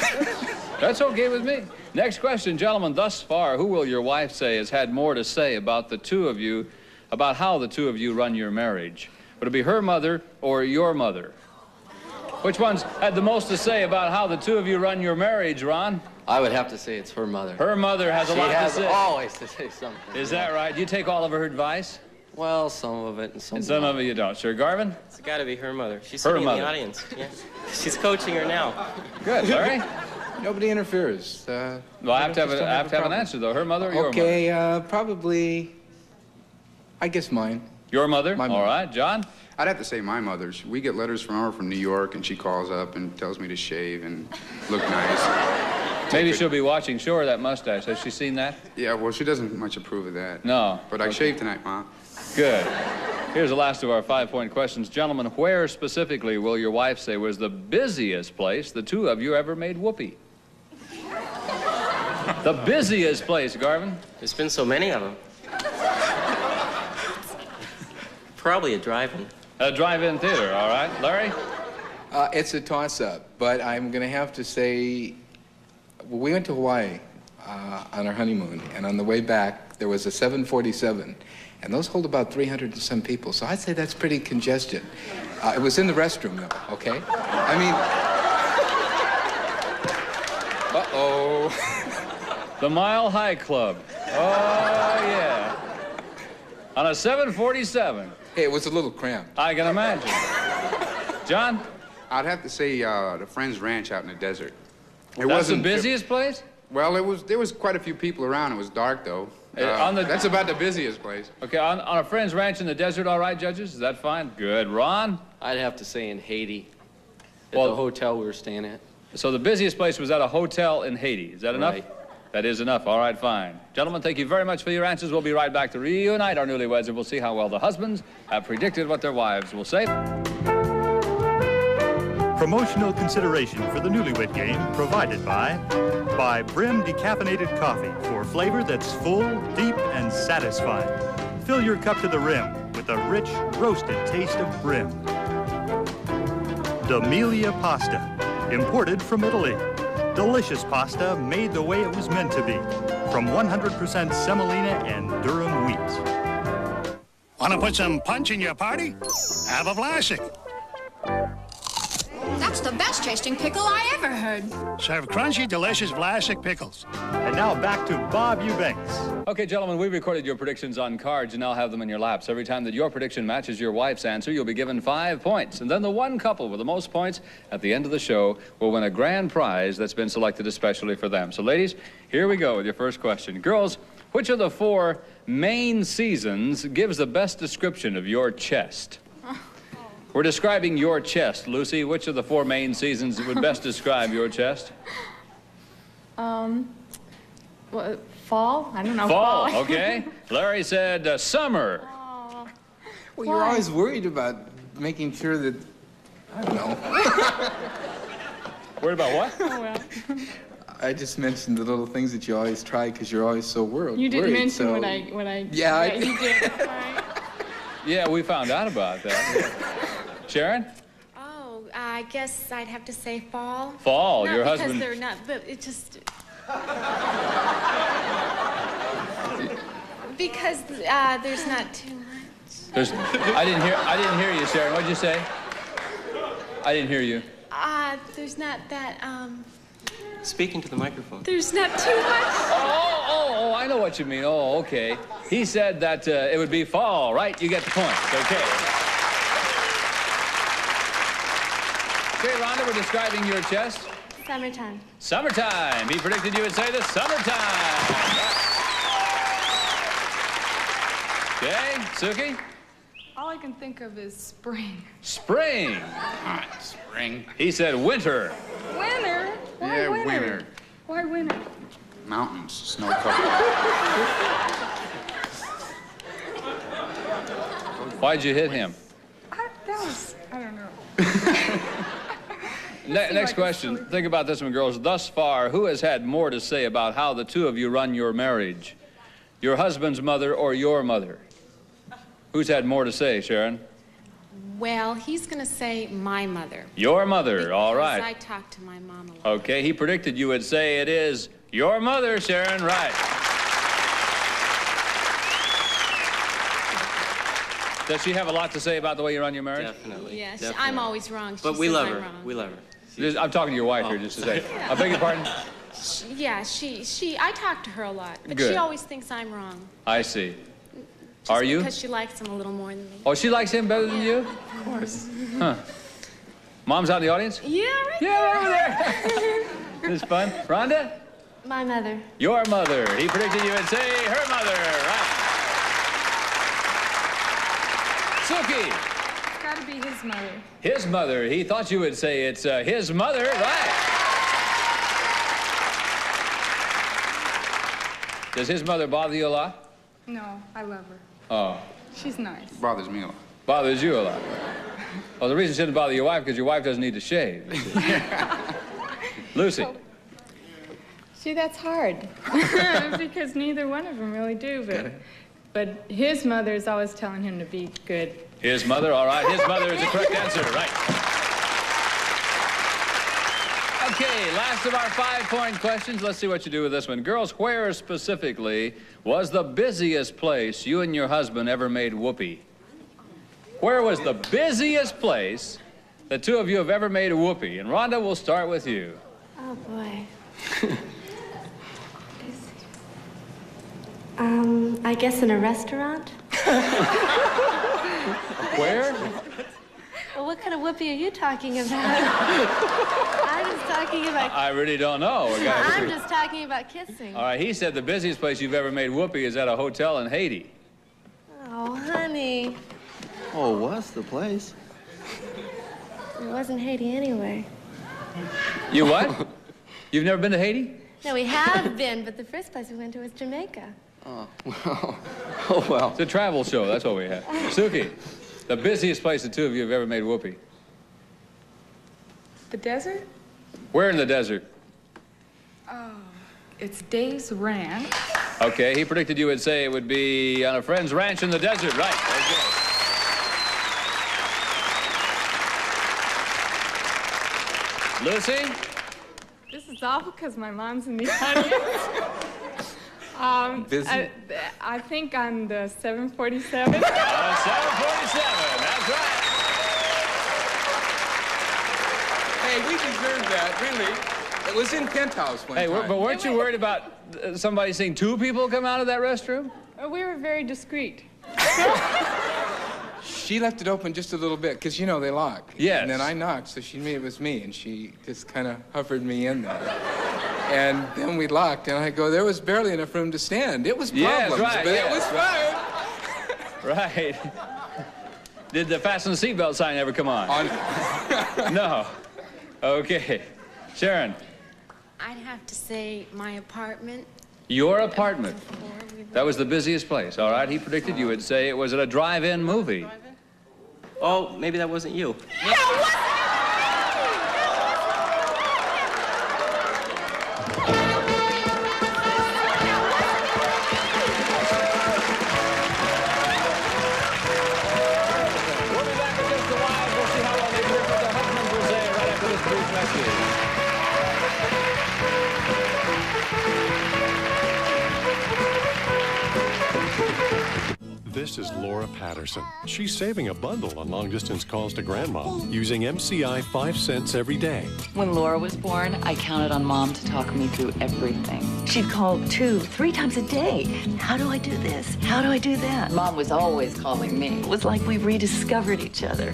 that's okay with me. Next question, gentlemen. Thus far, who will your wife say has had more to say about the 2 of you, about how the 2 of you run your marriage? Would it be her mother or your mother? Which one's had the most to say about how the 2 of you run your marriage, Ron? I would have to say it's her mother. Her mother has a lot to say. She has always to say something. Is that right? Do you take all of her advice? Well, some of it and some of it you don't. Sure, Garvin? It's got to be her mother. She's her sitting mother. in the audience. Yeah. She's coaching her now. Good, Larry? Nobody interferes. Well, I have to have an answer, though. Her mother or your mother? Okay, probably, I guess mine. Your mother? My mother. All right. John? I'd have to say my mother's. We get letters from her from New York, and she calls up and tells me to shave and look nice. Maybe she'll be watching. Show her that mustache. Has she seen that? Yeah, well, she doesn't much approve of that. No. But I shaved tonight, Mom. Good. Here's the last of our 5-point questions. Gentlemen, where specifically will your wife say was the busiest place the two of you ever made whoopee? The busiest place, Garvin? There's been so many of them. Probably a drive-in. A drive-in theater, all right. Larry? It's a toss-up, but I'm going to have to say, well, we went to Hawaii on our honeymoon, and on the way back, there was a 747, and those hold about 300 and some people, so I'd say that's pretty congested. It was in the restroom, though, okay? I mean... Uh-oh. The Mile High Club. Oh, yeah. On a 747. Hey, it was a little cramped. I can imagine. John? I'd have to say the Friends Ranch out in the desert. That's the busiest place? Well, there was quite a few people around. It was dark, though. That's about the busiest place. Okay, on a Friends Ranch in the desert, all right, judges? Is that fine? Good. Ron? I'd have to say in Haiti, at the hotel we were staying at. So the busiest place was at a hotel in Haiti. Is that enough? Right. That is enough. All right, fine. Gentlemen, thank you very much for your answers. We'll be right back to reunite our newlyweds, and we'll see how well the husbands have predicted what their wives will say. Promotional consideration for the Newlywed Game provided by Brim Decaffeinated Coffee for flavor that's full, deep, and satisfying. Fill your cup to the rim with the rich, roasted taste of Brim. D'Amelia Pasta, imported from Italy. Delicious pasta made the way it was meant to be, from 100% semolina and durum wheat. Want to put some punch in your party? Have a Vlasic. That's the best tasting pickle I ever heard. Serve crunchy, delicious Vlasic pickles. And now back to Bob Eubanks. Okay, gentlemen, we recorded your predictions on cards and now have them in your laps. Every time that your prediction matches your wife's answer, you'll be given 5 points. And then the one couple with the most points at the end of the show will win a grand prize that's been selected especially for them. So, ladies, here we go with your first question. Girls, which of the 4 main seasons gives the best description of your chest? We're describing your chest. Lucy, which of the 4 main seasons would best describe your chest? Well, fall? I don't know. Fall, okay. Larry said summer. Oh. Well, you're always worried about making sure that, I don't know. Worried about what? Oh, well. I just mentioned the little things that you always try because you're always so worried. You didn't mention so... what I... Yeah, you did. All right. Yeah, we found out about that. Sharon? Oh, I guess I'd have to say fall. Fall, not your because husband... they're not, but it just... because there's not too much. I didn't hear you, Sharon. What'd you say? I didn't hear you. There's not that, Speaking to the microphone. There's not too much. Oh, I know what you mean. Oh, okay. He said that it would be fall, right? You get the point. Okay. Okay, Rhonda, we're describing your chest. Summertime. Summertime. He predicted you would say the summertime. Okay, Suki? All I can think of is spring. Spring. Hot spring. He said winter. Winter? Why Yeah, winter? winter. Why winter? Mountains, snow covered. Why'd you hit him? I don't know. Next question. Think about this one, girls. Thus far, who has had more to say about how the two of you run your marriage? Your husband's mother or your mother? Who's had more to say, Sharon? Well, he's going to say my mother. Your mother, all Because I right. talk to my mom a lot. Okay, he predicted you would say it is your mother, Sharon, right. Does she have a lot to say about the way you run your marriage? Definitely. Yes, definitely. I'm always wrong. She But we says love I'm her. wrong. We love her. I'm talking to your wife here, just to say. Yeah. I beg your pardon? Yeah, I talk to her a lot, but Good. she always thinks I'm wrong. I see. Just Are you? Because she likes him a little more than me. Oh, she likes him better than you? Of course. Huh. Mom's out in the audience? Yeah, right Yeah, over there. This is fun. Rhonda? My mother. Your mother. He predicted you would say her mother, right. Suki. It's got to be his mother. His mother. He thought you would say it's his mother, right. Does his mother bother you a lot? No, I love her. Oh. She's nice. Bothers me a lot. Bothers you a lot. Well, the reason it shouldn't bother your wife because your wife doesn't need to shave. Lucy. See, that's hard. Because neither one of them really do, but his mother is always telling him to be good. His mother, all right. His mother is the correct answer, right. Okay, last of our 5-point questions. Let's see what you do with this one. Girls, where specifically was the busiest place you and your husband ever made whoopee? Where was the busiest place the two of you have ever made a whoopee? And Rhonda, we'll start with you. Oh, boy. I guess in a restaurant? Where? Well, what kind of whoopee are you talking about? I'm just talking about... I really don't know. I'm just talking about kissing. All right, he said the busiest place you've ever made whoopee is at a hotel in Haiti. Oh, honey. Oh, what's the place? It wasn't Haiti anyway. You what? You've never been to Haiti? No, we have been, but the first place we went to was Jamaica. Oh, well. Oh, well. It's a travel show. That's what we have. Suki, the busiest place the two of you have ever made whoopee? The desert? Where in the desert? Oh, it's Dave's Ranch. Okay, he predicted you would say it would be on a friend's ranch in the desert. Right. Okay. Lucy? This is awful because my mom's in the audience. Busy? I think on the 747. 747, that's right. Hey, we deserve that, really. It was in Penthouse one time. Hey, but weren't you worried about somebody seeing two people come out of that restroom? We were very discreet. She left it open just a little bit, because, you know, they lock. Yes. And then I knocked, so she knew it was me, and she just kind of hovered me in there. And then we locked, and I go, there was barely enough room to stand. It was problems, but it was fine. Right. Did the fasten the seatbelt sign ever come on? No. Okay. Sharon. I'd have to say my apartment. Your apartment. That was the busiest place, all right? He predicted you would say it was at a drive-in movie. Oh, maybe that wasn't you. This is Laura Patterson. She's saving a bundle on long-distance calls to Grandma using MCI 5 cents every day. When Laura was born, I counted on Mom to talk me through everything. She'd call 2, 3 times a day. How do I do this? How do I do that? Mom was always calling me. It was like we rediscovered each other.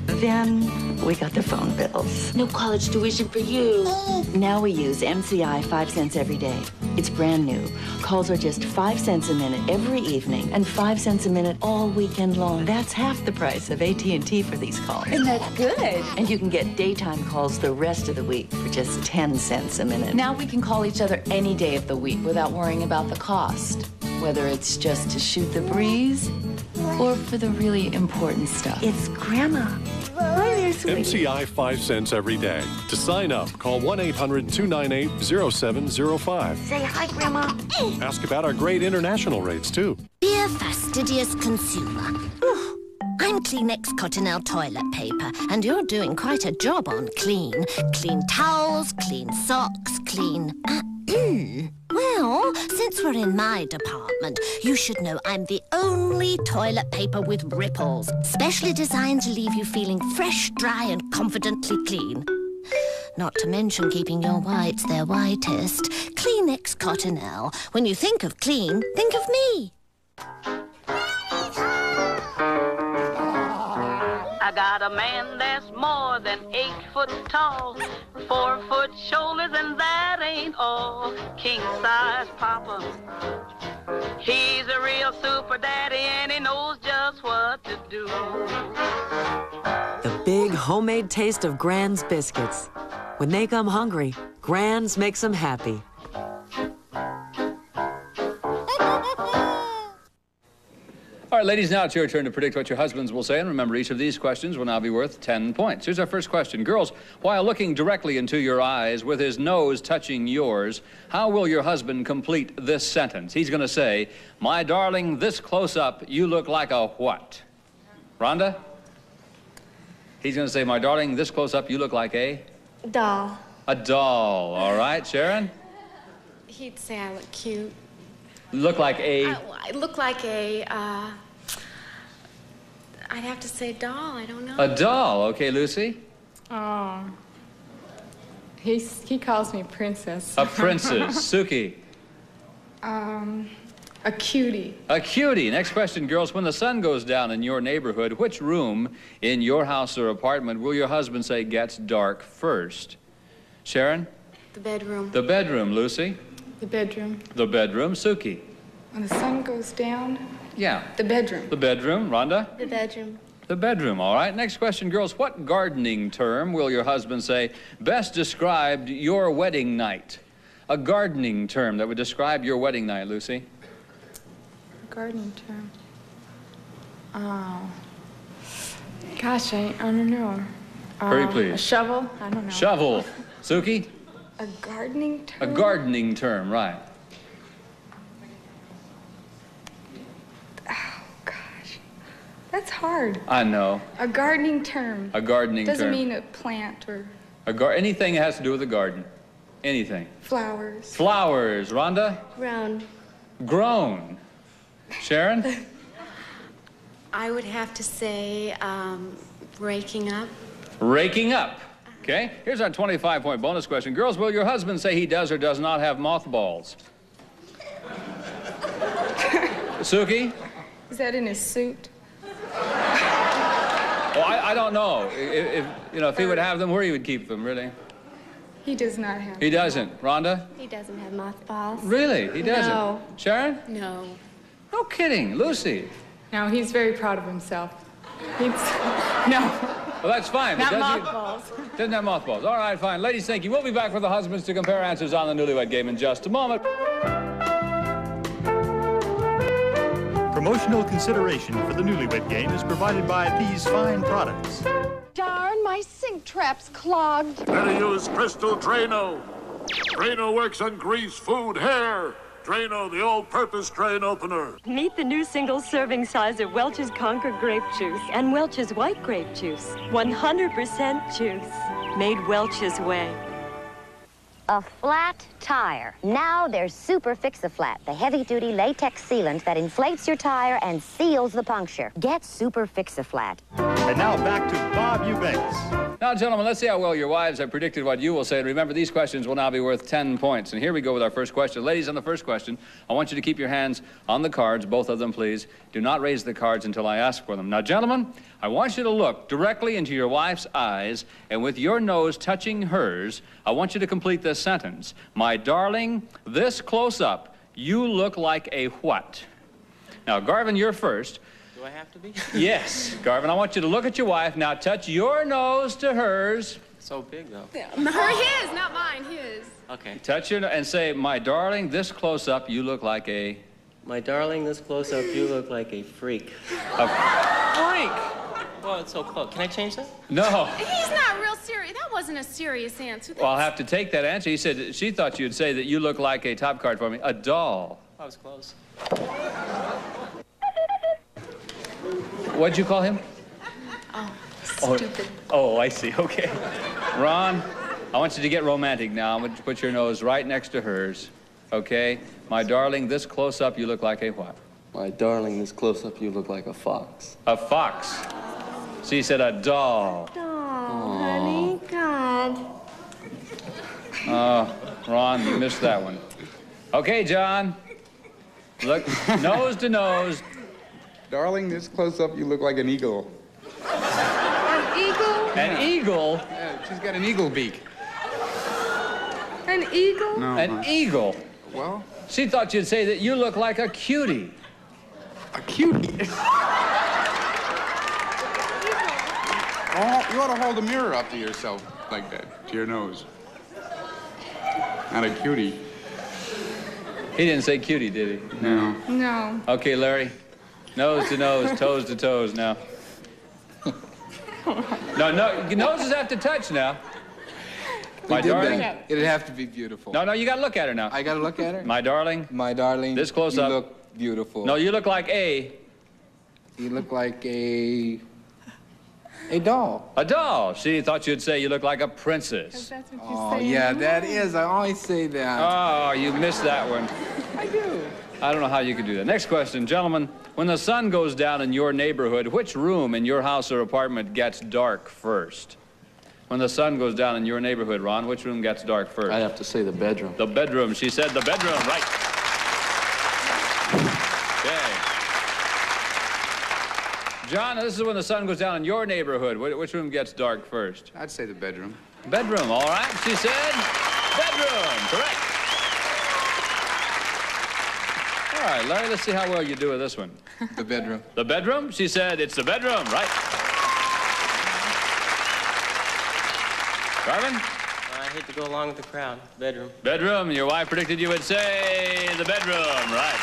Then we got the phone bills. No college tuition for you. Now we use MCI 5 cents every day. It's brand new. Calls are just 5 cents a minute every evening and 5 cents a minute all weekend long. That's half the price of AT&T for these calls. Isn't that good? And you can get daytime calls the rest of the week for just 10 cents a minute. Now we can call each other any day of the week without worrying about the cost, whether it's just to shoot the breeze or for the really important stuff. It's Grandma. Hi there, sweetie. MCI 5 cents every day. To sign up, call 1-800-298-0705. Say hi, Grandma. Ask about our great international rates, too. Dear fastidious consumer, I'm Kleenex Cottonelle toilet paper, and you're doing quite a job on clean. Clean towels, clean socks, clean... Well, since we're in my department, you should know I'm the only toilet paper with ripples, specially designed to leave you feeling fresh, dry, and confidently clean. Not to mention keeping your whites their whitest. Kleenex Cottonelle. When you think of clean, think of me. I got a man that's more than 8 foot tall, 4 foot shoulders, and that ain't all. King size papa. He's a real super daddy, and he knows just what to do. The big homemade taste of Grand's biscuits. When they come hungry, Grand's makes them happy. All right, ladies, now it's your turn to predict what your husbands will say. And remember, each of these questions will now be worth 10 points. Here's our first question. Girls, while looking directly into your eyes with his nose touching yours, how will your husband complete this sentence? He's going to say, my darling, this close up, you look like a what? Rhonda? He's going to say, my darling, this close up, you look like a? Doll. A doll. All right, Sharon? He'd say I look cute. Look like a? I look like a, I'd have to say doll, I don't know. A doll. Okay, Lucy? Oh. He calls me princess. A princess. Suki? A cutie. A cutie. Next question, girls. When the sun goes down in your neighborhood, which room in your house or apartment will your husband say gets dark first? Sharon? The bedroom. The bedroom. Lucy? The bedroom. The bedroom. Suki? When the sun goes down? Yeah. The bedroom. The bedroom. Rhonda? The bedroom. The bedroom. All right. Next question, girls. What gardening term will your husband say best described your wedding night? A gardening term that would describe your wedding night, Lucy? Gardening term. Oh. Gosh, I don't know. Hurry, please. A shovel? I don't know. Shovel. Suki? A gardening term? A gardening term, right. Oh, gosh. That's hard. I know. A gardening term. A gardening term. Doesn't mean a plant or anything that has to do with a garden. Anything. flowers. Flowers. Rhonda? Grown. Grown. Sharon? I would have to say, raking up. Raking up. Okay, here's our 25-point bonus question. Girls, will your husband say he does or does not have mothballs? Suki? Is that in his suit? Well, I don't know. If he would have them, where he would keep them, really. He does not have. He doesn't. Rhonda? He doesn't have mothballs. Really? He doesn't? No. Sharon? No. No kidding. Lucy? No, he's very proud of himself. No. Well, that's fine. Not but mothballs. Doesn't have mothballs. All right, fine. Ladies, thank you. We'll be back with the husbands to compare answers on the Newlywed Game in just a moment. Promotional consideration for the Newlywed Game is provided by these fine products. Darn, my sink trap's clogged. Better use Crystal Drano. Drano works on grease, food, hair. Drano, the all-purpose drain opener. Meet the new single-serving size of Welch's Concord grape juice and Welch's white grape juice. 100% juice. Made Welch's way. A flat tire. Now there's Super Fix-A-Flat, the heavy-duty latex sealant that inflates your tire and seals the puncture. Get Super Fix-A-Flat. And now back to Bob Eubanks. Now, gentlemen, let's see how well your wives have predicted what you will say. And remember, these questions will now be worth 10 points. And here we go with our first question. Ladies, on the first question, I want you to keep your hands on the cards, both of them, please. Do not raise the cards until I ask for them. Now, gentlemen, I want you to look directly into your wife's eyes, and with your nose touching hers, I want you to complete this sentence. My darling, this close up, you look like a what? Now, Garvin, you're first. Do I have to be? Yes, Garvin, I want you to look at your wife. Now touch your nose to hers. So big, though. His, not mine, his. Okay. Touch your and say, my darling, this close up, you look like a... My darling, this close-up, you look like a freak. A freak? Well, it's so close. Can I change that? No. He's not real serious. That wasn't a serious answer. Well, I'll have to take that answer. He said she thought you'd say that you look like a top card for me, a doll. I was close. What'd you call him? Oh, stupid. Oh, I see. Okay. Ron, I want you to get romantic now. I'm going to put your nose right next to hers. Okay? My darling, this close-up, you look like a what? My darling, this close-up, you look like a fox. A fox. She said a doll. Oh, honey, God. Oh, Ron, you missed that one. Okay, John. Look, nose to nose. Darling, this close-up, you look like an eagle. An eagle? An eagle? Yeah, she's got an eagle beak. An eagle? No. An eagle? Well? She thought you'd say that you look like a cutie. A cutie? Oh, you ought to hold a mirror up to yourself like that, to your nose. Not a cutie. He didn't say cutie, did he? No. No. Okay, Larry. Nose to nose, toes to toes now. No, your noses have to touch now. My darling. It'd have to be beautiful. No, you got to look at her now. I got to look at her? My darling. My darling. This close up. You look beautiful. No, you look like a. You look like a doll. A doll. She thought you'd say you look like a princess. That's what you Oh, say. yeah, that is. I always say that. Oh, you missed that one. I do. I don't know how you could do that. Next question, gentlemen. When the sun goes down in your neighborhood, which room in your house or apartment gets dark first? When the sun goes down in your neighborhood, Ron, which room gets dark first? I'd have to say the bedroom. The bedroom. She said the bedroom. Right. Okay. John, this is when the sun goes down in your neighborhood. Which room gets dark first? I'd say the bedroom. Bedroom. All right. She said bedroom. Correct. All right, Larry, let's see how well you do with this one. The bedroom. The bedroom? She said it's the bedroom. Right. Garvin? I hate to go along with the crowd. Bedroom. Bedroom. Your wife predicted you would say the bedroom. Right.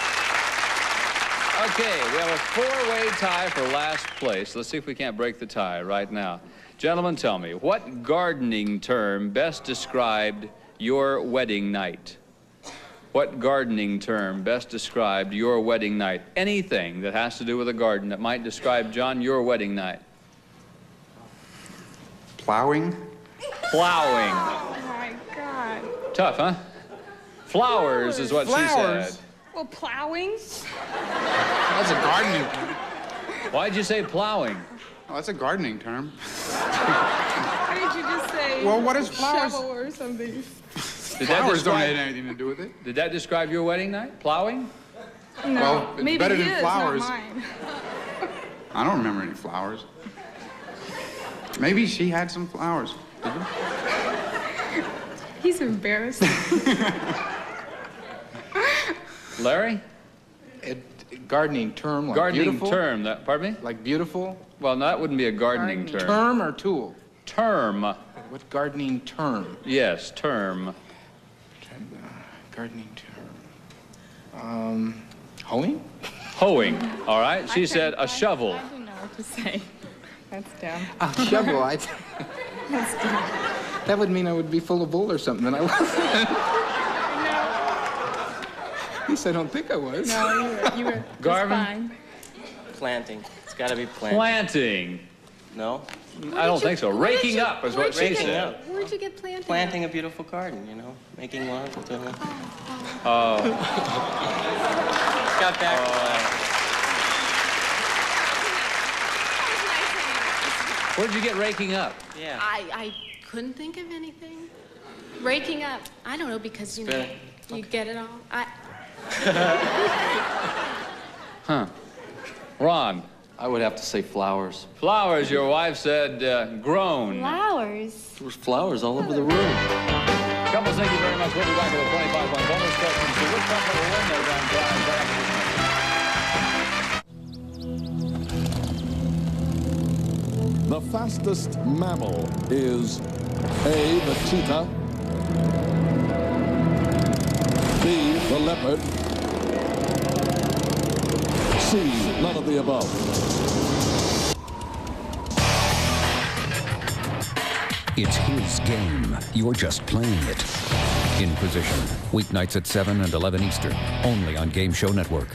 Okay, we have a four-way tie for last place. Let's see if we can't break the tie right now. Gentlemen, tell me, what gardening term best described your wedding night? What gardening term best described your wedding night? Anything that has to do with a garden that might describe, John, your wedding night. Plowing? Plowing. Oh, my God. Tough, huh? Flowers is what she said. Well, plowing? That's a gardening term. Why'd you say plowing? Oh, that's a gardening term. Why did you just say Well, what is flowers? shovel or something? Flowers don't have anything to do with it. Did that describe your wedding night? Plowing? No, Well, it's maybe better than his, flowers. not mine. I don't remember any flowers. Maybe she had some flowers. Did you? He's embarrassed. A Larry? gardening term, like Gardening beautiful? term. Pardon me? Like beautiful? Well, no, that wouldn't be a gardening term. Term or tool? Term. What gardening term? Yes, term. Gardening term. Hoeing? Hoeing. All right. She said a shovel. I didn't know what to say. That's dumb. A shovel? That's dumb. That would mean I would be full of bull or something, and I wasn't. At least I don't think I was. No, you were Garvin? fine. Planting. It's got to be planting. Planting. No? I don't think so. Raking up is what she said. Up. Where'd you get planting? Planting a beautiful garden, you know, making love to her. Oh. Got back. Where'd you get raking up? Yeah. I couldn't think of anything. Raking up. I don't know, because, you know, you get it all. Huh. Ron? I would have to say flowers. Flowers, your wife said grown. Flowers. There was flowers all over the room. Couples, thank you very much. We'll be back with a 25-point bonus question. So which couple will win their grand prize? The fastest mammal is A, the cheetah, B, the leopard, C, none of the above. It's his game. You're just playing it. In Position. Weeknights at 7 and 11 Eastern. Only on Game Show Network.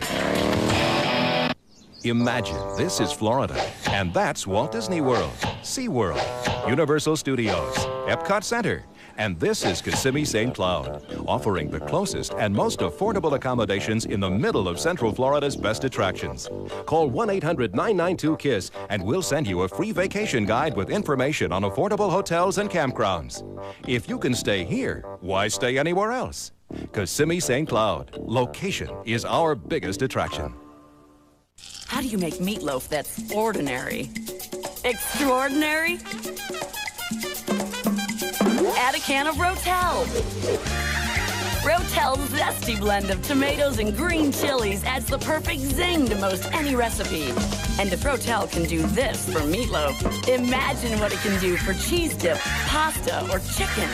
Imagine this is Florida, and that's Walt Disney World, SeaWorld, Universal Studios, Epcot Center, and this is Kissimmee St. Cloud, offering the closest and most affordable accommodations in the middle of Central Florida's best attractions. Call 1-800-992-KISS and we'll send you a free vacation guide with information on affordable hotels and campgrounds. If you can stay here, why stay anywhere else? Kissimmee St. Cloud, location is our biggest attraction. How do you make meatloaf that's ordinary? Extraordinary? Add a can of Rotel. Rotel's zesty blend of tomatoes and green chilies adds the perfect zing to most any recipe. And if Rotel can do this for meatloaf, imagine what it can do for cheese dip, pasta, or chicken.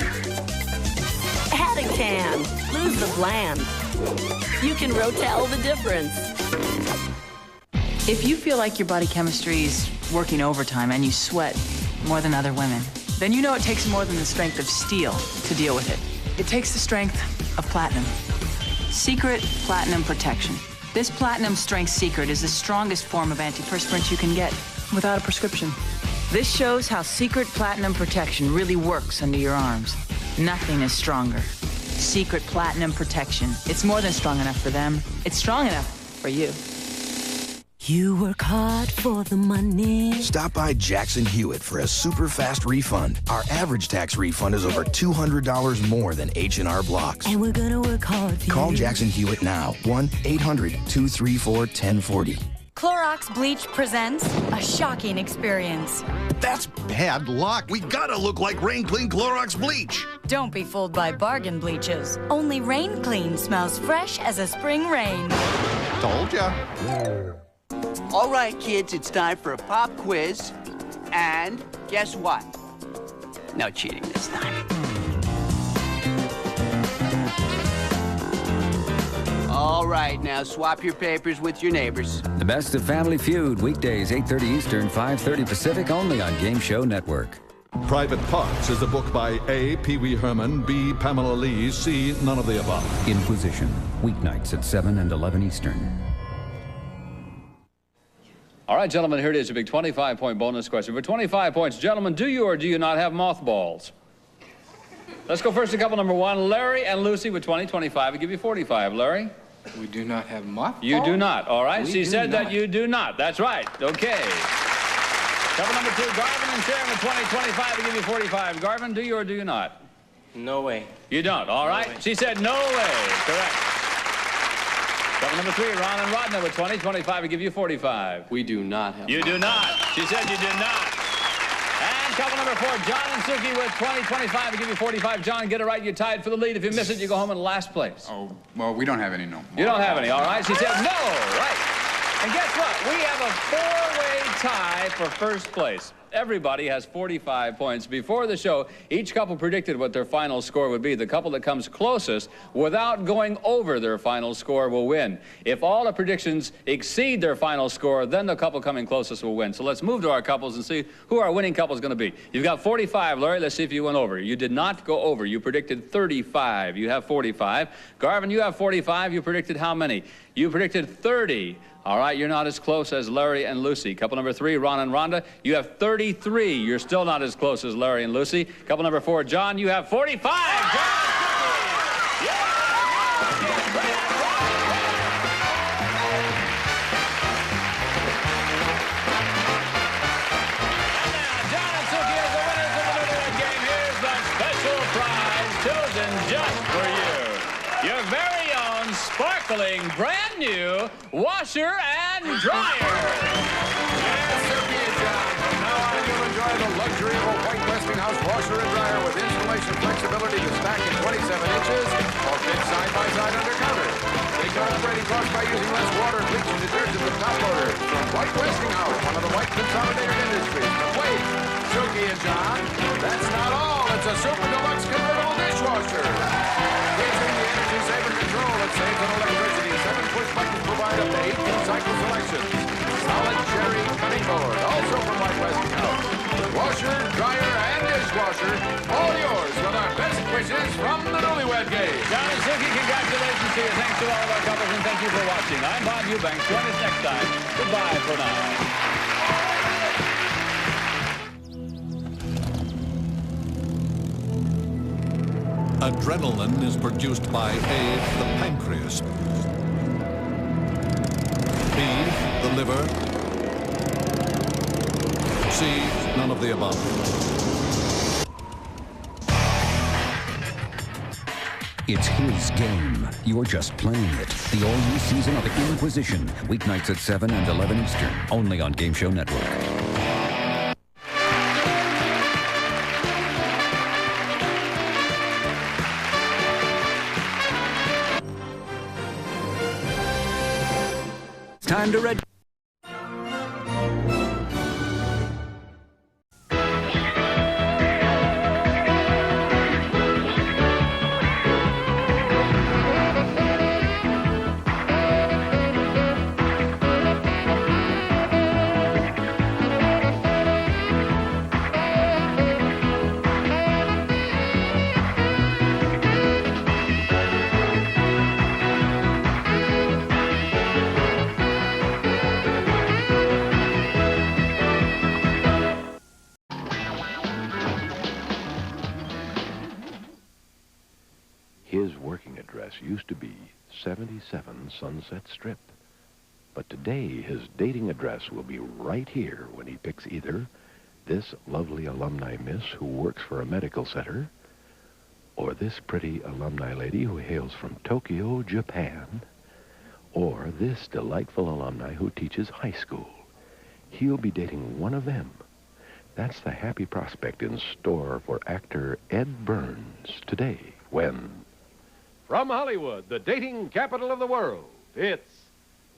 Add a can. Lose the bland. You can Rotel the difference. If you feel like your body chemistry is working overtime and you sweat more than other women, then you know it takes more than the strength of steel to deal with it. It takes the strength of platinum. Secret Platinum Protection. This platinum strength secret is the strongest form of antiperspirant you can get without a prescription. This shows how Secret Platinum Protection really works under your arms. Nothing is stronger. Secret Platinum Protection. It's more than strong enough for them. It's strong enough for you. You work hard for the money. Stop by Jackson Hewitt for a super fast refund. Our average tax refund is over $200 more than H&R Blocks. And we're gonna work hard for Call you. Jackson Hewitt now. 1-800-234-1040. Clorox Bleach presents a shocking experience. That's bad luck. We gotta look like Rain Clean Clorox Bleach. Don't be fooled by bargain bleaches. Only Rain Clean smells fresh as a spring rain. Told ya. All right, kids, it's time for a pop quiz. And guess what? No cheating this time. All right, now swap your papers with your neighbors. The Best of Family Feud, weekdays 8:30 Eastern, 5:30 Pacific, only on Game Show Network. Private Parts is a book by A. Pee Wee Herman, B. Pamela Lee, C. None of the above. Inquisition, weeknights at 7 and 11 Eastern. All right, gentlemen, here it is, a big 25-point bonus question. For 25 points, gentlemen, do you or do you not have mothballs? Let's go first to couple number one, Larry and Lucy with 20, 25. I'll give you 45. Larry? We do not have mothballs? You do not, all right? We She do said not. that you do not. That's right. Okay. Couple number two, Garvin and Sharon with 20, 25. I'll give you 45. Garvin, do you or do you not? No way. You don't, all right? way. She said no way. Correct. Couple number three, Ron and Rodna with 20, 25. I'll give you 45. We do not have. You do not. She said you do not. And couple number four, John and Suki with 20, 25. I'll give you 45. John, get it right. You're tied for the lead. If you miss it, you go home in last place. Oh, well, we don't have any, no. You don't have any, all right? She said no, right. And guess what? We have a four-way tie for first place. Everybody has 45 points. Before the show, each couple predicted what their final score would be. The couple that comes closest without going over their final score will win. If all the predictions exceed their final score, then the couple coming closest will win. So let's move to our couples and see who our winning couple is going to be. You've got 45, Larry. Let's see if you went over. You did not go over. You predicted 35. You have 45. Garvin, you have 45. You predicted how many? You predicted 30. All right, you're not as close as Larry and Lucy. Couple number three, Ron and Rhonda, you have 33. You're still not as close as Larry and Lucy. Couple number four, John, you have 45. John! Sparkling, brand new washer and dryer. Yes, Suki and John. From now on, you'll enjoy the luxury of a white Westinghouse washer and dryer with installation flexibility to stack in 27 inches or fit side by side under counter. Take out operating costs by using less water, bleach, and detergent with top loader. From White Westinghouse, one of the white consolidator industries. But wait, Suki and John, that's not all. It's a super deluxe convertible dishwasher. Featuring the energy saver control that saves on electricity. 7 push buttons provide up to 18 cycle selections. Solid cherry cutting board, also from White Westinghouse. Washer, dryer, and dishwasher, all yours with our best wishes from the Newlywed Game. John and Suki, congratulations to you. Thanks to all of our couples, and thank you for watching. I'm Bob Eubanks. Join us next time. Goodbye for now. Adrenaline is produced by A, the pancreas, B, the liver, C, none of the above. It's his game. You're just playing it. The all-new season of Inquisition, weeknights at 7 and 11 Eastern, only on Game Show Network. Time to red. His working address used to be 77 Sunset Strip. But today, his dating address will be right here when he picks either this lovely alumni miss who works for a medical center, or this pretty alumni lady who hails from Tokyo, Japan, or this delightful alumni who teaches high school. He'll be dating one of them. That's the happy prospect in store for actor Ed Burns today when... From Hollywood, the dating capital of the world, it's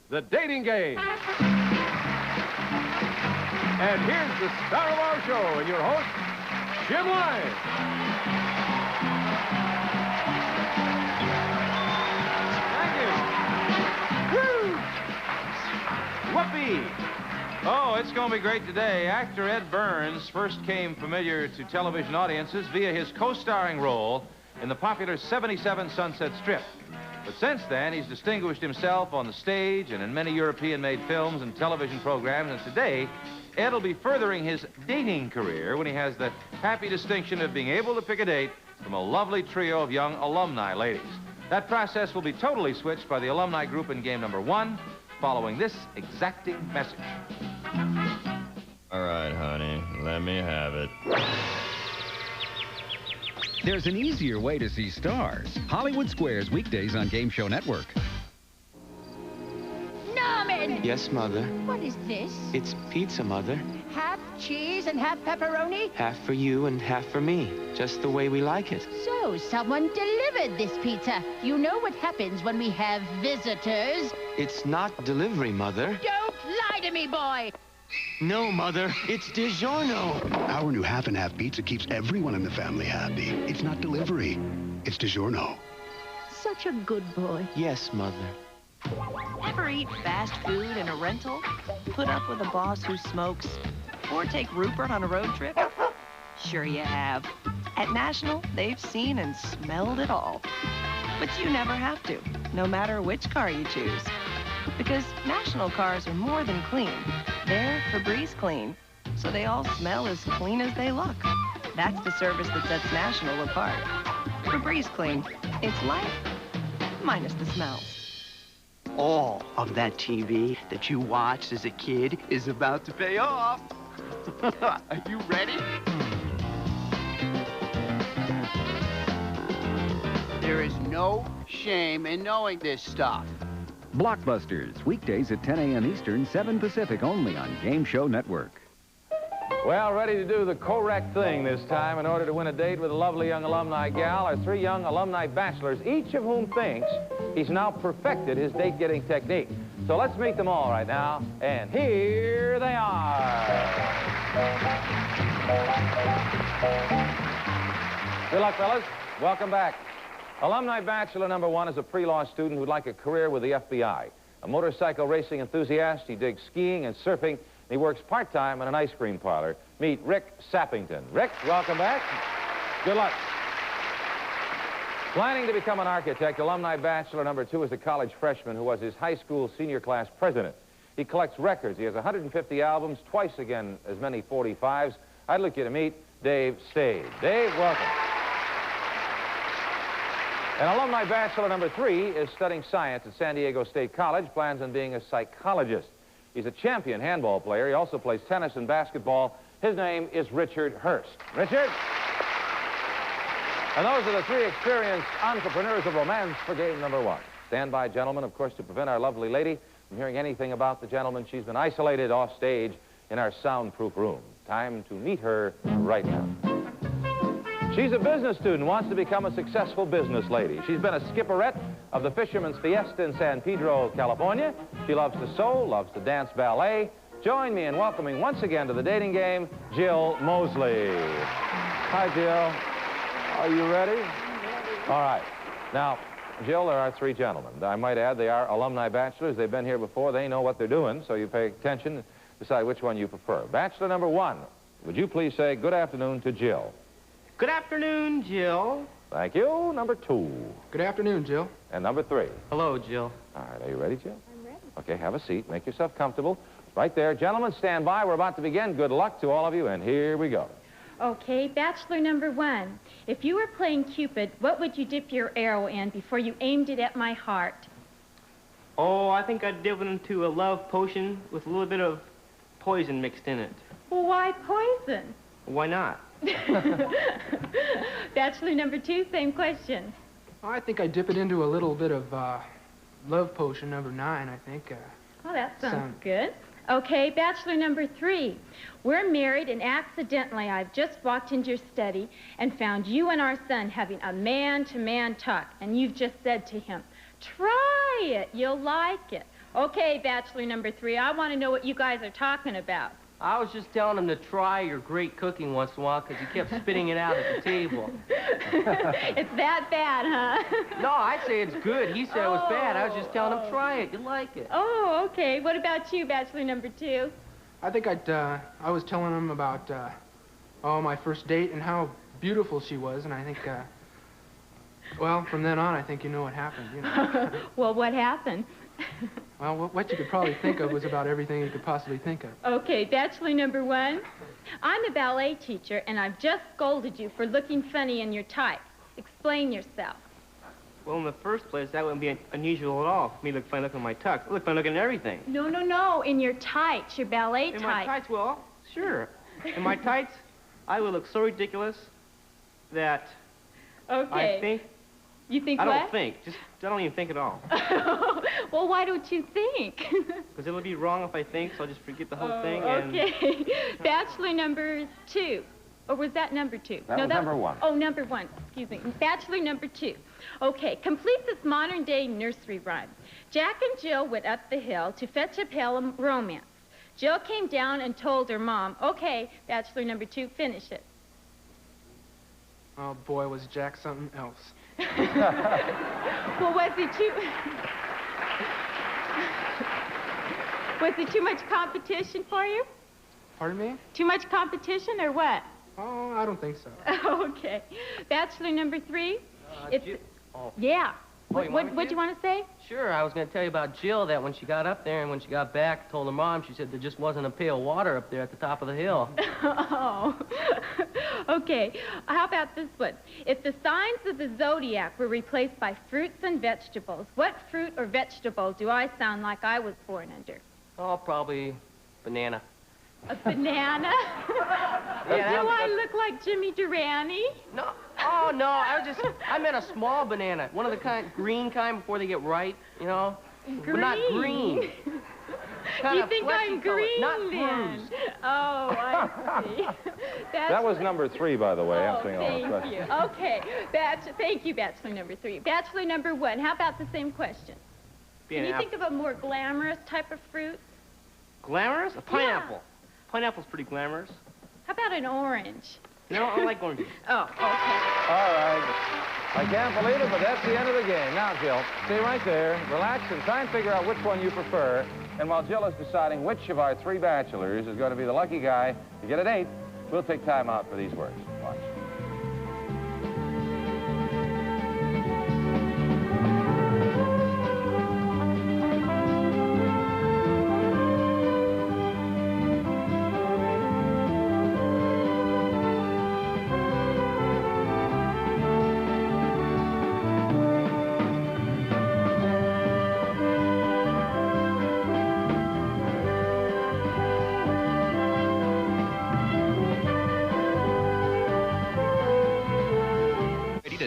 The Dating Game. And here's the star of our show and your host, Jim Lyons. Whoopee! Oh, it's going to be great today. Actor Ed Burns first came familiar to television audiences via his co-starring role in the popular 77 Sunset Strip. But since then, he's distinguished himself on the stage and in many European-made films and television programs. And today, Ed will be furthering his dating career when he has the happy distinction of being able to pick a date from a lovely trio of young alumni ladies. That process will be totally switched by the alumni group in game number 1, following this exacting message. All right, honey, let me have it. There's an easier way to see stars. Hollywood Squares, weekdays on Game Show Network. Norman! Yes, Mother. What is this? It's pizza, Mother. Half cheese and half pepperoni? Half for you and half for me. Just the way we like it. So, someone delivered this pizza. You know what happens when we have visitors. It's not delivery, Mother. Don't lie to me, boy! No, Mother. It's DiGiorno. Our new half-and-half pizza keeps everyone in the family happy. It's not delivery. It's DiGiorno. Such a good boy. Yes, Mother. Ever eat fast food in a rental? Put up with a boss who smokes? Or take Rupert on a road trip? Sure you have. At National, they've seen and smelled it all. But you never have to, no matter which car you choose. Because National cars are more than clean. They're Febreze clean, so they all smell as clean as they look. That's the service that sets National apart. Febreze clean. It's life, minus the smells. All of that TV that you watched as a kid is about to pay off. Are you ready? There is no shame in knowing this stuff. Blockbusters, weekdays at 10 a.m. Eastern, 7 Pacific, only on Game Show Network. Well, ready to do the correct thing this time in order to win a date with a lovely young alumni gal are 3 young alumni bachelors, each of whom thinks he's now perfected his date-getting technique. So let's meet them all right now, and here they are. Good luck, fellas. Welcome back. Alumni bachelor number 1 is a pre-law student who'd like a career with the FBI. A motorcycle racing enthusiast, he digs skiing and surfing, and he works part-time in an ice cream parlor. Meet Rick Sappington. Rick, welcome back. Good luck. Planning to become an architect, alumni bachelor number 2 is a college freshman who was his high school senior class president. He collects records. He has 150 albums, twice again as many 45s. I'd like you to meet Dave Stade. Dave, welcome. And alumni bachelor number 3 is studying science at San Diego State College, plans on being a psychologist. He's a champion handball player. He also plays tennis and basketball. His name is Richard Hurst. Richard? And those are the 3 experienced entrepreneurs of romance for game number 1. Stand by, gentlemen, of course, to prevent our lovely lady from hearing anything about the gentleman. She's been isolated off stage in our soundproof room. Time to meet her right now. She's a business student, wants to become a successful business lady. She's been a skipperette of the Fisherman's Fiesta in San Pedro, California. She loves to sew, loves to dance ballet. Join me in welcoming once again to the dating game, Jill Mosley. Hi, Jill. Are you ready? All right. Now, Jill, there are 3 gentlemen. I might add they are alumni bachelors. They've been here before. They know what they're doing, so you pay attention and decide which one you prefer. Bachelor number 1, would you please say good afternoon to Jill? Good afternoon, Jill. Thank you. Number 2. Good afternoon, Jill. And number 3. Hello, Jill. All right, are you ready, Jill? I'm ready. Okay, have a seat. Make yourself comfortable. Right there. Gentlemen, stand by. We're about to begin. Good luck to all of you, and here we go. Okay, bachelor number 1. If you were playing Cupid, what would you dip your arrow in before you aimed it at my heart? Oh, I think I'd dip it into a love potion with a little bit of poison mixed in it. Well, why poison? Why not? Bachelor number 2, same question. I think I dip it into a little bit of love potion number 9, I think. Oh, that sounds good. Okay, bachelor number 3. We're married, and accidentally I've just walked into your study and found you and our son having a man-to-man talk, and you've just said to him, try it, you'll like it. Okay, bachelor number 3, I want to know what you guys are talking about. I was just telling him to try your great cooking once in a while because he kept spitting it out at the table. It's that bad, huh? No, I'd say it's good. He said it was bad. I was just telling him, try it. You'll like it. Oh, okay. What about you, bachelor number 2? I think I was telling him about, my first date and how beautiful she was, and I think, well, from then on, I think you know what happened, you know. Well, what happened? Well, what you could probably think of was about everything you could possibly think of. Okay, bachelor number 1. I'm a ballet teacher, and I've just scolded you for looking funny in your tights. Explain yourself. Well, in the first place, that wouldn't be unusual at all for me to look funny looking at my tux. I look funny looking at everything. No, in your tights, your ballet tights. In my tights, well, sure. In my tights, I would look so ridiculous that okay. I think... You think I what? don't think. I don't even think at all. Well, why don't you think? Because it'll be wrong if I think, so I'll just forget the whole thing. Okay. Bachelor number 2. Or was that number 2? That was number 1. Oh, number 1. Excuse me. Bachelor number 2. Okay, complete this modern-day nursery rhyme. Jack and Jill went up the hill to fetch a pail of romance. Jill came down and told her mom, okay, bachelor number 2, finish it. Oh, boy, was Jack something else. Well, was it too much competition for you? Pardon me? Too much competition or what? Oh, I don't think so. Okay. Bachelor number 3? Oh. Yeah. Oh, What'd you want to say? Sure, I was going to tell you about Jill, that when she got up there and when she got back, told her mom, she said there just wasn't a pail of water up there at the top of the hill. Oh. Okay. How about this one? If the signs of the zodiac were replaced by fruits and vegetables, what fruit or vegetable do I sound like I was born under? Oh, probably banana. A banana? Yeah, do I look like Jimmy Durante? No. Oh, no, I meant a small banana. One of the green kind before they get ripe, you know? Green? But not green. You think I'm green, not then? bruised. Oh, I see. That was number 3, by the way, answering all the Thank questions. you. Okay. Thank you, bachelor number 3. Bachelor number 1, how about the same question? Can you think of a more glamorous type of fruit? Glamorous? A pineapple. Yeah. Pineapple's pretty glamorous. How about an orange? No, I like oranges. Oh, okay. All right. I can't believe it, but that's the end of the game. Now, Jill, stay right there, relax, and try and figure out which one you prefer. And while Jill is deciding which of our 3 bachelors is going to be the lucky guy to get a date, we'll take time out for these words. Watch.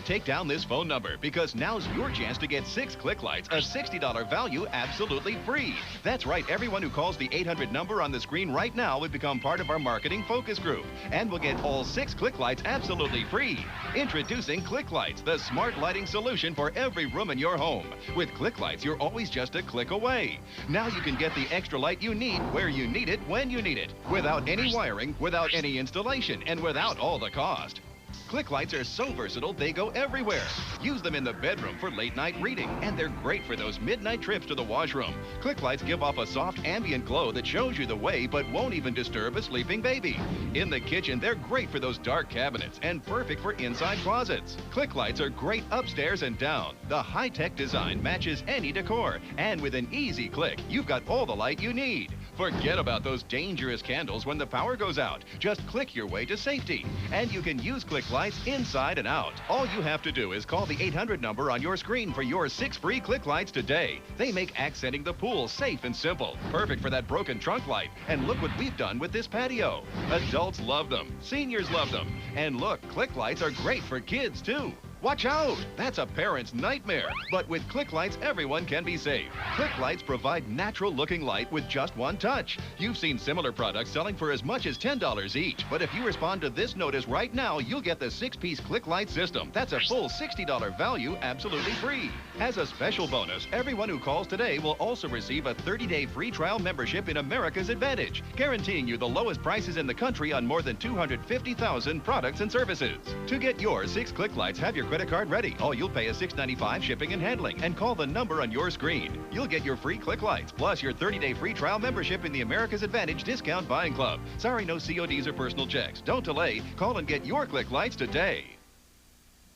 Take down this phone number because now's your chance to get 6 Click Lights, a $60 value, absolutely free. That's right, everyone who calls the 800 number on the screen right now would become part of our marketing focus group and will get all 6 Click Lights absolutely free. Introducing Click Lights, the smart lighting solution for every room in your home. With Click Lights, you're always just a click away. Now you can get the extra light you need where you need it when you need it, without any wiring, without any installation, and without all the cost. Click Lights are so versatile, they go everywhere. Use them in the bedroom for late-night reading, and they're great for those midnight trips to the washroom. Click Lights give off a soft ambient glow that shows you the way, but won't even disturb a sleeping baby. In the kitchen, they're great for those dark cabinets and perfect for inside closets. Click Lights are great upstairs and down. The high-tech design matches any decor, and with an easy click, you've got all the light you need. Forget about those dangerous candles when the power goes out. Just click your way to safety. And you can use Click Lights inside and out. All you have to do is call the 800 number on your screen for your 6 free Click Lights today. They make accenting the pool safe and simple. Perfect for that broken trunk light. And look what we've done with this patio. Adults love them. Seniors love them. And look, Click Lights are great for kids, too. Watch out! That's a parent's nightmare. But with Click Lights, everyone can be safe. Click Lights provide natural-looking light with just one touch. You've seen similar products selling for as much as $10 each. But if you respond to this notice right now, you'll get the 6-piece Click Light system. That's a full $60 value, absolutely free. As a special bonus, everyone who calls today will also receive a 30-day free trial membership in America's Advantage, guaranteeing you the lowest prices in the country on more than 250,000 products and services. To get your 6 Click Lights, have your credit card ready. All you'll pay is $6.95 shipping and handling, and call the number on your screen. You'll get your free Click Lights, plus your 30-day free trial membership in the America's Advantage Discount Buying Club. Sorry, no CODs or personal checks. Don't delay. Call and get your Click Lights today.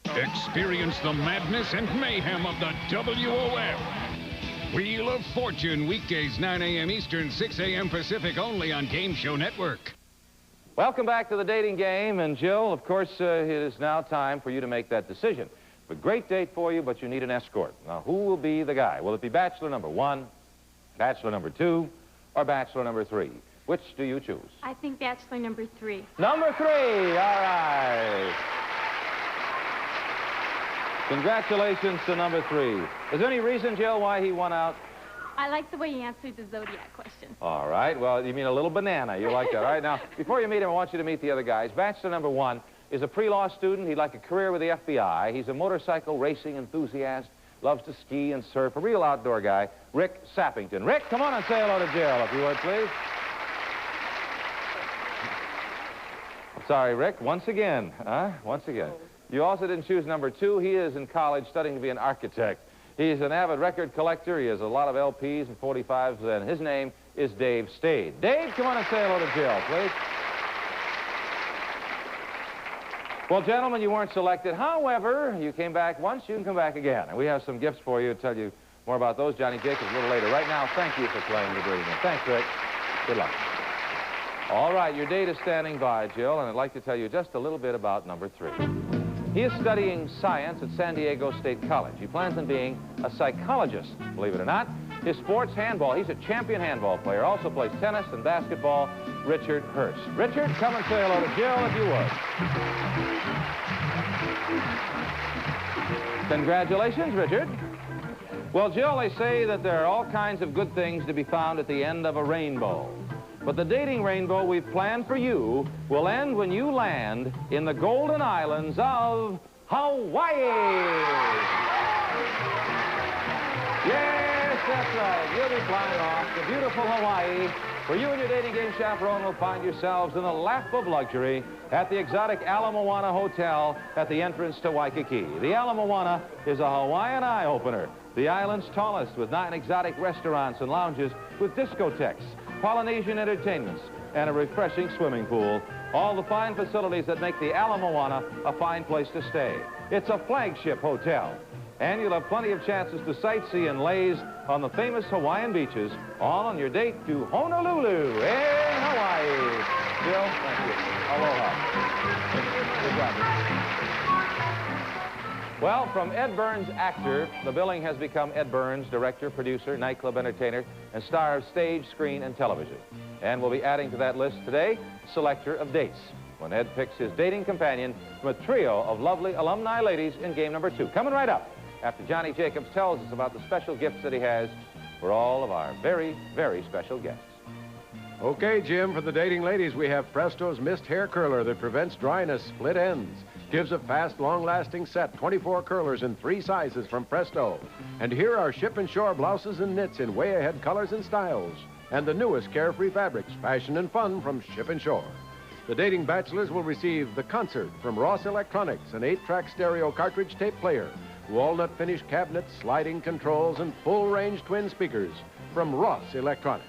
Experience the madness and mayhem of the WOF. Wheel of Fortune, weekdays 9 a.m. Eastern, 6 a.m. Pacific, only on Game Show Network. Welcome back to the dating game. And Jill, of course, it is now time for you to make that decision. A great date for you, but you need an escort. Now, who will be the guy? Will it be bachelor number 1, bachelor number 2, or bachelor number 3? Which do you choose? I think bachelor number 3. Number 3, all right. Congratulations to number 3. Is there any reason, Jill, why he won out? I like the way you answered the Zodiac question. All right. Well, you mean a little banana. You like that, all right? Now, before you meet him, I want you to meet the other guys. Bachelor number 1 is a pre-law student. He'd like a career with the FBI. He's a motorcycle racing enthusiast, loves to ski and surf, a real outdoor guy, Rick Sappington. Rick, come on and say hello to Jill, if you would, please. Sorry, Rick, once again, huh? Once again. You also didn't choose number 2. He is in college studying to be an architect. He's an avid record collector. He has a lot of LPs and 45s, and his name is Dave Stade. Dave, come on and say hello to Jill, please. Well, gentlemen, you weren't selected. However, you came back once, you can come back again. And we have some gifts for you to tell you more about those. Johnny Jacobs a little later. Right now, thank you for playing the dream. Thanks, Rick. Good luck. All right, your date is standing by, Jill, and I'd like to tell you just a little bit about number 3. He is studying science at San Diego State College. He plans on being a psychologist, believe it or not. His sport's handball. He's a champion handball player. Also plays tennis and basketball. Richard Hurst. Richard, come and say hello to Jill, if you would. Congratulations, Richard. Well, Jill, they say that there are all kinds of good things to be found at the end of a rainbow. But the dating rainbow we've planned for you will end when you land in the Golden Islands of Hawaii. Yes, that's right. You'll be flying off to beautiful Hawaii, where you and your dating game chaperone will find yourselves in the lap of luxury at the exotic Ala Moana Hotel at the entrance to Waikiki. The Ala Moana is a Hawaiian eye-opener, the island's tallest, with 9 exotic restaurants and lounges with discotheques, Polynesian entertainments, and a refreshing swimming pool. All the fine facilities that make the Ala Moana a fine place to stay. It's a flagship hotel. And you'll have plenty of chances to sightsee and laze on the famous Hawaiian beaches, all on your date to Honolulu in Hawaii. Jill, thank you. Aloha. Good job. Well, from Ed Burns, actor, the billing has become Ed Burns, director, producer, nightclub entertainer, and star of stage, screen, and television. And we'll be adding to that list today, selector of dates, when Ed picks his dating companion from a trio of lovely alumni ladies in game number 2. Coming right up after Johnny Jacobs tells us about the special gifts that he has for all of our very, very special guests. Okay, Jim, for the dating ladies, we have Presto's Mist Hair Curler that prevents dryness, split ends. Gives a fast, long-lasting set, 24 curlers in 3 sizes from Presto. And here are Ship and Shore blouses and knits in way-ahead colors and styles. And the newest carefree fabrics, fashion and fun from Ship and Shore. The dating bachelors will receive The Concert from Ross Electronics, an 8-track stereo cartridge tape player, walnut finish cabinets, sliding controls, and full-range twin speakers from Ross Electronics.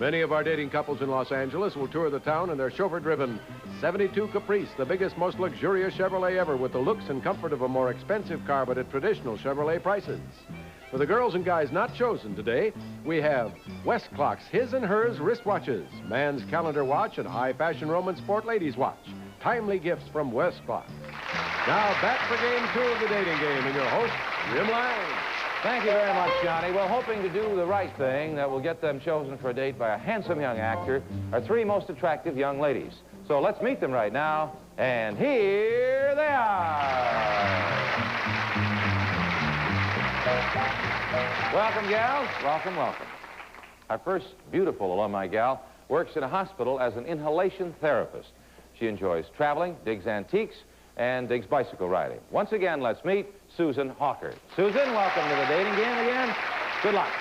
Many of our dating couples in Los Angeles will tour the town in their chauffeur-driven 72 Caprice, the biggest, most luxurious Chevrolet ever, with the looks and comfort of a more expensive car, but at traditional Chevrolet prices. For the girls and guys not chosen today, we have West Clock's His and Hers wristwatches, Man's Calendar Watch, and High Fashion Roman Sport Ladies Watch. Timely gifts from West Clock. Now back for game 2 of the dating game, and your host, Jim Lang. Thank you very much, Johnny. Well, hoping to do the right thing that will get them chosen for a date by a handsome young actor, our 3 most attractive young ladies. So let's meet them right now, and here they are. Welcome, gals. Welcome, welcome. Our first beautiful alumni gal works in a hospital as an inhalation therapist. She enjoys traveling, digs antiques, and digs bicycle riding. Once again, let's meet Susan Hawker. Susan, welcome to the dating game again. Good luck.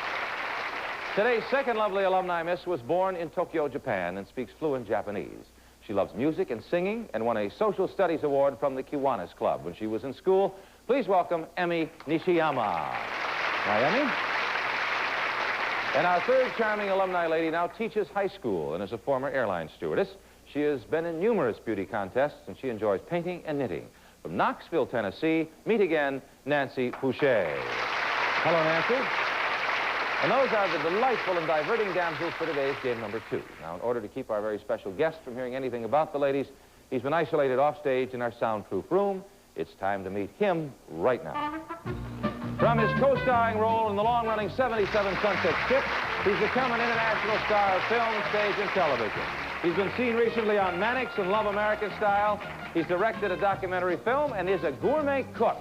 Today's second lovely alumni miss was born in Tokyo, Japan, and speaks fluent Japanese. She loves music and singing and won a Social Studies Award from the Kiwanis Club when she was in school. Please welcome Emi Nishiyama. Hi, Emi. And our third charming alumni lady now teaches high school and is a former airline stewardess. She has been in numerous beauty contests, and she enjoys painting and knitting. From Knoxville, Tennessee, meet again Nancy Fouché. Hello, Nancy. And those are the delightful and diverting damsels for today's game number 2. Now, in order to keep our very special guest from hearing anything about the ladies, he's been isolated off stage in our soundproof room. It's time to meet him right now. From his co-starring role in the long-running 77 Sunset Strip, he's become an international star of film, stage, and television. He's been seen recently on Mannix and Love American Style. He's directed a documentary film and is a gourmet cook.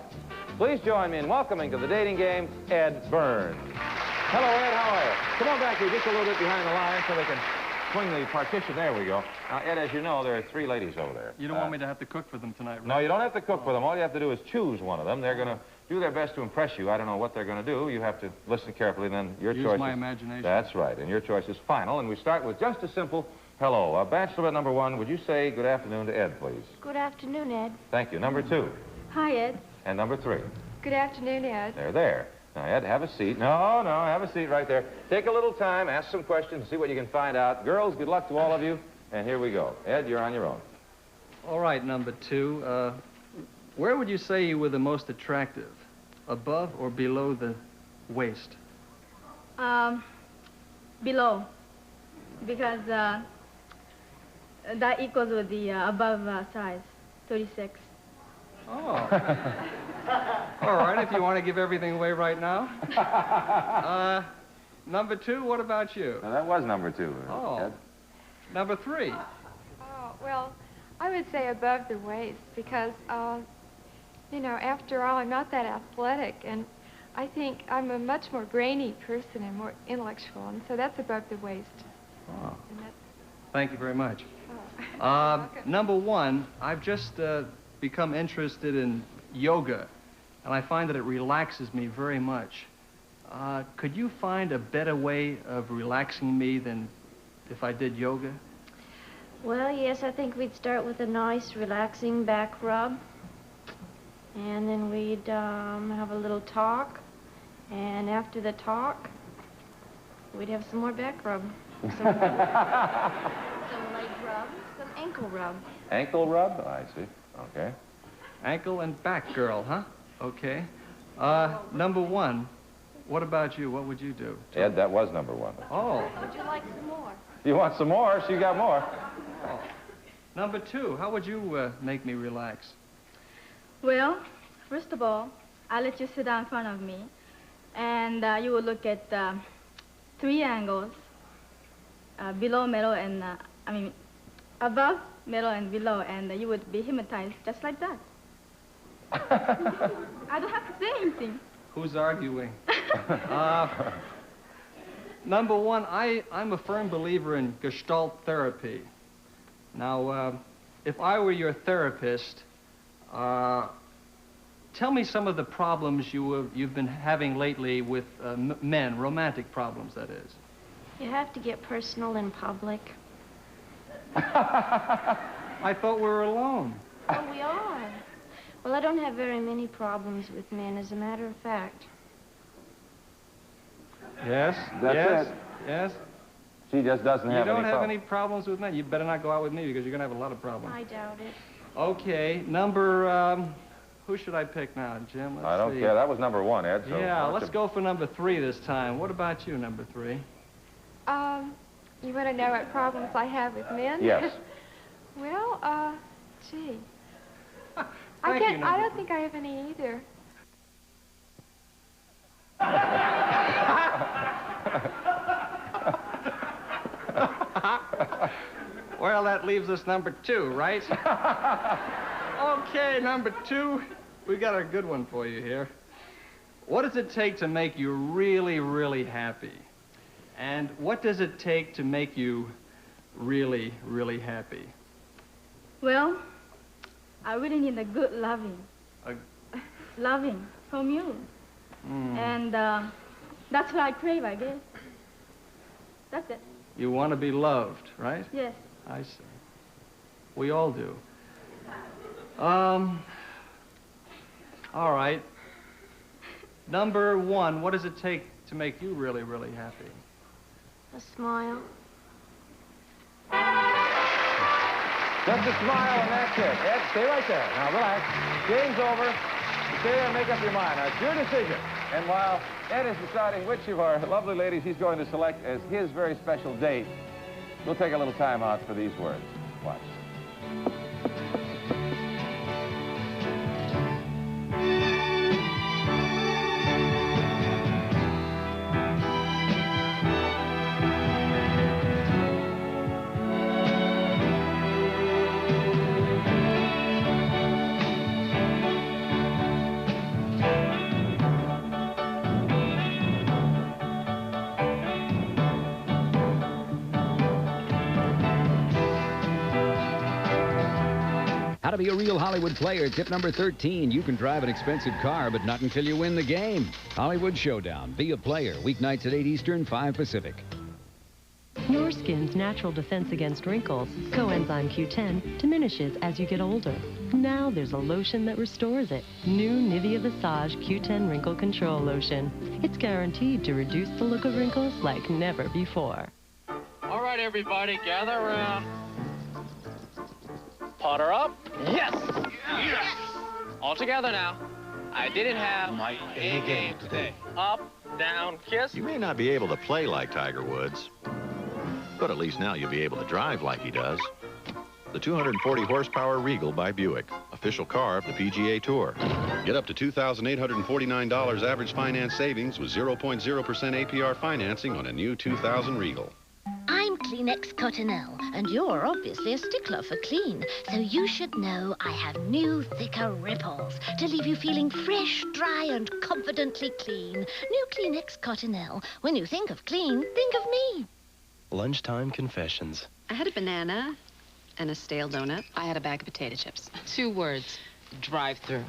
Please join me in welcoming to the dating game, Ed Burns. Hello, Ed. How are you? Come on back here just a little bit behind the line so they can swing the partition. There we go. Now, Ed, as you know, there are 3 ladies over there. You don't want me to have to cook for them tonight, right? No, you don't have to cook for them. All you have to do is choose one of them. They're going to do their best to impress you. I don't know what they're going to do. You have to listen carefully, and then your choice. Use my imagination. That's right, and your choice is final. And we start with just a simple hello. Bachelorette number 1, would you say good afternoon to Ed, please? Good afternoon, Ed. Thank you. Number 2. Hi, Ed. And number 3. Good afternoon, Ed. There. Now, Ed, have a seat. No, have a seat right there. Take a little time, ask some questions, see what you can find out. Girls, good luck to all of you. And here we go. Ed, you're on your own. All right, number 2. Where would you say you were the most attractive? Above or below the waist? Below. Because that equals with the above size, 36. Oh. All right, if you want to give everything away right now. Number 2, what about you? Now, that was number 2. Oh. Ed. Number 3. Oh, well, I would say above the waist because, you know, after all, I'm not that athletic, and I think I'm a much more brainy person and more intellectual, and so that's above the waist. Oh. Thank you very much. Oh. Number 1, I've just become interested in yoga, and I find that it relaxes me very much. Could you find a better way of relaxing me than if I did yoga? Well, yes, I think we'd start with a nice, relaxing back rub. And then we'd have a little talk. And after the talk, we'd have some more back rub. Some leg rub, some ankle rub. Ankle rub? I see. Okay. Ankle and back girl, huh? Okay. Number 1, what about you? What would you do? Ed, that was number 1. Oh. Would you like some more? You want some more? So you got more. Oh. Number 2, how would you make me relax? Well, first of all, I'll let you sit down in front of me, and you will look at 3 angles, below, middle, and, above, middle, and below, and you would be hypnotized just like that. I don't have to say anything. Who's arguing? Number 1, I'm a firm believer in Gestalt therapy. Now, if I were your therapist, tell me some of the problems you've been having lately with men, romantic problems, that is. You have to get personal in public. I thought we were alone. Oh, we are. Well, I don't have very many problems with men, as a matter of fact. Yes, That's it. Yes. She just doesn't have any You don't have problem. any problems with men. You better not go out with me because you're going to have a lot of problems. I doubt it. Okay, number, Who should I pick now, Jim? Let's I don't see. care. That was number 1, Ed. So Yeah, why don't let's you- go for number 3 this time. What about you, number 3? You want to know what problems I have with men? Yes. Well, gee. Thank you, I don't think I have any either. Well, that leaves us number 2, right? Okay, number 2. We got a good one for you here. What does it take to make you really, really happy? And what does it take to make you really, really happy? Well, I really need a good loving. Loving from you. And that's what I crave, I guess. That's it. You want to be loved, right? Yes. I see. We all do. All right. Number 1, what does it take to make you really, really happy? A smile. Just a smile and that's it. Ed, stay right there. Now, relax. Game's over. Stay there and make up your mind. Now, it's your decision. And while Ed is deciding which of our lovely ladies he's going to select as his very special date, we'll take a little time out for these words. Watch. How to be a real Hollywood player. Tip number 13. You can drive an expensive car, but not until you win the game. Hollywood Showdown. Be a player. Weeknights at 8 Eastern, 5 Pacific. Your skin's natural defense against wrinkles, coenzyme Q10, diminishes as you get older. Now there's a lotion that restores it. New Nivea Visage Q10 Wrinkle Control Lotion. It's guaranteed to reduce the look of wrinkles like never before. All right, everybody, gather around. Potter up. Yes! Yes! All together now. I didn't have my A game today. Up, down, kiss. You may not be able to play like Tiger Woods, but at least now you'll be able to drive like he does. The 240 horsepower Regal by Buick, official car of the PGA Tour. Get up to $2,849 average finance savings with 0.0% APR financing on a new 2000 Regal. I'm Kleenex Cottonelle, and you're obviously a stickler for clean, so you should know I have new, thicker ripples to leave you feeling fresh, dry, and confidently clean. New Kleenex Cottonelle. When you think of clean, think of me. Lunchtime confessions. I had a banana and a stale donut. I had a bag of potato chips. 2 words. Drive-through.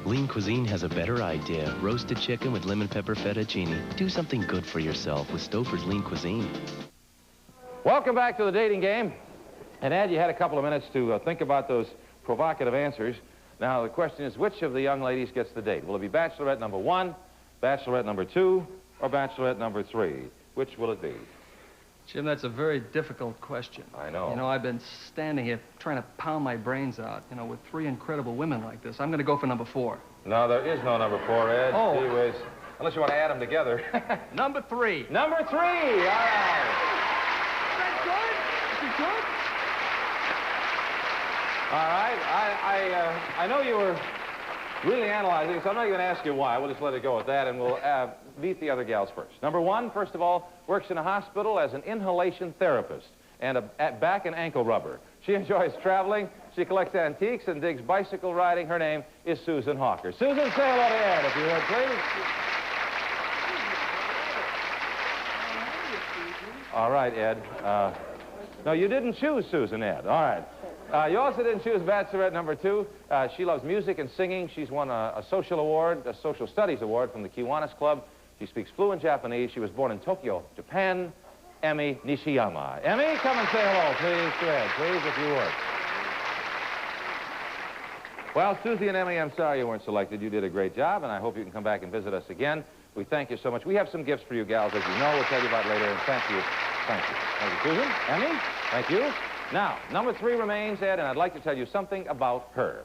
Lean Cuisine has a better idea. Roasted chicken with lemon pepper fettuccine. Do something good for yourself with Stouffer's Lean Cuisine. Welcome back to the dating game. And Ed, you had a couple of minutes to think about those provocative answers. Now, the question is, which of the young ladies gets the date? Will it be bachelorette number 1, bachelorette number 2, or bachelorette number 3? Which will it be? Jim, that's a very difficult question. I know. You know, I've been standing here trying to pound my brains out, you know, with 3 incredible women like this. I'm going to go for number 4. No, there is no number 4, Ed. Oh. Gee whiz. Unless you want to add them together. Number 3. Number 3. All right. That's good. Is it good? All right. I know you were really analyzing, so I'm not even going to ask you why. We'll just let it go at that, and we'll meet the other gals first. Number 1, first of all, works in a hospital as an inhalation therapist and a back and ankle rubber. She enjoys traveling. She collects antiques and digs bicycle riding. Her name is Susan Hawker. Susan, say hello to Ed, if you would, please. All right, Ed. No, you didn't choose Susan, Ed. All right. You also didn't choose bachelorette number 2. She loves music and singing. She's won a social award, a social studies award from the Kiwanis Club. She speaks fluent Japanese. She was born in Tokyo, Japan. Emmy Nishiyama. Emmy, come and say hello, please, to Ed, please, if you would. Well, Susie and Emmy, I'm sorry you weren't selected. You did a great job, and I hope you can come back and visit us again. We thank you so much. We have some gifts for you gals, as you know. We'll tell you about later, and thank you. Thank you. Thank you, Susan. Emmy, thank you. Now, number 3 remains, Ed, and I'd like to tell you something about her.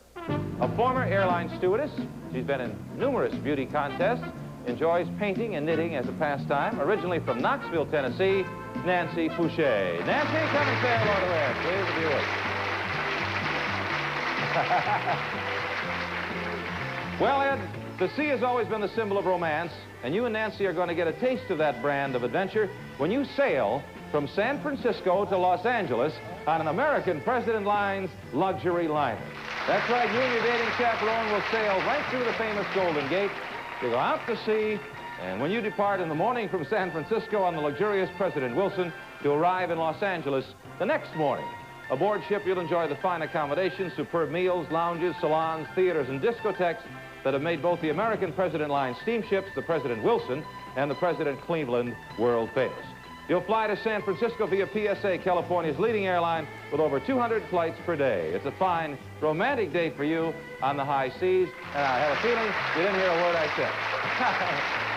A former airline stewardess, she's been in numerous beauty contests, enjoys painting and knitting as a pastime. Originally from Knoxville, Tennessee, Nancy Fouché. Nancy, come and say hello to Ed, please, if you would. Well, Ed, the sea has always been the symbol of romance, and you and Nancy are going to get a taste of that brand of adventure when you sail from San Francisco to Los Angeles on an American President Lines luxury liner. That's right, you and your dating chaperone will sail right through the famous Golden Gate to go out to sea, and when you depart in the morning from San Francisco on the luxurious President Wilson to arrive in Los Angeles the next morning. Aboard ship, you'll enjoy the fine accommodations, superb meals, lounges, salons, theaters, and discotheques that have made both the American President Line steamships, the President Wilson, and the President Cleveland world famous. You'll fly to San Francisco via PSA, California's leading airline, with over 200 flights per day. It's a fine, romantic day for you on the high seas, and I have a feeling you didn't hear a word I said.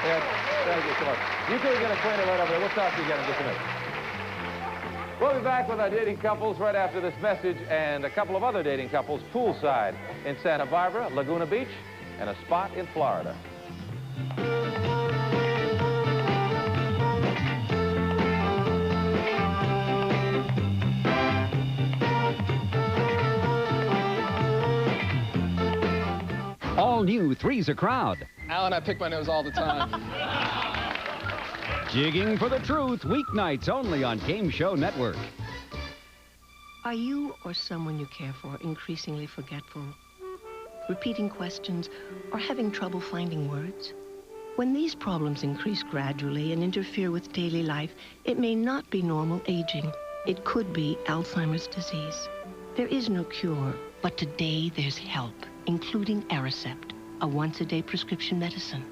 Ed, thank you so much. You two get acquainted right over there. We'll talk to you again in just a minute. We'll be back with our dating couples right after this message and a couple of other dating couples poolside in Santa Barbara, Laguna Beach, and a spot in Florida. All new Three's a Crowd. Alan, I pick my nose all the time. Jigging for the Truth, weeknights only on Game Show Network. Are you or someone you care for increasingly forgetful? Repeating questions or having trouble finding words? When these problems increase gradually and interfere with daily life, it may not be normal aging. It could be Alzheimer's disease. There is no cure, but today there's help, including Aricept, a once-a-day prescription medicine.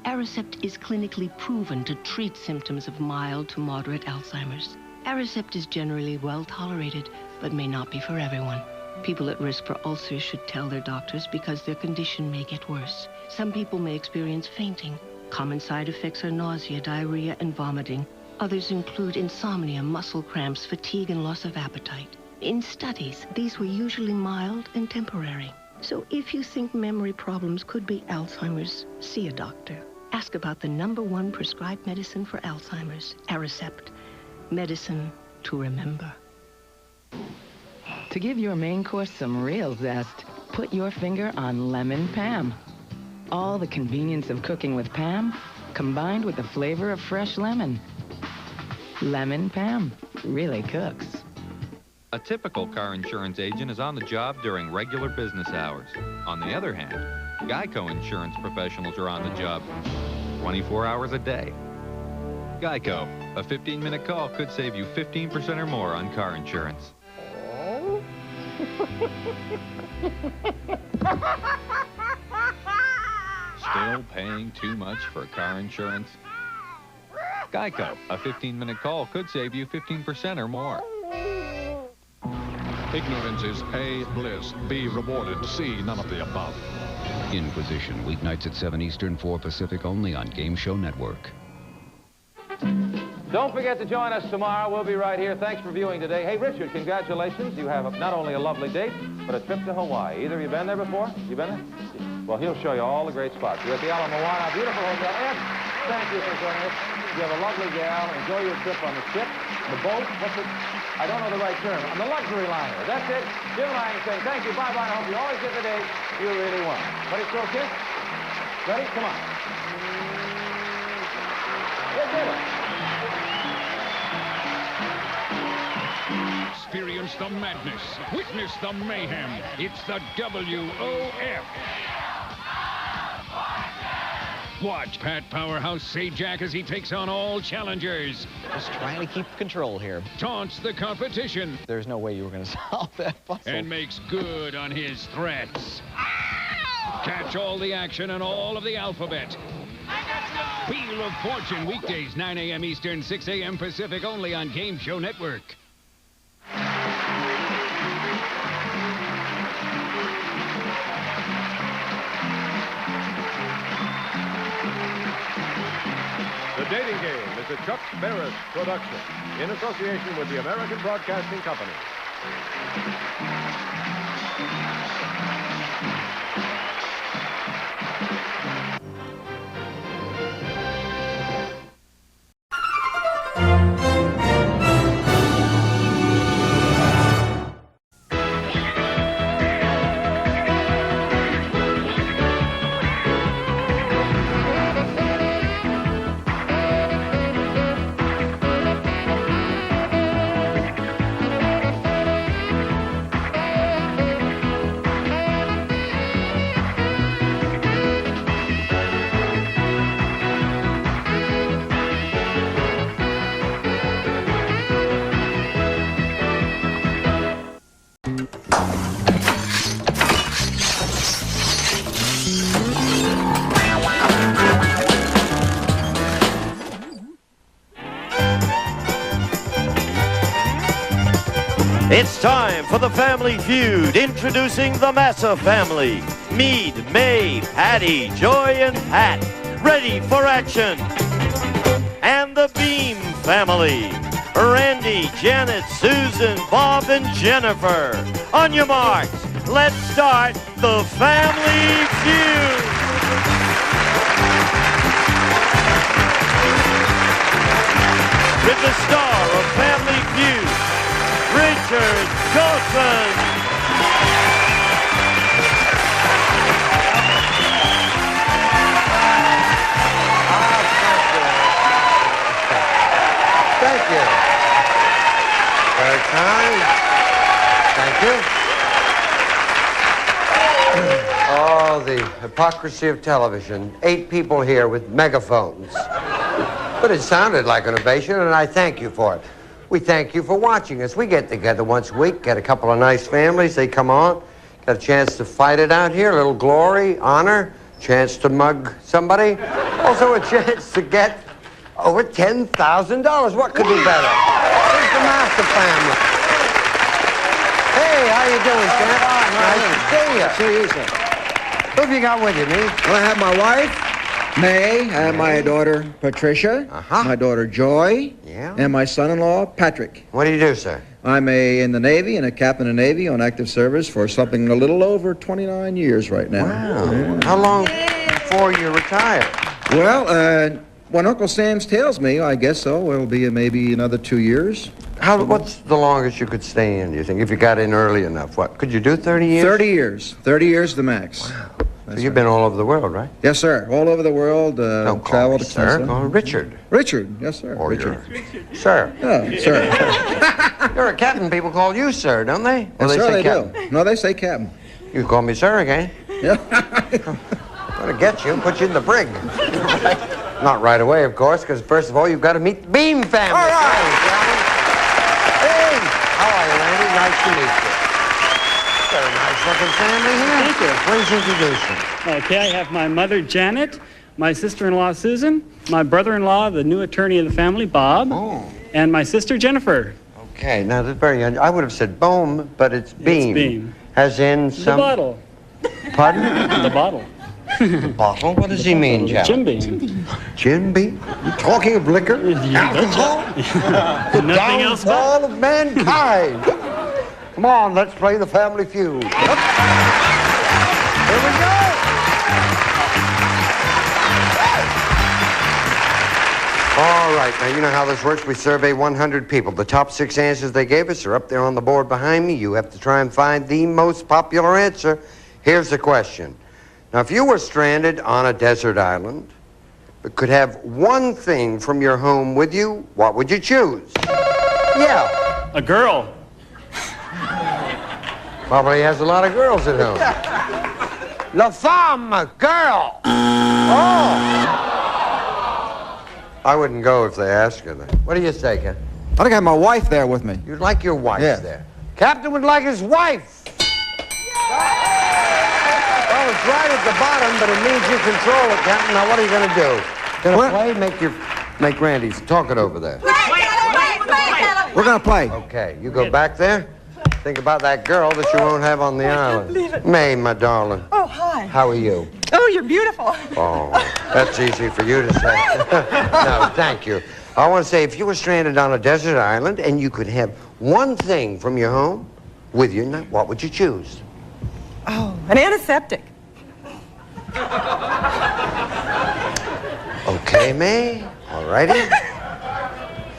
Aricept is clinically proven to treat symptoms of mild to moderate Alzheimer's. Aricept is generally well tolerated, but may not be for everyone. People at risk for ulcers should tell their doctors because their condition may get worse. Some people may experience fainting. Common side effects are nausea, diarrhea, and vomiting. Others include insomnia, muscle cramps, fatigue, and loss of appetite. In studies, these were usually mild and temporary. So if you think memory problems could be Alzheimer's, see a doctor. Ask about the #1 prescribed medicine for Alzheimer's, Aricept. Medicine to remember. To give your main course some real zest, put your finger on Lemon Pam. All the convenience of cooking with Pam, combined with the flavor of fresh lemon. Lemon Pam really cooks. A typical car insurance agent is on the job during regular business hours. On the other hand, Geico insurance professionals are on the job 24 hours a day. Geico, a 15-minute call could save you 15% or more on car insurance. Still paying too much for car insurance? Geico, a 15-minute call could save you 15% or more. Ignorance is A, bliss, B, rewarded, C, none of the above. Inquisition, weeknights at 7 Eastern, 4 Pacific, only on Game Show Network. Don't forget to join us tomorrow. We'll be right here. Thanks for viewing today. Hey, Richard, congratulations. You have not only a lovely date, but a trip to Hawaii. Either of you been there before? You been there? Well, he'll show you all the great spots. You're at the Ala Moana, beautiful hotel. Ed, thank you for joining us. You have a lovely gal. Enjoy your trip on the ship, the boat. What's it? I don't know the right term. On the luxury liner. That's it. Jim and I are saying thank you. Bye-bye. I hope you always get the date you really want. Ready, throw a kiss? Ready? Come on. Let's get it. Experience the madness. Witness the mayhem. It's the WOF. Watch Pat Powerhouse Sajak as he takes on all challengers. Just trying to keep control here. Taunts the competition. There's no way you were going to solve that puzzle. And makes good on his threats. Catch all the action and all of the alphabet. Wheel of Fortune, weekdays, 9 a.m. Eastern, 6 a.m. Pacific, only on Game Show Network. The Dating Game is a Chuck Barris production in association with the American Broadcasting Company. It's time for the Family Feud. Introducing the Massa family. Meade, May, Patty, Joy, and Pat. Ready for action. And the Beam family. Randy, Janet, Susan, Bob, and Jennifer. On your marks, let's start the Family Feud. With the star of Family Feud, Richard Dawson. Thank you. Very kind. Thank you. Oh, the hypocrisy of television. 8 people here with megaphones. But it sounded like an ovation, and I thank you for it. We thank you for watching us. We get together once a week, get a couple of nice families. They come on, got a chance to fight it out here, a little glory, honor, chance to mug somebody. Also a chance to get over $10,000. What could be better? Here's the Massa family. Hey, how you doing, Sam? Nice to see you. See you, sir. Who have you got with you, me? Well, I have my wife, May, and my daughter, Patricia, my daughter, Joy, and my son-in-law, Patrick. What do you do, sir? I'm in the Navy and a captain of the Navy on active service for something a little over 29 years right now. Wow. Yeah. How long before you retire? Well, when Uncle Sam tells me, I guess so. It'll be maybe another 2 years. What's the longest you could stay in, do you think, if you got in early enough? What, could you do 30 years? 30 years. 30 years the max. Wow. So you've been all over the world, right? Yes, sir. All over the world. Don't call traveled me sir. Call me Richard. Richard, yes, sir. Or Richard. Sir. Oh, sir. You're a captain. People call you sir, don't they? Or Yes, sir, they captain? do. No, they say captain. You call me sir again. Yeah. I'm going to get you and put you in the brig. Not right away, of course, because first of all, you've got to meet the Beam family. All right. Hey, how are you, Randy? Nice to meet you. Very nice-looking family here. Thank you. Please introduce them. Okay, I have my mother, Janet, my sister-in-law, Susan, my brother-in-law, the new attorney of the family, Bob, and my sister, Jennifer. Okay, now that's very unusual. I would have said Bohm, but it's Beam. It's Beam. As in some... The bottle. Pardon? The bottle. The bottle? What does he mean, Jack? Jim Beam. Jim Beam? You talking of liquor? Alcohol? The Nothing else but. downfall of mankind. Come on, let's play the Family Feud. Here we go. All right, now you know how this works. We survey 100 people. The top 6 answers they gave us are up there on the board behind me. You have to try and find the most popular answer. Here's the question. Now, if you were stranded on a desert island, but could have one thing from your home with you, what would you choose? Yeah. A girl. Probably has a lot of girls at home. La femme, girl. Oh. I wouldn't go if they asked her that. What do you say, Ken? I think I have my wife there with me. You'd like your wife Yeah. there. Captain would like his wife. Well, it's right at the bottom, but it means you control it, Captain. Now, what are you going to do? Gonna play? Make Randy talk it over there. We're going to play. Okay, you go back there. Think about that girl that you won't have on the island. May, my darling. Oh, hi. How are you? Oh, you're beautiful. Oh, that's easy for you to say. No, thank you. I want to say, if you were stranded on a desert island and you could have one thing from your home with you, now, what would you choose? Oh, an antiseptic. Okay, May. All righty.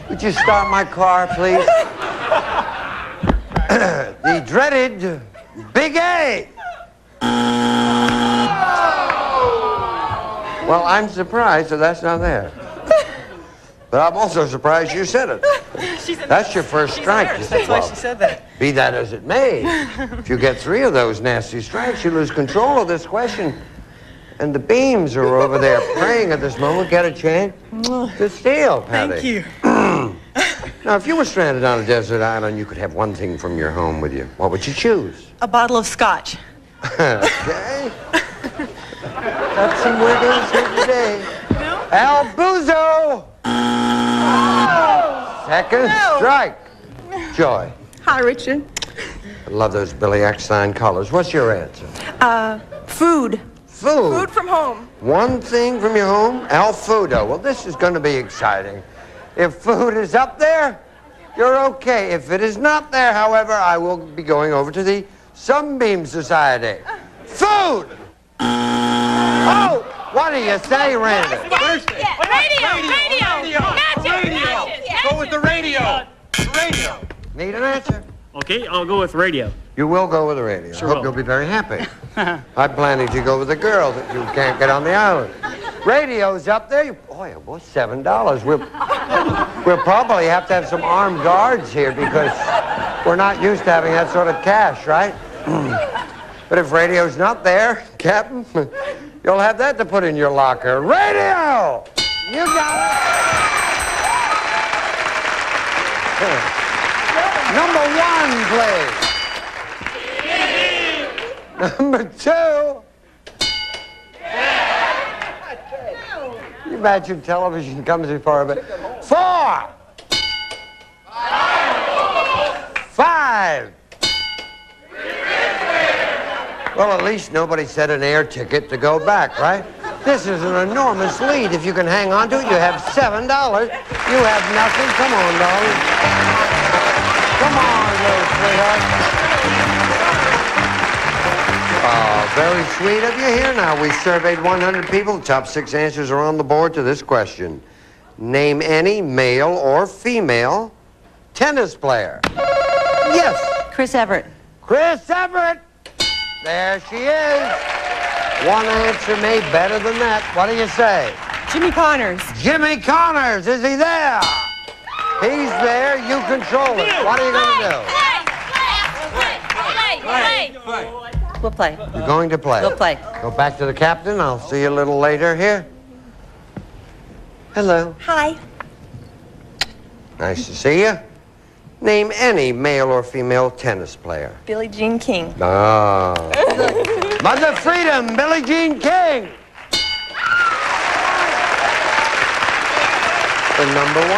Would you start my car, please? The dreaded Big A. Well, I'm surprised that that's not there. But I'm also surprised you said it. That's your first strike. You That's why she said that. Be that as it may, if you get 3 of those nasty strikes, you lose control of this question. And the Beams are over there praying at this moment, get a chance to steal, Patty. Thank you. Now, if you were stranded on a desert island, you could have one thing from your home with you. What would you choose? A bottle of scotch. Okay. Got some wiggles here today. No? Al Buzo! Second strike. Joy. Hi, Richard. I love those Billy Eckstein colors. What's your answer? Food. Food? Food from home. One thing from your home? Al Fudo. Well, this is going to be exciting. If food is up there, you're okay. If it is not there, however, I will be going over to the Sunbeam Society. Food! Oh! What do you say, Randy? Radio. Go with the radio. Radio. Need an answer? Okay, I'll go with radio. You will go with the radio. Sure I hope will. you'll be very happy. I'm planning to go with the girl that you can't get on the island. Radio's up there. Boy, it was $7. We'll probably have to have some armed guards here because we're not used to having that sort of cash, right? But if radio's not there, Captain, you'll have that to put in your locker. Radio! You got it. Number 1, please. Number 2. You imagine television comes before a bit. 4. 5. Well, at least nobody said an air ticket to go back, right? This is an enormous lead. If you can hang on to it, you have $7. You have nothing. Come on, darling. Come on, little sweetheart. Oh, very sweet of you here. Now, we surveyed 100 people. The top 6 answers are on the board to this question. Name any male or female tennis player. Yes. Chris Everett. Chris Everett. There she is. One answer made better than that. What do you say? Jimmy Connors. Jimmy Connors. Is he there? He's there. You control it. What are you going to do? We'll play. You're going to play. We'll play. Go back to the captain. I'll see you a little later here. Hello. Hi. Nice to see you. Name any male or female tennis player. Billie Jean King. Ah. Mother Freedom, Billie Jean King. The number 1.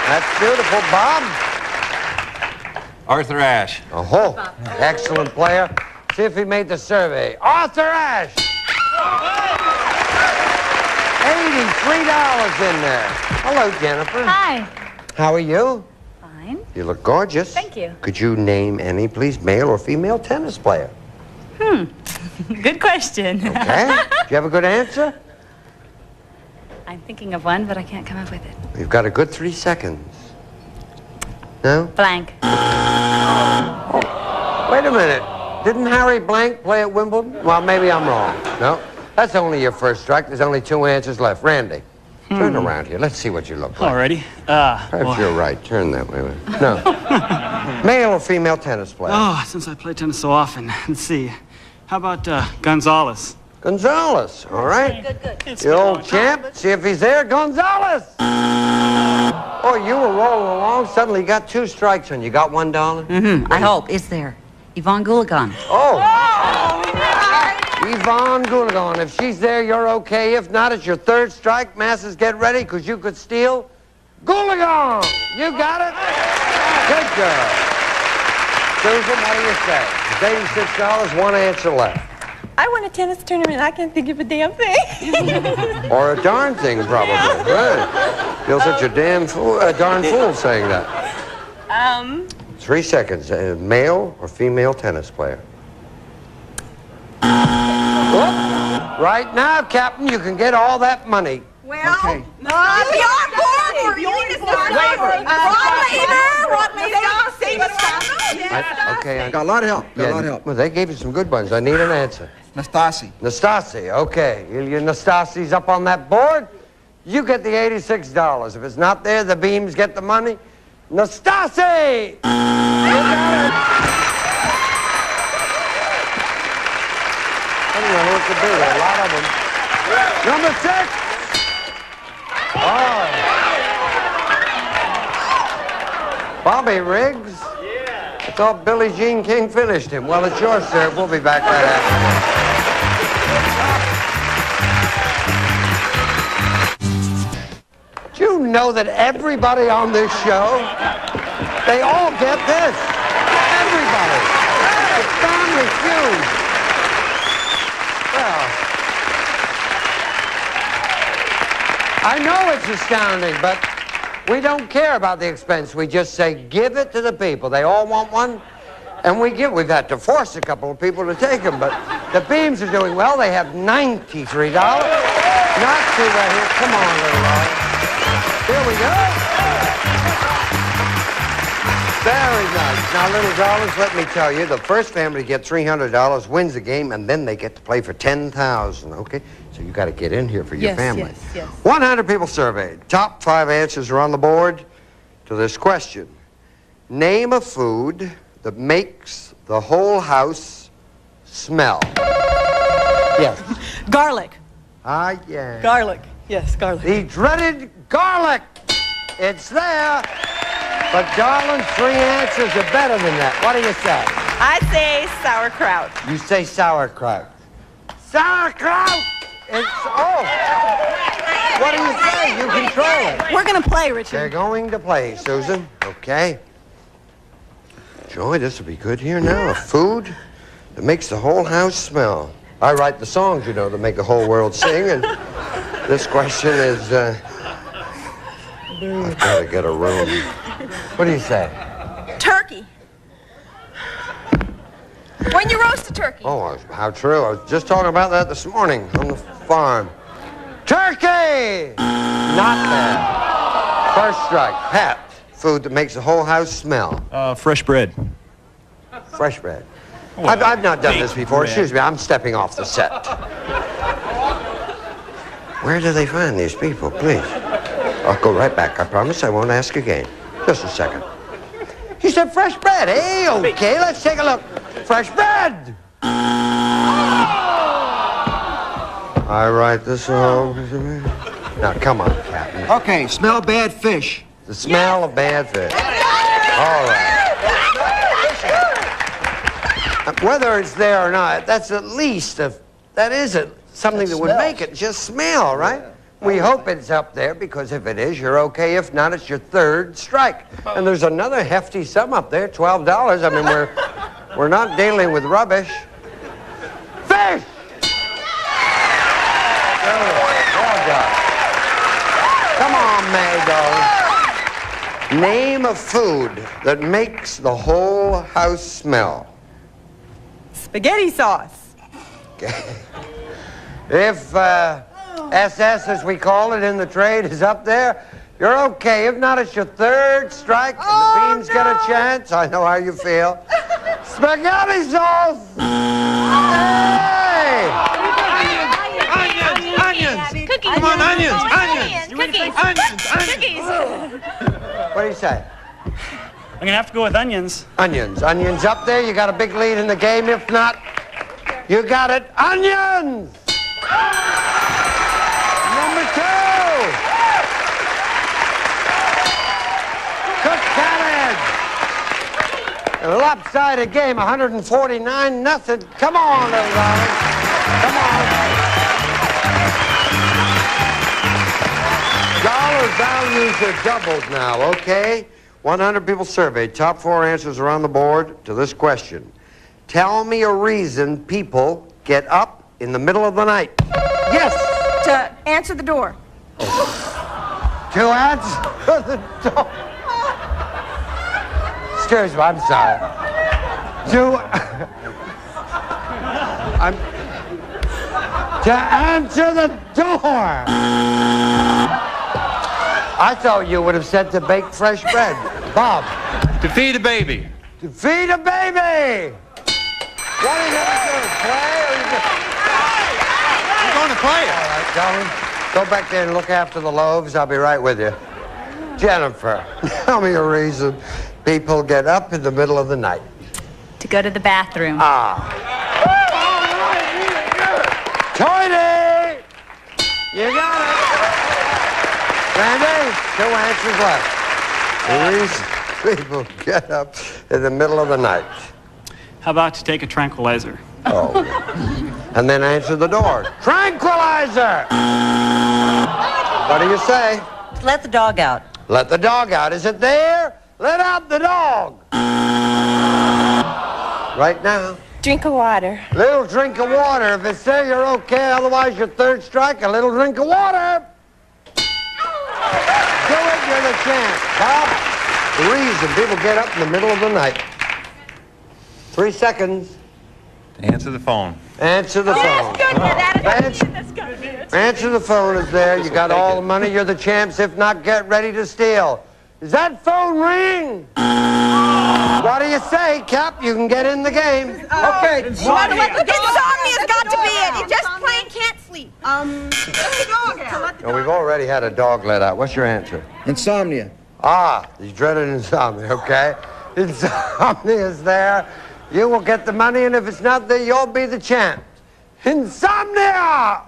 That's beautiful. Bob? Arthur Ashe. Oh, excellent player. See if he made the survey. Arthur Ashe. $83 in there. Hello, Jennifer. Hi. How are you? Fine. You look gorgeous. Thank you. Could you name any, please, male or female tennis player? Good question. Okay. Do you have a good answer? I'm thinking of one, but I can't come up with it. You've got a good 3 seconds. No? Blank. Wait a minute. Didn't Harry Blank play at Wimbledon? Well, maybe I'm wrong. No? That's only your first strike. There's only 2 answers left. Randy, turn around here. Let's see what you look like. Alrighty. Perhaps you're right. Turn that way. No. Male or female tennis player? Oh, since I play tennis so often, let's see. How about Gonzalez? Gonzalez, all right. Good. The old champ. See if he's there. Gonzalez! Oh, you were rolling along. Suddenly you got 2 strikes on you. Got $1? I hope. It's there. Yvonne Goolagong. Oh! Yvonne Goolagong. If she's there, you're okay. If not, it's your 3rd strike. Masses, get ready, because you could steal Goolagong. You got it? Good girl. Susan, what do you say? It's $86, 1 answer left. I won a tennis tournament. I can't think of a damn thing. Or a darn thing, probably. Right. Feel such a darn fool saying that. 3 seconds. Male or female tennis player? Right now, Captain, you can get all that money. Well, okay. No, Bjorn Borg. You need to start over. Rod Laver. Okay. Got a lot of help. Got a lot of help. Well, they gave you some good ones. I need an answer. Nastasi. Nastasi, okay. Your Nastasi's up on that board. You get the $86. If it's not there, the Beams get the money. Nastasi! You got it. I don't know what to do. There are a lot of them. Number 6. Oh. Bobby Riggs. I thought Billie Jean King finished him. Well, it's yours, sir. We'll be back right after. Do you know that everybody on this show, they all get this? everybody. The Family Feud. Well, I know it's astounding, but we don't care about the expense. We just say, give it to the people. They all want one, and we give. We've had to force a couple of people to take them, but the Beams are doing well. They have $93. Not too bad here. Come on, little Laura. Here we go. Very nice. Now, little darlings, let me tell you, the first family to get $300 wins the game, and then they get to play for $10,000, okay? So you got to get in here for your family. Yes. 100 people surveyed. Top 5 answers are on the board to this question. Name a food that makes the whole house smell. Yes. Garlic. Yeah. Garlic. Yes, garlic. The dreaded garlic. It's there. But, darling, 3 answers are better than that. What do you say? I say sauerkraut. You say sauerkraut. Sauerkraut! It's, what do you say? You control it. We're going to play, Richard. They're going to play, Susan. Okay. Joy, this will be good here now. A food that makes the whole house smell. I write the songs, you know, that make the whole world sing, and this question is, I've got to get a room. What do you say? Turkey. When you roast a turkey. Oh, how true. I was just talking about that this morning on the farm. Turkey! Not bad. First strike. Pat, food that makes the whole house smell. Fresh bread. Fresh bread. Well, I've not done this before. bread. Excuse me, I'm stepping off the set. Where do they find these people, please? I'll go right back. I promise I won't ask again. Just a second. You said fresh bread, eh? Okay, let's take a look. Fresh bread! I write the song. Now, come on, Captain. Okay, smell bad fish. The smell of bad fish. All right. Whether it's there or not, that's at least something that would make it just smell, right? We hope it's up there, because if it is, you're okay. If not, it's your 3rd strike. And there's another hefty sum up there, $12. I mean, we're not dealing with rubbish. Fish! Well done. Come on, May, darling. Name a food that makes the whole house smell. Spaghetti sauce. Okay. If SS, as we call it in the trade, is up there, you're okay. If not, it's your 3rd strike, and the Beans get a chance. I know how you feel. Spaghetti sauce! Hey! Onions! Cookies! Come on, onions! Cookies! Cookies! What do you say? I'm going to have to go with onions. Onions. Onions up there. You got a big lead in the game. If not, you got it. Onions! Number 2! Cook cabbage! A lopsided game, 149-0. Come on, little darling. Come on. Dollar values are doubled now, okay? 100 people surveyed. Top 4 answers are on the board to this question. Tell me a reason people get up in the middle of the night. Yes! To answer the door. To answer the door. Excuse me, I'm sorry. To answer the door. I thought you would have said to bake fresh bread. Bob. To feed a baby. To feed a baby. What are you going to do? Play or you just... We're going to play it. All right, darling. Go back there and look after the loaves. I'll be right with you. Jennifer, tell me a reason people get up in the middle of the night. To go to the bathroom. Tony! You got it. Randy, 2 answers left. The reason people get up in the middle of the night. How about to take a tranquilizer? Oh. And then answer the door. Tranquilizer! What do you say? Let the dog out. Let the dog out. Is it there? Let out the dog. Right now. Drink of water. Little drink of water. If it's there, you're okay. Otherwise, your third strike, a little drink of water. Do it, you're the champ. Bob, the reason people get up in the middle of the night. 3 seconds. Answer the phone. Answer the phone. Answer the phone is there. You got all the money. You're the champs. If not, get ready to steal. Does that phone ring? What do you say, Cap? You can get in the game. Okay. Insomnia's got to be it. You just plain can't sleep. No, we've already had a dog let out. What's your answer? Insomnia. Ah, you dreaded insomnia, okay? Insomnia is there. You will get the money, and if it's not there, you'll be the champ. Insomnia!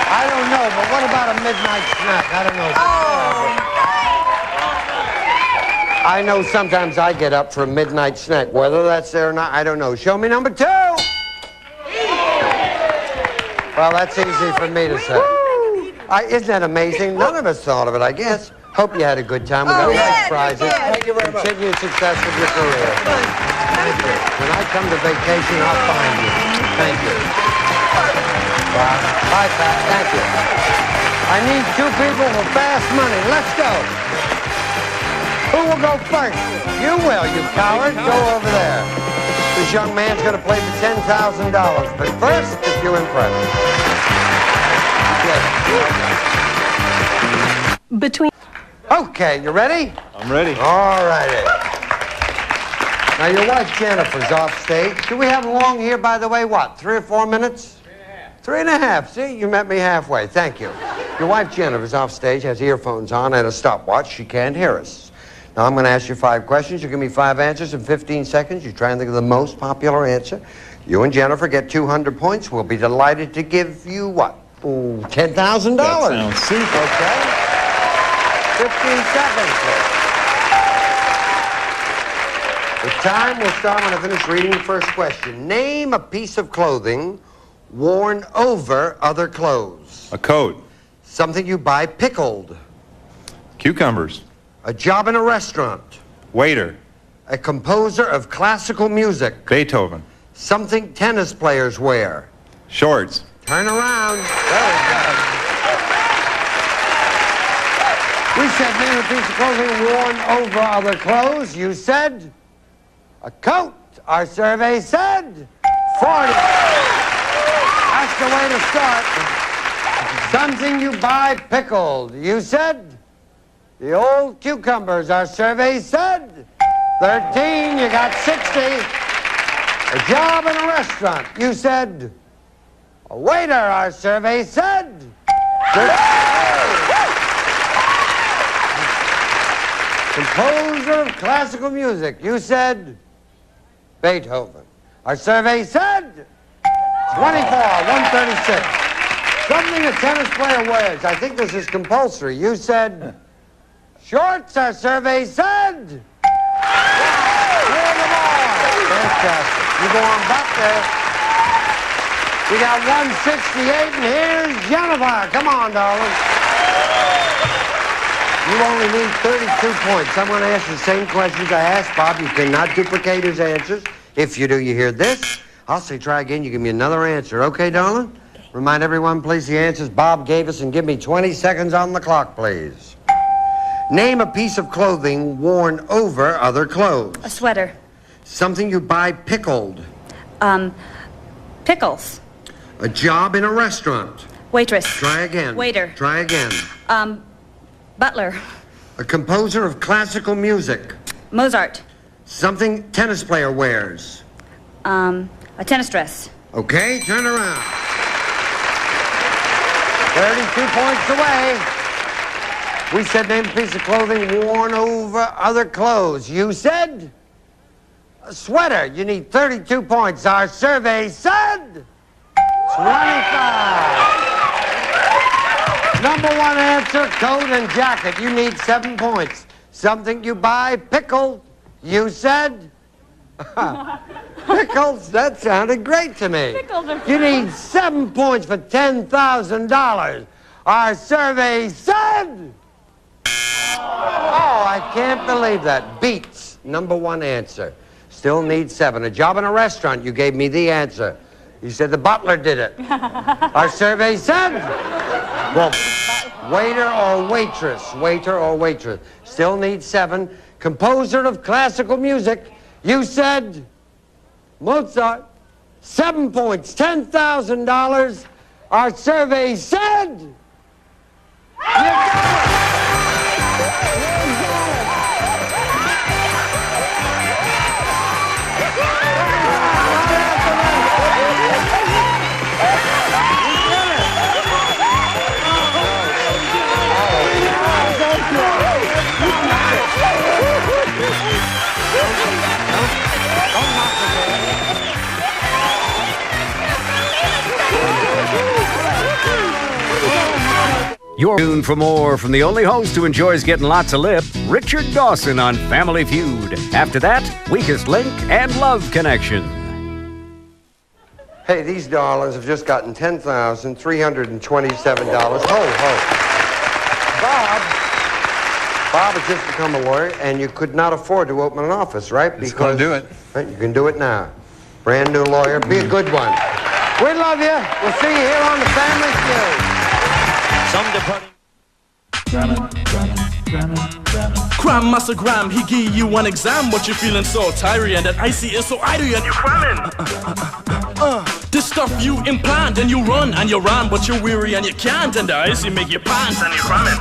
I don't know, but what about a midnight snack? I don't know. I know sometimes I get up for a midnight snack. Whether that's there or not, I don't know. Show me number 2. Well, that's easy for me to say. Isn't that amazing? None of us thought of it, I guess. Hope you had a good time. We got nice prizes. Thank you very much. Continued success with your career. Thank you. When I come to vacation, I'll find you. Thank you. Bye, Pat. Thank you. I need 2 people for fast money. Let's go. Who will go first? You will, you coward. Go over there. This young man's going to play for $10,000. But first, if you impress. Between... Okay, you ready? I'm ready. All righty. Now, your wife Jennifer's off stage. Do we have long here, by the way? What, 3 or 4 minutes? 3.5. See, you met me halfway. Thank you. Your wife Jennifer's off stage, has earphones on and a stopwatch. She can't hear us. Now, I'm going to ask you 5 questions. You give me 5 answers in 15 seconds. You try and think of the most popular answer. You and Jennifer get 200 points. We'll be delighted to give you what? Ooh, $10,000. That sounds super. Okay. 15 seconds. The time will start when I finish reading the first question. Name a piece of clothing worn over other clothes. A coat. Something you buy pickled. Cucumbers. A job in a restaurant. Waiter. A composer of classical music. Beethoven. Something tennis players wear. Shorts. Turn around. Very good. We said name a piece of clothing worn over other clothes. You said a coat. Our survey said 40. That's the way to start. Something you buy pickled. You said the old cucumbers. Our survey said 13. You got 60. A job in a restaurant. You said a waiter. Our survey said 13. Composer of classical music. You said Beethoven. Our survey said 24, 136. Something a tennis player wears. I think this is compulsory. You said shorts. Our survey said wear them all. Fantastic. You go on back there. We got 168, and here's Jennifer. Come on, darling. You only need 32 points. I'm going to ask the same questions I asked Bob. You cannot duplicate his answers. If you do, you hear this. I'll say try again. You give me another answer. Okay, darling? Okay. Remind everyone, please, the answers Bob gave us, and give me 20 seconds on the clock, please. Name a piece of clothing worn over other clothes. A sweater. Something you buy pickled. Pickles. A job in a restaurant. Waitress. Try again. Waiter. Try again. Butler. A composer of classical music. Mozart. Something tennis player wears. A tennis dress. Okay, turn around. 32 points away. We said name a piece of clothing worn over other clothes. You said a sweater. You need 32 points. Our survey said 25. Number 1 answer, coat and jacket. You need 7 points. Something you buy pickled. You said pickled. Pickles? That sounded great to me. Pickles are You need 7 points for $10,000. Our survey said... Oh, I can't believe that. Beets, #1 answer. Still need 7. A job in a restaurant, you gave me the answer. You said the butler did it. Our survey said... Well, waiter or waitress. Waiter or waitress. Still need 7. Composer of classical music. You said... Mozart. 7 points, $10,000. Our survey said... You got it! You're tuned for more from the only host who enjoys getting lots of lip, Richard Dawson on Family Feud. After that, Weakest Link and Love Connection. Hey, these darlings have just gotten $10,327. Ho. Bob has just become a lawyer, and you could not afford to open an office, right? It's gonna do it. Right, you can do it now. Brand new lawyer. Be a good one. We love you. We'll see you here on the Family Feud. Some departing... Cram, Master Graham, he give you one exam, but you're feeling so tired and that icy is so idle and you're cramming. This stuff you implant and you run and you run, but you're weary and you can't, and the icy make you pants and you're cramming.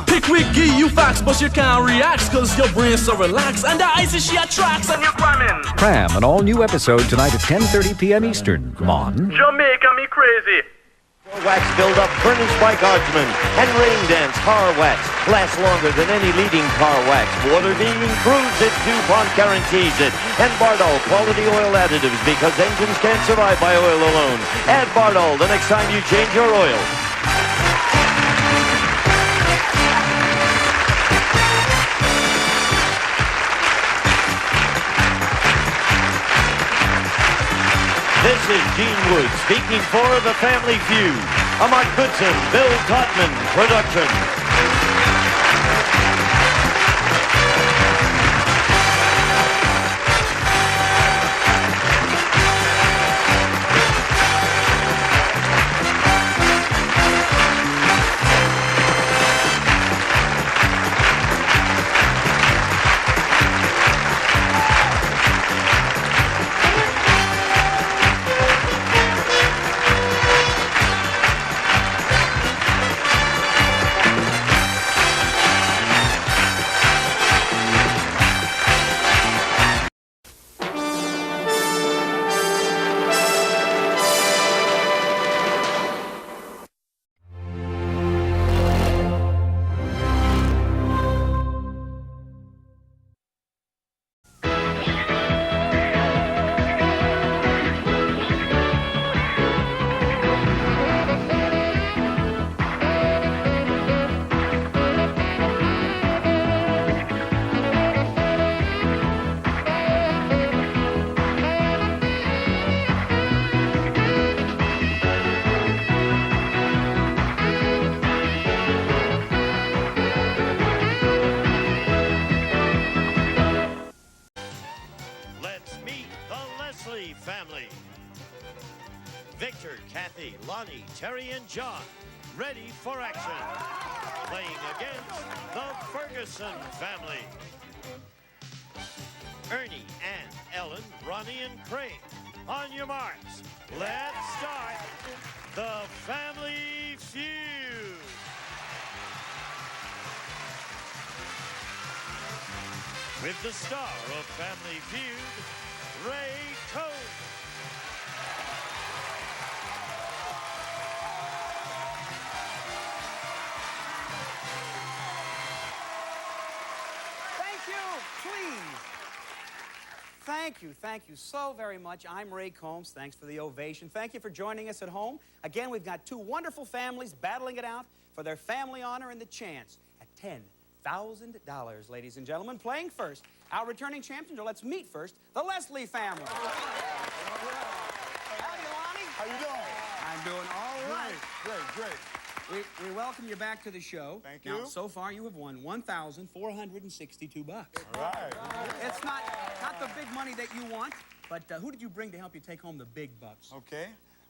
Pickwick give you facts, but you can't react cause your brain's so relaxed, and the icy she attracts and you're cramming. Cram, an all-new episode tonight at 10:30 p.m. Eastern. Come on. Jamaica me crazy. Wax build-up furnished by Guardsman and Rain Dance Car Wax lasts longer than any leading car wax. Water-Dean improves it, DuPont guarantees it. And Bardol quality oil additives because engines can't survive by oil alone. Add Bardol the next time you change your oil. This is Gene Wood speaking for The Family Feud, a Mark Goodson, Bill Todman production. Family. Victor, Kathy, Lonnie, Terry, and John, ready for action. Playing against the Ferguson family. Ernie, Ann, Ellen, Ronnie, and Craig. On your marks, let's start the Family Feud. With the star of Family Feud, Ray Combs. Thank you, please. Thank you so very much. I'm Ray Combs. Thanks for the ovation. Thank you for joining us at home. Again, we've got two wonderful families battling it out for their family honor and the chance at $1,000, ladies and gentlemen. Playing first, our returning champions, or let's meet first, the Leslie family. Howdy, Lonnie. How you doing? I'm doing all right. Great. We welcome you back to the show. Thank you. Now, so far you have won $1,462. All right. It's not the big money that you want, but who did you bring to help you take home the big bucks? Okay.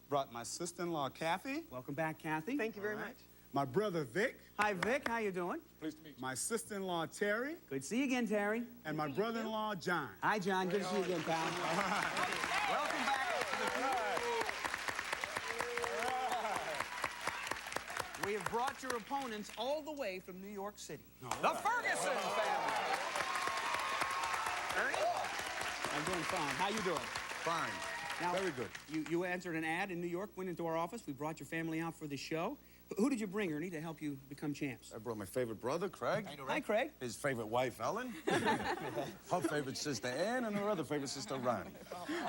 Brought my sister-in-law, Kathy. Welcome back, Kathy. Thank you very much. My brother, Vic. Hi, Vic. How you doing? Pleased to meet you. My sister-in-law, Terry. Good to see you again, Terry. And my brother-in-law, John. Hi, John. Good to see you again, pal. Welcome back to the group. We have brought your opponents all the way from New York City. The Ferguson family. Ernie? I'm doing fine. How you doing? Fine. Now, very good. You answered an ad in New York, went into our office. We brought your family out for the show. Who did you bring, Ernie, to help you become champs? I brought my favorite brother, Craig. Hi, Craig. His favorite wife, Ellen. Her favorite sister, Ann, and her other favorite sister, Ronnie.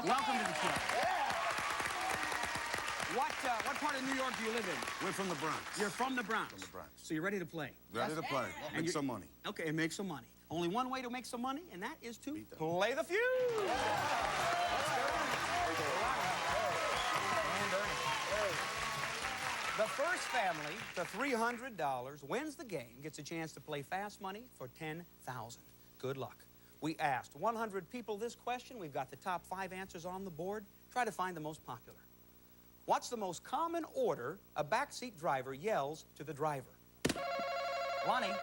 Welcome to the show. What part of New York do you live in? We're from the Bronx. You're from the Bronx? From the Bronx. So you're ready to play? Ready to play. Make some money. Okay, and make some money. Only one way to make some money, and that is to play the feud. The first family to $300 wins the game, gets a chance to play fast money for $10,000. Good luck. We asked 100 people this question. We've got the top 5 answers on the board. Try to find the most popular. What's the most common order a backseat driver yells to the driver? Lonnie.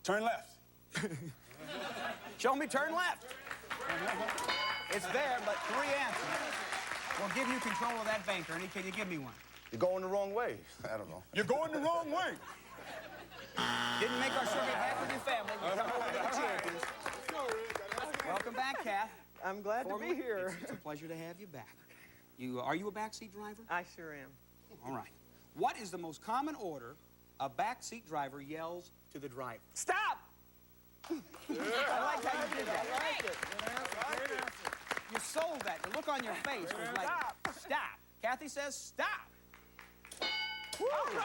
Turn left. Show me turn left. It's there, but 3 answers. We'll give you control of that bank, Ernie. Can you give me one? You're going the wrong way. I don't know. You're going the wrong way. Didn't make our sugar happy with your family. We come over to the champions. Welcome back, Kath. I'm glad to be here. It's a pleasure to have you back. Are you a backseat driver? I sure am. All right. What is the most common order a backseat driver yells to the driver? Stop! I like how you did that. You sold that. The look on your face was like, stop. Kathy says, stop. All right.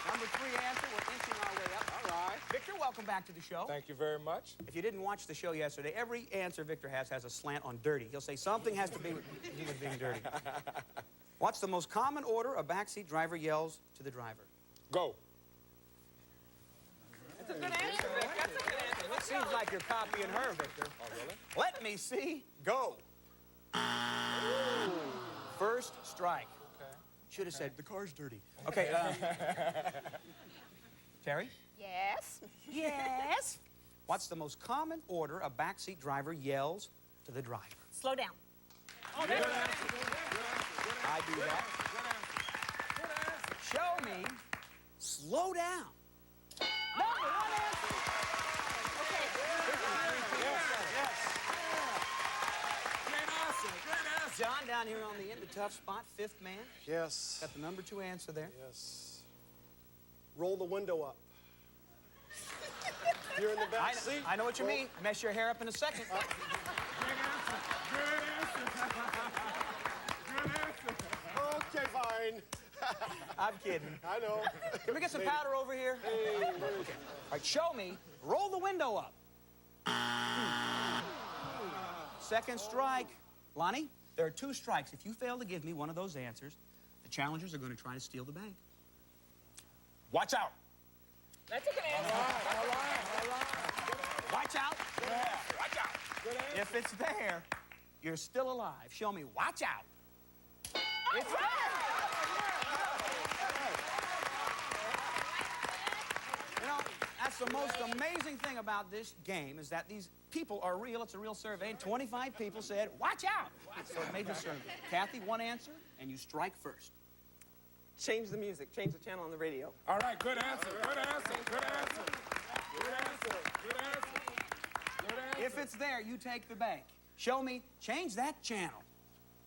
Number 3 answer. We're inching our way up. All right. Victor, welcome back to the show. Thank you very much. If you didn't watch the show yesterday, every answer Victor has a slant on dirty. He'll say something has to do with being dirty. What's the most common order a backseat driver yells to the driver? Go. That's a good answer, Vic. That's a good answer. It seems like you're copying her, Victor. Oh, really? Let me see. Go. First strike. Okay. Should have said, the car's dirty. Okay, Terry? Yes. Yes. What's the most common order a backseat driver yells to the driver? Slow down. I do that. Show me. Slow down. No, one answer. Okay. Great answer. John down here on the end, the tough spot, 5th man. Yes. Got the number 2 answer there. Yes. Roll the window up. You're in the back seat. I know what you mean. Mess your hair up in a second. Good answer. Okay, fine. I'm kidding. I know. Can we get some powder over here? Hey. Okay. All right, show me. Roll the window up. Second strike. Lonnie, there are 2 strikes. If you fail to give me one of those answers, the challengers are going to try to steal the bank. Watch out. That's a good answer. All right. Watch out. Yeah. Watch out. Good answer. If it's there, you're still alive. Show me. Watch out. It's there. You know, that's the most amazing thing about this game is that these people are real. It's a real survey. And 25 people said, watch out. So it made the survey. Kathy, 1 answer, and you strike first. Change the music. Change the channel on the radio. All right, good answer. Good answer. Good answer. Good answer. Good answer. Good answer. If it's there, you take the bank. Show me. Change that channel.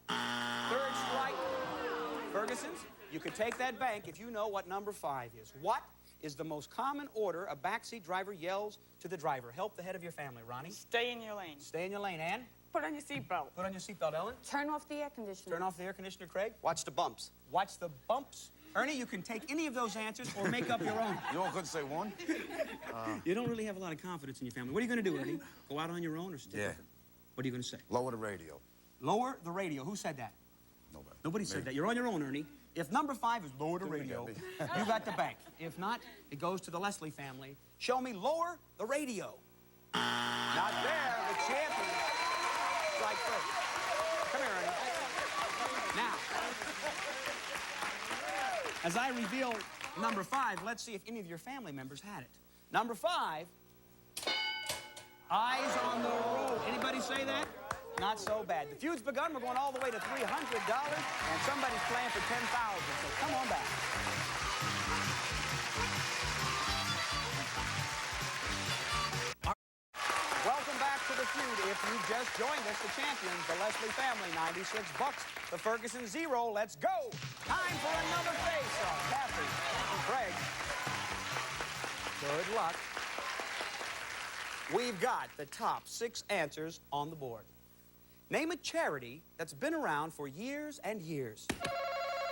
3rd strike. Ferguson's, you could take that bank if you know what number 5 is. What is the most common order a backseat driver yells to the driver? Help the head of your family, Ronnie. Stay in your lane. Stay in your lane, Ann. Put on your seatbelt. Put on your seatbelt, Ellen. Turn off the air conditioner. Turn off the air conditioner, Craig. Watch the bumps. Watch the bumps. Ernie, you can take any of those answers or make up your own. You all couldn't say one? You don't really have a lot of confidence in your family. What are you going to do, Ernie? Go out on your own or stick with them? What are you going to say? Lower the radio. Lower the radio. Who said that? Nobody. Nobody said that. You're on your own, Ernie. If number 5 is lower the radio, you got the bank. If not, it goes to the Leslie family. Show me lower the radio. Not there. The champion. Strike first. Come here, Ernie. Now, as I reveal number 5, let's see if any of your family members had it. Number 5, eyes on the road. Anybody say that? Not so bad. The feud's begun. We're going all the way to $300, and somebody's playing for $10,000, so come on back. Welcome back to the feud. If you just joined us, the champions, the Leslie family, $96. The Ferguson 0. Let's go. Time for another face-off. Kathy and Craig. Good luck. We've got the top 6 answers on the board. Name a charity that's been around for years and years.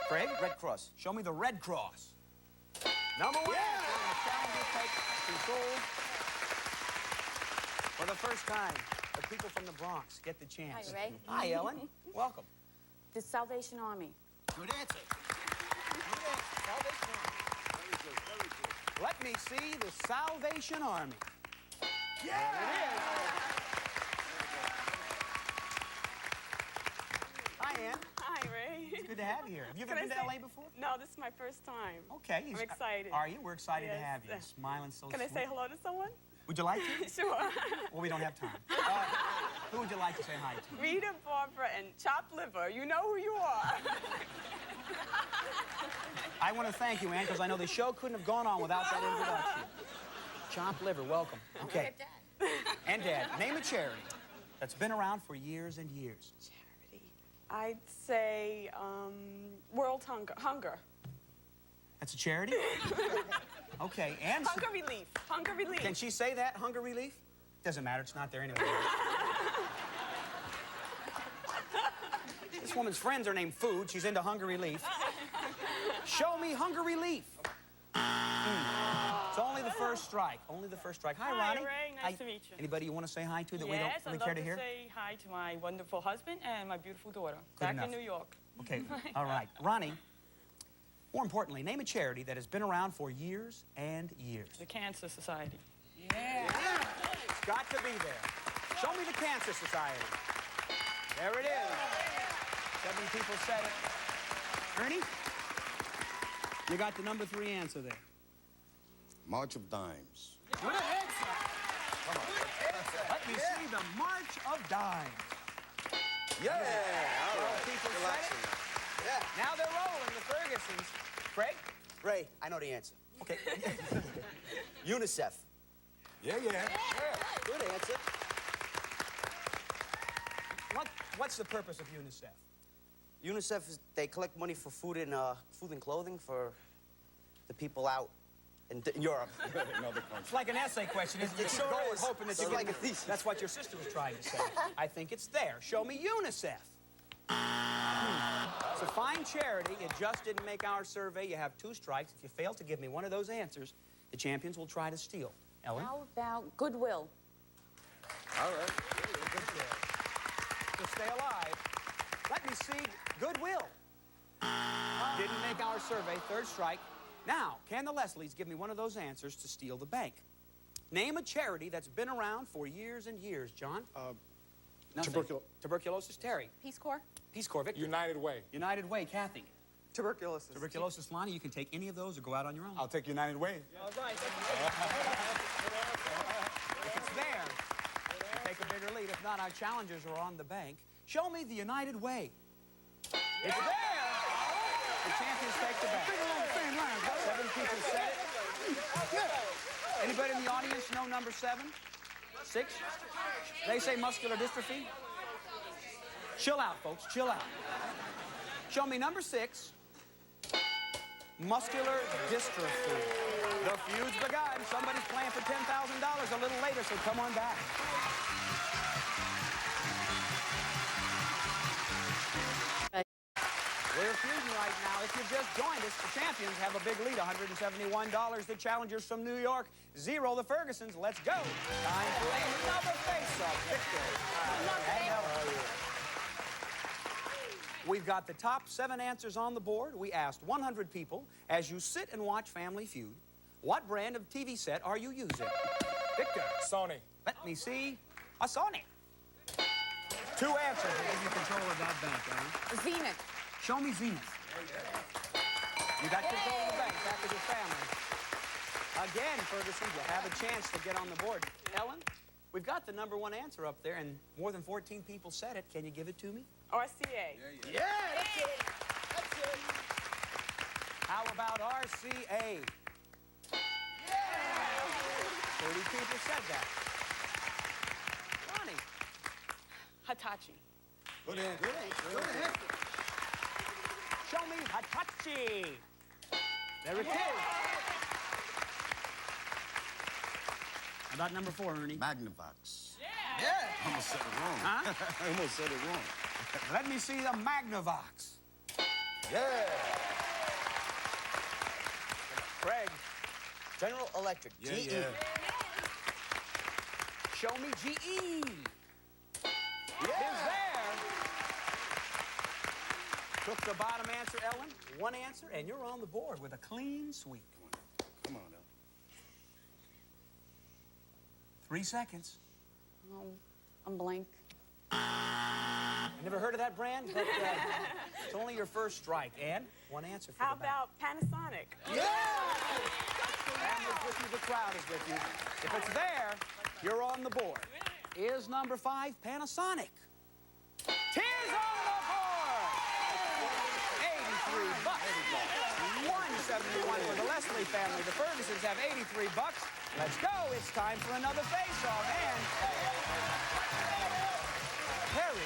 Craig? Red Cross. Show me the Red Cross. Number 1. Yeah. The challenger takes control. For the first time, the people from the Bronx get the chance. Hi, Ray. Hi, Ellen. Welcome. The Salvation Army. Good answer. Good answer. Salvation Army. Very good, very good. Let me see the Salvation Army. Yeah! There it is. Hi, Ann. Hi, Ray. It's good to have you here. Have you ever been to LA before? No, this is my first time. Okay. I'm excited. Are you? We're excited to Yes. have you. Smiling so Can I sweet. say hello to someone? Would you like to? Sure. Well, we don't have time. Who would you like to say hi to? Rita, Barbara, and Chopped Liver. You know who you are. I want to thank you, Ann, because I know the show couldn't have gone on without that introduction. Chopped Liver, welcome. Okay. And Dad, name a charity that's been around for years and years. I'd say World Hunger. That's a charity? Okay, and... Hunger Relief. Hunger Relief. Can she say that, Hunger Relief? Doesn't matter, it's not there anyway. This woman's friends are named Food. She's into Hunger Relief. Show me Hunger Relief. It's only the first strike. Only the first strike. Hi, Ronnie. Hi, Ray. Nice to meet you. Anybody you want to say hi to that we Yes, don't I'd really care love to hear? say hi to my wonderful husband and my beautiful daughter. Good back enough. in New York. Okay, all right. Ronnie, more importantly, name a charity that has been around for years and years. The Cancer Society. Yeah. It's got to be there. Show me the Cancer Society. There it is. 7 people said it. Ernie, you got the number 3 answer there. March of Dimes. Good answer. Come on. Let me see the March of Dimes. Yeah. All right. People said it. Yeah. Now they're rolling, the Fergusons. Craig? Ray, I know the answer. Okay. UNICEF. Yeah. Good answer. What's the purpose of UNICEF? UNICEF is they collect money for food and clothing for the people out in Europe. It's like an essay question, isn't it? You keep going, hoping that you get a thesis. That's what your sister was trying to say. I think it's there. Show me UNICEF. It's a fine charity. You just didn't make our survey. You have 2 strikes. If you fail to give me one of those answers, the champions will try to steal. Ellen? How about Goodwill? All right. Good choice. To stay alive, let me see Goodwill. Didn't make our survey. 3rd strike. Now, can the Leslies give me one of those answers to steal the bank? Name a charity that's been around for years and years. John? Tuberculosis. Terry? Peace Corps? Peace Corps. Victor? United Way. United Way. Kathy? Tuberculosis. Tuberculosis. Lonnie, you can take any of those or go out on your own. I'll take United Way. All right. If it's there, you take a bigger lead. If not, our challengers are on the bank. Show me the United Way. It's there! The champions take the bank. 7 people said it. Anybody in the audience know number 7? 6? They say muscular dystrophy. Chill out, folks. Chill out. Show me number 6. Muscular dystrophy. The feud's begun. Somebody's playing for $10,000 a little later, so come on back. They're feuding right now. It's If you've just joined us, the champions have a big lead, $171. The challengers from New York, 0 the Fergusons. Let's go. Time for another face-off. Victor and Ellen. We've got the top 7 answers on the board. We asked 100 people, as you sit and watch Family Feud, what brand of TV set are you using? Victor. Sony. Let me see. A Sony. 2 answers. Give you control of that bank, Ellen. Zenith. Show me Zenith. You got control of the bank back with your family. Again, Ferguson, you have a chance to get on the board. Ellen, we've got the #1 answer up there, and more than 14 people said it. Can you give it to me? RCA. Yeah, that's it. That's it. How about RCA? Yeah! 30 people said that. Ronnie. Hitachi. Good answer. Good answer. Show me Hitachi. There it is. How about #4, Ernie? Magnavox. Yeah. I almost said it wrong. Huh? I almost said it wrong. Let me see the Magnavox. Yeah. Craig. General Electric. GE. Yeah. Show me GE. It is there. Took the bottom answer, Ellen. 1 answer, and you're on the board with a clean sweep. Come on, Ellen. 3 seconds. Oh, I'm blank. Never heard of that brand, but it's only your first strike. And 1 answer for How the bank. about Panasonic? Yeah! And with you, the crowd is with you. If it's there, you're on the board. Is #5 Panasonic? 'Tis on the board! $83. 171 for the Leslie family. The Fergusons have $83. Let's go. It's time for another face-off. And Harry.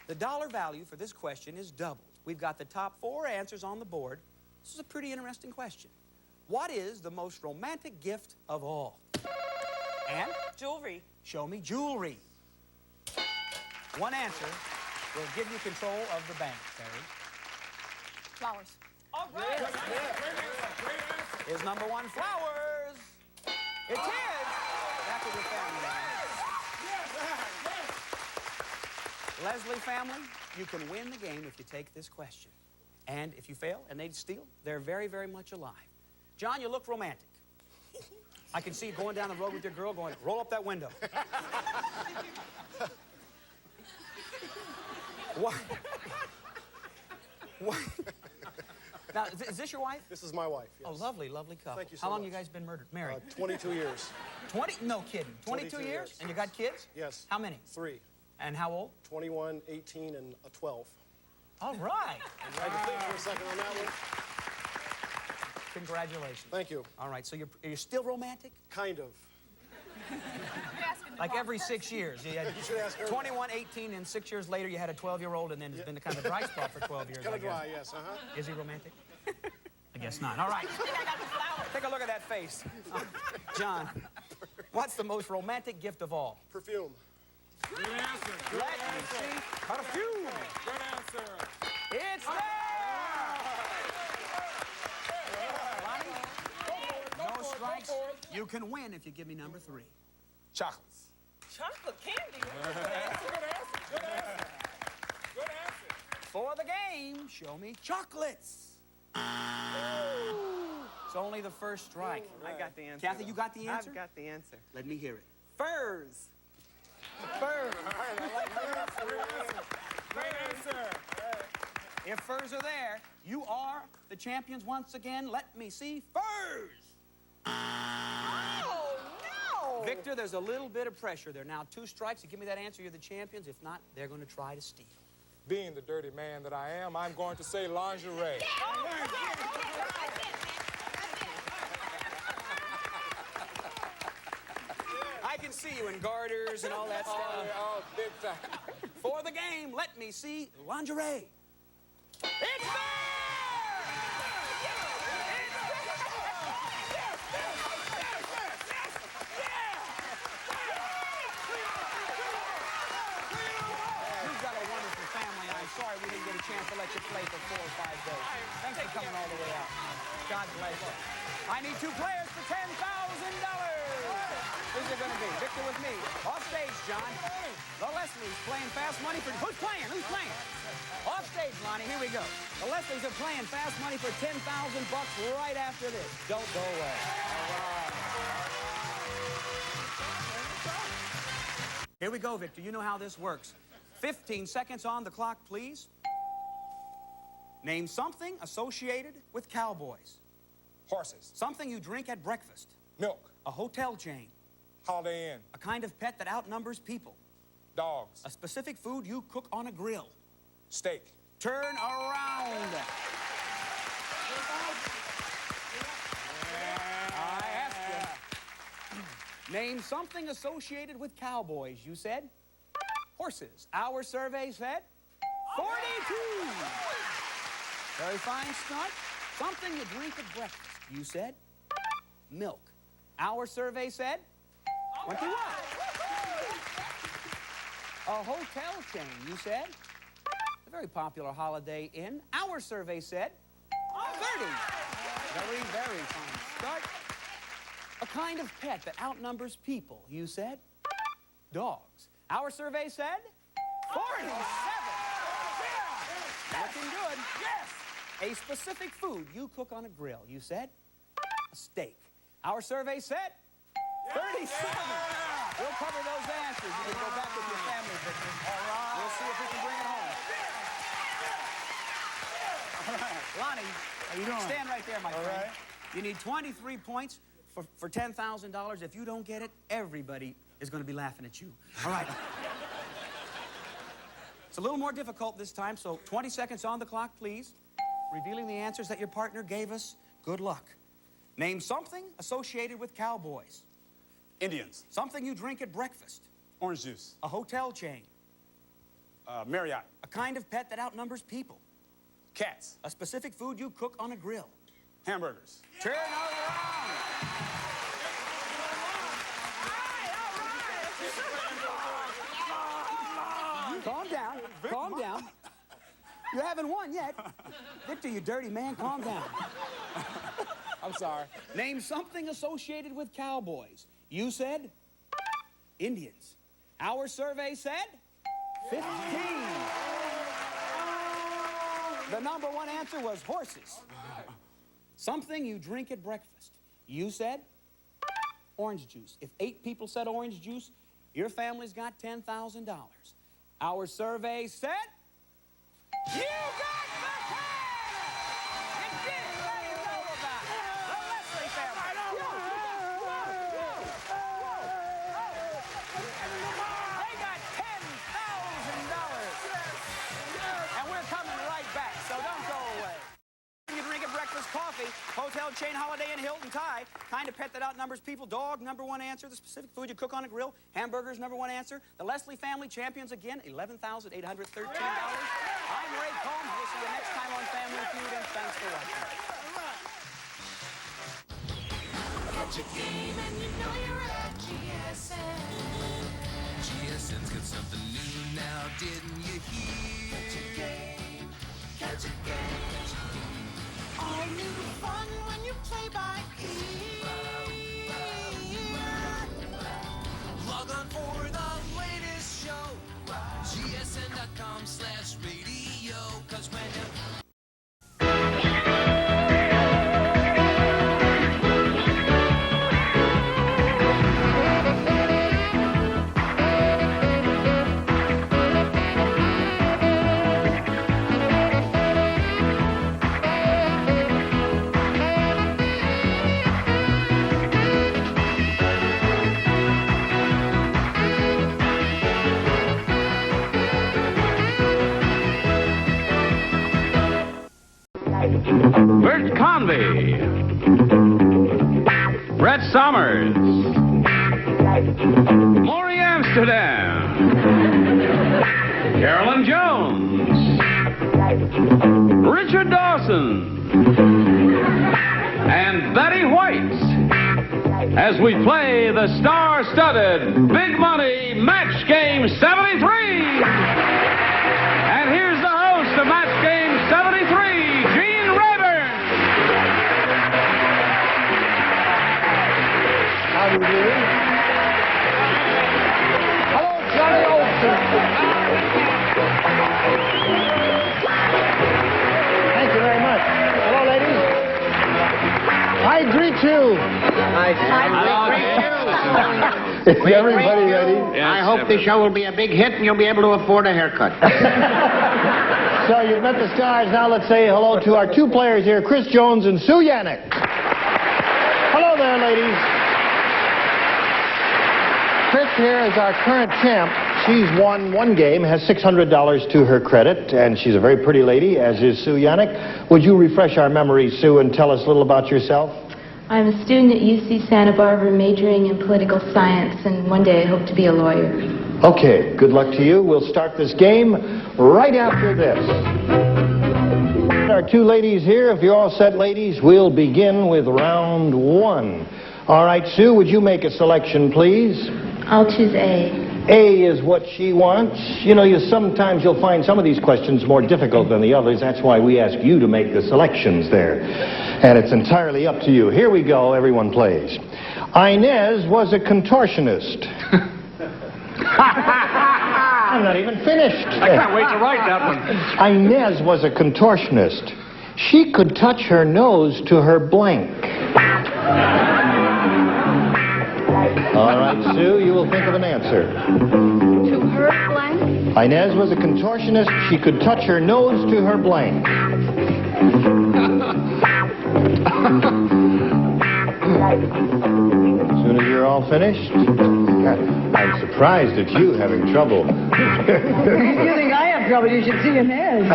The dollar value for this question is doubled. We've got the top 4 answers on the board. This is a pretty interesting question. What is the most romantic gift of all? And? Jewelry. Show me jewelry. 1 answer will give you control of the bank, Terry. Flowers. All right. Is #1 flowers? It is. Back with your family. Leslie family, you can win the game if you take this question. And if you fail and they steal, they're very, very much alive. John, you look romantic. I can see you going down the road with your girl going, roll up that window. What? What? Now, is this your wife? This is my wife, yes. Oh, lovely, lovely couple. Thank you so How long much. you guys been married? 22 years. 20? No kidding. 22 years? And you got kids? Yes. How many? 3. And how old? 21, 18, and a 12. All right. I had to think for a second on that one. Congratulations. Thank you. All right, so you're still romantic? Kind of. Like every 6 years. You should ask her. 21, 18, and 6 years later you had a 12-year-old, and then it's been a kind of dry spot for 12 years. Kind I of guess. dry, yes, Is he romantic? I guess not. All right. Take a look at that face. John, what's the most romantic gift of all? Perfume. Good answer. Good Let me answer. see. Perfume. Good answer. It's there! No strikes. You can win if you give me #3. Chocolates. Chocolate candy. Good answer. Good answer. Good answer. For the game, show me chocolates. It's only the first strike. I got the answer. Kathy, you got the answer? I've got the answer. Let me hear it. Furs. Furs. Great answer. If furs are there, you are the champions once again. Let me see furs. Oh, no. Victor, there's a little bit of pressure there. Now, 2 strikes. You give me that answer, you're the champions. If not, they're going to try to steal. Being the dirty man that I am, I'm going to say lingerie. I can see you in garters and all that stuff. Oh, big time. For the game, let me see lingerie. It's You've got a wonderful family. I'm sorry we didn't get a chance to let two players for $10,000. Who's it going to be? Victor with me. Off stage, John. The Leslies playing fast money for... Who's playing? Who's playing? Off stage, Lonnie. Here we go. The Leslies are playing fast money for $10,000 right after this. Don't go away. Here we go, Victor. You know how this works. 15 seconds on the clock, please. Name something associated with cowboys. Horses. Something you drink at breakfast. Milk. A hotel chain. Holiday Inn. A kind of pet that outnumbers people. Dogs. A specific food you cook on a grill. Steak. Turn around. I asked you. Name something associated with cowboys, you said. Horses. Our survey said 42. Very fine stunt. Something you drink at breakfast, you said. Milk. Our survey said 21. A hotel chain, you said. A very popular Holiday Inn. Our survey said 30. Very, very fine start. A kind of pet that outnumbers people, you said. Dogs. Our survey said 47. Looking good. Yes. A specific food you cook on a grill, you said. A steak. Our survey said 37. We'll cover those answers. You can go back with your family, Victor. All right. We'll see if we can bring it home. All right. Lonnie, how you doing? Stand right there, my friend. All right. You need 23 points for $10,000. If you don't get it, everybody is going to be laughing at you. All right. It's a little more difficult this time, so 20 seconds on the clock, please. Revealing the answers that your partner gave us. Good luck. Name something associated with cowboys. Indians. Something you drink at breakfast. Orange juice. A hotel chain. Marriott. A kind of pet that outnumbers people. Cats. A specific food you cook on a grill. Hamburgers. Turn around. Calm down. Calm down. You haven't won yet. Victor, you dirty man, calm down. I'm sorry. Name something associated with cowboys. You said Indians. Our survey said 15. The number one answer was horses. Something you drink at breakfast. You said orange juice. If 8 people said orange juice, your family's got $10,000. Our survey said you got the cash! You did it! Let you know about it. The Leslie family. They got $10,000. And we're coming right back, so don't go away. You drink at breakfast, coffee, hotel chain, Holiday Inn, Hilton, Thai, kind of pet that outnumbers people, dog, number one answer, the specific food you cook on a grill, hamburgers, number one answer, the Leslie family champions again, $11,813. I'm Ray Combs. We'll see you next time on Family Feud, and thanks for watching. Catch a game and you know you're at GSN. GSN's got something new now, didn't you hear? Catch a game, catch a game. All new fun when you play by ear. Log on for the latest show. GSN.com/radio. 'Cause when you Bert Convy, Brett Somers, Maury Amsterdam, Carolyn Jones, Richard Dawson, and Betty White as we play the star-studded Big Money Match Game 73. And here's the host of Match Game 73, Gene Rayburn. Hello, Johnny Olsen. Thank you very much. Hello, ladies. I greet you. Is everybody ready? I hope the show will be a big hit and you'll be able to afford a haircut. So you've met the stars. Now let's say hello to our two players here, Chris Jones and Sue Yannick. Hello there, ladies. Chris here is our current champ. She's won one game, has $600 to her credit, and she's a very pretty lady, as is Sue Yannick. Would you refresh our memories, Sue, and tell us a little about yourself? I'm a student at UC Santa Barbara majoring in political science, and one day I hope to be a lawyer. Okay, good luck to you. We'll start this game right after this. Our two ladies here, if you're all set, ladies, we'll begin with round one. All right, Sue, would you make a selection, please? I'll choose A. A is what she wants. You know, sometimes you'll find some of these questions more difficult than the others. That's why we ask you to make the selections there. And it's entirely up to you. Here we go. Everyone plays. Inez was a contortionist. I'm not even finished. I can't wait to write that one. Inez was a contortionist. She could touch her nose to her blank. All right, Sue, you will think of an answer. To her blank? Inez was a contortionist. She could touch her nose to her blank. As soon as you're all finished, I'm surprised at you having trouble. You think I have trouble? You should see Inez.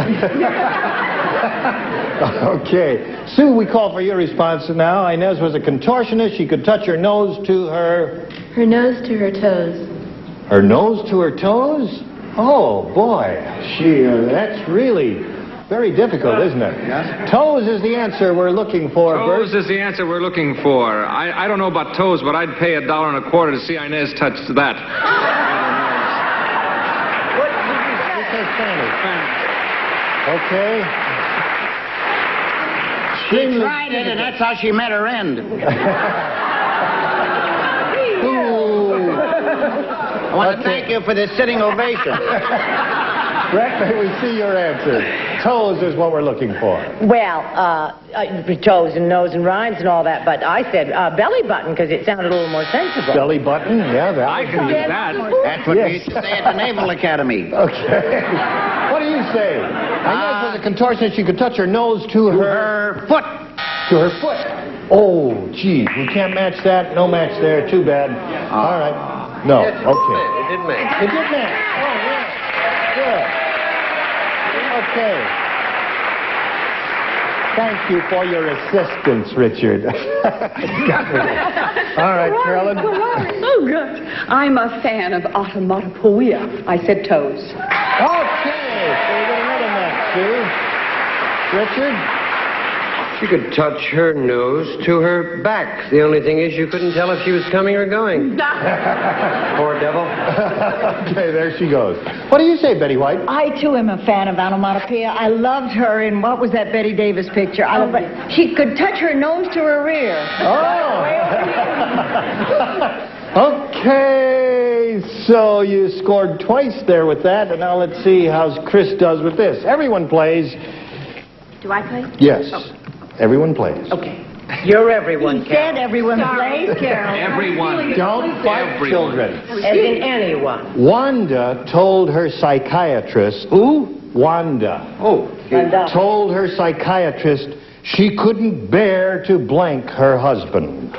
Okay. Sue, we call for your response now. Inez was a contortionist. She could touch her nose to her... Her nose to her toes. Her nose to her toes? Oh, boy. That's really very difficult, isn't it? Yes. Toes is the answer we're looking for, Toes Bert. is the answer we're looking for. I don't know about toes, but I'd pay $1.25 to see Inez touch that. What? You say Fanny. Okay. She tried it, and that's how she met her end. I want to thank you for this sitting ovation. Brett, may we see your answer? Toes is what we're looking for. Well, toes and nose and rinds and all that, but I said belly button because it sounded a little more sensible. Belly button? Yeah, that. I can use that. That's what we used to say at the Naval Academy. Okay. What do you say? Inez was a contortionist. She could touch her nose to her foot. To her foot. Oh, gee. We can't match that. No match there. Too bad. All right. No. Okay. It did match. It did match. Oh, yeah. Good. Okay. Thank you for your assistance, Richard. All right, Carolyn. Oh, good. I'm a fan of automatopoeia. I said toes. Okay. So we got another match, Sue. Richard? She could touch her nose to her back. The only thing is you couldn't tell if she was coming or going. Poor devil. Okay, there she goes. What do you say, Betty White? I, too, am a fan of onomatopoeia. I loved her in, what was that Betty Davis picture? I loved it. She could touch her nose to her rear. Oh! Okay, so you scored twice there with that, and now let's see how Chris does with this. Everyone plays. Do I play? Yes. Everyone plays. Okay. You're everyone, He said everyone plays, Carol. Everyone. Don't fight children. As in anyone. Wanda told her psychiatrist... Who? Wanda. Oh. Told her psychiatrist she couldn't bear to blank her husband.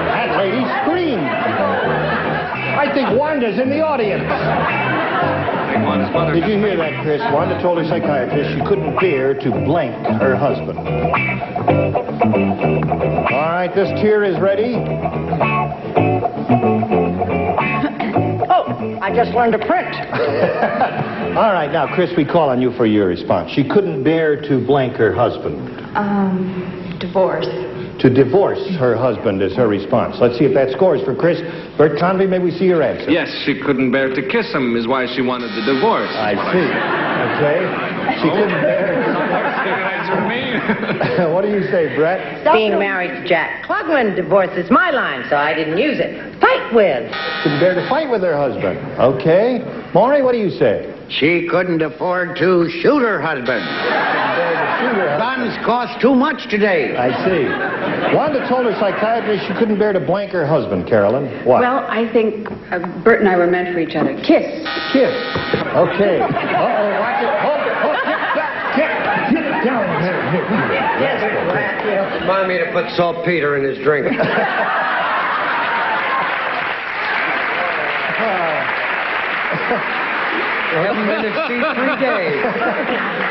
That lady screamed. I think Wanda's in the audience. Did you hear that, Chris? Wanda told her psychiatrist she couldn't bear to blank her husband. All right, this tier is ready. Oh, I just learned to print. All right, now, Chris, we call on you for your response. She couldn't bear to blank her husband. Divorce. To divorce her husband is her response. Let's see if that scores for Chris. Bert Convy, may we see your answer? Yes, she couldn't bear to kiss him is why she wanted the divorce. I see. Okay. She couldn't bear. What do you say, Brett? Being married to Jack Klugman, divorce is my line, so I didn't use it. Fight with. Couldn't bear to fight with her husband. Okay. Maury, what do you say? She couldn't afford to shoot her husband. Guns cost too much today. I see. Wanda told her psychiatrist she couldn't bear to blank her husband, Carolyn. What? Well, I think Bert and I were meant for each other. Kiss. Kiss. Okay. Uh-oh, watch it. Hold it. Get down there. Remind me to put saltpeter in his drink. Haven't been to see 3 days.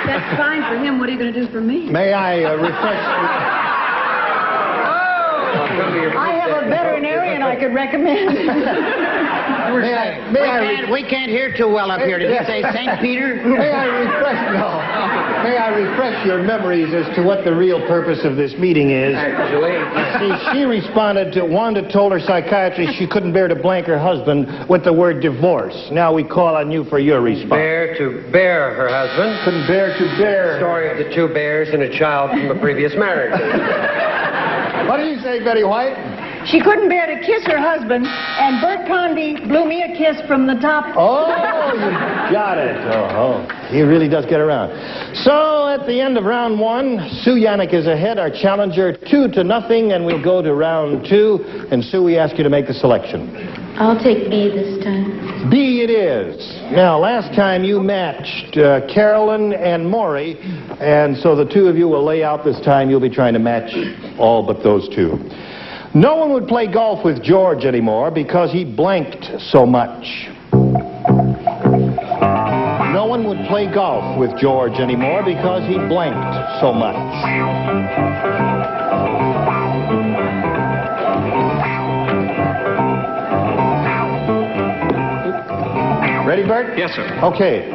That's fine for him. What are you going to do for me? May I refresh? I have a veterinarian I could recommend. We can't hear too well up here. Did you say St. Peter? May I refresh your memories as to what the real purpose of this meeting is? Actually. See, she responded to, Wanda told her psychiatrist she couldn't bear to blank her husband with the word divorce. Now we call on you for your response. Bear to bear her husband. Couldn't bear to bear. Story of the 2 bears and a child from a previous marriage. What do you say, Betty White? She couldn't bear to kiss her husband, and Bert Convy blew me a kiss from the top. Oh, you got it. Oh, he really does get around. So, at the end of round 1, Sue Yannick is ahead, our challenger, 2-0, and we'll go to round 2. And Sue, we ask you to make the selection. I'll take B this time. B it is. Now, last time you matched Carolyn and Maury, and so the 2 of you will lay out this time. You'll be trying to match all but those 2. No one would play golf with George anymore because he blanked so much. No one would play golf with George anymore because he blanked so much. Ready, Bert? Yes, sir. Okay.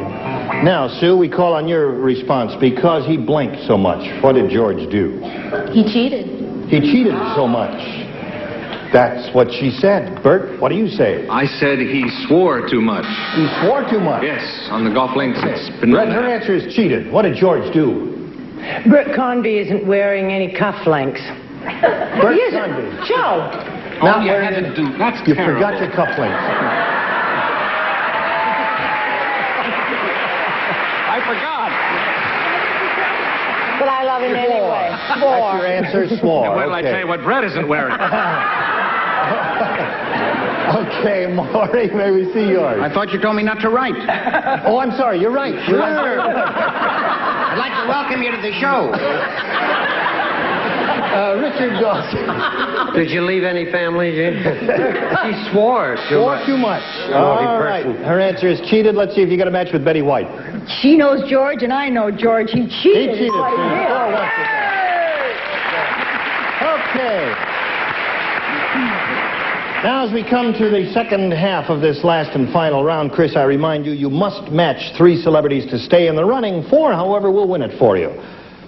Now, Sue, we call on your response. Because he blinked so much, what did George do? He cheated. He cheated so much. That's what she said. Bert, what do you say? I said he swore too much. He swore too much? Yes, on the golf links. It's been Brett, her answer is cheated. What did George do? Bert Convy isn't wearing any cufflinks. Bert He isn't. Convy. Joe. All you had to do. That's You terrible. forgot your cufflinks. I forgot. But I love him anyway. That's your answer, swore. Well, I tell you what Brett isn't wearing. Okay, Maury, may we see yours? I thought you told me not to write. Oh, I'm sorry. You're right. You're right. I'd like to welcome you to the show. Richard Dawson. Did you leave any family, Jim? She swore Too much. All right. Her answer is cheated. Let's see if you got a match with Betty White. She knows George, and I know George. He cheated. He cheated. is what he did. Okay. Now, as we come to the second half of this last and final round, Chris, I remind you, you must match 3 celebrities to stay in the running. 4, however, will win it for you.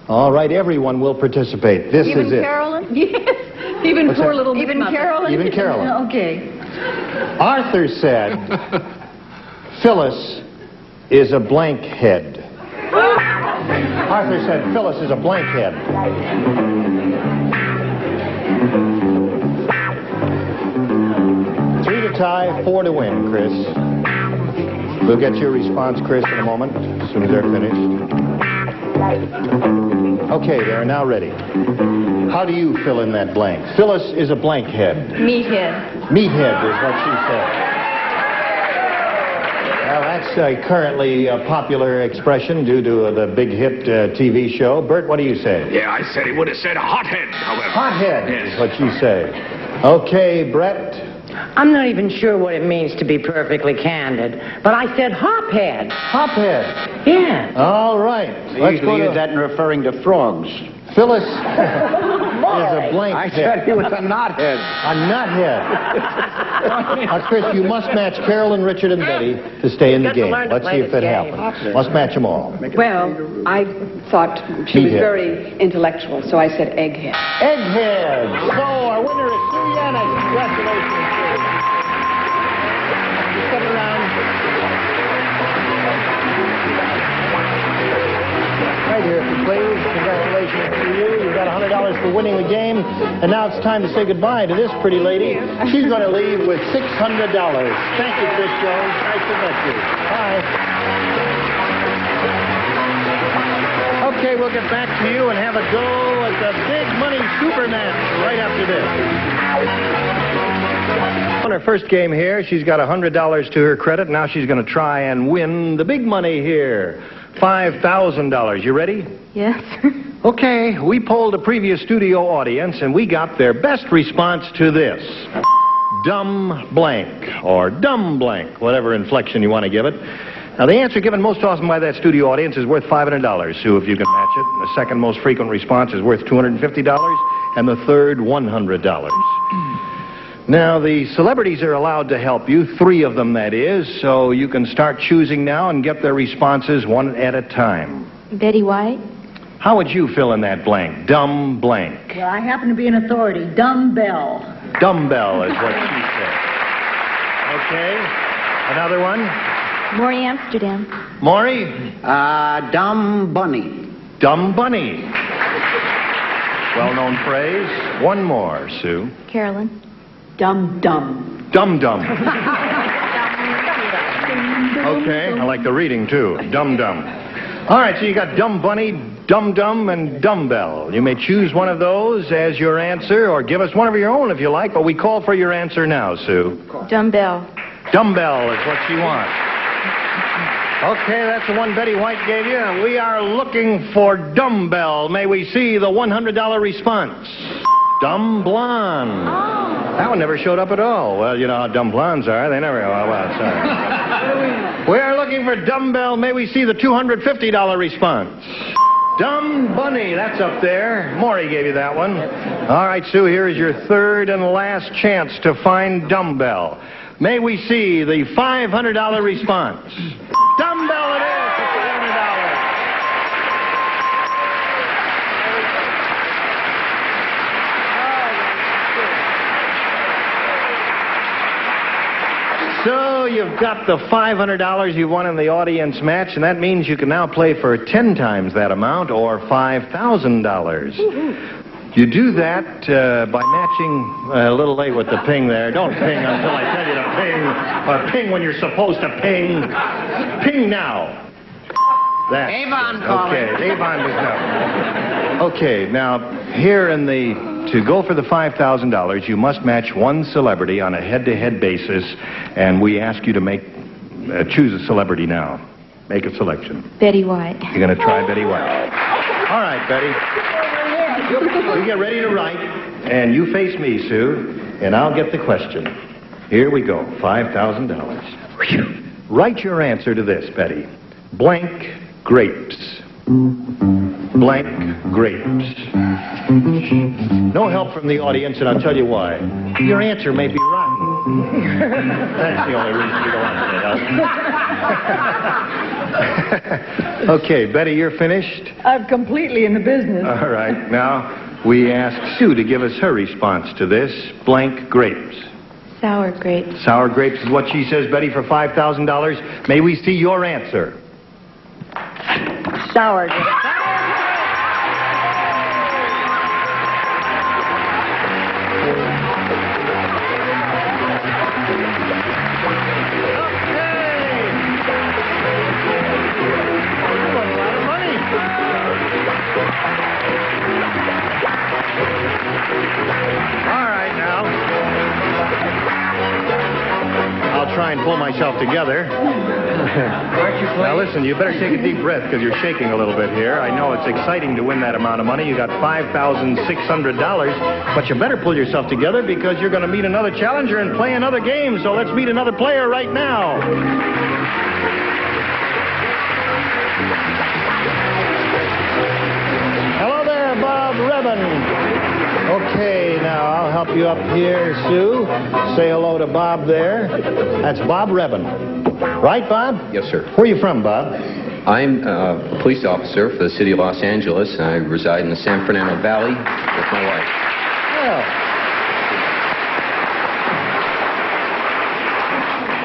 All right, everyone will participate. This Even is it. Carolyn? Yes. Even What's poor that? little Even Carolyn? Even Carolyn. Okay. Arthur said, Phyllis is a blank head. Arthur said, Phyllis is a blank head. 3 to tie, 4 to win, Chris. We'll get your response, Chris, in a moment, as soon as they're finished. Okay, they're now ready. How do you fill in that blank? Phyllis is a blank head. Meathead. Meathead is what she said. Well, that's a currently popular expression due to the big hit TV show. Bert, what do you say? Yeah, I said he would have said hothead, however. Hothead Yes. is what you say. Okay, Brett. I'm not even sure what it means to be perfectly candid, but I said hophead. Hophead. Yeah. All right. They usually use that in referring to frogs. Phyllis is a blank I head. said he was a knothead. A nuthead. Now, Chris, you must match Carolyn, Richard, and Betty to stay in the game. Let's see if that happens. Must match them all. Well, I thought she was Meathead. very intellectual, so I said egghead. Egghead. So our winner is Sue Yannick. Congratulations. Sit around. here, if you please. Congratulations to you. You got $100 for winning the game. And now it's time to say goodbye to this pretty lady. She's going to leave with $600. Thank you, Chris Jones. Nice to meet you. Bye. Okay, we'll get back to you and have a go at the Big Money Superman right after this. On her first game here, she's got $100 to her credit. Now she's going to try and win the big money here. $5,000. You ready? Yes. Okay, we polled a previous studio audience, and we got their best response to this. Dumb blank, or dumb blank, whatever inflection you want to give it. Now, the answer given most often by that studio audience is worth $500, Sue, if you can match it. The second most frequent response is worth $250, and the third, $100. Now, the celebrities are allowed to help you, 3 of them, that is, so you can start choosing now and get their responses one at a time. Betty White? How would you fill in that blank? Dumb blank. Well, I happen to be an authority. Dumbbell. Dumbbell is what she said. Okay. Another one? Maury Amsterdam. Maury? Dumb bunny. Dumb bunny. Well-known phrase. One more, Sue. Carolyn. Dum-dum. Dum-dum. Okay, I like the reading, too. Dum-dum. All right, so you got dumb bunny, dum-dum, and dumbbell. You may choose one of those as your answer, or give us one of your own if you like, but we call for your answer now, Sue. Dumbbell. Dumbbell is what she wants. Okay, that's the one Betty White gave you. We are looking for dumbbell. May we see the $100 response? Dumb blonde. Oh. That one never showed up at all. Well, you know how dumb blondes are. They never... Well, sorry. We are looking for dumbbell. May we see the $250 response? Dumb bunny. That's up there. Maury gave you that one. All right, Sue, here is your third and last chance to find dumbbell. May we see the $500 response? Dumbbell it is for $500. So you've got the $500 you won in the audience match, and that means you can now play for 10 times that amount, or $5,000. You do that by matching a little late with the ping there. Don't ping until I tell you to ping, or ping when you're supposed to ping. Ping now. That. Avon calling. Okay, Avon is now. Okay, now here in the to go for the $5,000, you must match one celebrity on a head-to-head basis, and we ask you to choose a celebrity now. Make a selection. Betty White. You're going to try Betty White. All right, Betty. You get ready to write, and you face me, Sue, and I'll get the question. Here we go, $5,000. Write your answer to this, Betty. Blank grapes. Blank grapes. No help from the audience, and I'll tell you why. Your answer may be rotten. That's the only reason you don't want to say that. Okay, Betty, you're finished? I'm completely in the business. All right. Now, we ask Sue to give us her response to this. Blank grapes. Sour grapes. Sour grapes is what she says, Betty, for $5,000. May we see your answer? Sour grapes. Try and pull myself together. Now listen, you better take a deep breath because you're shaking a little bit here. I know it's exciting to win that amount of money. You got $5,600, but you better pull yourself together because you're going to meet another challenger and play another game. So let's meet another player right now. Hello there, Bob Rebin. Okay, now I'll help you up here, Sue. Say hello to Bob there. That's Bob Rebin. Right, Bob? Yes, sir. Where are you from, Bob? I'm a police officer for the city of Los Angeles. I reside in the San Fernando Valley with my wife.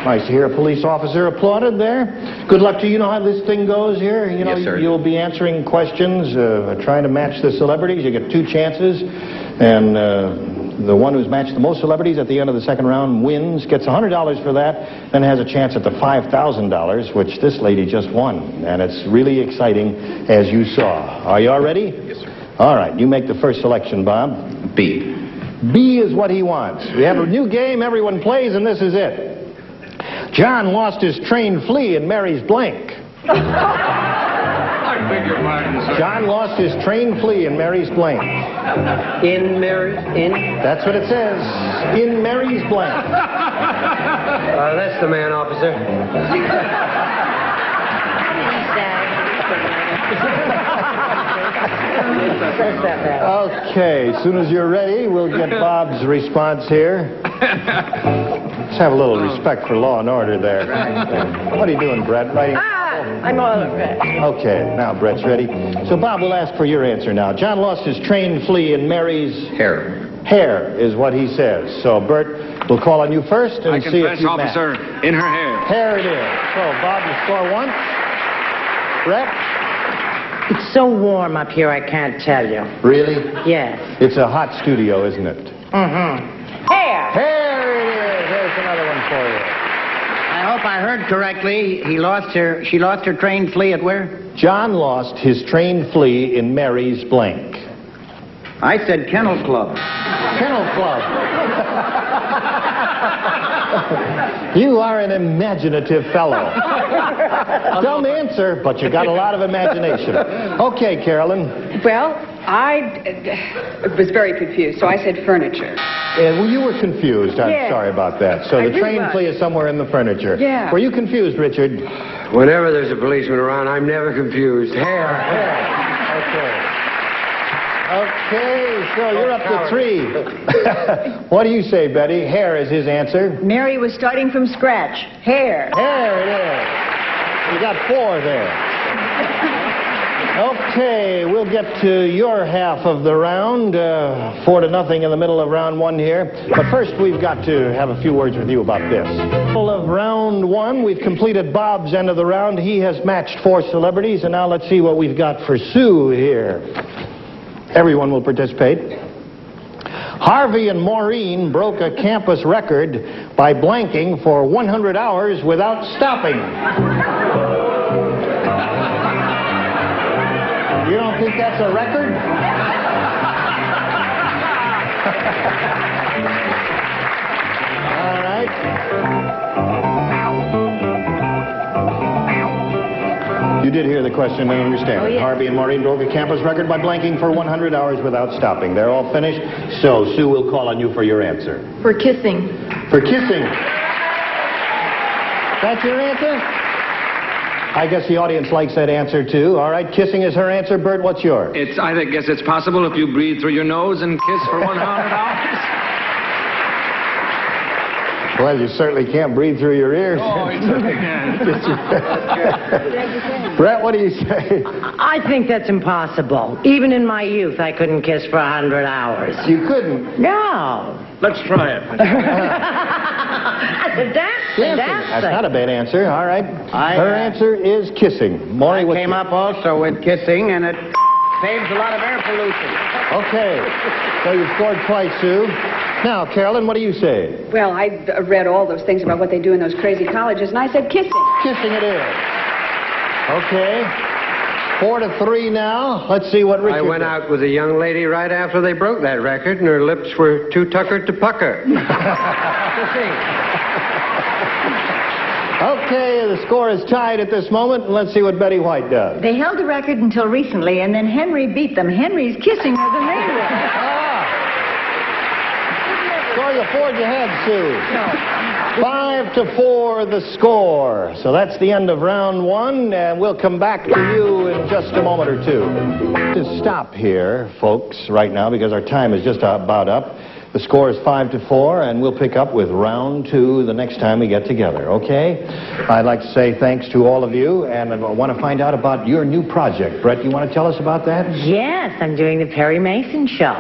Nice to hear a police officer applauded there. Good luck to you. You know how this thing goes here? You know, Yes, sir. You'll be answering questions, trying to match the celebrities. You get 2 chances, and the one who's matched the most celebrities at the end of the second round wins, gets $100 for that, then has a chance at the $5,000, which this lady just won. And it's really exciting, as you saw. Are you all ready? Yes, sir. All right, you make the first selection, Bob. B. B is what he wants. We have a new game everyone plays, and this is it. John lost his trained flea in Mary's blank. I beg your pardon, sir. John lost his trained flea in Mary's blank. In Mary's, in? That's what it says. In Mary's blank. That's the man, officer. Okay, as soon as you're ready, we'll get Bob's response here. Let's have a little respect for law and order there. What are you doing, Brett? Writing? I'm all right. Okay, now Brett's ready. So Bob will ask for your answer now. John lost his trained flea in Mary's... Hair. Hair is what he says. So Bert, we'll call on you first and I see if confess, you officer, match. in her hair. Hair it is. So Bob, you score 1. Brett? It's so warm up here, I can't tell you. Really? Yes. It's a hot studio, isn't it? Mm-hmm. Hair! Hair it is. There's another one for you. I hope I heard correctly. She lost her trained flea at where? John lost his trained flea in Mary's blank. I said Kennel Club. Kennel Club. You are an imaginative fellow. Dumb answer, but you got a lot of imagination. Okay, Carolyn. Well, I was very confused, so I said furniture. Well, you were confused. I'm Yeah. sorry about that. So I the really trained was. flea is somewhere in the furniture. Yeah. Were you confused, Richard? Whenever there's a policeman around, I'm never confused. Hair. Okay, so you're up to 3. What do you say, Betty? Hair is his answer. Mary was starting from scratch. Hair. Hair it is. You got 4 there. Okay, we'll get to your half of the round. 4-0 in the middle of round 1 here. But first, we've got to have a few words with you about this. Middle of round 1, we've completed Bob's end of the round. He has matched 4 celebrities, and now let's see what we've got for Sue here. Everyone will participate. Harvey and Maureen broke a campus record by blanking for 100 hours without stopping. You don't think that's a record? All right. You did hear the question and understand it. Harvey and Maureen broke a campus record by blanking for 100 hours without stopping. They're all finished, so Sue will call on you for your answer. For kissing. For kissing. That's your answer? I guess the audience likes that answer, too. All right, kissing is her answer. Bert, what's yours? I guess it's possible if you breathe through your nose and kiss for 100 hours. Well, you certainly can't breathe through your ears. Oh, you certainly can. Brett, what do you say? I think that's impossible. Even in my youth, I couldn't kiss for 100 hours. You couldn't? No. Let's try it. That's not a bad answer. All right. Her answer is kissing. Maury, I came up also with kissing, and it saves a lot of air pollution. Okay. So you scored twice, Sue. Now, Carolyn, what do you say? Well, I read all those things about what they do in those crazy colleges, and I said kissing. Kissing it is. Okay. 4-3 now. Let's see what Richard I went out with a young lady right after they broke that record, and her lips were too tuckered to pucker. Okay, the score is tied at this moment, and let's see what Betty White does. They held the record until recently, and then Henry beat them. Henry's kissing her than they were. So you forged ahead, Sue. 5-4 the score. So that's the end of round 1, and we'll come back to you in just a moment or two. To stop here, folks, right now, because our time is just about up. The score is 5-4, and we'll pick up with round 2 the next time we get together, okay? I'd like to say thanks to all of you, and I want to find out about your new project. Brett, you want to tell us about that? Yes, I'm doing the Perry Mason Show.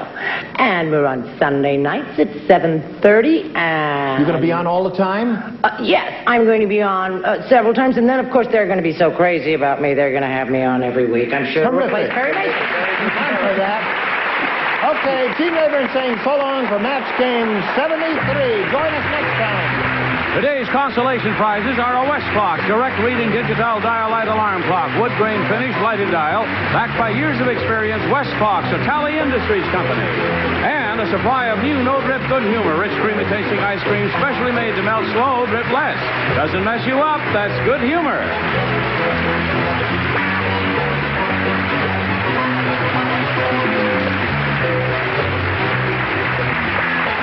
And we're on Sunday nights at 7:30, and... You're going to be on all the time? Yes, I'm going to be on several times, and then, of course, they're going to be so crazy about me, they're going to have me on every week. I'm sure we'll replace Perry Mason. Time for that. Okay, Team Rayburn saying so long for match game 73. Join us next time. Today's consolation prizes are a West Clock, direct reading digital dial light alarm clock, wood grain finish lighted dial, backed by years of experience. West Clocks, a Tally Industries company. And a supply of new no-drip good humor, rich creamy tasting ice cream, specially made to melt slow, drip less. Doesn't mess you up, that's good humor.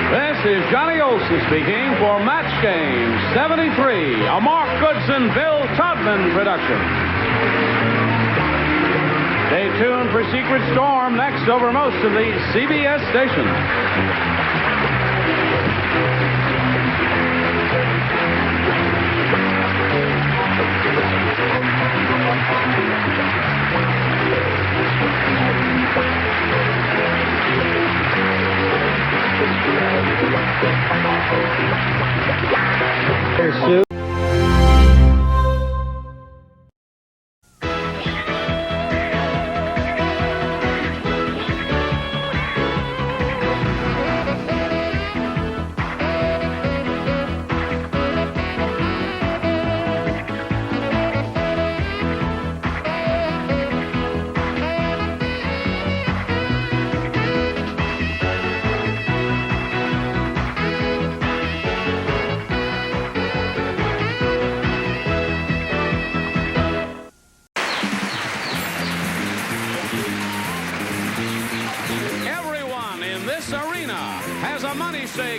This is Johnny Olson speaking for Match Game 73, a Mark Goodson, Bill Todman production. Stay tuned for Secret Storm next over most of the CBS stations. Here's Sue.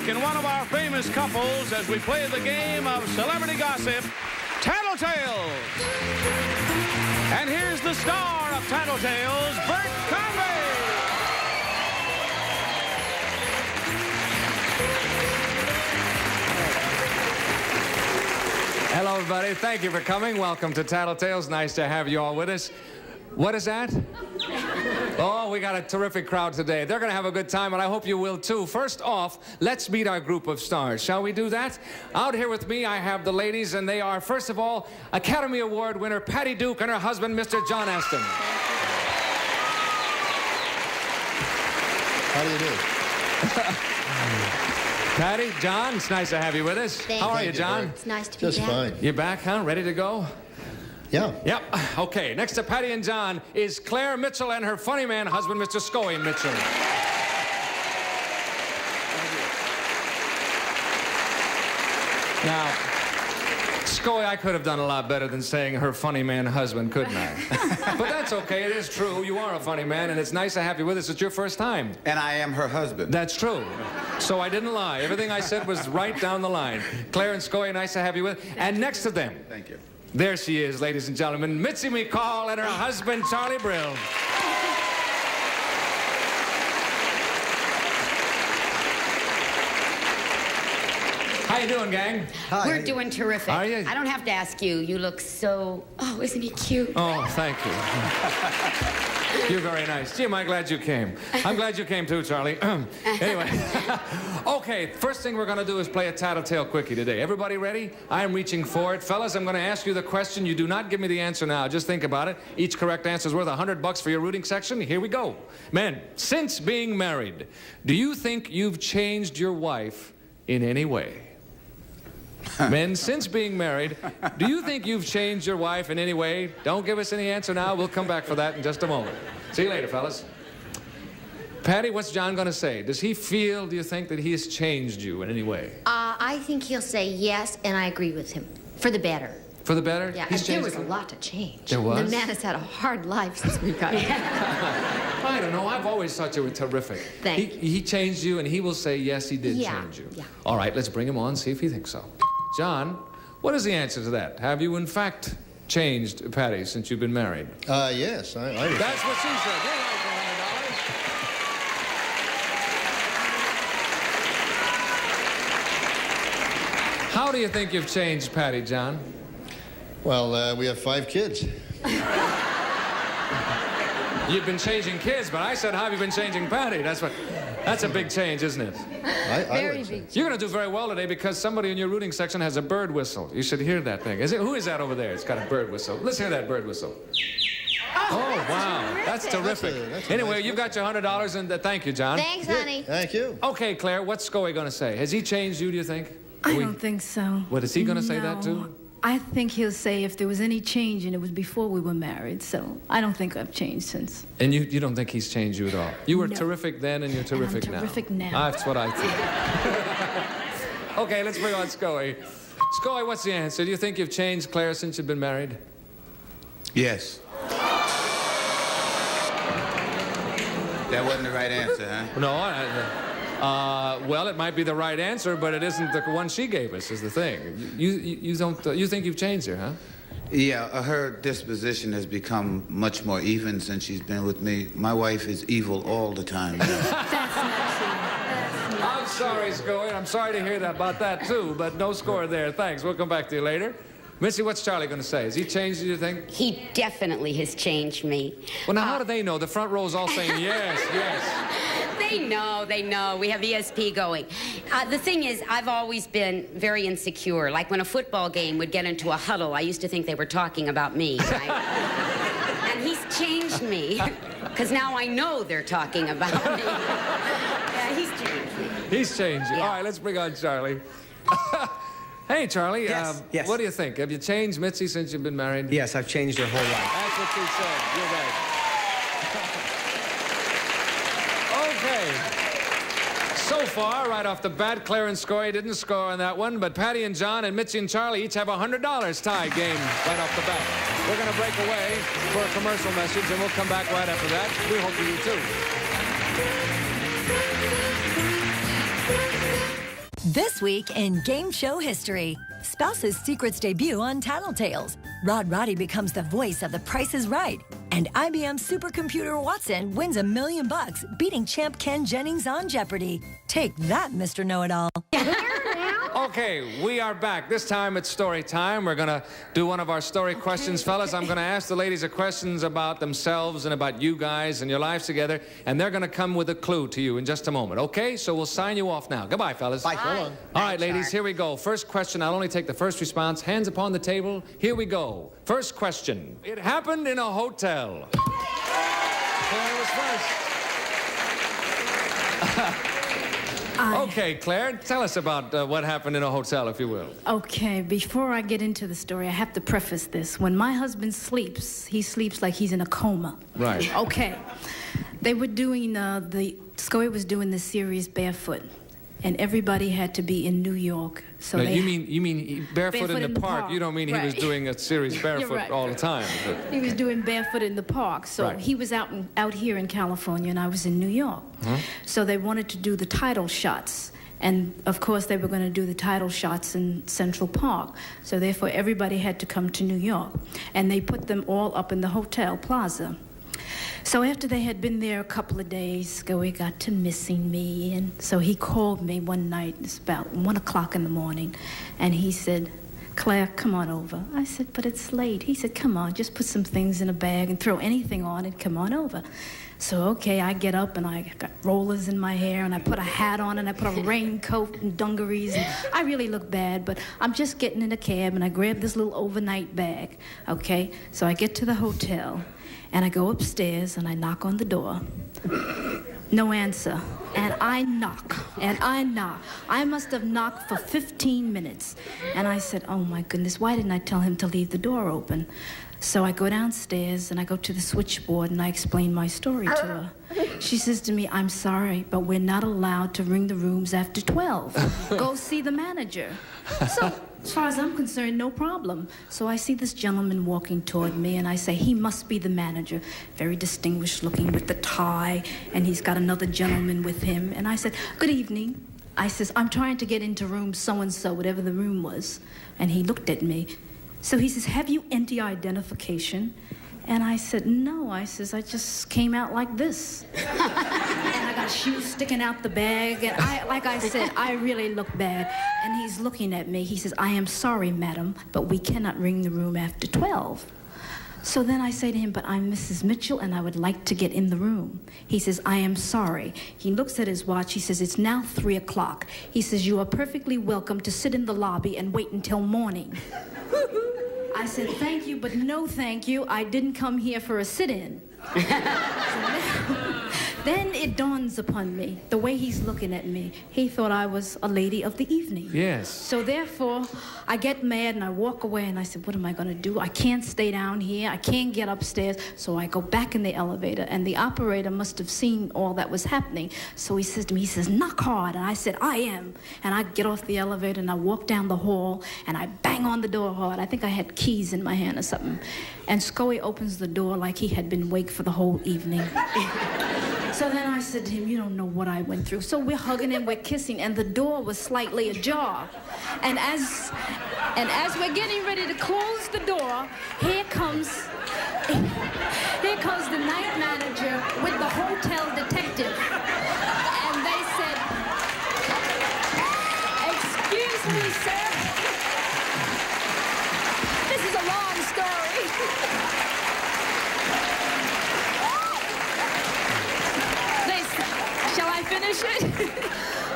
In one of our famous couples as we play the game of celebrity gossip, Tattletales. And here's the star of Tattletales, Bert Convy. Hello, everybody. Thank you for coming. Welcome to Tattletales. Nice to have you all with us. What is that? Oh, we got a terrific crowd today. They're going to have a good time, and I hope you will, too. First off, let's meet our group of stars. Shall we do that? Out here with me, I have the ladies, and they are, first of all, Academy Award winner Patty Duke and her husband, Mr. John Astin. How do you do? Patty, John, it's nice to have you with us. Thank How are you, you, John? Bert. It's nice to be back. Just fine. You back, huh? Ready to go? Yeah. Yep. Okay, next to Patty and John is Claire Mitchell and her funny man husband, Mr. Scoey Mitchell. Now, Scoey, I could have done a lot better than saying her funny man husband, couldn't I? But that's okay, it is true. You are a funny man, and it's nice to have you with us. It's your first time. And I am her husband. That's true. So I didn't lie. Everything I said was right down the line. Claire and Scoey, nice to have you with us. And next to them. Thank you. There she is, ladies and gentlemen, Mitzi McCall and her husband, Charlie Brill. How you doing, gang? Hi. We're doing terrific. Are you? I don't have to ask you. You look so... Oh, isn't he cute? Oh, thank you. You're very nice. Gee, am I glad you came. I'm glad you came, too, Charlie. Anyway. Okay, first thing we're going to do is play a Tattletale Quickie today. Everybody ready? I'm reaching for it. Fellas, I'm going to ask you the question. You do not give me the answer now. Just think about it. Each correct answer is worth $100 for your rooting section. Here we go. Men, since being married, do you think you've changed your wife in any way? Men, since being married, do you think you've changed your wife in any way? Don't give us any answer now. We'll come back for that in just a moment. See you later, fellas. Patty, what's John going to say? Does he feel, do you think, that he has changed you in any way? I think he'll say yes, and I agree with him. For the better. For the better? Yeah, He's there changed was a lot to change. There was? The man has had a hard life since we got here. I don't know. I've always thought you were terrific. Thank you. He changed you, and he will say, yes, he did Yeah, change you. yeah. All right, let's bring him on, see if he thinks so. John, what is the answer to that? Have you, in fact, changed, Patty, since you've been married? Yes. I That's what she said. You're right for $100. How do you think you've changed, Patty, John? Well, we have 5 kids. You've been changing kids, but I said, how have you been changing Patty? That's a big change, isn't it? Very big. You're going to do very well today because somebody in your rooting section has a bird whistle. You should hear that thing. Who is that over there? It's got a bird whistle. Let's hear that bird whistle. Oh, wow. That's terrific. Anyway, nice you've got your $100, and thank you, John. Thanks, honey. Thank you. Okay, Claire, what's Scoey going to say? Has he changed you, do you think? I don't think so. What, is he going to say that, No. too? I think he'll say if there was any change, and it was before we were married, so I don't think I've changed since. And you don't think he's changed you at all? You were terrific then, and you're terrific I'm terrific now. That's what I think. Okay, let's bring on Scoey. Scoey, what's the answer? Do you think you've changed, Claire, since you've been married? Yes. That wasn't the right answer, huh? No, well, it might be the right answer, but it isn't the one she gave us, is the thing. You don't, you think you've changed her, huh? Yeah, her disposition has become much more even since she's been with me. My wife is evil all the time. I'm sorry, Scoey. I'm sorry to hear that about that, too, but no score there. Thanks. We'll come back to you later. Missy, what's Charlie going to say? Has he changed you, think? He definitely has changed me. Well, now, how do they know? The front row's all saying yes, yes. They know. We have ESP going. The thing is, I've always been very insecure. Like when a football game would get into a huddle, I used to think they were talking about me, right? And he's changed me, because now I know they're talking about me. Yeah, he's changed me. He's changed you. Yeah. All right, let's bring on Charlie. Hey, Charlie. Yes, yes. What do you think? Have you changed Mitzi since you've been married? Yes, I've changed her whole life. That's what she said. You're right. Okay. So far, right off the bat, Claire and Scoey didn't score on that one, but Patty and John and Mitzi and Charlie each have a $100 tie game right off the bat. We're going to break away for a commercial message, and we'll come back right after that. We hope you do, too. This week in Game Show History, Spouse's Secrets debut on Tattletales. Rod Roddy becomes the voice of The Price is Right. And IBM supercomputer Watson wins $1 million, beating champ Ken Jennings on Jeopardy! Take that, Mr. Know-It-All. Okay, we are back. This time it's story time. We're going to do one of our story questions. Fellas, I'm going to ask the ladies a questions about themselves and about you guys and your lives together, and they're going to come with a clue to you in just a moment, okay? So we'll sign you off now. Goodbye, fellas. Bye. So long. All right, ladies, here we go. First question. I'll only take the first response. Hands upon the table. Here we go. First question. It happened in a hotel. Claire was first. Okay, Claire, tell us about what happened in a hotel, if you will. Okay, before I get into the story, I have to preface this. When my husband sleeps, he sleeps like he's in a coma. Right. Okay. They were doing, Scoey was doing the series Barefoot, and everybody had to be in New York. So now, they you mean barefoot in the park? You don't mean he was doing a series barefoot right. all the time. But... He was doing Barefoot in the park. So Right. he was out here in California, and I was in New York. Huh? So they wanted to do the title shots. And, of course, they were going to do the title shots in Central Park. So, therefore, everybody had to come to New York. And they put them all up in the Hotel Plaza. So after they had been there a couple of days, Scoey got to missing me. And so he called me one night. It's about 1 o'clock in the morning. And he said, Claire, come on over. I said, but it's late. He said, come on, just put some things in a bag and throw anything on it. Come on over. So, okay, I get up and I got rollers in my hair and I put a hat on and I put a raincoat and dungarees. And I really look bad, but I'm just getting in a cab and I grab this little overnight bag, okay? So I get to the hotel and I go upstairs and I knock on the door. No answer. And I knock, and I knock. I must have knocked for 15 minutes. And I said, oh my goodness, why didn't I tell him to leave the door open? So I go downstairs and I go to the switchboard and I explain my story to her. She says to me, I'm sorry, but we're not allowed to ring the rooms after 12. Go see the manager. So as far as I'm concerned, no problem. So I see this gentleman walking toward me and I say, he must be the manager. Very distinguished looking with the tie, and he's got another gentleman with him. And I said, good evening. I says, I'm trying to get into room so-and-so, whatever the room was. And he looked at me. So he says, have you any identification? And I said, no. I says, I just came out like this. And I got his shoes sticking out the bag. And like I said, I really look bad. And he's looking at me. He says, I am sorry, madam, but we cannot ring the room after 12. So then I say to him, but I'm Mrs. Mitchell, and I would like to get in the room. He says, I am sorry. He looks at his watch. He says, it's now 3 o'clock. He says, you are perfectly welcome to sit in the lobby and wait until morning. I said, thank you, but no thank you. I didn't come here for a sit-in. Then it dawns upon me, the way he's looking at me. He thought I was a lady of the evening. Yes. So therefore, I get mad and I walk away and I said, what am I going to do? I can't stay down here. I can't get upstairs. So I go back in the elevator, and the operator must have seen all that was happening. So he says to me, he says, knock hard. And I said, I am. And I get off the elevator and I walk down the hall and I bang on the door hard. I think I had keys in my hand or something. And Scully opens the door like he had been awake for the whole evening. So then I said to him, you don't know what I went through. So we're hugging and we're kissing, and the door was slightly ajar. And as we're getting ready to close the door, here comes the night manager with the hotel detective. And they said, excuse me, sir. This is a long story. Shall I finish it?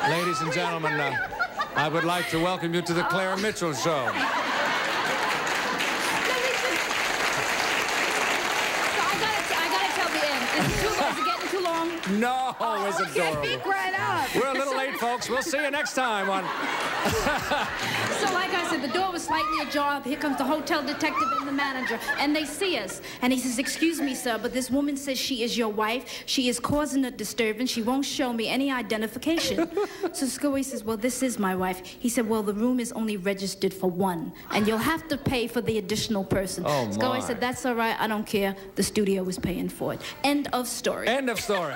Ladies and gentlemen, I would like to welcome you to the Claire Mitchell Show. So I gotta tell the end. Is it getting too long? No, it's adorable. Speak right up. We're a little late, folks. We'll see you next time on... So like I said, the door was slightly ajar. Here comes the hotel detective and the manager, and they see us. And he says, excuse me, sir, but this woman says she is your wife. She is causing a disturbance. She won't show me any identification. So Scully says, well, this is my wife. He said, well, the room is only registered for one, and you'll have to pay for the additional person. Oh, Scully my. said, that's all right. I don't care. The studio was paying for it. End of story. End of story.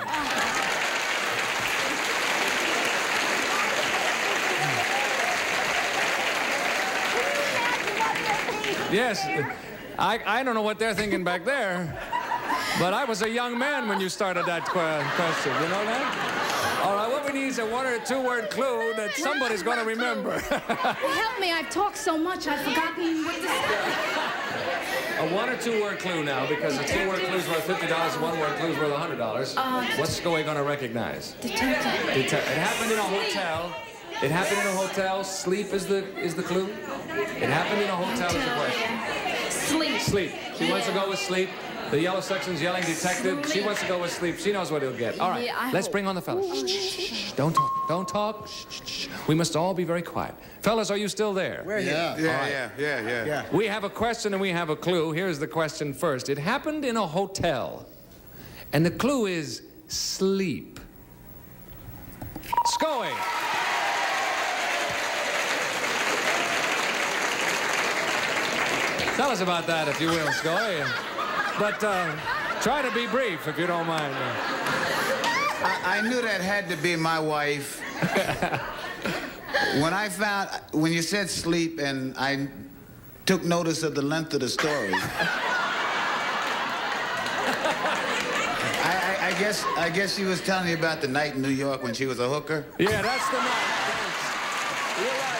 Yes, I don't know what they're thinking back there, but I was a young man when you started that question. You know that? All right, what we need is a 1 or 2 word clue that somebody's going to remember. Help me, I've talked so much, I've forgotten what to say. A 1 or 2 word clue now, because a 2 word clue is worth $50, a 1 word clue is worth $100. What's Scully going to recognize? Detective. It happened in a hotel. It happened in a hotel. Sleep is the clue. It happened in a hotel is the question. Sleep. Sleep. She wants to go with sleep. The yellow section's yelling detective. She wants to go with sleep. She knows what he'll get. All right, Yeah, let's bring on the fellas. Shh, shh, shh. Don't talk. Don't talk. Shh, shh, shh. We must all be very quiet. Fellas, are you still there? We're here. Yeah. We have a question and we have a clue. Here's the question first. It happened in a hotel, and the clue is sleep. Scully. Tell us about that, if you will, Scully. But try to be brief, if you don't mind. I knew that had to be my wife. When you said sleep, and I took notice of the length of the story. I guess she was telling you about the night in New York when she was a hooker. Yeah, that's the night. You're right.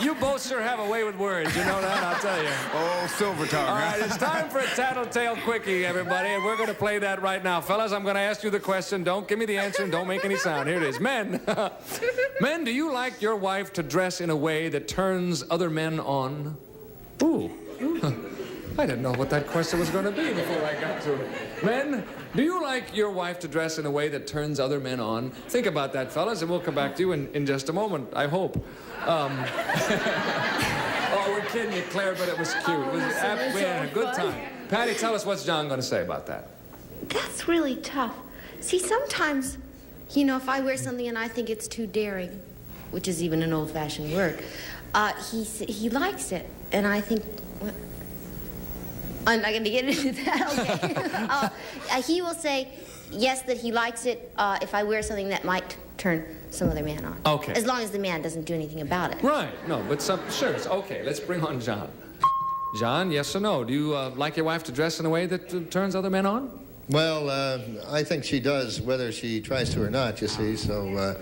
You both sure have a way with words, you know that, I'll tell you. Oh, silver tongue. All right, it's time for a Tattletale Quickie, everybody, and we're going to play that right now. Fellas, I'm going to ask you the question. Don't give me the answer and don't make any sound. Here it is. Men, men, do you like your wife to dress in a way that turns other men on? Ooh. I didn't know what that question was going to be before I got to it. Men, do you like your wife to dress in a way that turns other men on? Think about that, fellas, and we'll come back to you in just a moment, I hope. Oh, we're kidding you, Claire, but it was cute. We had a good time. Patty, tell us what's John going to say about that. That's really tough. See, sometimes, you know, if I wear something and I think it's too daring, which is even an old-fashioned word, he likes it, and I think... Well, I'm not going to get into that, okay? He will say, yes, that he likes it if I wear something that might turn some other man on. Okay. As long as the man doesn't do anything about it. Right. No, but sure. It's okay. Let's bring on John. John, yes or no? Do you like your wife to dress in a way that turns other men on? Well, I think she does, whether she tries to or not, you see, so...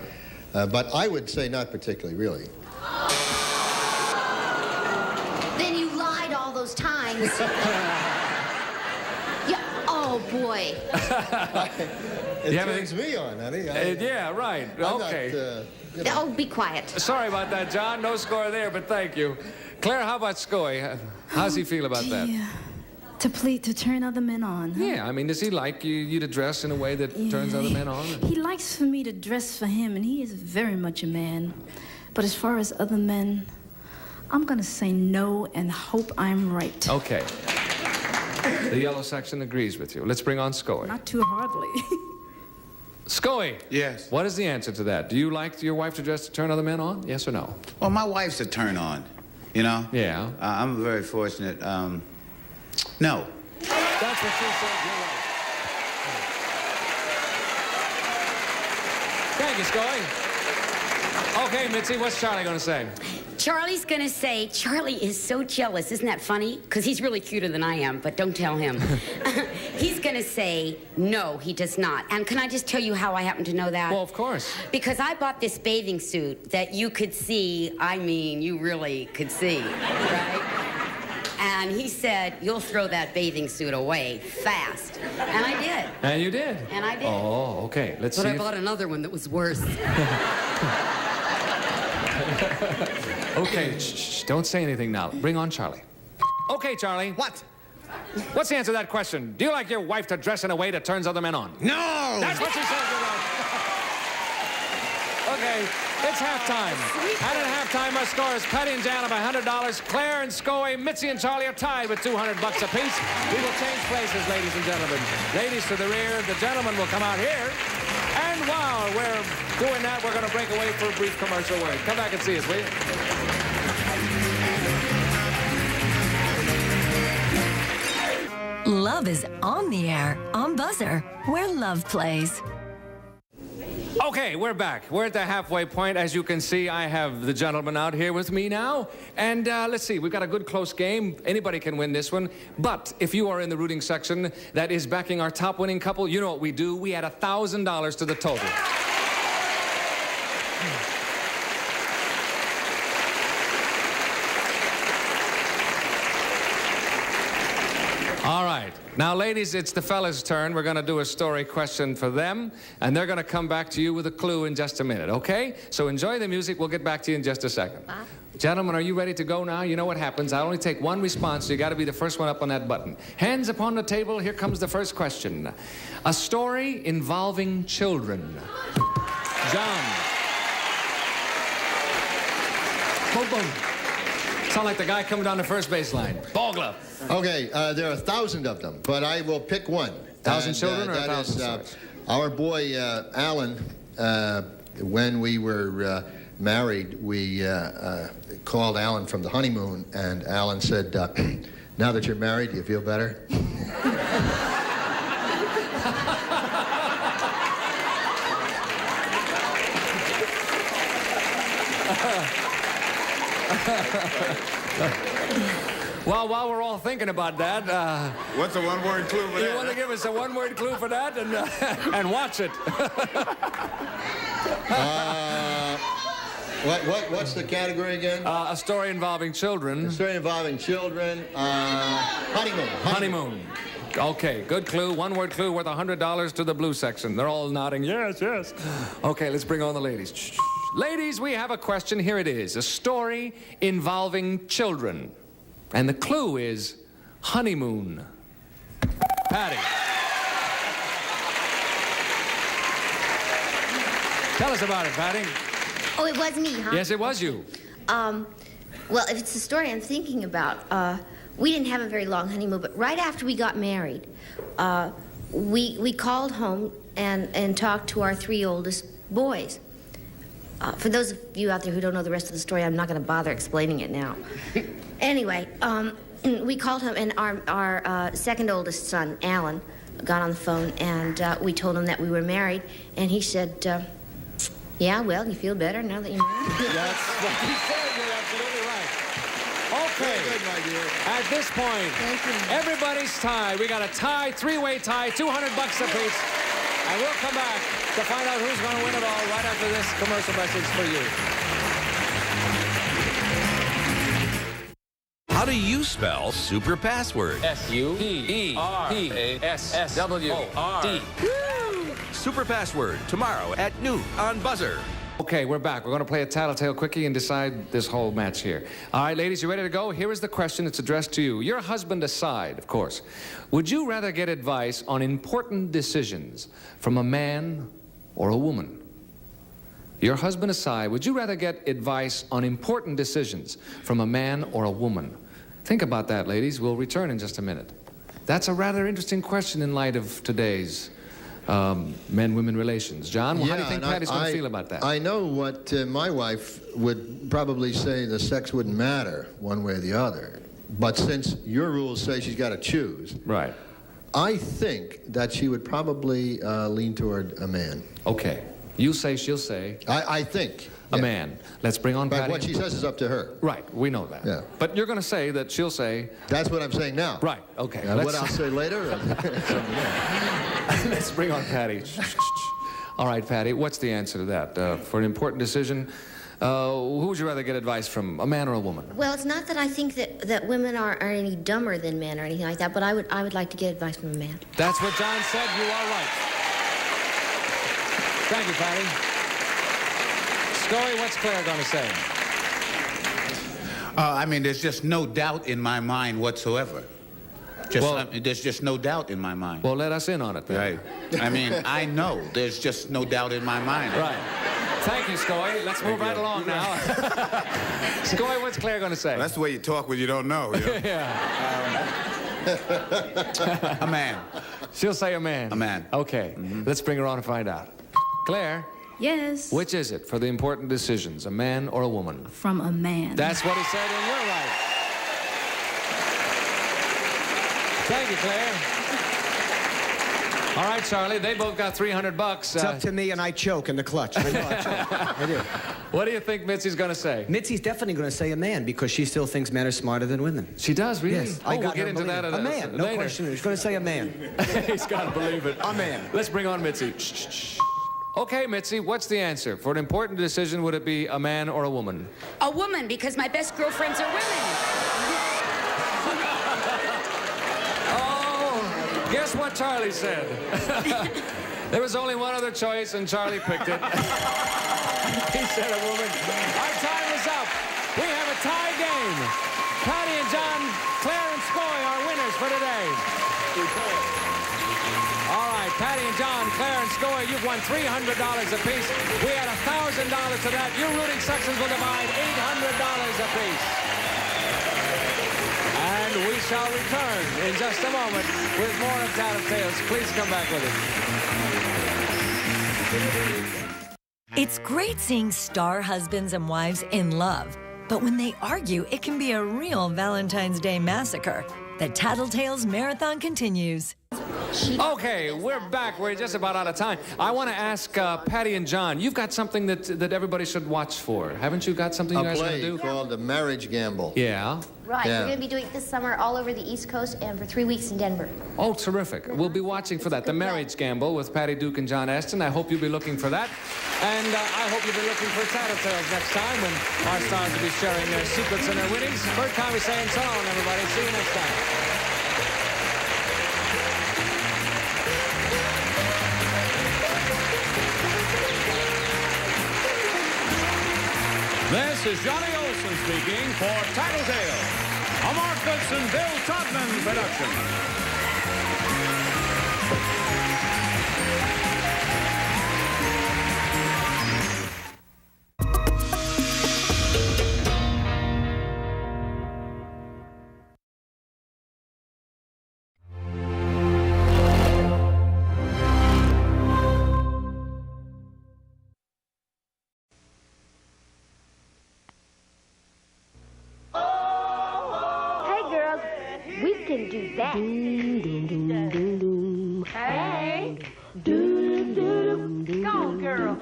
but I would say not particularly, really. Then you lied all those times. Yeah. Oh, boy. It turns me on, honey. Yeah, right. Okay. Oh, be quiet. Sorry about that, John. No score there, but thank you. Claire, how about Scoy? How's he feel about that? To turn other men on. Huh? Yeah, I mean, does he like you to dress in a way that turns other men on? He likes for me to dress for him, and he is very much a man. But as far as other men, I'm going to say no and hope I'm right. Okay. The yellow section agrees with you. Let's bring on Scoy. Not too hardly. Scoy. Yes. What is the answer to that? Do you like your wife to dress to turn other men on? Yes or no? Well, my wife's a turn on, you know? Yeah. I'm very fortunate. No. That's what she said. You're right. Thank you, Scoy. Okay, Mitzi, what's Charlie going to say? Charlie's gonna say, Charlie is so jealous. Isn't that funny? Because he's really cuter than I am, but don't tell him. He's gonna say, no, he does not. And can I just tell you how I happen to know that? Well, of course. Because I bought this bathing suit that you could see, I mean, you really could see, right? And he said, you'll throw that bathing suit away fast. And I did. And you did? And I did. Oh, okay. Let's see. But I bought another one that was worse. Okay, shh, don't say anything now. Bring on Charlie. Okay, Charlie. What? What's the answer to that question? Do you like your wife to dress in a way that turns other men on? No! That's what she says you like. Okay, it's halftime. And at halftime, our scores, Patty and Jan by $100. Claire and Scoy, Mitzi and Charlie are tied with $200 apiece. We will change places, ladies and gentlemen. Ladies to the rear, the gentlemen will come out here. And while we're doing that, we're going to break away for a brief commercial break. Come back and see us, will you? Love is on the air on Buzzer, where love plays. Okay, we're back. We're at the halfway point. As you can see, I have the gentleman out here with me now. And let's see, we've got a good close game. Anybody can win this one. But if you are in the rooting section that is backing our top winning couple, you know what we do. We add $1,000 to the total. All right. Now, ladies, it's the fellas' turn. We're going to do a story question for them, and they're going to come back to you with a clue in just a minute, okay? So enjoy the music. We'll get back to you in just a second. Bye. Gentlemen, are you ready to go now? You know what happens. I only take one response, so you got to be the first one up on that button. Hands upon the table. Here comes the first question. A story involving children. John. Boom, boom. Sound like the guy coming down the first baseline. Ball glove. Okay, there are 1,000 of them, but I will pick one. 1,000 children or 1,000 stories? Our boy, Alan, when we were married, we called Alan from the honeymoon, and Alan said, now that you're married, do you feel better? Well, while we're all thinking about that, what's a one-word clue for that? You want to give us a one-word clue for that, and watch it. What's the category again? A story involving children. A story involving children. Honeymoon. Honeymoon. Okay, good clue. One-word clue worth $100 to the blue section. They're all nodding. Yes, yes. Okay, let's bring on the ladies. Shh. Ladies, we have a question. Here it is. A story involving children. And the clue is honeymoon. Patty. Tell us about it, Patty. Oh, it was me, huh? Yes, it was you. Well, if it's the story I'm thinking about, we didn't have a very long honeymoon, but right after we got married, we called home and talked to our 3 oldest boys. For those of you out there who don't know the rest of the story, I'm not going to bother explaining it now. Anyway, we called him, and our second oldest son, Alan, got on the phone, and we told him that we were married, and he said, Yeah, well, you feel better now that you're married? That's what he said. You're absolutely right. Okay. Very good, my dear. At this point, everybody's tied. We got a tie, three-way tie, $200 apiece. And we'll come back to find out who's going to win it all right after this commercial message for you. How do you spell super password? S-U-P-E-R-A-S-S-W-O-R-D. Super password tomorrow at noon on Buzzer. Okay, we're back. We're going to play a tattletale quickie and decide this whole match here. All right, ladies, you ready to go? Here is the question. It's addressed to you. Your husband aside, of course. Would you rather get advice on important decisions from a man or a woman? Your husband aside, would you rather get advice on important decisions from a man or a woman? Think about that, ladies. We'll return in just a minute. That's a rather interesting question in light of today's men-women relations. John, how do you think Patty's going to feel about that? I know what my wife would probably say. The sex wouldn't matter one way or the other. But since your rules say she's got to choose, right? I think that she would probably lean toward a man. Okay. You say, she'll say. I think. A man. Let's bring on Patty. But what she says is up to her. Right, we know that. Yeah. But you're going to say that she'll say... That's what I'm saying now. Right, okay. What I'll say later? Let's bring on Patty. All right, Patty, what's the answer to that? For an important decision, who would you rather get advice from, a man or a woman? Well, it's not that I think that women are any dumber than men or anything like that, but I would like to get advice from a man. That's what John said. You are right. Thank you, Patty. Scully, what's Claire going to say? I mean, there's just no doubt in my mind whatsoever. There's just no doubt in my mind. Well, let us in on it, then. Right. I mean, I know. There's just no doubt in my mind. Right. Thank you, Scully. Let's move right along now. Scully, what's Claire going to say? Well, that's the way you talk when you don't know. You know? Yeah. A man. She'll say a man. A man. Okay. Let's bring her on and find out. Claire. Yes. Which is it for the important decisions, a man or a woman? From a man. That's what he said, and you're right. Thank you, Claire. All right, Charlie, they both got $300. It's up to me, and I choke in the clutch. I know I choke. I do. What do you think Mitzi's going to say? Mitzi's definitely going to say a man, because she still thinks men are smarter than women. She does, really? Yes. We'll get into that a man. No later. question. She's going to say a man. He's got to believe it. A man. Let's bring on Mitzi. Okay, Mitzi, what's the answer? For an important decision, would it be a man or a woman? A woman, because my best girlfriends are women. Oh, guess what Charlie said? There was only one other choice, and Charlie picked it. He said a woman. Our time is up. We have a tie game. Patty and John, Claire and Scoy are winners for today. All right, Patty and John, Claire and Scoy, you've won $300 apiece. We add $1,000 to that. Your rooting sections will divide $800 apiece. And we shall return in just a moment with more of Tattletales. Please come back with us. It's great seeing star husbands and wives in love. But when they argue, it can be a real Valentine's Day massacre. The Tattletales Marathon continues. Okay, we're back. We're just about out of time. I want to ask Patty and John, you've got something that everybody should watch for. Haven't you got something you guys are going to do? A play called The Marriage Gamble. Yeah. Right, Yeah. we're going to be doing it this summer all over the East Coast and for 3 weeks in Denver. Oh, terrific. We'll be watching for that. The Marriage Gamble with Patty Duke and John Aston. I hope you'll be looking for that. And I hope you'll be looking for Tattletales next time when our stars will be sharing their secrets and their winnings. Bert Conway saying so long, everybody. See you next time. This is Johnny Olson speaking for Tattletale, a Mark Goodson, Bill Todman production. Hey, girls, we can do that. Hey. Go, girl. girl.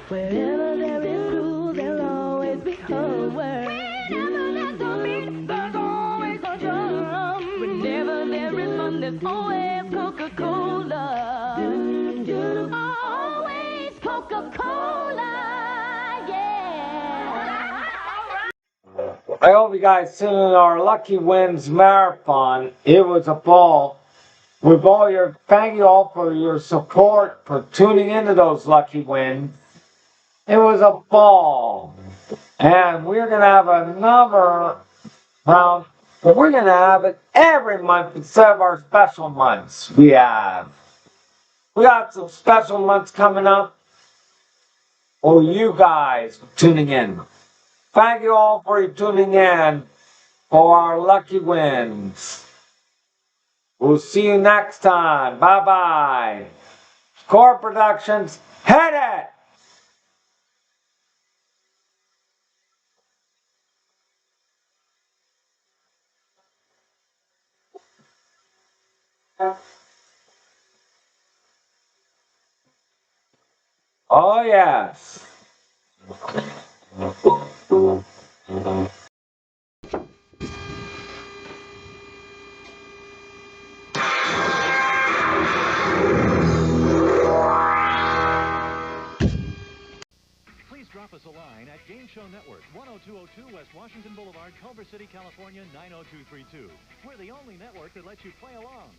Wherever there is truth, there'll always be homework. Whenever there's a beat, there's always a drum. Whenever there is fun, there's always Coca-Cola. Always Coca-Cola, yeah. I hope you guys seen our Lucky Wins Marathon. It was a ball. Thank you all for your support, for tuning into those Lucky Wins. It was a ball. And we're going to have another round, but we're going to have it every month instead of our special months we have. We got some special months coming up for you guys tuning in. Thank you all for tuning in for our Lucky Wins. We'll see you next time. Bye-bye. Core Productions, hit it! Oh, yes. Please drop us a line at Game Show Network, 10202 West Washington Boulevard, Culver City, California, 90232. We're the only network that lets you play along.